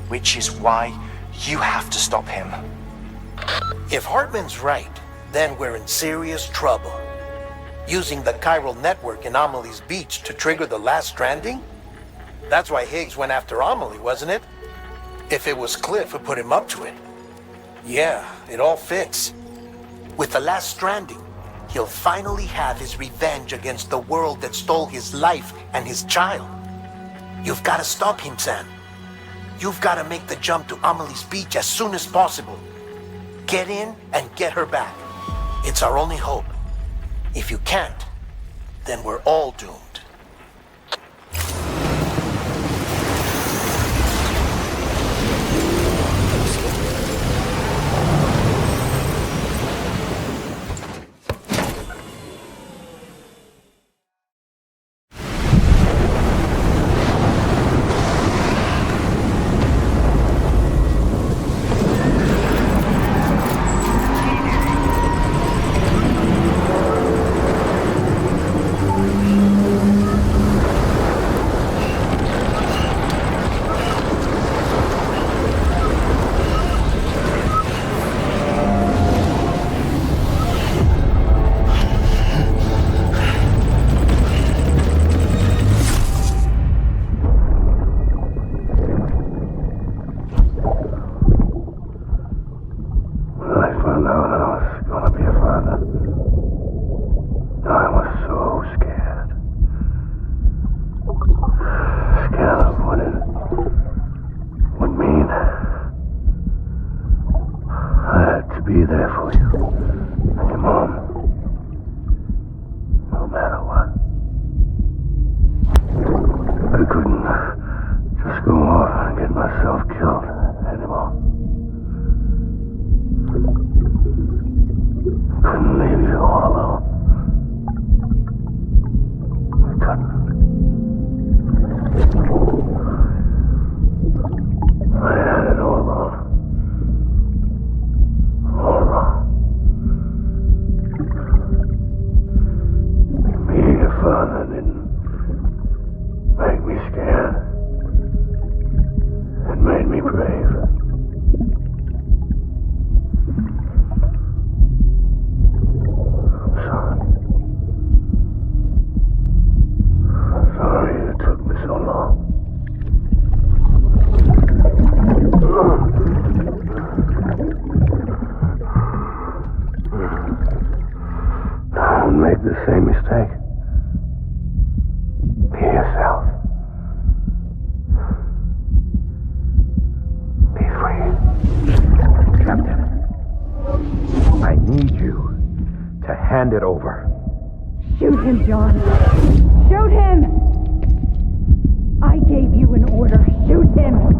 which is why you have to stop him. If Hartman's right, then we're in serious trouble. Using the chiral network in Amelie's beach to trigger the last stranding? That's why Higgs went after Amelie, wasn't it? If it was Cliff who put him up to it. Yeah, it all fits. With the last stranding, he'll finally have his revenge against the world that stole his life and his child. You've got to stop him, Sam. You've got to make the jump to Amelie's beach as soon as possible. Get in and get her back. It's our only hope. If you can't, then we're all doomed. Hand it over. Shoot him, John. Shoot him! I gave you an order. Shoot him!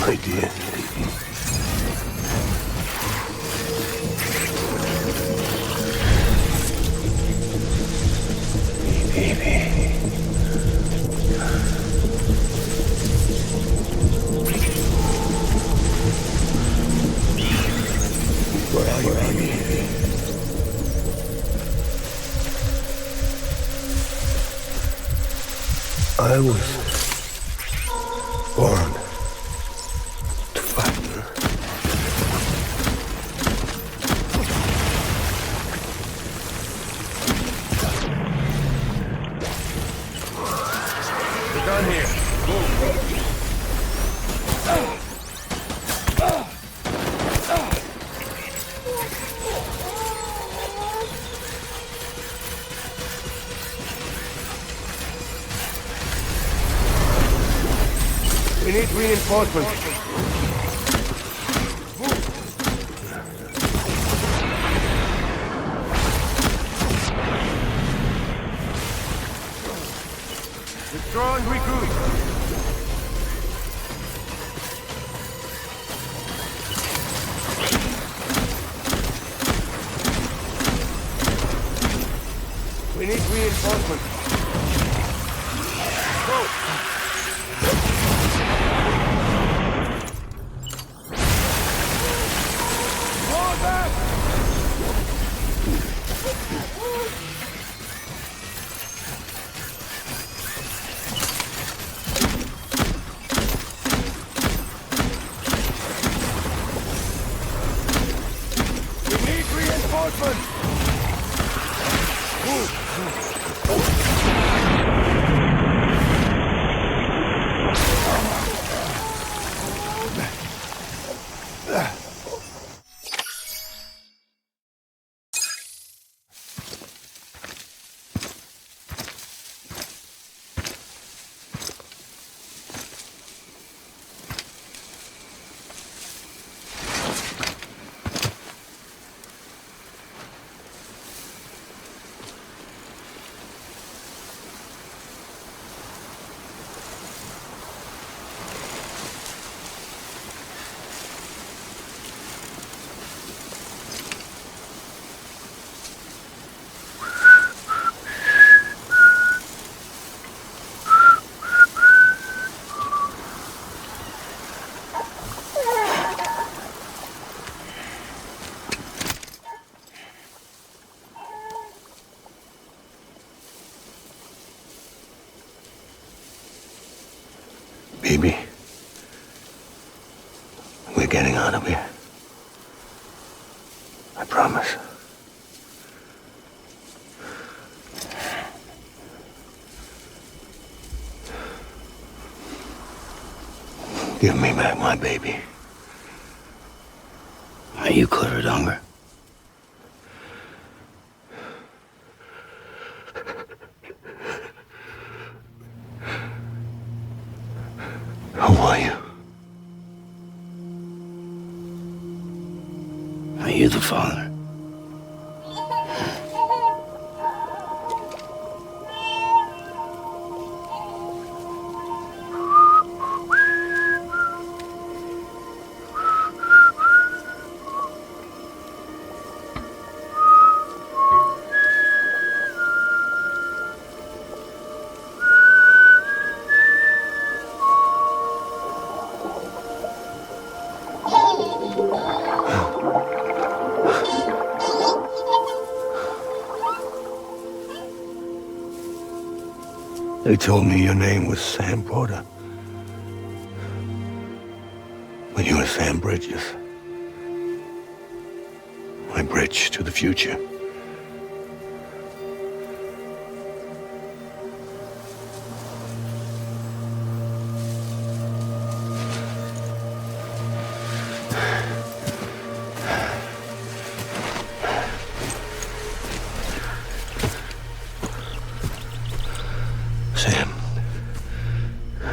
my dear. Baby. Where are you, baby? I was born to fight. done here. Move. We need reinforcements. Withdraw and regroup. We need reinforcements. Go! Baby, we're getting out of here. I promise. Give me back my baby. Are you Clifford Unger? Who are you? Are you the father? They told me your name was Sam Porter. But you were Sam Bridges. My bridge to the future. Sam,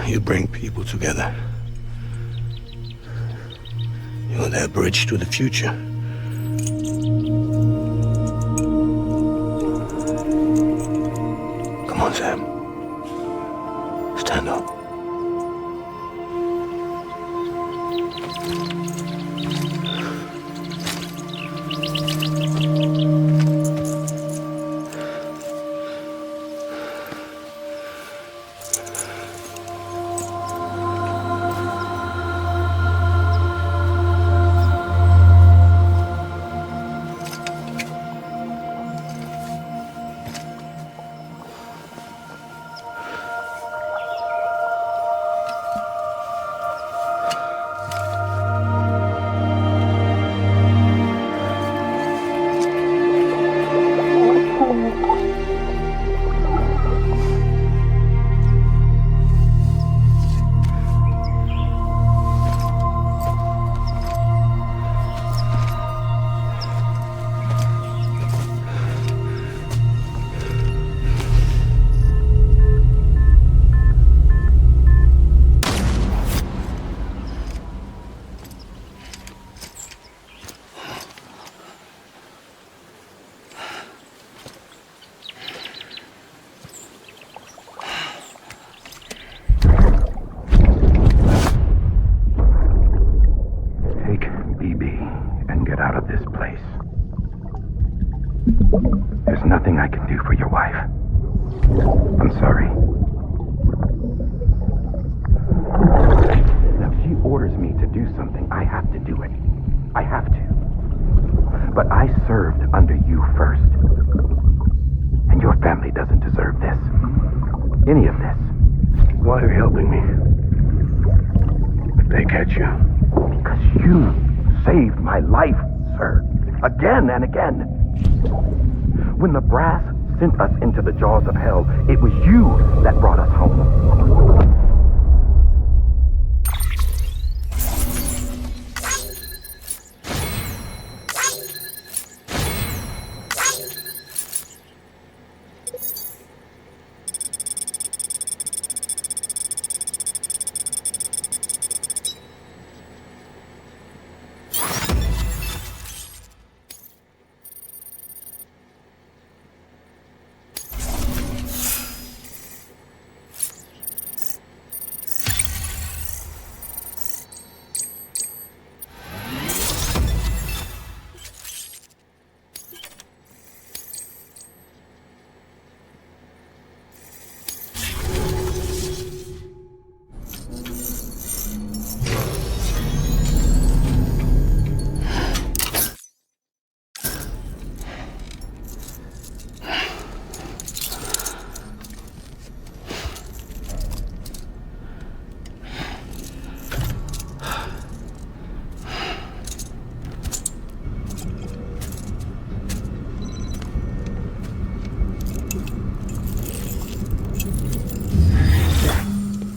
you bring people together. You're their bridge to the future. Come on, Sam. Stand up. I'm sorry. Now, if she orders me to do something, I have to do it. I have to. But I served under you first. And your family doesn't deserve this. Any of this. Why are you helping me? If they catch you. Because you saved my life, sir. Again and again. When the brass sent us into the jaws of hell, it was you that brought us home.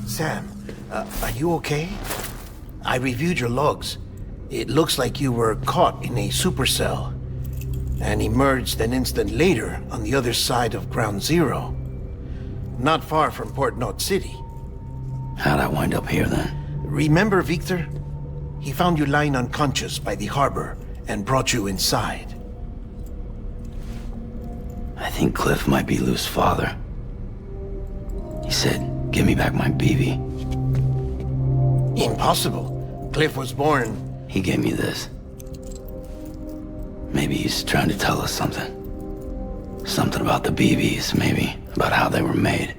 Sam, are you okay? I reviewed your logs. It looks like you were caught in a supercell and emerged an instant later on the other side of Ground Zero. Not far from Port Knot City. How'd I wind up here then? Remember Victor? He found you lying unconscious by the harbor and brought you inside. I think Cliff might be Lou's father. He said, give me back my BB. Impossible. Cliff was born... He gave me this. Maybe he's trying to tell us something. Something about the BBs, maybe. About how they were made.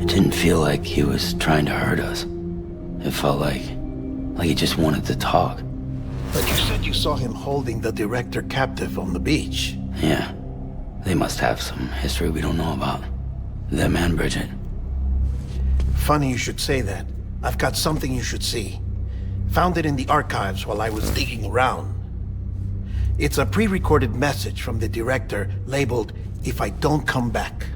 It didn't feel like he was trying to hurt us. It felt like he just wanted to talk. But you said you saw him holding the director captive on the beach. Yeah. They must have some history we don't know about. Them and Bridget. Funny you should say that. I've got something you should see. Found it in the archives while I was digging around. It's a pre-recorded message from the director labeled, "If I don't come back."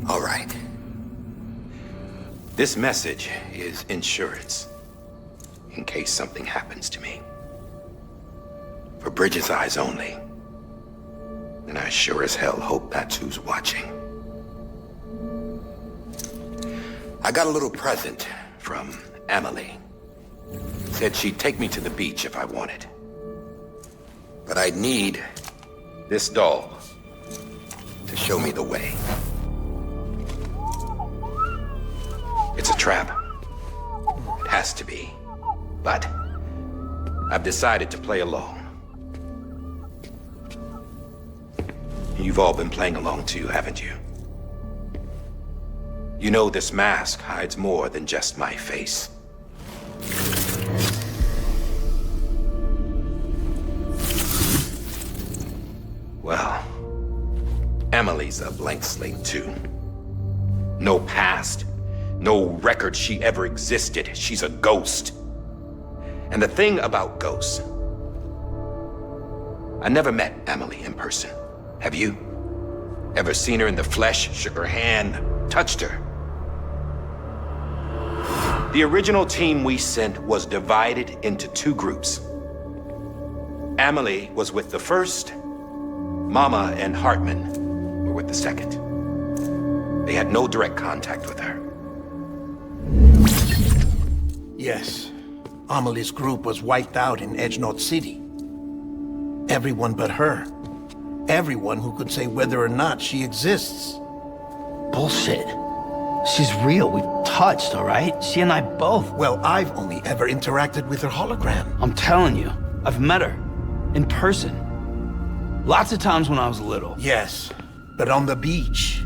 All right. This message is insurance, in case something happens to me. For Bridget's eyes only. And I sure as hell hope that's who's watching. I got a little present from AMELIE. Said she'd take me to the beach if I wanted. But I'd need this doll to show me the way. It's a trap. It has to be. But I've decided to play along. You've all been playing along too, haven't you? You know this mask hides more than just my face. Well, AMELIE's a blank slate too. No past. No record she ever existed. She's a ghost. And the thing about ghosts, I never met AMELIE in person. Have you? Ever seen her in the flesh, shook her hand, touched her? The original team we sent was divided into two groups. AMELIE was with the first, Mama and HEARTMAN were with the second. They had no direct contact with her. Yes. Amelie's group was wiped out in Edge North City. Everyone but her. Everyone who could say whether or not she exists. Bullshit. She's real. We've touched, all right? She and I both. Well, I've only ever interacted with her hologram. I'm telling you, I've met her. In person. Lots of times when I was little. Yes, but on the beach.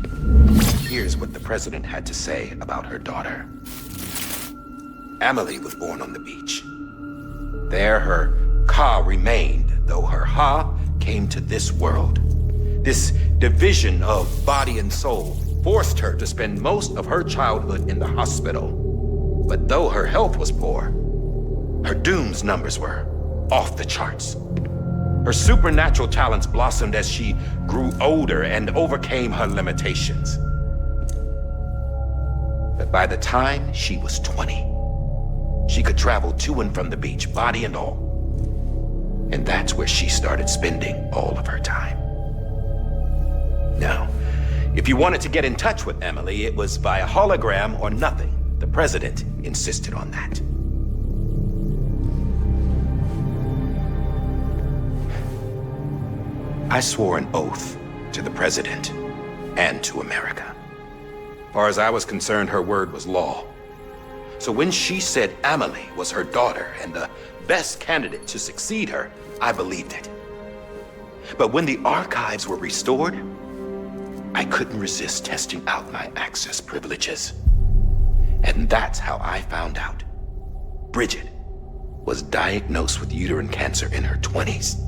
Here's what the president had to say about her daughter. Amelie was born on the beach. There her Ka remained, though her Ha came to this world. This division of body and soul forced her to spend most of her childhood in the hospital. But though her health was poor, her Doom's numbers were off the charts. Her supernatural talents blossomed as she grew older and overcame her limitations. But by the time she was 20, she could travel to and from the beach, body and all. And that's where she started spending all of her time. Now, if you wanted to get in touch with Amelie, it was via hologram or nothing. The president insisted on that. I swore an oath to the president and to America. As far as I was concerned, her word was law. So when she said Amelie was her daughter and the best candidate to succeed her, I believed it. But when the archives were restored, I couldn't resist testing out my access privileges. And that's how I found out. Bridget was diagnosed with uterine cancer in her 20s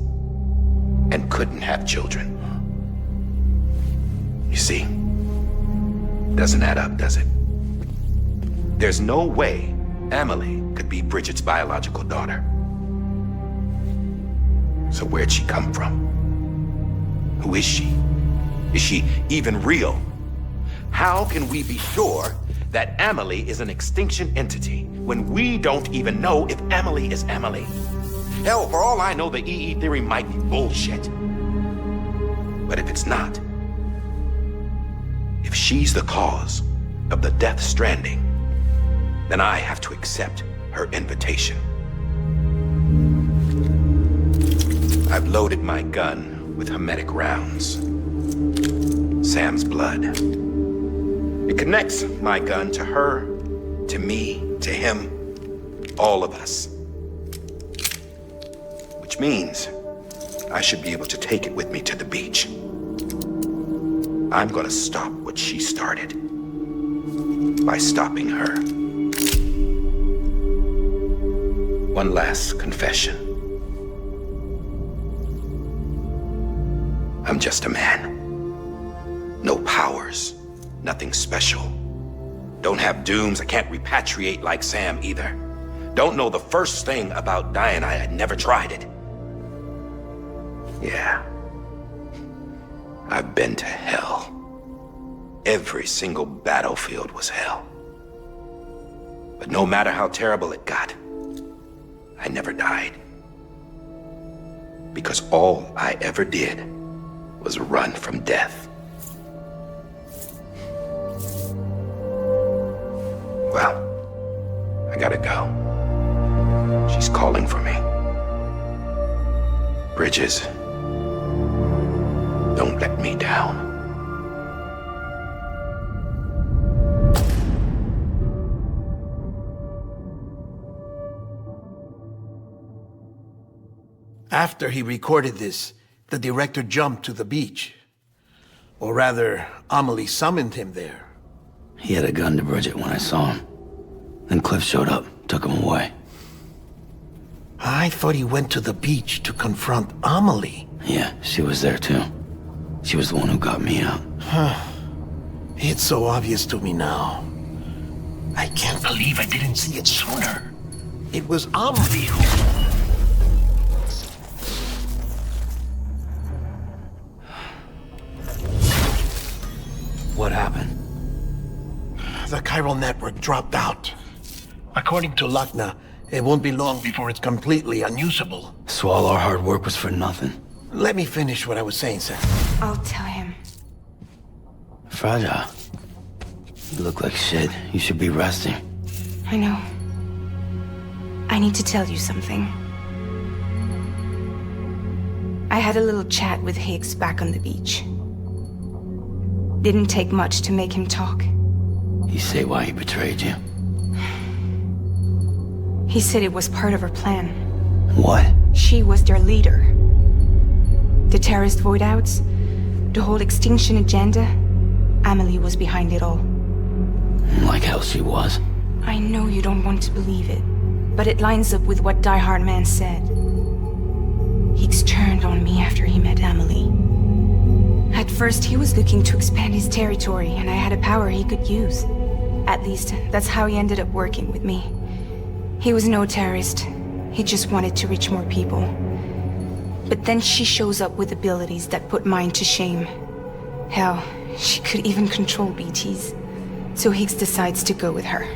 and couldn't have children. You see, doesn't add up, does it? There's no way Amelie could be Bridget's biological daughter. So where'd she come from? Who is she? Is she even real? How can we be sure that Amelie is an extinction entity when we don't even know if Amelie is Amelie? Hell, for all I know, the EE theory might be bullshit. But if it's not, if she's the cause of the death stranding, then I have to accept her invitation. I've loaded my gun with hermetic rounds. Sam's blood. It connects my gun to her, to me, to him, all of us. Which means I should be able to take it with me to the beach. I'm gonna stop what she started by stopping her. One last confession. I'm just a man. No powers, nothing special. Don't have dooms, I can't repatriate like Sam either. Don't know the first thing about dying, I had never tried it. Yeah. I've been to hell. Every single battlefield was hell. But no matter how terrible it got, I never died. Because all I ever did was run from death. Well, I gotta go. She's calling for me. Bridges, don't let me down. After he recorded this, the director jumped to the beach. Or rather, Amelie summoned him there. He had a gun to Bridget when I saw him. Then Cliff showed up, took him away. I thought he went to the beach to confront Amelie. Yeah, she was there too. She was the one who got me out. It's so obvious to me now. I can't believe I didn't see it sooner. It was Amelie who... What happened? The chiral network dropped out. According to Lakhna, it won't be long before it's completely unusable. So all our hard work was for nothing. Let me finish what I was saying, Sam. I'll tell him. Fragile. You look like shit. You should be resting. I know. I need to tell you something. I had a little chat with Higgs back on the beach. Didn't take much to make him talk. You say why he betrayed you? He said it was part of her plan. What? She was their leader. The terrorist voidouts, the whole extinction agenda, Amelie was behind it all. Like hell she was. I know you don't want to believe it, but it lines up with what DIE-HARDMAN said. Higgs turned on me after he met Amelie. At first, he was looking to expand his territory, and I had a power he could use. At least, that's how he ended up working with me. He was no terrorist. He just wanted to reach more people. But then she shows up with abilities that put mine to shame. Hell, she could even control BTs. So Higgs decides to go with her.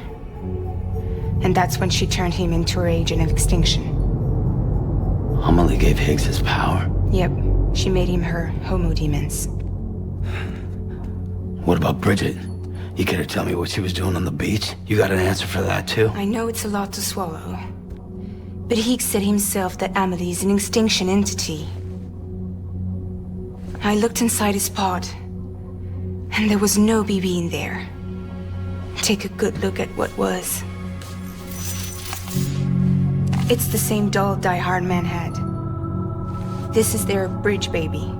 And that's when she turned him into her agent of extinction. Amelie gave Higgs his power? Yep, she made him her homo demons. What about Bridget? You care to tell me what she was doing on the beach? You got an answer for that too? I know it's a lot to swallow. But Higgs said himself that Amelie is an extinction entity. I looked inside his pod, and there was no BB in there. Take a good look at what was. It's the same doll DIE-HARDMAN had. This is their bridge baby.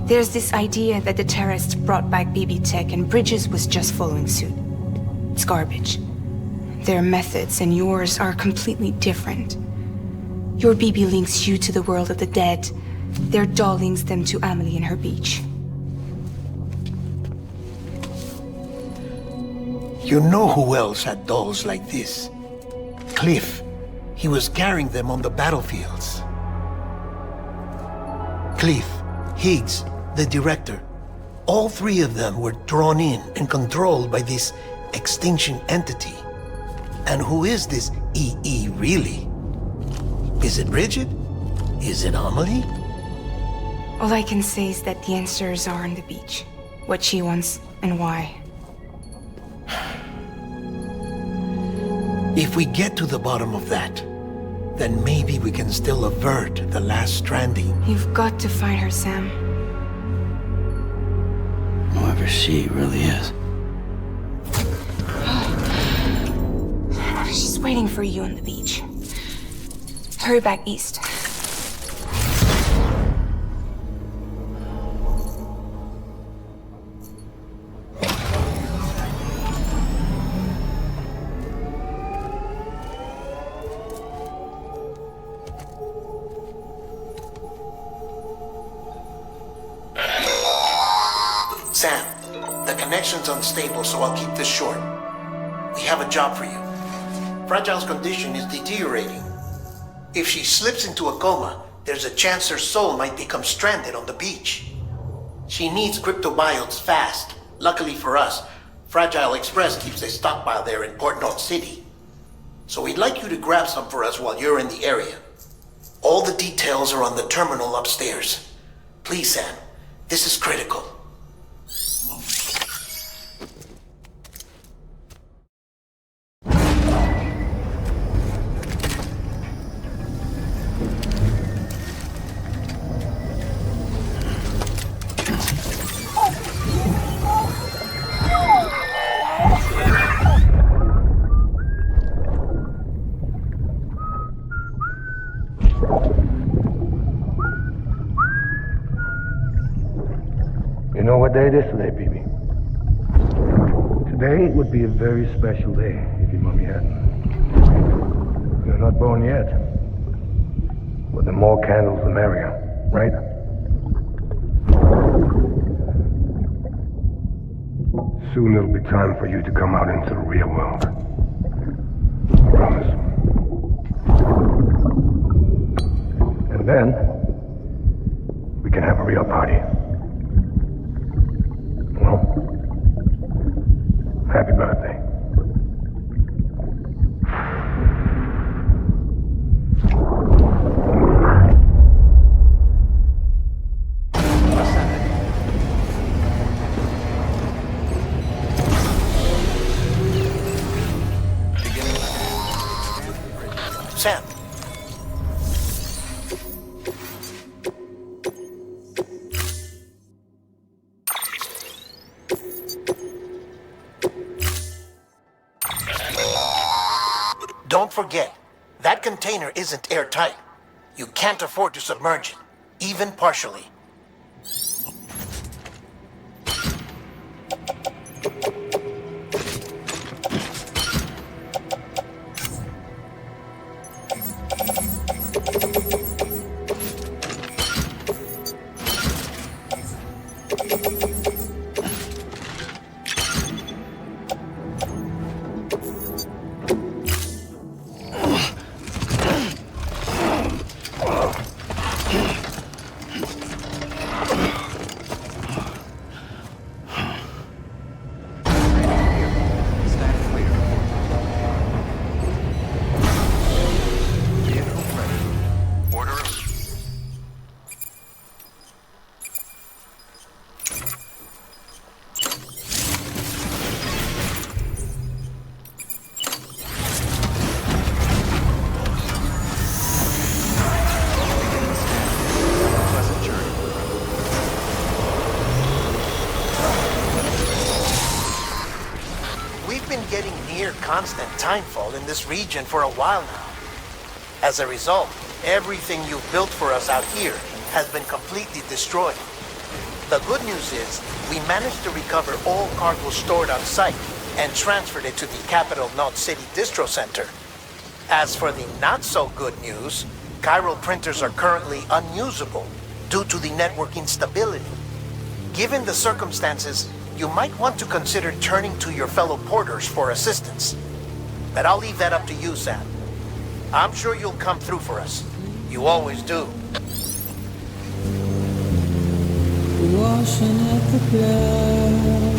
There's this idea that the terrorists brought back BB tech and Bridges was just following suit. It's garbage. Their methods and yours are completely different. Your BB links you to the world of the dead. Their doll links them to Amelie and her beach. You know who else had dolls like this? Cliff. He was carrying them on the battlefields. Cliff, Higgs, the director. All three of them were drawn in and controlled by this extinction entity. And who is this EE really? Is it Bridget? Is it Amelie? All I can say is that the answers are on the beach. What she wants and why. If we get to the bottom of that, then maybe we can still avert the last stranding. You've got to find her, Sam. Whoever she really is. She's waiting for you on the beach. Hurry back east. Sam, the connection's unstable, so I'll keep this short. We have a job for you. Fragile's condition is deteriorating. If she slips into a coma, there's a chance her soul might become stranded on the beach. She needs cryptobiotes fast. Luckily for us, Fragile Express keeps a stockpile there in Port North City. So we'd like you to grab some for us while you're in the area. All the details are on the terminal upstairs. Please, Sam, this is critical. You know what day it is today, BB? Today would be a very special day if your mommy hadn't. You're not born yet. But the more candles, the merrier, right? Soon it'll be time for you to come out into the real world. I promise. And then, we can have a real party. Well, happy birthday. forget, that container isn't airtight. You can't afford to submerge it, even partially. Constant timefall in this region for a while now. As a result, everything you've built for us out here has been completely destroyed. The good news is, we managed to recover all cargo stored on site and transferred it to the Capital Knot City Distro Center. As for the not-so-good news, chiral printers are currently unusable due to the network instability. Given the circumstances, you might want to consider turning to your fellow porters for assistance. But I'll leave that up to you, Sam. I'm sure you'll come through for us. You always do. Washing at the club.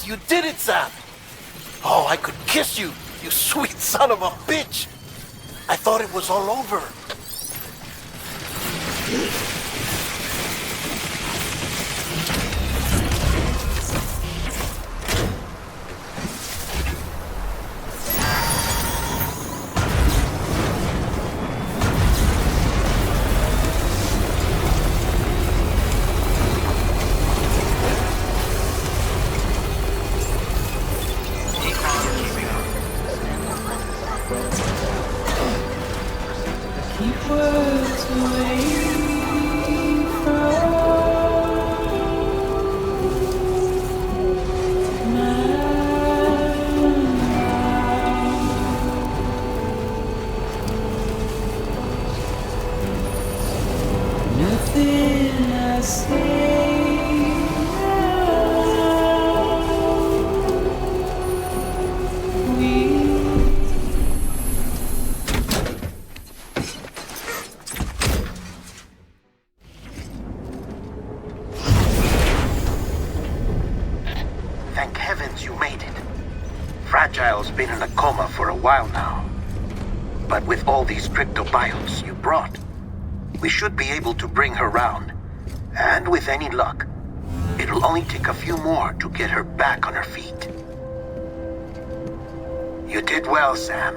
You did it, Sam! Oh, I could kiss you, you sweet son of a bitch! I thought it was all over. Thank heavens you made it. Fragile's been in a coma for a while now. But with all these cryptobiotes you brought, we should be able to bring her round. And with any luck, it'll only take a few more to get her back on her feet. You did well, Sam.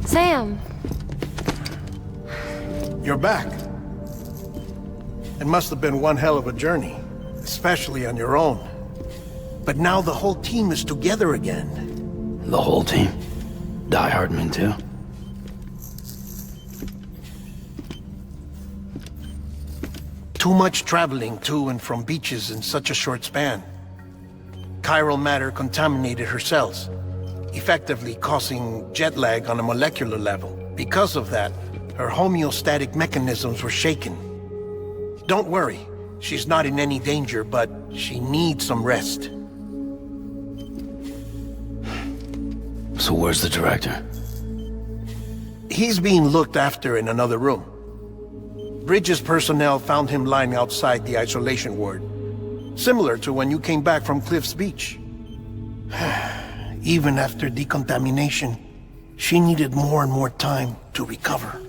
Sam! You're back. It must have been one hell of a journey, especially on your own. But now the whole team is together again. The whole team? DIE-HARDMAN too? Too much traveling to and from beaches in such a short span. Chiral matter contaminated her cells, effectively causing jet lag on a molecular level. Because of that, her homeostatic mechanisms were shaken. Don't worry, she's not in any danger, but she needs some rest. So where's the director? He's being looked after in another room. Bridges personnel found him lying outside the isolation ward, similar to when you came back from Cliff's Beach. Even after decontamination, she needed more and more time to recover.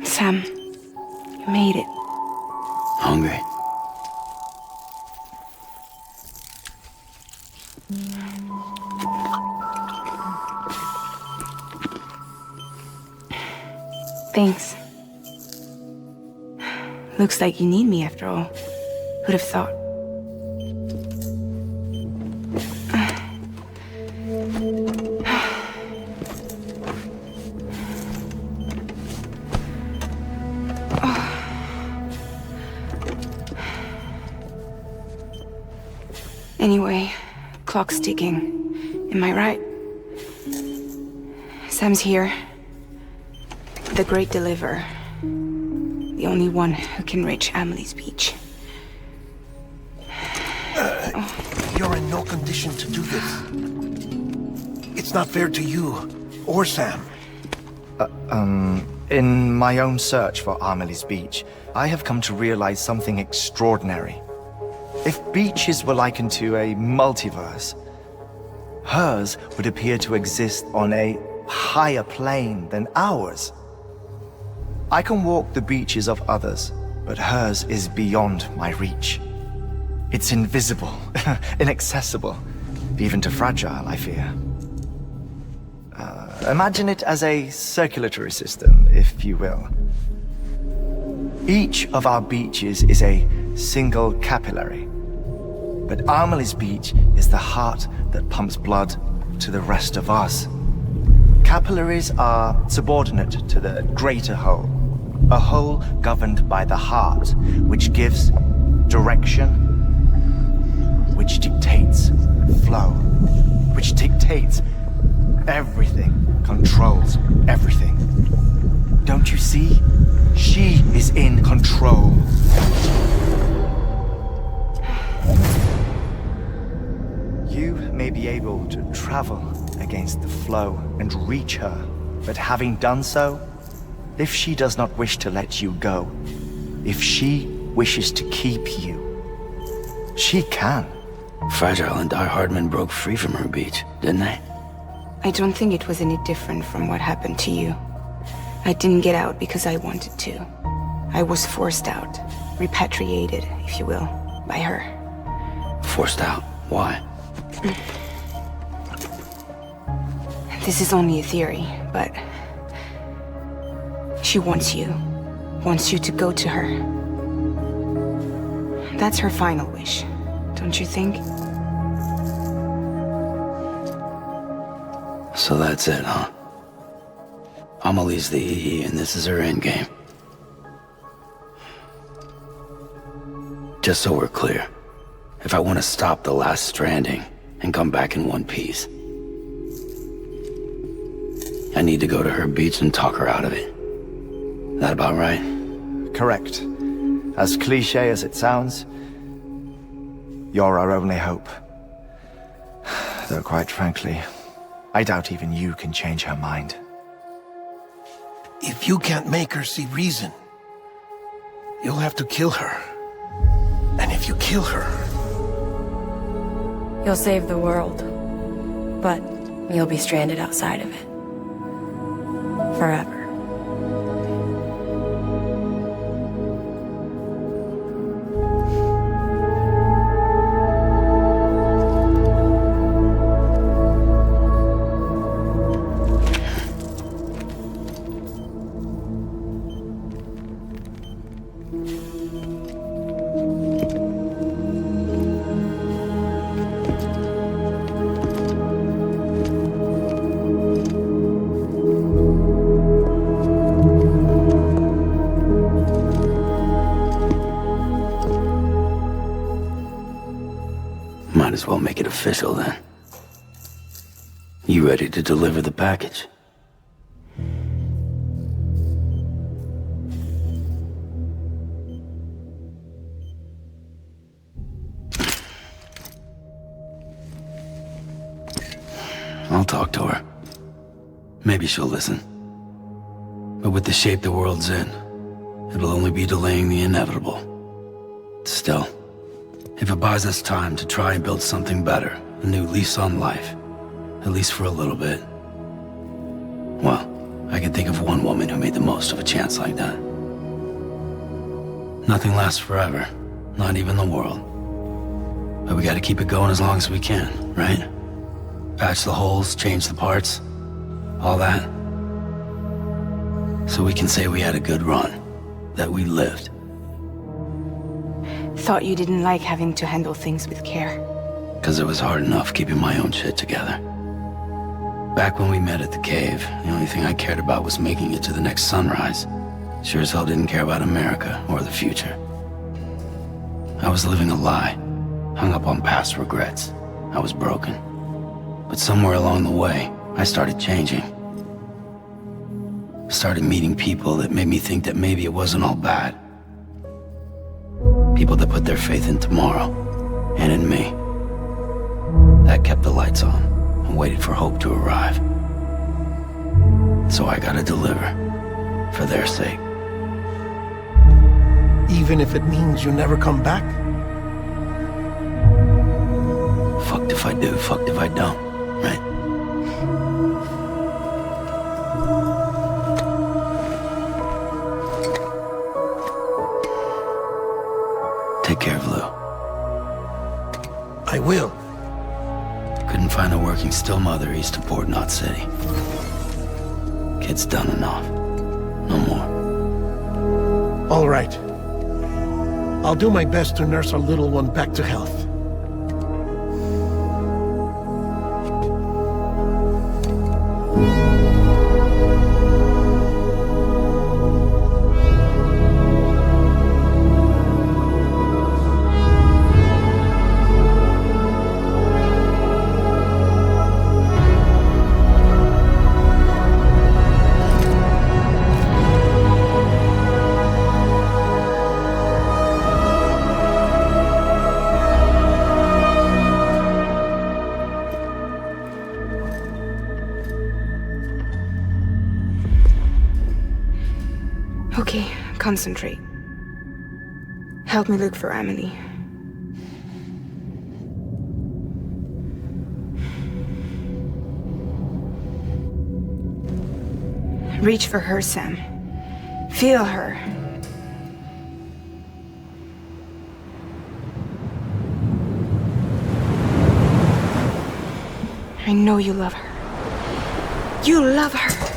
Sam, you made it. Hungry? Thanks. Looks like you need me after all. Who'd have thought? Anyway, clock's ticking. Am I right? Sam's here. The Great Deliverer. The only one who can reach Amelie's beach. You're in no condition to do this. It's It's not fair to you, or Sam. In my own search for Amelie's beach, I have come to realize something extraordinary. If beaches were likened to a multiverse, hers would appear to exist on a higher plane than ours. I can walk the beaches of others, but hers is beyond my reach. It's invisible, inaccessible, even to fragile, I fear. Imagine it as a circulatory system, if you will. Each of our beaches is a single capillary, but Amelie's beach is the heart that pumps blood to the rest of us. Capillaries are subordinate to the greater whole, a whole governed by the heart, which gives direction, which dictates flow, which dictates everything, controls everything. Don't you see? She is in control. You may be able to travel against the flow and reach her, but having done so, if she does not wish to let you go, if she wishes to keep you, she can. Fragile and DIE-HARDMAN broke free from her beach, didn't they? I don't think it was any different from what happened to you. I didn't get out because I wanted to. I was forced out, repatriated, if you will, by her. Forced out? Why? This is only a theory, but she wants you to go to her. That's her final wish, don't you think? So that's it, huh? Amelie's the EE, and this is her endgame. Just so we're clear, if I want to stop the last Stranding and come back in one piece, I need to go to her beach and talk her out of it. That about right? Correct. As cliché as it sounds, you're our only hope. Though quite frankly, I doubt even you can change her mind. If you can't make her see reason, you'll have to kill her. And if you kill her... You'll save the world, but you'll be stranded outside of it. Forever. Might as well make it official then. You ready to deliver the package? I'll talk to her. Maybe she'll listen. But with the shape the world's in, it'll only be delaying the inevitable. Still, if it buys us time to try and build something better, a new lease on life, at least for a little bit, well, I can think of one woman who made the most of a chance like that. Nothing lasts forever, not even the world. But we gotta keep it going as long as we can, right? Patch the holes, change the parts, all that. So we can say we had a good run, that we lived. Thought you didn't like having to handle things with care. 'Cause it was hard enough keeping my own shit together. Back when we met at the cave, the only thing I cared about was making it to the next sunrise. Sure as hell didn't care about America or the future. I was living a lie, hung up on past regrets. I was broken. But somewhere along the way, I started changing. Started meeting people that made me think that maybe it wasn't all bad. People that put their faith in tomorrow, and in me. That kept the lights on. and waited for hope to arrive. So I gotta deliver, for their sake. Even if it means you never come back? Fucked if I do, fucked if I don't, right? Take care of Lou. I will. Couldn't find a working still mother east of Port Knot City. Kid's done enough. No more. All right. I'll do my best to nurse our little one back to health. Okay, concentrate. Help me look for Amelie. Reach for her, Sam. Feel her. I know you love her. You love her.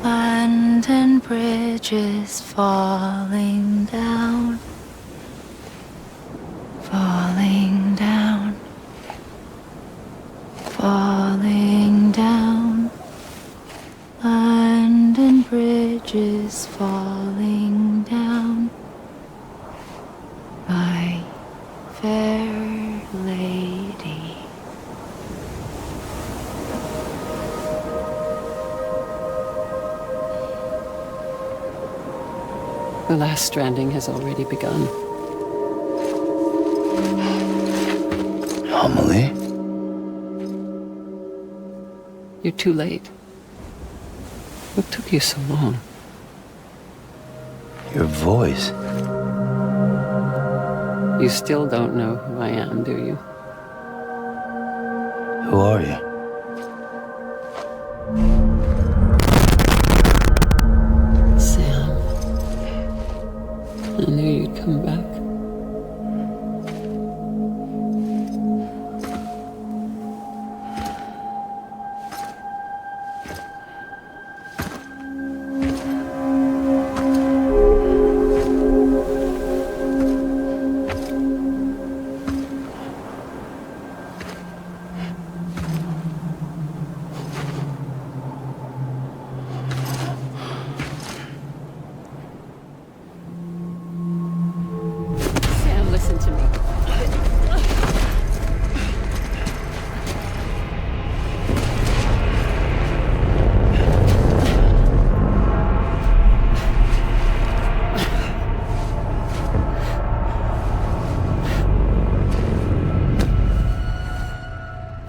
London Bridge is falling down, falling down, falling down. London Bridge is falling down, my fair lady. The last stranding has already begun. Amelie? You're too late. What took you so long? Your voice. You still don't know who I am, do you? Who are you? Sam. I knew you'd come back.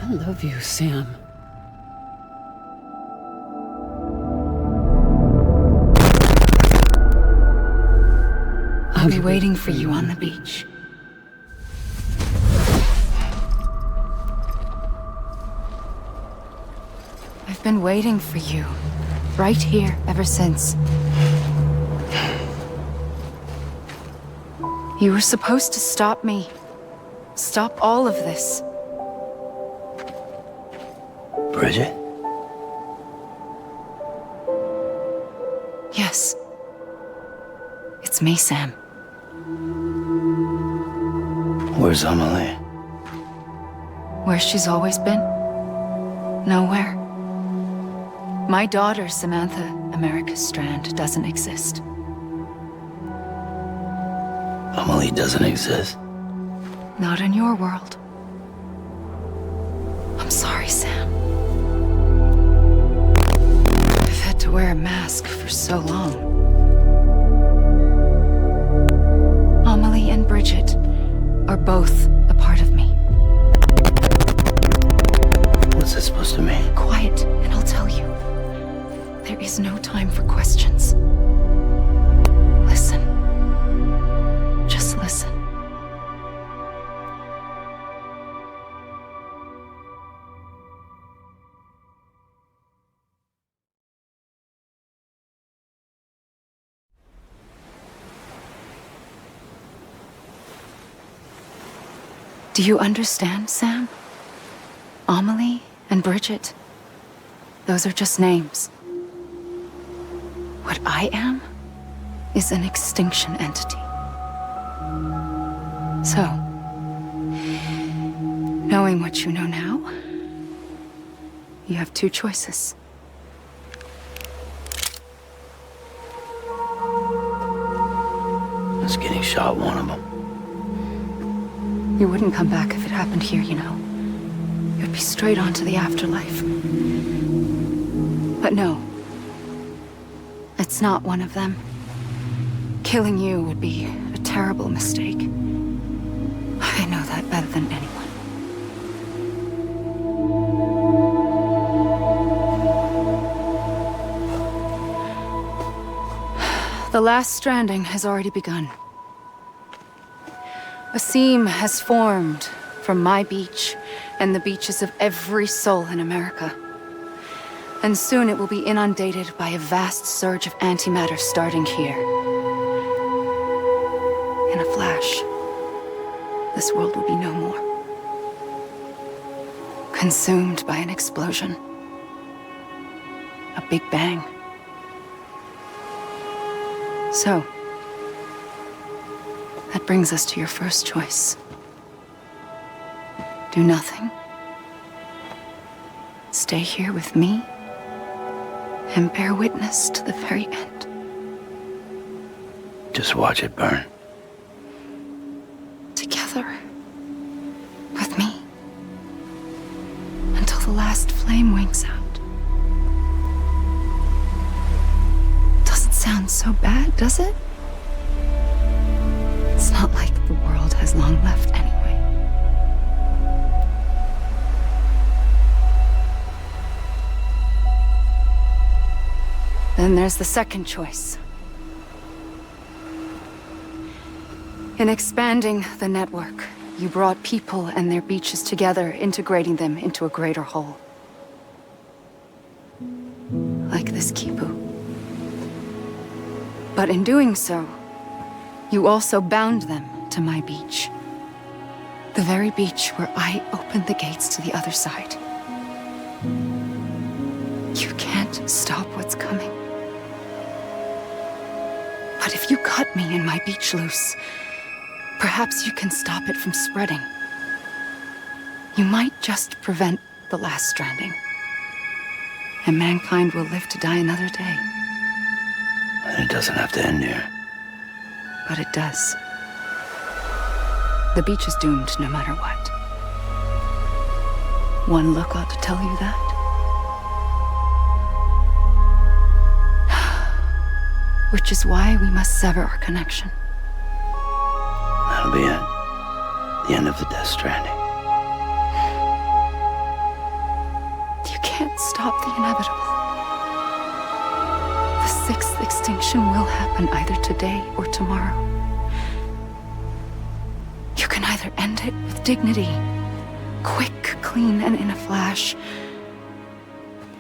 I love you, Sam. I'll be waiting for you on the beach. I've been waiting for you, right here, ever since. You were supposed to stop me. Stop all of this. Bridget? Yes. It's me, Sam. Where's Amelie? Where she's always been. Nowhere. My daughter, Samantha America Strand, doesn't exist. Amelie doesn't exist? Not in your world. I'm sorry, Sam. I've had to wear a mask for so long. Amelie and Bridget are both a part of me. What's that supposed to mean? Quiet, and I'll tell you. There is no time for questions. Listen. Just listen. Do you understand, Sam? Amelie and Bridget, those are just names. What I am is an extinction entity. So, knowing what you know now, you have two choices. Just getting shot, one of them. You wouldn't come back if it happened here, you know. You'd be straight on to the afterlife. But no. It's not one of them. Killing you would be a terrible mistake. I know that better than anyone. The last stranding has already begun. A seam has formed from my beach and the beaches of every soul in America. And soon it will be inundated by a vast surge of antimatter starting here. In a flash, this world will be no more. Consumed by an explosion. A big bang. So, that brings us to your first choice. Do nothing. Stay here with me and bear witness to the very end. Just watch it burn. Together. With me. Until the last flame winks out. Doesn't sound so bad, does it? It's not like the world has long left anyway. Then there's the second choice. In expanding the network, you brought people and their beaches together, integrating them into a greater whole. Like this Kipu. But in doing so, you also bound them to my beach. The very beach where I opened the gates to the other side. You can't stop what's coming. But if you cut me and my beach loose, perhaps you can stop it from spreading. You might just prevent the last stranding. And mankind will live to die another day. And it doesn't have to end here. But it does. The beach is doomed no matter what. One look ought to tell you that. Which is why we must sever our connection. That'll be it. The end of the Death Stranding. You can't stop the inevitable. The sixth extinction will happen either today or tomorrow. You can either end it with dignity, quick, clean, and in a flash,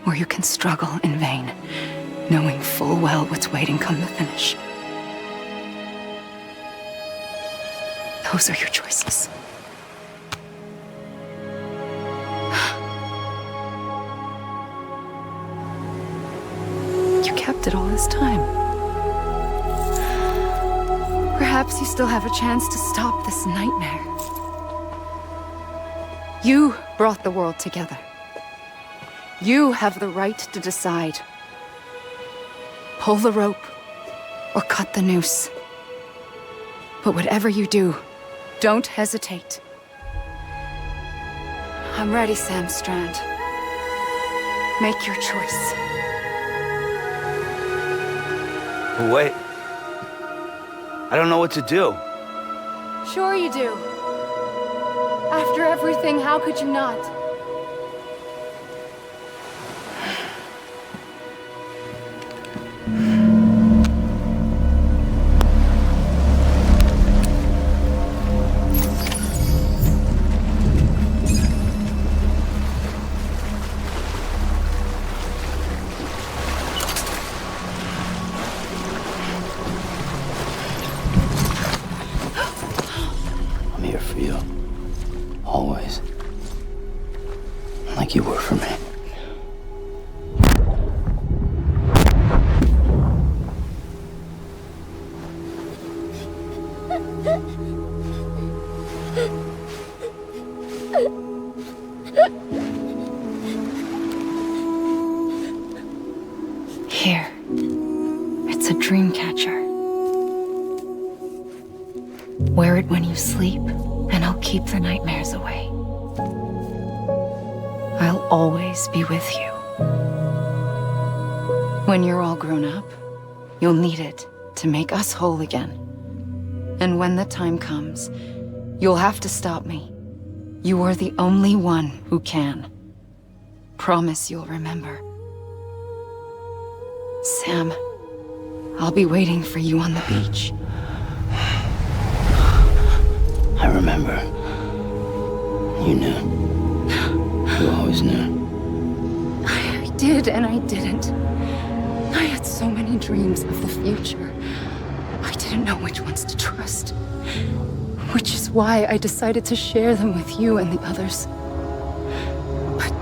or you can struggle in vain, knowing full well what's waiting come the finish. Those are your choices. You kept it all this time. Perhaps you still have a chance to stop this nightmare. You brought the world together. You have the right to decide. Pull the rope or cut the noose. But whatever you do, don't hesitate. I'm ready, Sam Strand. Make your choice. Wait. I don't know what to do. Sure you do. After everything, how could you not? Like you were for me. Here. It's a dream catcher. Wear it when you sleep, and I'll keep the nightmares away. I'll always be with you. When you're all grown up, you'll need it to make us whole again. And when the time comes, you'll have to stop me. You are the only one who can. Promise you'll remember. Sam, I'll be waiting for you on the beach. I remember. You knew. You always knew. I did and I didn't. I had so many dreams of the future. I didn't know which ones to trust. Which is why I decided to share them with you and the others. But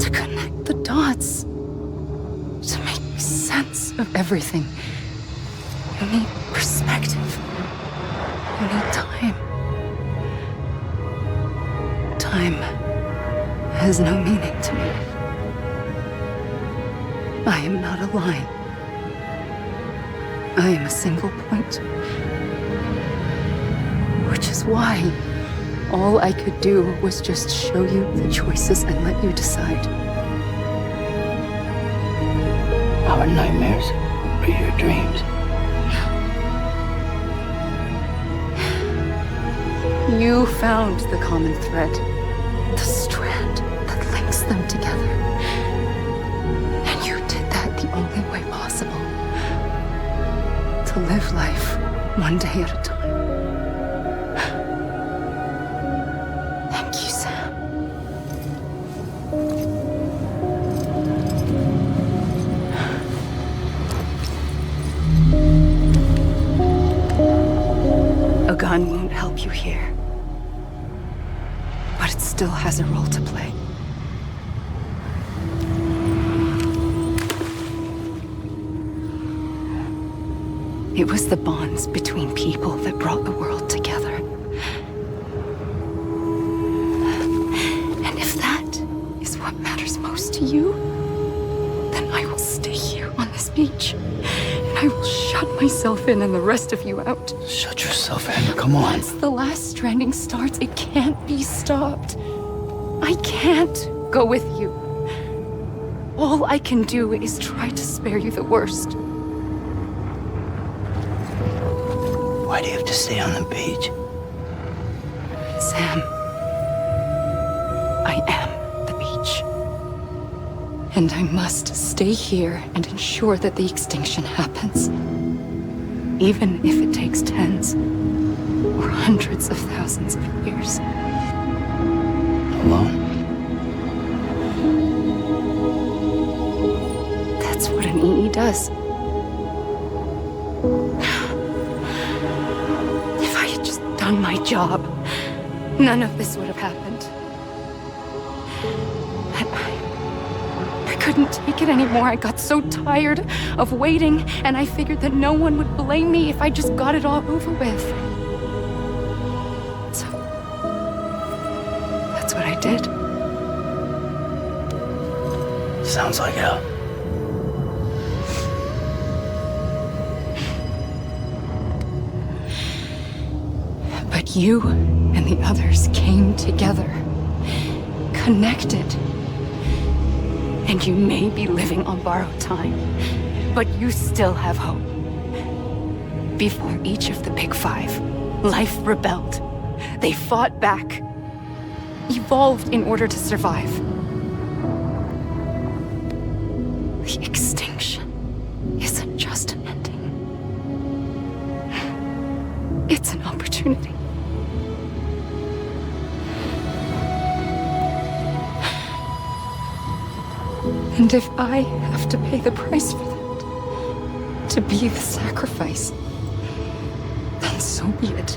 to connect the dots, to make sense of everything, you need perspective. You need time. Time has no meaning to me. I am not a line. I am a single point. Which is why all I could do was just show you the choices and let you decide. Our nightmares are your dreams. You found the common thread, the strand that links them together. And you did that the only way possible. To live life one day at a time. Thank you, Sam. A gun won't help you here. But it still has a role to play. It was the bonds between people that brought the world together. And if that is what matters most to you, then I will stay here on this beach. And I will shut myself in and the rest of you out. Shut yourself in, come on. Once the last stranding starts, it can't be stopped. I can't go with you. All I can do is try to spare you the worst. Why do you have to stay on the beach? Sam, I am the beach. And I must stay here and ensure that the extinction happens. Even if it takes tens or hundreds of thousands of years. Alone? That's what an EE does. If I had just done my job, none of this would have happened. But I couldn't take it anymore. I got so tired of waiting, and I figured that no one would blame me if I just got it all over with. So, that's what I did. Sounds like hell. But you and the others came together, connected. And you may be living on borrowed time, but you still have hope. Before each of the Big Five, life rebelled. They fought back, evolved in order to survive. The extinction isn't just an ending. It's an opportunity. And if I have to pay the price for that, to be the sacrifice, then so be it.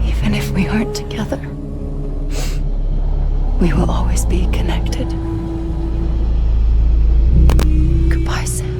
Even if we aren't together, we will always be connected. Goodbye, Sam.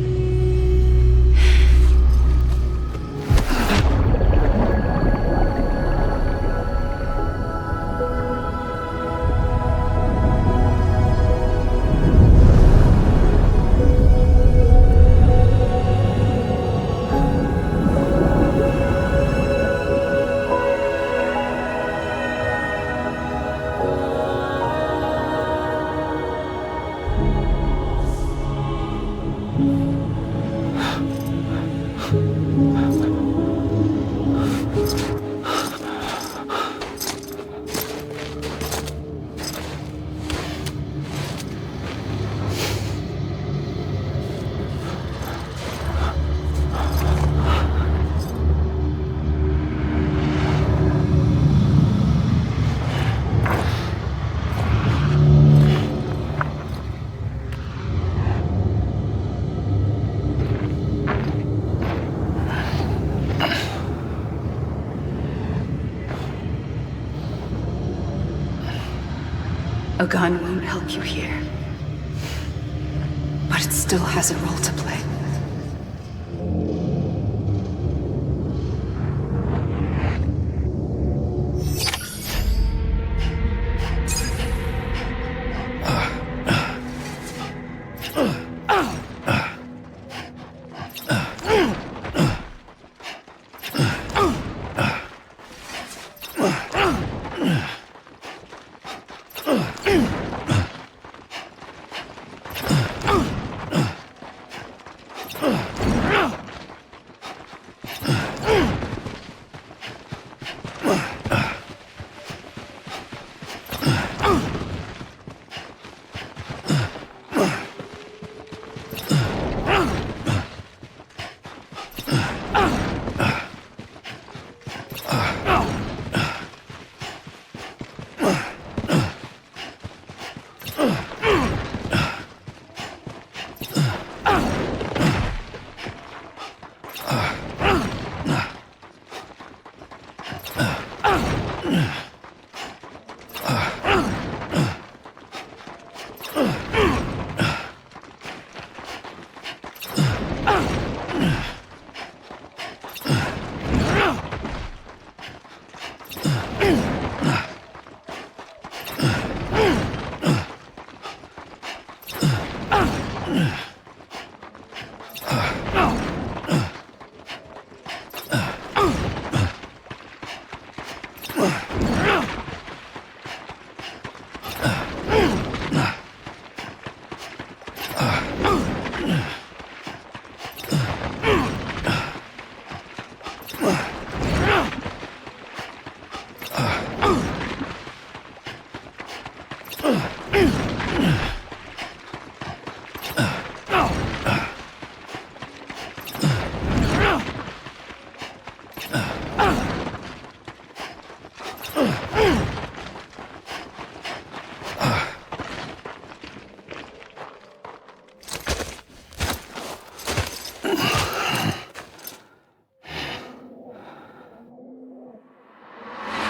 A gun won't help you here. But it still has a role to play.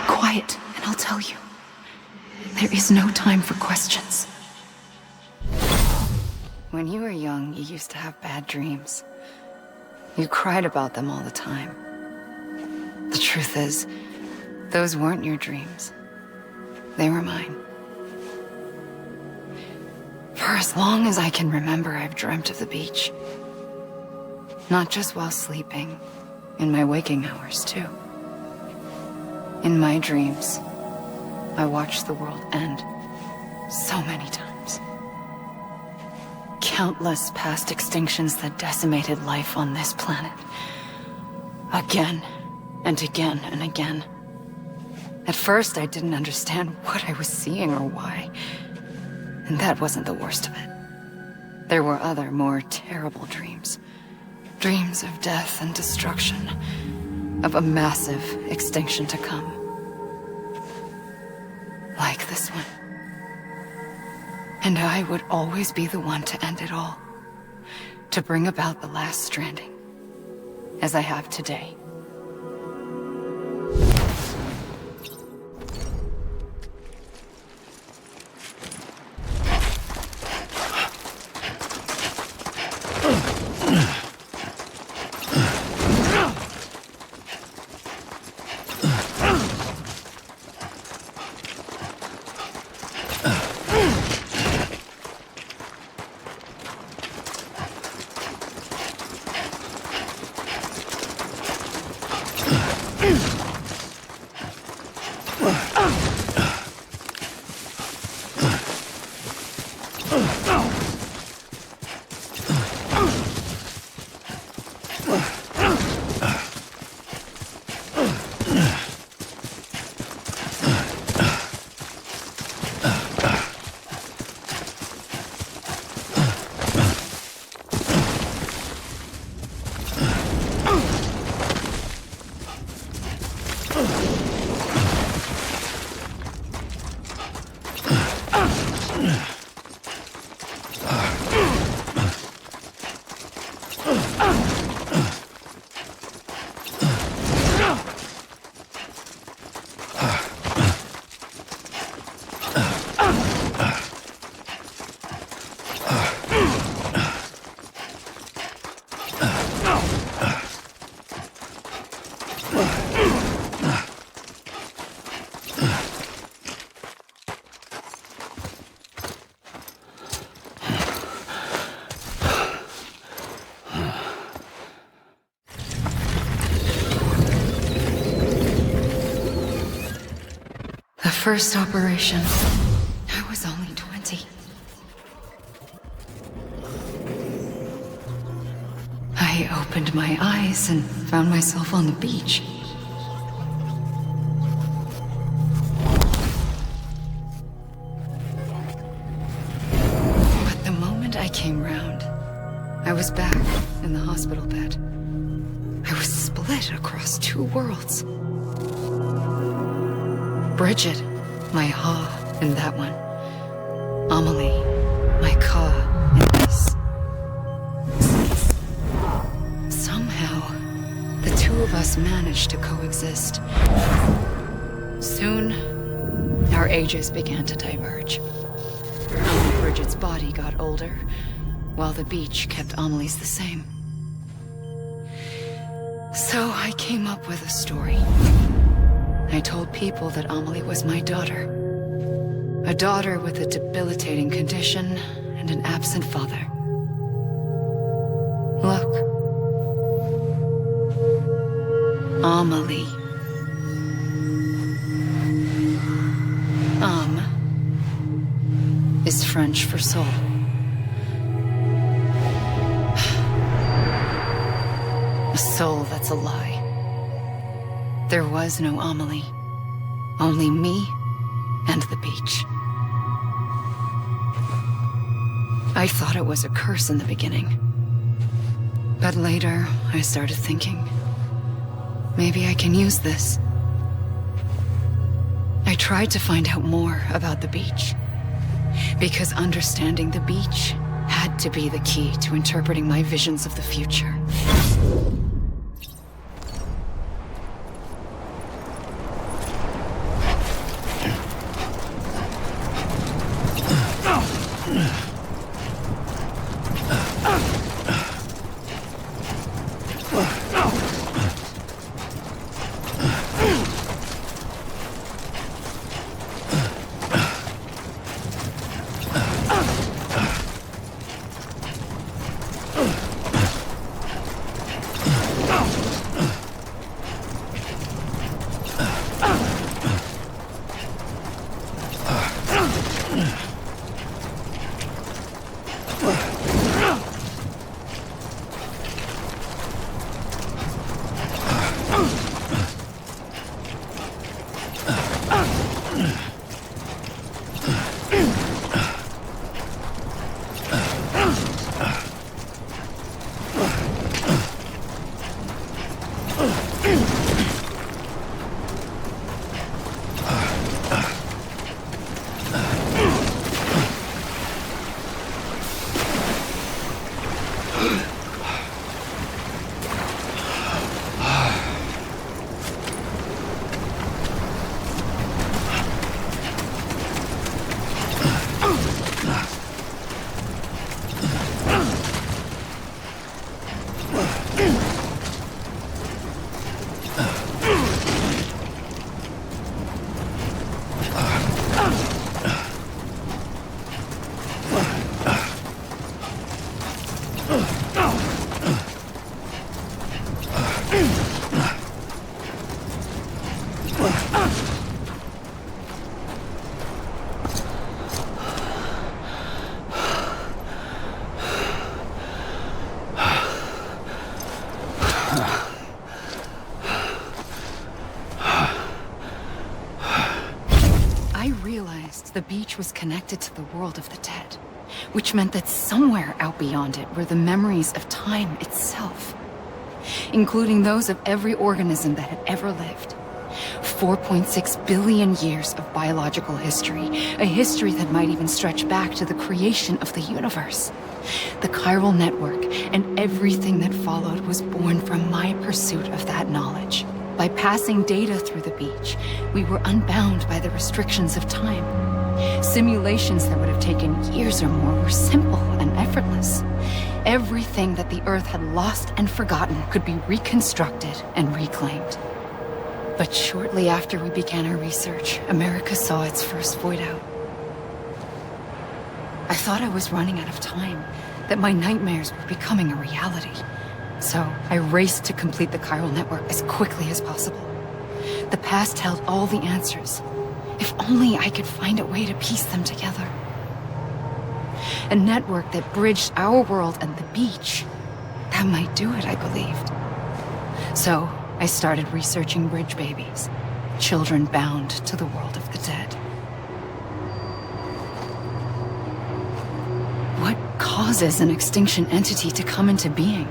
Quiet, and I'll tell you. There is no time for questions. When you were young, you used to have bad dreams. You cried about them all the time. The truth is, those weren't your dreams. They were mine. For as long as I can remember, I've dreamt of the beach. Not just while sleeping, in my waking hours, too. In my dreams, I watched the world end so many times. Countless past extinctions that decimated life on this planet. Again, and again, and again. At first, I didn't understand what I was seeing or why. And that wasn't the worst of it. There were other, more terrible dreams. Dreams of death and destruction. Of a massive extinction to come. Like this one. And I would always be the one to end it all. To bring about the last stranding. As I have today. The first operation, I was only 20. I opened my eyes and found myself on the beach. But the moment I came round, I was back in the hospital bed. I was split across two worlds. Bridget, my Ha in that one. Amelie, my Ka in this. Somehow, the two of us managed to coexist. Soon, our ages began to diverge. Bridget's body got older, while the beach kept Amelie's the same. So I came up with a story. I told people that Amelie was my daughter. A daughter with a debilitating condition and an absent father. Look. Amelie. Âme is French for soul. A soul that's a lie. There was no Amelie. Only me and the beach. I thought it was a curse in the beginning. But later, I started thinking, maybe I can use this. I tried to find out more about the beach. Because understanding the beach had to be the key to interpreting my visions of the future. The beach was connected to the world of the dead, which meant that somewhere out beyond it were the memories of time itself, including those of every organism that had ever lived. 4.6 billion years of biological history, a history that might even stretch back to the creation of the universe. The chiral network and everything that followed was born from my pursuit of that knowledge. By passing data through the beach, we were unbound by the restrictions of time. Simulations that would have taken years or more were simple and effortless. Everything that the Earth had lost and forgotten could be reconstructed and reclaimed. But shortly after we began our research, America saw its first void out. I thought I was running out of time, that my nightmares were becoming a reality. So I raced to complete the chiral network as quickly as possible. The past held all the answers. If only I could find a way to piece them together. A network that bridged our world and the beach. That might do it, I believed. So, I started researching bridge babies. Children bound to the world of the dead. What causes an extinction entity to come into being?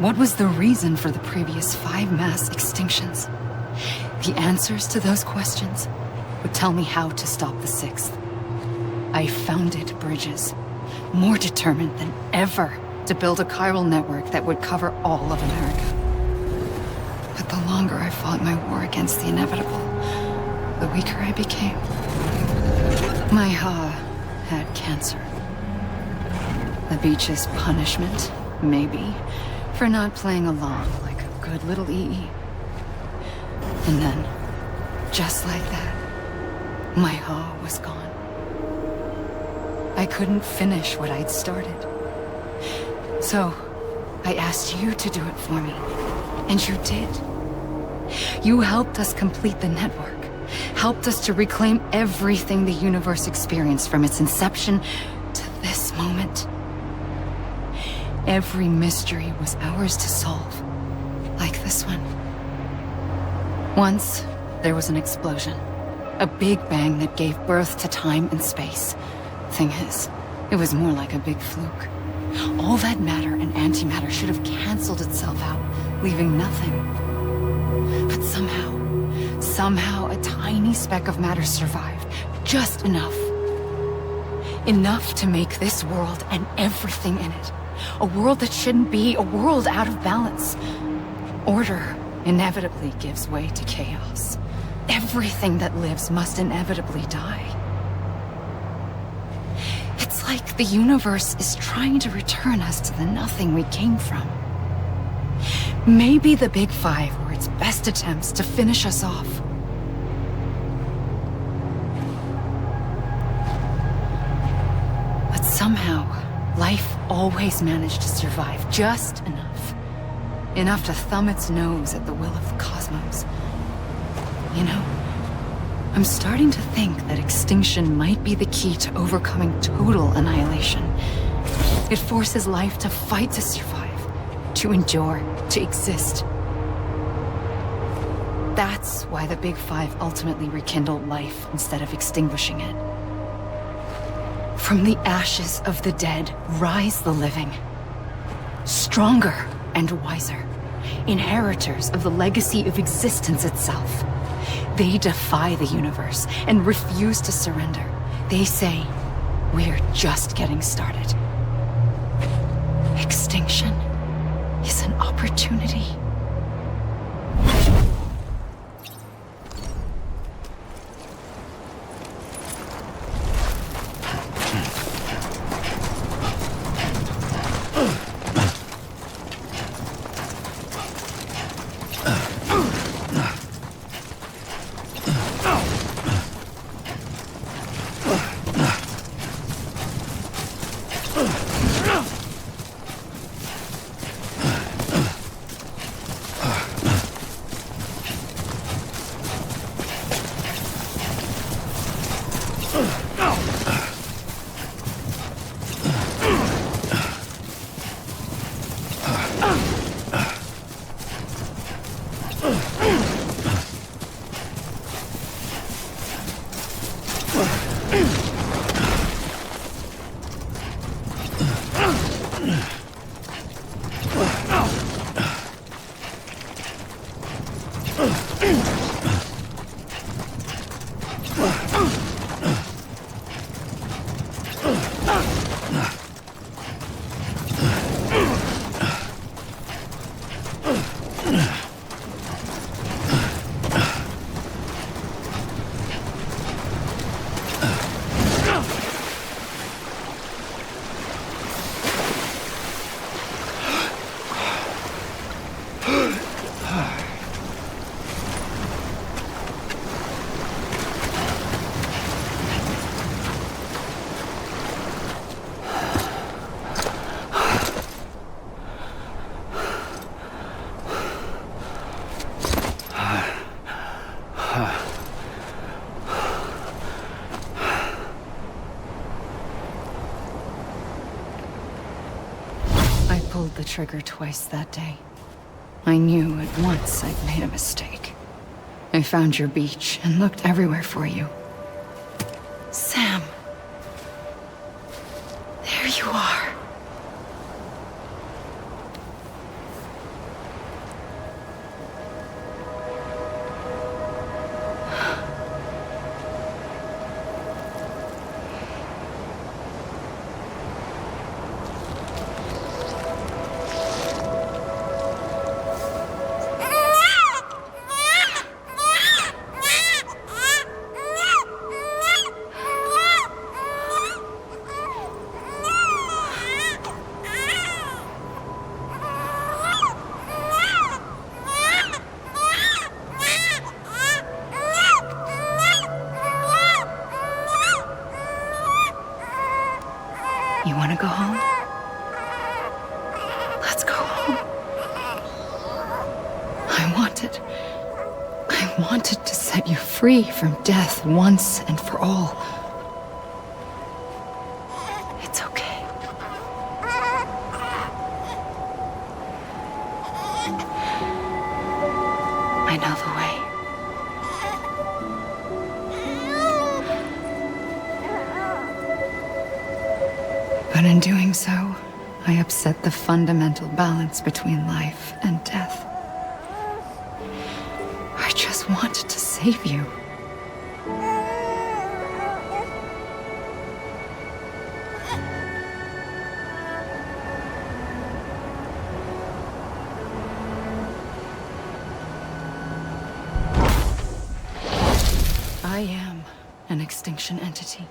What was the reason for the previous 5 mass extinctions? The answers to those questions would tell me how to stop the 6th. I founded Bridges, more determined than ever to build a chiral network that would cover all of America. But the longer I fought my war against the inevitable, the weaker I became. My Ha had cancer. The beach's punishment, maybe, for not playing along like a good little EE. And then, just like that, my Ha was gone. I couldn't finish what I'd started. So, I asked you to do it for me, and you did. You helped us complete the network, helped us to reclaim everything the universe experienced from its inception to this moment. Every mystery was ours to solve, like this one. Once, there was an explosion. A big bang that gave birth to time and space. Thing is, it was more like a big fluke. All that matter and antimatter should have canceled itself out, leaving nothing. But somehow a tiny speck of matter survived. Just enough. Enough to make this world and everything in it. A world that shouldn't be, a world out of balance. Order inevitably gives way to chaos. Everything that lives must inevitably die. It's like the universe is trying to return us to the nothing we came from. Maybe the Big Five were its best attempts to finish us off. But somehow, life always managed to survive just enough. Enough to thumb its nose at the will of the cosmos. You know, I'm starting to think that extinction might be the key to overcoming total annihilation. It forces life to fight to survive, to endure, to exist. That's why the Big Five ultimately rekindled life instead of extinguishing it. From the ashes of the dead rise the living. Stronger and wiser. Inheritors of the legacy of existence itself. They defy the universe and refuse to surrender. They say, we're just getting started. Extinction is an opportunity. pulled the trigger twice that day. I knew at once I'd made a mistake. I found your beach and looked everywhere for you. Sam. There you are. You want to go home? Let's go home. I wanted to set you free from death once and for all. It's okay. I know the way. But in doing so, I upset the fundamental balance between life and death. I just wanted to save you. I am an extinction entity.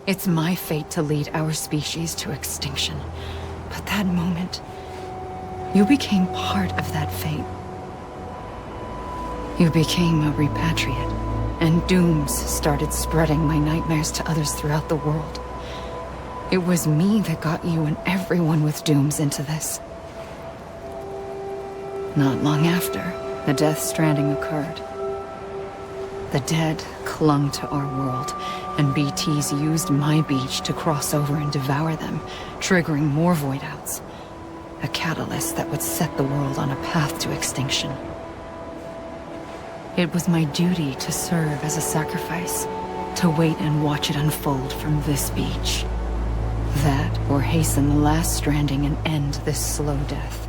It's my fate to lead our species to extinction. But that moment, you became part of that fate. You became a repatriate, and dooms started spreading my nightmares to others throughout the world. It was me that got you and everyone with dooms into this. Not long after, the Death Stranding occurred. The dead clung to our world, and BTs used my beach to cross over and devour them, triggering more void outs. A catalyst that would set the world on a path to extinction. It was my duty to serve as a sacrifice, to wait and watch it unfold from this beach. That, or hasten the last stranding and end this slow death.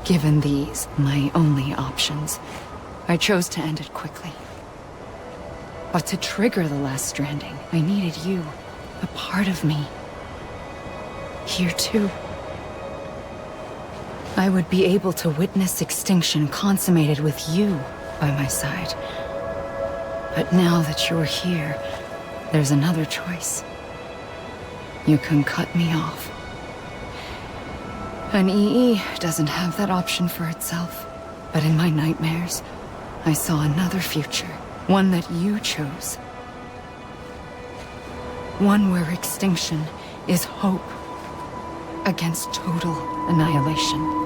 Given these, my only options, I chose to end it quickly. But to trigger the last stranding, I needed you, a part of me. Here too. I would be able to witness extinction consummated with you by my side. But now that you're here, there's another choice. You can cut me off. An EE doesn't have that option for itself. But in my nightmares, I saw another future, one that you chose. One where extinction is hope against total annihilation.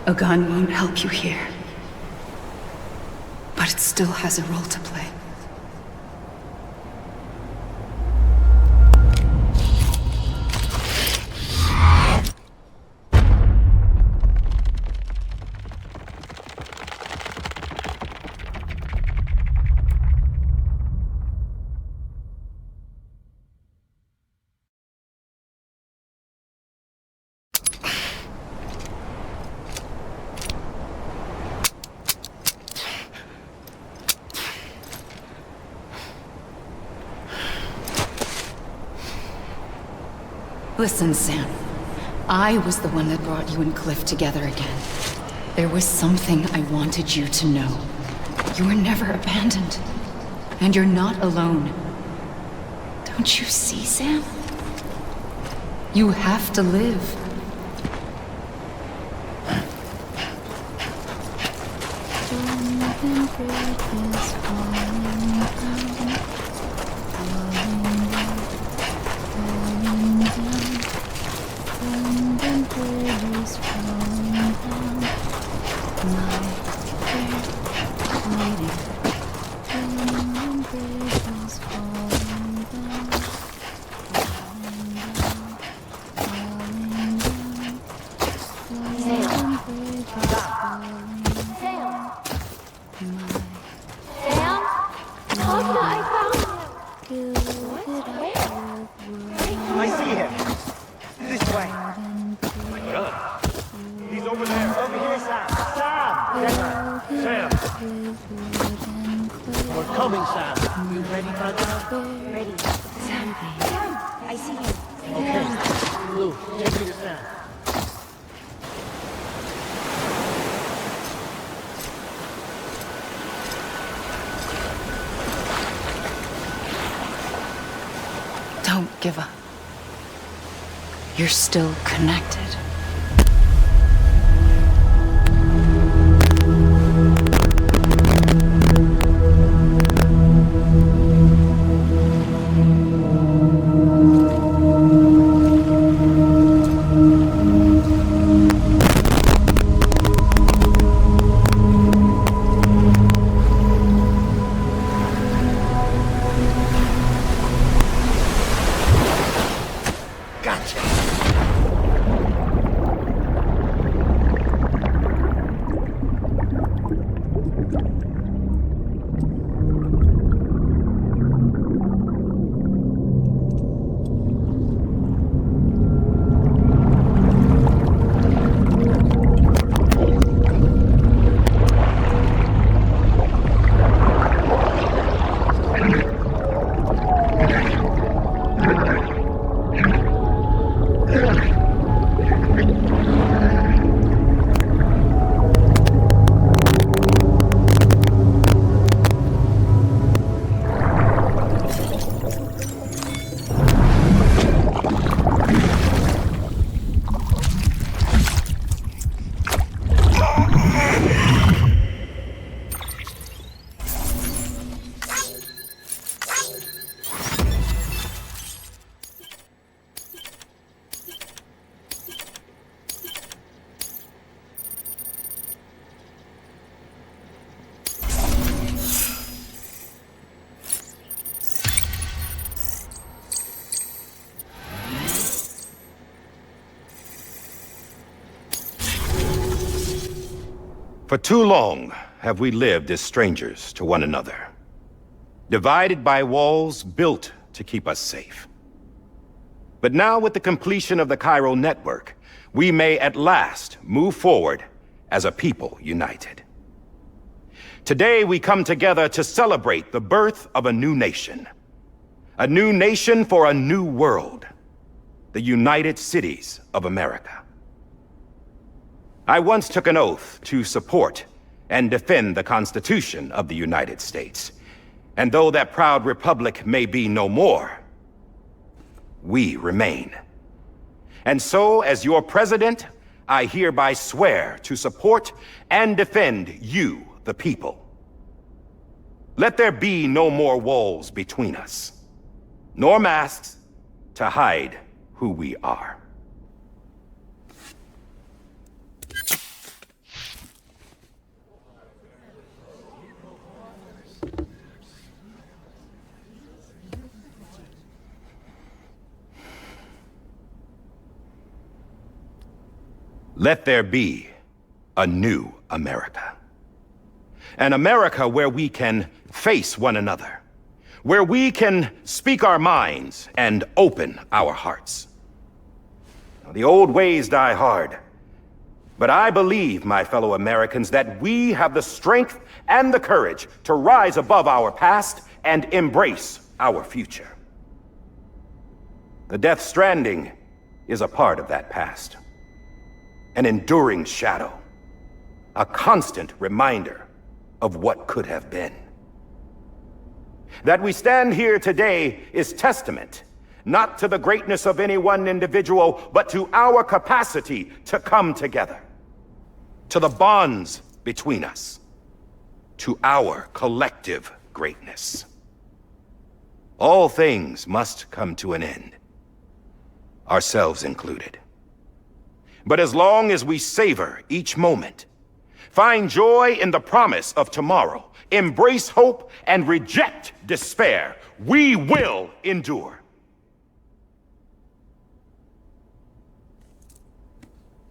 A gun won't help you here. But it still has a role to play. Listen, Sam. I was the one that brought you and Cliff together again. There was something I wanted you to know. You were never abandoned. And you're not alone. Don't you see, Sam? You have to live. Don't give up. You're still connected. For too long have we lived as strangers to one another, divided by walls built to keep us safe. But now, with the completion of the chiral network, we may at last move forward as a people united. Today we come together to celebrate the birth of a new nation. A new nation for a new world. The United Cities of America. I once took an oath to support and defend the Constitution of the United States. And though that proud republic may be no more, we remain. And so, as your president, I hereby swear to support and defend you, the people. Let there be no more walls between us, nor masks to hide who we are. Let there be a new America. An America where we can face one another, where we can speak our minds and open our hearts. Now, the old ways die hard, but I believe, my fellow Americans, that we have the strength and the courage to rise above our past and embrace our future. The Death Stranding is a part of that past. An enduring shadow. A constant reminder of what could have been. That we stand here today is testament, not to the greatness of any one individual, but to our capacity to come together. To the bonds between us. To our collective greatness. All things must come to an end. Ourselves included. But as long as we savor each moment, find joy in the promise of tomorrow, embrace hope, and reject despair, we will endure.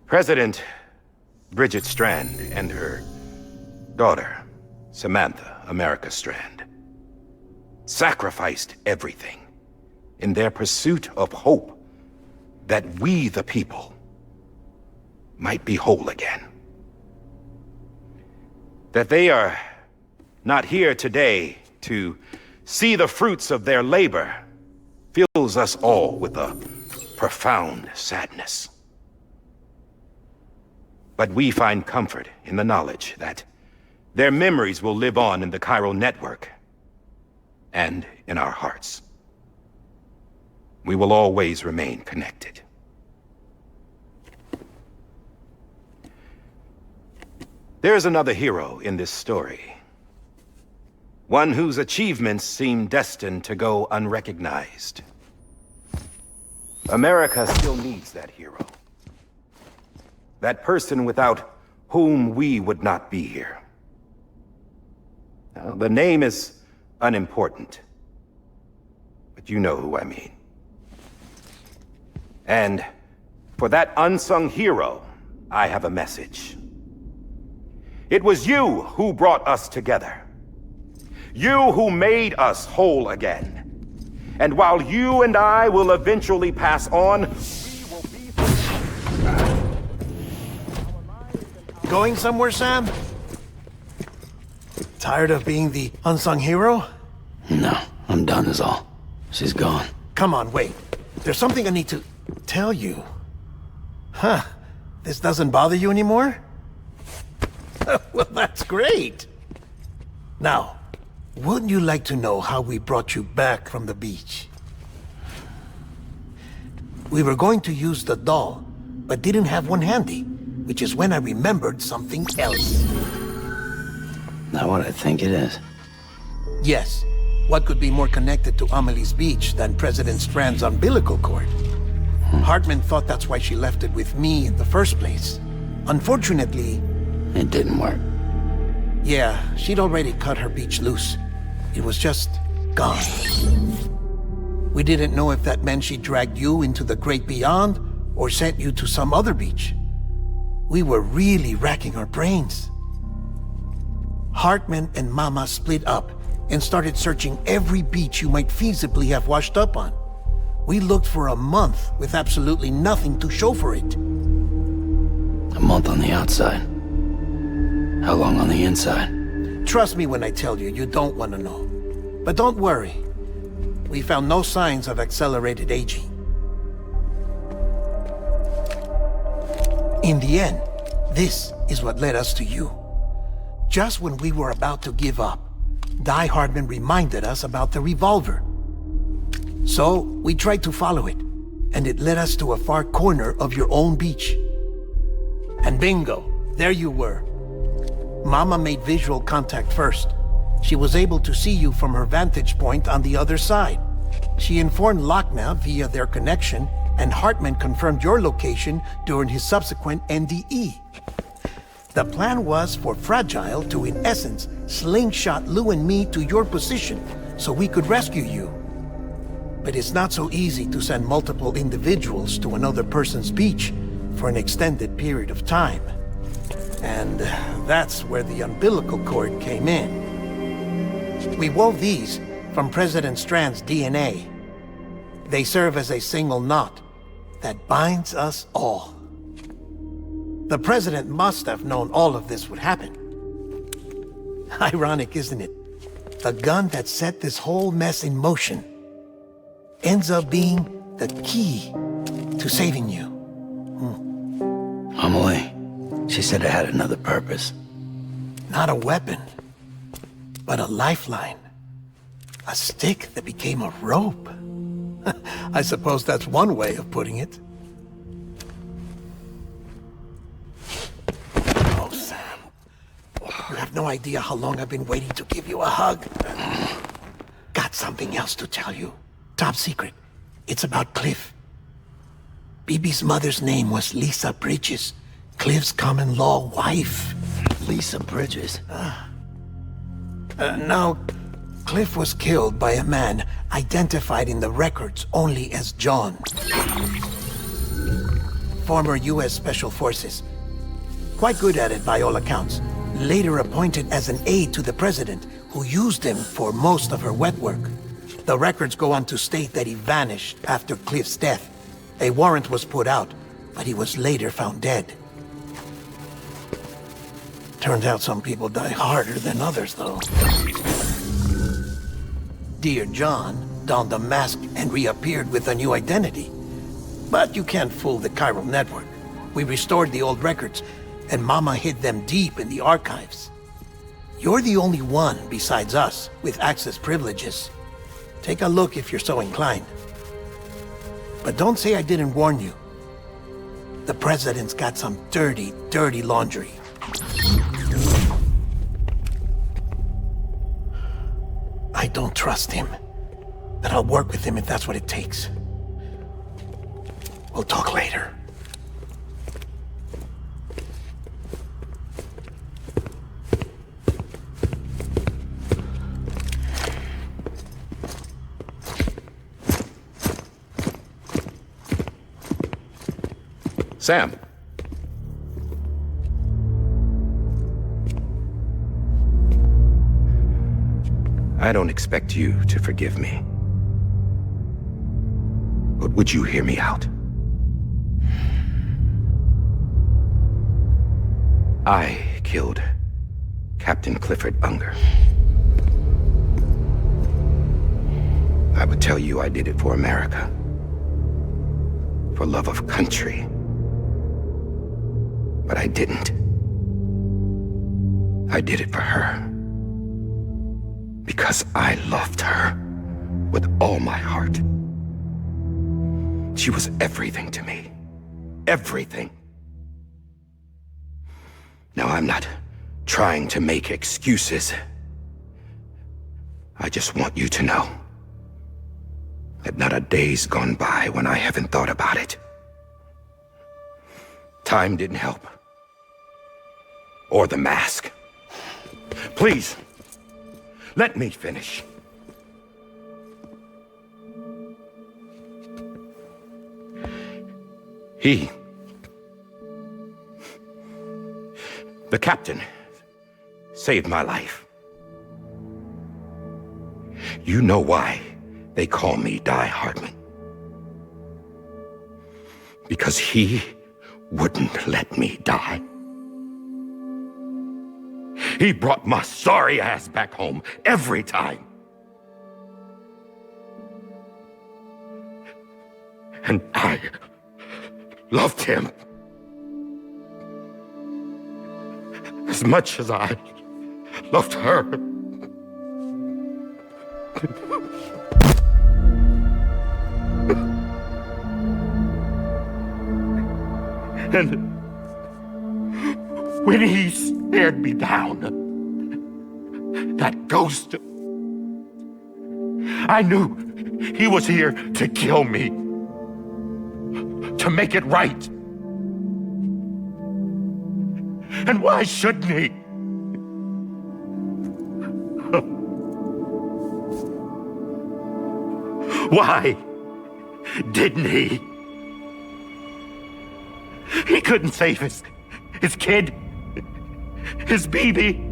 President Bridget Strand and her daughter, Samantha America Strand, sacrificed everything in their pursuit of hope that we, the people, might be whole again. That they are not here today to see the fruits of their labor fills us all with a profound sadness. But we find comfort in the knowledge that their memories will live on in the chiral network and in our hearts. We will always remain connected. There's another hero in this story. One whose achievements seem destined to go unrecognized. America still needs that hero. That person without whom we would not be here. Now, the name is unimportant, but you know who I mean. And for that unsung hero, I have a message. It was you who brought us together. You who made us whole again. And while you and I will eventually pass on, Going somewhere, Sam? Tired of being the unsung hero? No, I'm done is all. She's gone. Come on, wait. There's something I need to tell you. Huh. This doesn't bother you anymore? Well, that's great. Now, wouldn't you like to know how we brought you back from the beach? We were going to use the doll, but didn't have one handy, which is when I remembered something else. Not what I think it is. Yes. What could be more connected to Amelie's beach than President Strand's umbilical cord? Hartman thought that's why she left it with me in the first place. Unfortunately... It didn't work. Yeah, she'd already cut her beach loose. It was just gone. We didn't know if that meant she dragged you into the great beyond or sent you to some other beach. We were really racking our brains. Hartman and Mama split up and started searching every beach you might feasibly have washed up on. We looked for a month with absolutely nothing to show for it. A month on the outside. How long on the inside? Trust me when I tell you, you don't want to know. But don't worry. We found no signs of accelerated aging. In the end, this is what led us to you. Just when we were about to give up, DIE-HARDMAN reminded us about the revolver. So, we tried to follow it, and it led us to a far corner of your own beach. And bingo, there you were. Mama made visual contact first. She was able to see you from her vantage point on the other side. She informed Lochna via their connection, and Hartman confirmed your location during his subsequent NDE. The plan was for Fragile to, in essence, slingshot Lou and me to your position so we could rescue you. But it's not so easy to send multiple individuals to another person's beach, for an extended period of time. And that's where the umbilical cord came in. We wove these from President Strand's DNA. They serve as a single knot that binds us all. The President must have known all of this would happen. Ironic, isn't it? The gun that set this whole mess in motion ends up being the key to saving you. Amelie, she said it had another purpose. Not a weapon, but a lifeline. A stick that became a rope. I suppose that's one way of putting it. Oh, Sam. You have no idea how long I've been waiting to give you a hug. Got something else to tell you. Top secret. It's about Cliff. BB's mother's name was Lisa Bridges, Cliff's common-law wife. Lisa Bridges? Now, Cliff was killed by a man identified in the records only as John. Former U.S. Special Forces. Quite good at it by all accounts. Later appointed as an aide to the president, who used him for most of her wet work. The records go on to state that he vanished after Cliff's death. A warrant was put out, but he was later found dead. Turns out some people die harder than others, though. Dear John donned a mask and reappeared with a new identity. But you can't fool the chiral network. We restored the old records, and Mama hid them deep in the archives. You're the only one besides us with access privileges. Take a look if you're so inclined. But don't say I didn't warn you. The president's got some dirty, dirty laundry. I don't trust him, but I'll work with him if that's what it takes. We'll talk later. Sam. I don't expect you to forgive me. But would you hear me out? I killed Captain Clifford Unger. I would tell you I did it for America. For love of country. But I didn't. I did it for her. Because I loved her with all my heart. She was everything to me. Everything. Now, I'm not trying to make excuses. I just want you to know that not a day's gone by when I haven't thought about it. Time didn't help. Or the mask. Please, let me finish. The captain, saved my life. You know why they call me DIE-HARDMAN. Because he wouldn't let me die. He brought my sorry ass back home every time. And I loved him as much as I loved her. And when he stared me down, that ghost, I knew he was here to kill me, to make it right. And why shouldn't he? Why didn't he? He couldn't save his kid, his baby.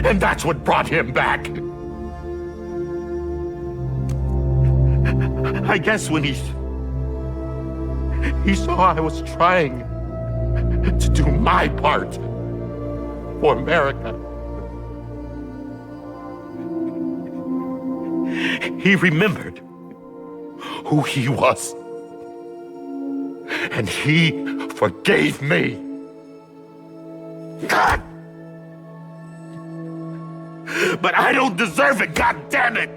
And that's what brought him back. I guess when he saw I was trying to do my part for America, he remembered who he was. And he forgave me. God! But I don't deserve it, God damn it!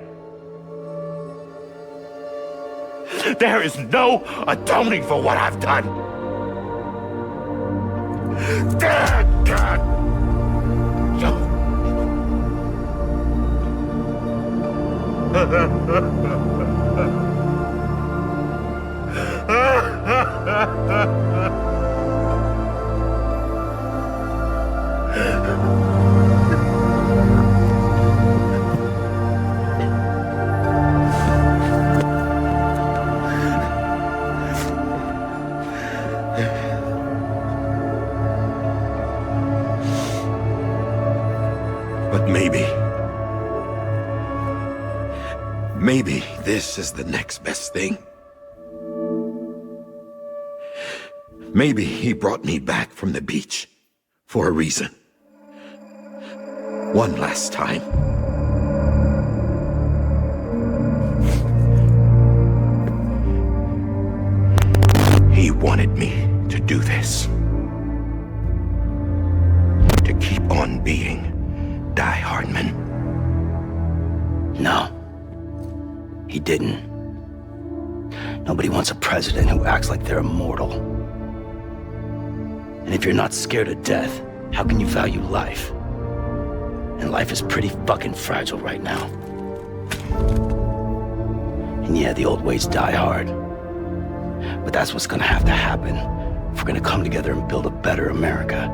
There is no atoning for what I've done. God! But maybe this is the next best thing. Maybe he brought me back from the beach for a reason. One last time. He wanted me to do this. To keep on being DIE-HARDMAN. No. He didn't. Nobody wants a president who acts like they're immortal. And if you're not scared of death, how can you value life? And life is pretty fucking fragile right now. And yeah, the old ways die hard. But that's what's gonna have to happen if we're gonna come together and build a better America.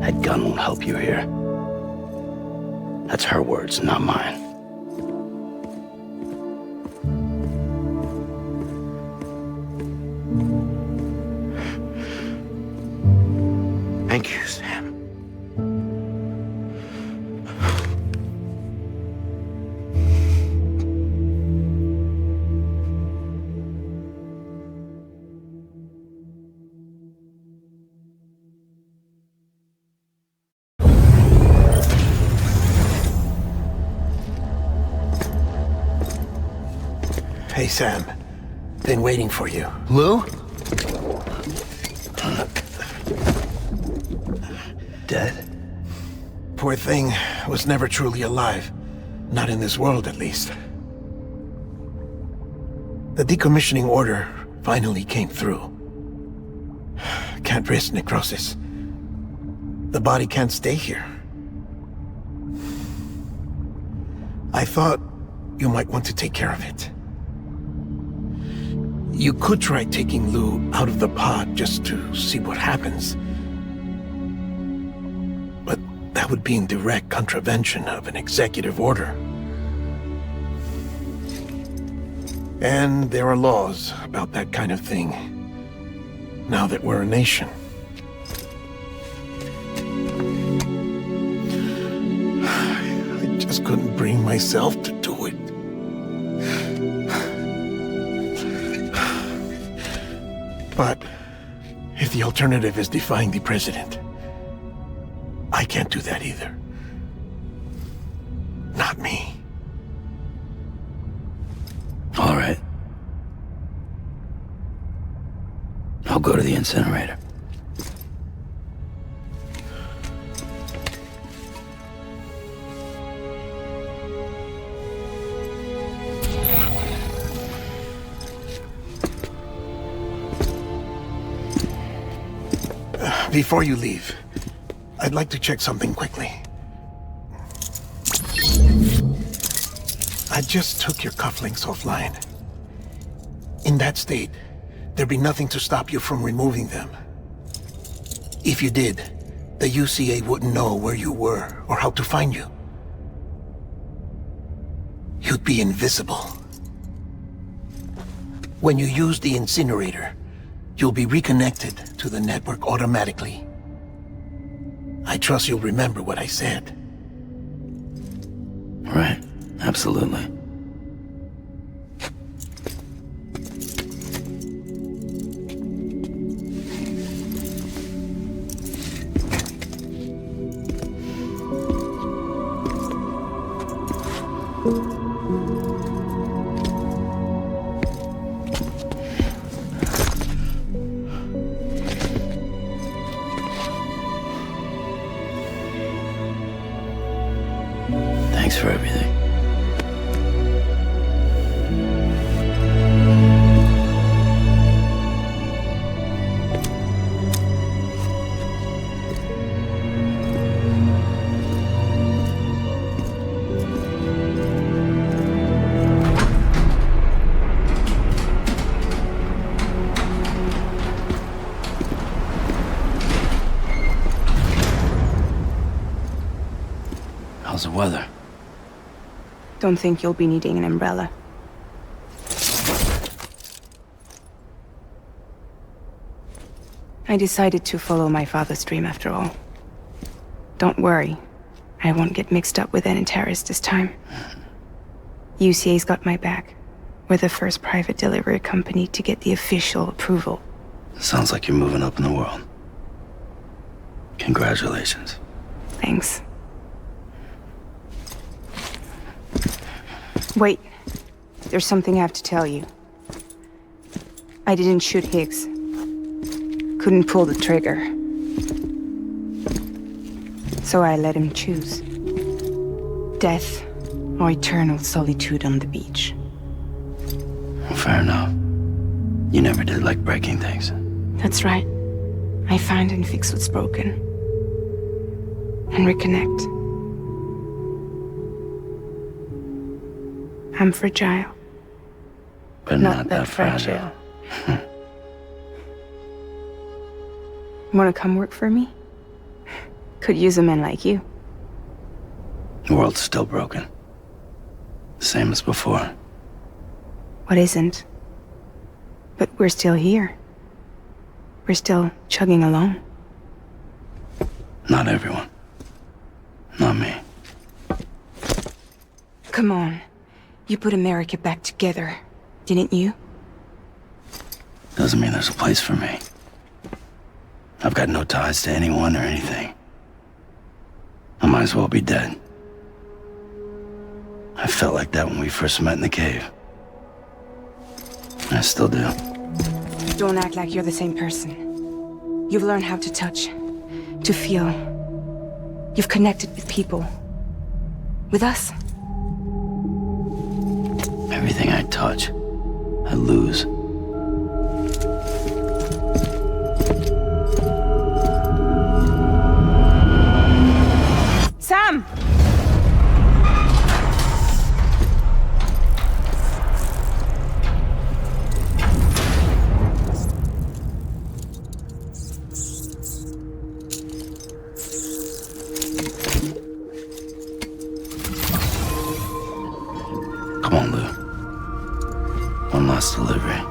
That gun won't help you here. That's her words, not mine. Thank you, Sam. Hey, Sam. Been waiting for you. Lou? Dead? Poor thing was never truly alive. Not in this world, at least. The decommissioning order finally came through. Can't risk necrosis. The body can't stay here. I thought you might want to take care of it. You could try taking Lou out of the pod just to see what happens. But that would be in direct contravention of an executive order. And there are laws about that kind of thing, now that we're a nation. I just couldn't bring myself to do it. But if the alternative is defying the president, I can't do that either. Not me. All right. I'll go to the incinerator. Before you leave, I'd like to check something quickly. I just took your cufflinks offline. In that state, there'd be nothing to stop you from removing them. If you did, the UCA wouldn't know where you were or how to find you. You'd be invisible. When you use the incinerator, you'll be reconnected to the network automatically. I trust you'll remember what I said. Right. Absolutely. Thanks for everything. How's the weather? Don't think you'll be needing an umbrella. I decided to follow my father's dream after all. Don't worry, I won't get mixed up with any terrorists this time. UCA's got my back. We're the first private delivery company to get the official approval. Sounds like you're moving up in the world. Congratulations. Thanks. Wait, there's something I have to tell you. I didn't shoot Higgs. Couldn't pull the trigger. So I let him choose. Death or eternal solitude on the beach. Well, fair enough. You never did like breaking things. That's right. I find and fix what's broken. And reconnect. I'm fragile. But not that fragile. Wanna come work for me? Could use a man like you. The world's still broken. The same as before. What isn't? But we're still here. We're still chugging along. Not everyone. Not me. Come on. You put America back together, didn't you? Doesn't mean there's a place for me. I've got no ties to anyone or anything. I might as well be dead. I felt like that when we first met in the cave. I still do. Don't act like you're the same person. You've learned how to touch, to feel. You've connected with people. With us. Everything I touch, I lose. Sam! Come on, Lou. One last delivery.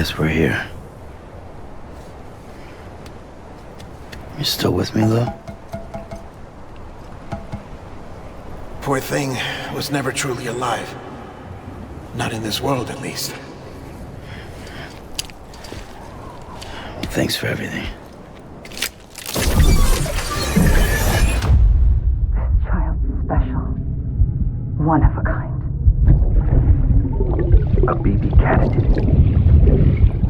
guess we're here. You still with me, Lou? Poor thing was never truly alive. Not in this world, at least. Well, thanks for everything. Special. One of a kind. A BB candidate.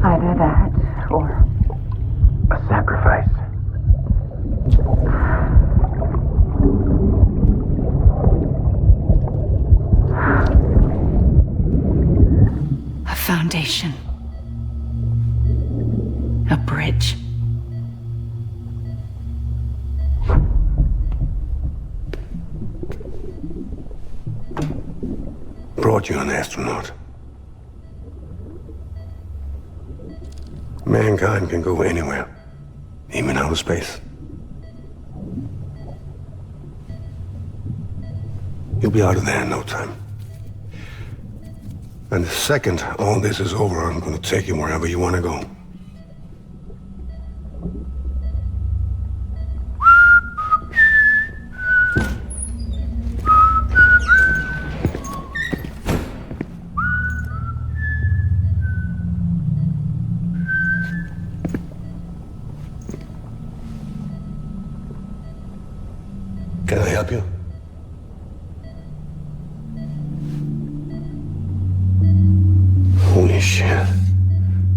Either that, or... A sacrifice. A foundation. A bridge. Brought you an astronaut. Mankind can go anywhere, even outer space. You'll be out of there in no time. And the second all this is over, I'm gonna take you wherever you want to go. Can I help you? Holy shit.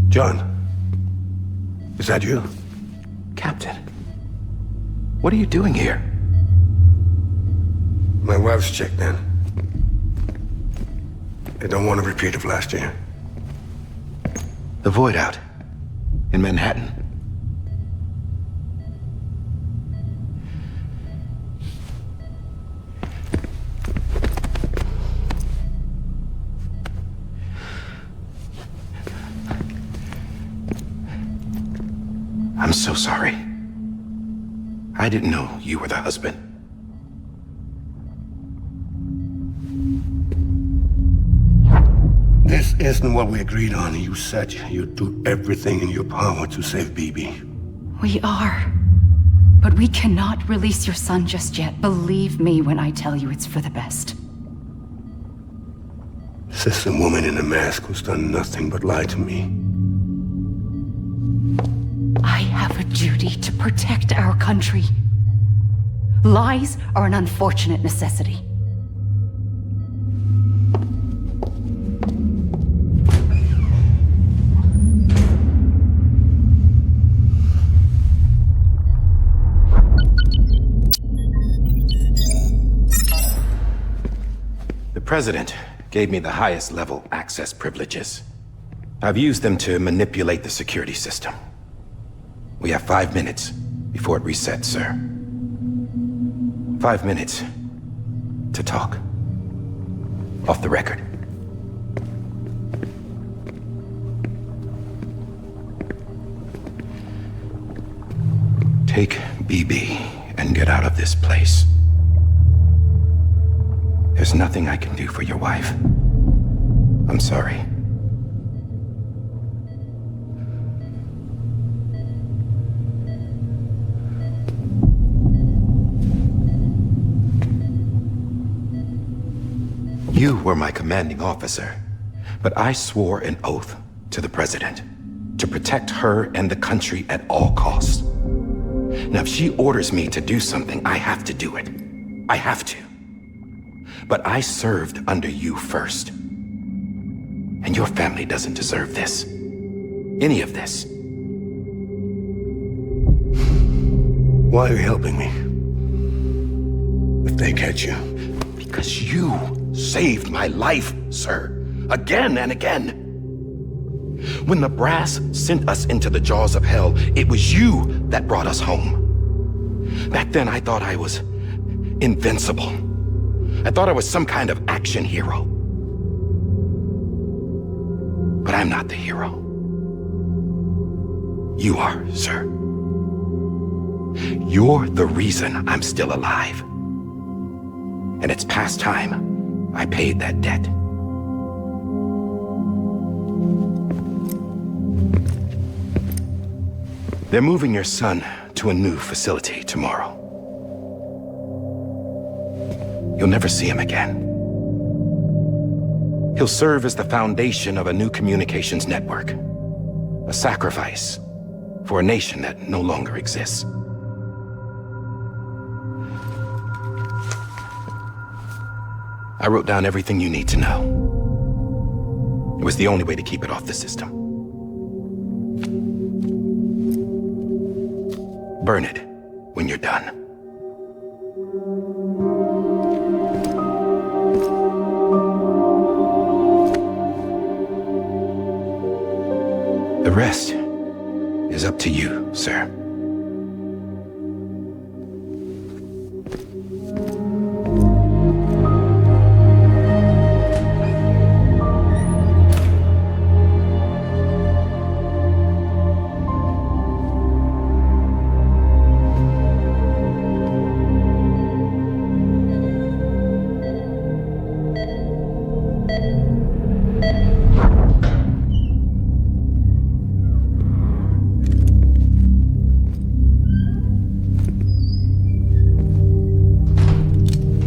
John, is that you? Captain, what are you doing here? My wife's checked in. I don't want a repeat of last year. The void out in Manhattan. I'm so sorry. I didn't know you were the husband. This isn't what we agreed on. You said you'd do everything in your power to save BB. We are. But we cannot release your son just yet. Believe me when I tell you it's for the best. This is a woman in a mask who's done nothing but lie to me. I have a duty to protect our country. Lies are an unfortunate necessity. The President gave me the highest level access privileges. I've used them to manipulate the security system. We have 5 minutes before it resets, sir. 5 minutes to talk. Off the record. Take BB and get out of this place. There's nothing I can do for your wife. I'm sorry. You were my commanding officer, but I swore an oath to the President to protect her and the country at all costs. Now, if she orders me to do something, I have to do it. I have to. But I served under you first. And your family doesn't deserve this. Any of this. Why are you helping me? If they catch you. Because you saved my life, sir. Again and again. When the brass sent us into the jaws of hell, it was you that brought us home. Back then, I thought I was invincible. I thought I was some kind of action hero. But I'm not the hero. You are, sir. You're the reason I'm still alive. And it's past time I paid that debt. They're moving your son to a new facility tomorrow. You'll never see him again. He'll serve as the foundation of a new communications network. A sacrifice for a nation that no longer exists. I wrote down everything you need to know. It was the only way to keep it off the system. Burn it when you're done. The rest is up to you, sir.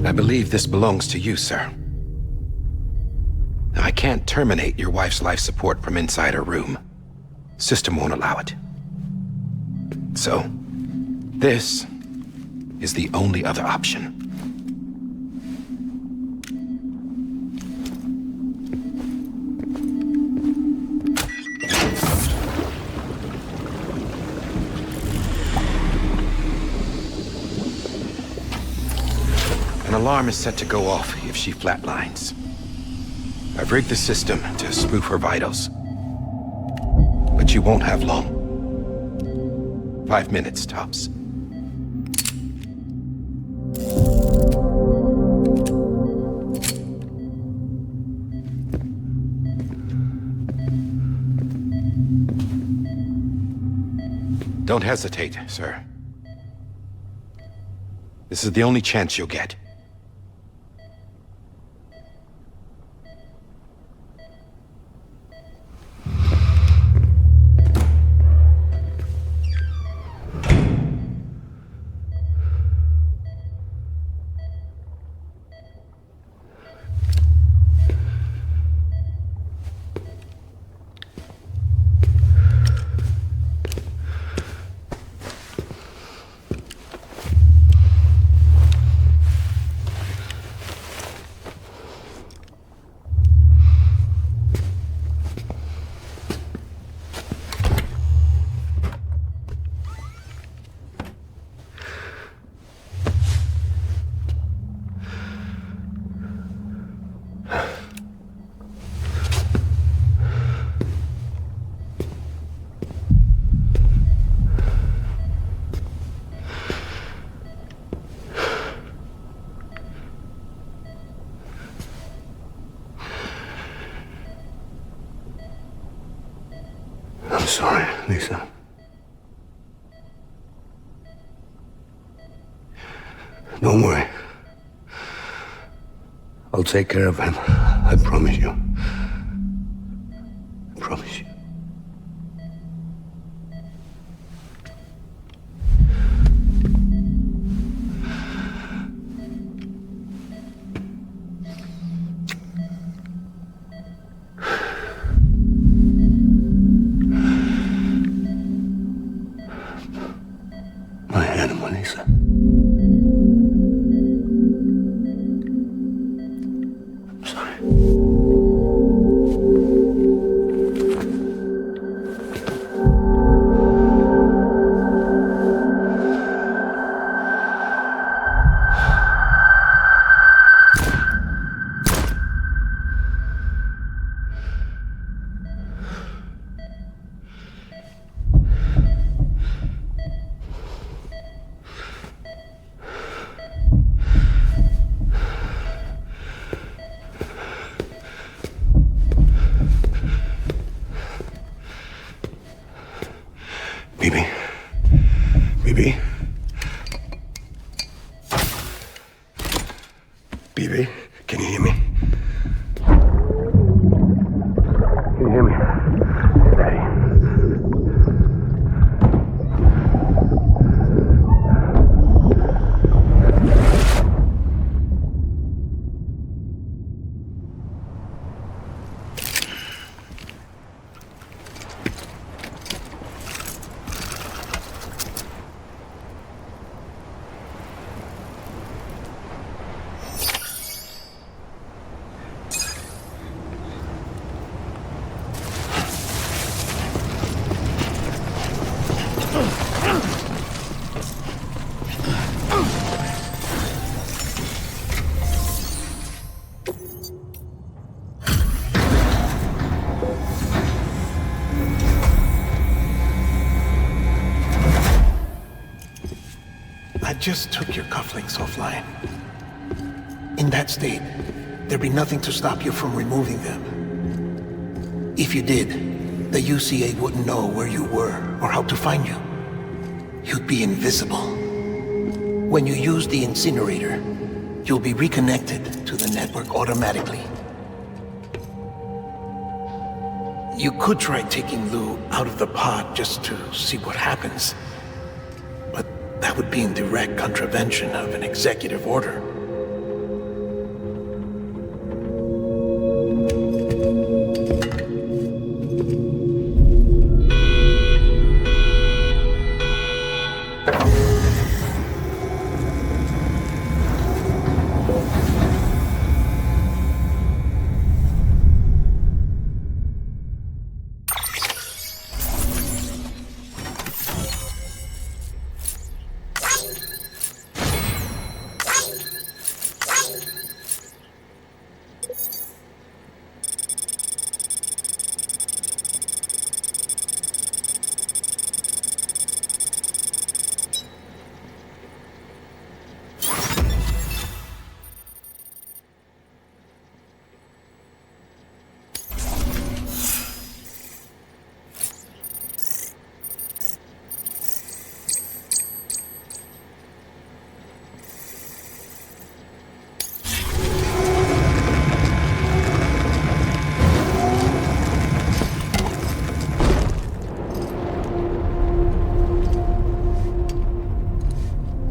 I believe this belongs to you, sir. I can't terminate your wife's life support from inside her room. System won't allow it. So, this is the only other option. An alarm is set to go off if she flatlines. I've rigged the system to spoof her vitals. But you won't have long. 5 minutes, tops. Don't hesitate, sir. This is the only chance you'll get. I'm sorry, Lisa. Don't worry. I'll take care of him. I promise you. I promise you. My animal, Lisa. I'm sorry. BB. BB. BB, can you hear me? Can you hear me? Daddy. just took your cufflinks offline. In that state, there'd be nothing to stop you from removing them. If you did, the UCA wouldn't know where you were or how to find you. You'd be invisible. When you use the incinerator, you'll be reconnected to the network automatically. You could try taking Lou out of the pod just to see what happens. But that would be in direct contravention of an executive order.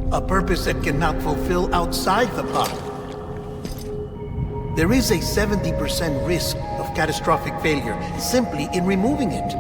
A purpose that cannot fulfill outside the pod. There is a 70% risk of catastrophic failure simply in removing it.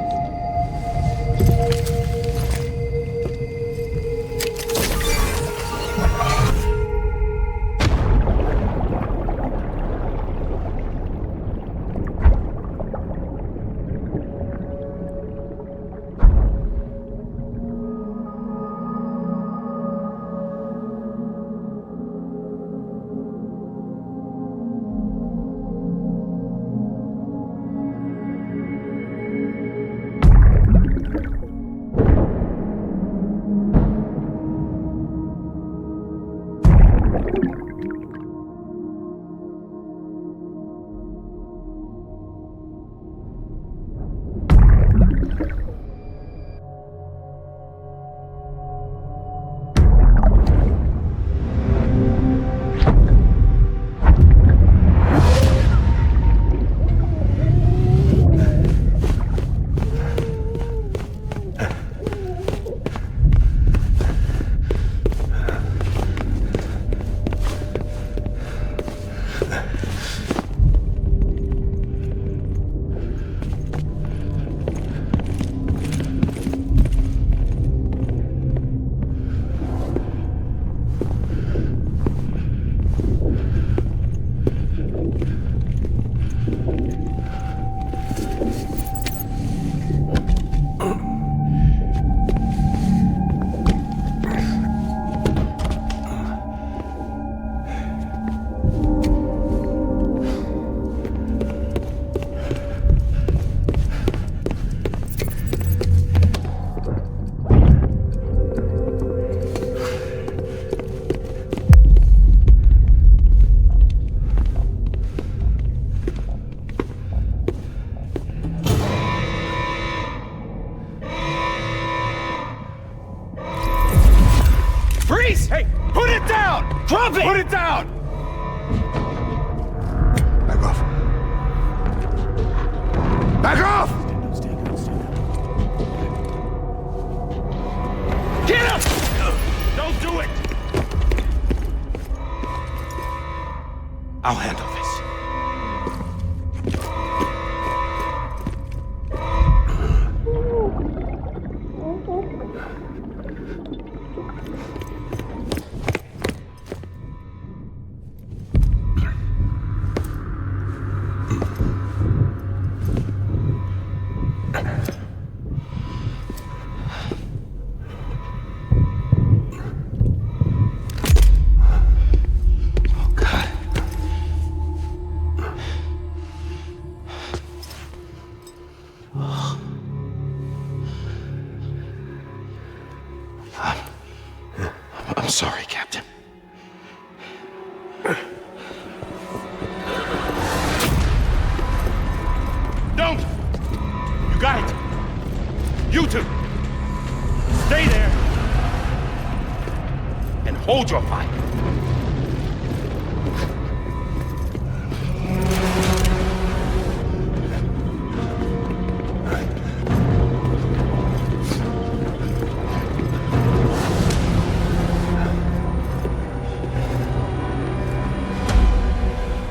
Drop it! Put it down! Back off. Back off! Get up! Don't do it! I'll handle this. hold your fire.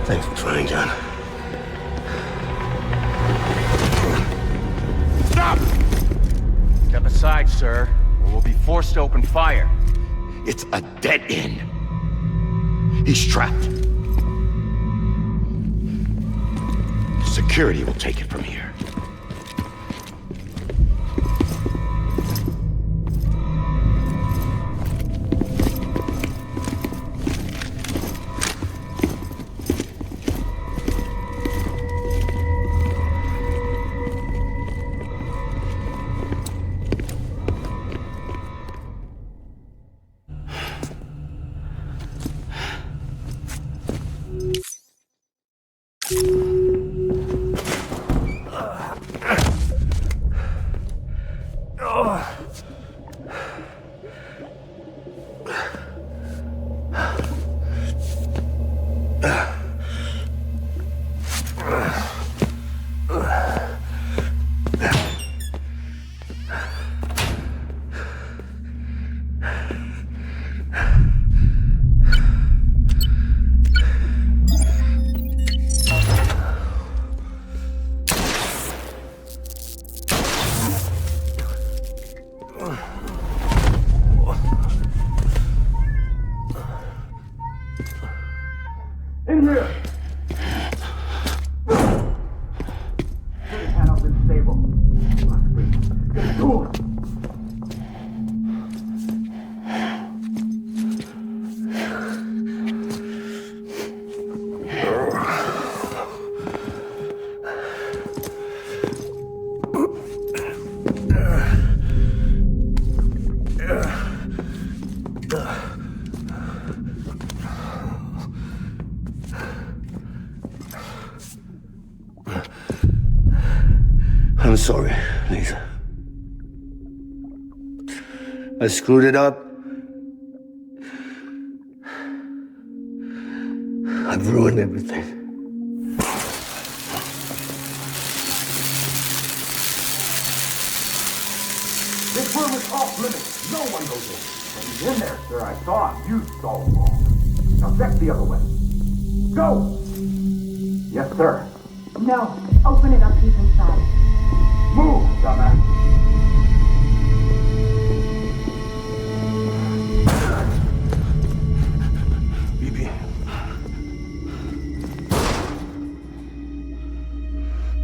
Thanks for trying, John. Stop! Step aside, sir, or we'll be forced to open fire. It's a dead end. He's trapped. Security will take it from here. In here! Put your hand up in the stable. Get to it! I'm sorry, Lisa. I screwed it up. I've ruined everything. This room is off limits. No one goes in. When he's in there, sir, I saw him. You saw him wrong. Now check the other way. Go! Yes, sir. No. Open it up. He's inside. Move, dumbass. BB.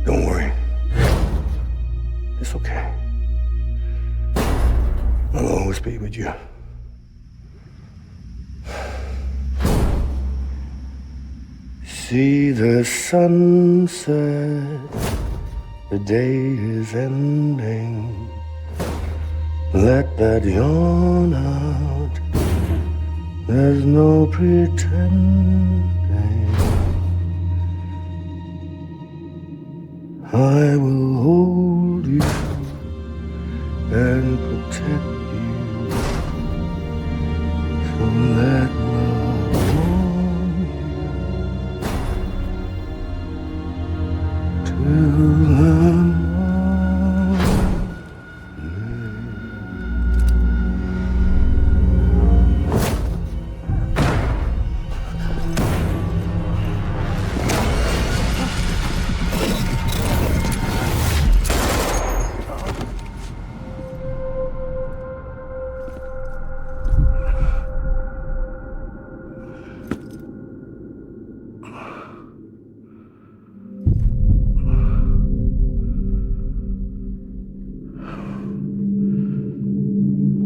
Don't worry. It's okay. I'll always be with you. See the sunset. The day is ending. Let that yawn out. There's no pretending. I will hold you and protect you. So let love warm you till the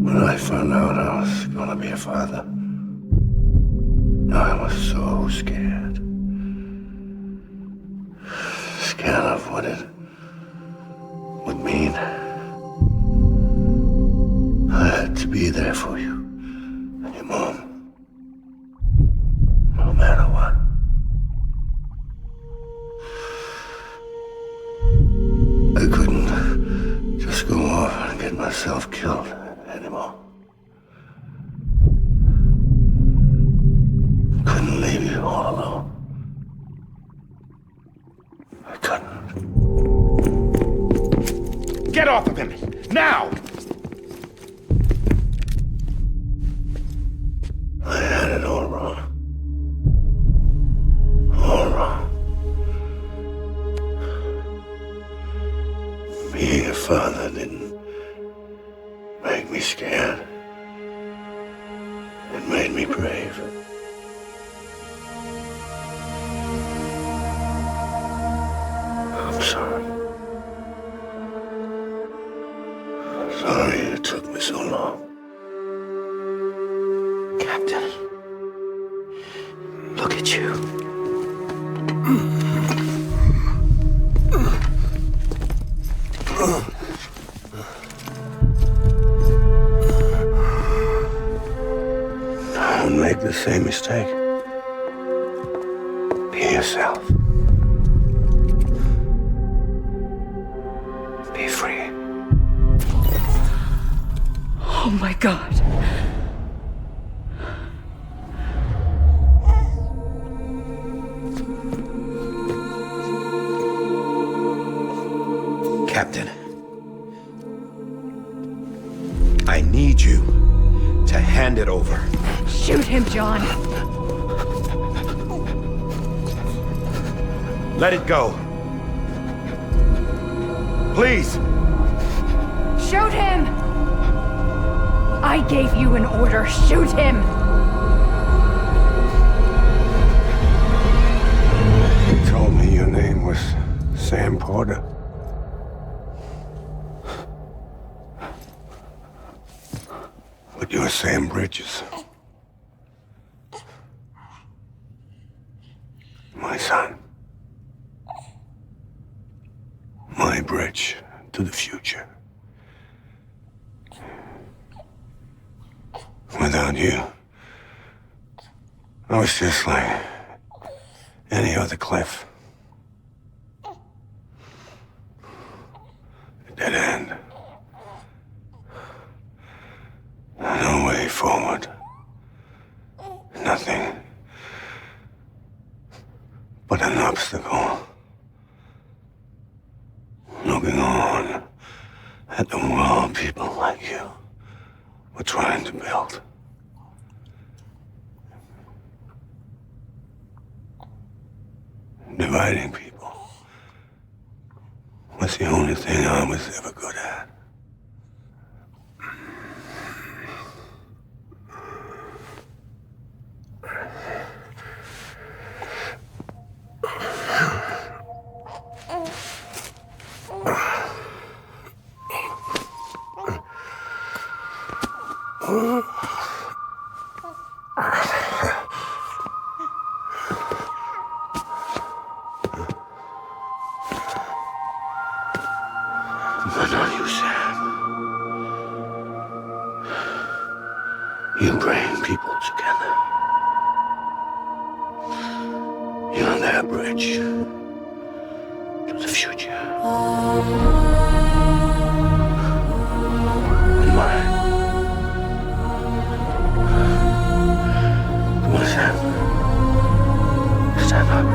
When I found out I was gonna be a father, I was so scared. Scared of what it would mean. I had to be there for you and your mom, no matter what. I couldn't just go off and get myself killed anymore. Get off of him! Now! I had it all wrong. All wrong. Being a father didn't make me scared. It made me brave. I'm sorry. Sorry it took me so long. Captain, look at you. Don't make the same mistake. Be yourself. Be free. Oh my God. Captain, I need you to hand it over. Shoot him, John. Let it go. Please. Shoot him! I gave you an order. Shoot him! You told me your name was Sam Porter. But you're Sam Bridges. My son. My bridge to the future. Without you, I was just like any other Cliff. A dead end. No way forward. Nothing but an obstacle. Looking on at the world people like you were trying to build. Dividing people was the only thing I was ever good at. But not you, Sam. You bring people together. You're their bridge to the future. And mine. Come on, Sam. Stand up.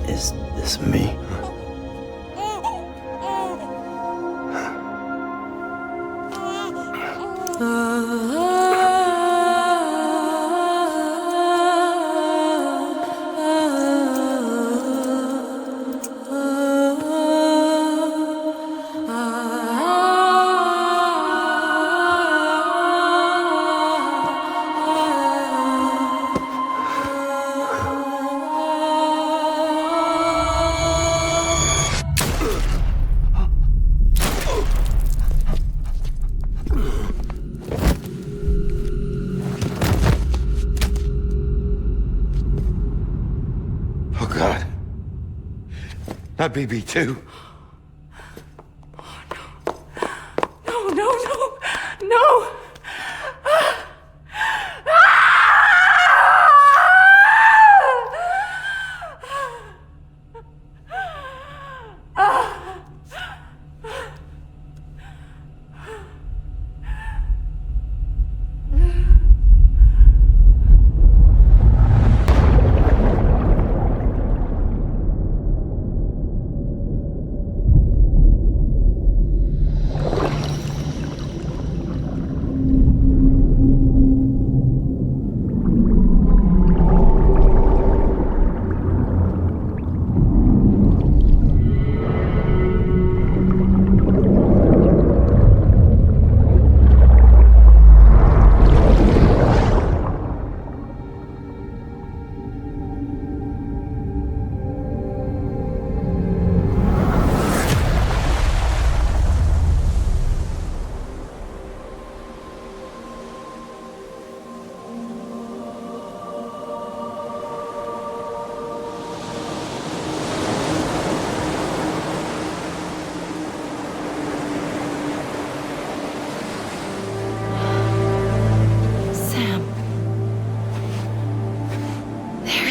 Is this me? Oh, God. Not BB2. No, no, no, no! Ah!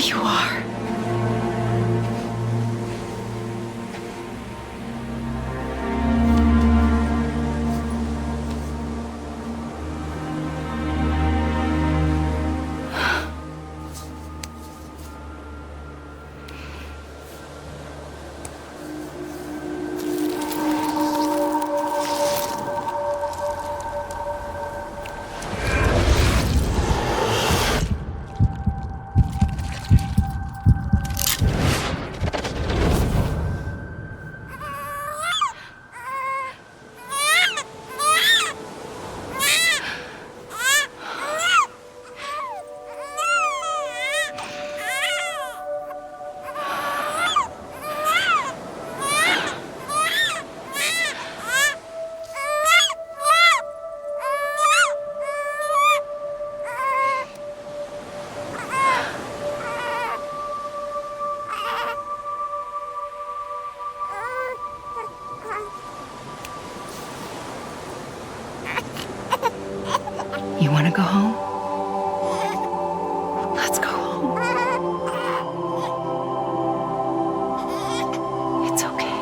you are. You want to go home? Let's go home. It's okay.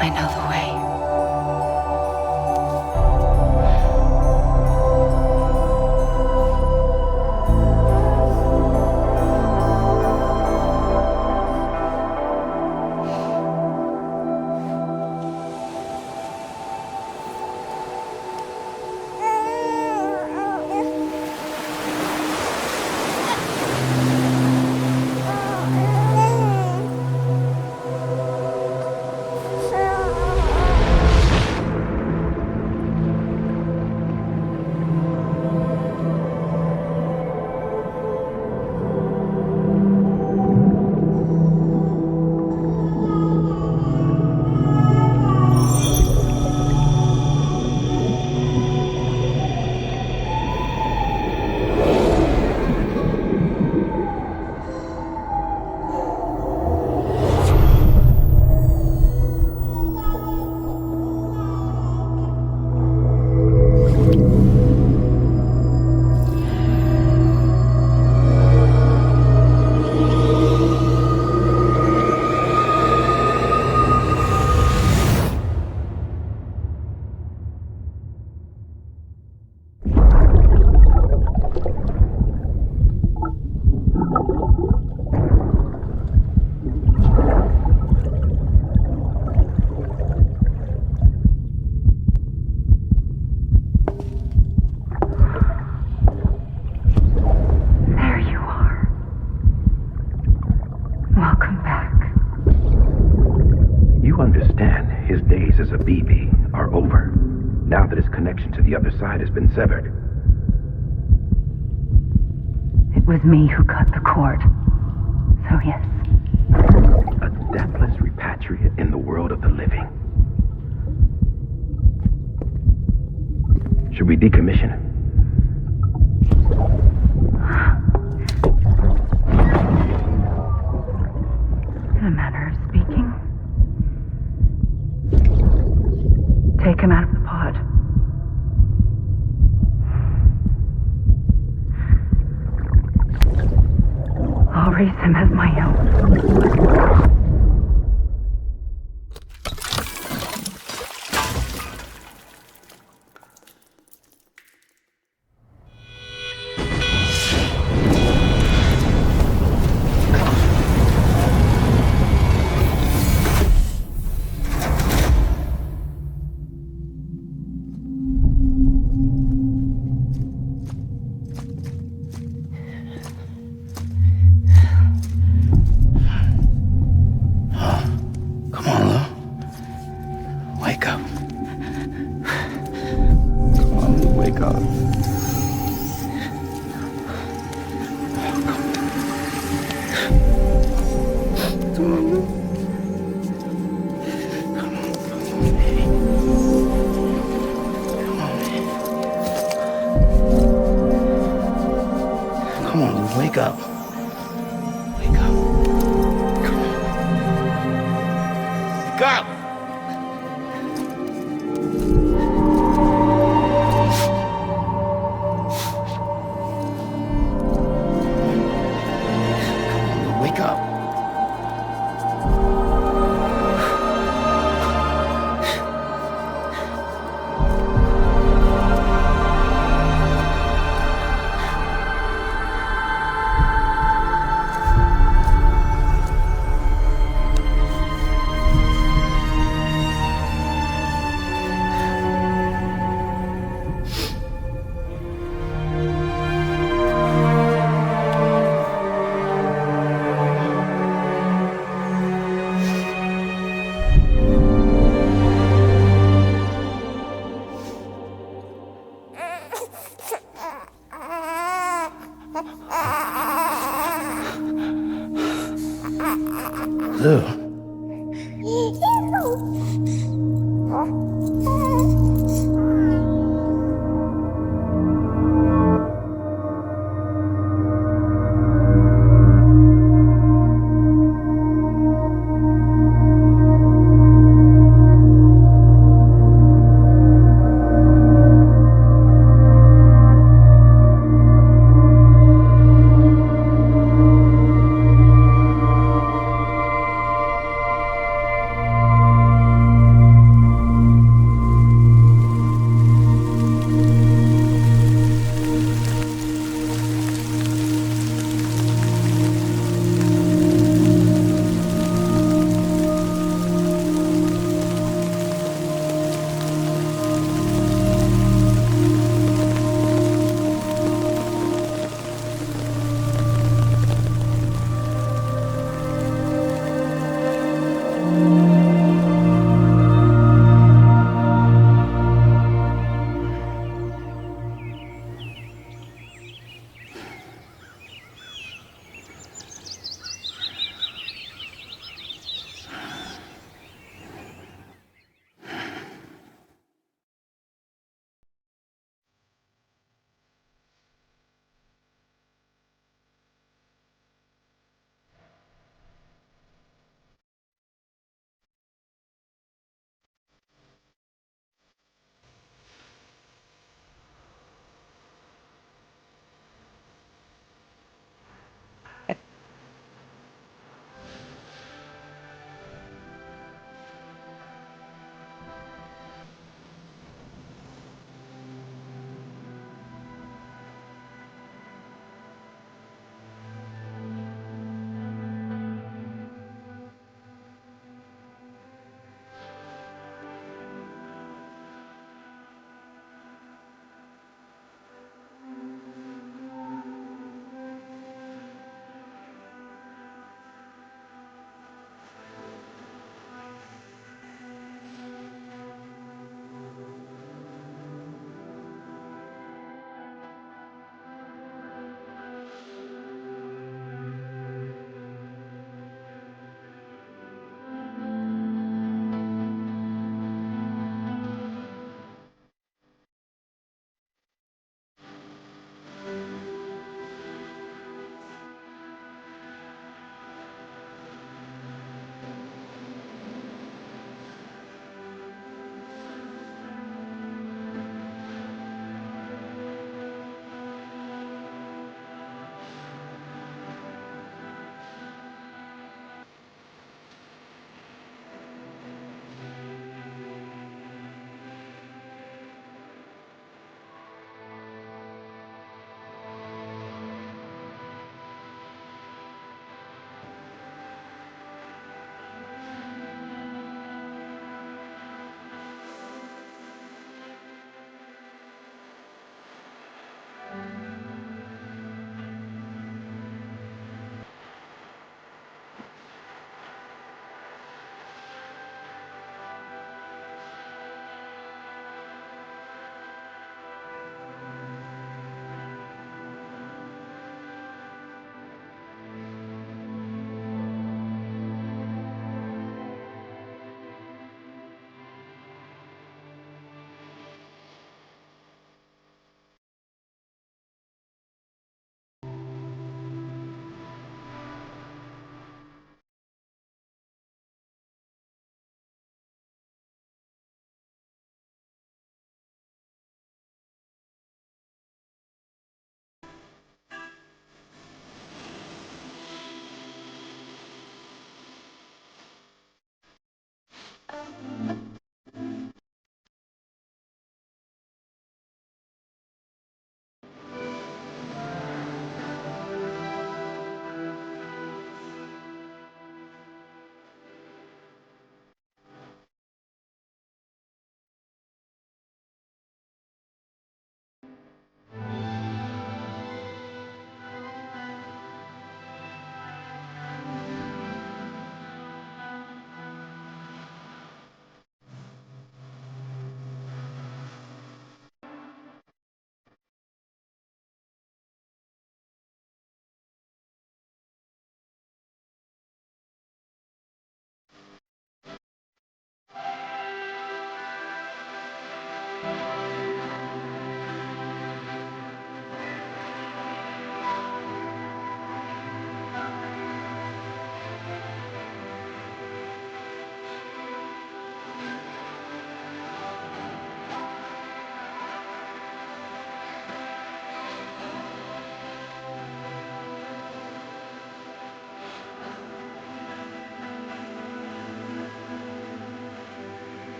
I know the way. Has been severed. It was me who cut the cord. So yes. A deathless repatriate in the world of the living. Should we decommission? In a manner of speaking. Take him out of the pod. I'll raise him as my own. Come on, wake up. Wake up. Come on. Wake up! do.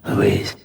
Louise.